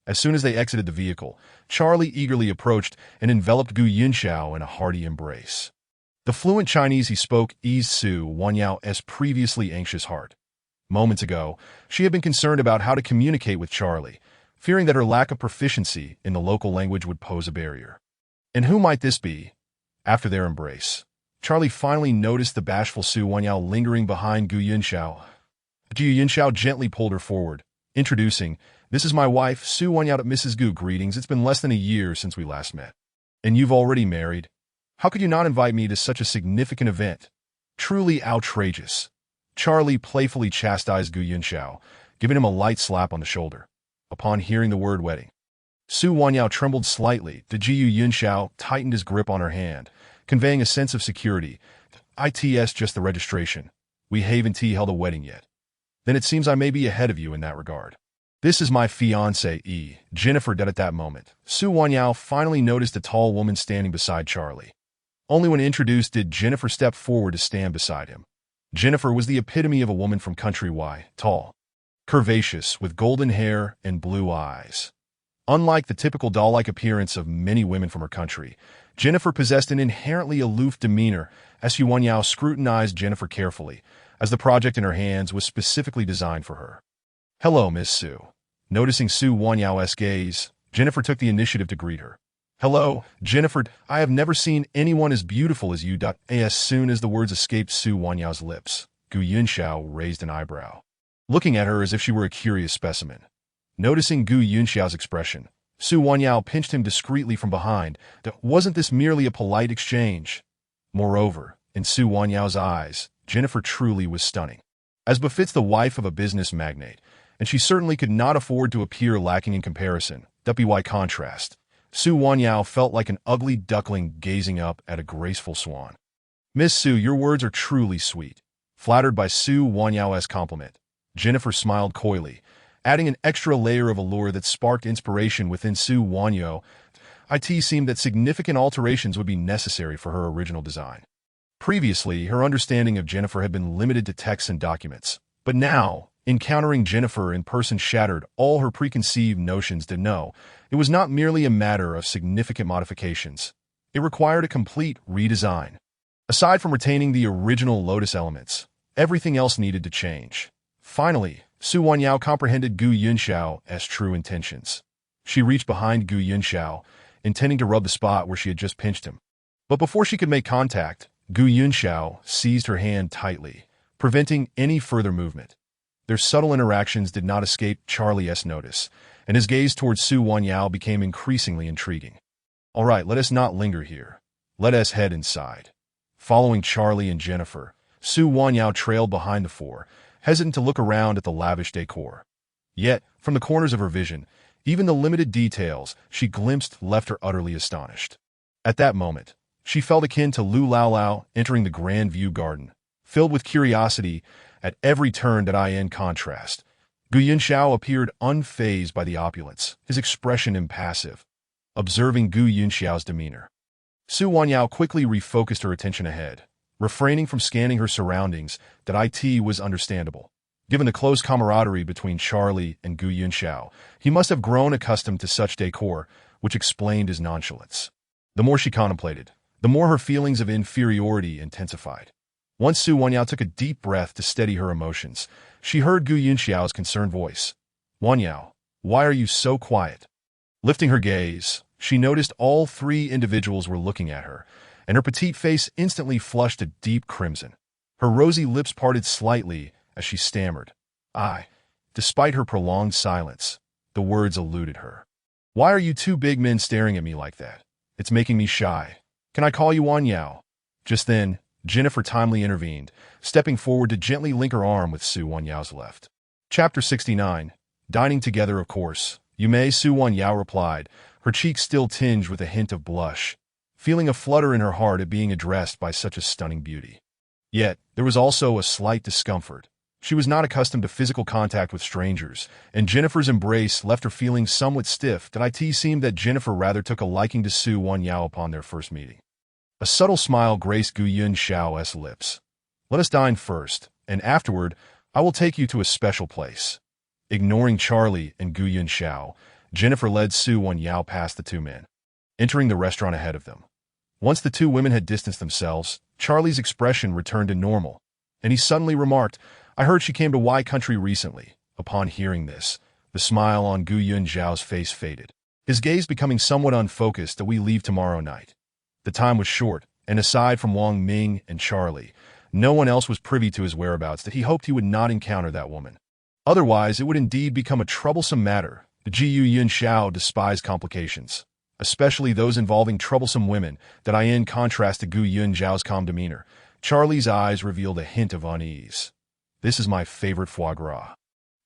As soon as they exited the vehicle, Charlie eagerly approached and enveloped Gu Yunxiao in a hearty embrace. The fluent Chinese he spoke eased Su Wanyao's previously anxious heart. Moments ago, she had been concerned about how to communicate with Charlie, fearing that her lack of proficiency in the local language would pose a barrier. And who might this be? After their embrace, Charlie finally noticed the bashful Su Wanyao lingering behind Gu Yunxiao. Gu Yunxiao gently pulled her forward, introducing, "This is my wife, Su Wanyao." Mrs. Gu, greetings. It's been less than a year since we last met. And you've already married? How could you not invite me to such a significant event? Truly outrageous. Charlie playfully chastised Gu Yunxiao, giving him a light slap on the shoulder. Upon hearing the word wedding, Su Wanyao trembled slightly. Gu Yunxiao tightened his grip on her hand, conveying a sense of security. It's just the registration. We haven't held a wedding yet. Then it seems I may be ahead of you in that regard. This is my fiancée, Jennifer. At that moment, Su Wanyao finally noticed a tall woman standing beside Charlie. Only when introduced did Jennifer step forward to stand beside him. Jennifer was the epitome of a woman from country, tall, curvaceous, with golden hair and blue eyes. Unlike the typical doll-like appearance of many women from her country, Jennifer possessed an inherently aloof demeanor. Su Wanyao scrutinized Jennifer carefully, as the project in her hands was specifically designed for her. "Hello, Miss Su." Noticing Su Wanyao's gaze, Jennifer took the initiative to greet her. "Hello, Jennifer. I have never seen anyone as beautiful as you." As soon as the words escaped Su Wanyao's lips, Gu Yunxiao raised an eyebrow, looking at her as if she were a curious specimen. Noticing Gu Yunxiao's expression, Su Wanyao pinched him discreetly from behind. Wasn't this merely a polite exchange? Moreover, in Su Wanyao's eyes, Jennifer truly was stunning, as befits the wife of a business magnate, and she certainly could not afford to appear lacking in comparison. By contrast, Su Wanyao felt like an ugly duckling gazing up at a graceful swan. Miss Su, your words are truly sweet. Flattered by Su Wanyao's compliment, Jennifer smiled coyly, adding an extra layer of allure that sparked inspiration within Su Wanyao. It seemed that significant alterations would be necessary for her original design. Previously, her understanding of Jennifer had been limited to texts and documents, but now, encountering Jennifer in person shattered all her preconceived notions to know. It was not merely a matter of significant modifications. It required a complete redesign. Aside from retaining the original Lotus elements, everything else needed to change. Finally, Su Wanyao comprehended Gu Yunxiao's true intentions. She reached behind Gu Yunxiao, intending to rub the spot where she had just pinched him. But before she could make contact, Gu Yunxiao seized her hand tightly, preventing any further movement. Their subtle interactions did not escape Charlie's notice, and his gaze towards Su Wanyao became increasingly intriguing. All right, let us not linger here. Let us head inside. Following Charlie and Jennifer, Su Wanyao trailed behind the four, hesitant to look around at the lavish decor. Yet, from the corners of her vision, even the limited details she glimpsed left her utterly astonished. At that moment, she felt akin to Lu Laolao entering the Grand View Garden, filled with curiosity at every turn that in contrast. Gu Yunxiao appeared unfazed by the opulence, his expression impassive. Observing Gu Yunxiao's demeanor, Su Wanyao quickly refocused her attention ahead, refraining from scanning her surroundings. That was understandable. Given the close camaraderie between Charlie and Gu Yunxiao, he must have grown accustomed to such decor, which explained his nonchalance. The more she contemplated, the more her feelings of inferiority intensified. Once Su Wanyao took a deep breath to steady her emotions, she heard Gu Yunxiao's concerned voice. Wanyao, why are you so quiet? Lifting her gaze, she noticed all three individuals were looking at her, and her petite face instantly flushed a deep crimson. Her rosy lips parted slightly as she stammered. Despite her prolonged silence, the words eluded her. Why are you two big men staring at me like that? It's making me shy. Can I call you Wanyao? Just then, Jennifer timely intervened, stepping forward to gently link her arm with Su Wanyao's left. Chapter 69. Dining together, of course. You may, Su Wanyao replied, her cheeks still tinged with a hint of blush, feeling a flutter in her heart at being addressed by such a stunning beauty. Yet, there was also a slight discomfort. She was not accustomed to physical contact with strangers, and Jennifer's embrace left her feeling somewhat stiff. It seemed that Jennifer rather took a liking to Su Wanyao upon their first meeting. A subtle smile graced Gu Yunxiao's lips. Let us dine first, and afterward, I will take you to a special place. Ignoring Charlie and Gu Yunxiao, Jennifer led Su Wanyao past the two men, entering the restaurant ahead of them. Once the two women had distanced themselves, Charlie's expression returned to normal, and he suddenly remarked, I heard she came to Y Country recently. Upon hearing this, the smile on Gu Yunxiao's face faded, his gaze becoming somewhat unfocused. That we leave tomorrow night. The time was short, and aside from Wang Ming and Charlie, no one else was privy to his whereabouts. That he hoped he would not encounter that woman. Otherwise, it would indeed become a troublesome matter. The Gu Yunxiao despised complications, especially those involving troublesome women. In contrast to Gu Yunxiao's calm demeanor, Charlie's eyes revealed a hint of unease. This is my favorite foie gras.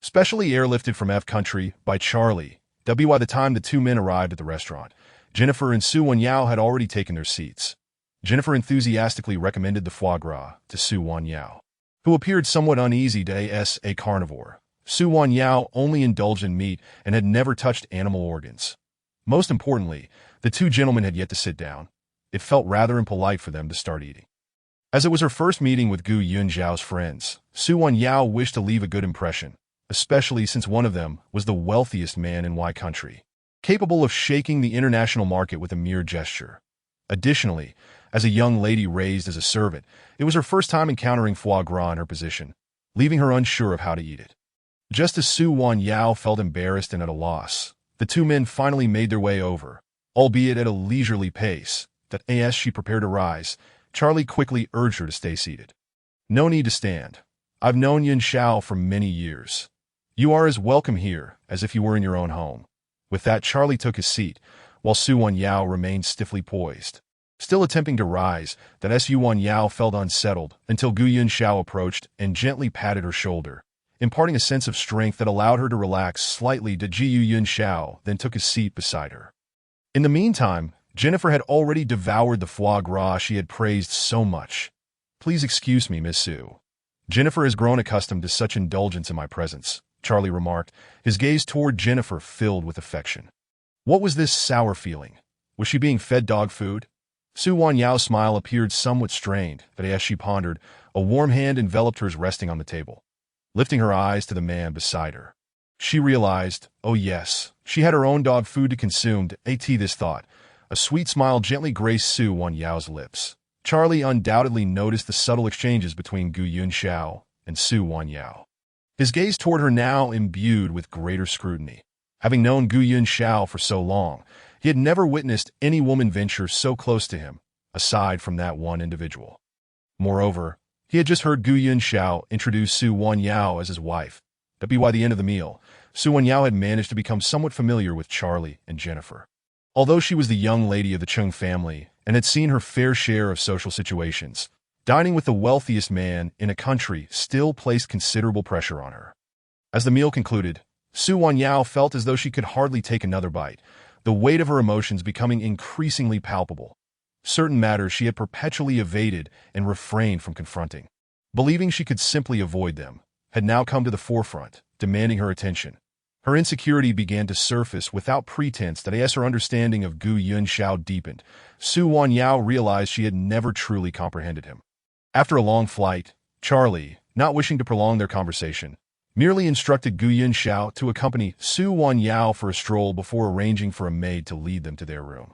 Specially airlifted from F Country by Charlie. By the time the two men arrived at the restaurant, Jennifer and Su Wanyao had already taken their seats. Jennifer enthusiastically recommended the foie gras to Su Wanyao, who appeared somewhat uneasy. As a carnivore, Su Wanyao only indulged in meat and had never touched animal organs. Most importantly, the two gentlemen had yet to sit down. It felt rather impolite for them to start eating. As it was her first meeting with Gu Yunxiao's friends, Su Wanyao wished to leave a good impression, especially since one of them was the wealthiest man in Y Country, capable of shaking the international market with a mere gesture. Additionally, as a young lady raised as a servant, it was her first time encountering foie gras in her position, leaving her unsure of how to eat it. Just as Su Wanyao felt embarrassed and at a loss, the two men finally made their way over, albeit at a leisurely pace. As she prepared to rise, Charlie quickly urged her to stay seated. No need to stand. I've known Yunxiao for many years. You are as welcome here as if you were in your own home. With that, Charlie took his seat, while Su Wanyao remained stiffly poised, still attempting to rise. Su Wanyao felt unsettled until Gu Yunxiao approached and gently patted her shoulder, imparting a sense of strength that allowed her to relax slightly. Gu Yunxiao then took his seat beside her. In the meantime, Jennifer had already devoured the foie gras she had praised so much. "Please excuse me, Miss Sue. Jennifer has grown accustomed to such indulgence in my presence," Charlie remarked, his gaze toward Jennifer filled with affection. What was this sour feeling? Was she being fed dog food? Su Wanyao's smile appeared somewhat strained, but as she pondered, a warm hand enveloped hers resting on the table. Lifting her eyes to the man beside her, she realized, oh yes, she had her own dog food to consume. This thought, a sweet smile gently graced Su Wanyao's lips. Charlie undoubtedly noticed the subtle exchanges between Gu Yunxiao and Su Wanyao. His gaze toward her now imbued with greater scrutiny. Having known Gu Yunxiao for so long, he had never witnessed any woman venture so close to him, aside from that one individual. Moreover, he had just heard Gu Yunxiao introduce Su Wanyao as his wife. By the end of the meal, Su Wanyao had managed to become somewhat familiar with Charlie and Jennifer. Although she was the young lady of the Chung family and had seen her fair share of social situations, dining with the wealthiest man in a country still placed considerable pressure on her. As the meal concluded, Su Wanyao felt as though she could hardly take another bite, the weight of her emotions becoming increasingly palpable. Certain matters she had perpetually evaded and refrained from confronting, believing she could simply avoid them, had now come to the forefront, demanding her attention. Her insecurity began to surface without pretense that as her understanding of Gu Yunxiao deepened, Su Wanyao realized she had never truly comprehended him. After a long flight, Charlie, not wishing to prolong their conversation, merely instructed Gu Yunxiao to accompany Su Wanyao for a stroll before arranging for a maid to lead them to their room.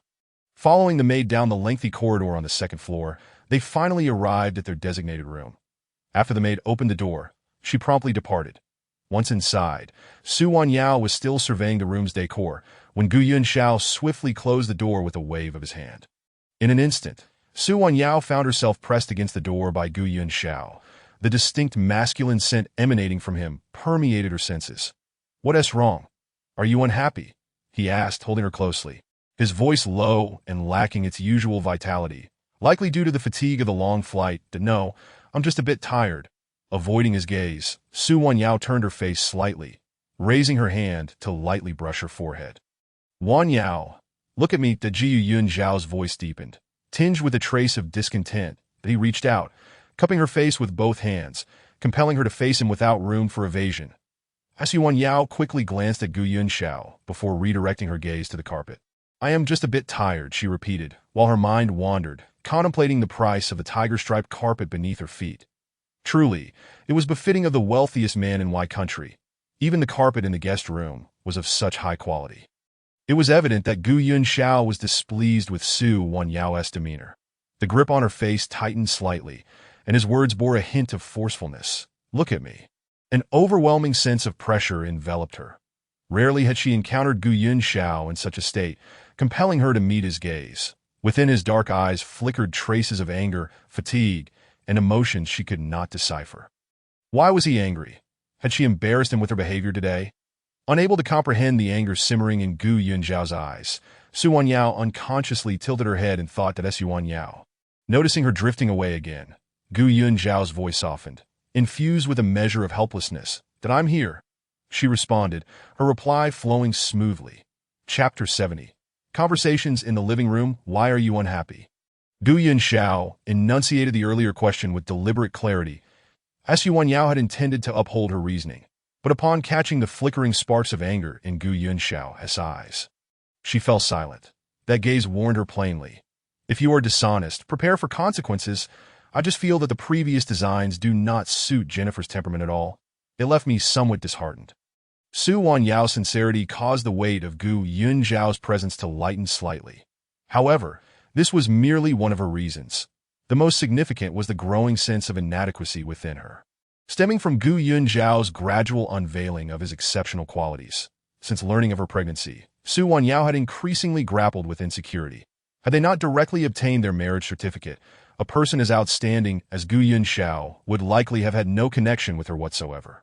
Following the maid down the lengthy corridor on the second floor, they finally arrived at their designated room. After the maid opened the door, she promptly departed. Once inside, Su Wanyao was still surveying the room's decor when Gu Yunxiao swiftly closed the door with a wave of his hand. In an instant, Su Wanyao found herself pressed against the door by Gu Yunxiao. The distinct masculine scent emanating from him permeated her senses. "What's wrong? Are you unhappy?" he asked, holding her closely, his voice low and lacking its usual vitality, likely due to the fatigue of the long flight. "No, I'm just a bit tired." Avoiding his gaze, Su Wanyao turned her face slightly, raising her hand to lightly brush her forehead. "Wanyao, look at me." Ji Yunxiao's voice deepened, tinged with a trace of discontent, but he reached out, cupping her face with both hands, compelling her to face him without room for evasion. Su Wanyao quickly glanced at Gu Yunxiao before redirecting her gaze to the carpet. "I am just a bit tired," she repeated, while her mind wandered, contemplating the price of the tiger-striped carpet beneath her feet. Truly, it was befitting of the wealthiest man in Y country. Even the carpet in the guest room was of such high quality. It was evident that Gu Yunxiao was displeased with Su Wanyao's demeanor. The grip on her face tightened slightly, and his words bore a hint of forcefulness. "Look at me." An overwhelming sense of pressure enveloped her. Rarely had she encountered Gu Yunxiao in such a state, compelling her to meet his gaze. Within his dark eyes flickered traces of anger, fatigue, and emotions she could not decipher. Why was he angry? Had she embarrassed him with her behavior today? Unable to comprehend the anger simmering in Gu Yunxiao's eyes, Su Wanyao unconsciously tilted her head and thought that Su Wanyao. Noticing her drifting away again, Gu Yunxiao's voice softened, infused with a measure of helplessness. "That I'm here," she responded, her reply flowing smoothly. Chapter 70. Conversations in the living room. Why are you unhappy? Gu Yunxiao enunciated the earlier question with deliberate clarity. Su Wanyao had intended to uphold her reasoning, but upon catching the flickering sparks of anger in Gu Yunxiao's eyes, she fell silent. That gaze warned her plainly. "If you are dishonest, prepare for consequences. I just feel that the previous designs do not suit Jennifer's temperament at all." It left me somewhat disheartened. Su Wanyao's sincerity caused the weight of Gu Yunxiao's presence to lighten slightly. However, this was merely one of her reasons. The most significant was the growing sense of inadequacy within her, stemming from Gu Yunxiao's gradual unveiling of his exceptional qualities. Since learning of her pregnancy, Su Wanyao had increasingly grappled with insecurity. Had they not directly obtained their marriage certificate, a person as outstanding as Gu Yunxiao would likely have had no connection with her whatsoever.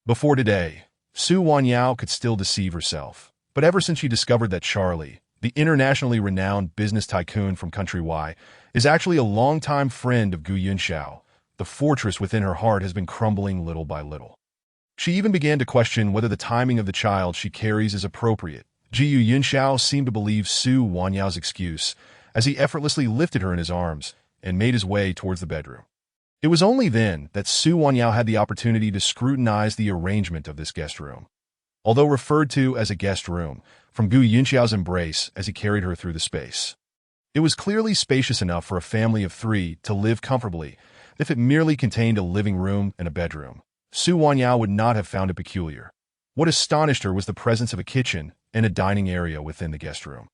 Before today, Su Wanyao could still deceive herself, but ever since she discovered that Charlie, the internationally renowned business tycoon from Country Y, is actually a longtime friend of Gu Yunxiao, the fortress within her heart has been crumbling little by little. She even began to question whether the timing of the child she carries is appropriate, Ji Yunxiao seemed to believe Su Wanyao's excuse as he effortlessly lifted her in his arms and made his way towards the bedroom. It was only then that Su Wanyao had the opportunity to scrutinize the arrangement of this guest room. Although referred to as a guest room, from Gu Yunxiao's embrace as he carried her through the space, it was clearly spacious enough for a family of 3 to live comfortably. If it merely contained a living room and a bedroom, Su Wanyao would not have found it peculiar. What astonished her was the presence of a kitchen and a dining area within the guest room.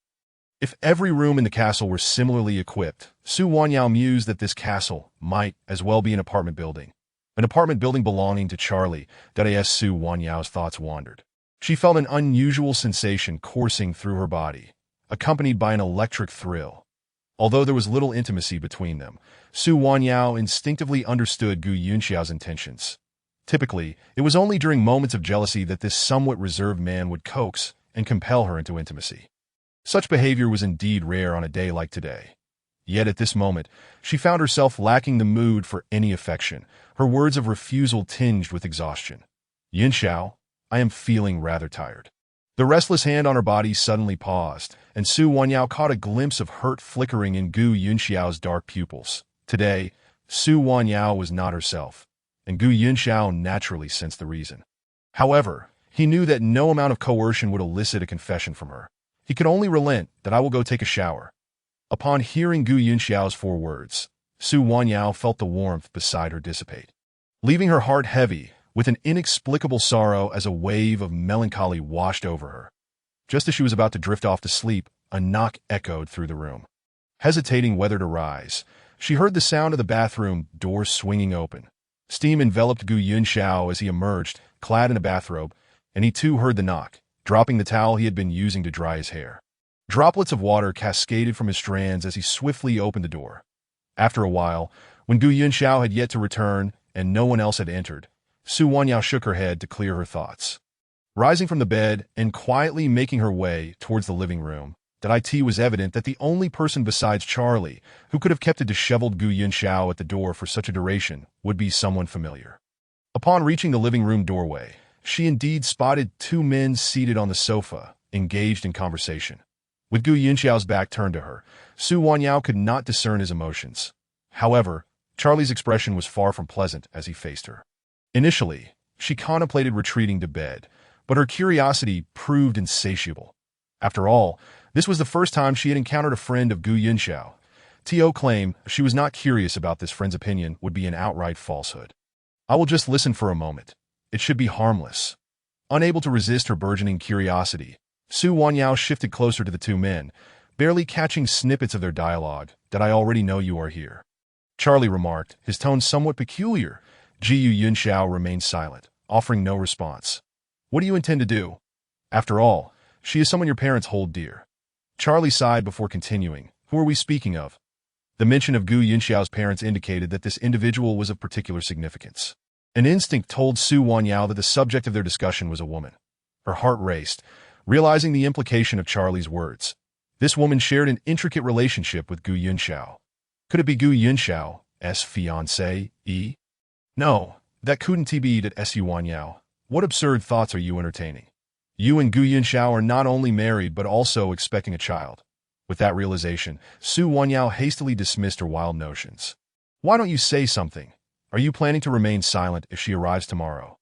If every room in the castle were similarly equipped, Su Wanyao mused that this castle might as well be an apartment building. An apartment building belonging to Charlie. As Su Wanyao's thoughts wandered, she felt an unusual sensation coursing through her body, accompanied by an electric thrill. Although there was little intimacy between them, Su Wanyao instinctively understood Gu Yunxiao's intentions. Typically, it was only during moments of jealousy that this somewhat reserved man would coax and compel her into intimacy. Such behavior was indeed rare on a day like today. Yet at this moment, she found herself lacking the mood for any affection, her words of refusal tinged with exhaustion. Yunxiao, I am feeling rather tired. The restless hand on her body suddenly paused, and Su Wanyao caught a glimpse of hurt flickering in Gu Yunxiao's dark pupils. Today, Su Wanyao was not herself, and Gu Yunxiao naturally sensed the reason. However, he knew that no amount of coercion would elicit a confession from her. He could only relent that I will go take a shower. Upon hearing Gu Yunxiao's 4 words, Su Wanyao felt the warmth beside her dissipate, leaving her heart heavy with an inexplicable sorrow as a wave of melancholy washed over her. Just as she was about to drift off to sleep, a knock echoed through the room. Hesitating whether to rise, she heard the sound of the bathroom door swinging open. Steam enveloped Gu Yunxiao as he emerged, clad in a bathrobe, and he too heard the knock, dropping the towel he had been using to dry his hair. Droplets of water cascaded from his strands as he swiftly opened the door. After a while, when Gu Yunxiao had yet to return and no one else had entered, Su Wanyao shook her head to clear her thoughts. Rising from the bed and quietly making her way towards the living room, it was evident that the only person besides Charlie who could have kept a disheveled Gu Yunxiao at the door for such a duration would be someone familiar. Upon reaching the living room doorway, she indeed spotted 2 men seated on the sofa, engaged in conversation. With Gu Yunxiao's back turned to her, Su Wanyao could not discern his emotions. However, Charlie's expression was far from pleasant as he faced her. Initially, she contemplated retreating to bed, but her curiosity proved insatiable. After all, this was the first time she had encountered a friend of Gu Yunxiao. To claim she was not curious about this friend's opinion would be an outright falsehood. I will just listen for a moment. It should be harmless. Unable to resist her burgeoning curiosity, Su Wanyao shifted closer to the 2 men, barely catching snippets of their dialogue. I already know you are here, Charlie remarked, his tone somewhat peculiar. Ji Yunxiao remained silent, offering no response. What do you intend to do? After all, she is someone your parents hold dear. Charlie sighed before continuing. Who are we speaking of? The mention of Gu Yunxiao's parents indicated that this individual was of particular significance. An instinct told Su Wanyao that the subject of their discussion was a woman. Her heart raced, realizing the implication of Charlie's words. This woman shared an intricate relationship with Gu Yunxiao. Could it be Gu Yunxiao's fiancée? No, that couldn't be that Su Wanyao. What absurd thoughts are you entertaining? You and Gu Yunxiao are not only married but also expecting a child. With that realization, Su Wanyao hastily dismissed her wild notions. Why don't you say something? Are you planning to remain silent if she arrives tomorrow?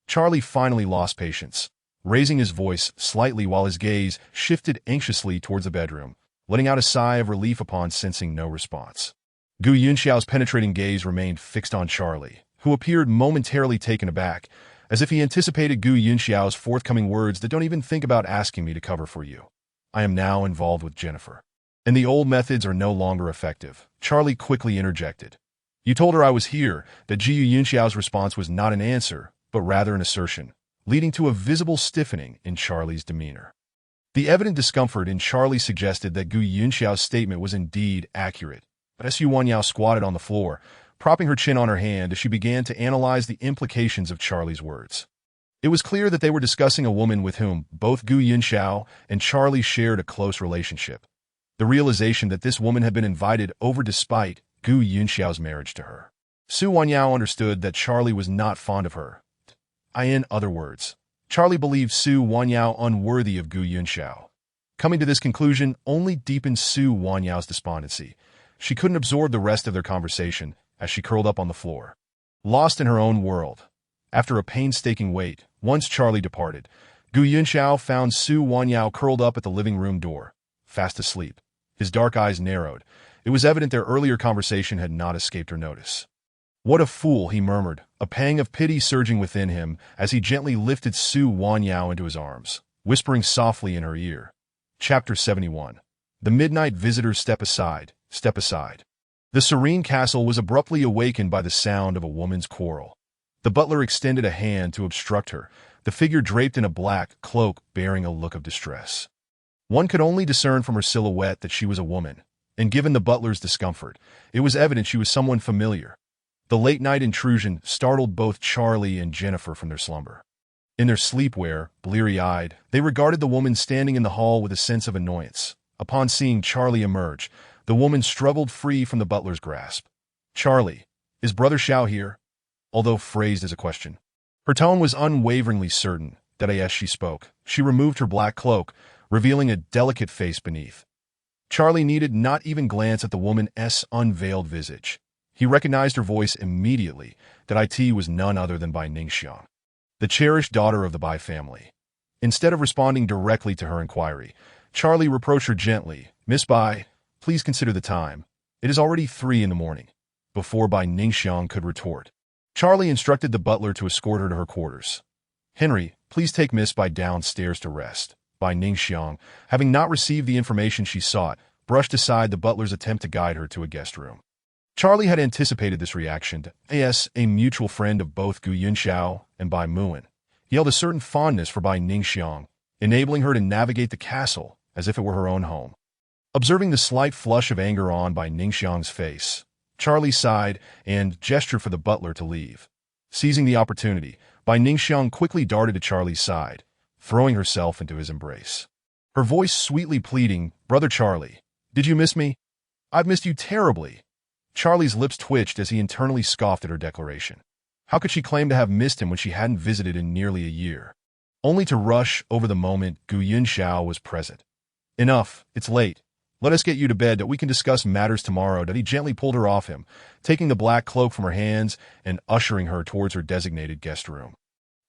Charlie finally lost patience, raising his voice slightly while his gaze shifted anxiously towards the bedroom, letting out a sigh of relief upon sensing no response. Gu Yunxiao's penetrating gaze remained fixed on Charlie, who appeared momentarily taken aback, as if he anticipated Gu Yunxiao's forthcoming words that don't even think about asking me to cover for you. I am now involved with Jennifer, and the old methods are no longer effective. Charlie quickly interjected. You told her I was here. That Ji Yunxiao's response was not an answer, but rather an assertion, leading to a visible stiffening in Charlie's demeanor. The evident discomfort in Charlie suggested that Gu Yunxiao's statement was indeed accurate, but Su Wanyao squatted on the floor, propping her chin on her hand as she began to analyze the implications of Charlie's words. It was clear that they were discussing a woman with whom both Gu Yunxiao and Charlie shared a close relationship. The realization that this woman had been invited over despite Gu Yunxiao's marriage to her. Su Wanyao understood that Charlie was not fond of her. In other words, Charlie believed Su Wanyao unworthy of Gu Yunxiao. Coming to this conclusion only deepened Su Wanyao's despondency. She couldn't absorb the rest of their conversation as she curled up on the floor, lost in her own world. After a painstaking wait, once Charlie departed, Gu Yunxiao found Su Wanyao curled up at the living room door, fast asleep. His dark eyes narrowed. It was evident their earlier conversation had not escaped her notice. "What a fool," he murmured, a pang of pity surging within him as he gently lifted Su Wanyao into his arms, whispering softly in her ear. Chapter 71. The Midnight Visitors Step Aside, Step Aside. The serene castle was abruptly awakened by the sound of a woman's quarrel. The butler extended a hand to obstruct her, the figure draped in a black cloak bearing a look of distress. One could only discern from her silhouette that she was a woman, and given the butler's discomfort, it was evident she was someone familiar. The late-night intrusion startled both Charlie and Jennifer from their slumber. In their sleepwear, bleary-eyed, they regarded the woman standing in the hall with a sense of annoyance. Upon seeing Charlie emerge, the woman struggled free from the butler's grasp. "Charlie, is Brother Xiao here?" Although phrased as a question. Her tone was unwaveringly certain that as she spoke, she removed her black cloak, revealing a delicate face beneath. Charlie needed not even glance at the woman's unveiled visage. He recognized her voice immediately, that it was none other than Bai Ningxiang, the cherished daughter of the Bai family. Instead of responding directly to her inquiry, Charlie reproached her gently. "Miss Bai, please consider the time. It is already 3 in the morning." Before Bai Ningxiang could retort, Charlie instructed the butler to escort her to her quarters. "Henry, please take Miss Bai downstairs to rest." Bai Ningxiang, having not received the information she sought, brushed aside the butler's attempt to guide her to a guest room. Charlie had anticipated this reaction. As a mutual friend of both Gu Yunxiao and Bai Muan, he held a certain fondness for Bai Ningxiang, enabling her to navigate the castle as if it were her own home. Observing the slight flush of anger on Bai Ningxiang's face, Charlie sighed and gestured for the butler to leave. Seizing the opportunity, Bai Ningxiang quickly darted to Charlie's side, throwing herself into his embrace. Her voice sweetly pleading, "Brother Charlie, did you miss me? I've missed you terribly." Charlie's lips twitched as he internally scoffed at her declaration. How could she claim to have missed him when she hadn't visited in nearly a year? Only to rush over the moment Gu Yunxiao was present. "Enough, it's late. Let us get you to bed that we can discuss matters tomorrow." That he gently pulled her off him, taking the black cloak from her hands and ushering her towards her designated guest room.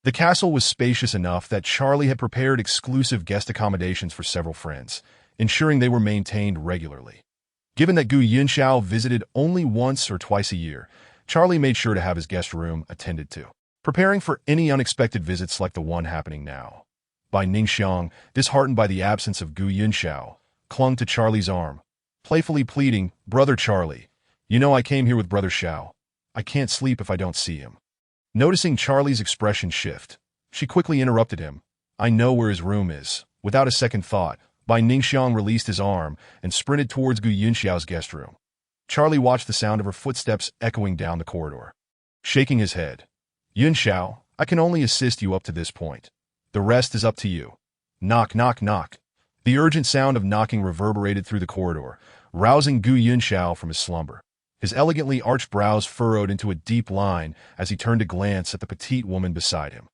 The castle was spacious enough that Charlie had prepared exclusive guest accommodations for several friends, ensuring they were maintained regularly. Given that Gu Yunxiao visited only once or twice a year, Charlie made sure to have his guest room attended to, preparing for any unexpected visits like the one happening now. Bai Ningxiang, disheartened by the absence of Gu Yunxiao, clung to Charlie's arm, playfully pleading, "Brother Charlie, you know I came here with Brother Xiao. I can't sleep if I don't see him." Noticing Charlie's expression shift, she quickly interrupted him. "I know where his room is." Without a second thought, Bai Ningxiang released his arm and sprinted towards Gu Yunxiao's guest room. Charlie watched the sound of her footsteps echoing down the corridor. Shaking his head, "Yunxiao, I can only assist you up to this point. The rest is up to you." Knock, knock, knock. The urgent sound of knocking reverberated through the corridor, rousing Gu Yunxiao from his slumber. His elegantly arched brows furrowed into a deep line as he turned to glance at the petite woman beside him,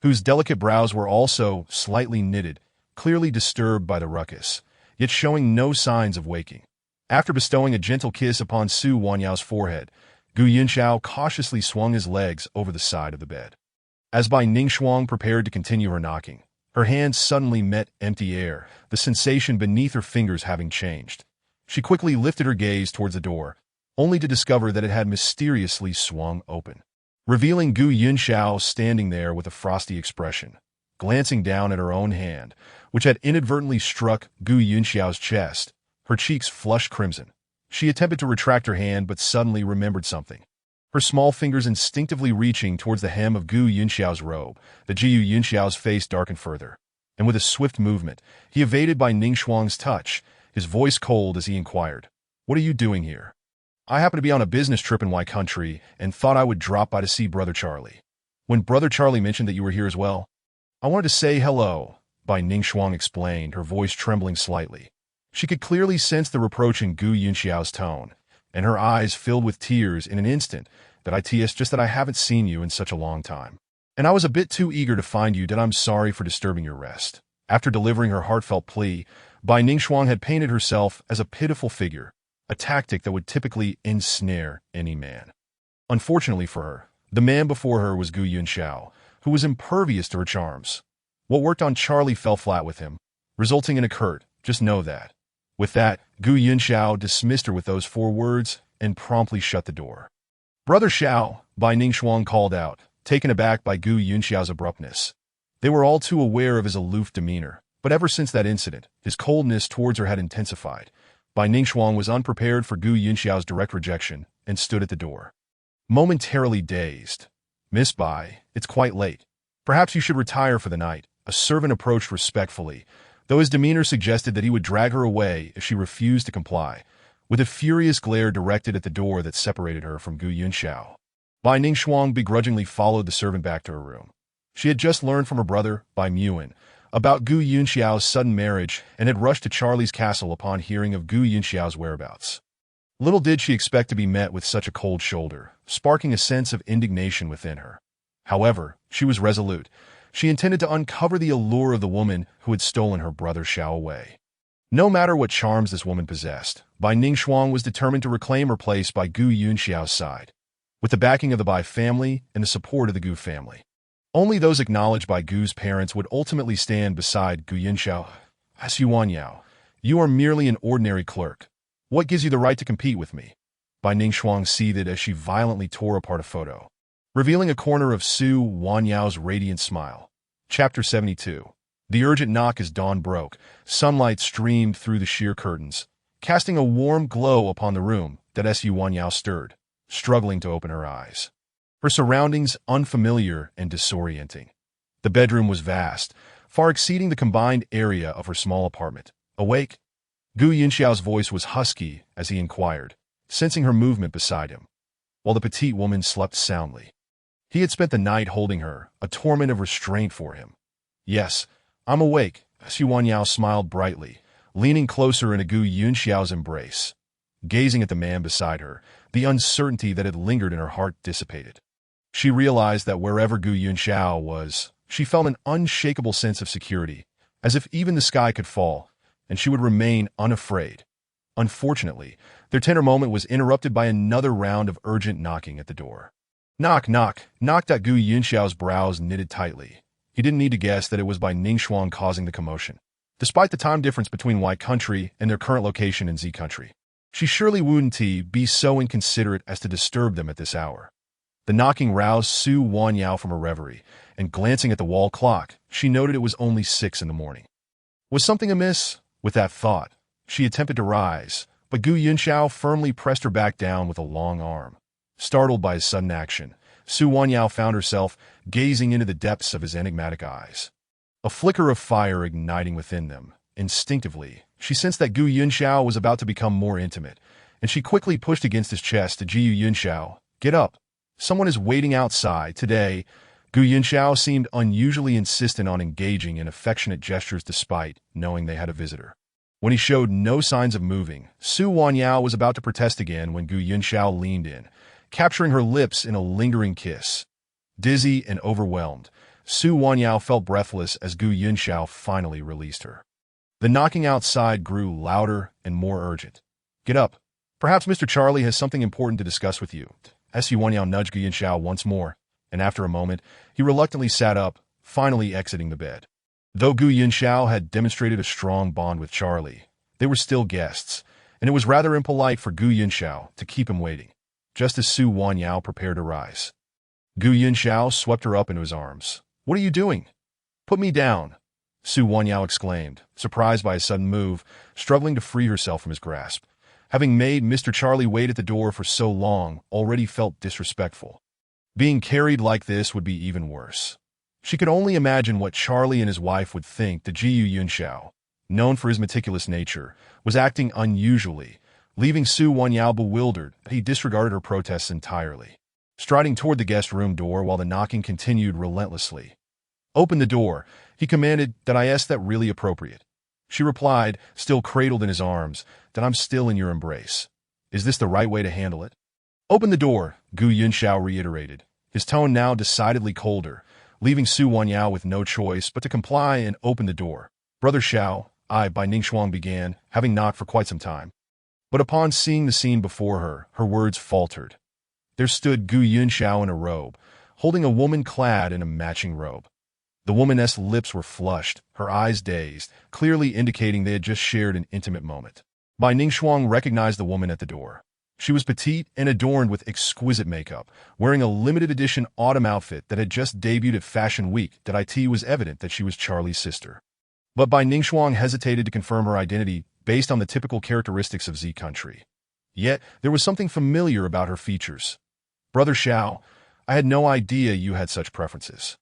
whose delicate brows were also slightly knitted, clearly disturbed by the ruckus, yet showing no signs of waking. After bestowing a gentle kiss upon Su Wanyao's forehead, Gu Yunxiao cautiously swung his legs over the side of the bed. As Bai Ningxiang prepared to continue her knocking, her hands suddenly met empty air, the sensation beneath her fingers having changed. She quickly lifted her gaze towards the door, only to discover that it had mysteriously swung open, revealing Gu Yunxiao standing there with a frosty expression. Glancing down at her own hand, which had inadvertently struck Gu Yunxiao's chest, her cheeks flushed crimson. She attempted to retract her hand but suddenly remembered something. Her small fingers instinctively reaching towards the hem of Gu Yunxiao's robe, the Gu Yunxiao's face darkened further, and with a swift movement, he evaded Bai Ningxiang's touch, his voice cold as he inquired, "What are you doing here?" "I happen to be on a business trip in Y country and thought I would drop by to see Brother Charlie. When Brother Charlie mentioned that you were here as well, I wanted to say hello," Bai Ningxiang explained, her voice trembling slightly. She could clearly sense the reproach in Gu Yunxiao's tone, and her eyes filled with tears in an instant. "That it's just that I haven't seen you in such a long time." And I was a bit too eager to find you that I'm sorry for disturbing your rest. After delivering her heartfelt plea, Bai Ningxuang had painted herself as a pitiful figure, a tactic that would typically ensnare any man. Unfortunately for her, the man before her was Gu Yunxiao, who was impervious to her charms. What worked on Charlie fell flat with him, resulting in a curt, "Just know that." With that, Gu Yunxiao dismissed her with those 4 words and promptly shut the door. "Brother Xiao," Bai Ningxuang called out, taken aback by Gu Yunxiao's abruptness. They were all too aware of his aloof demeanor, but ever since that incident, his coldness towards her had intensified. Bai Ningxuang was unprepared for Gu Yunxiao's direct rejection and stood at the door, momentarily dazed. "Miss Bai, it's quite late. Perhaps you should retire for the night." A servant approached respectfully, though his demeanor suggested that he would drag her away if she refused to comply, with a furious glare directed at the door that separated her from Gu Yunxiao. Bai Ningxuang begrudgingly followed the servant back to her room. She had just learned from her brother, Bai Muan, about Gu Yunxiao's sudden marriage and had rushed to Charlie's castle upon hearing of Gu Yunxiao's whereabouts. Little did she expect to be met with such a cold shoulder, sparking a sense of indignation within her. However, she was resolute. She intended to uncover the allure of the woman who had stolen her brother Xiao away. No matter what charms this woman possessed, Bai Ningxuang was determined to reclaim her place by Gu Yunxiao's side, with the backing of the Bai family and the support of the Gu family. Only those acknowledged by Gu's parents would ultimately stand beside Gu Yunxiao. "Xu Wanyao, you are merely an ordinary clerk. What gives you the right to compete with me?" Bai Ningxuang seethed as she violently tore apart a photo, revealing a corner of Xu Wanyao's radiant smile. Chapter 72. The urgent knock as dawn broke. Sunlight streamed through the sheer curtains, casting a warm glow upon the room that Xu Wanyao stirred, struggling to open her eyes. Her surroundings unfamiliar and disorienting. The bedroom was vast, far exceeding the combined area of her small apartment. "Awake?" Gu Yunxiao's voice was husky as he inquired, sensing her movement beside him, while the petite woman slept soundly. He had spent the night holding her, a torment of restraint for him. "Yes, I'm awake," Xu Wanyao smiled brightly, leaning closer into Gu Yunxiao's embrace. Gazing at the man beside her, the uncertainty that had lingered in her heart dissipated. She realized that wherever Gu Yunxiao was, she felt an unshakable sense of security, as if even the sky could fall, and she would remain unafraid. Unfortunately, their tender moment was interrupted by another round of urgent knocking at the door. "Knock, knock, knock." Gu Yunxiao's brows knitted tightly. He didn't need to guess that it was Bai Ningxuang causing the commotion. Despite the time difference between Y country and their current location in Z country, she surely wouldn't be so inconsiderate as to disturb them at this hour. The knocking roused Xu Wanyao from her reverie, and glancing at the wall clock, she noted it was only 6 in the morning. Was something amiss? With that thought, she attempted to rise, but Gu Yunxiao firmly pressed her back down with a long arm. Startled by his sudden action, Xu Wanyao found herself gazing into the depths of his enigmatic eyes. A flicker of fire igniting within them. Instinctively, she sensed that Gu Yunxiao was about to become more intimate, and she quickly pushed against his chest to Gu Yunxiao. "Get up. Someone is waiting outside today." Gu Yunxiao seemed unusually insistent on engaging in affectionate gestures despite knowing they had a visitor. When he showed no signs of moving, Xu Wanyao was about to protest again when Gu Yunxiao leaned in, capturing her lips in a lingering kiss. Dizzy and overwhelmed, Xu Wanyao felt breathless as Gu Yunxiao finally released her. The knocking outside grew louder and more urgent. "Get up. Perhaps Mr. Charlie has something important to discuss with you." Xu Wanyao nudged Gu Yunxiao once more, and after a moment, he reluctantly sat up, finally exiting the bed. Though Gu Yunxiao had demonstrated a strong bond with Charlie, they were still guests, and it was rather impolite for Gu Yunxiao to keep him waiting. Just as Xu Wanyao prepared to rise, Gu Yunxiao swept her up into his arms. "What are you doing?" "Put me down," Xu Wanyao exclaimed, surprised by his sudden move, struggling to free herself from his grasp. Having made Mr. Charlie wait at the door for so long already felt disrespectful. Being carried like this would be even worse. She could only imagine what Charlie and his wife would think that Gu Yunxiao, known for his meticulous nature, was acting unusually, leaving Xu Wanyao bewildered that he disregarded her protests entirely. Striding toward the guest room door while the knocking continued relentlessly. "Open the door," he commanded. "Is that really appropriate?" She replied, still cradled in his arms, "That I'm still in your embrace. Is this the right way to handle it?" "Open the door," Gu Yunxiao reiterated, his tone now decidedly colder, leaving Su Wanyao with no choice but to comply and open the door. "Brother Xiao," Bai Ningxuang began, having knocked for quite some time. But upon seeing the scene before her, her words faltered. There stood Gu Yunxiao in a robe, holding a woman clad in a matching robe. The woman's lips were flushed, her eyes dazed, clearly indicating they had just shared an intimate moment. Bai Ningxuang recognized the woman at the door. She was petite and adorned with exquisite makeup, wearing a limited-edition autumn outfit that had just debuted at Fashion Week. It was evident that she was Charlie's sister. But Bai Ningxuang hesitated to confirm her identity based on the typical characteristics of Z country. Yet, there was something familiar about her features. "Brother Xiao, I had no idea you had such preferences.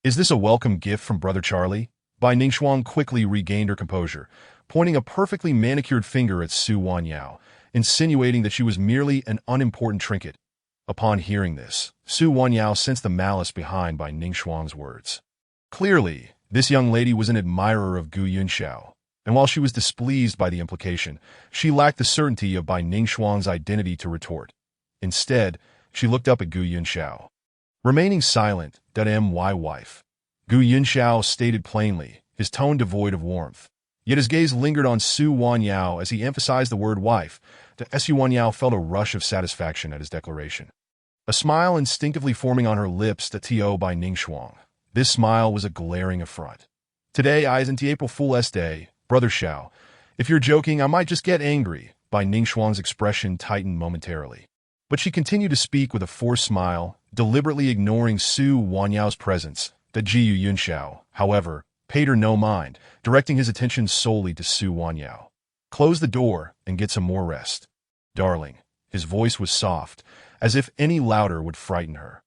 Is this a welcome gift from Brother Charlie?" Bai Ningxuang quickly regained her composure, pointing a perfectly manicured finger at Su Wanyao, insinuating that she was merely an unimportant trinket. Upon hearing this, Su Wanyao sensed the malice behind Bai Ningxuang's words. Clearly, this young lady was an admirer of Gu Yunxiao, and while she was displeased by the implication, she lacked the certainty of Bai Ningxuang's identity to retort. Instead, she looked up at Gu Yunxiao. Remaining silent, my wife. Gu Yunxiao stated plainly, his tone devoid of warmth. Yet his gaze lingered on Su Wanyao as he emphasized the word wife. Su Wanyao felt a rush of satisfaction at his declaration. A smile instinctively forming on her lips Bai Ningxuang. This smile was a glaring affront. "Today isn't the April Fool's Day, Brother Xiao. If you're joking, I might just get angry." Bai Ningxuang's expression tightened momentarily. But she continued to speak with a forced smile, deliberately ignoring Su Wanyao's presence. Jiu Yunxiao, however, paid her no mind, directing his attention solely to Su Wanyao. "Close the door and get some more rest." "Darling." His voice was soft, as if any louder would frighten her.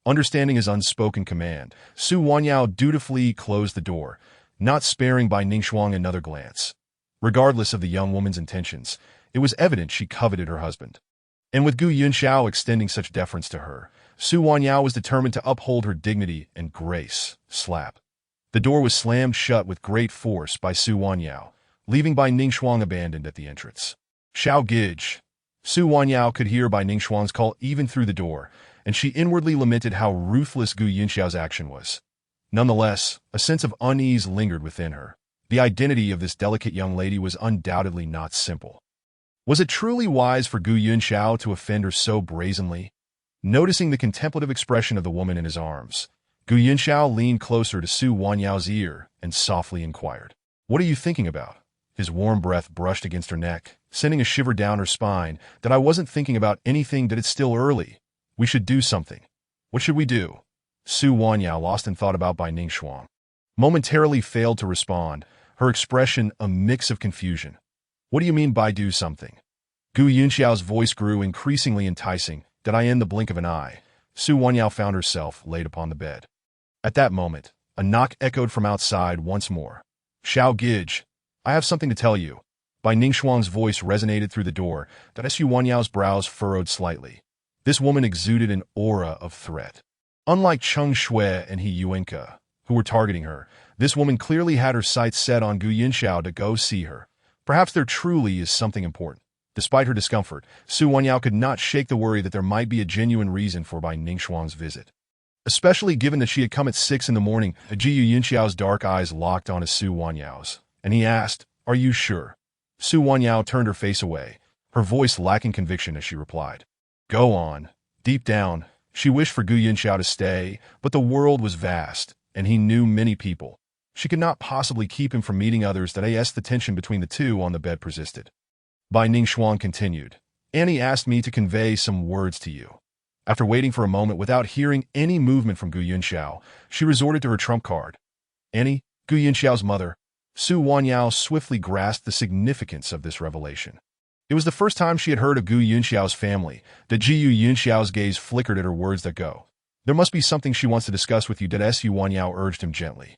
Understanding his unspoken command, Su Wanyao dutifully closed the door, not sparing Bai Ningxuang another glance. Regardless of the young woman's intentions, it was evident she coveted her husband. And with Gu Yunxiao extending such deference to her, Su Wanyao was determined to uphold her dignity and grace. Slap. The door was slammed shut with great force by Su Wanyao, leaving Bai Ningxuang abandoned at the entrance. "Xiao Gij." Su Wanyao could hear Bai Ningxuang's call even through the door, and she inwardly lamented how ruthless Gu Yunxiao's action was. Nonetheless, a sense of unease lingered within her. The identity of this delicate young lady was undoubtedly not simple. Was it truly wise for Gu Yunxiao to offend her so brazenly? Noticing the contemplative expression of the woman in his arms, Gu Yunxiao leaned closer to Su Wanyao's ear and softly inquired, "What are you thinking about?" His warm breath brushed against her neck, sending a shiver down her spine. "I wasn't thinking about anything. It's still early. We should do something." "What should we do?" Su Wanyao, lost in thought about Bai Ningxuang, momentarily failed to respond, her expression a mix of confusion. "What do you mean by do something?" Gu Yunxiao's voice grew increasingly enticing. In the blink of an eye, Su Wanyao found herself laid upon the bed. At that moment, a knock echoed from outside once more. "Xiao Gij, I have something to tell you." Bai Ningxuang's voice resonated through the door. Su Wanyao's brows furrowed slightly. This woman exuded an aura of threat. Unlike Cheng Shui and He Yuanke, who were targeting her, this woman clearly had her sights set on Gu Yunxiao to go see her. Perhaps there truly is something important. Despite her discomfort, Su Wanyao could not shake the worry that there might be a genuine reason for Bai Ningxuang's visit. Especially given that she had come at 6 in the morning, Jiu Yunxiao's dark eyes locked onto Su Wanyao's, and he asked, "Are you sure?" Su Wanyao turned her face away, her voice lacking conviction as she replied, "Go on." Deep down, she wished for Gu Yunxiao to stay, but the world was vast, and he knew many people. She could not possibly keep him from meeting others. The tension between the two on the bed persisted. Bai Ningxuang continued, "Annie asked me to convey some words to you." After waiting for a moment without hearing any movement from Gu Yunxiao, she resorted to her trump card. "Annie, Gu Yunxiao's mother." Su Wanyao swiftly grasped the significance of this revelation. It was the first time she had heard of Gu Yunxiao's family. Jiu Yunxiao's gaze flickered at her words. "There must be something she wants to discuss with you." Su Wanyao urged him gently.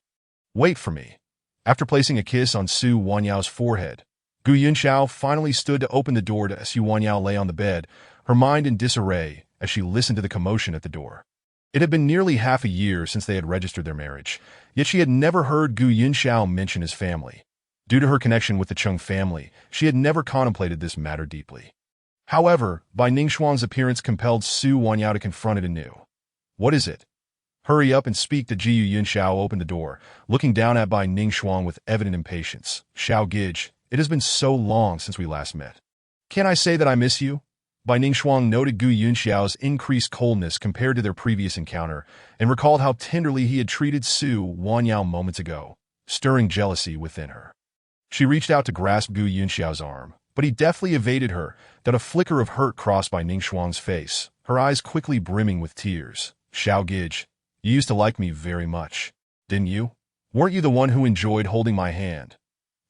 "Wait for me." After placing a kiss on Su Wanyao's forehead, Gu Yunxiao finally stood to open the door. Su Wanyao lay on the bed, her mind in disarray as she listened to the commotion at the door. It had been nearly half a year since they had registered their marriage, yet she had never heard Gu Yunxiao mention his family. Due to her connection with the Cheng family, she had never contemplated this matter deeply. However, Bai Ningxuang's appearance compelled Su Wanyao to confront it anew. "What is it?" Hurry up and speak to Jiu Yunxiao opened the door, looking down at Bai Ningxuang with evident impatience. Xiao Gij, it has been so long since we last met. Can I say that I miss you? Bai Ningxuang noted Gu Yunxiao's increased coldness compared to their previous encounter and recalled how tenderly he had treated Su Wanyao moments ago, stirring jealousy within her. She reached out to grasp Gu Yunxiao's arm, but he deftly evaded her, that a flicker of hurt crossed Bai Ningxuang's face, her eyes quickly brimming with tears. Xiao Gij, you used to like me very much, didn't you? Weren't you the one who enjoyed holding my hand?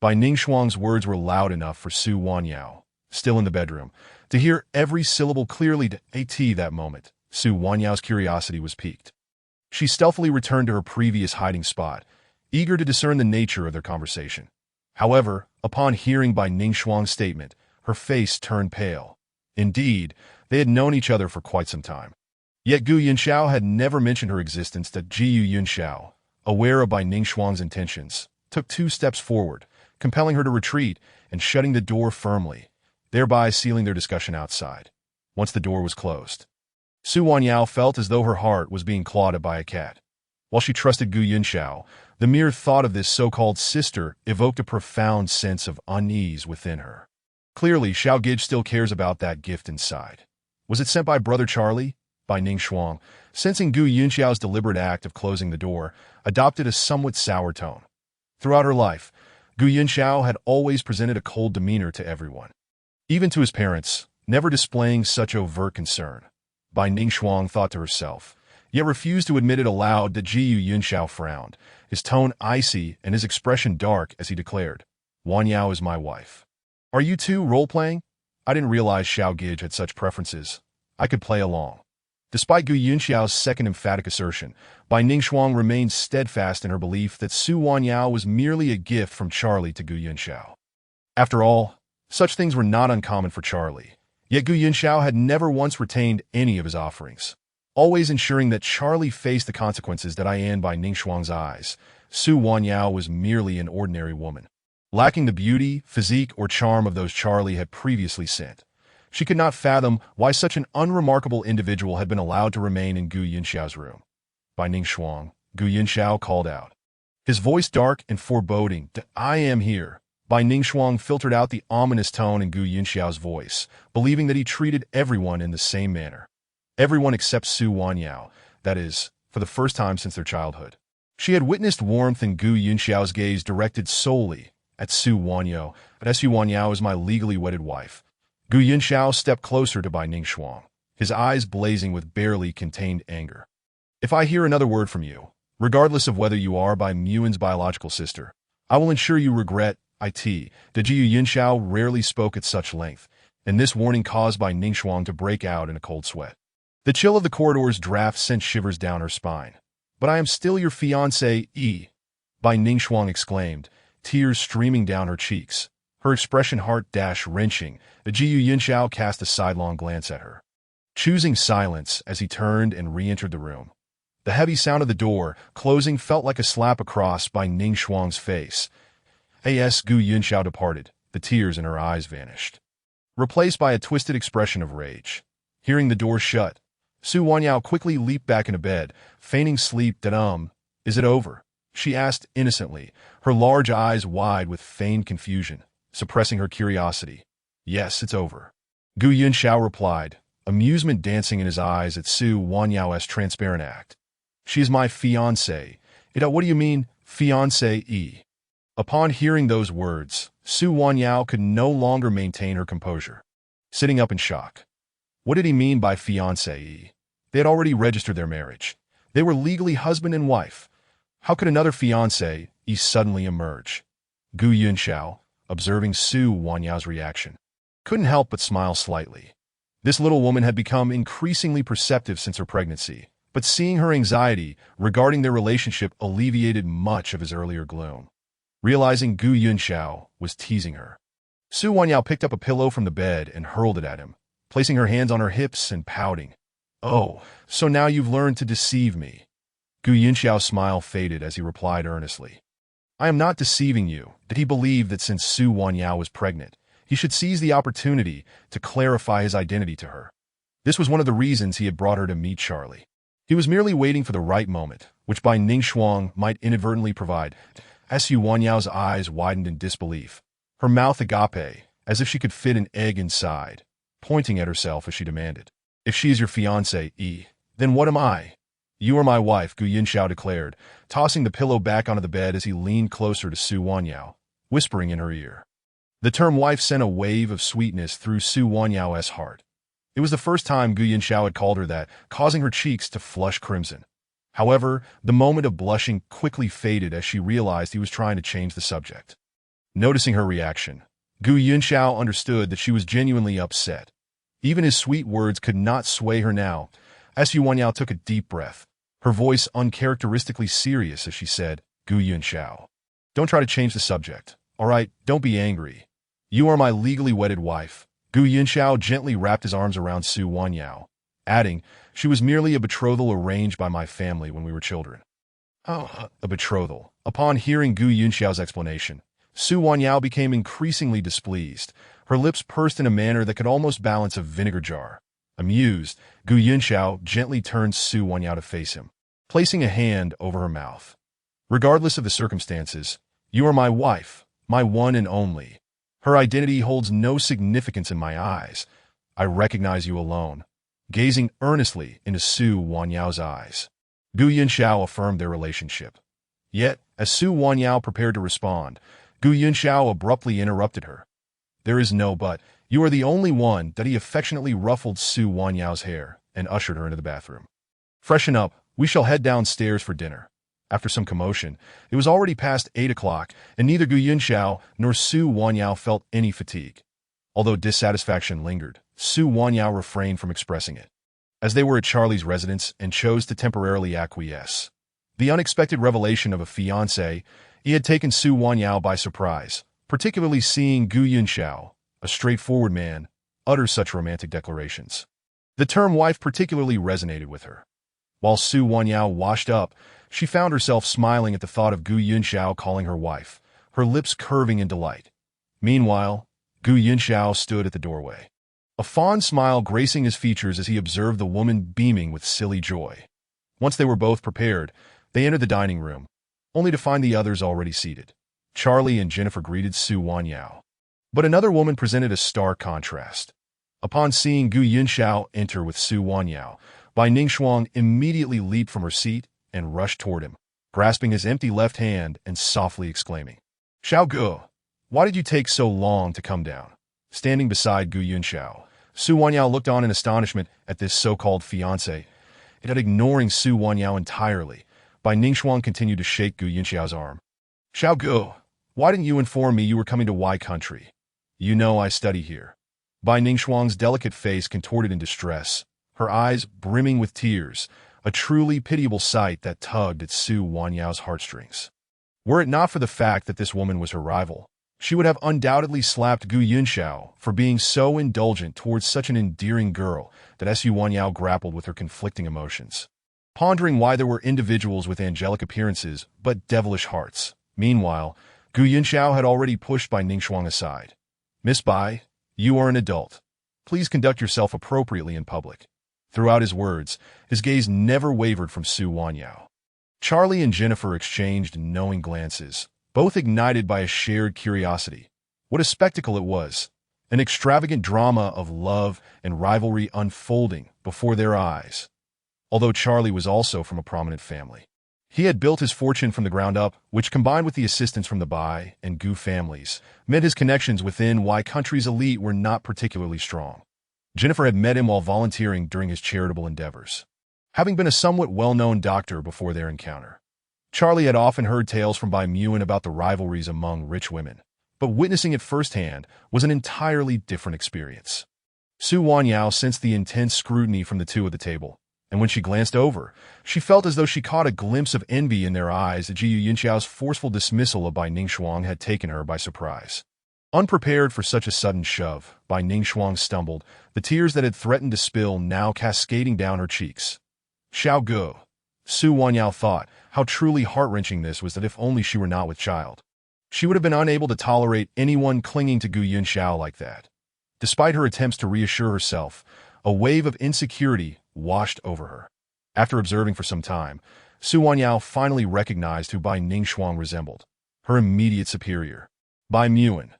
Bai Ningxuang's words were loud enough for Su Wanyao, still in the bedroom, to hear every syllable clearly. At that moment, Su Wanyao's curiosity was piqued. She stealthily returned to her previous hiding spot, eager to discern the nature of their conversation. However, upon hearing Bai Ningxuang's statement, her face turned pale. Indeed, they had known each other for quite some time. Yet Gu Yunxiao had never mentioned her existence to Jiu Yunxiao, aware of Bai Ningxuang's intentions, took 2 steps forward, compelling her to retreat and shutting the door firmly, thereby sealing their discussion outside. Once the door was closed, Su Wanyao felt as though her heart was being clawed at by a cat. While she trusted Gu Yunxiao, the mere thought of this so-called sister evoked a profound sense of unease within her. Clearly, Xiao Gij still cares about that gift inside. Was it sent by Brother Charlie? Bai Ningxuang, sensing Gu Yunxiao's deliberate act of closing the door, adopted a somewhat sour tone. Throughout her life, Gu Yunxiao had always presented a cold demeanor to everyone, even to his parents, never displaying such overt concern. Bai Ningxuang thought to herself, yet refused to admit it aloud that Jiu Yunxiao frowned, his tone icy and his expression dark as he declared, Wanyao is my wife. Are you two role-playing? I didn't realize Xiao Gij had such preferences. I could play along. Despite Gu Yunxiao's second emphatic assertion, Bai Ningxuang remained steadfast in her belief that Su Wanyao was merely a gift from Charlie to Gu Yunxiao. After all, such things were not uncommon for Charlie, yet Gu Yunxiao had never once retained any of his offerings, always ensuring that Charlie faced the consequences. That in Bai Ningxuang's eyes, Su Wanyao was merely an ordinary woman, lacking the beauty, physique, or charm of those Charlie had previously sent. She could not fathom why such an unremarkable individual had been allowed to remain in Gu Yunxiao's room. Bai Ningxuang, Gu Yunxiao called out, his voice dark and foreboding. I am here. Bai Ningxuang filtered out the ominous tone in Gu Yunxiao's voice, believing that he treated everyone in the same manner. Everyone except Su Wanyao, that is, for the first time since their childhood. She had witnessed warmth in Gu Yunxiao's gaze directed solely at Su Wanyao, but Su Wanyao is my legally wedded wife. Gu Yunxiao stepped closer to Bai Ningxuang, his eyes blazing with barely contained anger. If I hear another word from you, regardless of whether you are Bai Muin's biological sister, I will ensure you regret it. The Jiu Yunxiao rarely spoke at such length, and this warning caused Bai Ningxuang to break out in a cold sweat. The chill of the corridor's draft sent shivers down her spine. But I am still your fiancé, Bai Ningxuang exclaimed, tears streaming down her cheeks. Her expression heart-wrenching, the Jiu Yunxiao cast a sidelong glance at her, choosing silence as he turned and re-entered the room. The heavy sound of the door closing felt like a slap across Bai Ningxuang's face. As Gu Yunxiao departed, the tears in her eyes vanished, replaced by a twisted expression of rage. Hearing the door shut, Su Wanyao quickly leaped back into bed, feigning sleep. Is it over? She asked innocently, her large eyes wide with feigned confusion, suppressing her curiosity. Yes, it's over. Gu Yunxiao replied, amusement dancing in his eyes at Su Wanyao's transparent act. She is my fiancée. What do you mean, fiancée? Upon hearing those words, Su Wanyao could no longer maintain her composure, sitting up in shock. What did he mean by fiancée? They had already registered their marriage. They were legally husband and wife. How could another fiancé suddenly emerge? Gu Yunxiao, observing Su Wanyao's reaction, couldn't help but smile slightly. This little woman had become increasingly perceptive since her pregnancy, but seeing her anxiety regarding their relationship alleviated much of his earlier gloom. Realizing Gu Yunxiao was teasing her, Su Wanyao picked up a pillow from the bed and hurled it at him, placing her hands on her hips and pouting. Oh, so now you've learned to deceive me. Gu Yunxiao's smile faded as he replied earnestly, I am not deceiving you. Did he believe that since Su Wanyao was pregnant, he should seize the opportunity to clarify his identity to her? This was one of the reasons he had brought her to meet Charlie. He was merely waiting for the right moment, which by Ning Shuang might inadvertently provide. Su Wanyao's eyes widened in disbelief, her mouth agape, as if she could fit an egg inside, pointing at herself as she demanded. If she is your fiancé, then what am I? You are my wife, Gu Yunxiao declared, tossing the pillow back onto the bed as he leaned closer to Su Wanyao, whispering in her ear. The term wife sent a wave of sweetness through Su Wanyao's heart. It was the first time Gu Yunxiao had called her that, causing her cheeks to flush crimson. However, the moment of blushing quickly faded as she realized he was trying to change the subject. Noticing her reaction, Gu Yunxiao understood that she was genuinely upset. Even his sweet words could not sway her now. Su Wanyao took a deep breath, her voice uncharacteristically serious as she said, Gu Yunxiao, don't try to change the subject, all right? Don't be angry. You are my legally wedded wife. Gu Yunxiao gently wrapped his arms around Su Wanyao, adding, she was merely a betrothal arranged by my family when we were children. Oh, a betrothal. Upon hearing Gu Yunxiao's explanation, Su Wanyao became increasingly displeased, her lips pursed in a manner that could almost balance a vinegar jar. Amused, Gu Yunxiao gently turned Su Wanyao to face him, placing a hand over her mouth. Regardless of the circumstances, you are my wife, my one and only. Her identity holds no significance in my eyes. I recognize you alone. Gazing earnestly into Su Wanyao's eyes, Gu Yunxiao affirmed their relationship. Yet, as Su Wanyao prepared to respond, Gu Yunxiao abruptly interrupted her. There is no but. You are the only one, that he affectionately ruffled Su Wanyao's hair and ushered her into the bathroom. Freshen up, we shall head downstairs for dinner. After some commotion, it was already past 8 o'clock, and neither Gu Yunxiao nor Su Wanyao felt any fatigue. Although dissatisfaction lingered, Su Wanyao refrained from expressing it, as they were at Charlie's residence and chose to temporarily acquiesce. The unexpected revelation of a fiancé had taken Su Wanyao by surprise, particularly seeing Gu Yunxiao, a straightforward man, utter such romantic declarations. The term wife particularly resonated with her. While Su Wanyao washed up, she found herself smiling at the thought of Gu Yunxiao calling her wife, her lips curving in delight. Meanwhile, Gu Yunxiao stood at the doorway, a fond smile gracing his features as he observed the woman beaming with silly joy. Once they were both prepared, they entered the dining room, only to find the others already seated. Charlie and Jennifer greeted Su Wanyao. But another woman presented a stark contrast. Upon seeing Gu Yunxiao enter with Su Wanyao, Bai Ningxuang immediately leaped from her seat and rushed toward him, grasping his empty left hand and softly exclaiming, Xiao Gu, why did you take so long to come down? Standing beside Gu Yunxiao, Su Wanyao looked on in astonishment at this so-called fiancé. It had ignoring Su Wanyao entirely. Bai Ningxuang continued to shake Gu Yunxiao's arm. Xiao Gu, why didn't you inform me you were coming to Y country? You know I study here. Bai Ningxuang's delicate face contorted in distress, her eyes brimming with tears, a truly pitiable sight that tugged at Su Wanyao's heartstrings. Were it not for the fact that this woman was her rival, she would have undoubtedly slapped Gu Yunxiao for being so indulgent towards such an endearing girl that Su Wanyao grappled with her conflicting emotions, pondering why there were individuals with angelic appearances but devilish hearts. Meanwhile, Gu Yunxiao had already pushed Bai Ningxuang aside. Miss Bai, you are an adult. Please conduct yourself appropriately in public. Throughout his words, his gaze never wavered from Su Wanyao. Charlie and Jennifer exchanged knowing glances, both ignited by a shared curiosity. What a spectacle it was! An extravagant drama of love and rivalry unfolding before their eyes. Although Charlie was also from a prominent family, he had built his fortune from the ground up, which combined with the assistance from the Bai and Gu families, meant his connections within Y country's elite were not particularly strong. Jennifer had met him while volunteering during his charitable endeavors, having been a somewhat well-known doctor before their encounter. Charlie had often heard tales from Bai Muin about the rivalries among rich women, but witnessing it firsthand was an entirely different experience. Su Wanyao sensed the intense scrutiny from the two at the table, and when she glanced over, she felt as though she caught a glimpse of envy in their eyes that Gu Yunxiao's forceful dismissal of Bai Ningxuang had taken her by surprise. Unprepared for such a sudden shove, Bai Ningxuang stumbled, the tears that had threatened to spill now cascading down her cheeks. Xiao Gu, Su Wanyao thought, how truly heart-wrenching this was that if only she were not with child, she would have been unable to tolerate anyone clinging to Gu Yunxiao like that. Despite her attempts to reassure herself, a wave of insecurity washed over her. After observing for some time, Su Wanyao finally recognized who Bai Ningxuang resembled, her immediate superior, Bai Muan.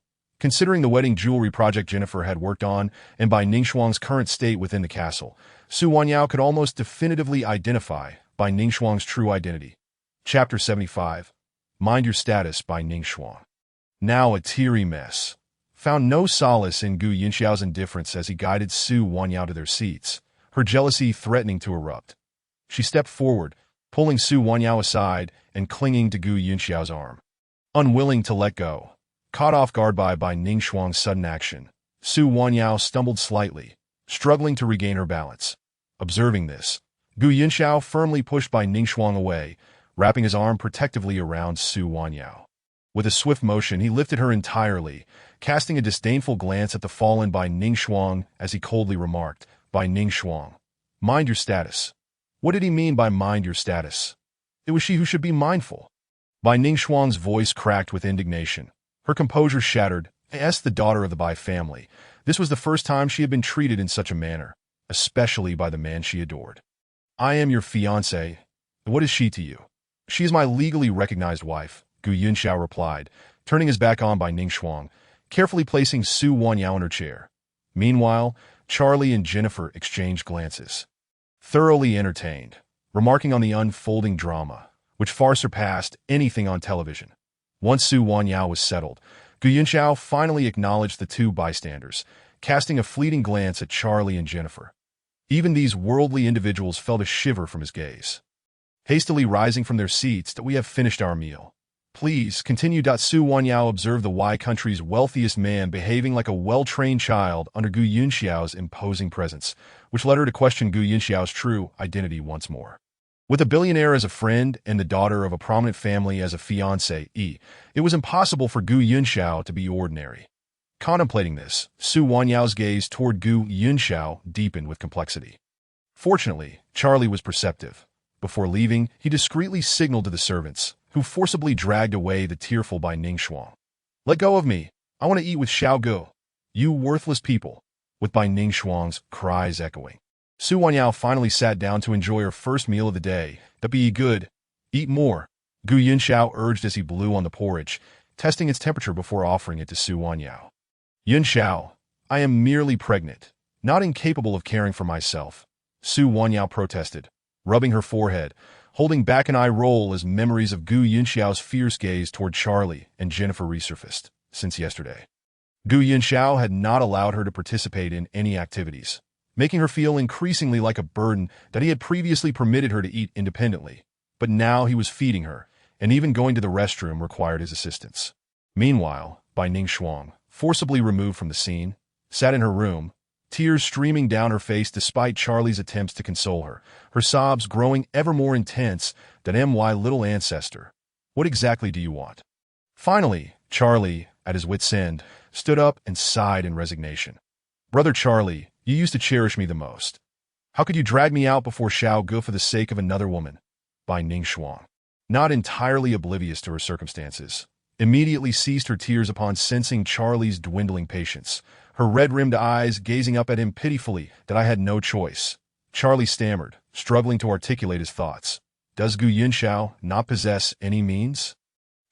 Considering the wedding jewelry project Jennifer had worked on and Bai Ningxuang's current state within the castle, Su Wanyao could almost definitively identify Bai Ningxuang's true identity. Chapter 75. Mind Your Status by Ningxuang. Now a teary mess, found no solace in Gu Yunxiao's indifference as he guided Su Wanyao to their seats, her jealousy threatening to erupt. She stepped forward, pulling Su Wanyao aside and clinging to Gu Yunxiao's arm. Unwilling to let go, caught off guard by Ningxuang's sudden action, Su Wanyao stumbled slightly, struggling to regain her balance. Observing this, Gu Yunxiao firmly pushed Bai Ningxuang away, wrapping his arm protectively around Su Wanyao. With a swift motion, he lifted her entirely, casting a disdainful glance at the fallen Bai Ningxuang as he coldly remarked, "Bai Ningxuang, mind your status." What did he mean by mind your status? It was she who should be mindful. Bai Ningxuang's voice cracked with indignation. Her composure shattered. As the daughter of the Bai family, this was the first time she had been treated in such a manner, especially by the man she adored. "I am your fiancé. What is she to you?" "She is my legally recognized wife," Gu Yunxiao replied, turning his back on Bai Ningxuang, carefully placing Su Wanyao in her chair. Meanwhile, Charlie and Jennifer exchanged glances, thoroughly entertained, remarking on the unfolding drama, which far surpassed anything on television. Once Su Wanyao was settled, Gu Yunxiao finally acknowledged the two bystanders, casting a fleeting glance at Charlie and Jennifer. Even these worldly individuals felt a shiver from his gaze. Hastily rising from their seats, "We have finished our meal. Please continue." Su Wanyao observed the Y country's wealthiest man behaving like a well-trained child under Gu Yunxiao's imposing presence, which led her to question Gu Yunxiao's true identity once more. With a billionaire as a friend and the daughter of a prominent family as a fiancée, it was impossible for Gu Yunxiao to be ordinary. Contemplating this, Su Wanyao's gaze toward Gu Yunxiao deepened with complexity. Fortunately, Charlie was perceptive. Before leaving, he discreetly signaled to the servants, who forcibly dragged away the tearful Bai Ningxuang. "Let go of me. I want to eat with Xiao Gu. You worthless people," with Bai Ningxuang's cries echoing. Su Wanyao finally sat down to enjoy her first meal of the day. "Be good. Eat more," Gu Yunxiao urged as he blew on the porridge, testing its temperature before offering it to Su Wanyao. "Yunxiao, I am merely pregnant, not incapable of caring for myself," Su Wanyao protested, rubbing her forehead, holding back an eye roll as memories of Gu Yunxiao's fierce gaze toward Charlie and Jennifer resurfaced since yesterday. Gu Yunxiao had not allowed her to participate in any activities, making her feel increasingly like a burden that he had previously permitted her to eat independently. But now he was feeding her, and even going to the restroom required his assistance. Meanwhile, Bai Ningxuang, forcibly removed from the scene, sat in her room, tears streaming down her face despite Charlie's attempts to console her, her sobs growing ever more intense than my little ancestor. "What exactly do you want?" Finally, Charlie, at his wit's end, stood up and sighed in resignation. "Brother Charlie, you used to cherish me the most. How could you drag me out before Xiao Gu for the sake of another woman?" Bai Ningxuang, not entirely oblivious to her circumstances, immediately ceased her tears upon sensing Charlie's dwindling patience, her red-rimmed eyes gazing up at him pitifully. "That I had no choice," Charlie stammered, struggling to articulate his thoughts. "Does Gu Yunxiao not possess any means?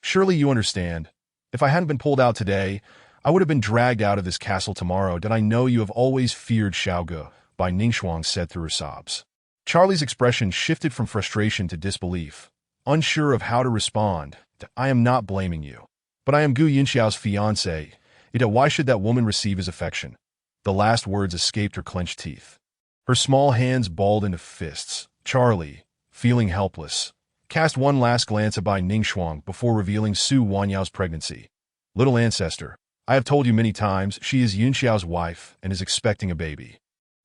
Surely you understand. If I hadn't been pulled out today, I would have been dragged out of this castle tomorrow. Did I know you have always feared Xiao Gu," Bai Ningxuang said through her sobs. Charlie's expression shifted from frustration to disbelief, unsure of how to respond. "I am not blaming you, but I am Gu Yunxiao's fiancé. Why should that woman receive his affection?" The last words escaped her clenched teeth. Her small hands balled into fists. Charlie, feeling helpless, cast one last glance at Bai Ningxuang before revealing Su Wanyao's pregnancy. "Little ancestor, I have told you many times she is Yunxiao's wife and is expecting a baby."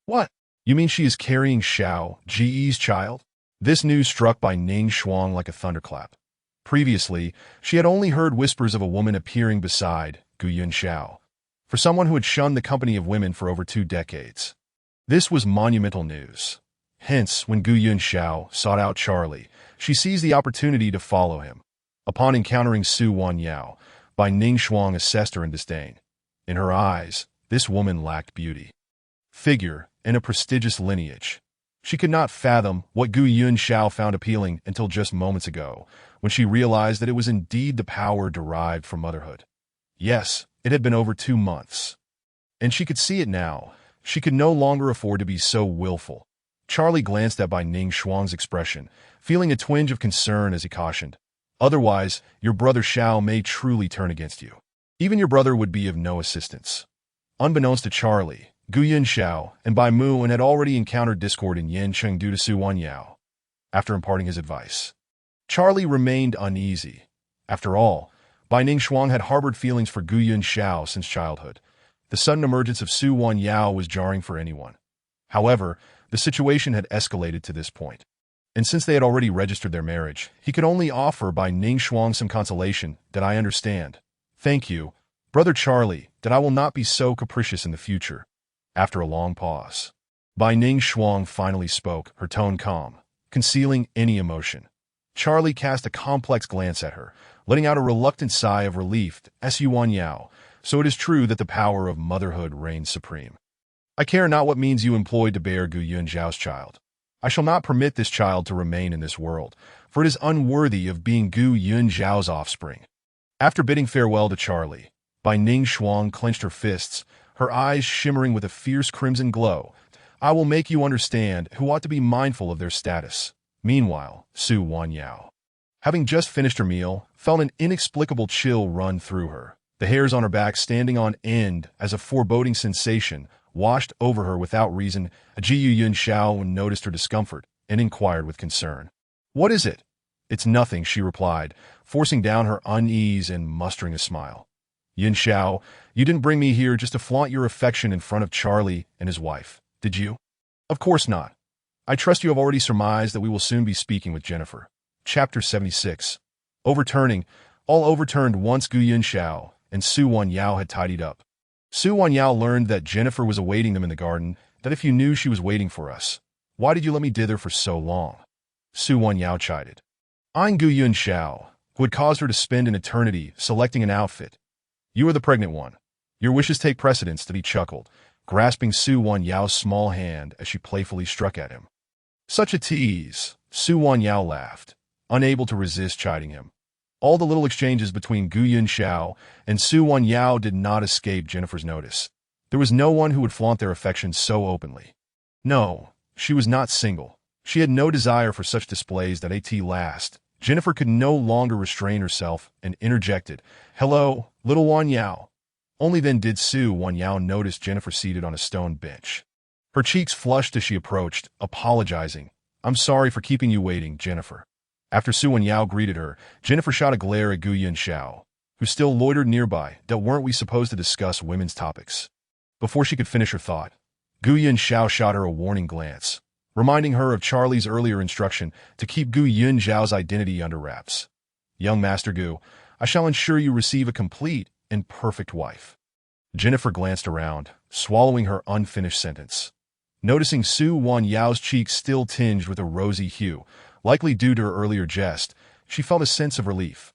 "What? You mean she is carrying Xiao Ji's child?" This news struck Bai Ningxuang like a thunderclap. Previously, she had only heard whispers of a woman appearing beside Gu Yunxiao, for someone who had shunned the company of women for over 2 decades. This was monumental news. Hence, when Gu Yunxiao sought out Charlie, she seized the opportunity to follow him. Upon encountering Su Wanyao, Bai Ningxuang assessed her in disdain. In her eyes, this woman lacked beauty, figure, and a prestigious lineage. She could not fathom what Gu Yunxiao found appealing until just moments ago, when she realized that it was indeed the power derived from motherhood. Yes, it had been over 2 months. And she could see it now. She could no longer afford to be so willful. Charlie glanced at Bai Ning Shuang's expression, feeling a twinge of concern as he cautioned. Otherwise, your brother Xiao may truly turn against you. Even your brother would be of no assistance. Unbeknownst to Charlie, Gu Yunxiao and Bai Mu had already encountered discord in Yancheng due to Su Wanyao. After imparting his advice, Charlie remained uneasy. After all, Bai Ning Shuang had harbored feelings for Gu Yunxiao since childhood. The sudden emergence of Su Wanyao was jarring for anyone. However, the situation had escalated to this point. And since they had already registered their marriage, he could only offer Bai Ning Shuang some consolation that I understand. Thank you, Brother Charlie, that I will not be so capricious in the future. After a long pause, Bai Ning Shuang finally spoke, her tone calm, concealing any emotion. Charlie cast a complex glance at her, letting out a reluctant sigh of relief. Su Wanyao, so it is true that the power of motherhood reigns supreme. I care not what means you employed to bear Gu Yunxiao's child. I shall not permit this child to remain in this world, for it is unworthy of being Gu Yunxiao's offspring. After bidding farewell to Charlie, Bai Ning Shuang clenched her fists, her eyes shimmering with a fierce crimson glow. I will make you understand who ought to be mindful of their status. Meanwhile, Su Wanyao, having just finished her meal, felt an inexplicable chill run through her. The hairs on her back standing on end as a foreboding sensation washed over her without reason. Ji Yunxiao noticed her discomfort and inquired with concern. What is it? It's nothing, she replied, forcing down her unease and mustering a smile. Yunxiao, you didn't bring me here just to flaunt your affection in front of Charlie and his wife, did you? Of course not. I trust you have already surmised that we will soon be speaking with Jennifer. Chapter 76. Overturning. All overturned once Gu Yunxiao and Su Wanyao had tidied up. Su Wanyao learned that Jennifer was awaiting them in the garden, that if you knew she was waiting for us, why did you let me dither for so long? Su Wanyao chided. I'm Gu Yunxiao, who had caused her to spend an eternity selecting an outfit. You are the pregnant one. Your wishes take precedence, that he chuckled, grasping Su Wanyao's small hand as she playfully struck at him. Such a tease, Su Wanyao laughed, unable to resist chiding him. All the little exchanges between Gu Yunxiao and Su Wanyao did not escape Jennifer's notice. There was no one who would flaunt their affection so openly. No, she was not single. She had no desire for such displays that at last. Jennifer could no longer restrain herself and interjected, Hello, little Wanyao. Only then did Su Wanyao notice Jennifer seated on a stone bench. Her cheeks flushed as she approached, apologizing. I'm sorry for keeping you waiting, Jennifer. After Su Wanyao greeted her, Jennifer shot a glare at Gu Yunxiao, who still loitered nearby. That weren't we supposed to discuss women's topics? Before she could finish her thought, Gu Yunxiao shot her a warning glance, reminding her of Charlie's earlier instruction to keep Gu Yunxiao's identity under wraps. Young Master Gu, I shall ensure you receive a complete and perfect wife. Jennifer glanced around, swallowing her unfinished sentence. Noticing Su Wanyao's cheeks still tinged with a rosy hue, likely due to her earlier jest, she felt a sense of relief.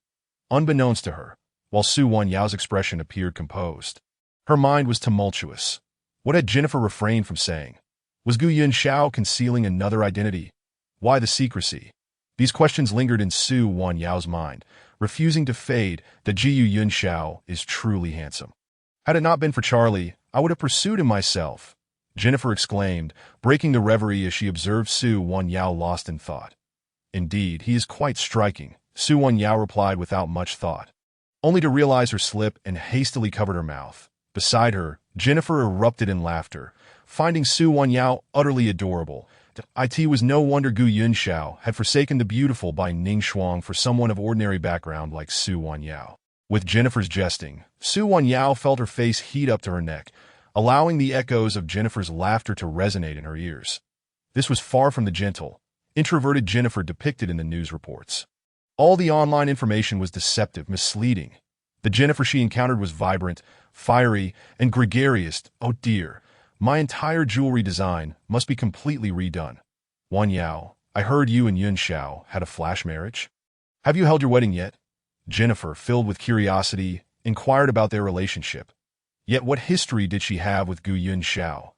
Unbeknownst to her, while Su Wanyao's expression appeared composed, her mind was tumultuous. What had Jennifer refrained from saying? Was Gu Yunxiao concealing another identity? Why the secrecy? These questions lingered in Su Wanyao's mind, refusing to fade. That Ji Yunxiao is truly handsome. Had it not been for Charlie, I would have pursued him myself, Jennifer exclaimed, breaking the reverie as she observed Su Wanyao lost in thought. Indeed, he is quite striking, Su Wanyao replied without much thought, only to realize her slip and hastily covered her mouth. Beside her, Jennifer erupted in laughter, finding Su Wanyao utterly adorable. It was no wonder Gu Yunxiao had forsaken the beautiful Bai Ning Shuang for someone of ordinary background like Su Wanyao. With Jennifer's jesting, Su Wanyao felt her face heat up to her neck, allowing the echoes of Jennifer's laughter to resonate in her ears. This was far from the gentle, introverted Jennifer depicted in the news reports. All the online information was deceptive, misleading. The Jennifer she encountered was vibrant, fiery, and gregarious. Oh dear, my entire jewelry design must be completely redone. Wanyao, I heard you and Yunxiao had a flash marriage. Have you held your wedding yet? Jennifer, filled with curiosity, inquired about their relationship. Yet what history did she have with Gu Yunxiao?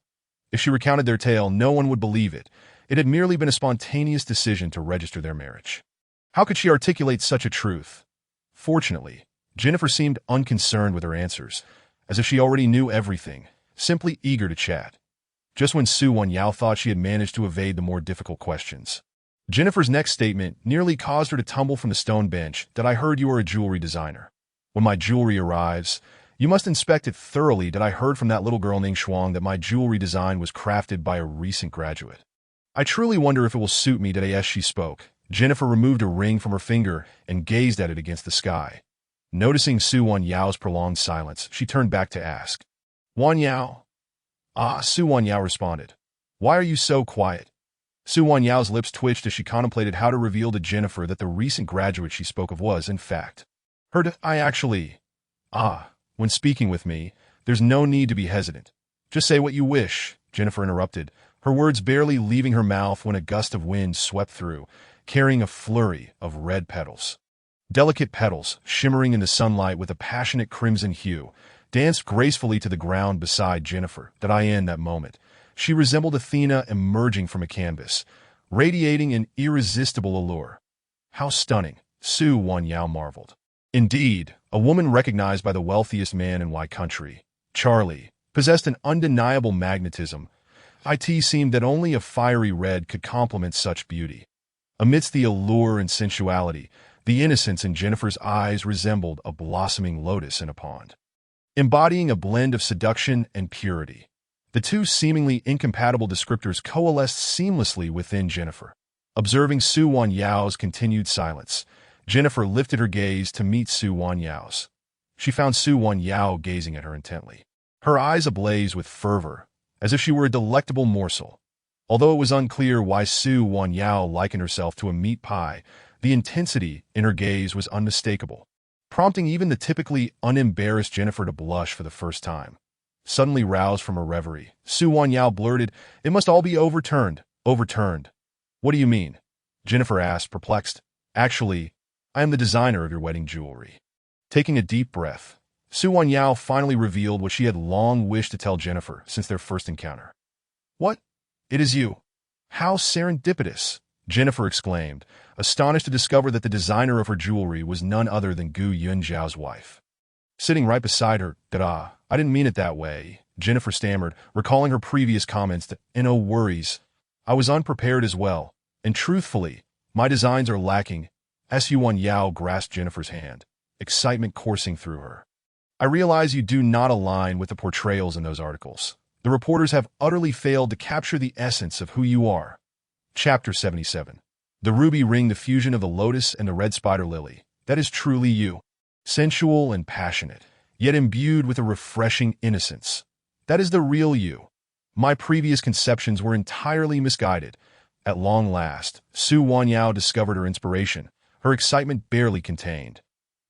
If she recounted their tale, no one would believe it. It had merely been a spontaneous decision to register their marriage. How could she articulate such a truth? Fortunately, Jennifer seemed unconcerned with her answers, as if she already knew everything, simply eager to chat. Just when Su Wanyao thought she had managed to evade the more difficult questions, Jennifer's next statement nearly caused her to tumble from the stone bench. That I heard you are a jewelry designer. When my jewelry arrives, you must inspect it thoroughly. That I heard from that little girl named Shuang that my jewelry design was crafted by a recent graduate. I truly wonder if it will suit me today. As she spoke, Jennifer removed a ring from her finger and gazed at it against the sky. Noticing Su Wanyao's prolonged silence, she turned back to ask, Wanyao? Ah, Su Wanyao responded. Why are you so quiet? Su Wanyao's lips twitched as she contemplated how to reveal to Jennifer that the recent graduate she spoke of was, in fact, her. When speaking with me, there's no need to be hesitant. Just say what you wish, Jennifer interrupted, her words barely leaving her mouth when a gust of wind swept through, carrying a flurry of red petals. Delicate petals, shimmering in the sunlight with a passionate crimson hue, danced gracefully to the ground beside Jennifer. In that moment, she resembled Athena emerging from a canvas, radiating an irresistible allure. How stunning, Su Wanyao marveled. Indeed, a woman recognized by the wealthiest man in Y country, Charlie, possessed an undeniable magnetism. It seemed that only a fiery red could complement such beauty. Amidst the allure and sensuality, the innocence in Jennifer's eyes resembled a blossoming lotus in a pond, embodying a blend of seduction and purity. The two seemingly incompatible descriptors coalesced seamlessly within Jennifer. Observing Su Wanyao's continued silence, Jennifer lifted her gaze to meet Su Wanyao's. She found Su Wanyao gazing at her intently, her eyes ablaze with fervor, as if she were a delectable morsel. Although it was unclear why Su Wanyao likened herself to a meat pie, the intensity in her gaze was unmistakable, prompting even the typically unembarrassed Jennifer to blush for the first time. Suddenly roused from her reverie, Su Wanyao blurted, It must all be overturned. Overturned? What do you mean? Jennifer asked, perplexed. Actually, I am the designer of your wedding jewelry. Taking a deep breath, Su Wanyao finally revealed what she had long wished to tell Jennifer since their first encounter. What? It is you. How serendipitous, Jennifer exclaimed, astonished to discover that the designer of her jewelry was none other than Gu Yunzhao's wife. Sitting right beside her, I didn't mean it that way, Jennifer stammered, recalling her previous comments no worries. I was unprepared as well, and truthfully, my designs are lacking. Su Wanyao grasped Jennifer's hand, excitement coursing through her. I realize you do not align with the portrayals in those articles. The reporters have utterly failed to capture the essence of who you are. Chapter 77. The ruby ring, the fusion of the lotus and the red spider lily. That is truly you. Sensual and passionate, yet imbued with a refreshing innocence. That is the real you. My previous conceptions were entirely misguided. At long last, Su Wanyao discovered her inspiration, her excitement barely contained.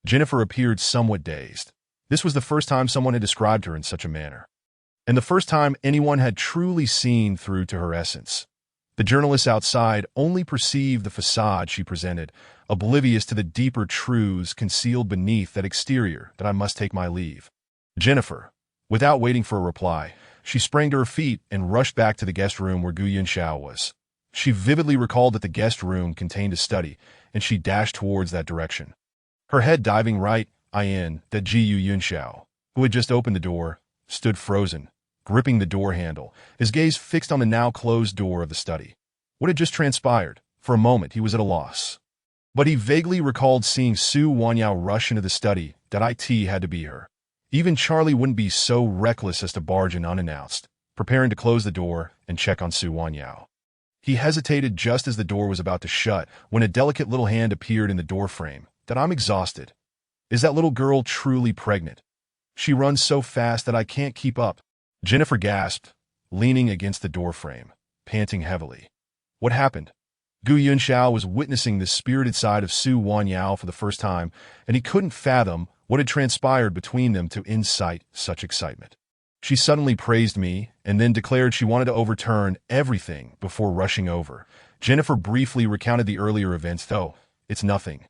Jennifer appeared somewhat dazed. This was the first time someone had described her in such a manner, and the first time anyone had truly seen through to her essence. The journalists outside only perceived the facade she presented, oblivious to the deeper truths concealed beneath that exterior. That I must take my leave. Jennifer, without waiting for a reply, she sprang to her feet and rushed back to the guest room where Gu Yunzhao was. She vividly recalled that the guest room contained a study, and she dashed towards that direction, her head diving right in that Gu Yunzhao, who had just opened the door, stood frozen, gripping the door handle, his gaze fixed on the now closed door of the study. What had just transpired? For a moment, he was at a loss. But he vaguely recalled seeing Su Wanyao rush into the study. That it had to be her. Even Charlie wouldn't be so reckless as to barge in unannounced, preparing to close the door and check on Su Wanyao. He hesitated just as the door was about to shut when a delicate little hand appeared in the doorframe. That I'm exhausted. Is that little girl truly pregnant? She runs so fast that I can't keep up. Jennifer gasped, leaning against the doorframe, panting heavily. What happened? Gu Yunzhao was witnessing the spirited side of Su Wanyao for the first time, and he couldn't fathom what had transpired between them to incite such excitement. She suddenly praised me and then declared she wanted to overturn everything before rushing over. Jennifer briefly recounted the earlier events. Though, it's nothing.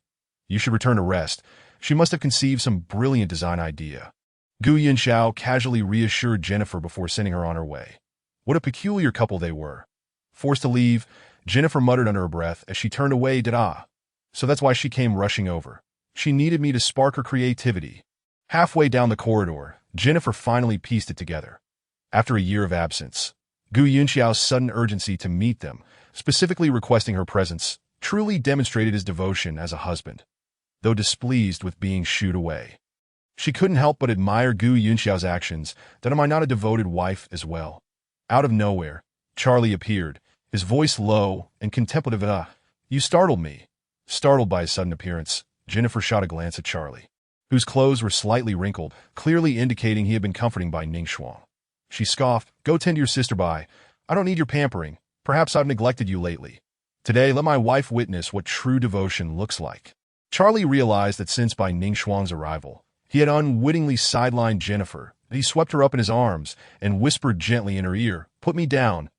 You should return to rest. She must have conceived some brilliant design idea. Gu Yunzhao casually reassured Jennifer before sending her on her way. What a peculiar couple they were. Forced to leave, Jennifer muttered under her breath as she turned away. So that's why she came rushing over. She needed me to spark her creativity. Halfway down the corridor, Jennifer finally pieced it together. After a year of absence, Gu Yunxiao's sudden urgency to meet them, specifically requesting her presence, truly demonstrated his devotion as a husband. Though displeased with being shooed away, she couldn't help but admire Gu Yunxiao's actions. That am I not a devoted wife as well? Out of nowhere, Charlie appeared, his voice low and contemplative. You startled me. Startled by his sudden appearance, Jennifer shot a glance at Charlie, whose clothes were slightly wrinkled, clearly indicating he had been comforting by Ning Shuang. She scoffed, "Go tend to your sister, Bai. I don't need your pampering. Perhaps I've neglected you lately. Today, let my wife witness what true devotion looks like." Charlie realized that since Bai Ning Shuang's arrival, he had unwittingly sidelined Jennifer, that he swept her up in his arms and whispered gently in her ear, "Put me down."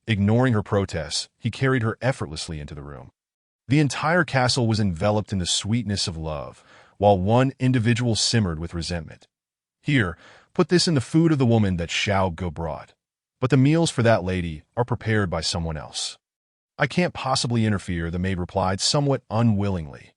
Ignoring her protests, he carried her effortlessly into the room. The entire castle was enveloped in the sweetness of love, while one individual simmered with resentment. "Here, put this in the food of the woman that Xiao Ge brought. But the meals for that lady are prepared by someone else." "I can't possibly interfere," the maid replied somewhat unwillingly.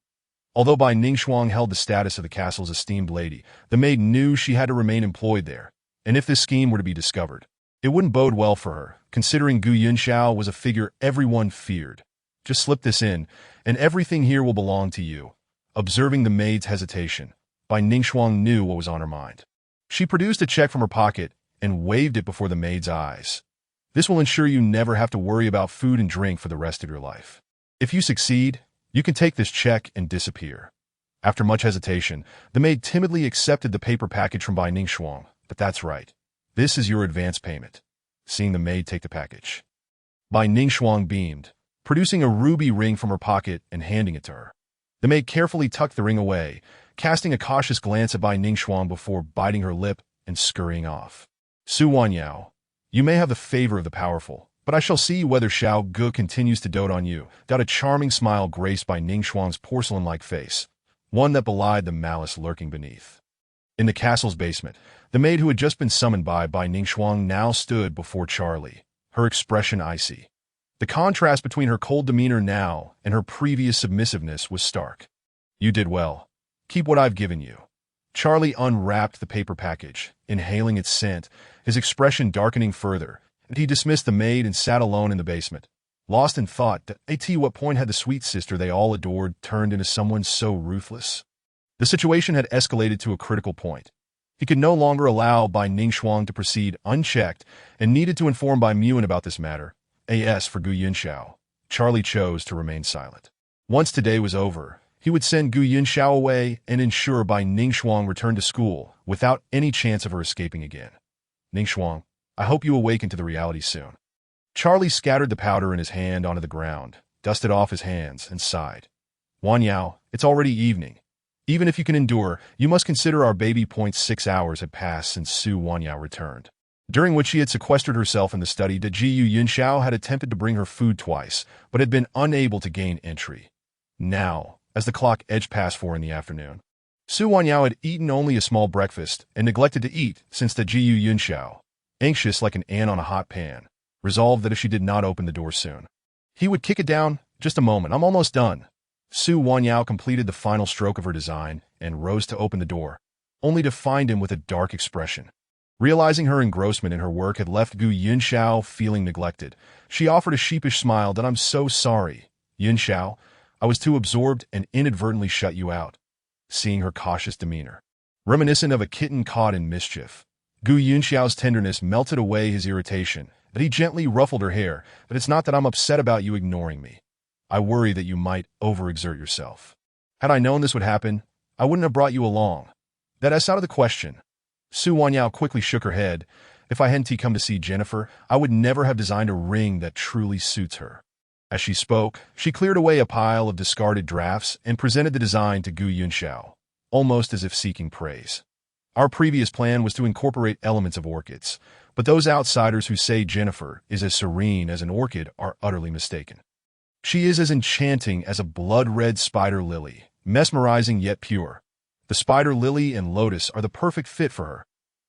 Although Bai Ning Shuang held the status of the castle's esteemed lady, the maid knew she had to remain employed there, and if this scheme were to be discovered, it wouldn't bode well for her, considering Gu Yunxiao was a figure everyone feared. "Just slip this in, and everything here will belong to you." Observing the maid's hesitation, Bai Ning Shuang knew what was on her mind. She produced a check from her pocket and waved it before the maid's eyes. "This will ensure you never have to worry about food and drink for the rest of your life. If you succeed, you can take this check and disappear." After much hesitation, the maid timidly accepted the paper package from Bai Ning Shuang. "But that's right. This is your advance payment." Seeing the maid take the package, Bai Ning Shuang beamed, producing a ruby ring from her pocket and handing it to her. The maid carefully tucked the ring away, casting a cautious glance at Bai Ning Shuang before biting her lip and scurrying off. "Su Wanyao, you may have the favor of the powerful, but I shall see whether Xiao Ge continues to dote on you." A charming smile graced Bai Ning Shuang's porcelain-like face, one that belied the malice lurking beneath. In the castle's basement, the maid who had just been summoned by Bai Ning Shuang now stood before Charlie, her expression icy. The contrast between her cold demeanor now and her previous submissiveness was stark. "You did well. Keep what I've given you." Charlie unwrapped the paper package, inhaling its scent, his expression darkening further, and he dismissed the maid and sat alone in the basement, lost in thought that at what point had the sweet sister they all adored turned into someone so ruthless. The situation had escalated to a critical point. He could no longer allow Bai Ning Shuang to proceed unchecked and needed to inform Bai Muan about this matter. As for Gu Yunxiao, Charlie chose to remain silent. Once today was over, he would send Gu Yunxiao away and ensure Bai Ning Shuang returned to school without any chance of her escaping again. "Ning Shuang, I hope you awaken to the reality soon." Charlie scattered the powder in his hand onto the ground, dusted off his hands, and sighed. "Wanyao, it's already evening. Even if you can endure, you must consider our baby. 6 hours had passed since Su Wanyao returned, during which she had sequestered herself in the study. Gu Yunxiao had attempted to bring her food twice, but had been unable to gain entry. Now, as the clock edged past 4 in the afternoon, Su Wanyao had eaten only a small breakfast and neglected to eat since Gu Yunxiao, anxious like an ant on a hot pan, resolved that if she did not open the door soon, he would kick it down. "Just a moment, I'm almost done." Su Wanyao completed the final stroke of her design and rose to open the door, only to find him with a dark expression. Realizing her engrossment in her work had left Gu Yunxiao feeling neglected, she offered a sheepish smile. "I'm so sorry, Yunxiao. I was too absorbed and inadvertently shut you out." Seeing her cautious demeanor, reminiscent of a kitten caught in mischief, Gu Yunxiao's tenderness melted away his irritation, but he gently ruffled her hair. "But it's not that I'm upset about you ignoring me. I worry that you might overexert yourself. Had I known this would happen, I wouldn't have brought you along. That's out of the question." Su Wanyao quickly shook her head. "If I hadn't come to see Jennifer, I would never have designed a ring that truly suits her." As she spoke, she cleared away a pile of discarded drafts and presented the design to Gu Yunxiao, almost as if seeking praise. "Our previous plan was to incorporate elements of orchids, but those outsiders who say Jennifer is as serene as an orchid are utterly mistaken. She is as enchanting as a blood-red spider lily, mesmerizing yet pure. The spider lily and lotus are the perfect fit for her."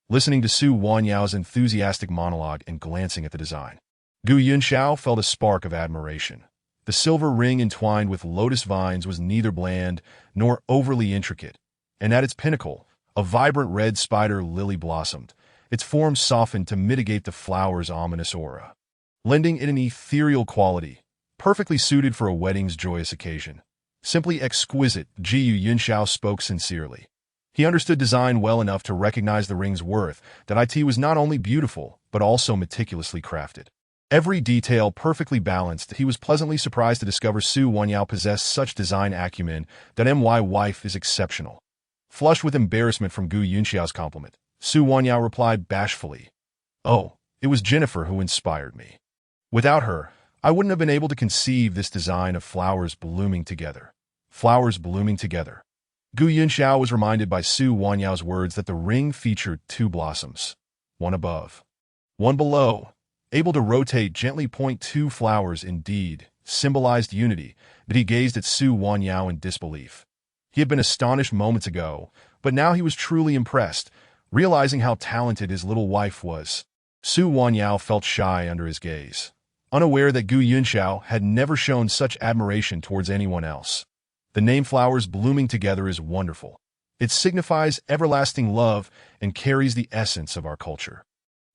Listening to Su Wanyao's enthusiastic monologue and glancing at the design, Gu Yunxiao felt a spark of admiration. The silver ring entwined with lotus vines was neither bland nor overly intricate, and at its pinnacle, a vibrant red spider lily blossomed, its form softened to mitigate the flower's ominous aura, lending it an ethereal quality, perfectly suited for a wedding's joyous occasion. Simply exquisite, Ji Yunxiao spoke sincerely. He understood design well enough to recognize the ring's worth, that it was not only beautiful, but also meticulously crafted. Every detail perfectly balanced. He was pleasantly surprised to discover Su Wanyao possessed such design acumen. That my wife is exceptional. Flushed with embarrassment from Gu Yunxiao's compliment, Su Wanyao replied bashfully, "Oh, it was Jennifer who inspired me. Without her, I wouldn't have been able to conceive this design of flowers blooming together." Flowers blooming together. Gu Yunxiao was reminded by Su Wanyao's words that the ring featured two blossoms, one above, one below, able to rotate gently. Two flowers indeed symbolized unity, but he gazed at Su Wanyao in disbelief. He had been astonished moments ago, but now he was truly impressed, realizing how talented his little wife was. Su Wanyao felt shy under his gaze, unaware that Gu Yunxiao had never shown such admiration towards anyone else. The name flowers blooming together is wonderful. It signifies everlasting love and carries the essence of our culture.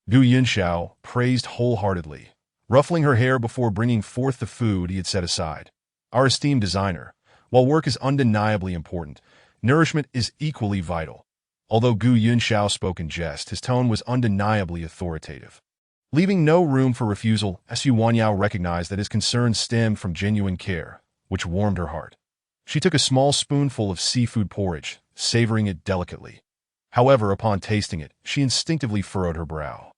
Gu Yunxiao praised wholeheartedly, ruffling her hair before bringing forth the food he had set aside. Our esteemed designer, while work is undeniably important, nourishment is equally vital. Although Gu Yunxiao spoke in jest, his tone was undeniably authoritative. Leaving no room for refusal, Su Wanyao recognized that his concerns stemmed from genuine care, which warmed her heart. She took a small spoonful of seafood porridge, savoring it delicately. However, upon tasting it, she instinctively furrowed her brow.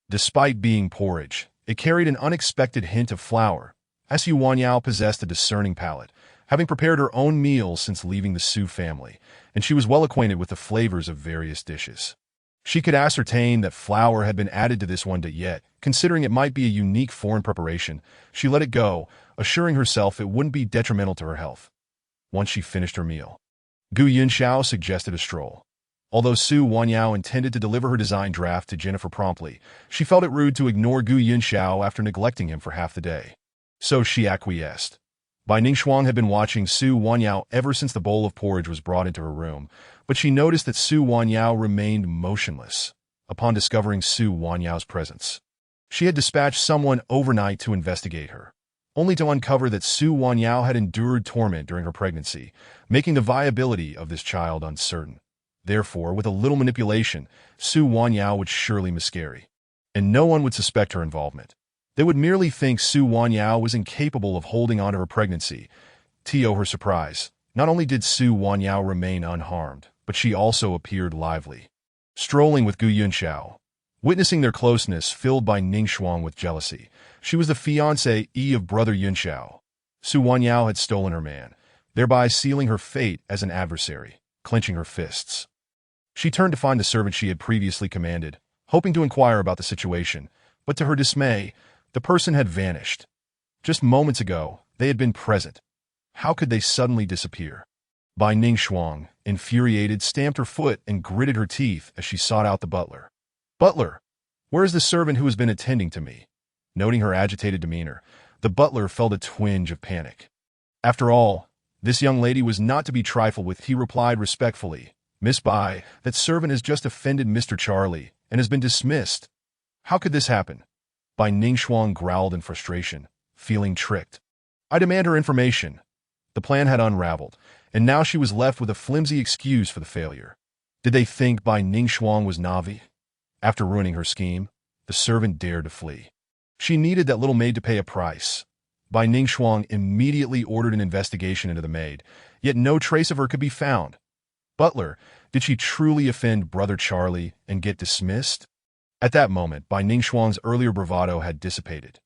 Despite being porridge, it carried an unexpected hint of flour. Su Wanyao possessed a discerning palate, having prepared her own meals since leaving the Su family, and she was well acquainted with the flavors of various dishes. She could ascertain that flour had been added to this one, yet, considering it might be a unique foreign preparation, she let it go, assuring herself it wouldn't be detrimental to her health. Once she finished her meal, Gu Yunxiao suggested a stroll. Although Su Wanyao intended to deliver her design draft to Jennifer promptly, she felt it rude to ignore Gu Yunxiao after neglecting him for half the day. So she acquiesced. Bai Ningxuang had been watching Su Wanyao ever since the bowl of porridge was brought into her room, but she noticed that Su Wanyao remained motionless upon discovering Su Wanyao's presence. She had dispatched someone overnight to investigate her, only to uncover that Su Wanyao had endured torment during her pregnancy, making the viability of this child uncertain. Therefore, with a little manipulation, Su Wanyao would surely miscarry, and no one would suspect her involvement. They would merely think Su Wanyao was incapable of holding on to her pregnancy. To her surprise, not only did Su Wanyao remain unharmed, but she also appeared lively. Strolling with Gu Yunxiao, witnessing their closeness filled Bai Ningxuang with jealousy. She was the fiancée of brother Yunxiao. Su Wanyao had stolen her man, thereby sealing her fate as an adversary, clenching her fists. She turned to find the servant she had previously commanded, hoping to inquire about the situation, but to her dismay, the person had vanished. Just moments ago, they had been present. How could they suddenly disappear? Bai Ningxuang, infuriated, stamped her foot and gritted her teeth as she sought out the butler. "Butler, where is the servant who has been attending to me?" Noting her agitated demeanor, the butler felt a twinge of panic. After all, this young lady was not to be trifled with. He replied respectfully, "Miss Bai, that servant has just offended Mr. Charlie and has been dismissed." "How could this happen?" Bai Ningxuang growled in frustration, feeling tricked. "I demand her information." The plan had unraveled, and now she was left with a flimsy excuse for the failure. Did they think Bai Ningxuang was Navi? After ruining her scheme, the servant dared to flee. She needed that little maid to pay a price. Bai Ningxuang immediately ordered an investigation into the maid, yet no trace of her could be found. Butler, did she truly offend Brother Charlie and get dismissed? At that moment, Bai Ningxuang's earlier bravado had dissipated.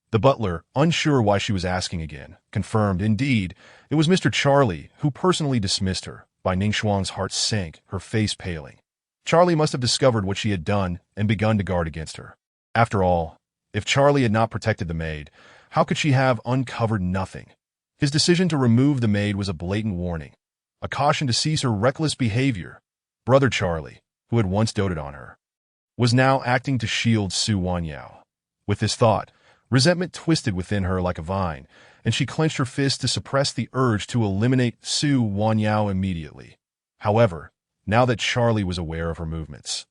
The butler, unsure why she was asking again, confirmed, indeed, it was Mr. Charlie who personally dismissed her. Bai Ningxuang's heart sank, her face paling. Charlie must have discovered what she had done and begun to guard against her. After all, if Charlie had not protected the maid, how could she have uncovered nothing? His decision to remove the maid was a blatant warning, a caution to cease her reckless behavior. Brother Charlie, who had once doted on her, was now acting to shield Su Wanyao. With this thought, Resentment twisted within her like a vine, and she clenched her fist to suppress the urge to eliminate Su Wanyao immediately. However, now that Charlie was aware of her movements,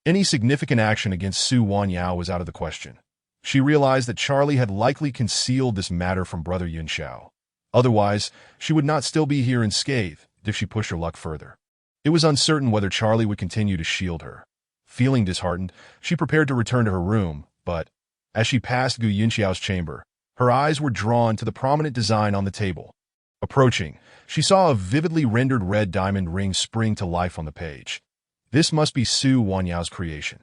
any significant action against Su Wanyao was out of the question. She realized that Charlie had likely concealed this matter from Brother Yunxiao. Otherwise, she would not still be here unscathed if she pushed her luck further. It was uncertain whether Charlie would continue to shield her. Feeling disheartened, she prepared to return to her room, but as she passed Gu Yunxiao's chamber, her eyes were drawn to the prominent design on the table. Approaching, she saw a vividly rendered red diamond ring spring to life on the page. This must be Su Wanyao's creation.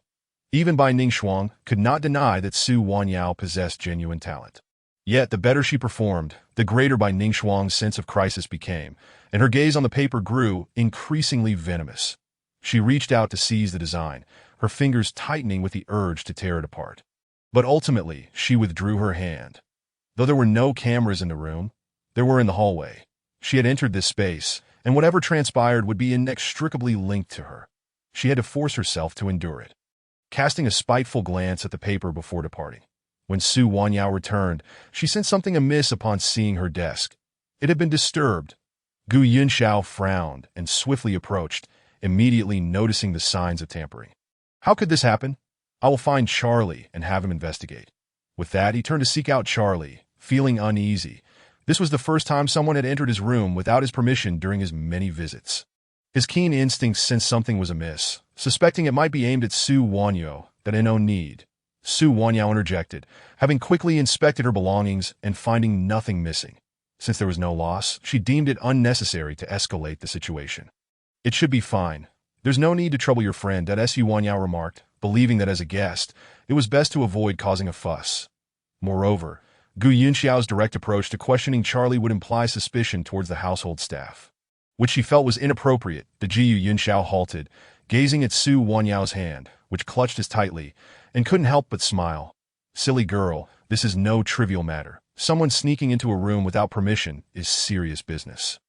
Even Bai Ningshuang could not deny that Su Wanyao possessed genuine talent. Yet the better she performed, the greater Bai Ningshuang's sense of crisis became, and her gaze on the paper grew increasingly venomous. She reached out to seize the design, her fingers tightening with the urge to tear it apart. But ultimately, she withdrew her hand. Though there were no cameras in the room, there were in the hallway. She had entered this space, and whatever transpired would be inextricably linked to her. She had to force herself to endure it. Casting a spiteful glance at the paper before departing, when Su Wanyao returned, she sensed something amiss upon seeing her desk. It had been disturbed. Gu Yunxiao frowned and swiftly approached, immediately noticing the signs of tampering. How could this happen? I will find Charlie and have him investigate. With that, he turned to seek out Charlie, feeling uneasy. This was the first time someone had entered his room without his permission during his many visits. His keen instincts sensed something was amiss, suspecting it might be aimed at Su Wanyao, that in no need. Su Wanyao interjected, having quickly inspected her belongings and finding nothing missing. Since there was no loss, she deemed it unnecessary to escalate the situation. It should be fine. There's no need to trouble your friend, Su Wanyao remarked, believing that as a guest, it was best to avoid causing a fuss. Moreover, Gu Yunxiao's direct approach to questioning Charlie would imply suspicion towards the household staff, which she felt was inappropriate. The Gu Yunxiao halted, gazing at Su Wanyao's hand, which clutched as tightly, and couldn't help but smile. Silly girl, this is no trivial matter. Someone sneaking into a room without permission is serious business.